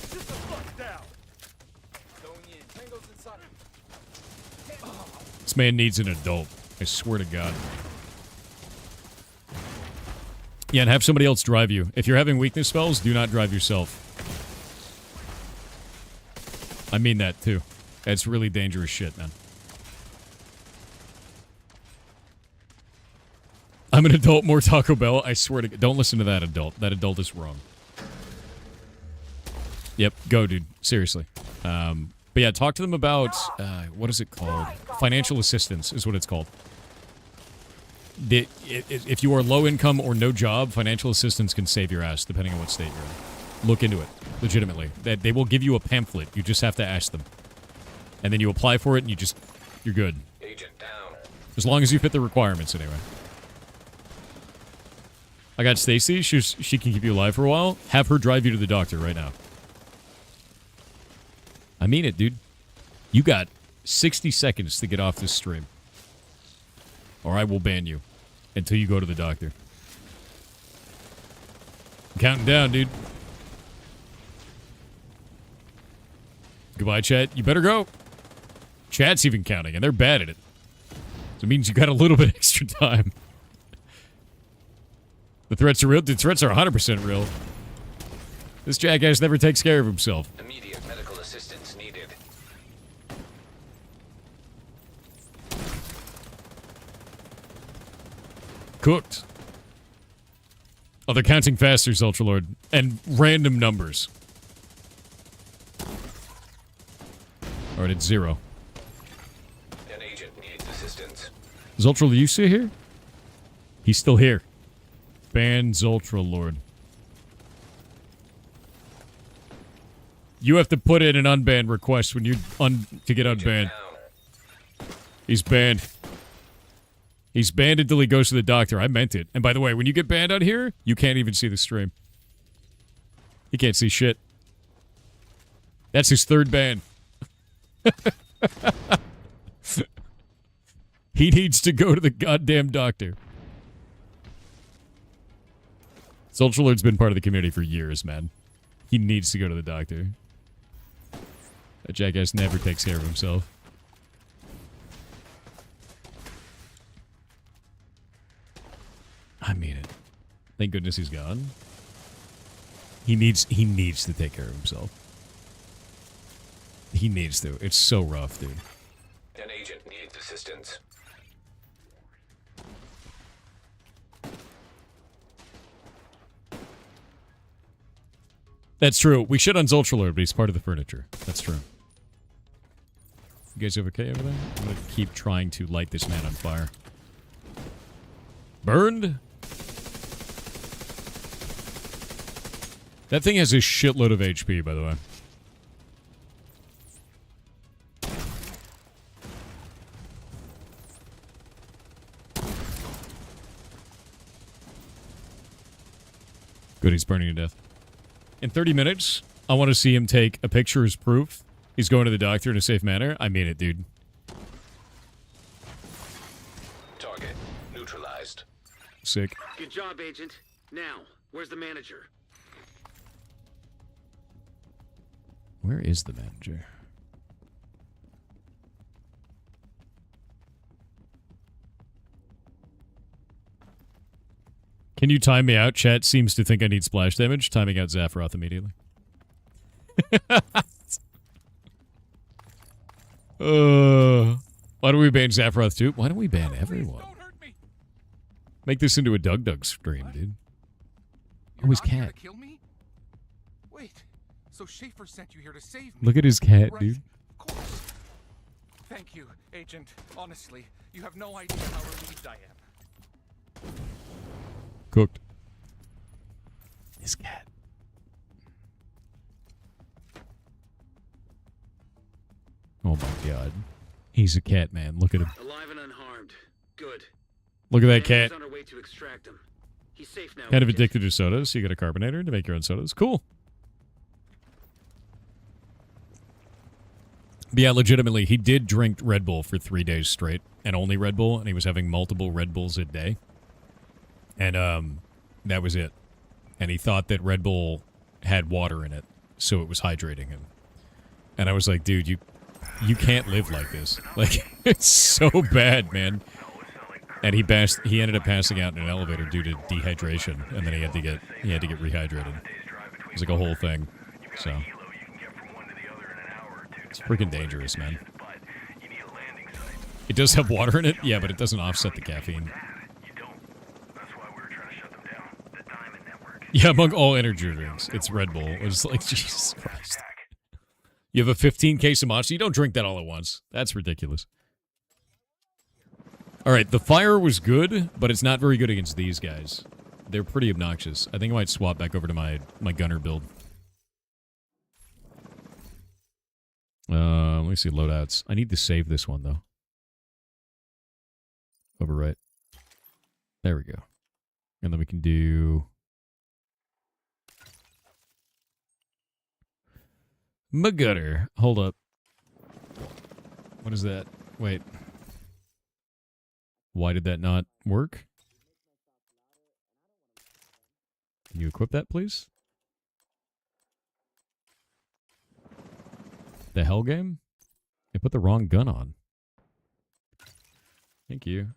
This man needs an adult. I swear to God. Yeah, and have somebody else drive you. If you're having weakness spells, do not drive yourself. I mean that, too. That's really dangerous shit, man. I'm an adult, more Taco Bell. I swear to God. Don't listen to that adult. That adult is wrong. Yep, go, dude. Seriously. But yeah, talk to them about, what is it called? Financial assistance is what it's called. If you are low income or no job, financial assistance can save your ass, depending on what state you're in. Look into it, legitimately. They will give you a pamphlet. You just have to ask them. And then you apply for it, and you're good. Agent down. As long as you fit the requirements, anyway. I got Stacy. She can keep you alive for a while. Have her drive you to the doctor right now. I mean it, dude. You got 60 seconds to get off this stream. Or I will ban you until you go to the doctor. I'm counting down, dude. Goodbye, chat. You better go. Chat's even counting, and they're bad at it. So it means you got a little bit extra time. The threats are real. The threats are 100% real. This jackass never takes care of himself. Immediate medical assistance needed. Cooked. Oh, they're counting faster, Ultralord. And random numbers. Alright, it's 0. An agent needs assistance. Zultralord, you see here? He's still here. Ban Zultralord. You have to put in an unban request when you to get unbanned. He's banned. He's banned until he goes to the doctor. I meant it. And by the way, when you get banned out here, you can't even see the stream. You can't see shit. That's his third ban. He needs to go to the goddamn doctor. Ultralord's been part of the community for years, man. He needs to go to the doctor. That jackass never takes care of himself. I mean it. Thank goodness he's gone. He needs to take care of himself. He needs to. It's so rough, dude. An agent needs assistance. That's true. We shit on Zultralord, but he's part of the furniture. That's true. You guys okay over there? I'm gonna keep trying to light this man on fire. Burned? That thing has a shitload of HP, by the way. Good, he's burning to death. In 30 minutes, I want to see him take a picture as proof he's going to the doctor in a safe manner. I mean it, dude. Target neutralized. Sick. Good job, Agent. Now, where's the manager? Where is the manager? Can you time me out? Chat seems to think I need splash damage. Timing out Zaphiroth immediately. Why don't we ban Zaphiroth too? Why don't we ban everyone? Make this into a Doug stream, dude. Oh, his cat. Kill me? Wait, so Schaefer sent you here to save me. Look at his cat, right, dude. Of course. Thank you, Agent. Honestly, you have no idea how relieved I am. Cooked. His cat. Oh my god. He's a cat, man. Look at him. Alive and unharmed. Good. Look at that cat. On our way to extract him. He's safe now. Kind of addicted to sodas, so you got a carbonator to make your own sodas. Cool. But yeah, legitimately, he did drink Red Bull for 3 days straight, and only Red Bull, and he was having multiple Red Bulls a day. And that was it. And he thought that Red Bull had water in it, so it was hydrating him. And I was like, dude, you can't live like this. Like, it's so bad, man. And he ended up passing out in an elevator due to dehydration, and then he had to get rehydrated. It was like a whole thing. So it's freaking dangerous, man. It does have water in it, yeah, but it doesn't offset the caffeine. Yeah, among all energy drinks, it's Red Bull. It's like, Jesus Christ. You have a 15 case of Monster, you don't drink that all at once. That's ridiculous. Alright, the fire was good, but it's not very good against these guys. They're pretty obnoxious. I think I might swap back over to my gunner build. Let me see loadouts. I need to save this one, though. Overwrite. There we go. And then we can do... my gunner. Hold up. What is that? Wait. Why did that not work? Can you equip that, please? The hell game? I put the wrong gun on. Thank you.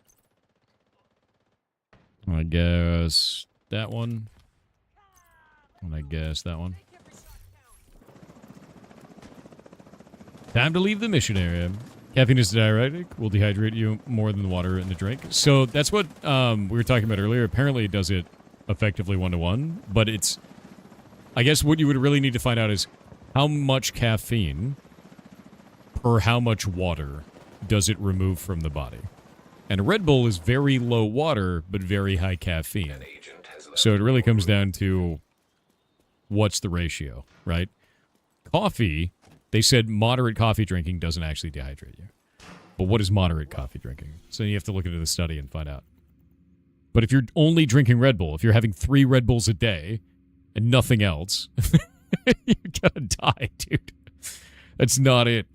I guess that one. And I guess that one. Time to leave the mission area. Caffeine is a diuretic. Will dehydrate you more than the water in the drink. So that's what we were talking about earlier. Apparently it does it effectively 1-to-1. But it's... I guess what you would really need to find out is how much caffeine per how much water does it remove from the body. And Red Bull is very low water, but very high caffeine. So it really comes down to what's the ratio, right? Coffee... They said moderate coffee drinking doesn't actually dehydrate you. But what is moderate coffee drinking? So you have to look into the study and find out. But if you're only drinking Red Bull, if you're having 3 Red Bulls a day and nothing else, you're gonna die, dude. That's not it.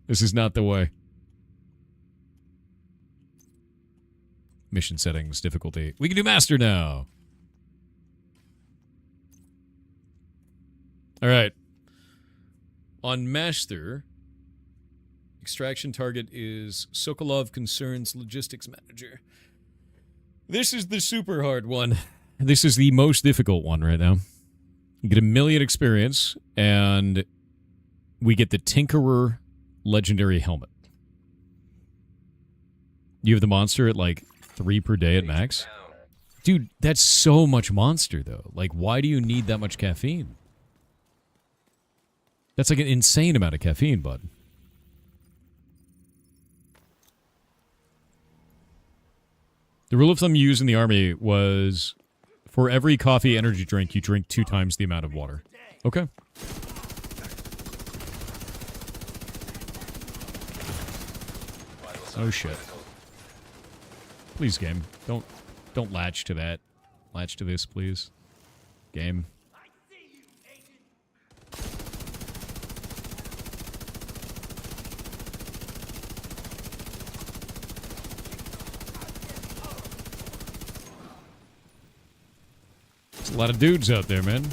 This is not the way. Mission settings, difficulty. We can do Master now. All right. On Master, extraction target is Sokolov Concerns Logistics Manager. This is the super hard one. This is the most difficult one right now. You get 1,000,000 experience, and we get the Tinkerer Legendary Helmet. You have the monster at like 3 per day at max. Dude, that's so much monster, though. Like, why do you need that much caffeine? That's like an insane amount of caffeine, bud. The rule of thumb you use in the army was for every coffee energy drink, you drink 2 times the amount of water. Okay. Oh shit. Please, game. Don't latch to that. Latch to this, please. Game. There's a lot of dudes out there, man.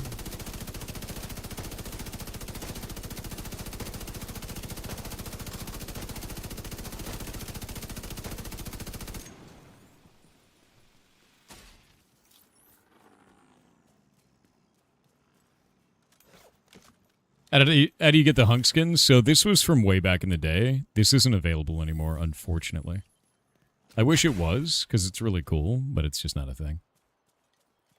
How do you get the hunk skins? So this was from way back in the day. This isn't available anymore, unfortunately. I wish it was, because it's really cool, but it's just not a thing.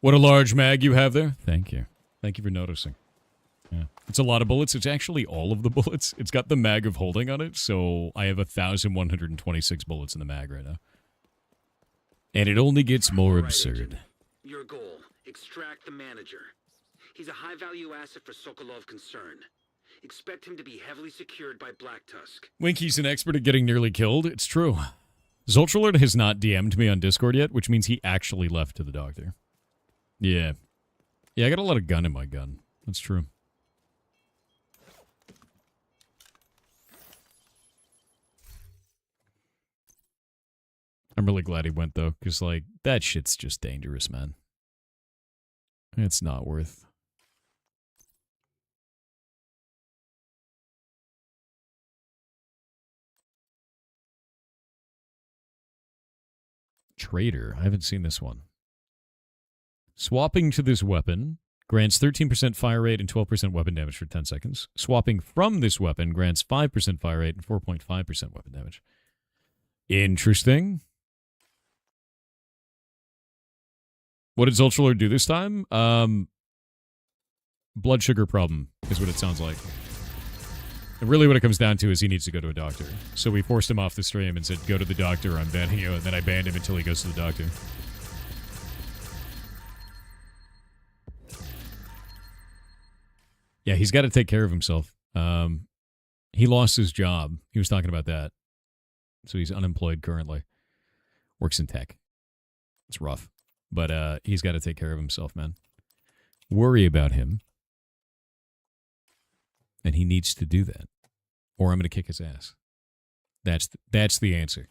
What a large mag you have there. Thank you. Thank you for noticing. Yeah. It's a lot of bullets. It's actually all of the bullets. It's got the mag of holding on it, so I have 1,126 bullets in the mag right now. And it only gets more absurd. Your goal, extract the manager. He's a high-value asset for Sokolov concern. Expect him to be heavily secured by Black Tusk. Winky's an expert at getting nearly killed. It's true. Zoltralord has not DM'd me on Discord yet, which means he actually left to the doctor. Yeah. Yeah, I got a lot of gun in my gun. That's true. I'm really glad he went, though, because, like, that shit's just dangerous, man. It's not worth. Traitor. I haven't seen this one. Swapping to this weapon grants 13% fire rate and 12% weapon damage for 10 seconds. Swapping from this weapon grants 5% fire rate and 4.5% weapon damage. Interesting. What did Zultralord do this time? Blood sugar problem is what it sounds like. And really what it comes down to is he needs to go to a doctor. So we forced him off the stream and said, go to the doctor, I'm banning you. And then I banned him until he goes to the doctor. Yeah, he's got to take care of himself. He lost his job. He was talking about that. So he's unemployed currently. Works in tech. It's rough. But he's got to take care of himself, man. Worry about him. And he needs to do that. Or I'm going to kick his ass. That's the answer.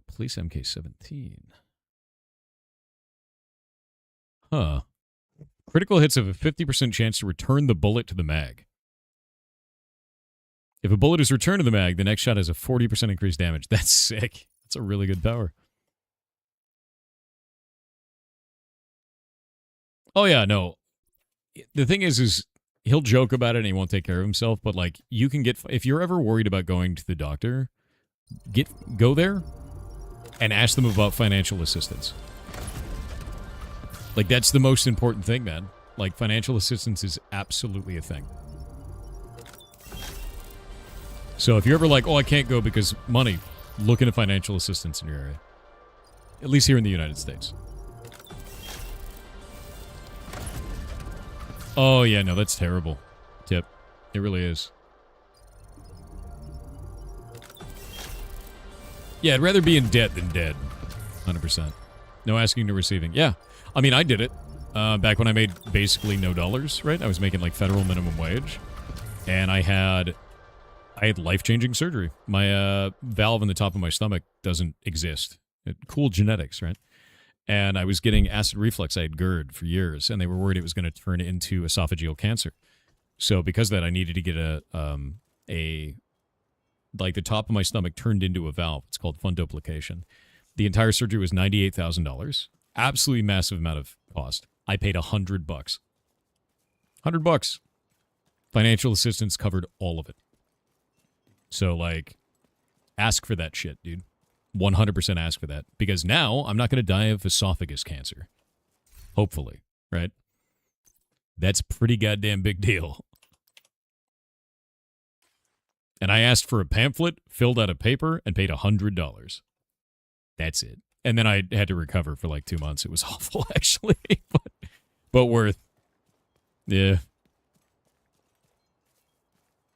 Police MK17. Huh. Critical hits have a 50% chance to return the bullet to the mag. If a bullet is returned to the mag, the next shot has a 40% increased damage. That's sick. That's a really good power. Oh, yeah, no. The thing is he'll joke about it and he won't take care of himself, but, like, you can get... If you're ever worried about going to the doctor, go there and ask them about financial assistance. Like, that's the most important thing, man. Like, financial assistance is absolutely a thing. So if you're ever like, oh, I can't go because money, look into financial assistance in your area. At least here in the United States. Oh, yeah, no, that's terrible. Tip. It really is. Yeah, I'd rather be in debt than dead. 100%. No asking, no receiving. Yeah. I mean, I did it. Back when I made basically no dollars, right? I was making, like, federal minimum wage. And I had life-changing surgery. My valve in the top of my stomach doesn't exist. Cool genetics, right? And I was getting acid reflux. I had GERD for years, and they were worried it was going to turn into esophageal cancer. So because of that, I needed to get like the top of my stomach turned into a valve. It's called fundoplication. The entire surgery was $98,000. Absolutely massive amount of cost. I paid $100. $100. Financial assistance covered all of it. So, like, ask for that shit, dude. 100% ask for that. Because now, I'm not going to die of esophagus cancer. Hopefully, right? That's a pretty goddamn big deal. And I asked for a pamphlet, filled out a paper, and paid $100. That's it. And then I had to recover for, like, 2 months. It was awful, actually. but worth. Yeah.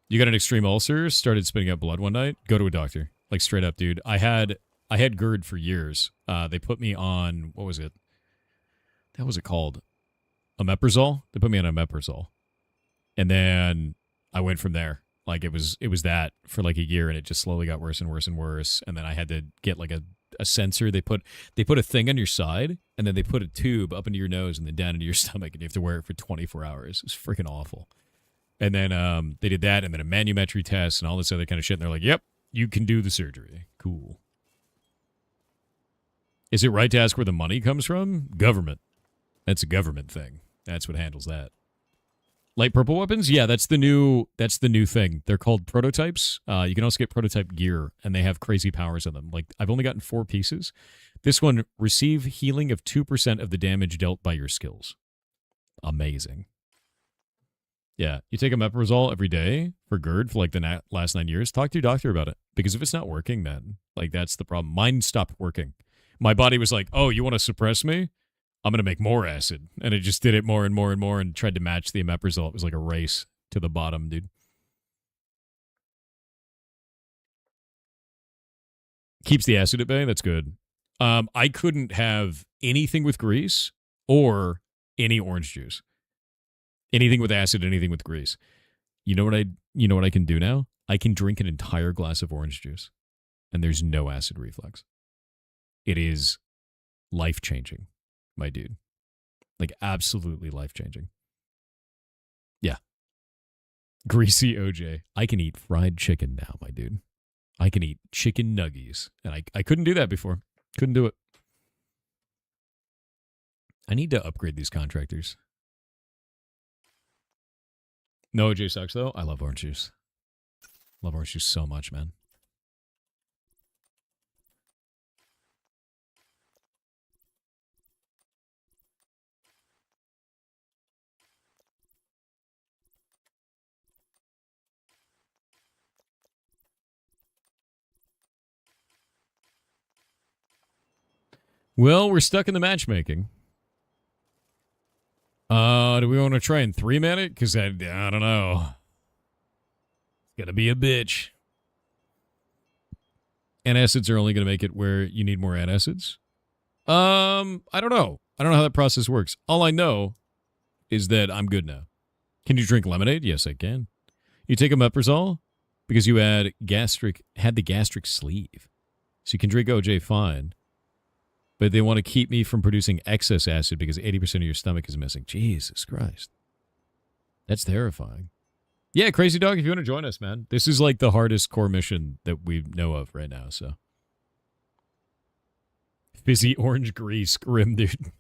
You got an extreme ulcer, started spitting out blood one night, go to a doctor. Like, straight up, dude. I had GERD for years. They put me on, what was it? What was it called? Omeprazole? They put me on omeprazole. And then I went from there. Like, it was that for like a year, and it just slowly got worse and worse and worse. And then I had to get like a sensor. They put a thing on your side, and then they put a tube up into your nose and then down into your stomach, and you have to wear it for 24 hours. It was freaking awful. And then they did that, and then a manumetry test and all this other kind of shit. And they're like, yep, you can do the surgery. Cool. Is it right to ask where the money comes from? Government. That's a government thing. That's what handles that. Light purple weapons? Yeah, that's the new thing. They're called prototypes. You can also get prototype gear, and they have crazy powers on them. Like, I've only gotten 4 pieces. This one, receive healing of 2% of the damage dealt by your skills. Amazing. Yeah, you take a meprazole every day for GERD for like the last 9 years. Talk to your doctor about it. Because if it's not working, then, like, that's the problem. Mine stopped working. My body was like, oh, you want to suppress me? I'm going to make more acid. And it just did it more and more and more and tried to match the omeprazole. It was like a race to the bottom, dude. Keeps the acid at bay. That's good. I couldn't have anything with grease or any orange juice. Anything with acid, anything with grease. You know what I can do now? I can drink an entire glass of orange juice and there's no acid reflux. It is life-changing, my dude. Like, absolutely life-changing. Yeah. Greasy OJ. I can eat fried chicken now, my dude. I can eat chicken nuggies. And I couldn't do that before. Couldn't do it. I need to upgrade these contractors. No OJ sucks, though. I love orange juice. Love orange juice so much, man. Well, we're stuck in the matchmaking. Do we want to try and 3-man it? Because I don't know. It's going to be a bitch. Antacids are only going to make it where you need more antacids. I don't know. I don't know how that process works. All I know is that I'm good now. Can you drink lemonade? Yes, I can. You take a meprazole because you had the gastric sleeve. So you can drink OJ fine. But they want to keep me from producing excess acid because 80% of your stomach is missing. Jesus Christ. That's terrifying. Yeah, Crazy Dog, if you want to join us, man. This is like the hardest core mission that we know of right now, so. Fizzy orange grease, grim, dude.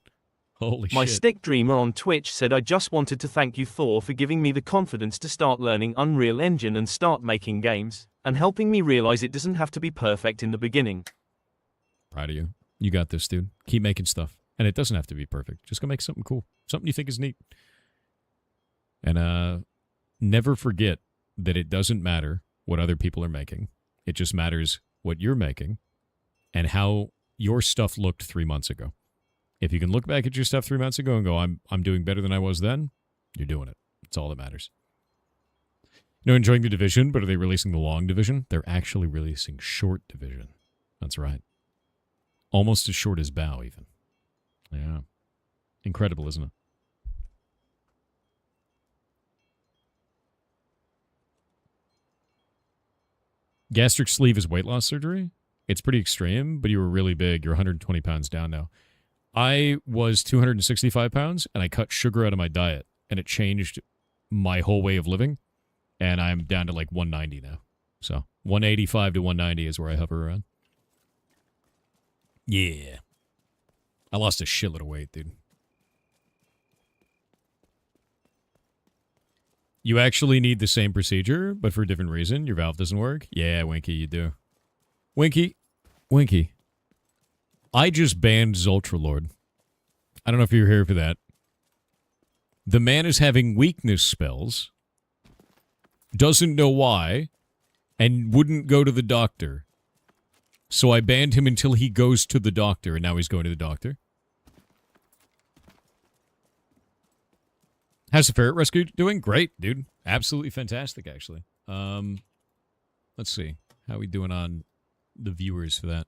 Holy shit. My stick dreamer on Twitch said, I just wanted to thank you, Thor, for giving me the confidence to start learning Unreal Engine and start making games, and helping me realize it doesn't have to be perfect in the beginning. Proud of you. You got this, dude. Keep making stuff. And it doesn't have to be perfect. Just go make something cool. Something you think is neat. And never forget that it doesn't matter what other people are making. It just matters what you're making and how your stuff looked 3 months ago. If you can look back at your stuff 3 months ago and go, I'm doing better than I was then, you're doing it. That's all that matters. You know, enjoying the Division, but are they releasing the long Division? They're actually releasing short Division. That's right. Almost as short as Bow, even. Yeah. Incredible, isn't it? Gastric sleeve is weight loss surgery? It's pretty extreme, but you were really big. You're 120 pounds down now. I was 265 pounds, and I cut sugar out of my diet, and it changed my whole way of living, and I'm down to like 190 now. So 185 to 190 is where I hover around. Yeah. I lost a shitload of weight, dude. You actually need the same procedure, but for a different reason. Your valve doesn't work? Yeah, Winky, you do. Winky. I just banned Zultralord. I don't know if you're here for that. The man is having weakness spells, doesn't know why, and wouldn't go to the doctor. So I banned him until he goes to the doctor, and now he's going to the doctor. How's the Ferret Rescue doing? Great, dude. Absolutely fantastic, actually. Let's see. How are we doing on the viewers for that?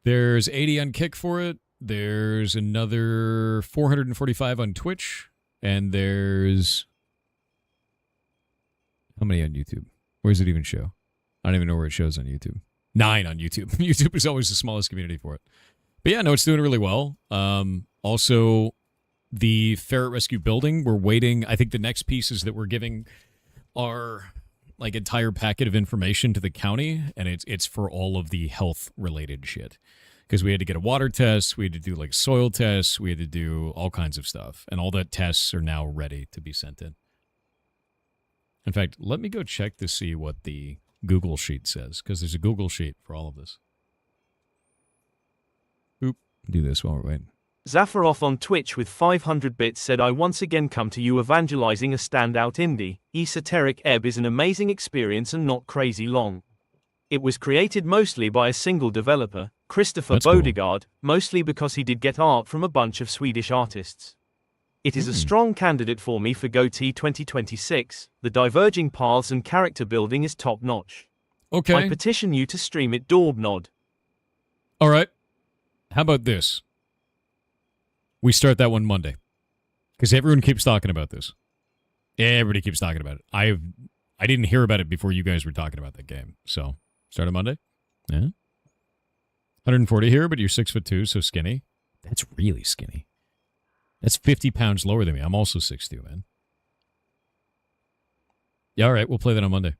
There's 80 on Kick for it. There's another 445 on Twitch. And there's... How many on YouTube? Where does it even show? I don't even know where it shows on YouTube. 9 on YouTube. YouTube is always the smallest community for it. But yeah, no, it's doing really well. Also, the Ferret Rescue building. We're waiting. I think the next pieces that we're giving are like entire packet of information to the county, and it's for all of the health related shit. Because we had to get a water test, we had to do like soil tests, we had to do all kinds of stuff, and all that tests are now ready to be sent in. In fact, let me go check to see what the Google Sheet says, because there's a Google Sheet for all of this. Oop, do this while we're waiting. Zafaroff on Twitch with 500 bits said, I once again come to you evangelizing a standout indie. Esoteric Ebb is an amazing experience and not crazy long. It was created mostly by a single developer, Christopher Bodegard, mostly because he did get art from a bunch of Swedish artists. It is a strong candidate for me for GOTY 2026. The diverging paths and character building is top notch. Okay. I petition you to stream it, Daubnod. All right. How about this? We start that one Monday. Because everyone keeps talking about this. Everybody keeps talking about it. I didn't hear about it before you guys were talking about that game. So, start on Monday? Yeah. 140 here, but you're 6'2", so skinny. That's really skinny. That's 50 pounds lower than me. I'm also 6'2", man. Yeah, all right. We'll play that on Monday.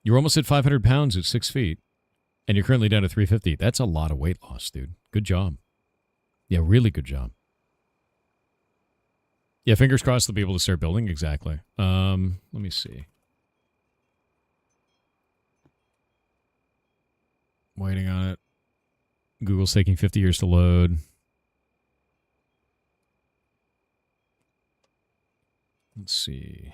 You're almost at 500 pounds at 6 feet, and you're currently down to 350. That's a lot of weight loss, dude. Good job. Yeah, really good job. Yeah, fingers crossed they'll be able to start building. Exactly. Let me see. Waiting on it. Google's taking 50 years to load. Let's see.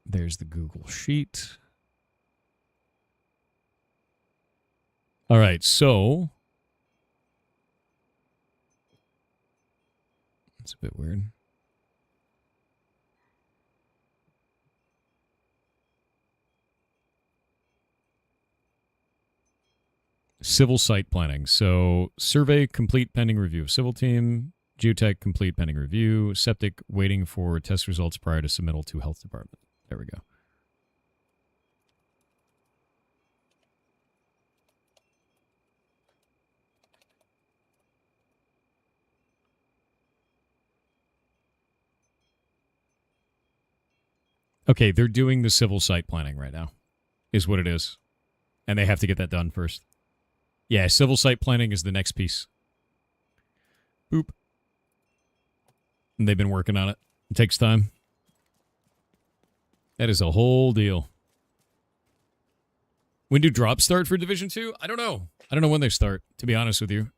There's the Google Sheet. All right, so it's a bit weird. Civil site planning. So survey complete pending review of civil team. Geotech complete pending review. Septic waiting for test results prior to submittal to health department. There we go. Okay, they're doing the civil site planning right now, is what it is. And they have to get that done first. Yeah, civil site planning is the next piece. Boop. And they've been working on it. It takes time. That is a whole deal. When do drops start for Division 2? I don't know. I don't know when they start, to be honest with you.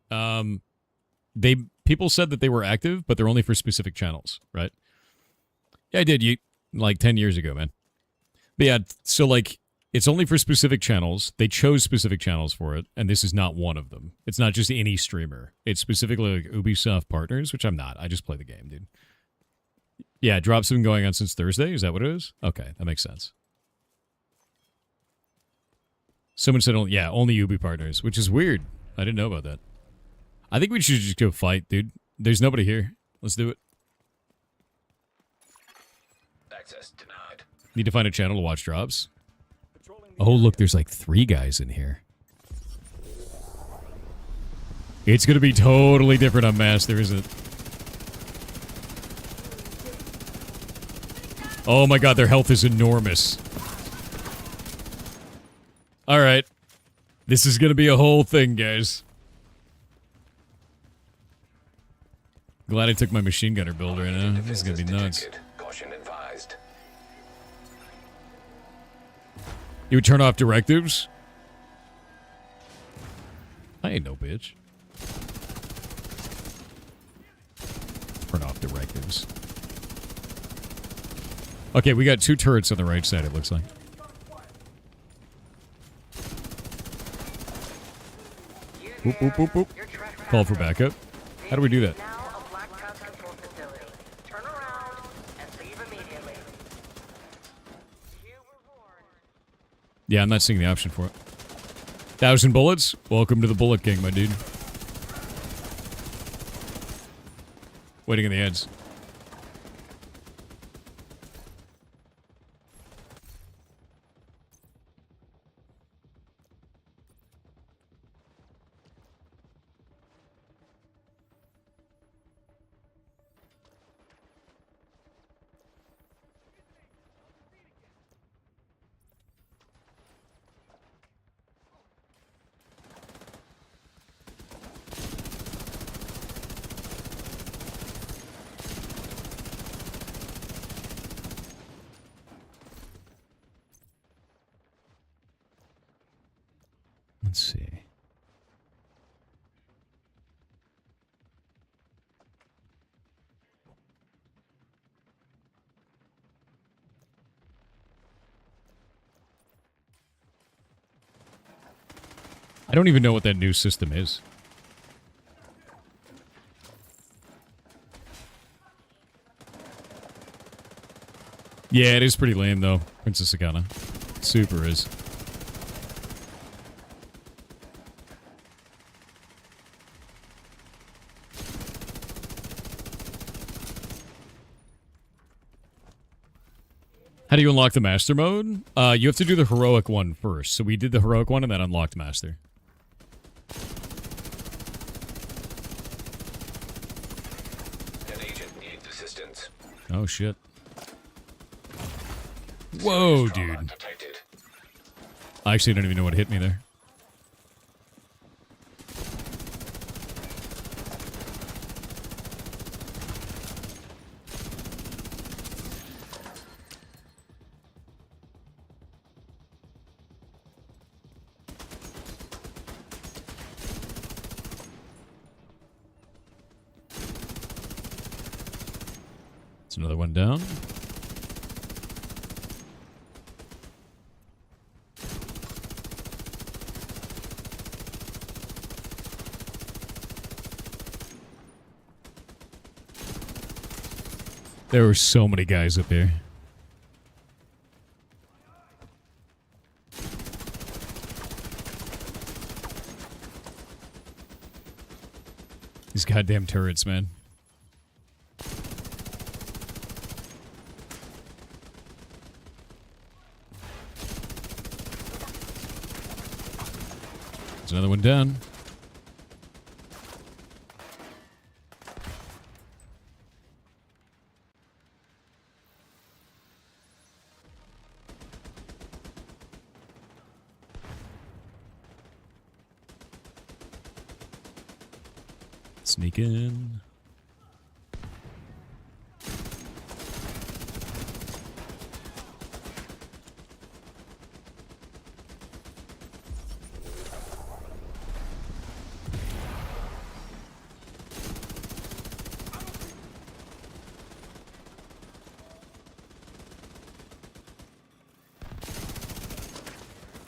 People said that they were active, but they're only for specific channels, right? Yeah, I did. Like 10 years ago, man. But yeah, so like, it's only for specific channels. They chose specific channels for it, and this is not one of them. It's not just any streamer. It's specifically like Ubisoft partners, which I'm not. I just play the game, dude. Yeah, drops have been going on since Thursday. Is that what it is? Okay, that makes sense. Someone said, yeah, only Ubi partners, which is weird. I didn't know about that. I think we should just go fight, dude. There's nobody here. Let's do it. Access denied. Need to find a channel to watch drops. Oh, look, there's like 3 guys in here. It's going to be totally different on Master, isn't it? Oh my god, their health is enormous. Alright. This is going to be a whole thing, guys. Glad I took my machine gunner build right now. This is going to be nuts. Caution advised. You would turn off directives? I ain't no bitch. Turn off directives. Okay, we got 2 turrets on the right side, it looks like. Boop, boop, boop, boop. Call for backup. How do we do that? Yeah, I'm not seeing the option for it. 1,000 bullets? Welcome to the Bullet King, my dude. Waiting in the ends. Let's see. I don't even know what that new system is. Yeah, it is pretty lame, though. Princess Agana. Super is. How do you unlock the master mode? You have to do the heroic one first. So we did the heroic one and then unlocked master. An agent needs assistance. Oh, shit. Whoa, dude. Detected. I actually don't even know what hit me there. It's another one down. There were so many guys up here. These goddamn turrets, man. There's another one down. Sneak in.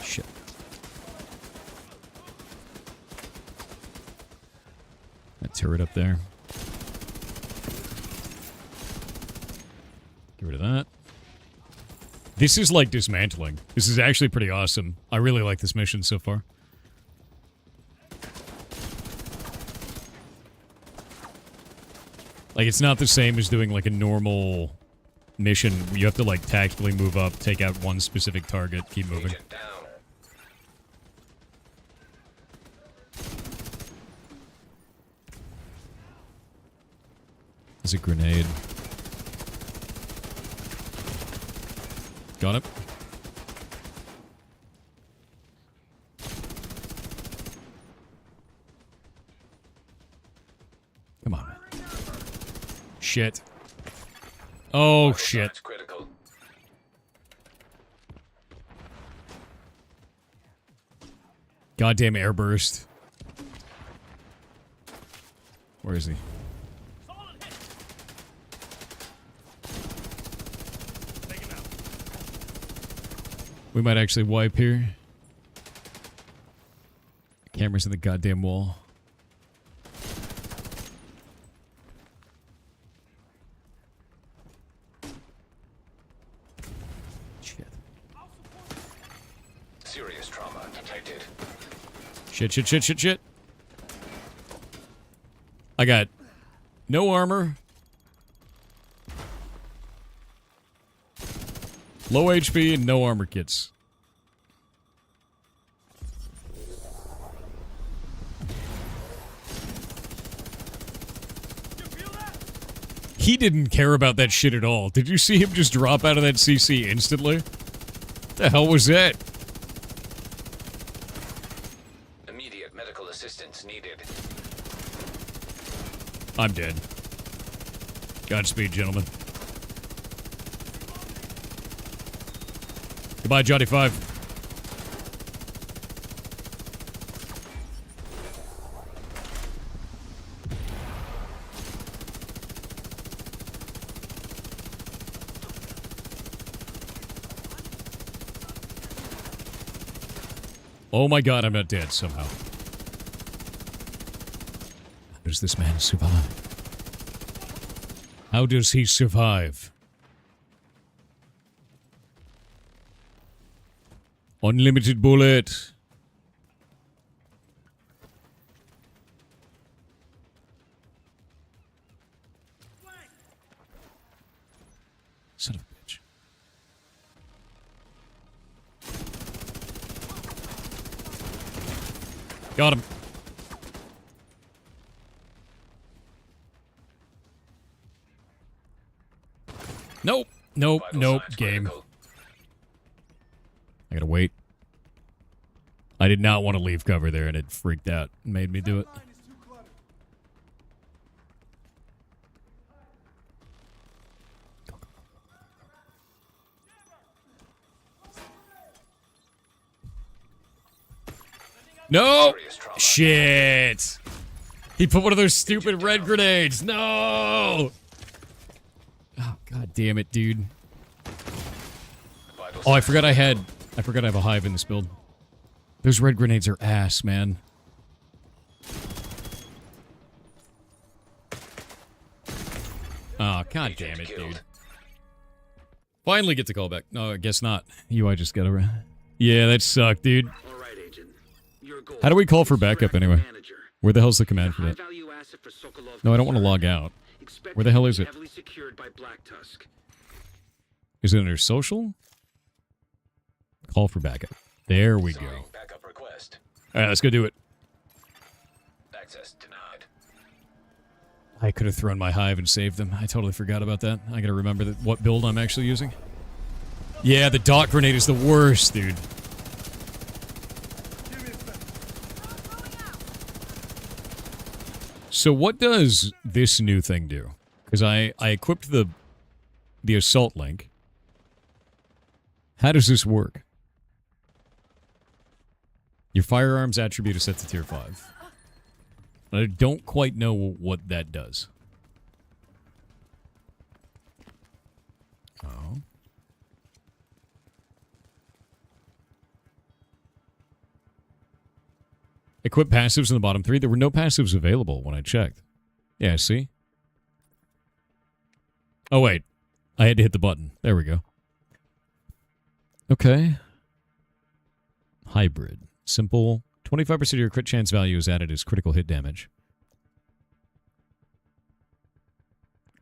Shit. That turret up there. Get rid of that. This is like dismantling. This is actually pretty awesome. I really like this mission so far. Like, it's not the same as doing like a normal mission. You have to like tactically move up, take out one specific target, keep moving. Agent down. There's a grenade. Got it. Come on. Shit. Oh, shit. That's critical. Goddamn airburst. Where is he? We might actually wipe here. Camera's in the goddamn wall. Shit. Serious trauma detected. Shit, shit, shit, shit, shit. I got no armor. Low HP and no armor kits. He didn't care about that shit at all. Did you see him just drop out of that CC instantly? What the hell was that? Immediate medical assistance needed. I'm dead. Godspeed, gentlemen. Goodbye, Johnny 5. Oh my god, I'm not dead somehow. How does this man survive? How does he survive? Unlimited bullet. Son of a bitch. Got him. Nope. Nope. Nope. Game. I gotta wait. I did not want to leave cover there, and it freaked out and made me do it. No! Shit! He put one of those stupid red grenades. No! Oh, god damn it, dude. Oh, I forgot I have a hive in this build. Those red grenades are ass, man. Oh, god damn it, dude. Finally get the call back. No, I guess not. UI just got around. Yeah, that sucked, dude. How do we call for backup anyway? Where the hell's the command for that? No, I don't want to log out. Where the hell is it? Is it under social? Call for backup. There we go. Alright, let's go do it. Access denied. I could have thrown my hive and saved them. I totally forgot about that. I gotta remember what build I'm actually using. Yeah, the dot grenade is the worst, dude. So what does this new thing do? Because I equipped the assault link. How does this work? Your firearms attribute is set to tier 5. I don't quite know what that does. Oh. Equip passives in the bottom 3. There were no passives available when I checked. Yeah, see? Oh, wait. I had to hit the button. There we go. Okay. Hybrid. Simple. 25% of your crit chance value is added as critical hit damage.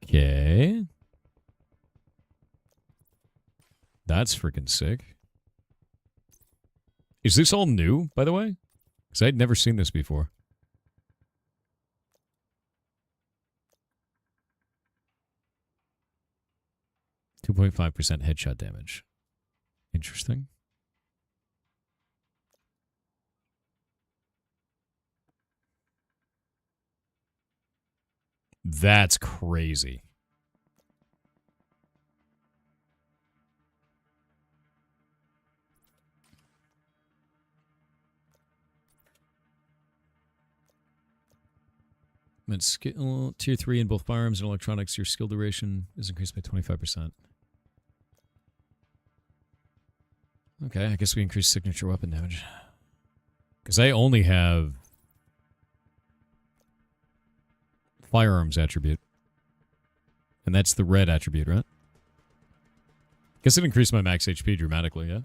Okay. That's freaking sick. Is this all new, by the way? Because I'd never seen this before. .5% headshot damage. Interesting. That's crazy. Skill tier 3 in both firearms and electronics. Your skill duration is increased by 25%. Okay, I guess we increase signature weapon damage. Because I only have firearms attribute. And that's the red attribute, right? Guess it increased my max HP dramatically, yeah?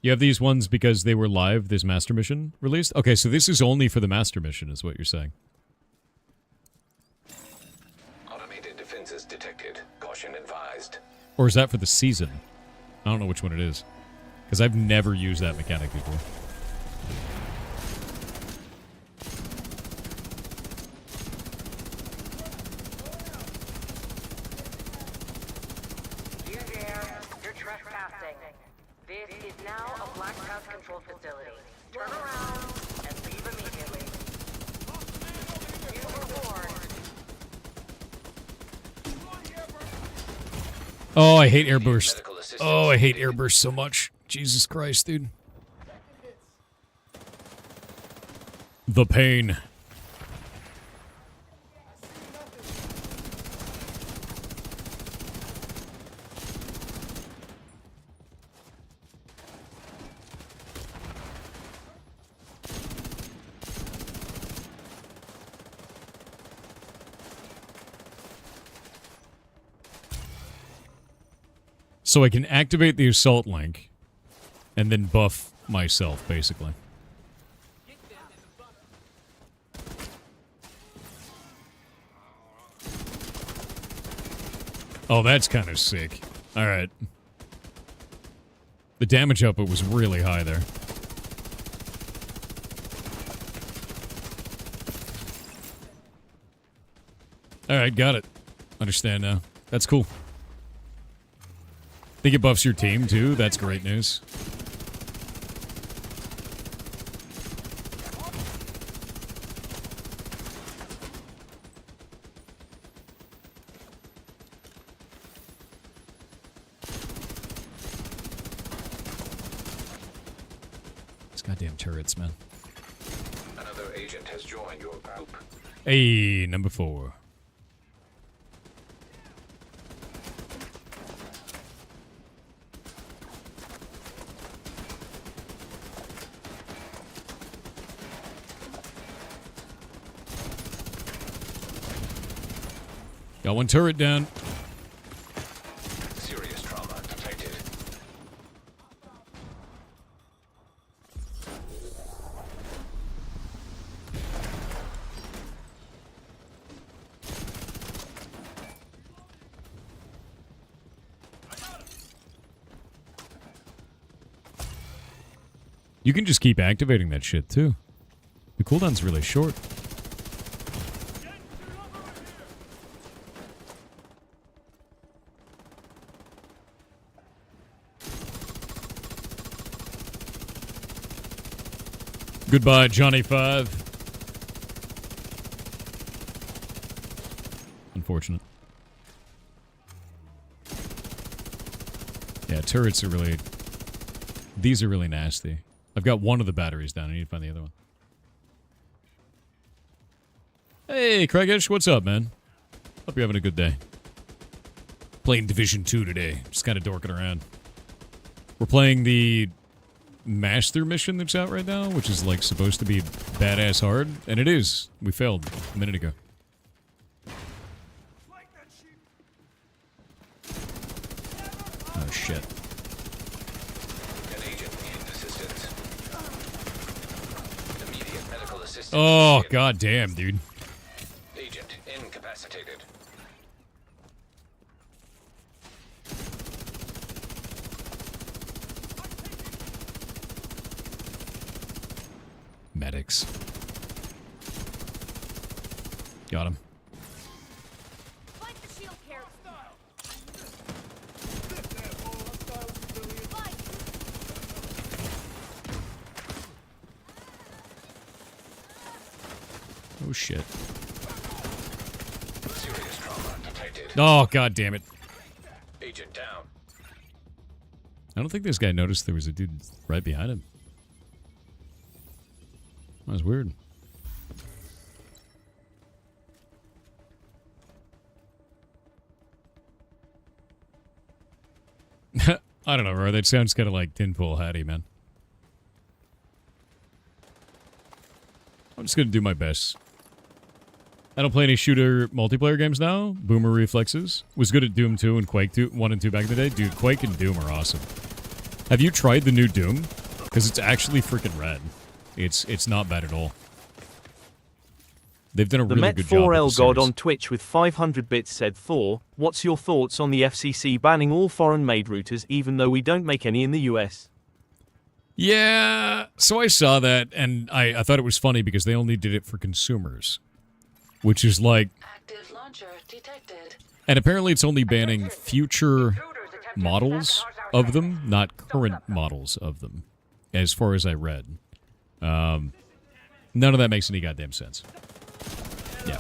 You have these ones because they were live, this master mission released? Okay, so this is only for the master mission, is what you're saying. Automated defenses detected. Caution advised. Or is that for the season? I don't know which one it is. Because I've never used that mechanic before. You're trespassing. This is now a Black House control facility. Turn around and leave immediately. You were warned. Oh, I hate airburst. Oh, I hate airburst so much. Jesus Christ, dude. The pain. So I can activate the assault link and then buff myself, basically. Oh, that's kind of sick. Alright. The damage output was really high there. Alright, got it. Understand now. That's cool. Think it buffs your team, too? That's great news. These goddamn turrets, man. Another agent has joined your group. Hey, number 4. Got one turret down. Serious trauma detected. You can just keep activating that shit, too. The cooldown's really short. Goodbye, Johnny 5. Unfortunate. Yeah, turrets are really... These are really nasty. I've got one of the batteries down. I need to find the other one. Hey, Craigish, what's up, man? Hope you're having a good day. Playing Division 2 today. Just kind of dorking around. We're playing the Master mission that's out right now, which is like supposed to be badass hard, and it is. We failed a minute ago. Oh shit. An agent needs assistance. Immediate medical assistance. Oh god damn, dude. Agent incapacitated. Medics. Got him. Fight the shield carrier. Oh shit. Serious trauma detected. Oh god damn it. Agent down. I don't think this guy noticed there was a dude right behind him. That was weird. I don't know, Roy. That sounds kind of like Tinfoil Hattie, man. I'm just going to do my best. I don't play any shooter multiplayer games now. Boomer Reflexes. Was good at Doom 2 and Quake 2, 1 and 2 back in the day. Dude, Quake and Doom are awesome. Have you tried the new Doom? Because it's actually freaking rad. It's not bad at all. They've done a really good job. The Met4L God on Twitch with 500 bits said, Thor, what's your thoughts on the FCC banning all foreign-made routers even though we don't make any in the US? Yeah, so I saw that, and I thought it was funny because they only did it for consumers. Which is like... Active launcher detected. And apparently it's only banning future models of them, not current models of them, as far as I read. None of that makes any goddamn sense. Yeah.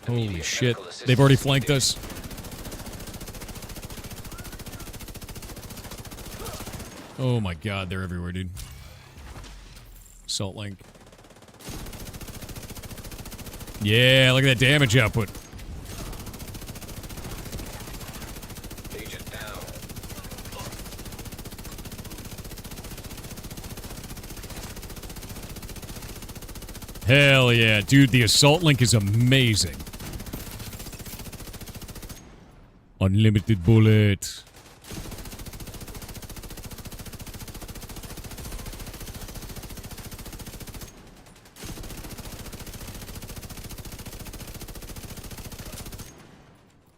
Holy shit. They've already flanked us. Oh my god, they're everywhere, dude. Salt link. Yeah, look at that damage output. Agent down. Hell yeah, dude, the assault link is amazing. Unlimited bullet.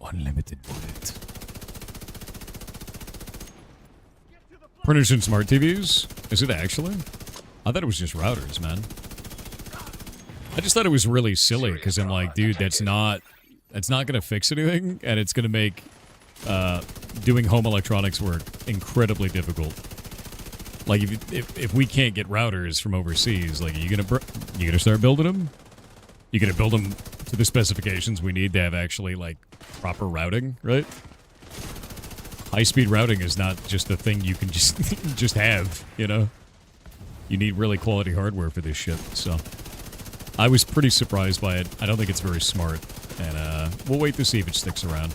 Unlimited bullet. Printers and smart TVs? Is it actually? I thought it was just routers, man. I just thought it was really silly because I'm like, dude, that's not gonna fix anything, and it's gonna make doing home electronics work incredibly difficult. Like if we can't get routers from overseas, like you gonna start building them? You gonna build them to the specifications we need to have actually like proper routing, right? High-speed routing is not just a thing you can just have, you know? You need really quality hardware for this shit, so... I was pretty surprised by it. I don't think it's very smart, and we'll wait to see if it sticks around.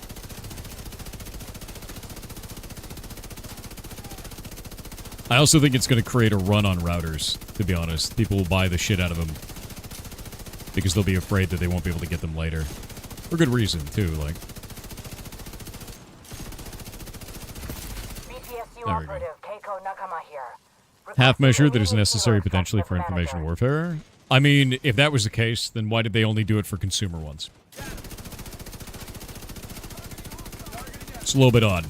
I also think it's going to create a run on routers, to be honest. People will buy the shit out of them because they'll be afraid that they won't be able to get them later. For good reason, too, like... There we go. Half measure that is necessary potentially for information warfare. I mean, if that was the case, then why did they only do it for consumer ones? It's a little bit odd.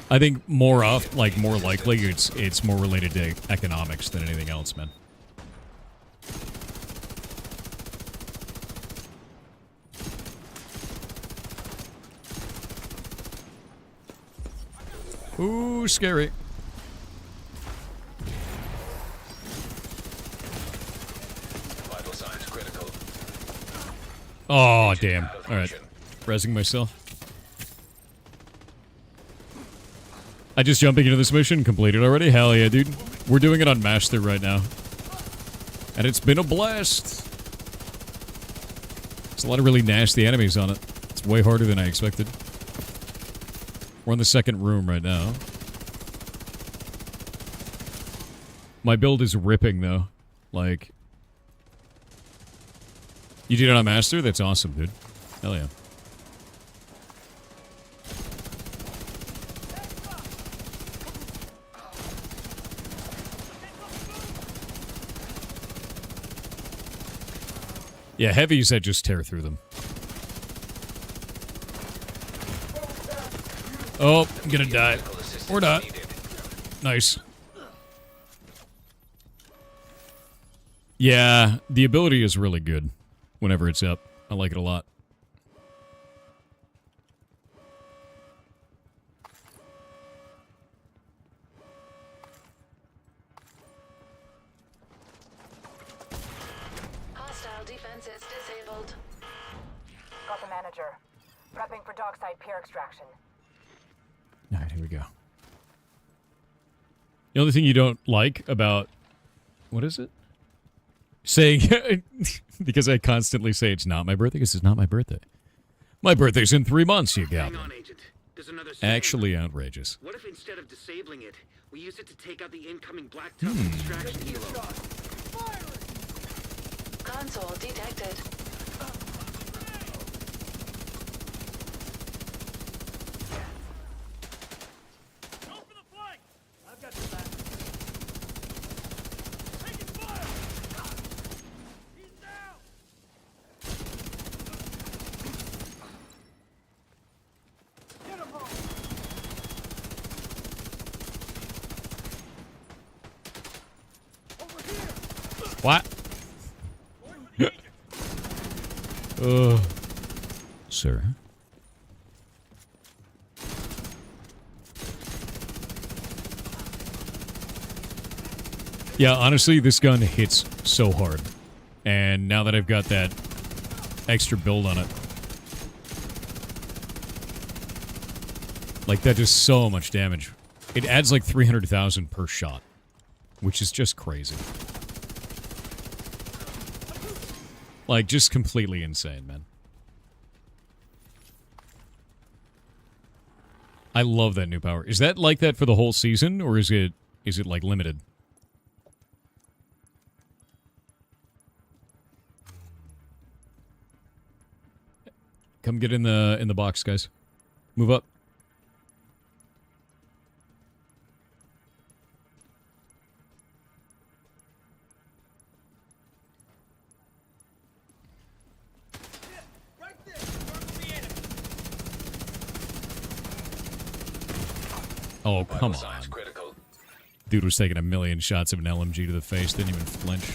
I think more likely it's more related to economics than anything else, man. Ooh, scary. Vital signs critical. Oh, damn. Alright. Resing myself. I just jumping into this mission, completed already? Hell yeah, dude. We're doing it on Master right now. And it's been a blast. There's a lot of really nasty enemies on it. It's way harder than I expected. We're in the second room right now. My build is ripping, though. Like... You did it on Master? That's awesome, dude. Hell yeah. Yeah, heavies, I just tear through them. Oh, I'm gonna die. Or not. Nice. Yeah, the ability is really good whenever it's up. I like it a lot. Hostile defenses disabled. Got the manager. Prepping for dockside peer extraction. Alright, here we go. The only thing you don't like about... What is it? Saying... because I constantly say it's not my birthday, because it's not my birthday. My birthday's in 3 months, you got Hang on, Agent. There's another Actually outrageous. What if instead of disabling it, we use it to take out the incoming blacktop extraction helo? Console detected. What? Sir? Yeah, honestly, this gun hits so hard. And now that I've got that extra build on it, like, that does so much damage. It adds like 300,000 per shot, which is just crazy. Like, just completely insane, man. I love that new power. Is that like that for the whole season, or is it like limited? Come get in the box, guys. Move up. Oh, come on. Dude was taking a million shots of an LMG to the face, didn't even flinch.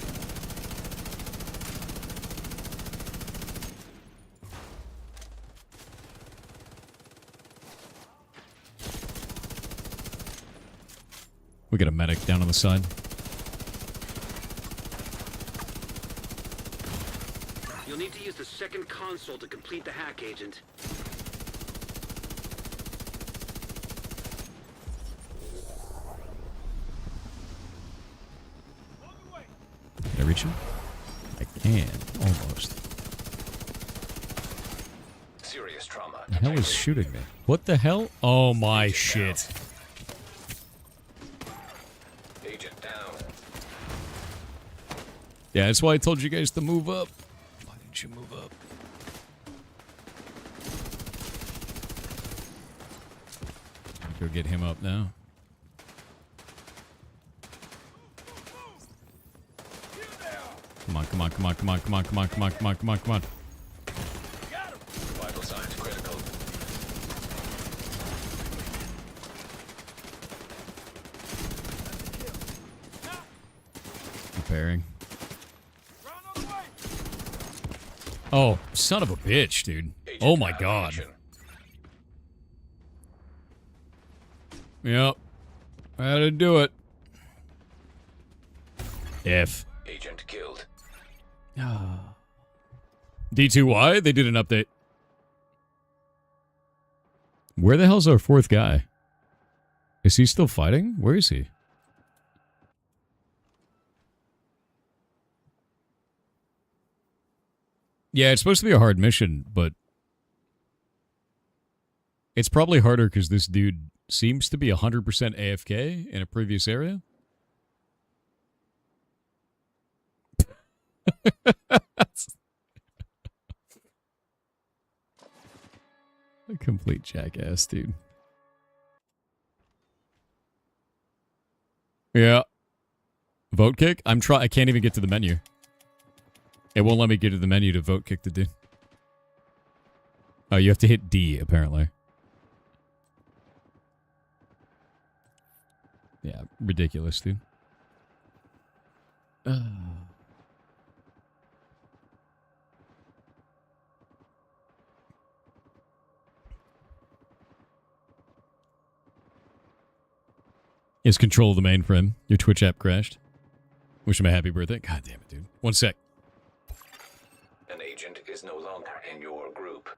We got a medic down on the side. You'll need to use the second console to complete the hack, Agent. Can I reach him? I can, almost. Serious trauma. The hell is shooting me? What the hell? Oh my shit. Agent down. Yeah, that's why I told you guys to move up. Why didn't you move up? Go get him up now. Come on, come on, come on, come on, come on, come on, come on, come on, come on, come on. Vital signs critical. Repairing. Oh, son of a bitch, dude. Oh my god. Yep. How to do it. F. Agent killed. D2Y? They did an update. Where the hell's our fourth guy? Is he still fighting? Where is he? Yeah, it's supposed to be a hard mission, but it's probably harder because this dude seems to be 100% AFK in a previous area. A complete jackass, dude. Yeah. Vote kick? I can't even get to the menu. It won't let me get to the menu to vote kick the dude. Oh, you have to hit D, apparently. Yeah, ridiculous, dude. Is control of the mainframe. Your Twitch app crashed. Wish him a happy birthday. God damn it, dude. One sec. An agent is no longer in your group.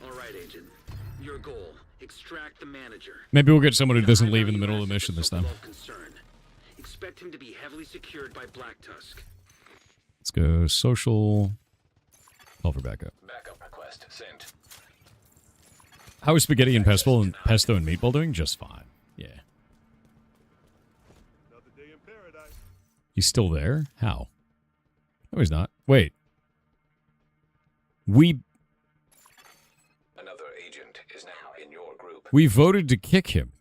All right, Agent. Your goal: extract the manager. Maybe we'll get someone who doesn't leave in the middle of the mission this time. Expect him to be heavily secured by Black Tusk. Let's go social. Call for backup. Backup request sent. How is Spaghetti and Pesto and Meatball doing? Just fine. Yeah. Another day in paradise. He's still there? How? No, he's not. Wait. Another agent is now in your group. We voted to kick him.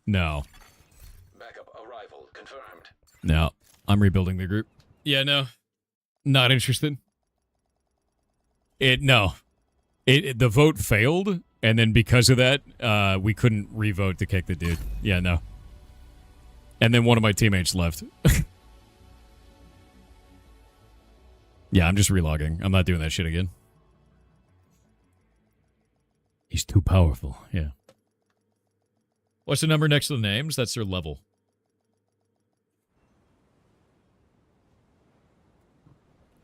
No. Backup arrival confirmed. No. I'm rebuilding the group. Yeah, no. Not interested. No. The vote failed, and then because of that, we couldn't re-vote to kick the dude. Yeah, no. And then one of my teammates left. Yeah, I'm just relogging. I'm not doing that shit again. He's too powerful, yeah. What's the number next to the names? That's their level.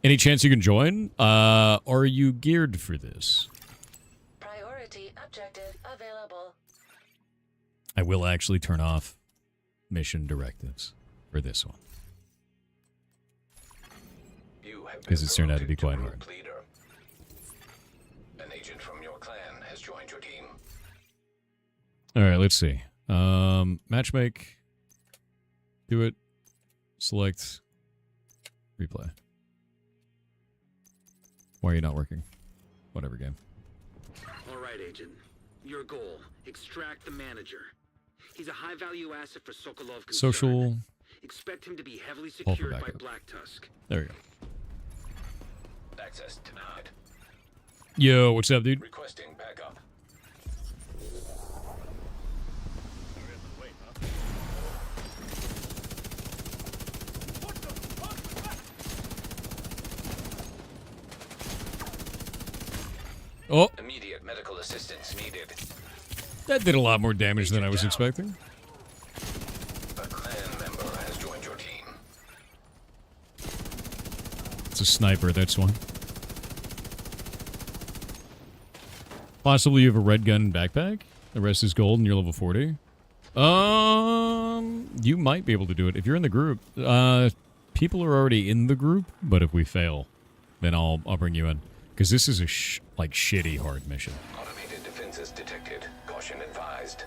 Any chance you can join? Are you geared for this? Priority objective available. I will actually turn off mission directives for this one. Because it's turned out to be quite hard. An agent from your clan has joined your team. Alright, let's see. Matchmake. Do it. Select. Replay. Why are you not working? Whatever game. All right, Agent. Your goal: extract the manager. He's a high-value asset for Sokolov Concern. Social. Expect him to be heavily secured by backup. Black Tusk. There we go. Access denied. Yo, what's up, dude? Requesting backup. Oh, Immediate medical assistance needed. that did a lot more damage than I was expecting. A clan member has joined your team. It's a sniper, that's one. Possibly you have a red gun and backpack. The rest is gold and you're level 40. You might be able to do it if you're in the group. People are already in the group, but if we fail, then I'll bring you in because this is a shitty hard mission. Automated defenses detected. Caution advised.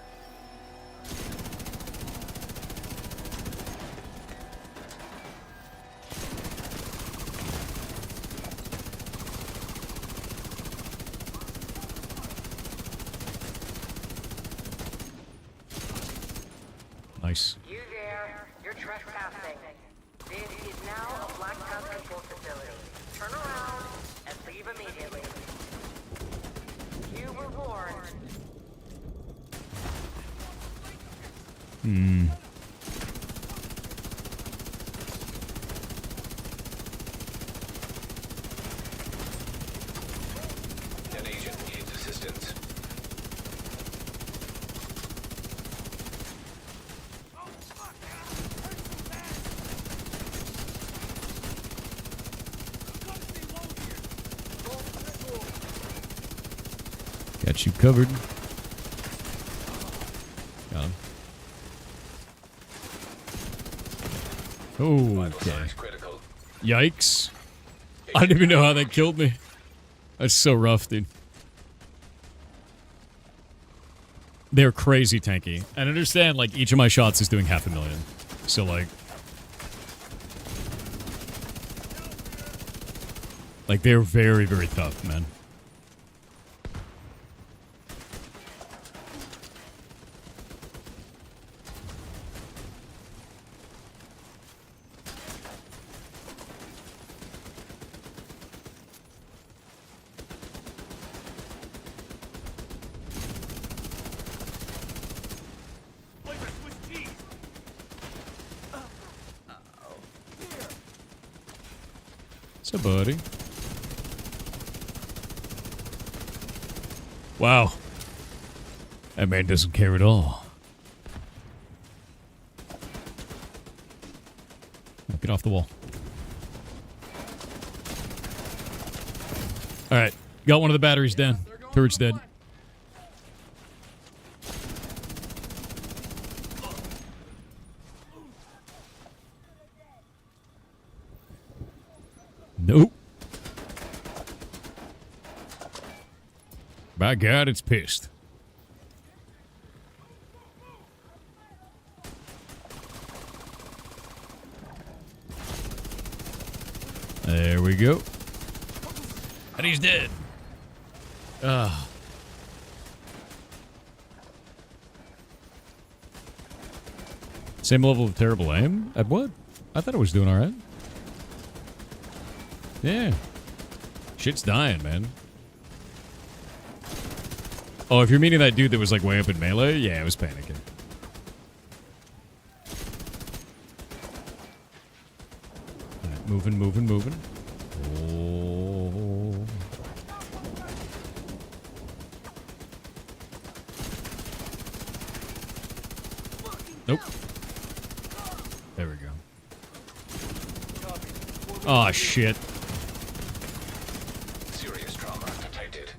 Nice. You there, you're trespassing. This is now a Black Tusk control facility. Turn around and leave immediately. You were warned. An agent needs assistance. Got you covered. Got him. Oh, Vital okay. signs critical. Yikes. I didn't even know how that killed me. That's so rough, dude. They're crazy tanky. And understand, like, each of my shots is doing 500,000. So, like... Like, they're very, very tough, man. What's up, buddy? Wow. That man doesn't care at all. Oh, get off the wall. Alright. Got one of the batteries down. Turret's dead. Nope. By God, it's pissed. There we go. And he's dead. Ah. Same level of terrible aim? At what? I thought it was doing alright. Yeah. Shit's dying, man. Oh, if you're meaning that dude that was like way up in melee, yeah, I was panicking. Alright, moving. Oh. Nope. There we go. Oh, shit. Serious trauma detected.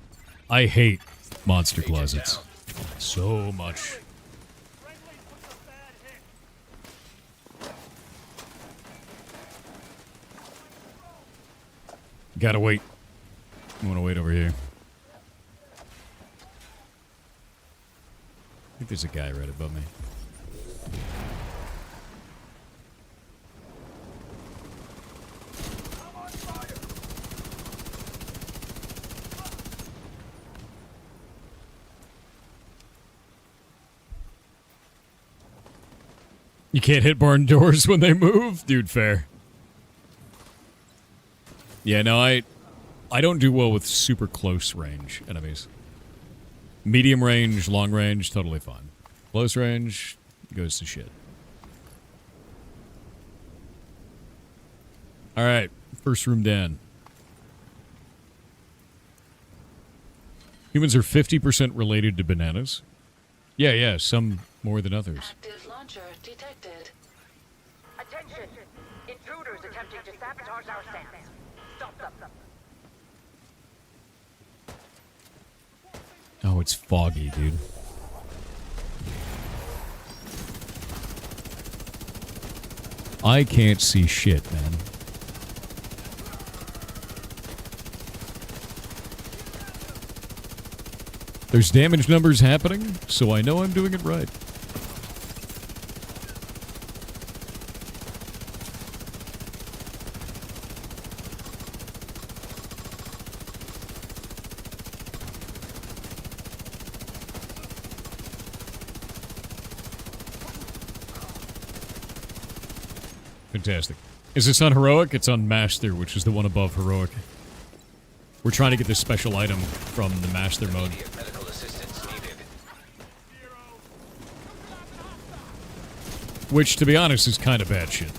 I hate monster closets so much. Gotta wait. I'm gonna wait over here. think there's a guy right above me. You can't hit barn doors when they move? Dude, fair. Yeah, no, I don't do well with super close range enemies. Medium range, long range, totally fine. Close range goes to shit. Alright, first room down. Humans are 50% related to bananas. Yeah, some more than others. Active launcher detected. Attention! Intruders attempting to sabotage our SAMs. Stop them. Oh, it's foggy, dude. I can't see shit, man. There's damage numbers happening, so I know I'm doing it right. Fantastic. Is this on Heroic? It's on Master, which is the one above Heroic. We're trying to get this special item from the Master mode. Which, to be honest, is kind of bad shit.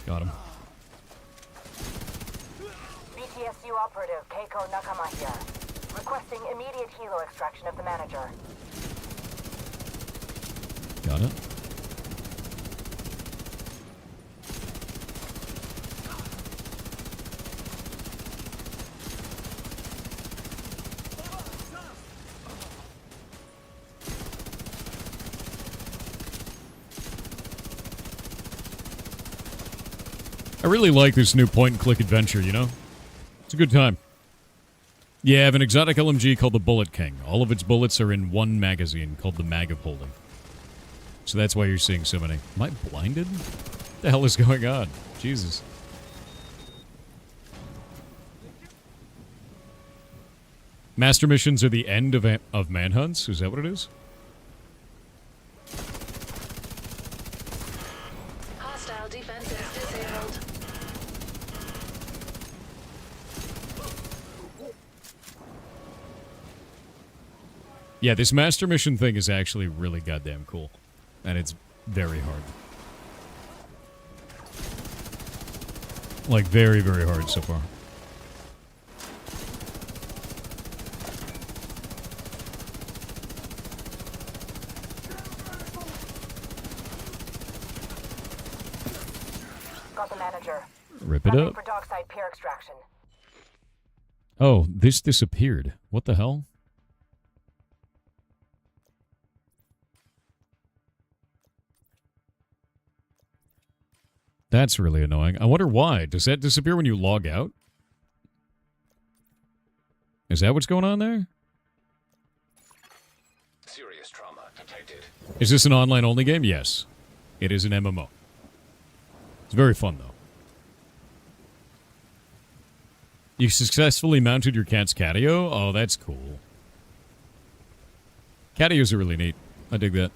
Got him. BTSU operative Keiko Nakama here. Requesting immediate helo extraction of the manager. Got it. I really like this new point-and-click adventure, you know? It's a good time. Yeah, I have an exotic LMG called the Bullet King. All of its bullets are in one magazine called the Mag of Holding. So that's why you're seeing so many. Am I blinded? What the hell is going on? Jesus. Master missions are the end of manhunts? Is that what it is? Hostile defenses disabled. Yeah, this master mission thing is actually really goddamn cool. And it's very hard. Like, very, very hard so far. Got the manager. Rip it up. For dockside peer extraction. Oh, this disappeared. What the hell? That's really annoying. I wonder why. Does that disappear when you log out? Is that what's going on there? Serious trauma detected. Is this an online-only game? Yes. It is an MMO. It's very fun, though. You successfully mounted your cat's catio? Oh, that's cool. Catios are really neat. I dig that.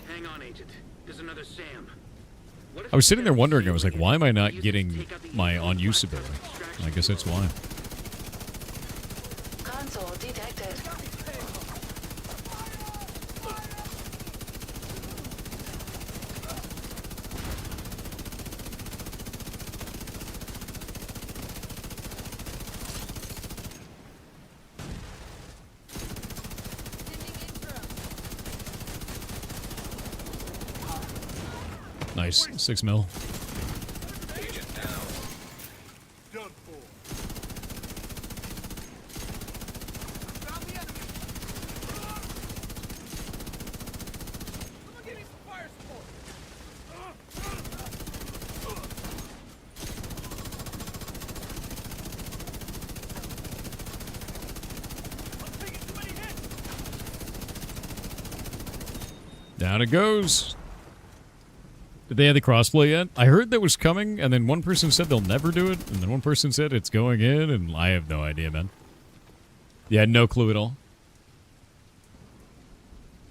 Hang on, Agent. There's another Sam. I was sitting there wondering, I was like, why am I not getting my on-use ability? I guess that's why. Console detected. Nice. 6 mil. Agent down. Done for. Found the enemy. Someone give me some fire support. I'm taking too many hits. Down it goes. Did they have the crossplay yet? I heard that was coming, and then one person said they'll never do it, and then one person said it's going in, and I have no idea, man. Yeah, no clue at all.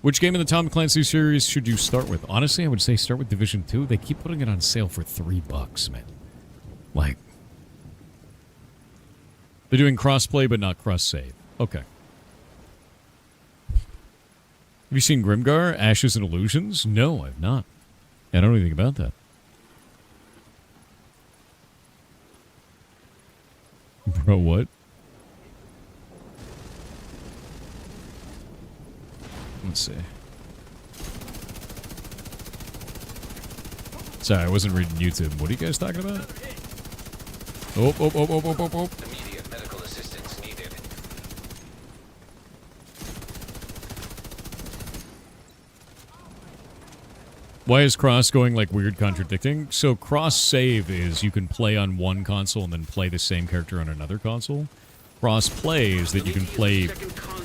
Which game in the Tom Clancy series should you start with? Honestly, I would say start with Division 2. They keep putting it on sale for $3, man. Like, they're doing crossplay, but not cross-save. Okay. Have you seen Grimgar, Ashes and Illusions? No, I've not. I don't know anything about that. Bro, what? Let's see. Sorry, I wasn't reading YouTube. What are you guys talking about? Oh. Immediate medical assistance needed. Why is cross going like weird contradicting? So cross save is you can play on one console and then play the same character on another console. Cross play is that you can play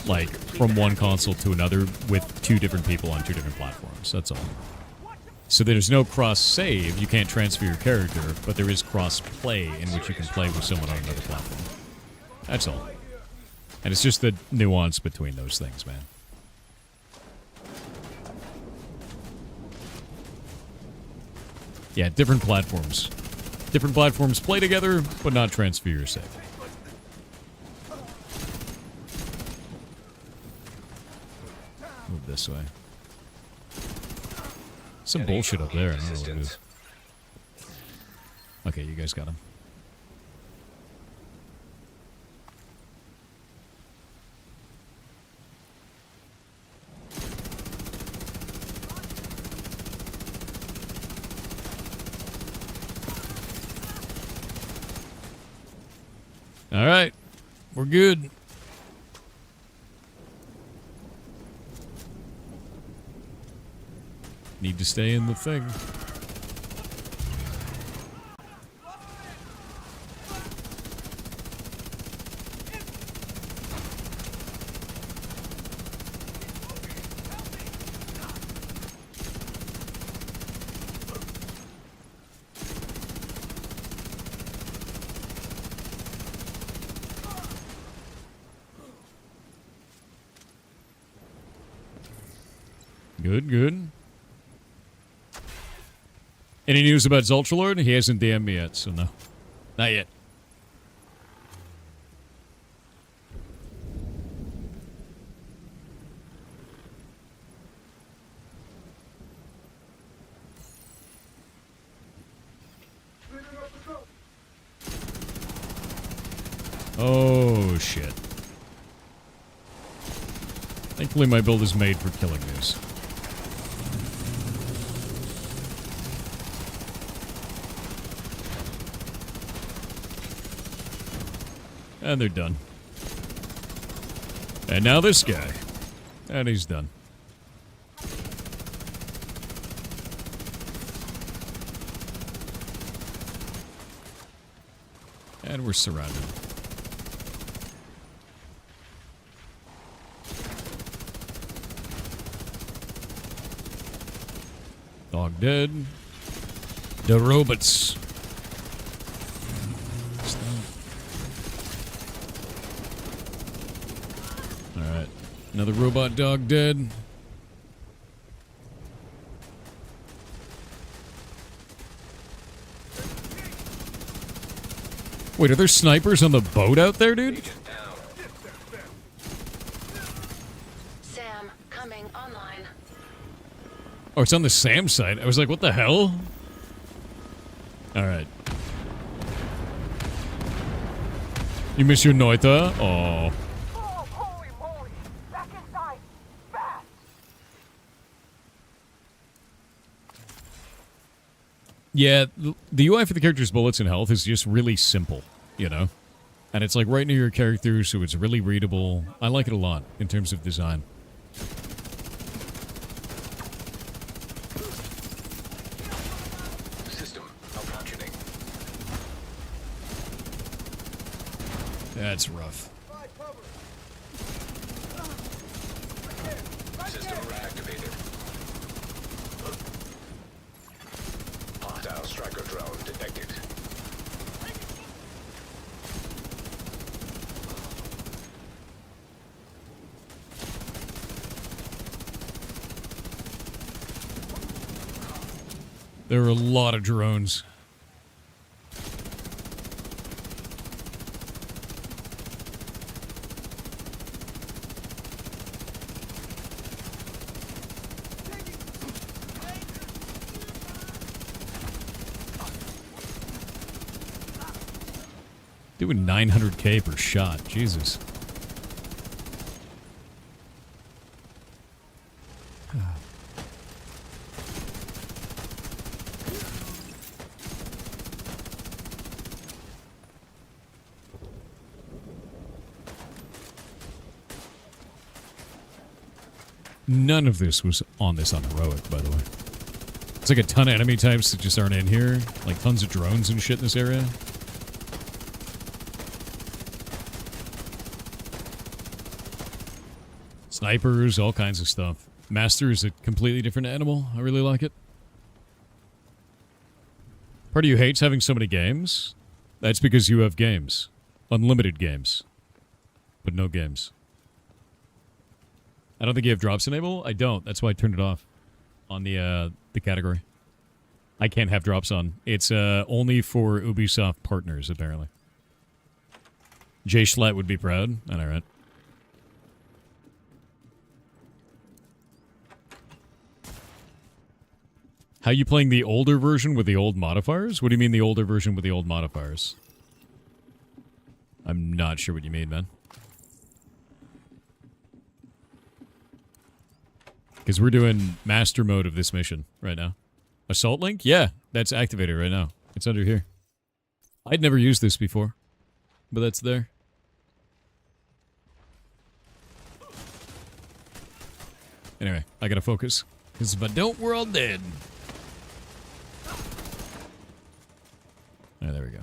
like from one console to another with 2 different people on 2 different platforms. That's all. So there's no cross save, you can't transfer your character, but there is cross play in which you can play with someone on another platform. That's all. And it's just the nuance between those things, man. Yeah, different platforms. Different platforms play together, but not transfer your save. Move this way. Some bullshit up there. I don't know what it is. Okay, you guys got him. All right, we're good. Need to stay in the thing. Good. Any news about Zultralord? He hasn't DM'd me yet, so no. Not yet. Oh, shit. Thankfully, my build is made for killing these. And they're done. And now this guy. And he's done. And we're surrounded. Dog dead. The robots. Alright. Another robot dog dead. Wait, are there snipers on the boat out there, dude? Sam, coming online. Oh, it's on the Sam side. I was like, what the hell? Alright. You miss your Noita? Oh. Oh, holy moly! Back inside! Fast! Yeah, the UI for the character's bullets and health is just really simple, you know? And it's like right near your character, so it's really readable. I like it a lot in terms of design. System malfunctioning. That's rough. System reactivated. Hostile striker drone detected. There are a lot of drones. Doing 900k per shot. Jesus. None of this was on this on heroic, by the way. It's like a ton of enemy types that just aren't in here. Like tons of drones and shit in this area. Snipers, all kinds of stuff. Master is a completely different animal. I really like it. Part of you hates having so many games. That's because you have games. Unlimited games. But no games. I don't think you have drops enabled. I don't. That's why I turned it off on the category. I can't have drops on. It's only for Ubisoft partners, apparently. Jay Schlatt would be proud. I know, right? How you playing the older version with the old modifiers? What do you mean the older version with the old modifiers? I'm not sure what you mean, man. Because we're doing master mode of this mission right now. Assault link? Yeah, that's activated right now. It's under here. I'd never used this before, but that's there. Anyway, I gotta focus. Because if I don't, we're all dead. Oh, there we go.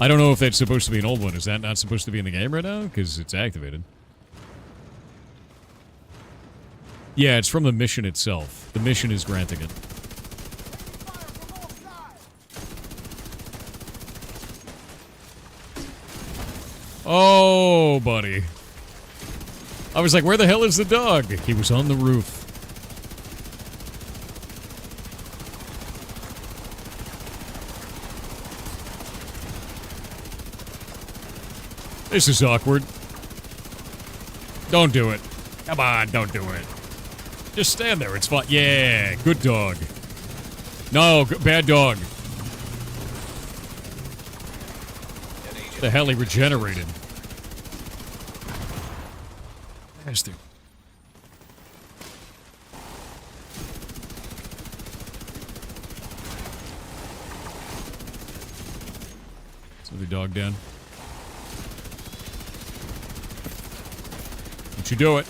I don't know if that's supposed to be an old one. Is that not supposed to be in the game right now? Because it's activated. Yeah, it's from the mission itself. The mission is granting it. Oh, buddy. I was like, where the hell is the dog? He was on the roof. This is awkward. Don't do it. Come on, don't do it. Just stand there. It's fine. Yeah, good dog. No, bad dog. The hell, he regenerated. Bastard. So the dog down. Don't you do it.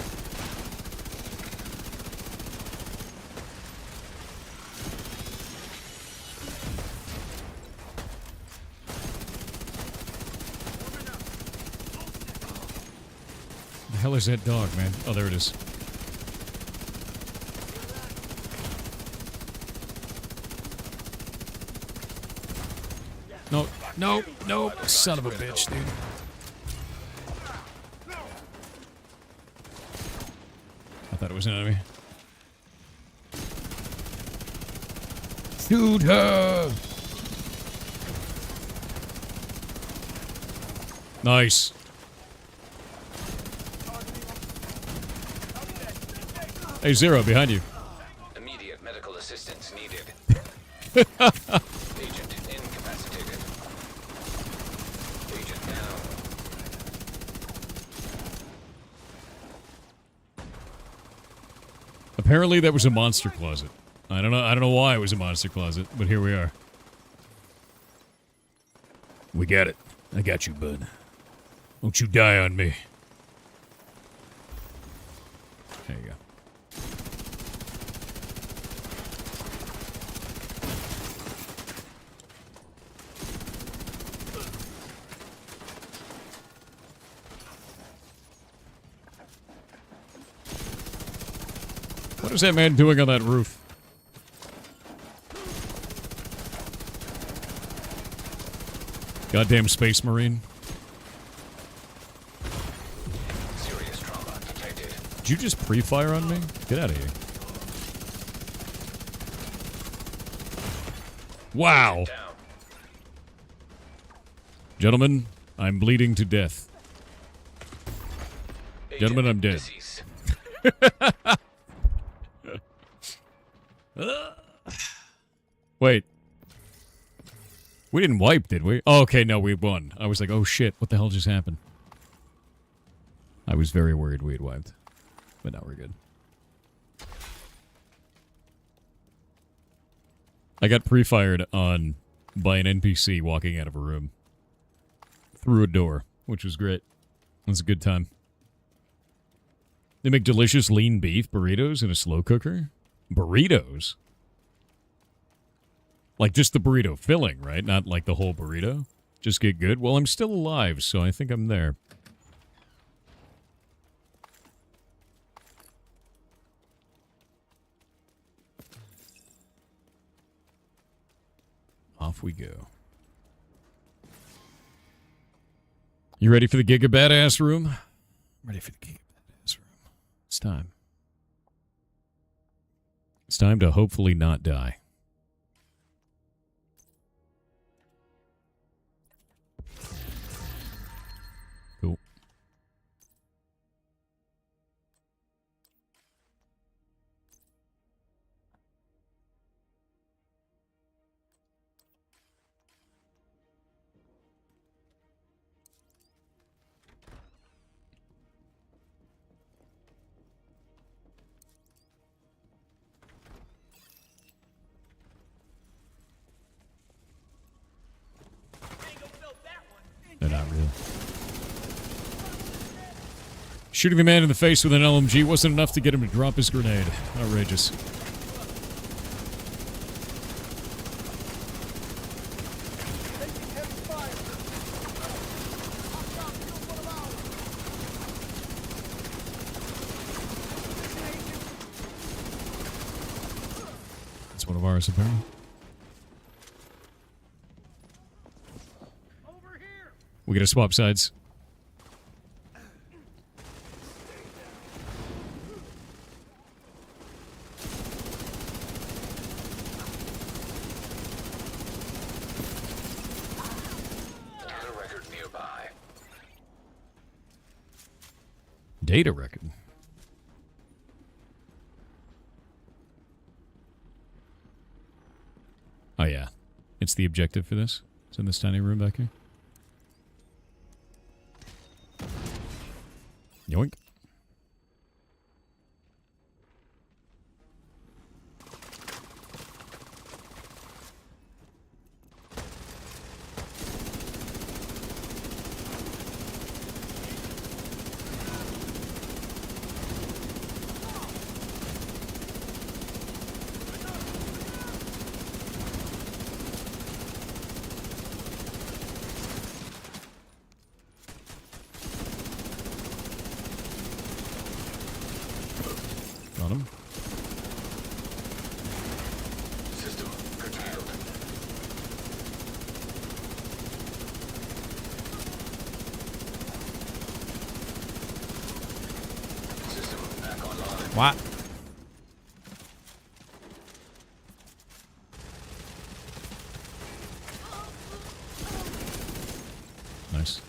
The hell is that dog, man? Oh, there it is. No, no, no, son of a bitch, dude. I thought it was an enemy. Shoot her! Nice. Hey, Zero, behind you. Immediate medical assistance needed. Agent incapacitated. Agent down. Apparently that was a monster closet. I don't know why it was a monster closet, but here we are. We got it. I got you, bud. Don't you die on me. There you go. What is that man doing on that roof? Goddamn Space Marine. Serious trauma detected. Did you just pre-fire on me? Get out of here. Wow. Gentlemen, I'm bleeding to death. Gentlemen, I'm dead. Wait. We didn't wipe, did we? Oh, okay, no, we won. I was like, oh shit, what the hell just happened? I was very worried we had wiped. But now we're good. I got pre-fired on by an NPC walking out of a room. Through a door, which was great. It was a good time. They make delicious lean beef burritos in a slow cooker? Burritos? Like just the burrito filling, right? Not like the whole burrito? Just get good? Well, I'm still alive, so I think I'm there. Off we go. You ready for the Giga Badass room? Ready for the Giga Badass room. It's time. It's time to hopefully not die. Cool. They're not real. Shooting the man in the face with an LMG wasn't enough to get him to drop his grenade. Outrageous. It's one of ours, apparently. We gotta swap sides. Data record nearby. Data record. Oh yeah. It's the objective for this. It's in this tiny room back here. Yoink. Got him. System curtailed. System back online. What? Nice.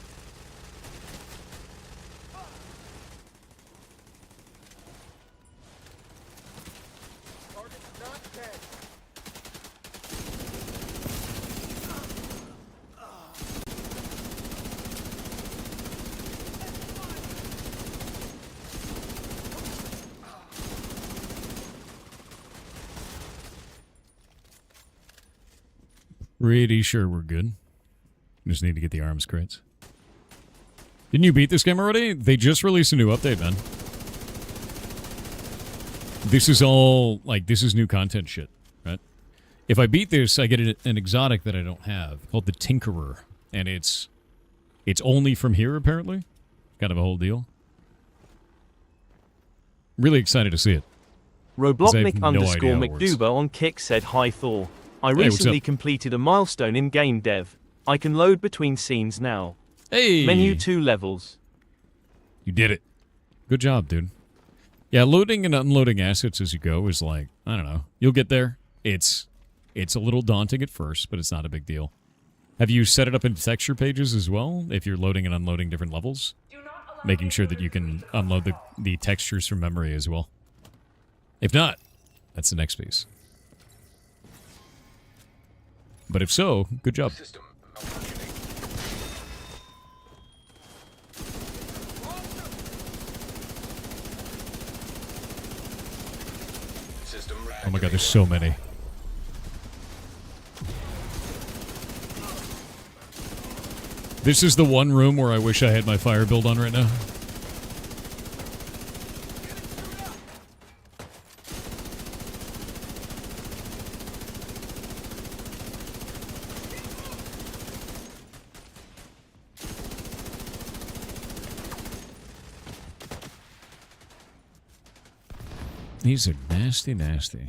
Pretty sure we're good. Just need to get the arms crates. Didn't you beat this game already? They just released a new update, man. This is all, like, this is new content shit, right? If I beat this, I get an exotic that I don't have, called the Tinkerer. And it's only from here, apparently. Kind of a whole deal. Really excited to see it. Robloxnick no underscore idea how it works. McDuba on Kick said, "Hi Thor. I Hey, what's recently up? completed a milestone in game dev. I can load between scenes now. Hey! Menu 2 levels. You did it. Good job, dude. Yeah, loading and unloading assets as you go is like, I don't know. You'll get there. It's a little daunting at first, but it's not a big deal. Have you set it up in texture pages as well, if you're loading and unloading different levels? Making sure that you can unload the textures from memory as well. If not, that's the next piece. But if so, good job. System malfunctioning. System Oh my god, there's so many. This is the one room where I wish I had my fire build on right now. These are nasty, nasty.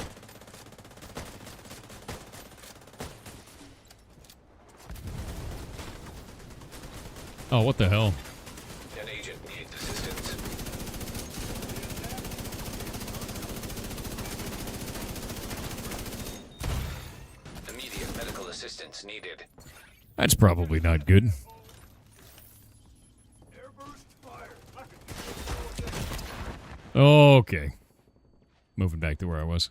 Oh, what the hell? An agent needs assistance. Immediate medical assistance needed. That's probably not good. Okay. Moving back to where I was.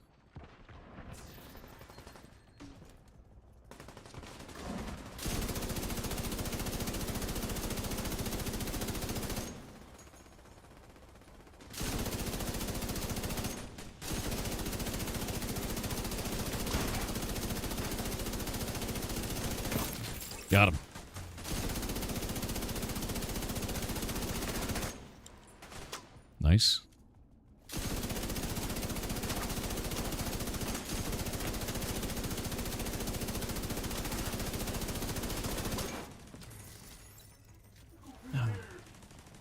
Got him. Nice.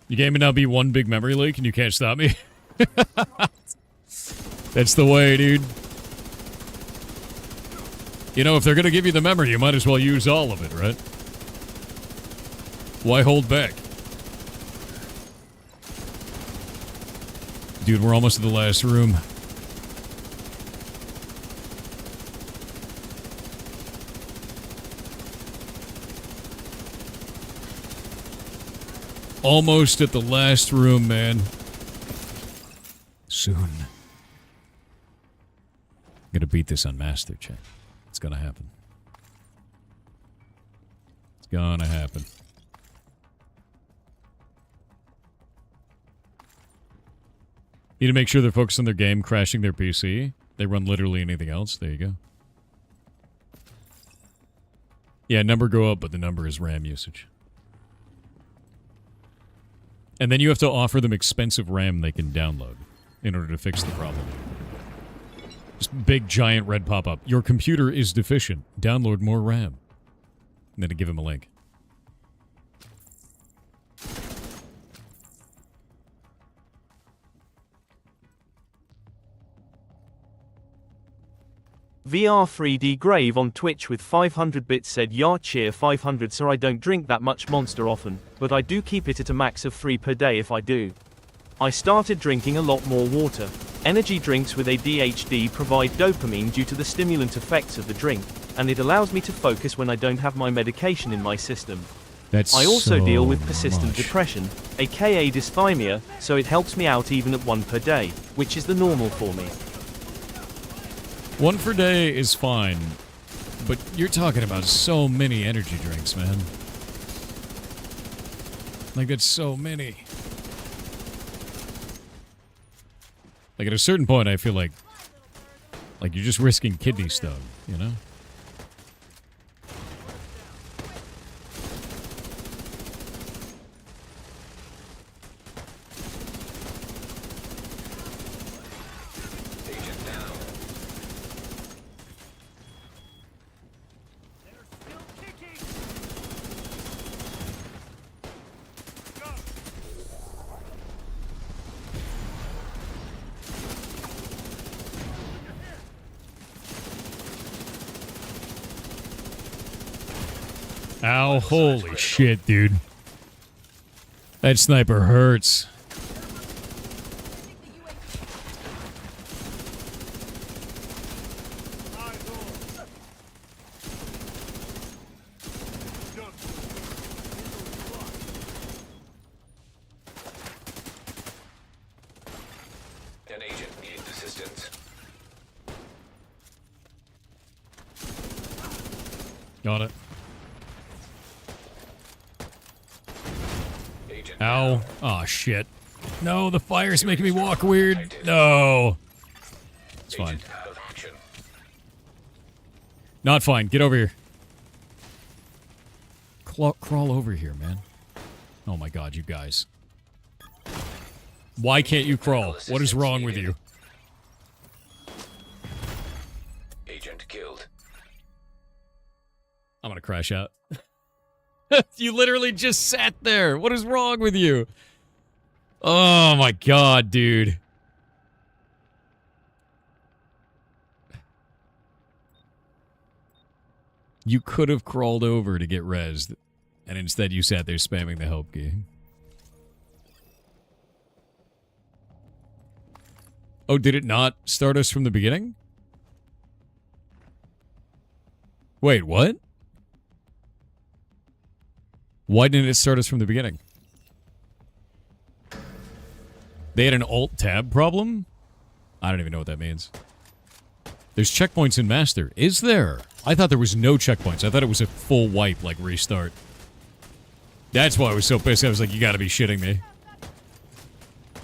You game now be one big memory leak and you can't stop me? That's the way, dude. You know, if they're going to give you the memory, you might as well use all of it, right? Why hold back? Dude, we're almost to the last room. Almost at the last room, man. Soon. Gonna beat this on Master Check. It's gonna happen. It's gonna happen. Need to make sure they're focused on their game, crashing their PC. They run literally anything else. There you go. Yeah, number go up, but the number is RAM usage. And then you have to offer them expensive RAM they can download in order to fix the problem. Just big, giant red pop-up. Your computer is deficient. Download more RAM. And then to give them a link. VR 3D Grave on Twitch with 500 bits said, "Yar cheer 500 sir, I don't drink that much Monster often, but I do keep it at a max of 3 per day if I do. I started drinking a lot more water. Energy drinks with ADHD provide dopamine due to the stimulant effects of the drink, and it allows me to focus when I don't have my medication in my system. I also deal with persistent depression, aka dysthymia, so it helps me out even at 1 per day, which is the normal for me." 1 per day is fine, but you're talking about so many energy drinks, man. Like, that's so many. Like, at a certain point, I feel like you're just risking kidney stone, you know? Ow, holy shit, dude. That sniper hurts. An agent needs assistance. Got it. Agent Ow. Oh, shit. No, the fire's making me walk weird. No. It's fine. agent out of action. Not fine. Get over here. Crawl over here, man. Oh my god, you guys. Why can't you crawl? What is wrong with you? Agent killed. I'm gonna crash out. You literally just sat there. What is wrong with you? Oh my god, dude. You could have crawled over to get rezzed, and instead you sat there spamming the help key. Oh, did it not start us from the beginning? Wait, what? Why didn't it start us from the beginning? They had an alt-tab problem? I don't even know what that means. There's checkpoints in Master. Is there? I thought there was no checkpoints. I thought it was a full wipe, like restart. That's why I was so pissed. I was like, you gotta be shitting me.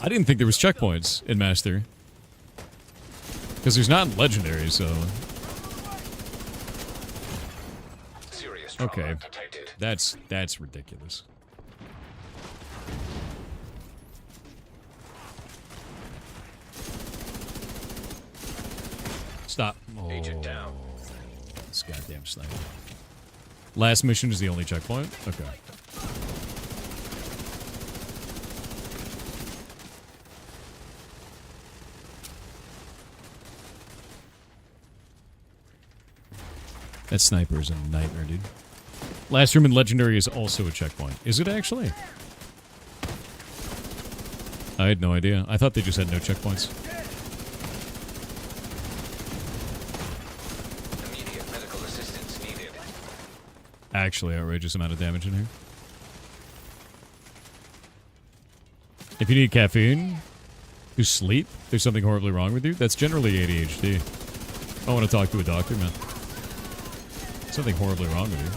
I didn't think there was checkpoints in Master. Because there's not in Legendary, so... Serious trauma Okay. detected. That's ridiculous. Stop. Oh, Agent down. this goddamn sniper. Last mission is the only checkpoint? Okay. That sniper is a nightmare, dude. Last room in Legendary is also a checkpoint. Is it actually? I had no idea. I thought they just had no checkpoints. Immediate medical assistance needed. Actually, outrageous amount of damage in here. If you need caffeine to sleep, there's something horribly wrong with you. That's generally ADHD. I want to talk to a doctor, man. Something horribly wrong with you.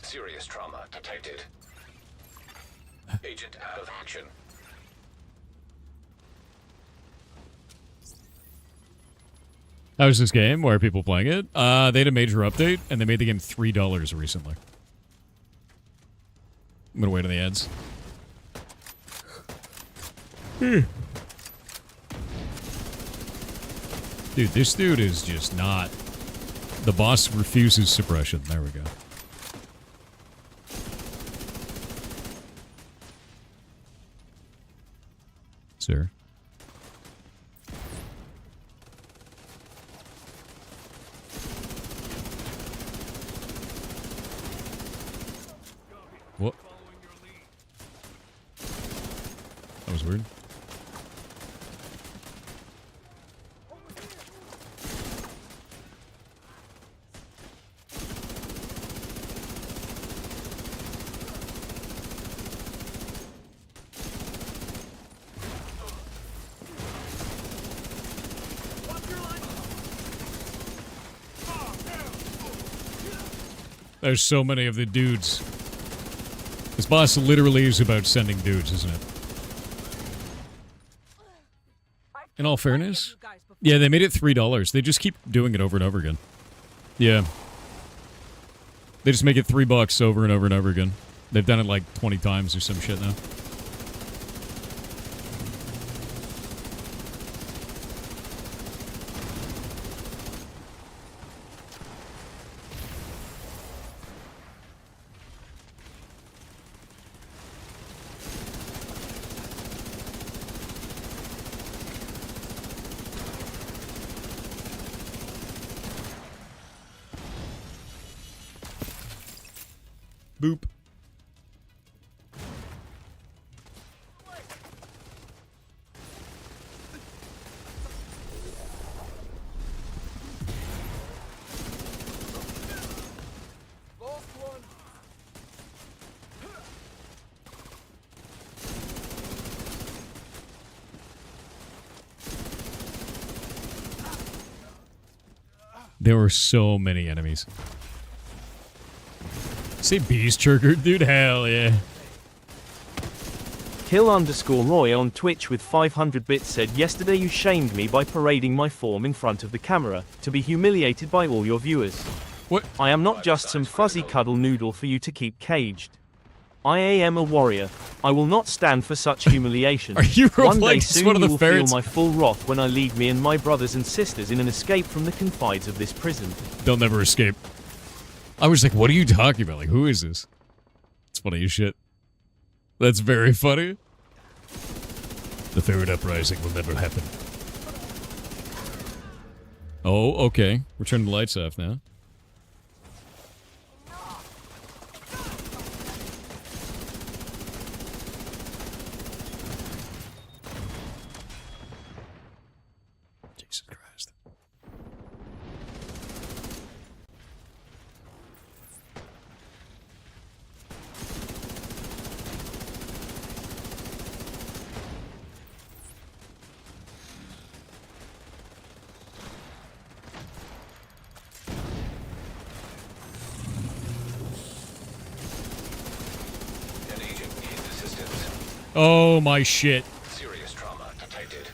Serious trauma detected. Agent out of action. How's this game? Why are people playing it? They had a major update, and they made the game $3 recently. I'm gonna wait on the ads. Dude, this dude is just not... The boss refuses suppression. There we go. Sir. What? That was weird. There's so many of the dudes. This boss literally is about sending dudes, isn't it? In all fairness. Yeah, they made it $3. They just keep doing it over and over again. Yeah. They just make it $3 over and over and over again. They've done it like 20 times or some shit now. Boop. There were so many enemies. Say beast trigger, dude. Hell yeah. Kill_Roy on Twitch with 500 bits said, yesterday you shamed me by parading my form in front of the camera, to be humiliated by all your viewers. What? I am not just some fuzzy cuddle noodle for you to keep caged. I am a warrior. I will not stand for such humiliation. Are you One day like soon one of you the will feel ferrets? my full wrath when I lead me and my brothers and sisters in an escape from the confines of this prison. They'll never escape. I was like, what are you talking about? Like, who is this? It's funny as shit. That's very funny. The Ferret uprising will never happen. Oh, okay. We're turning the lights off now. Jesus Christ. An agent needs assistance. Oh my shit. Serious trauma detected.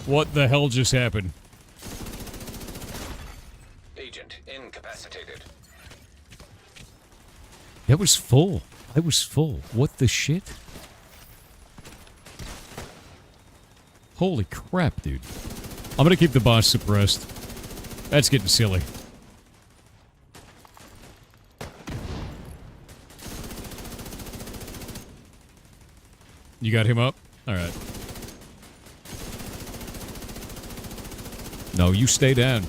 What the hell just happened? Agent incapacitated. That was full. I was full. What the shit? Holy crap, dude. I'm gonna keep the boss suppressed. That's getting silly. You got him up? Alright. No, you stay down.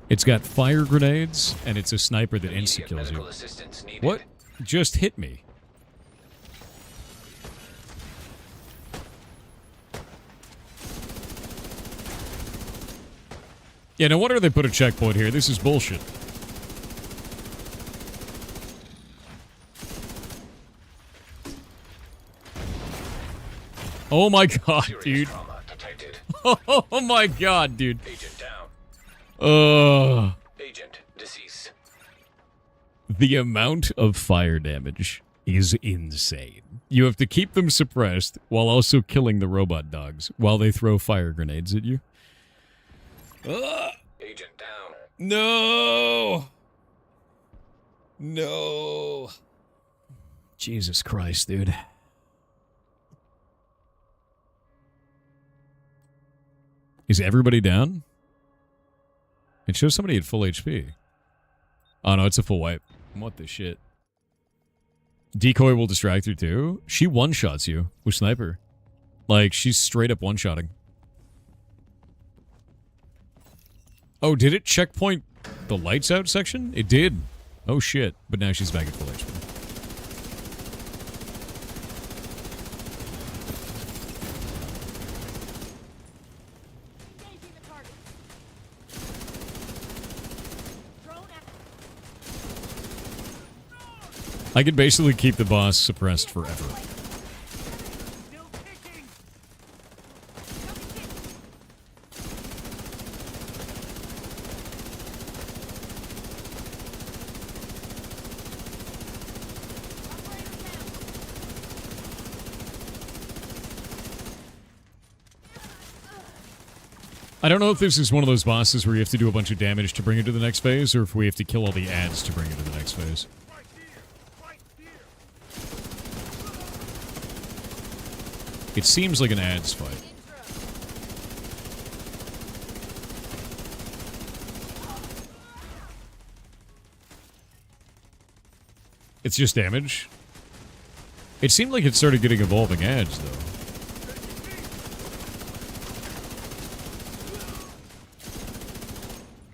It's got fire grenades, and it's a sniper that insta-kills you. Medical assistance needed. What just hit me? Yeah, no wonder they put a checkpoint here. This is bullshit. Oh my god, Serious dude. trauma detected. Oh my god, dude. Agent down. Agent deceased. The amount of fire damage is insane. You have to keep them suppressed while also killing the robot dogs while they throw fire grenades at you. Agent down. No! No. Jesus Christ, dude. Is everybody down? It shows somebody at full HP. Oh no, it's a full wipe. What the shit? Decoy will distract her too? She one-shots you with sniper. Like, she's straight up one-shotting. Oh, did it checkpoint the lights out section? It did. Oh shit. But now she's back at full HP. Engaging the target. Drone out. I could basically keep the boss suppressed forever. Still kicking. I don't know if this is one of those bosses where you have to do a bunch of damage to bring it to the next phase, or if we have to kill all the ads to bring it to the next phase. Right here. Right here. It seems like an ads fight. It's just damage. It seemed like it started getting evolving ads, though.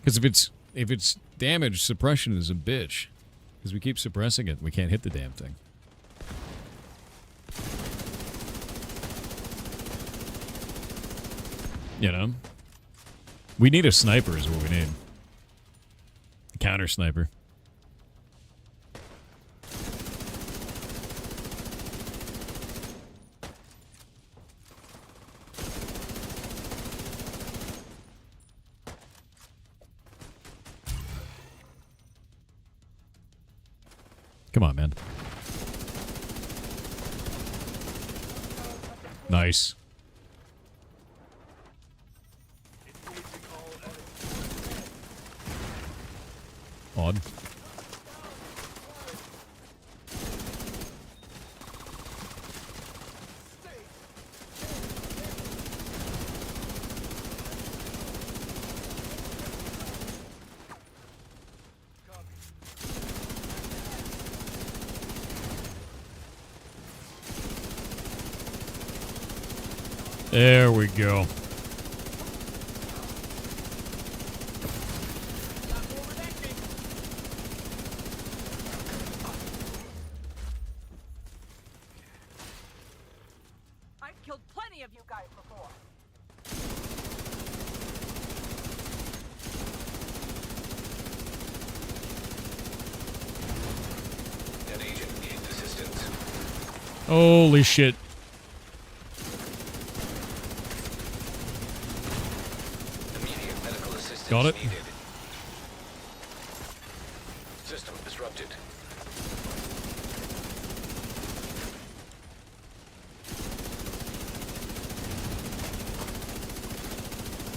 Because if it's damage, suppression is a bitch. Because we keep suppressing it, we can't hit the damn thing. You know? We need a sniper is what we need. A counter sniper. Come on, man. Nice. Odd. There we go. I've killed plenty of you guys before. An agent needs assistance. Holy shit. Immediate medical assistance Got it. needed. System disrupted.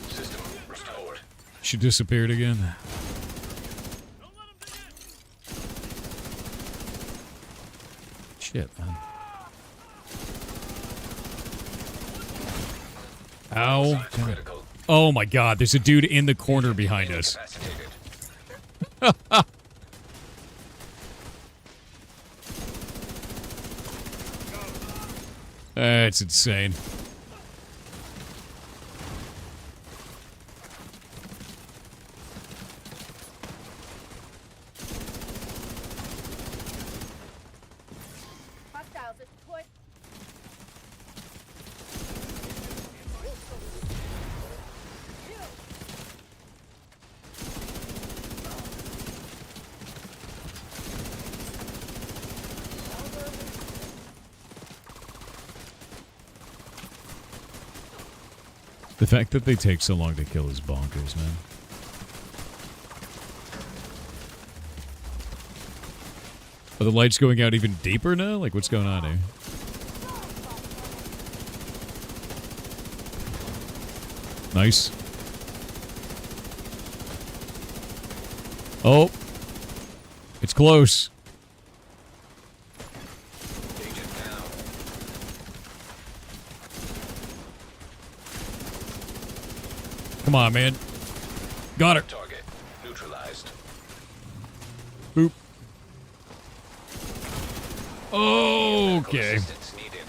System restored. She disappeared again. Shit, man. Ow. Critical. Oh my god, there's a dude in the corner behind us. Incapacitated. That's insane. Hostiles at point. The fact that they take so long to kill is bonkers, man. Are the lights going out even deeper now? Like, what's going on here? Nice. Oh. It's close. Agent down. Come on, man. Got her. Target neutralized. Boop. Okay. Assistance needed.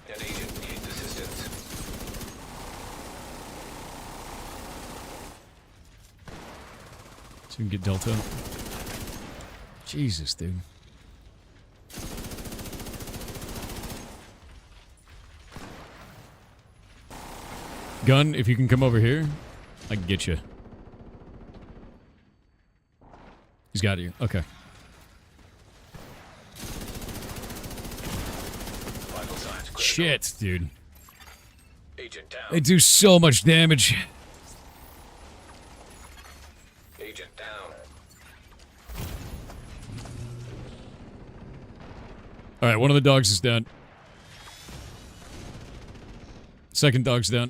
An agent needs assistance. So we can get Delta. Jesus, dude. Gun, if you can come over here, I can get you. He's got you. Okay. Vital signs critical. Shit, dude. Agent down. They do so much damage. Agent down. Alright, one of the dogs is down. Second dog's down.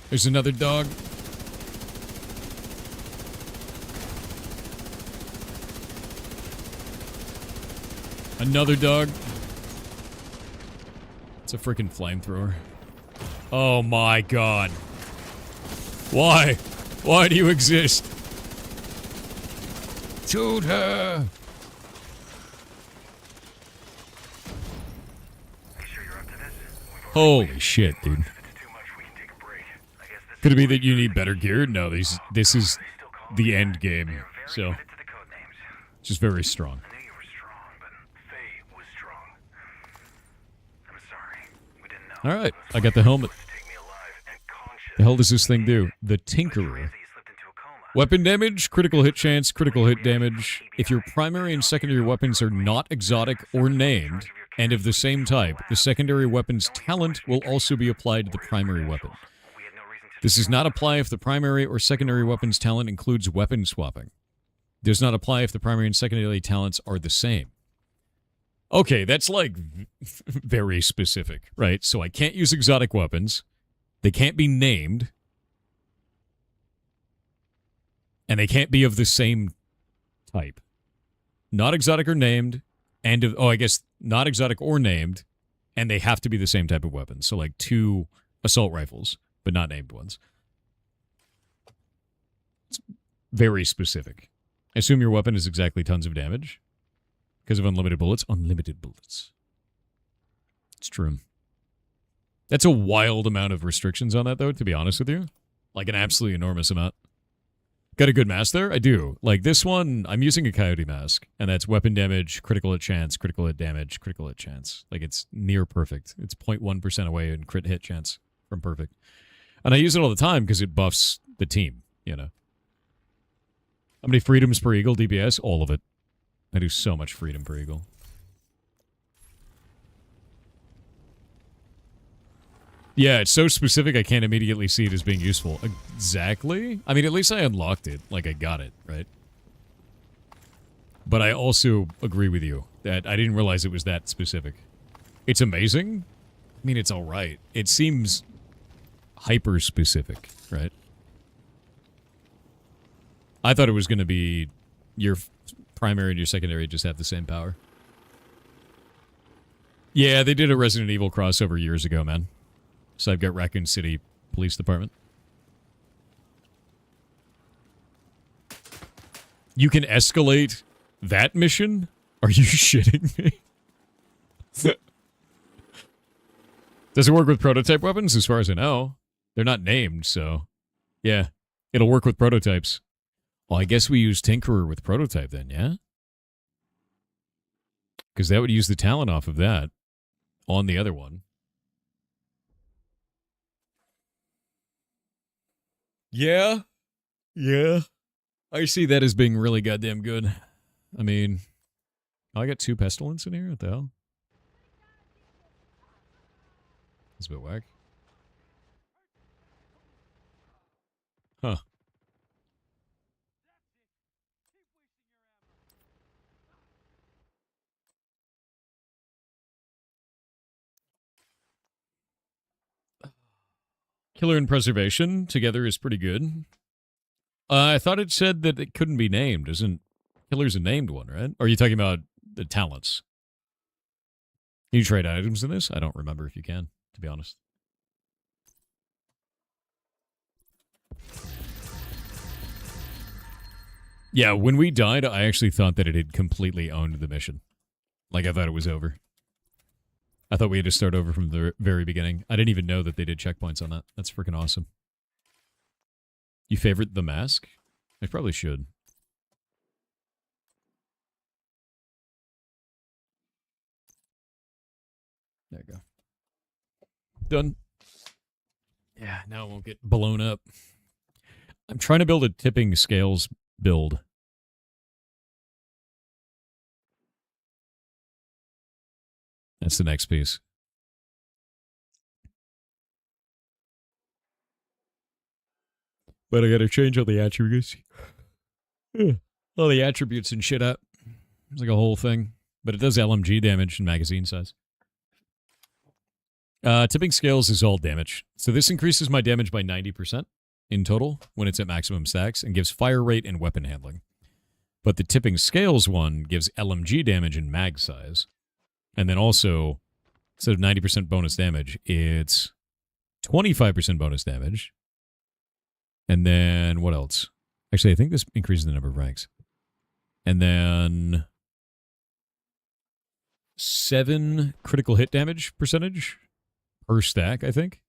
There's another dog. Another dog. It's a freaking flamethrower. Oh my god. Why? Why do you exist? Shoot her! Make sure you're up to Holy shit, dude. Could it be that you need better gear? No, this is the end game, so just very strong. Alright, I got the helmet. The hell does this thing do? The Tinkerer. Weapon damage, critical hit chance, critical hit damage. If your primary and secondary weapons are not exotic or named, and of the same type, the secondary weapon's talent will also be applied to the primary weapon. This does not apply if the primary or secondary weapon's talent includes weapon swapping. Does not apply if the primary and secondary talents are the same. Okay, that's like very specific, right? So I can't use exotic weapons. They can't be named. And they can't be of the same type. Not exotic or named, and I guess not exotic or named, and they have to be the same type of weapon. So like 2 assault rifles, but not named ones. It's very specific. Assume your weapon is exactly tons of damage. Because of unlimited bullets. Unlimited bullets. It's true. That's a wild amount of restrictions on that, though, to be honest with you. Like an absolutely enormous amount. Got a good mask there? I do. Like this one, I'm using a coyote mask, and that's weapon damage, critical hit chance, critical hit damage, critical hit chance. Like it's near perfect. It's 0.1% away in crit hit chance from perfect. And I use it all the time because it buffs the team, you know. How many freedoms per eagle DPS? All of it. I do so much freedom per eagle. Yeah, it's so specific I can't immediately see it as being useful. Exactly. I mean, at least I unlocked it. Like, I got it, right? But I also agree with you that I didn't realize it was that specific. It's amazing. I mean, it's alright. It seems hyper-specific, right? I thought it was going to be your primary and your secondary just have the same power. Yeah, they did a Resident Evil crossover years ago, man. So I've got Raccoon City Police Department. You can escalate that mission? Are you shitting me? Does it work with prototype weapons? As far as I know. They're not named, so... Yeah, it'll work with prototypes. Well, I guess we use Tinkerer with prototype then, yeah? Because that would use the talent off of that on the other one. Yeah. Yeah. I see that as being really goddamn good. I mean, I got 2 pestilence in here? What the hell? That's a bit whack. Huh. Killer and Preservation together is pretty good. I thought it said that it couldn't be named. Isn't Killer's a named one, right? Or are you talking about the talents? Can you trade items in this? I don't remember if you can, to be honest. Yeah, when we died, I actually thought that it had completely owned the mission. Like, I thought it was over. I thought we had to start over from the very beginning. I didn't even know that they did checkpoints on that. That's freaking awesome. You favorite The Mask? I probably should. There you go. Done. Yeah, now it won't get blown up. I'm trying to build a tipping scales build. That's the next piece. But I gotta change all the attributes. All the attributes and shit up. It's like a whole thing. But it does LMG damage and magazine size. Tipping scales is all damage. So this increases my damage by 90% in total when it's at maximum stacks and gives fire rate and weapon handling. But the tipping scales one gives LMG damage and mag size. And then also, instead of 90% bonus damage, it's 25% bonus damage. And then, what else? Actually, I think this increases the number of ranks. And then 7 critical hit damage percentage per stack, I think.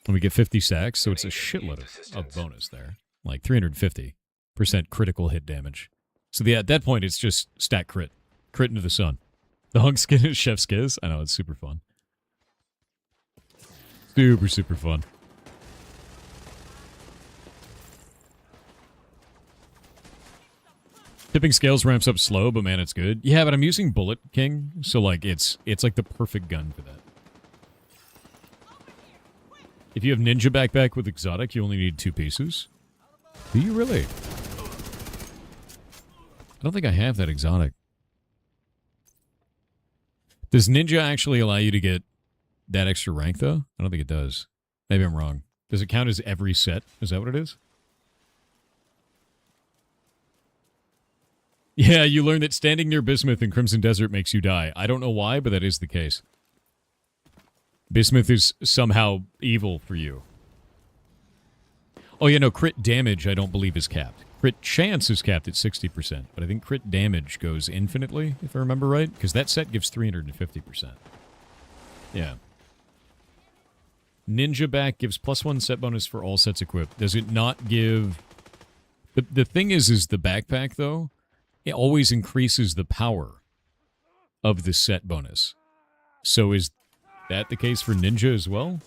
And we get 50 stacks, so it's a shitload of bonus there. Like 350% critical hit damage. So at that point, it's just stack crit. Crit into the sun. The hunk skin is chef's kiss. I know, it's super fun. Super, super fun. Tipping scales ramps up slow, but man, it's good. Yeah, but I'm using Bullet King, so like it's like the perfect gun for that. If you have Ninja Backpack with Exotic, you only need 2 pieces. Do you really? I don't think I have that Exotic. Does Ninja actually allow you to get that extra rank, though? I don't think it does. Maybe I'm wrong. Does it count as every set? Is that what it is? Yeah, you learn that standing near Bismuth in Crimson Desert makes you die. I don't know why, but that is the case. Bismuth is somehow evil for you. Oh, yeah, no, crit damage I don't believe is capped. Crit chance is capped at 60%, but I think crit damage goes infinitely, if I remember right, because that set gives 350%. Yeah. Ninja Back gives +1 set bonus for all sets equipped. Does it not give... The thing is the backpack, though, it always increases the power of the set bonus. So is that the case for Ninja as well?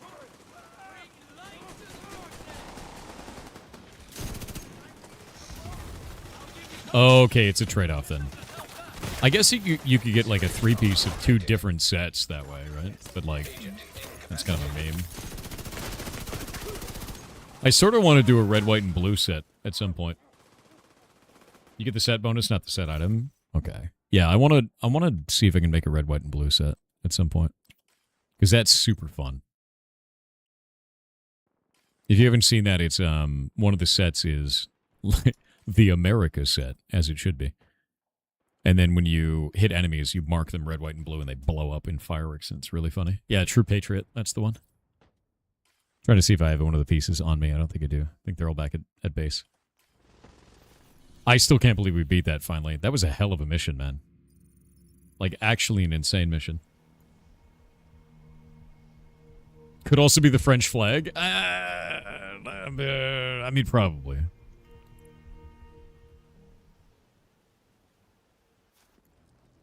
Okay, it's a trade-off then. I guess you could get like a 3-piece of 2 different sets that way, right? But like, that's kind of a meme. I sort of want to do a red, white, and blue set at some point. You get the set bonus, not the set item. Okay. Yeah, I want to see if I can make a red, white, and blue set at some point. Because that's super fun. If you haven't seen that, it's one of the sets is the America set, as it should be. And then when you hit enemies, you mark them red, white, and blue, and they blow up in fireworks, and it's really funny. Yeah, True Patriot, that's the one. Trying to see if I have one of the pieces on me. I don't think I do. I think they're all back at base. I still can't believe we beat that finally. That was a hell of a mission, man. Like, actually an insane mission. Could also be the French flag. I mean, probably.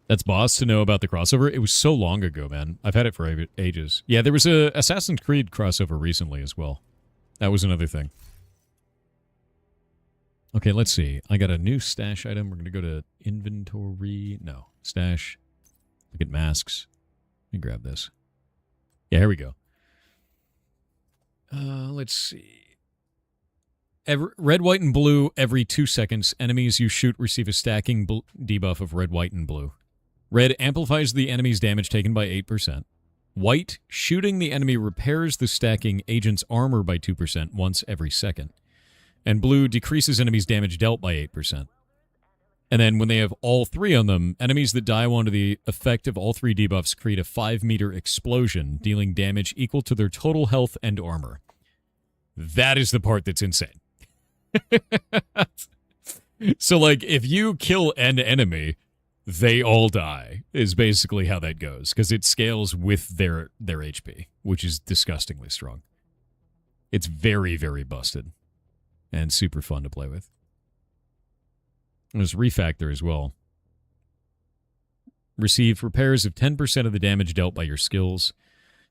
That's boss to know about the crossover. It was so long ago, man. I've had it for ages. Yeah, there was a Assassin's Creed crossover recently as well. That was another thing. Okay, let's see. I got a new stash item. We're going to go to inventory. No, stash. Look at masks. Let me grab this. Yeah, here we go. Let's see. Red, white, and blue every 2 seconds. Enemies you shoot receive a stacking debuff of red, white, and blue. Red amplifies the enemy's damage taken by 8%. White, shooting the enemy repairs the stacking agent's armor by 2% once every second. And blue decreases enemies' damage dealt by 8%. And then when they have all 3 on them, enemies that die under the effect of all 3 debuffs create a 5-meter explosion, dealing damage equal to their total health and armor. That is the part that's insane. So, like, if you kill an enemy, they all die, is basically how that goes, because it scales with their HP, which is disgustingly strong. It's very, very busted. And super fun to play with. There's Refactor as well. Receive repairs of 10% of the damage dealt by your skills.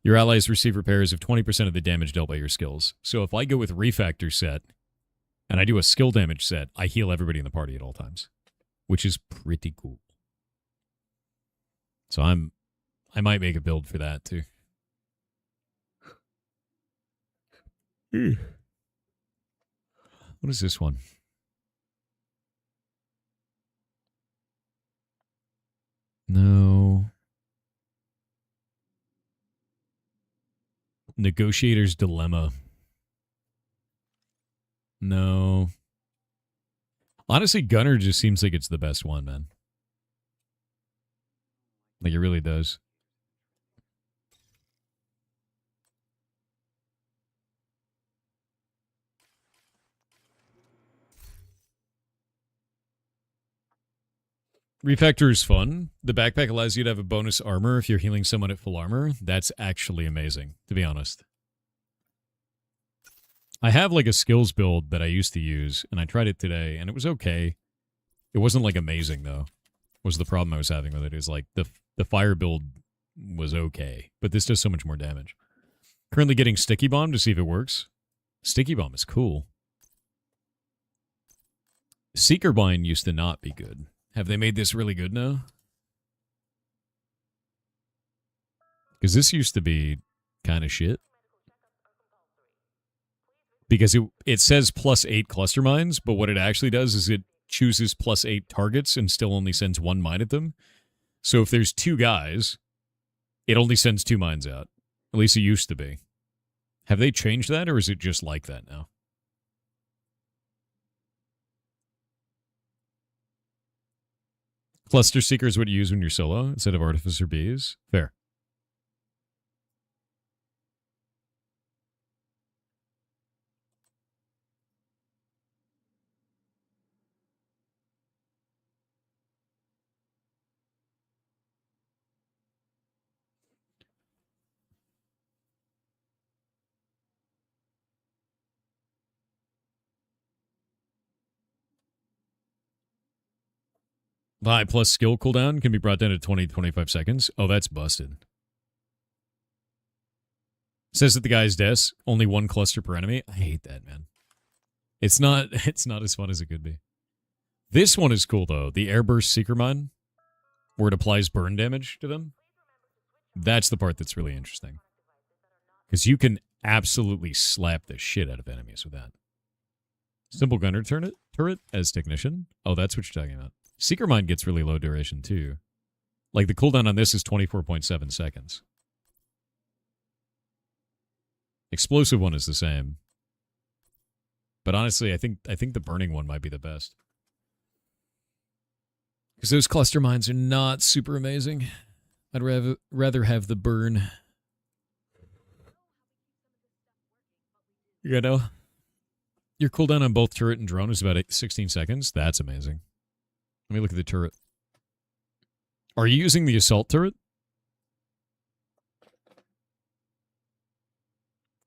Your allies receive repairs of 20% of the damage dealt by your skills. So if I go with Refactor set, and I do a skill damage set, I heal everybody in the party at all times. Which is pretty cool. So I might make a build for that too. What is this one? No. Negotiator's Dilemma. No. Honestly, Gunner just seems like it's the best one, man. Like, it really does. Refactor is fun. The backpack allows you to have a bonus armor if you're healing someone at full armor. That's actually amazing, to be honest. I have like a skills build that I used to use, and I tried it today, and it was okay. It wasn't like amazing, though, was the problem I was having with it. Is like the fire build was okay, but this does so much more damage. Currently getting Sticky Bomb to see if it works. Sticky Bomb is cool. Seeker Bind used to not be good. Have they made this really good now? Because this used to be kind of shit. Because it says +8 cluster mines, but what it actually does is it chooses +8 targets and still only sends 1 mine at them. So if there's 2 guys, it only sends 2 mines out. At least it used to be. Have they changed that, or is it just like that now? Cluster Seeker is what you use when you're solo instead of Artificer Bees. Fair. Vi plus skill cooldown can be brought down to 20 to 25 seconds. Oh, that's busted. Says that the guy's death, only 1 cluster per enemy. I hate that, man. It's not as fun as it could be. This one is cool, though. The Airburst Seeker Mine, where it applies burn damage to them. That's the part that's really interesting. Because you can absolutely slap the shit out of enemies with that. Simple Gunner turret as Technician. Oh, that's what you're talking about. Seeker Mine gets really low duration, too. Like, the cooldown on this is 24.7 seconds. Explosive one is the same. But honestly, I think the burning one might be the best. Because those cluster mines are not super amazing. I'd rather have the burn. You know? Your cooldown on both turret and drone is about 16 seconds. That's amazing. Let me look at the turret. Are you using the assault turret?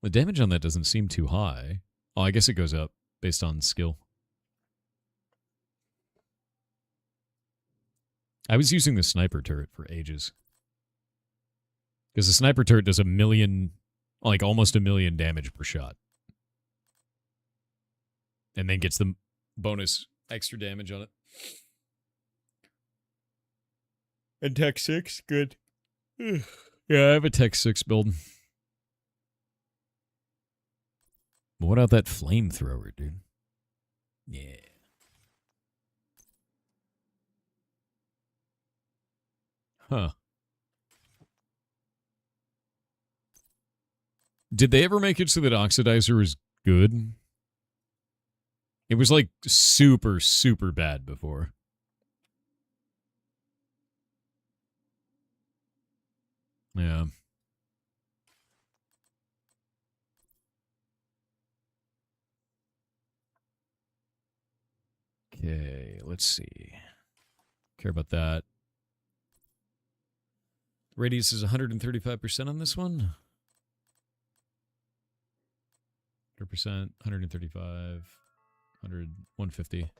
The damage on that doesn't seem too high. Oh, I guess it goes up based on skill. I was using the sniper turret for ages. Because the sniper turret does 1 million, like almost 1 million damage per shot. And then gets the bonus extra damage on it. And Tech 6, good. Yeah, I have a Tech 6 build. What about that flamethrower, dude? Yeah. Huh. Did they ever make it so that Oxidizer is good? It was like super, super bad before. Yeah. Okay, let's see. Care about that. Radius is 135% on this one. 100%, 135, 100, 150.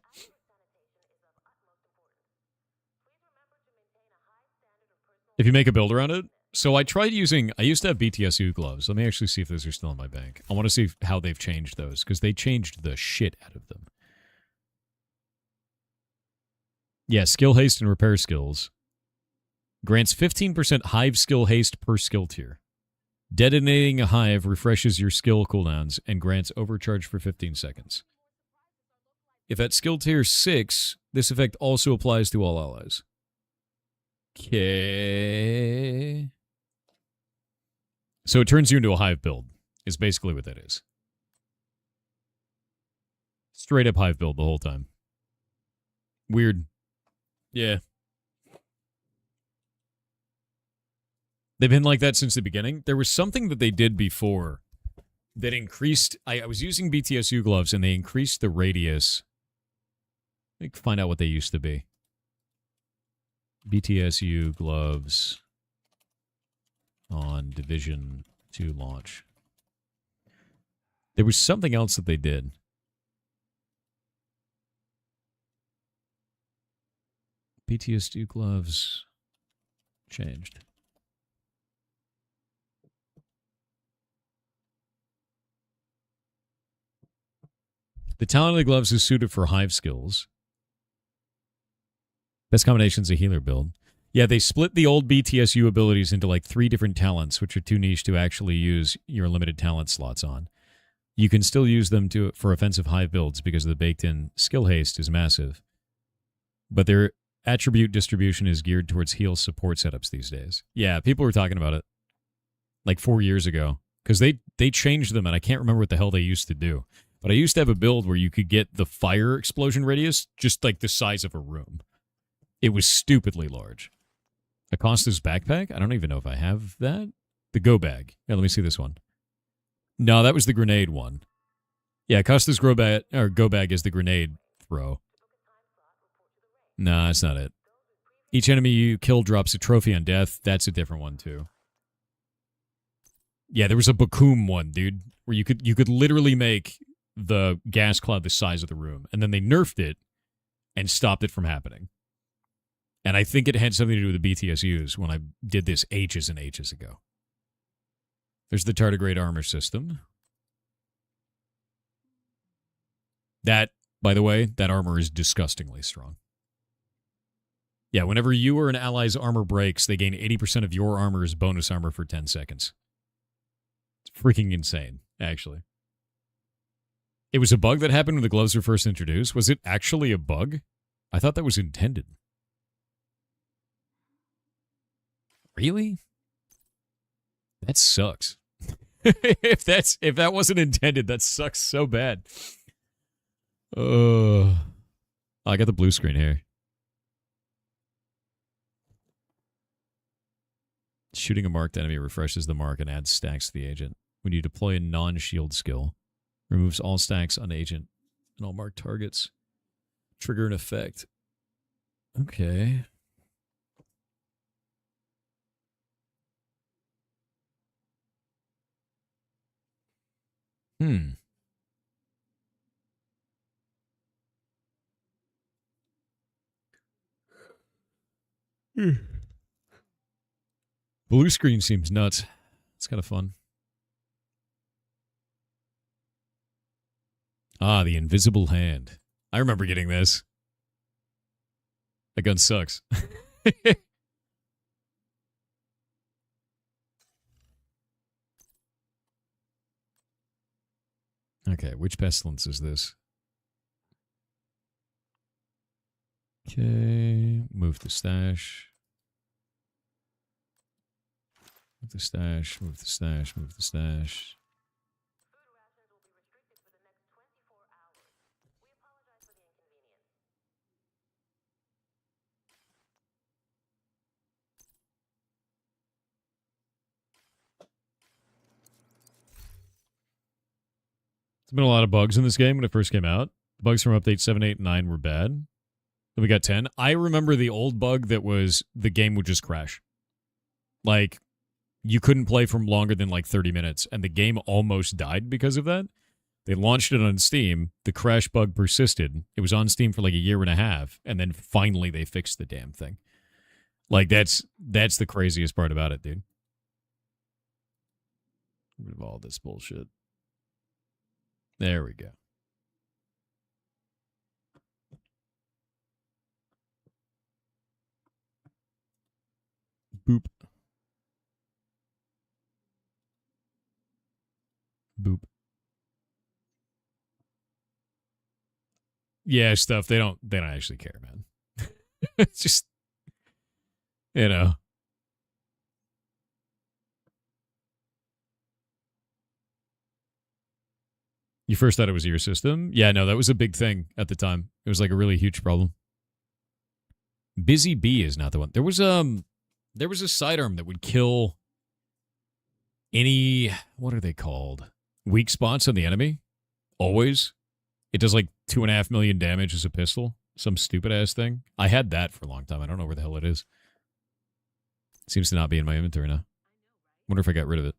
If you make a build around it. So I tried using, I used to have BTSU gloves. Let me actually see if those are still in my bank. I want to see how they've changed those, because they changed the shit out of them. Yeah, skill haste and repair skills. Grants 15% hive skill haste per skill tier. Detonating a hive refreshes your skill cooldowns and grants overcharge for 15 seconds. If at skill tier 6, this effect also applies to all allies. Okay. So it turns you into a hive build, is basically what that is. Straight up hive build the whole time. Weird. Yeah. They've been like that since the beginning. There was something that they did before that increased... I was using BTSU gloves, and they increased the radius. Let me find out what they used to be. BTSU gloves on Division 2 launch. There was something else that they did. BTSU gloves changed. The talent of the gloves is suited for hive skills. Best combination's a healer build. Yeah, they split the old BTSU abilities into like 3 different talents, which are too niche to actually use your limited talent slots on. You can still use them for offensive hive builds because the baked-in skill haste is massive. But their attribute distribution is geared towards heal support setups these days. Yeah, people were talking about it like 4 years ago because they changed them, and I can't remember what the hell they used to do. But I used to have a build where you could get the fire explosion radius just like the size of a room. It was stupidly large. Acosta's backpack? I don't even know if I have that. The go bag. Yeah, let me see this one. No, that was the grenade one. Yeah, Acosta's go bag is the grenade throw. Nah, that's not it. Each enemy you kill drops a trophy on death. That's a different one too. Yeah, there was a Bakum one, dude, where you could literally make the gas cloud the size of the room, and then they nerfed it and stopped it from happening. And I think it had something to do with the BTSUs when I did this ages and ages ago. There's the tardigrade armor system. That, by the way, that armor is disgustingly strong. Yeah, whenever you or an ally's armor breaks, they gain 80% of your armor as bonus armor for 10 seconds. It's freaking insane, actually. It was a bug that happened when the gloves were first introduced. Was it actually a bug? I thought that was intended. Really? That sucks. if that wasn't intended, that sucks so bad. I got the blue screen here. Shooting a marked enemy refreshes the mark and adds stacks to the agent. When you deploy a non-shield skill, removes all stacks on agent and all marked targets. Trigger an effect. Okay. Blue screen seems nuts. It's kind of fun. Ah, the invisible hand. I remember getting this. That gun sucks. Okay, which pestilence is this? Okay, move the stash. Move the stash, move the stash, move the stash. There's been a lot of bugs in this game when it first came out. The bugs from update 7, 8, and 9 were bad. Then we got 10. I remember the old bug that was the game would just crash. Like, you couldn't play for longer than like 30 minutes, and the game almost died because of that. They launched it on Steam. The crash bug persisted. It was on Steam for like a year and a half, and then finally they fixed the damn thing. Like, that's the craziest part about it, dude. Rid of all this bullshit. There we go. Boop. Boop. Yeah, stuff. They don't actually care, man. It's just, you know. You first thought it was your system? Yeah, no, that was a big thing at the time. It was like a really huge problem. Busy Bee is not the one. There was a sidearm that would kill any, what are they called? Weak spots on the enemy. Always. It does like 2.5 million damage as a pistol. Some stupid ass thing. I had that for a long time. I don't know where the hell it is. Seems to not be in my inventory now. Wonder if I got rid of it.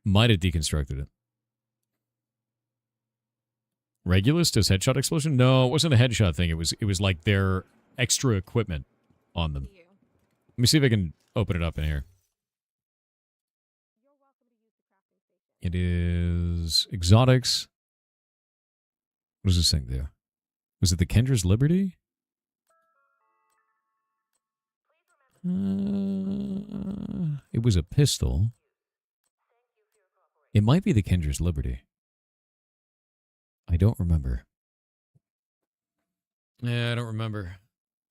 Might have deconstructed it. Regulus does headshot explosion? No, it wasn't a headshot thing. It was like their extra equipment on them. Let me see if I can open it up in here. It is exotics. What does this thing do? Was it the Kendra's Liberty? It was a pistol. It might be the Kendra's Liberty. I don't remember. Yeah, I don't remember.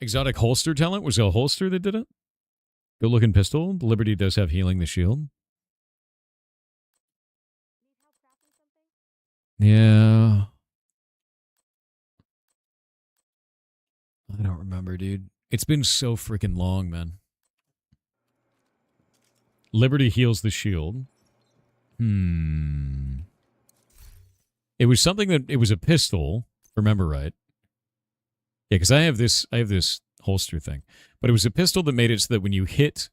Exotic holster talent? Was it a holster that did it? Good looking pistol. The Liberty does have healing the shield. Yeah. I don't remember, dude. It's been so freaking long, man. Liberty heals the shield. It was something that it was a pistol, remember right? Yeah, because I have this holster thing. But it was a pistol that made it so that when you hit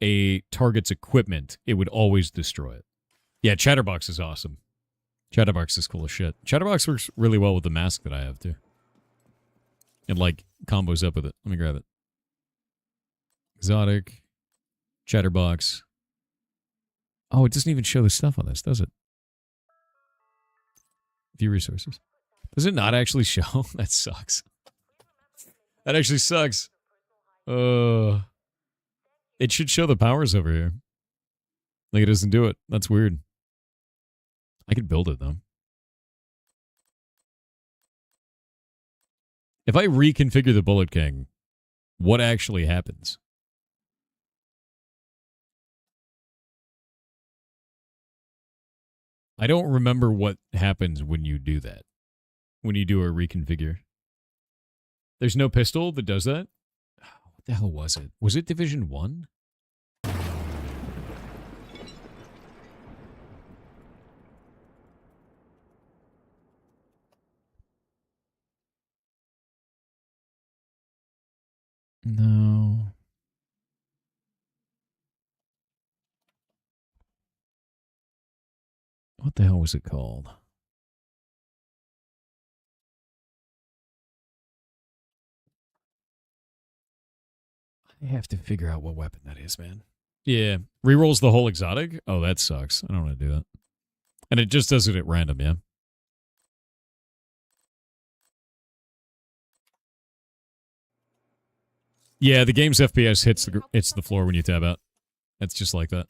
a target's equipment, it would always destroy it. Yeah, Chatterbox is awesome. Chatterbox is cool as shit. Chatterbox works really well with the mask that I have, too. And, like, combos up with it. Let me grab it. Exotic. Chatterbox. Oh, it doesn't even show the stuff on this, does it? View resources. Does it not actually show? That sucks. That actually sucks. It should show the powers over here. Like, it doesn't do it. That's weird. I could build it, though. If I reconfigure the Bullet King, what actually happens? I don't remember what happens when you do that. When you do a reconfigure. There's no pistol that does that? What the hell was it? Was it Division 1? No. What the hell was it called? I have to figure out what weapon that is, man. Yeah. Rerolls the whole exotic? Oh, that sucks. I don't want to do that. And it just does it at random, yeah? Yeah, the game's FPS hits the floor when you tab out. That's just like that.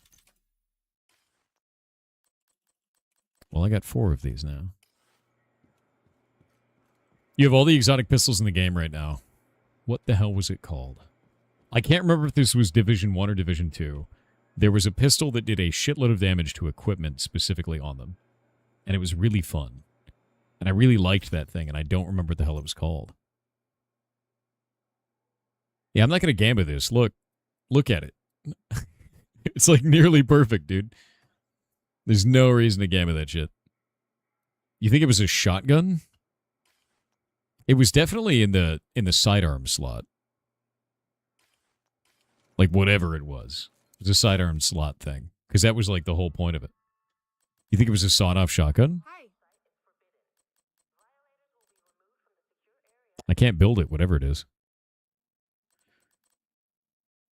Well, I got 4 of these now. You have all the exotic pistols in the game right now. What the hell was it called? I can't remember if this was Division 1 or Division 2. There was a pistol that did a shitload of damage to equipment specifically on them. And it was really fun. And I really liked that thing, and I don't remember what the hell it was called. Yeah, I'm not going to gamba this. Look at it. It's like nearly perfect, dude. There's no reason to gamba that shit. You think it was a shotgun? It was definitely in the sidearm slot. Like whatever it was. It was a sidearm slot thing. Because that was like the whole point of it. You think it was a sawed-off shotgun? I can't build it, whatever it is.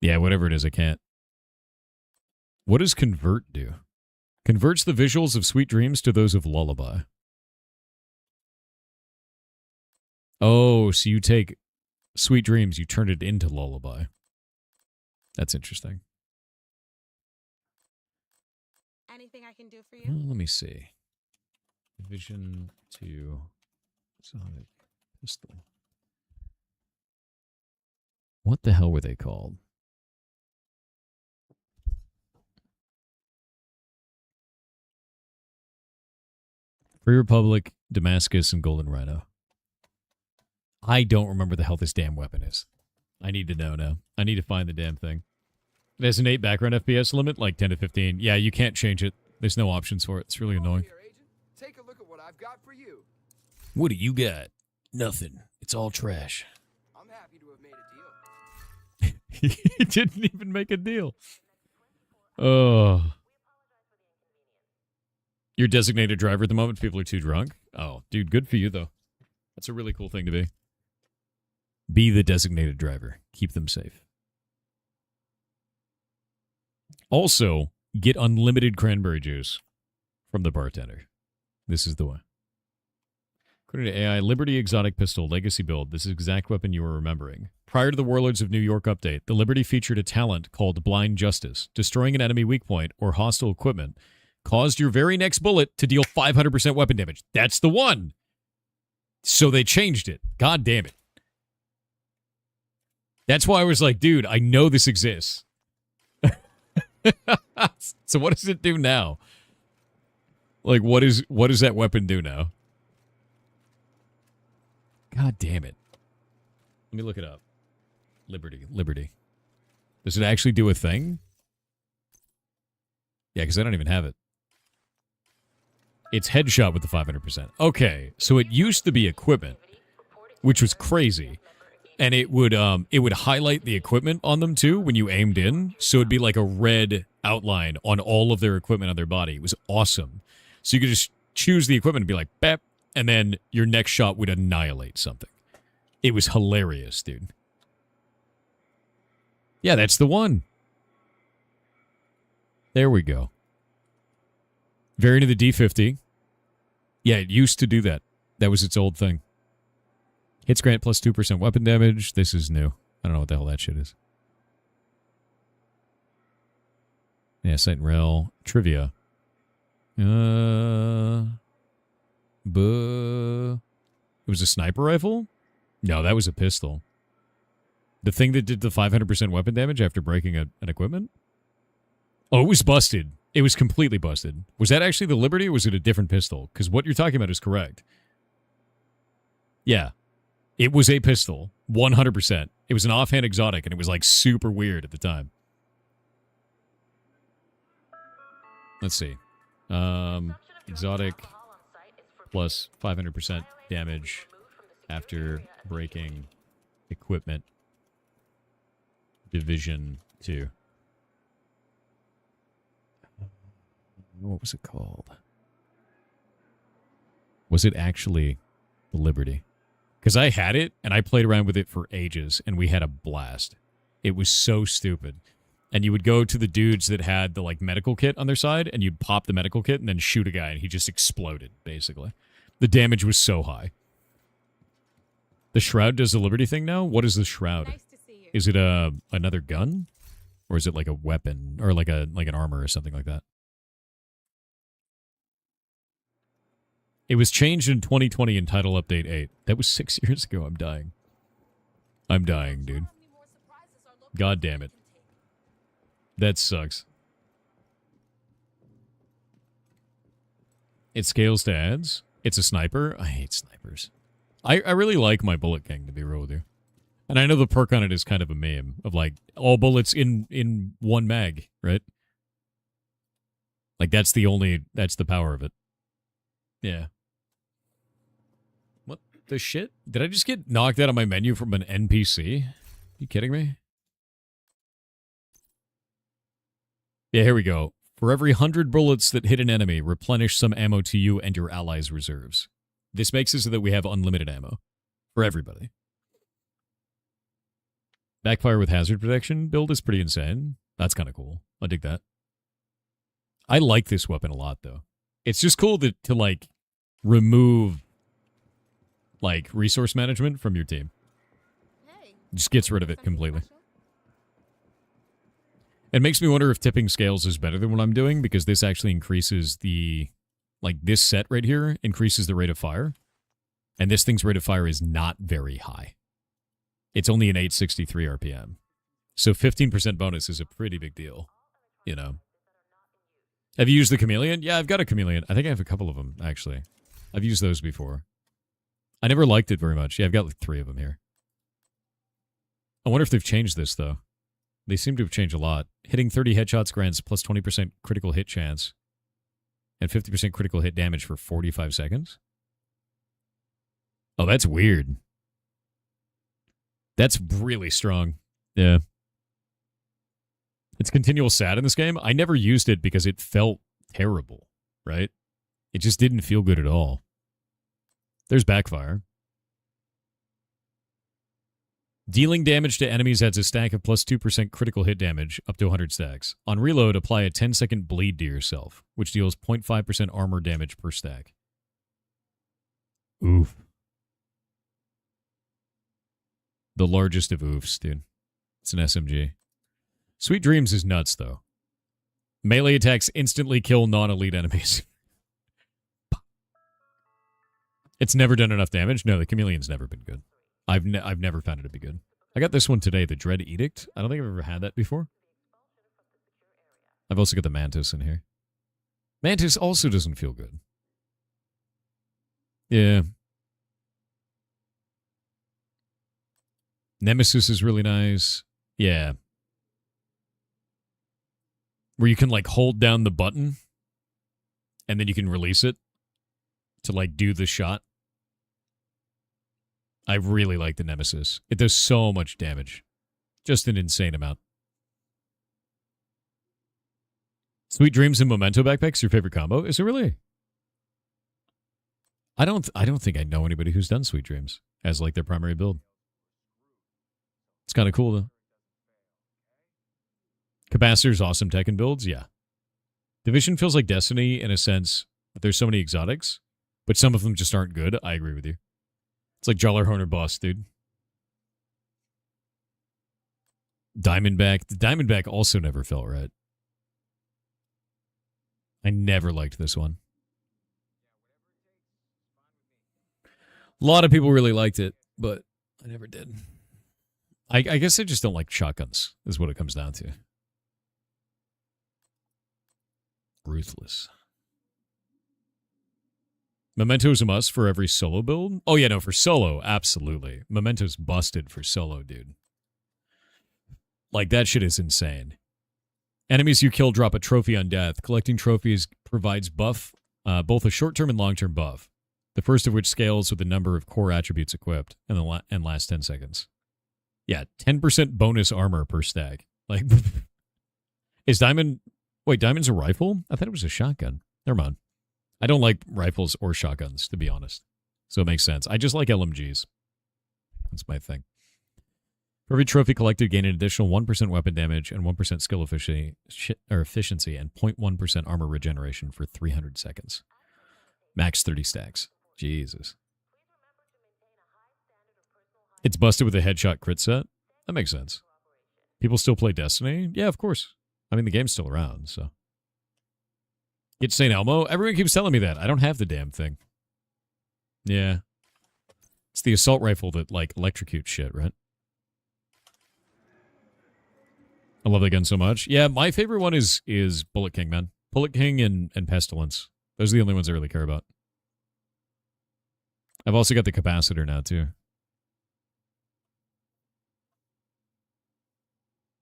Yeah, whatever it is, I can't. What does convert do? Converts the visuals of Sweet Dreams to those of Lullaby. Oh, so you take Sweet Dreams, you turn it into Lullaby. That's interesting. Anything I can do for you? Let me see. Division 2 Sonic Pistol. What the hell were they called? Free Republic, Damascus, and Golden Rhino. I don't remember the hell this damn weapon is. I need to know now. I need to find the damn thing. It has an 8 background FPS limit, like 10 to 15. Yeah, you can't change it. There's no options for it. It's really annoying. Take a look at what I've got for you. What do you got? Nothing. It's all trash. I'm happy to have made a deal. He didn't even make a deal. Oh. You're designated driver at the moment. People are too drunk. Oh, dude, good for you, though. That's a really cool thing to be. Be the designated driver. Keep them safe. Also, get unlimited cranberry juice from the bartender. This is the one. According to AI, Liberty Exotic Pistol, Legacy Build. This is the exact weapon you were remembering. Prior to the Warlords of New York update, the Liberty featured a talent called Blind Justice. Destroying an enemy weak point or hostile equipment caused your very next bullet to deal 500% weapon damage. That's the one. So they changed it. God damn it. That's why I was like, dude, I know this exists. So what does it do now? Like, what does that weapon do now? God damn it. Let me look it up. Liberty. Does it actually do a thing? Yeah, because I don't even have it. It's headshot with the 500%. Okay, so it used to be equipment, which was crazy. And it would highlight the equipment on them too when you aimed in. So it'd be like a red outline on all of their equipment on their body. It was awesome. So you could just choose the equipment and be like, bap, and then your next shot would annihilate something. It was hilarious, dude. Yeah, that's the one. There we go. Variant of the D50. Yeah, it used to do that. That was its old thing. Hits grant plus 2% weapon damage. This is new. I don't know what the hell that shit is. Yeah, sight and rail. Trivia. It was a sniper rifle? No, that was a pistol. The thing that did the 500% weapon damage after breaking an equipment? Oh, it was busted. It was completely busted. Was that actually the Liberty or was it a different pistol? Because what you're talking about is correct. Yeah. It was a pistol. 100%. It was an offhand exotic and it was like super weird at the time. Let's see. Exotic plus 500% damage after breaking equipment. Division 2. What was it called? Was it actually the Liberty? Because I had it, and I played around with it for ages, and we had a blast. It was so stupid. And you would go to the dudes that had the like medical kit on their side, and you'd pop the medical kit and then shoot a guy, and he just exploded, basically. The damage was so high. The Shroud does the Liberty thing now? What is the Shroud? Nice to see you. Is it another gun? Or is it like a weapon? Or like an armor or something like that? It was changed in 2020 in Title Update 8. That was 6 years ago. I'm dying. I'm dying, dude. God damn it. That sucks. It scales to ads. It's a sniper. I hate snipers. I really like my Bullet King, to be real with you. And I know the perk on it is kind of a meme of like, all bullets in one mag, right? Like that's the power of it. Yeah. What the shit? Did I just get knocked out of my menu from an NPC? You kidding me? Yeah, here we go. For every 100 bullets that hit an enemy, replenish some ammo to you and your allies' reserves. This makes it so that we have unlimited ammo for everybody. Backfire with hazard protection build is pretty insane. That's kind of cool. I dig that. I like this weapon a lot, though. It's just cool to like, remove, like, resource management from your team. Just gets rid of it completely. It makes me wonder if tipping scales is better than what I'm doing, because this actually increases the, like, this set right here increases the rate of fire. And this thing's rate of fire is not very high. It's only an 863 RPM. So 15% bonus is a pretty big deal, you know. Have you used the Chameleon? Yeah, I've got a Chameleon. I think I have a couple of them, actually. I've used those before. I never liked it very much. Yeah, I've got like 3 of them here. I wonder if they've changed this, though. They seem to have changed a lot. Hitting 30 headshots grants plus 20% critical hit chance and 50% critical hit damage for 45 seconds? Oh, that's weird. That's really strong. Yeah. It's continual SAD in this game. I never used it because it felt terrible, right? It just didn't feel good at all. There's backfire. Dealing damage to enemies adds a stack of plus 2% critical hit damage up to 100 stacks. On reload, apply a 10-second bleed to yourself, which deals 0.5% armor damage per stack. Oof. The largest of oofs, dude. It's an SMG. Sweet Dreams is nuts, though. Melee attacks instantly kill non-elite enemies. It's never done enough damage. No, the Chameleon's never been good. I've never found it to be good. I got this one today, the Dread Edict. I don't think I've ever had that before. I've also got the Mantis in here. Mantis also doesn't feel good. Yeah. Nemesis is really nice. Yeah. Where you can, like, hold down the button and then you can release it to, like, do the shot. I really like the Nemesis. It does so much damage. Just an insane amount. Sweet Dreams and Memento backpacks, your favorite combo? Is it really? I don't think I know anybody who's done Sweet Dreams as like their primary build. It's kind of cool though. Capacitors, awesome tech and builds, yeah. Division feels like Destiny in a sense that there's so many exotics, but some of them just aren't good. I agree with you. It's like Jallarhorn or Boss, dude. Diamondback. The Diamondback also never felt right. I never liked this one. A lot of people really liked it, but I never did. I guess I just don't like shotguns, is what it comes down to. Ruthless. Memento's a must for every solo build? Oh, yeah, no, for solo, absolutely. Memento's busted for solo, dude. Like, that shit is insane. Enemies you kill drop a trophy on death. Collecting trophies provides buff, both a short-term and long-term buff. The first of which scales with the number of core attributes equipped and lasts 10 seconds. Yeah, 10% bonus armor per stack. Like, is Diamond... Wait, Diamond's a rifle? I thought it was a shotgun. Never mind. I don't like rifles or shotguns, to be honest. So it makes sense. I just like LMGs. That's my thing. For every trophy collected, gain an additional 1% weapon damage and 1% skill efficiency and 0.1% armor regeneration for 300 seconds. Max 30 stacks. Jesus. It's busted with a headshot crit set? That makes sense. People still play Destiny? Yeah, of course. I mean, the game's still around, so. Get St. Elmo? Everyone keeps telling me that. I don't have the damn thing. Yeah. It's the assault rifle that, like, electrocutes shit, right? I love that gun so much. Yeah, my favorite one is Bullet King, man. Bullet King and Pestilence. Those are the only ones I really care about. I've also got the capacitor now, too.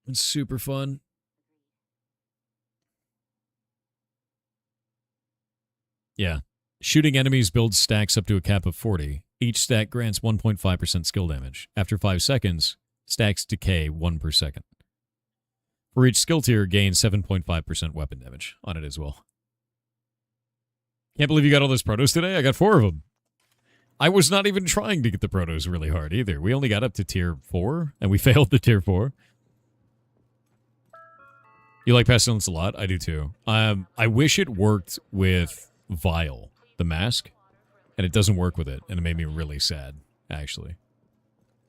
It's super fun. Yeah. Shooting enemies builds stacks up to a cap of 40. Each stack grants 1.5% skill damage. After 5 seconds, stacks decay 1 per second. For each skill tier, gain 7.5% weapon damage on it as well. Can't believe you got all those protos today. I got 4 of them. I was not even trying to get the protos really hard either. We only got up to tier 4, and we failed the tier 4. You like Pestilence a lot? I do too. I wish it worked with Vial, the mask, and it doesn't work with it, and it made me really sad, actually.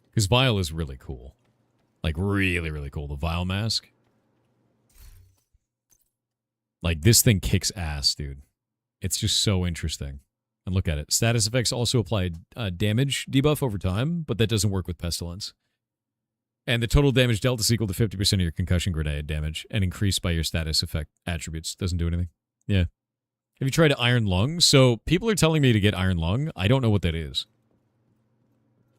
Because Vial is really cool. Like, really, really cool. The Vial mask. Like, this thing kicks ass, dude. It's just so interesting. And look at it. Status effects also apply damage debuff over time, but that doesn't work with Pestilence. And the total damage dealt is equal to 50% of your concussion grenade damage and increased by your status effect attributes. Doesn't do anything. Yeah. Have you tried Iron Lung? So people are telling me to get Iron Lung. I don't know what that is.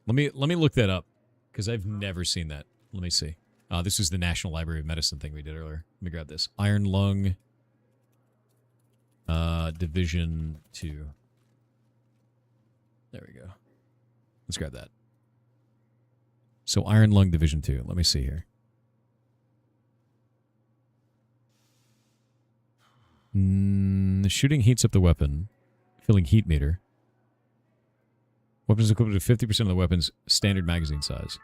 Let me look that up because I've never seen that. Let me see. This is the National Library of Medicine thing we did earlier. Let me grab this. Iron Lung Division 2. There we go. Let's grab that. So Iron Lung Division 2. Let me see here. The shooting heats up the weapon, filling heat meter. Weapons equipped to 50% of the weapon's standard magazine size.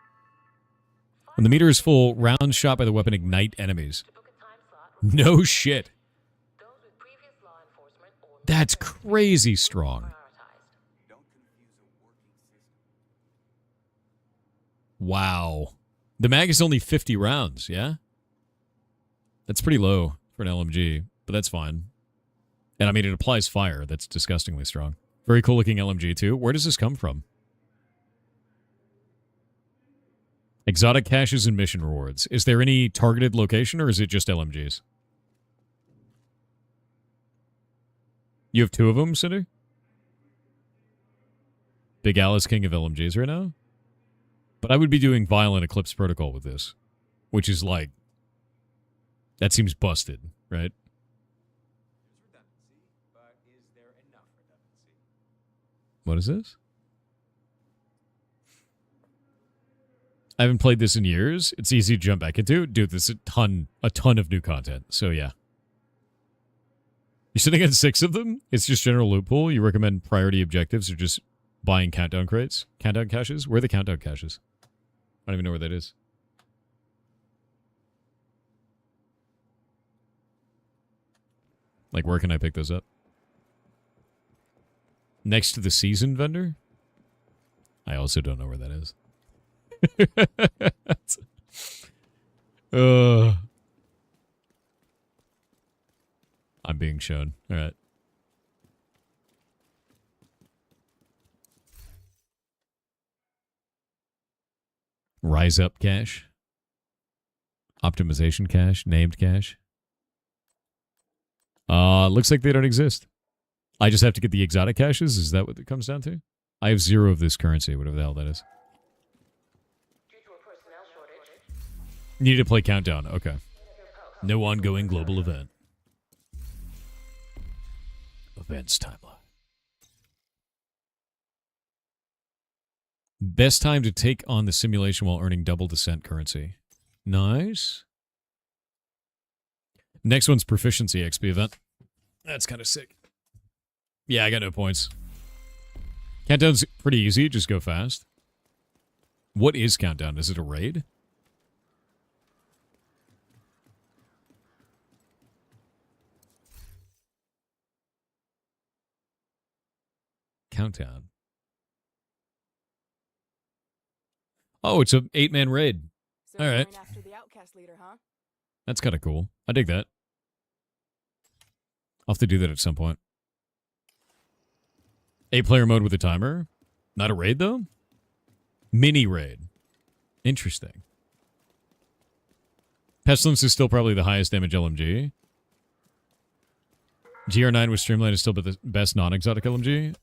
When the meter is full, rounds shot by the weapon ignite enemies. No shit. That's crazy strong. Wow. The mag is only 50 rounds, yeah? That's pretty low for an LMG, but that's fine. And I mean, it applies fire. That's disgustingly strong. Very cool looking LMG too. Where does this come from? Exotic caches and mission rewards. Is there any targeted location or is it just LMGs? You have 2 of them, Cinder? Big Alice king of LMGs right now? But I would be doing Violent Eclipse Protocol with this. Which is like... That seems busted, right? What is this? I haven't played this in years. It's easy to jump back into. Dude, there's a ton of new content. So yeah. You're sitting at 6 of them? It's just general loot pool. You recommend priority objectives or just buying countdown crates? Countdown caches? Where are the countdown caches? I don't even know where that is. Like, where can I pick those up? Next to the seasoned vendor? I also don't know where that is. I'm being shown. All right. Rise up cache. Optimization cache. Named cache. Looks like they don't exist. I just have to get the exotic caches? Is that what it comes down to? I have 0 of this currency, whatever the hell that is. Need to play Countdown. Okay. No ongoing global event. Events timeline. Best time to take on the simulation while earning double descent currency. Nice. Next one's Proficiency XP event. That's kind of sick. Yeah, I got no points. Countdown's pretty easy. Just go fast. What is Countdown? Is it a raid? Countdown. Oh, it's a 8-man raid. So all right. After the outcast leader, huh? That's kind of cool. I dig that. I'll have to do that at some point. 8-player mode with a timer? Not a raid, though? Mini raid. Interesting. Pestilence is still probably the highest damage LMG. GR9 with Streamline is still the best non-exotic LMG.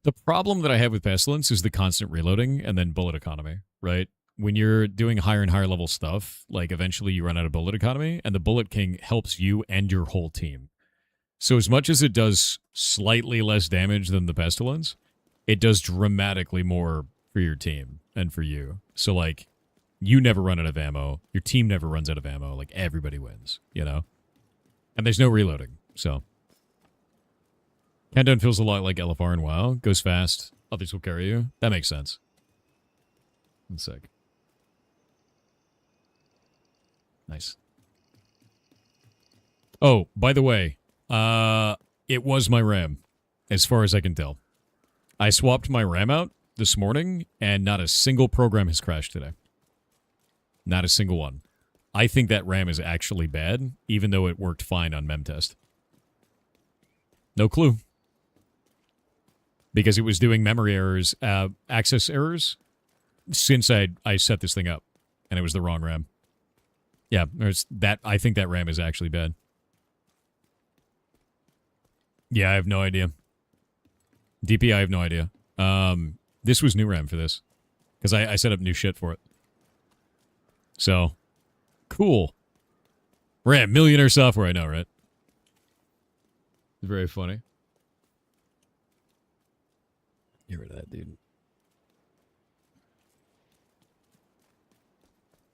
The problem that I have with Pestilence is the constant reloading and then bullet economy, right? When you're doing higher and higher level stuff, like eventually you run out of bullet economy, and the Bullet King helps you and your whole team. So as much as it does slightly less damage than the Pestilence, it does dramatically more for your team and for you. So, like, you never run out of ammo. Your team never runs out of ammo. Like, everybody wins, you know? And there's no reloading, so... Countdown feels a lot like LFR and WoW. Goes fast. Others will carry you. That makes sense. One sec. Nice. Oh, by the way, it was my RAM, as far as I can tell. I swapped my RAM out this morning, and not a single program has crashed today. Not a single one. I think that RAM is actually bad, even though it worked fine on memtest. No clue. Because it was doing memory errors, access errors, since I set this thing up, and it was the wrong RAM. Yeah, I think that RAM is actually bad. Yeah, I have no idea. DP, I have no idea. This was new RAM for this. Because I set up new shit for it. So, cool. RAM, millionaire software, I know, right? It's very funny. Get rid of that, dude.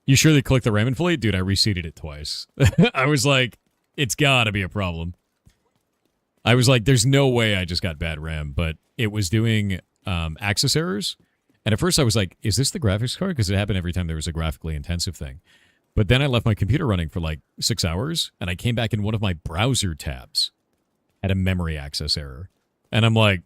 You sure they clicked the RAM inflate? Dude, I reseated it twice. I was like, it's gotta be a problem. I was like, there's no way I just got bad RAM, but it was doing access errors. And at first I was like, is this the graphics card? Because it happened every time there was a graphically intensive thing. But then I left my computer running for like 6 hours, and I came back in one of my browser tabs had a memory access error. And I'm like, I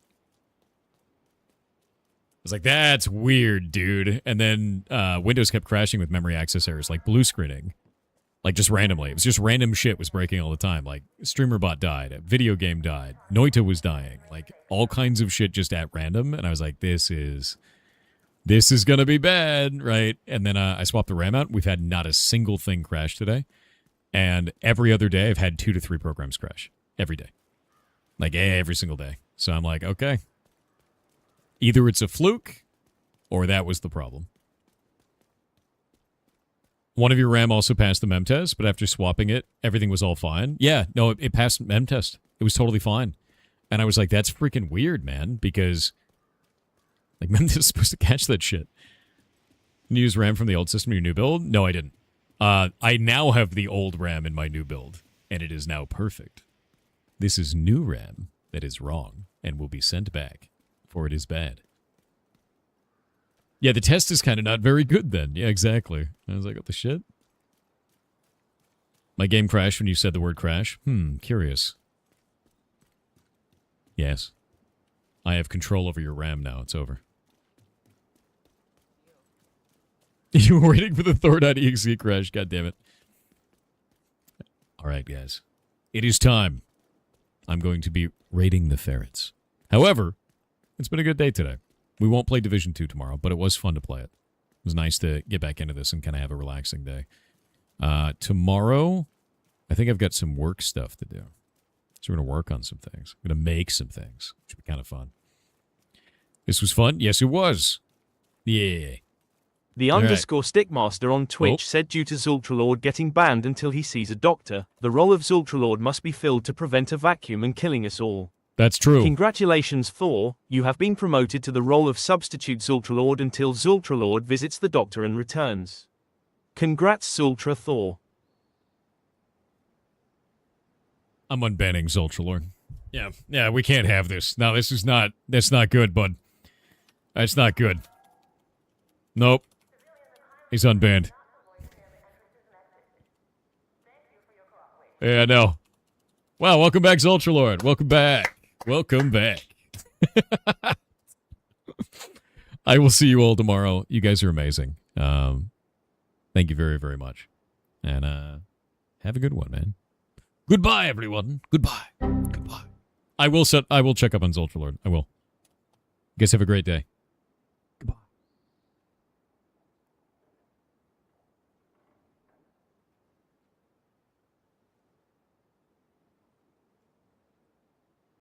was like, that's weird, dude. And then Windows kept crashing with memory access errors, like blue screening. Like, just randomly. It was just random shit was breaking all the time. Like, StreamerBot died. A video game died. Noita was dying. Like, all kinds of shit just at random. And I was like, this is going to be bad, right? And then I swapped the RAM out. We've had not a single thing crash today. And every other day, I've had 2 to 3 programs crash. Every day. Like, every single day. So I'm like, okay. Either it's a fluke, or that was the problem. One of your RAM also passed the mem test, but after swapping it, everything was all fine. Yeah, no, it passed mem test. It was totally fine. And I was like, that's freaking weird, man, because like mem test is supposed to catch that shit. You use RAM from the old system in your new build? No, I didn't. I now have the old RAM in my new build, and it is now perfect. This is new RAM that is wrong and will be sent back, for it is bad. Yeah, the test is kind of not very good then. Yeah, exactly. I was like, what the shit? My game crashed when you said the word crash. Curious. Yes. I have control over your RAM now. It's over. You were waiting for the Thor.exe crash. God damn it. All right, guys. It is time. I'm going to be raiding the ferrets. However, it's been a good day today. We won't play Division 2 tomorrow, but it was fun to play it. It was nice to get back into this and kind of have a relaxing day. Tomorrow, I think I've got some work stuff to do. So we're going to work on some things. I'm going to make some things, which would be kind of fun. This was fun? Yes, it was. Yeah. The underscore Stickmaster on Twitch said due to Zultralord getting banned until he sees a doctor, the role of Zultralord must be filled to prevent a vacuum and killing us all. That's true. Congratulations, Thor. You have been promoted to the role of substitute Zultralord until Zultralord visits the doctor and returns. Congrats, Zultra Thor. I'm unbanning Zultralord. Yeah, we can't have this. No, that's not good, bud. That's not good. Nope. He's unbanned. Yeah, no. Wow, welcome back, Zultralord. Welcome back. Welcome back. I will see you all tomorrow. You guys are amazing. Thank you very, very much. And have a good one, man. Goodbye, everyone. Goodbye. Goodbye. I will check up on Zultralord. I will. You guys have a great day.